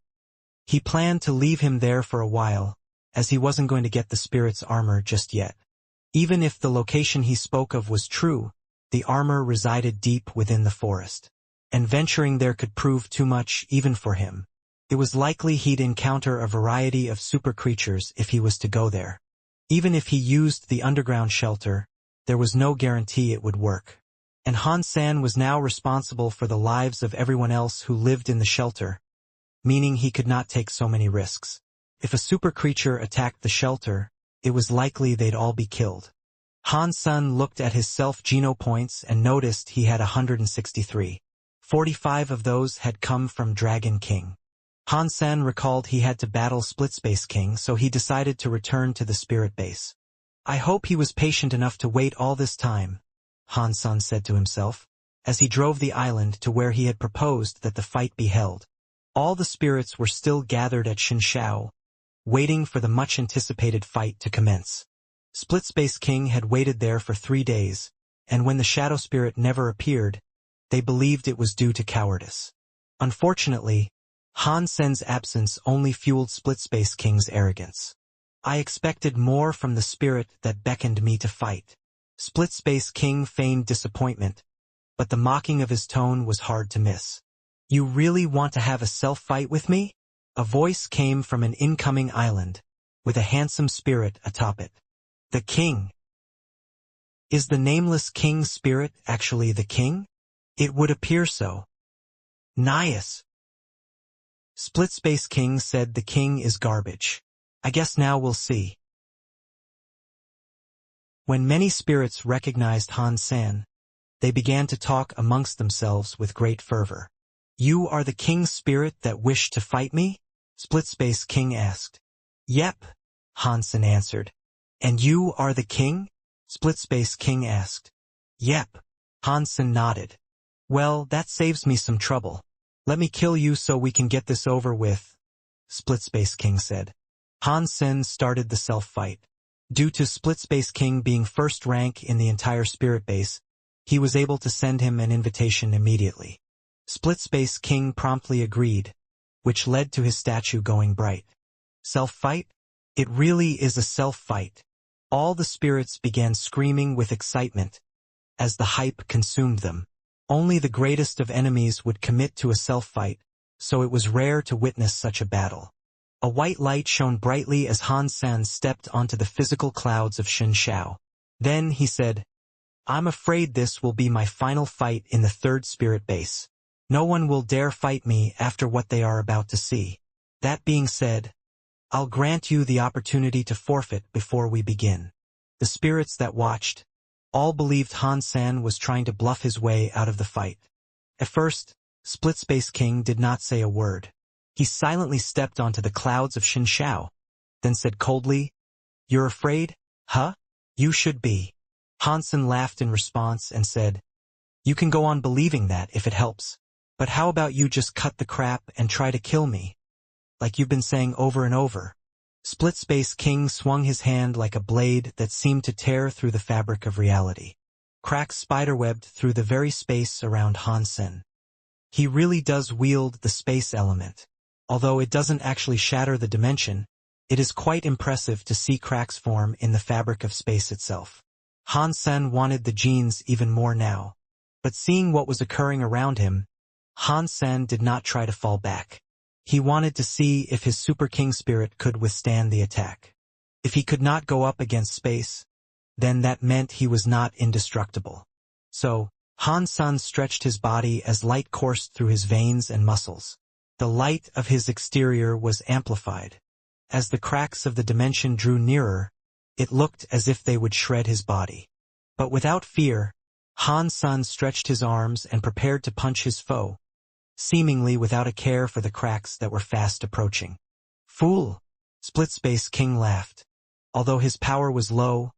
He planned to leave him there for a while, as he wasn't going to get the spirit's armor just yet. Even if the location he spoke of was true, the armor resided deep within the forest, and venturing there could prove too much even for him. It was likely he'd encounter a variety of super creatures if he was to go there. Even if he used the underground shelter, there was no guarantee it would work. And Han San was now responsible for the lives of everyone else who lived in the shelter, meaning he could not take so many risks. If a super creature attacked the shelter, it was likely they'd all be killed. Han San looked at his self-geno points and noticed he had 163. 45 of those had come from Dragon King. Han San recalled he had to battle Splitspace King, so he decided to return to the spirit base. I hope he was patient enough to wait all this time, Han San said to himself, as he drove the island to where he had proposed that the fight be held. All the spirits were still gathered at Shinshao, waiting for the much-anticipated fight to commence. Splitspace King had waited there for 3 days, and when the shadow spirit never appeared, they believed it was due to cowardice. Unfortunately, Han Sen's absence only fueled Splitspace King's arrogance. I expected more from the spirit that beckoned me to fight. Splitspace King feigned disappointment, but the mocking of his tone was hard to miss. You really want to have a self-fight with me? A voice came from an incoming island, with a handsome spirit atop it. The king. Is the nameless king spirit actually the king? It would appear so. Nias. Splitspace King said the king is garbage. I guess now we'll see. When many spirits recognized Han San, they began to talk amongst themselves with great fervor. You are the king's spirit that wished to fight me? Splitspace King asked. Yep, Han San answered. And you are the king? Splitspace King asked. Yep, Han San nodded. Well, that saves me some trouble. Let me kill you so we can get this over with, Splitspace King said. Han San started the self-fight. Due to Splitspace King being first rank in the entire spirit base, he was able to send him an invitation immediately. Splitspace King promptly agreed, which led to his statue going bright. Self-fight? It really is a self-fight. All the spirits began screaming with excitement as the hype consumed them. Only the greatest of enemies would commit to a self-fight, so it was rare to witness such a battle. A white light shone brightly as Han San stepped onto the physical clouds of Shinshao. Then he said, I'm afraid this will be my final fight in the third spirit base. No one will dare fight me after what they are about to see. That being said, I'll grant you the opportunity to forfeit before we begin. The spirits that watched all believed Han San was trying to bluff his way out of the fight. At first, Splitspace King did not say a word. He silently stepped onto the clouds of Shinshao, then said coldly, You're afraid? Huh? You should be. Han San laughed in response and said, You can go on believing that if it helps. But how about you just cut the crap and try to kill me? Like you've been saying over and over. Splitspace King swung his hand like a blade that seemed to tear through the fabric of reality. Cracks spiderwebbed through the very space around Han San. He really does wield the space element. Although it doesn't actually shatter the dimension, it is quite impressive to see cracks form in the fabric of space itself. Han San wanted the genes even more now. But seeing what was occurring around him, Han San did not try to fall back. He wanted to see if his Super King spirit could withstand the attack. If he could not go up against space, then that meant he was not indestructible. So, Han San stretched his body as light coursed through his veins and muscles. The light of his exterior was amplified. As the cracks of the dimension drew nearer, it looked as if they would shred his body. But without fear, Han San stretched his arms and prepared to punch his foe, seemingly without a care for the cracks that were fast approaching. Fool! Splitspace King laughed. Although his power was low,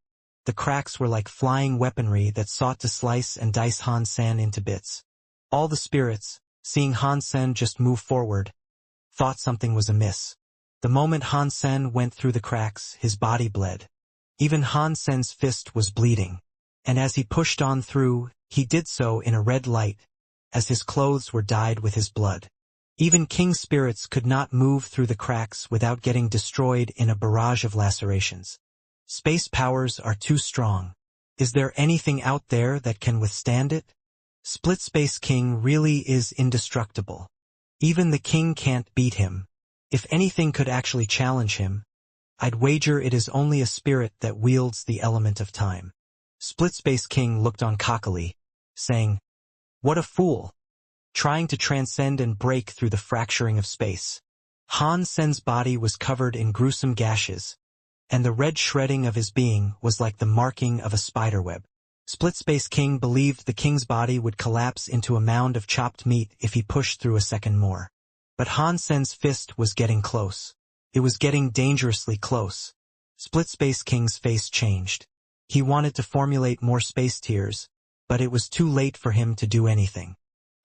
the cracks were like flying weaponry that sought to slice and dice Han San into bits. All the spirits, seeing Han San just move forward, thought something was amiss. The moment Han San went through the cracks, his body bled. Even Han San's fist was bleeding. And as he pushed on through, he did so in a red light, as his clothes were dyed with his blood. Even king spirits could not move through the cracks without getting destroyed in a barrage of lacerations. Space powers are too strong. Is there anything out there that can withstand it? Splitspace King really is indestructible. Even the king can't beat him. If anything could actually challenge him, I'd wager it is only a spirit that wields the element of time. Splitspace King looked on cockily, saying, "What a fool! Trying to transcend and break through the fracturing of space." Han Sen's body was covered in gruesome gashes, and the red shredding of his being was like the marking of a spiderweb. Split-Space King believed the king's body would collapse into a mound of chopped meat if he pushed through a second more. But Han Sen's fist was getting close. It was getting dangerously close. Split-Space King's face changed. He wanted to formulate more space tears, but it was too late for him to do anything.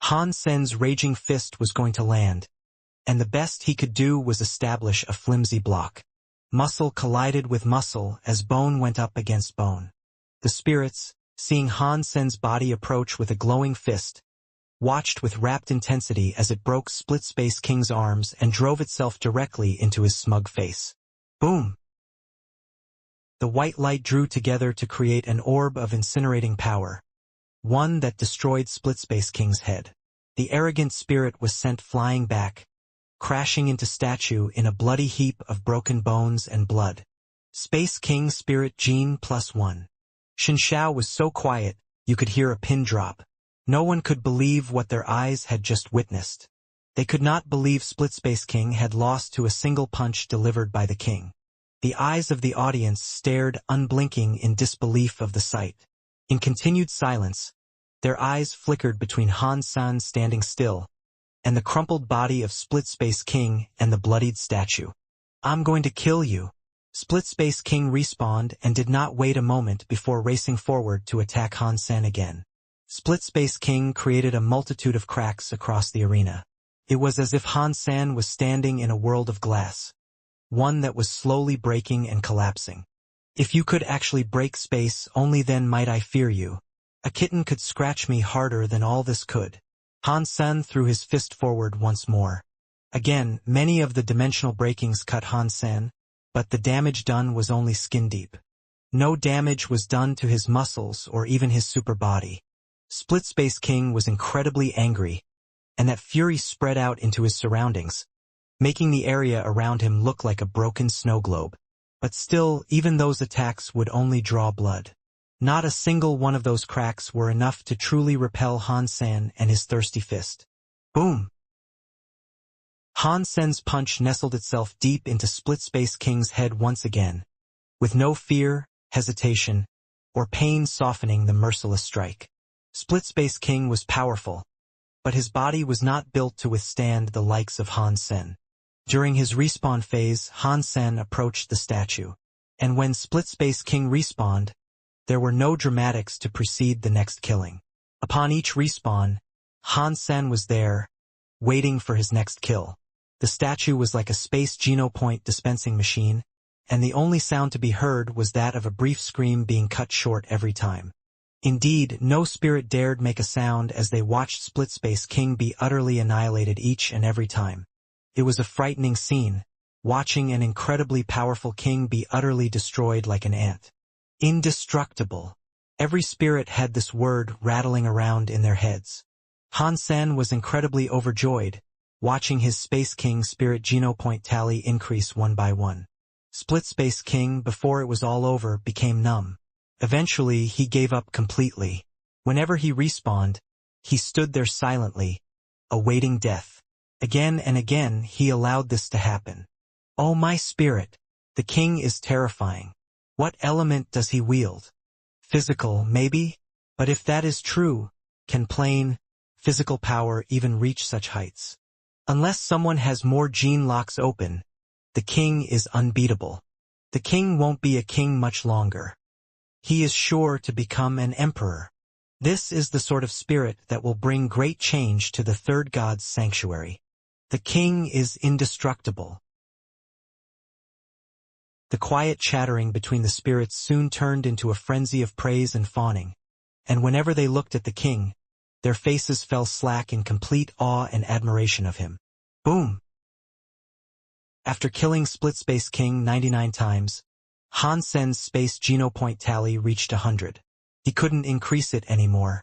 Han Sen's raging fist was going to land, and the best he could do was establish a flimsy block. Muscle collided with muscle as bone went up against bone. The spirits, seeing Han Sen's body approach with a glowing fist, watched with rapt intensity as it broke Split-Space King's arms and drove itself directly into his smug face. Boom! The white light drew together to create an orb of incinerating power, one that destroyed Split-Space King's head. The arrogant spirit was sent flying back, crashing into statue in a bloody heap of broken bones and blood. Space King Spirit Gene +1. Shinshao was so quiet, you could hear a pin drop. No one could believe what their eyes had just witnessed. They could not believe Split-Space King had lost to a single punch delivered by the king. The eyes of the audience stared unblinking in disbelief of the sight. In continued silence, their eyes flickered between Han Sen standing still and the crumpled body of Split-Space King and the bloodied statue. "I'm going to kill you." Split-Space King respawned and did not wait a moment before racing forward to attack Han Sen again. Split-Space King created a multitude of cracks across the arena. It was as if Han Sen was standing in a world of glass, one that was slowly breaking and collapsing. "If you could actually break space, only then might I fear you. A kitten could scratch me harder than all this could." Han Sen threw his fist forward once more. Again, many of the dimensional breakings cut Han Sen, but the damage done was only skin deep. No damage was done to his muscles or even his super body. Split-Space King was incredibly angry, and that fury spread out into his surroundings, making the area around him look like a broken snow globe. But still, even those attacks would only draw blood. Not a single one of those cracks were enough to truly repel Han Sen and his thirsty fist. Boom! Han Sen's punch nestled itself deep into Split-Space King's head once again, with no fear, hesitation, or pain softening the merciless strike. Split-Space King was powerful, but his body was not built to withstand the likes of Han Sen. During his respawn phase, Han Sen approached the statue, and when Split-Space King respawned, there were no dramatics to precede the next killing. Upon each respawn, Han Sen was there, waiting for his next kill. The statue was like a space genopoint dispensing machine, and the only sound to be heard was that of a brief scream being cut short every time. Indeed, no spirit dared make a sound as they watched Split-Space King be utterly annihilated each and every time. It was a frightening scene, watching an incredibly powerful king be utterly destroyed like an ant. Indestructible. Every spirit had this word rattling around in their heads. Han Sen was incredibly overjoyed, watching his Space King Spirit Genopoint tally increase one by one. Split-Space King, before it was all over, became numb. Eventually, he gave up completely. Whenever he respawned, he stood there silently, awaiting death. Again and again, he allowed this to happen. Oh my spirit! The king is terrifying. What element does he wield? Physical, maybe? But if that is true, can plain, physical power even reach such heights? Unless someone has more gene locks open, the king is unbeatable. The king won't be a king much longer. He is sure to become an emperor. This is the sort of spirit that will bring great change to the third god's sanctuary. The king is indestructible. The quiet chattering between the spirits soon turned into a frenzy of praise and fawning, and whenever they looked at the king, their faces fell slack in complete awe and admiration of him. Boom! After killing Split-Space King 99 times, Han Sen's space genopoint tally reached 100. He couldn't increase it anymore.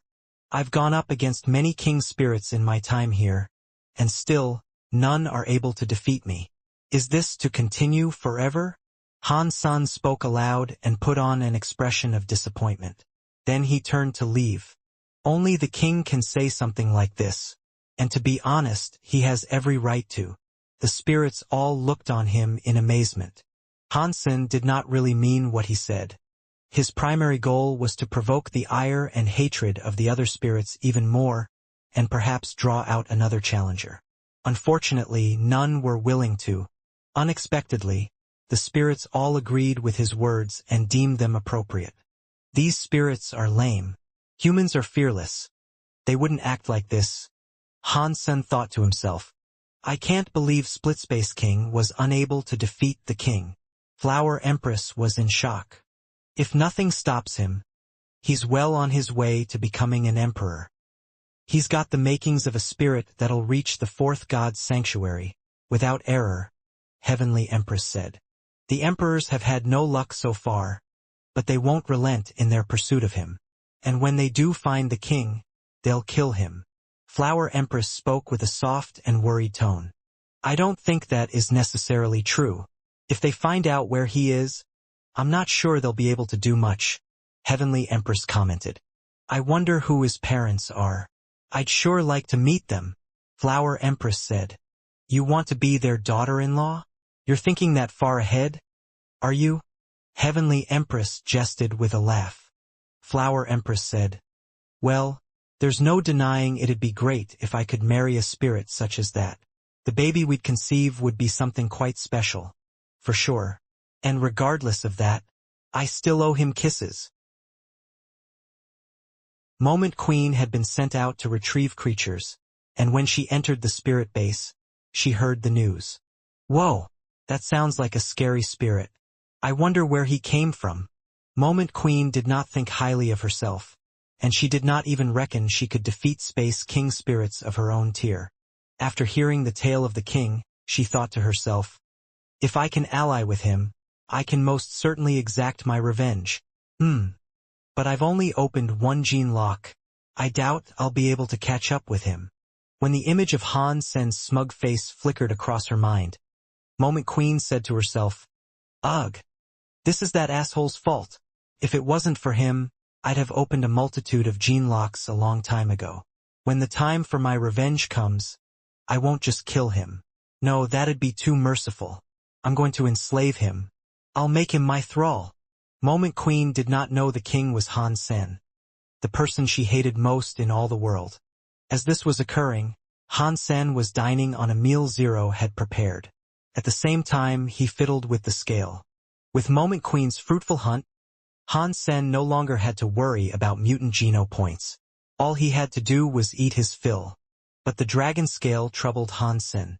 I've gone up against many king spirits in my time here, and still, none are able to defeat me. Is this to continue forever? Han Sen spoke aloud and put on an expression of disappointment. Then he turned to leave. Only the king can say something like this. And to be honest, he has every right to. The spirits all looked on him in amazement. Hansen did not really mean what he said. His primary goal was to provoke the ire and hatred of the other spirits even more, and perhaps draw out another challenger. Unfortunately, none were willing to. Unexpectedly, the spirits all agreed with his words and deemed them appropriate. These spirits are lame. Humans are fearless. They wouldn't act like this. Hansen thought to himself. I can't believe Splitspace King was unable to defeat the king. Flower Empress was in shock. If nothing stops him, he's well on his way to becoming an emperor. He's got the makings of a spirit that'll reach the fourth god's sanctuary, without error, Heavenly Empress said. The emperors have had no luck so far, but they won't relent in their pursuit of him. And when they do find the king, they'll kill him. Flower Empress spoke with a soft and worried tone. I don't think that is necessarily true. If they find out where he is, I'm not sure they'll be able to do much, Heavenly Empress commented. I wonder who his parents are. I'd sure like to meet them, Flower Empress said. You want to be their daughter-in-law? You're thinking that far ahead? Are you? Heavenly Empress jested with a laugh. Flower Empress said, well, there's no denying it'd be great if I could marry a spirit such as that. The baby we'd conceive would be something quite special. For sure. And regardless of that, I still owe him kisses. Moment Queen had been sent out to retrieve creatures, and when she entered the spirit base, she heard the news. Whoa, that sounds like a scary spirit. I wonder where he came from. Moment Queen did not think highly of herself, and she did not even reckon she could defeat Space King spirits of her own tier. After hearing the tale of the king, she thought to herself, if I can ally with him, I can most certainly exact my revenge. But I've only opened one gene lock. I doubt I'll be able to catch up with him. When the image of Han Sen's smug face flickered across her mind, Moment Queen said to herself, ugh, this is that asshole's fault. If it wasn't for him, I'd have opened a multitude of gene locks a long time ago. When the time for my revenge comes, I won't just kill him. No, that'd be too merciful. I'm going to enslave him. I'll make him my thrall. Moment Queen did not know the king was Han Sen, the person she hated most in all the world. As this was occurring, Han Sen was dining on a meal Zero had prepared. At the same time, he fiddled with the scale. With Moment Queen's fruitful hunt, Han Sen no longer had to worry about mutant geno points. All he had to do was eat his fill. But the dragon scale troubled Han Sen.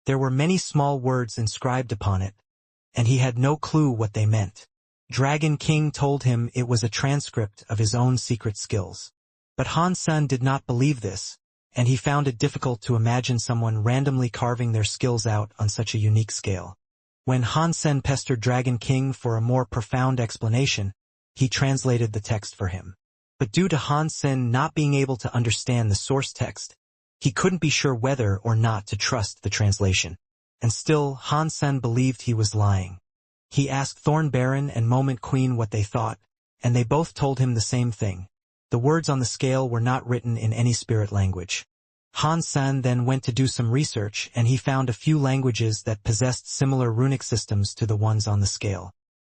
There were many small words inscribed upon it, and he had no clue what they meant. Dragon King told him it was a transcript of his own secret skills. But Han Sen did not believe this, and he found it difficult to imagine someone randomly carving their skills out on such a unique scale. When Han Sen pestered Dragon King for a more profound explanation, he translated the text for him. But due to Han Sen not being able to understand the source text, he couldn't be sure whether or not to trust the translation. And still, Han Sen believed he was lying. He asked Thorn Baron and Moment Queen what they thought, and they both told him the same thing. The words on the scale were not written in any spirit language. Han Sen then went to do some research, and he found a few languages that possessed similar runic systems to the ones on the scale.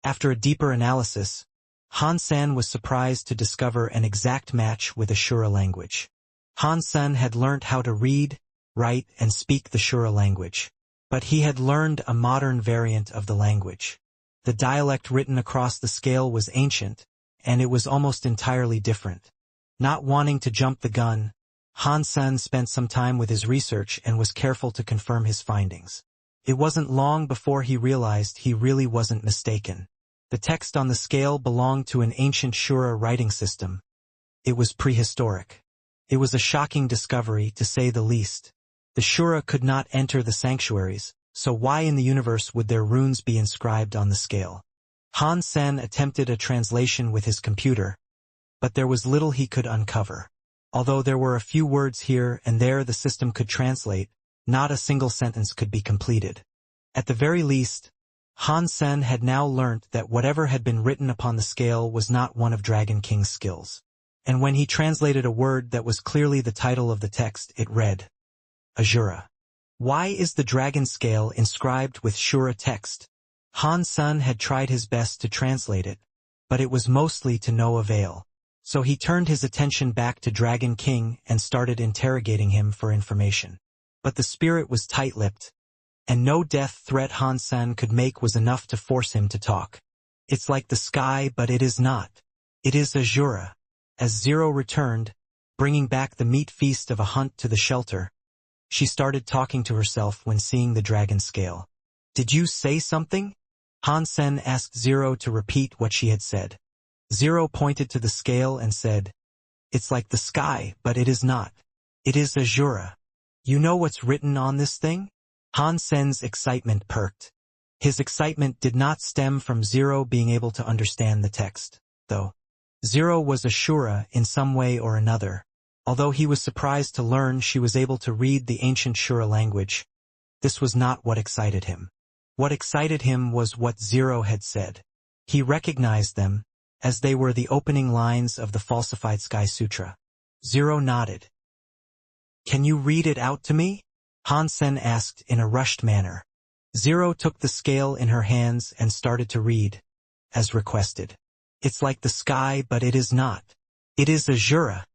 After a deeper analysis, Han Sen was surprised to discover an exact match with a Shura language. Han Sen had learned how to read, write, and speak the Shura language. But he had learned a modern variant of the language. The dialect written across the scale was ancient, and it was almost entirely different. Not wanting to jump the gun, Han Sen spent some time with his research and was careful to confirm his findings. It wasn't long before he realized he really wasn't mistaken. The text on the scale belonged to an ancient Shura writing system. It was prehistoric. It was a shocking discovery, to say the least. The Shura could not enter the sanctuaries, so why in the universe would their runes be inscribed on the scale? Han Sen attempted a translation with his computer, but there was little he could uncover. Although there were a few words here and there the system could translate, not a single sentence could be completed. At the very least, Han Sen had now learnt that whatever had been written upon the scale was not one of Dragon King's skills. and when he translated a word that was clearly the title of the text, it read, Azura. Why is the dragon scale inscribed with Shura text? Han Sen had tried his best to translate it, but it was mostly to no avail. So he turned his attention back to Dragon King and started interrogating him for information. But the spirit was tight-lipped, and no death threat Han Sen could make was enough to force him to talk. It's like the sky, but it is not. It is Azura. As Zero returned, bringing back the meat feast of a hunt to the shelter, she started talking to herself when seeing the dragon scale. Did you say something? Han Sen asked Zero to repeat what she had said. Zero pointed to the scale and said, It's like the sky, but it is not. It is Azura. You know what's written on this thing? Han Sen's excitement perked. His excitement did not stem from Zero being able to understand the text, though. Zero was Ashura in some way or another. Although he was surprised to learn she was able to read the ancient Shura language, this was not what excited him. What excited him was what Zero had said. He recognized them, as they were the opening lines of the falsified Sky Sutra. Zero nodded. Can you read it out to me? Han Sen asked in a rushed manner. Zero took the scale in her hands and started to read, as requested. It's like the sky, but it is not. It is Azura.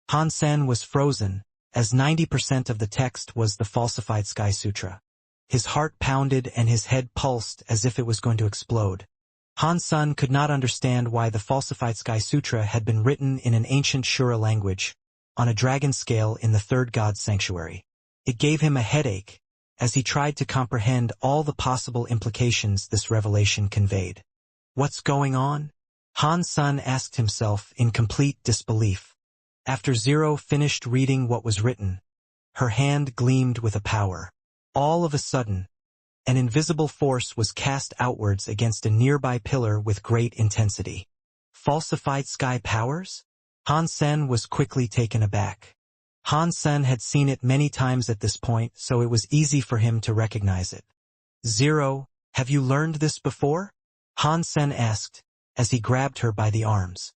Han Sen was frozen, as 90% of the text was the falsified Sky Sutra. His heart pounded and his head pulsed as if it was going to explode. Han Sen could not understand why the falsified Sky Sutra had been written in an ancient Shura language, on a dragon scale in the third god's sanctuary. It gave him a headache, as he tried to comprehend all the possible implications this revelation conveyed. What's going on? Han Sen asked himself in complete disbelief. After Zero finished reading what was written, her hand gleamed with a power. All of a sudden, an invisible force was cast outwards against a nearby pillar with great intensity. Falsified sky powers? Han Sen was quickly taken aback. Han Sen had seen it many times at this point, so it was easy for him to recognize it. Zero, have you learned this before? Han Sen asked, as he grabbed her by the arms.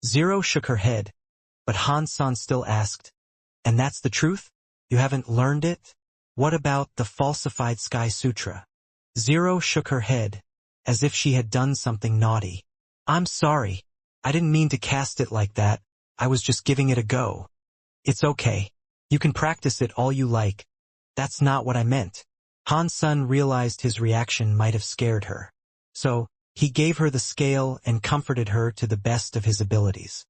Zero shook her head, but Han Sen still asked, And that's the truth? You haven't learned it? What about the falsified Sky Sutra? Zero shook her head, as if she had done something naughty. I'm sorry. I didn't mean to cast it like that. I was just giving it a go. It's okay. You can practice it all you like. That's not what I meant. Han Sen realized his reaction might have scared her. So, he gave her the scale and comforted her to the best of his abilities.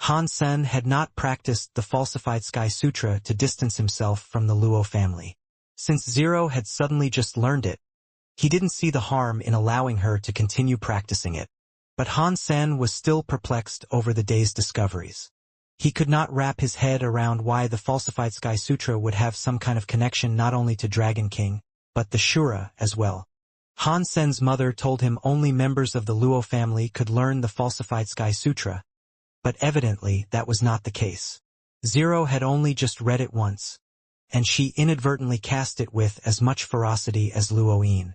Han Sen had not practiced the falsified Sky Sutra to distance himself from the Luo family. Since Zero had suddenly just learned it, he didn't see the harm in allowing her to continue practicing it. But Han Sen was still perplexed over the day's discoveries. He could not wrap his head around why the falsified Sky Sutra would have some kind of connection not only to Dragon King, but the Shura as well. Han Sen's mother told him only members of the Luo family could learn the falsified Sky Sutra, but evidently that was not the case. Zero had only just read it once, and she inadvertently cast it with as much ferocity as Luoyin.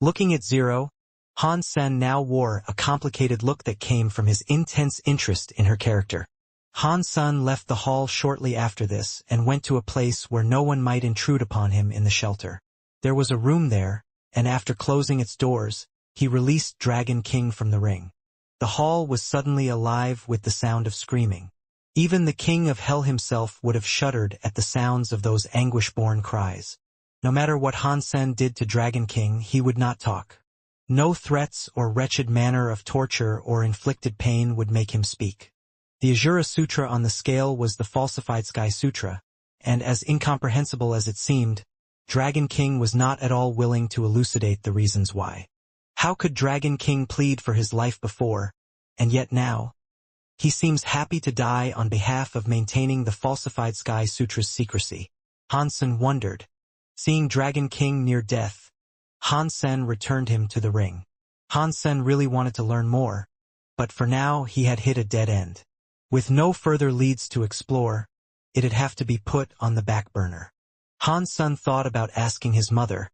Looking at Zero, Han Sen now wore a complicated look that came from his intense interest in her character. Han Sen left the hall shortly after this and went to a place where no one might intrude upon him in the shelter. There was a room there, and after closing its doors, he released Dragon King from the ring. The hall was suddenly alive with the sound of screaming. Even the king of hell himself would have shuddered at the sounds of those anguish-born cries. No matter what Han Sen did to Dragon King, he would not talk. No threats or wretched manner of torture or inflicted pain would make him speak. The Azura Sutra on the scale was the falsified Sky Sutra, and as incomprehensible as it seemed, Dragon King was not at all willing to elucidate the reasons why. How could Dragon King plead for his life before, and yet now? He seems happy to die on behalf of maintaining the falsified Sky Sutra's secrecy. Han Sen wondered. Seeing Dragon King near death, Han Sen returned him to the ring. Han Sen really wanted to learn more, but for now he had hit a dead end. With no further leads to explore, it'd have to be put on the back burner. Han Sen thought about asking his mother,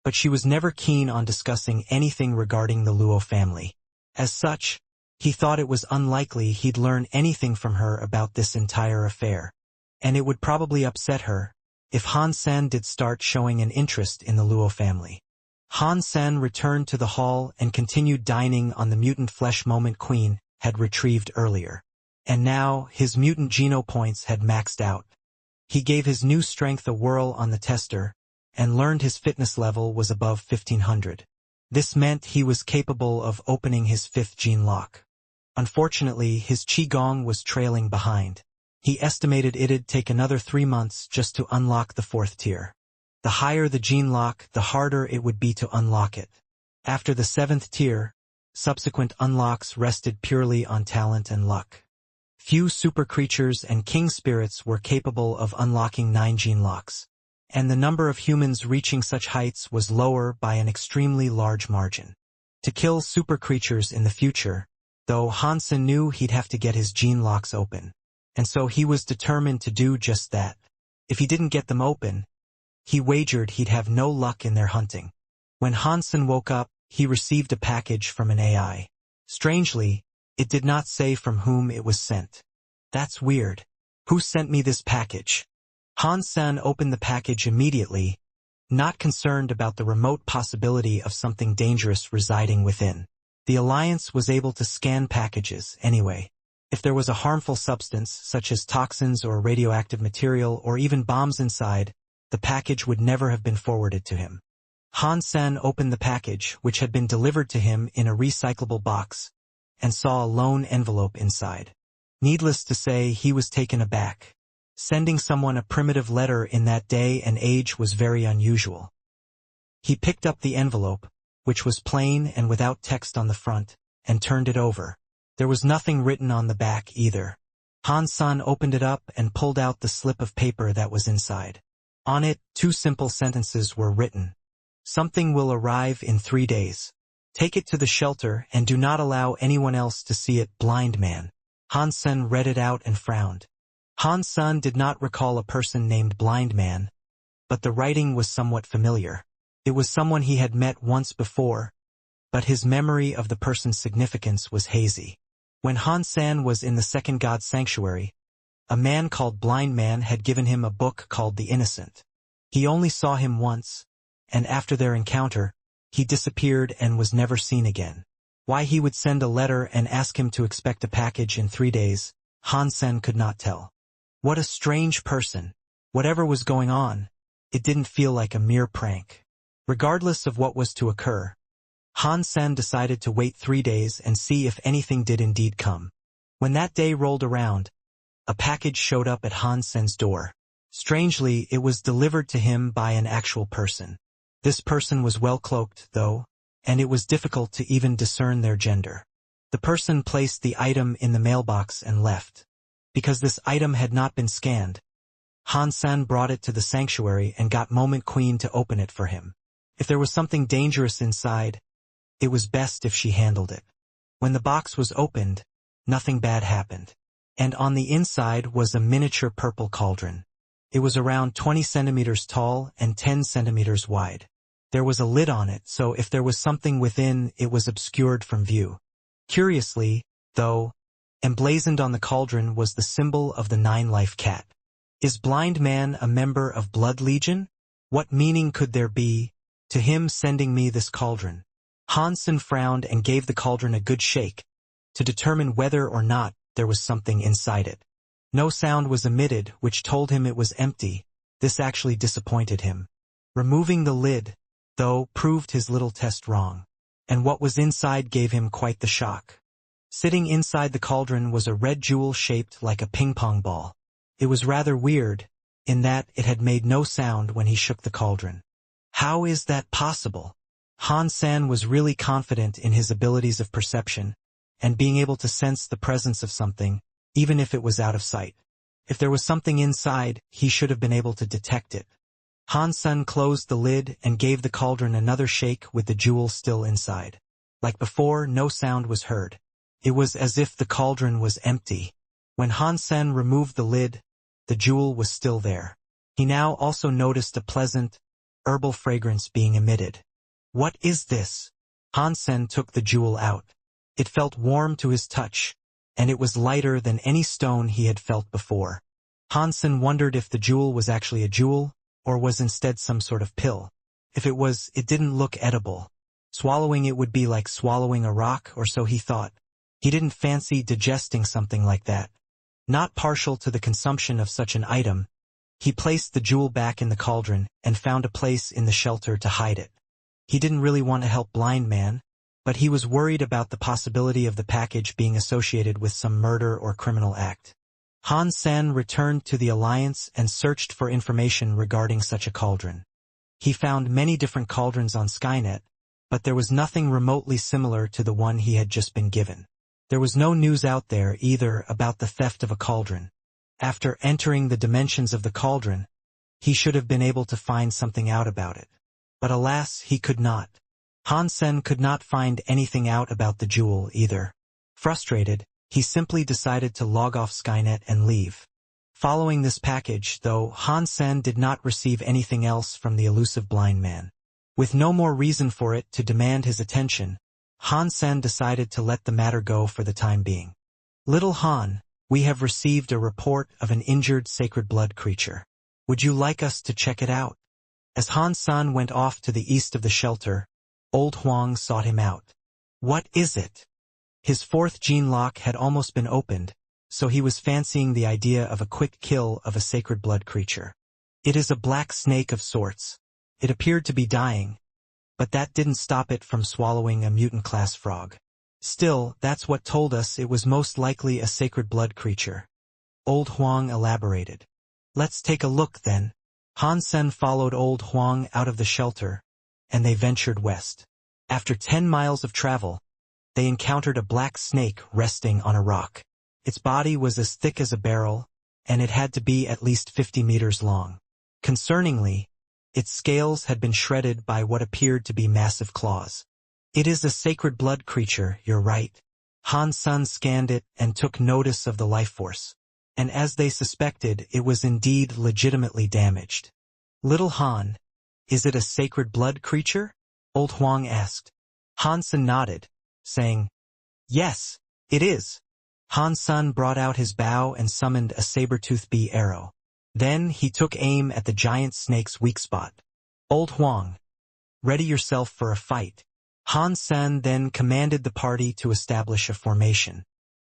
but she was never keen on discussing anything regarding the Luo family. As such, He thought it was unlikely he'd learn anything from her about this entire affair. And it would probably upset her if Han Sen did start showing an interest in the Luo family. Han Sen returned to the hall and continued dining on the mutant flesh moment Queen had retrieved earlier. And now, his mutant geno points had maxed out. He gave his new strength a whirl on the tester, and learned his fitness level was above 1500. This meant he was capable of opening his 5th gene lock. Unfortunately, his Qigong was trailing behind. He estimated it'd take another 3 months just to unlock the 4th tier. The higher the gene lock, the harder it would be to unlock it. After the 7th tier, subsequent unlocks rested purely on talent and luck. Few super creatures and king spirits were capable of unlocking 9 gene locks, and the number of humans reaching such heights was lower by an extremely large margin. To kill super creatures in the future, though, Hansen knew he'd have to get his gene locks open, and so he was determined to do just that. If he didn't get them open, he wagered he'd have no luck in their hunting. When Hansen woke up, he received a package from an AI. Strangely, it did not say from whom it was sent. That's weird. Who sent me this package? Hansen opened the package immediately, not concerned about the remote possibility of something dangerous residing within. The Alliance was able to scan packages anyway. If there was a harmful substance, such as toxins or radioactive material or even bombs inside, the package would never have been forwarded to him. Hansen opened the package, which had been delivered to him in a recyclable box, and saw a lone envelope inside. Needless to say, he was taken aback. Sending someone a primitive letter in that day and age was very unusual. He picked up the envelope, which was plain and without text on the front, and turned it over. There was nothing written on the back either. Hansen opened it up and pulled out the slip of paper that was inside. On it, 2 simple sentences were written. Something will arrive in 3 days. Take it to the shelter and do not allow anyone else to see it, blind man. Hansen read it out and frowned. Hansen did not recall a person named Blind Man, but the writing was somewhat familiar. It was someone he had met once before, but his memory of the person's significance was hazy. When Hansen was in the Second God Sanctuary, a man called Blind Man had given him a book called The Innocent. He only saw him once, and after their encounter, he disappeared and was never seen again. Why he would send a letter and ask him to expect a package in 3 days, Hansen could not tell. What a strange person. Whatever was going on, it didn't feel like a mere prank. Regardless of what was to occur, Hansen decided to wait 3 days and see if anything did indeed come. When that day rolled around, a package showed up at Hansen's door. Strangely, it was delivered to him by an actual person. This person was well cloaked, though, and it was difficult to even discern their gender. The person placed the item in the mailbox and left. Because this item had not been scanned, Hansen brought it to the sanctuary and got Moment Queen to open it for him. If there was something dangerous inside, it was best if she handled it. When the box was opened, nothing bad happened. And on the inside was a miniature purple cauldron. It was around 20 centimeters tall and 10 centimeters wide. There was a lid on it, so if there was something within, it was obscured from view. Curiously, though, emblazoned on the cauldron was the symbol of the 9-life cat. Is Blind Man a member of Blood Legion? What meaning could there be to him sending me this cauldron? Hansen frowned and gave the cauldron a good shake to determine whether or not there was something inside it. No sound was emitted, which told him it was empty. This actually disappointed him. Removing the lid, though, proved his little test wrong. And what was inside gave him quite the shock. Sitting inside the cauldron was a red jewel shaped like a ping-pong ball. It was rather weird, in that it had made no sound when he shook the cauldron. How is that possible? Hansen was really confident in his abilities of perception, and being able to sense the presence of something, even if it was out of sight. If there was something inside, he should have been able to detect it. Hansen closed the lid and gave the cauldron another shake with the jewel still inside. Like before, no sound was heard. It was as if the cauldron was empty. When Hansen removed the lid, the jewel was still there. He now also noticed a pleasant, herbal fragrance being emitted. What is this? Hansen took the jewel out. It felt warm to his touch, and it was lighter than any stone he had felt before. Han Sen wondered if the jewel was actually a jewel, or was instead some sort of pill. If it was, it didn't look edible. Swallowing it would be like swallowing a rock, or so he thought. He didn't fancy digesting something like that. Not partial to the consumption of such an item, he placed the jewel back in the cauldron and found a place in the shelter to hide it. He didn't really want to help Blind Man, but he was worried about the possibility of the package being associated with some murder or criminal act. Han Sen returned to the Alliance and searched for information regarding such a cauldron. He found many different cauldrons on Skynet, but there was nothing remotely similar to the one he had just been given. There was no news out there either about the theft of a cauldron. After entering the dimensions of the cauldron, he should have been able to find something out about it. But alas, he could not. Han Sen could not find anything out about the jewel either. Frustrated, he simply decided to log off Skynet and leave. Following this package, though, Han Sen did not receive anything else from the elusive blind man. With no more reason for it to demand his attention, Han Sen decided to let the matter go for the time being. Little Han, we have received a report of an injured sacred blood creature. Would you like us to check it out? As Han Sen went off to the east of the shelter, Old Huang sought him out. What is it? His fourth gene lock had almost been opened, so he was fancying the idea of a quick kill of a sacred blood creature. It is a black snake of sorts. It appeared to be dying, but that didn't stop it from swallowing a mutant-class frog. Still, that's what told us it was most likely a sacred blood creature. Old Huang elaborated. Let's take a look then. Han Sen followed Old Huang out of the shelter, and they ventured west. After 10 miles of travel, they encountered a black snake resting on a rock. Its body was as thick as a barrel, and it had to be at least 50 meters long. Concerningly, its scales had been shredded by what appeared to be massive claws. It is a sacred blood creature, you're right. Han Sen scanned it and took notice of the life force. And as they suspected, it was indeed legitimately damaged. Little Han, is it a sacred blood creature? Old Huang asked. Han Sen nodded, saying, yes, it is. Han Sen brought out his bow and summoned a saber-toothed bee arrow. Then he took aim at the giant snake's weak spot. Old Huang, ready yourself for a fight. Han Sen then commanded the party to establish a formation.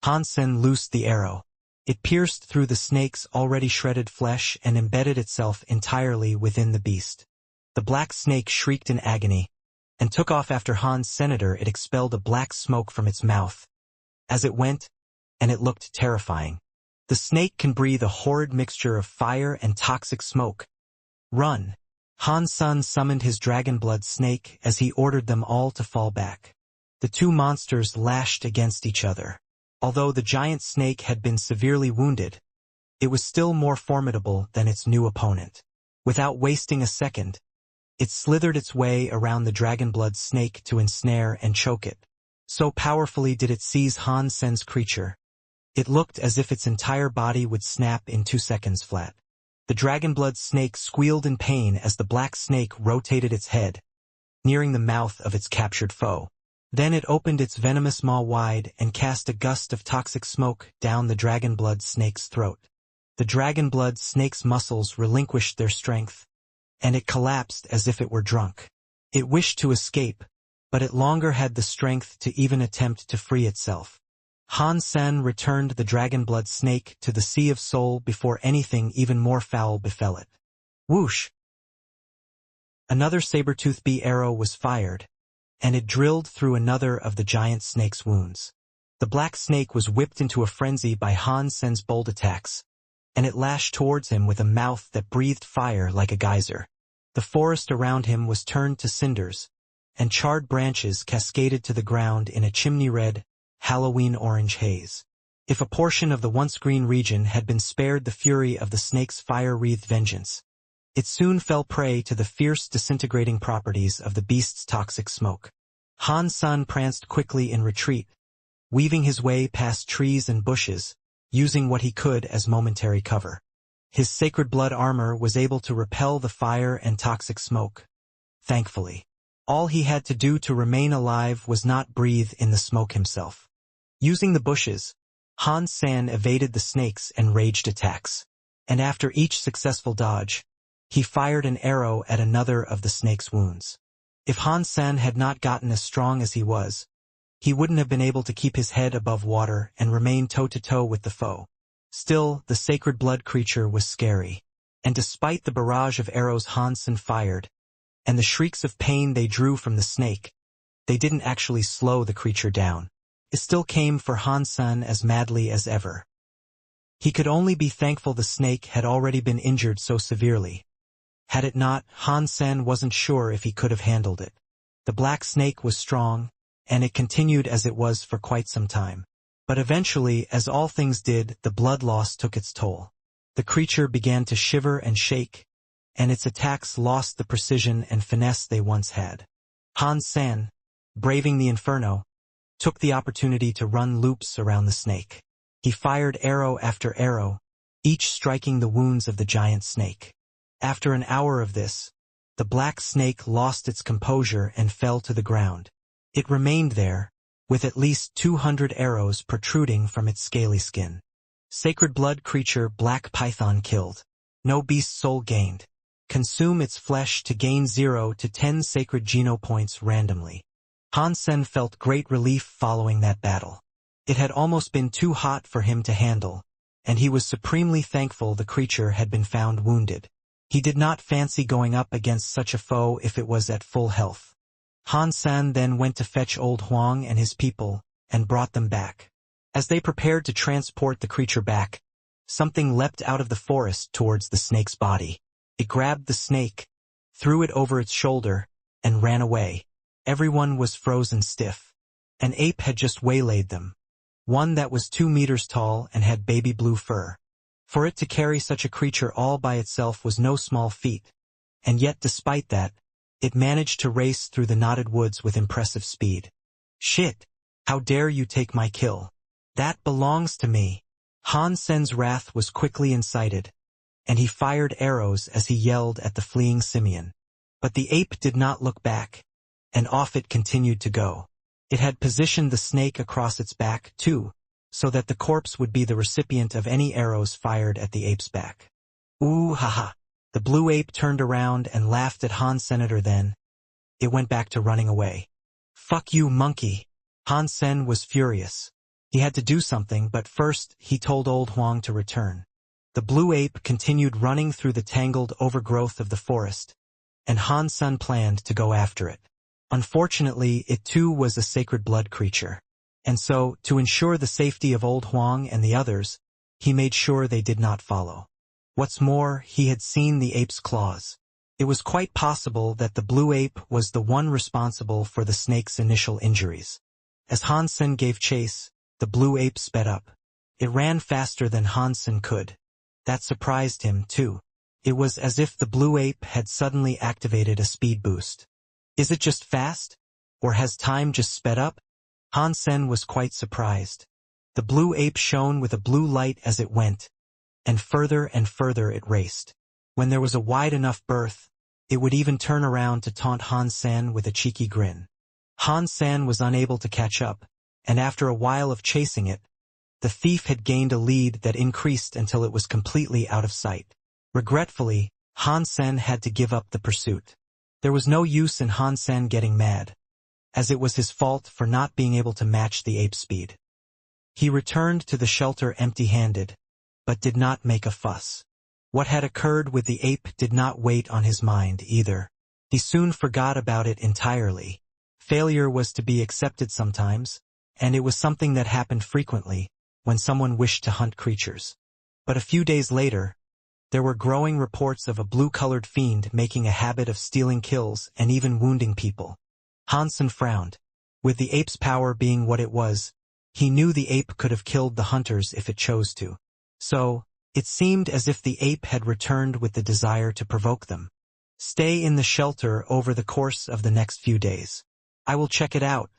Han Sen loosed the arrow. It pierced through the snake's already shredded flesh and embedded itself entirely within the beast. The black snake shrieked in agony and took off after Han's senator. It expelled a black smoke from its mouth. As it went, and it looked terrifying. The snake can breathe a horrid mixture of fire and toxic smoke. Run! Han Sen summoned his dragon blood snake as he ordered them all to fall back. The two monsters lashed against each other. Although the giant snake had been severely wounded, it was still more formidable than its new opponent. Without wasting a second, it slithered its way around the dragon blood snake to ensnare and choke it. So powerfully did it seize Han Sen's creature. It looked as if its entire body would snap in 2 seconds flat. The dragon blood snake squealed in pain as the black snake rotated its head, nearing the mouth of its captured foe. Then it opened its venomous maw wide and cast a gust of toxic smoke down the dragon blood snake's throat. The dragon blood snake's muscles relinquished their strength, and it collapsed as if it were drunk. It wished to escape, but it longer had the strength to even attempt to free itself. Han Sen returned the dragon blood snake to the Sea of Soul before anything even more foul befell it. Whoosh! Another saber-toothed bee arrow was fired, and it drilled through another of the giant snake's wounds. The black snake was whipped into a frenzy by Han Sen's bold attacks, and it lashed towards him with a mouth that breathed fire like a geyser. The forest around him was turned to cinders, and charred branches cascaded to the ground in a chimney-red, Halloween-orange haze. If a portion of the once green region had been spared the fury of the snake's fire-wreathed vengeance, it soon fell prey to the fierce disintegrating properties of the beast's toxic smoke. Han Sen pranced quickly in retreat, weaving his way past trees and bushes, using what he could as momentary cover. His sacred blood armor was able to repel the fire and toxic smoke. Thankfully. All he had to do to remain alive was not breathe in the smoke himself. Using the bushes, Han San evaded the snakes and raged attacks. And after each successful dodge, he fired an arrow at another of the snake's wounds. If Han San had not gotten as strong as he was, he wouldn't have been able to keep his head above water and remain toe-to-toe with the foe. Still, the sacred blood creature was scary. And despite the barrage of arrows Han San fired, and the shrieks of pain they drew from the snake, they didn't actually slow the creature down. It still came for Han San as madly as ever. He could only be thankful the snake had already been injured so severely. Had it not, Han San wasn't sure if he could have handled it. The black snake was strong, and it continued as it was for quite some time. But eventually, as all things did, the blood loss took its toll. The creature began to shiver and shake, and its attacks lost the precision and finesse they once had. Han San, braving the inferno, took the opportunity to run loops around the snake. He fired arrow after arrow, each striking the wounds of the giant snake. After an hour of this, the black snake lost its composure and fell to the ground. It remained there, with at least 200 arrows protruding from its scaly skin. Sacred blood creature black python killed. No beast soul gained. Consume its flesh to gain 0 to 10 sacred geno points randomly. Han Sen felt great relief following that battle. It had almost been too hot for him to handle, and he was supremely thankful the creature had been found wounded. He did not fancy going up against such a foe if it was at full health. Han San then went to fetch old Huang and his people, and brought them back. As they prepared to transport the creature back, something leapt out of the forest towards the snake's body. It grabbed the snake, threw it over its shoulder, and ran away. Everyone was frozen stiff. An ape had just waylaid them. One that was 2 meters tall and had baby blue fur. For it to carry such a creature all by itself was no small feat. And yet despite that, it managed to race through the knotted woods with impressive speed. Shit! How dare you take my kill? That belongs to me. Han Sen's wrath was quickly incited, and he fired arrows as he yelled at the fleeing simian. But the ape did not look back, and off it continued to go. It had positioned the snake across its back, too, so that the corpse would be the recipient of any arrows fired at the ape's back. Ooh haha. The blue ape turned around and laughed at Han Senator then. It went back to running away. Fuck you, monkey. Han Sen was furious. He had to do something, but first he told old Huang to return. The blue ape continued running through the tangled overgrowth of the forest, and Han Sen planned to go after it. Unfortunately, it too was a sacred blood creature. And so, to ensure the safety of old Huang and the others, he made sure they did not follow. What's more, he had seen the ape's claws. It was quite possible that the blue ape was the one responsible for the snake's initial injuries. As Han Sen gave chase, the blue ape sped up. It ran faster than Han Sen could. That surprised him, too. It was as if the blue ape had suddenly activated a speed boost. Is it just fast? Or has time just sped up? Han Sen was quite surprised. The blue ape shone with a blue light as it went, and further it raced. When there was a wide enough berth, it would even turn around to taunt Han San with a cheeky grin. Han San was unable to catch up, and after a while of chasing it, the thief had gained a lead that increased until it was completely out of sight. Regretfully, Han San had to give up the pursuit. There was no use in Han San getting mad, as it was his fault for not being able to match the ape's speed. He returned to the shelter empty-handed, but did not make a fuss. What had occurred with the ape did not wait on his mind either. He soon forgot about it entirely. Failure was to be accepted sometimes, and it was something that happened frequently when someone wished to hunt creatures. But a few days later, there were growing reports of a blue-colored fiend making a habit of stealing kills and even wounding people. Hansen frowned. With the ape's power being what it was, he knew the ape could have killed the hunters if it chose to. So, it seemed as if the ape had returned with the desire to provoke them. Stay in the shelter over the course of the next few days. I will check it out,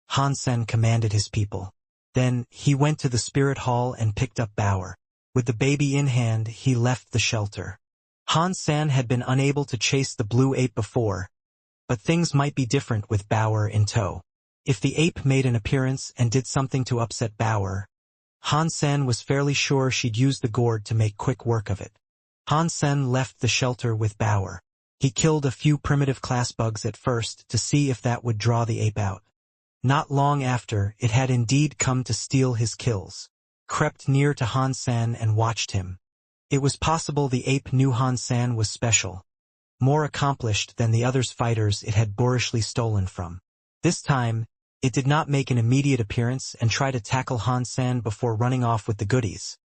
Hansen commanded his people. Then, he went to the spirit hall and picked up Bauer. With the baby in hand, he left the shelter. Han San had been unable to chase the blue ape before, But things might be different with Bauer in tow. If the ape made an appearance and did something to upset Bauer, Han Sen was fairly sure she'd use the gourd to make quick work of it. Han Sen left the shelter with Bauer. He killed a few primitive class bugs at first to see if that would draw the ape out. Not long after, it had indeed come to steal his kills. Crept near to Han Sen and watched him. It was possible the ape knew Han Sen was special, more accomplished than the other's fighters it had boorishly stolen from. This time, it did not make an immediate appearance and try to tackle Han Sen before running off with the goodies.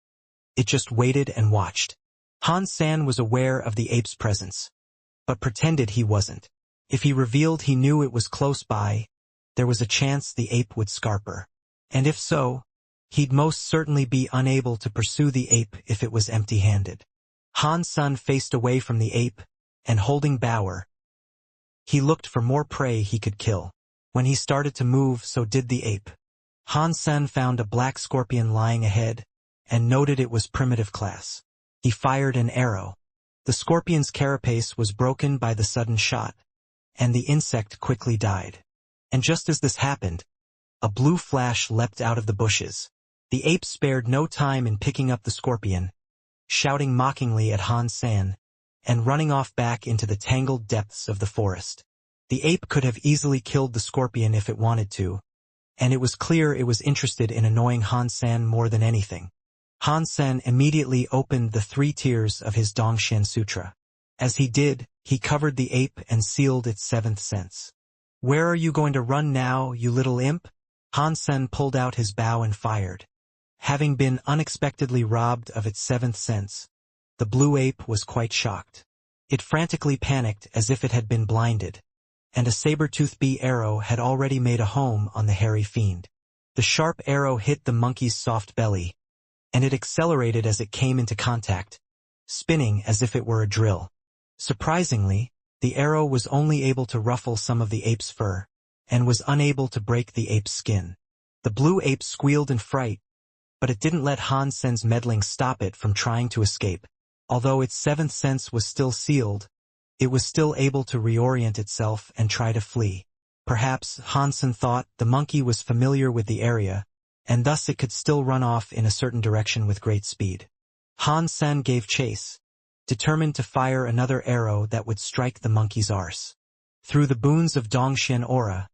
It just waited and watched. Han Sen was aware of the ape's presence, but pretended he wasn't. If he revealed he knew it was close by, there was a chance the ape would scarper. And if so, he'd most certainly be unable to pursue the ape if it was empty-handed. Han Sen faced away from the ape, and holding Bauer, he looked for more prey he could kill. When he started to move, so did the ape. Han Sen found a black scorpion lying ahead, and noted it was primitive class. He fired an arrow. The scorpion's carapace was broken by the sudden shot, and the insect quickly died. And just as this happened, a blue flash leapt out of the bushes. The ape spared no time in picking up the scorpion, shouting mockingly at Han Sen, and running off back into the tangled depths of the forest. The ape could have easily killed the scorpion if it wanted to, and it was clear it was interested in annoying Han Sen more than anything. Han Sen immediately opened the 3 tiers of his Dongshan Sutra. As he did, he covered the ape and sealed its 7th sense. "Where are you going to run now, you little imp?" Han Sen pulled out his bow and fired. Having been unexpectedly robbed of its 7th sense, the blue ape was quite shocked. It frantically panicked as if it had been blinded, and a saber-toothed bee arrow had already made a home on the hairy fiend. The sharp arrow hit the monkey's soft belly, and it accelerated as it came into contact, spinning as if it were a drill. Surprisingly, the arrow was only able to ruffle some of the ape's fur, and was unable to break the ape's skin. The blue ape squealed in fright, but it didn't let Han Sen's meddling stop it from trying to escape. Although its 7th sense was still sealed, it was still able to reorient itself and try to flee. Perhaps, Han Sen thought, the monkey was familiar with the area, and thus it could still run off in a certain direction with great speed. Han Sen gave chase, determined to fire another arrow that would strike the monkey's arse. Through the boons of Dongshan aura,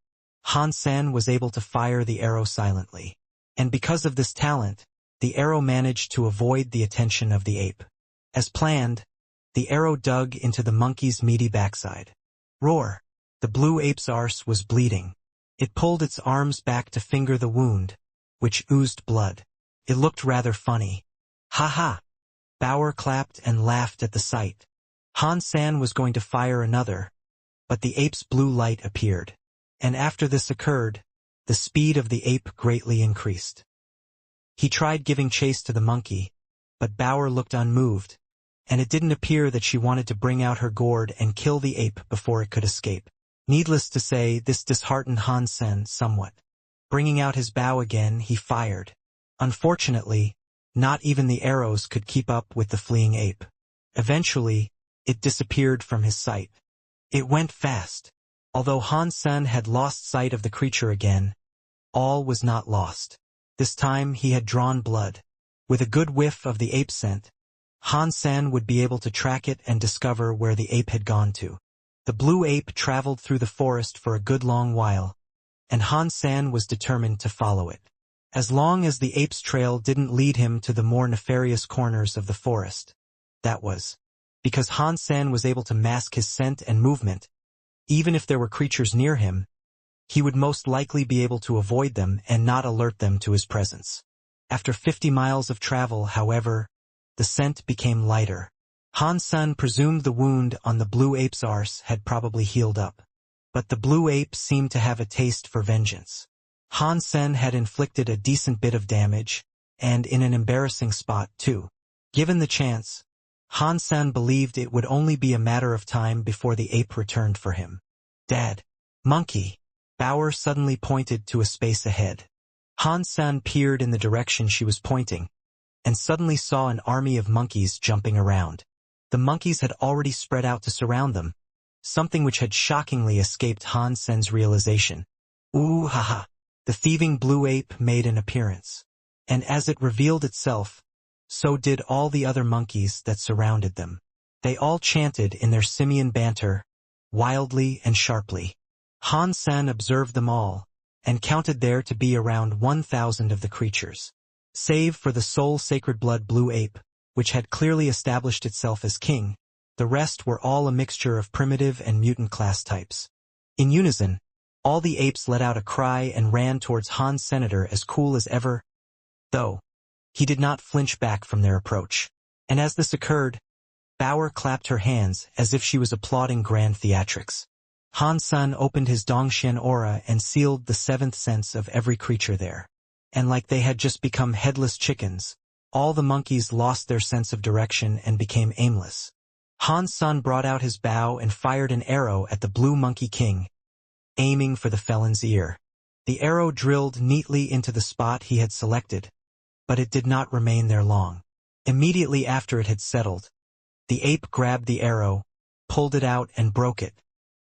Han Sen was able to fire the arrow silently. And because of this talent, the arrow managed to avoid the attention of the ape. As planned, the arrow dug into the monkey's meaty backside. Roar! The blue ape's arse was bleeding. It pulled its arms back to finger the wound, which oozed blood. It looked rather funny. Ha ha! Bauer clapped and laughed at the sight. Han Sen was going to fire another, but the ape's blue light appeared. And after this occurred, the speed of the ape greatly increased. He tried giving chase to the monkey, but Bauer looked unmoved, and it didn't appear that she wanted to bring out her gourd and kill the ape before it could escape. Needless to say, this disheartened Han Sen somewhat. Bringing out his bow again, he fired. Unfortunately, not even the arrows could keep up with the fleeing ape. Eventually, it disappeared from his sight. It went fast. Although Han Sen had lost sight of the creature again, all was not lost. This time he had drawn blood. With a good whiff of the ape scent, Han Sen would be able to track it and discover where the ape had gone to. The blue ape traveled through the forest for a good long while, and Han Sen was determined to follow it. As long as the ape's trail didn't lead him to the more nefarious corners of the forest. That was because Han Sen was able to mask his scent and movement. Even if there were creatures near him, he would most likely be able to avoid them and not alert them to his presence. After 50 miles of travel, however, the scent became lighter. Han Sen presumed the wound on the blue ape's arse had probably healed up. But the blue ape seemed to have a taste for vengeance. Han Sen had inflicted a decent bit of damage, and in an embarrassing spot, too. Given the chance, Han Sen believed it would only be a matter of time before the ape returned for him. "Dad! Monkey!" Bauer suddenly pointed to a space ahead. Han Sen peered in the direction she was pointing, and suddenly saw an army of monkeys jumping around. The monkeys had already spread out to surround them, something which had shockingly escaped Han Sen's realization. Ooh ha ha! The thieving blue ape made an appearance. And as it revealed itself, so did all the other monkeys that surrounded them. They all chanted in their simian banter, wildly and sharply. Han Sen observed them all, and counted there to be around 1,000 of the creatures. Save for the sole sacred blood blue ape, which had clearly established itself as king, the rest were all a mixture of primitive and mutant class types. In unison, all the apes let out a cry and ran towards Han's senator as cool as ever, though he did not flinch back from their approach. And as this occurred, Bauer clapped her hands as if she was applauding grand theatrics. Han Sen opened his Dongxian aura and sealed the seventh sense of every creature there. And like they had just become headless chickens, all the monkeys lost their sense of direction and became aimless. Han Sen brought out his bow and fired an arrow at the blue monkey king, aiming for the felon's ear. The arrow drilled neatly into the spot he had selected, but it did not remain there long. Immediately after it had settled, the ape grabbed the arrow, pulled it out and broke it.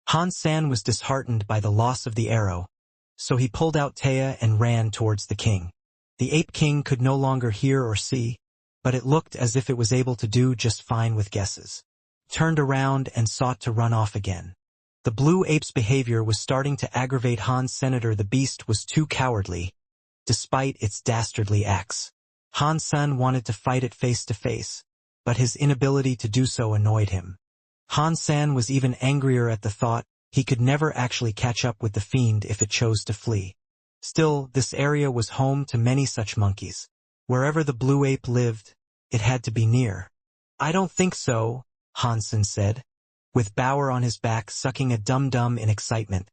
Han Sen was disheartened by the loss of the arrow, so he pulled out Taya and ran towards the king. The ape king could no longer hear or see, but it looked as if it was able to do just fine with guesses. Turned around and sought to run off again. The blue ape's behavior was starting to aggravate Han's senator. The beast was too cowardly, despite its dastardly acts. Han Sen wanted to fight it face to face, but his inability to do so annoyed him. Han Sen was even angrier at the thought he could never actually catch up with the fiend if it chose to flee. Still, this area was home to many such monkeys. Wherever the blue ape lived, it had to be near. "I don't think so," Han Sen said, with Bauer on his back sucking a dum-dum in excitement.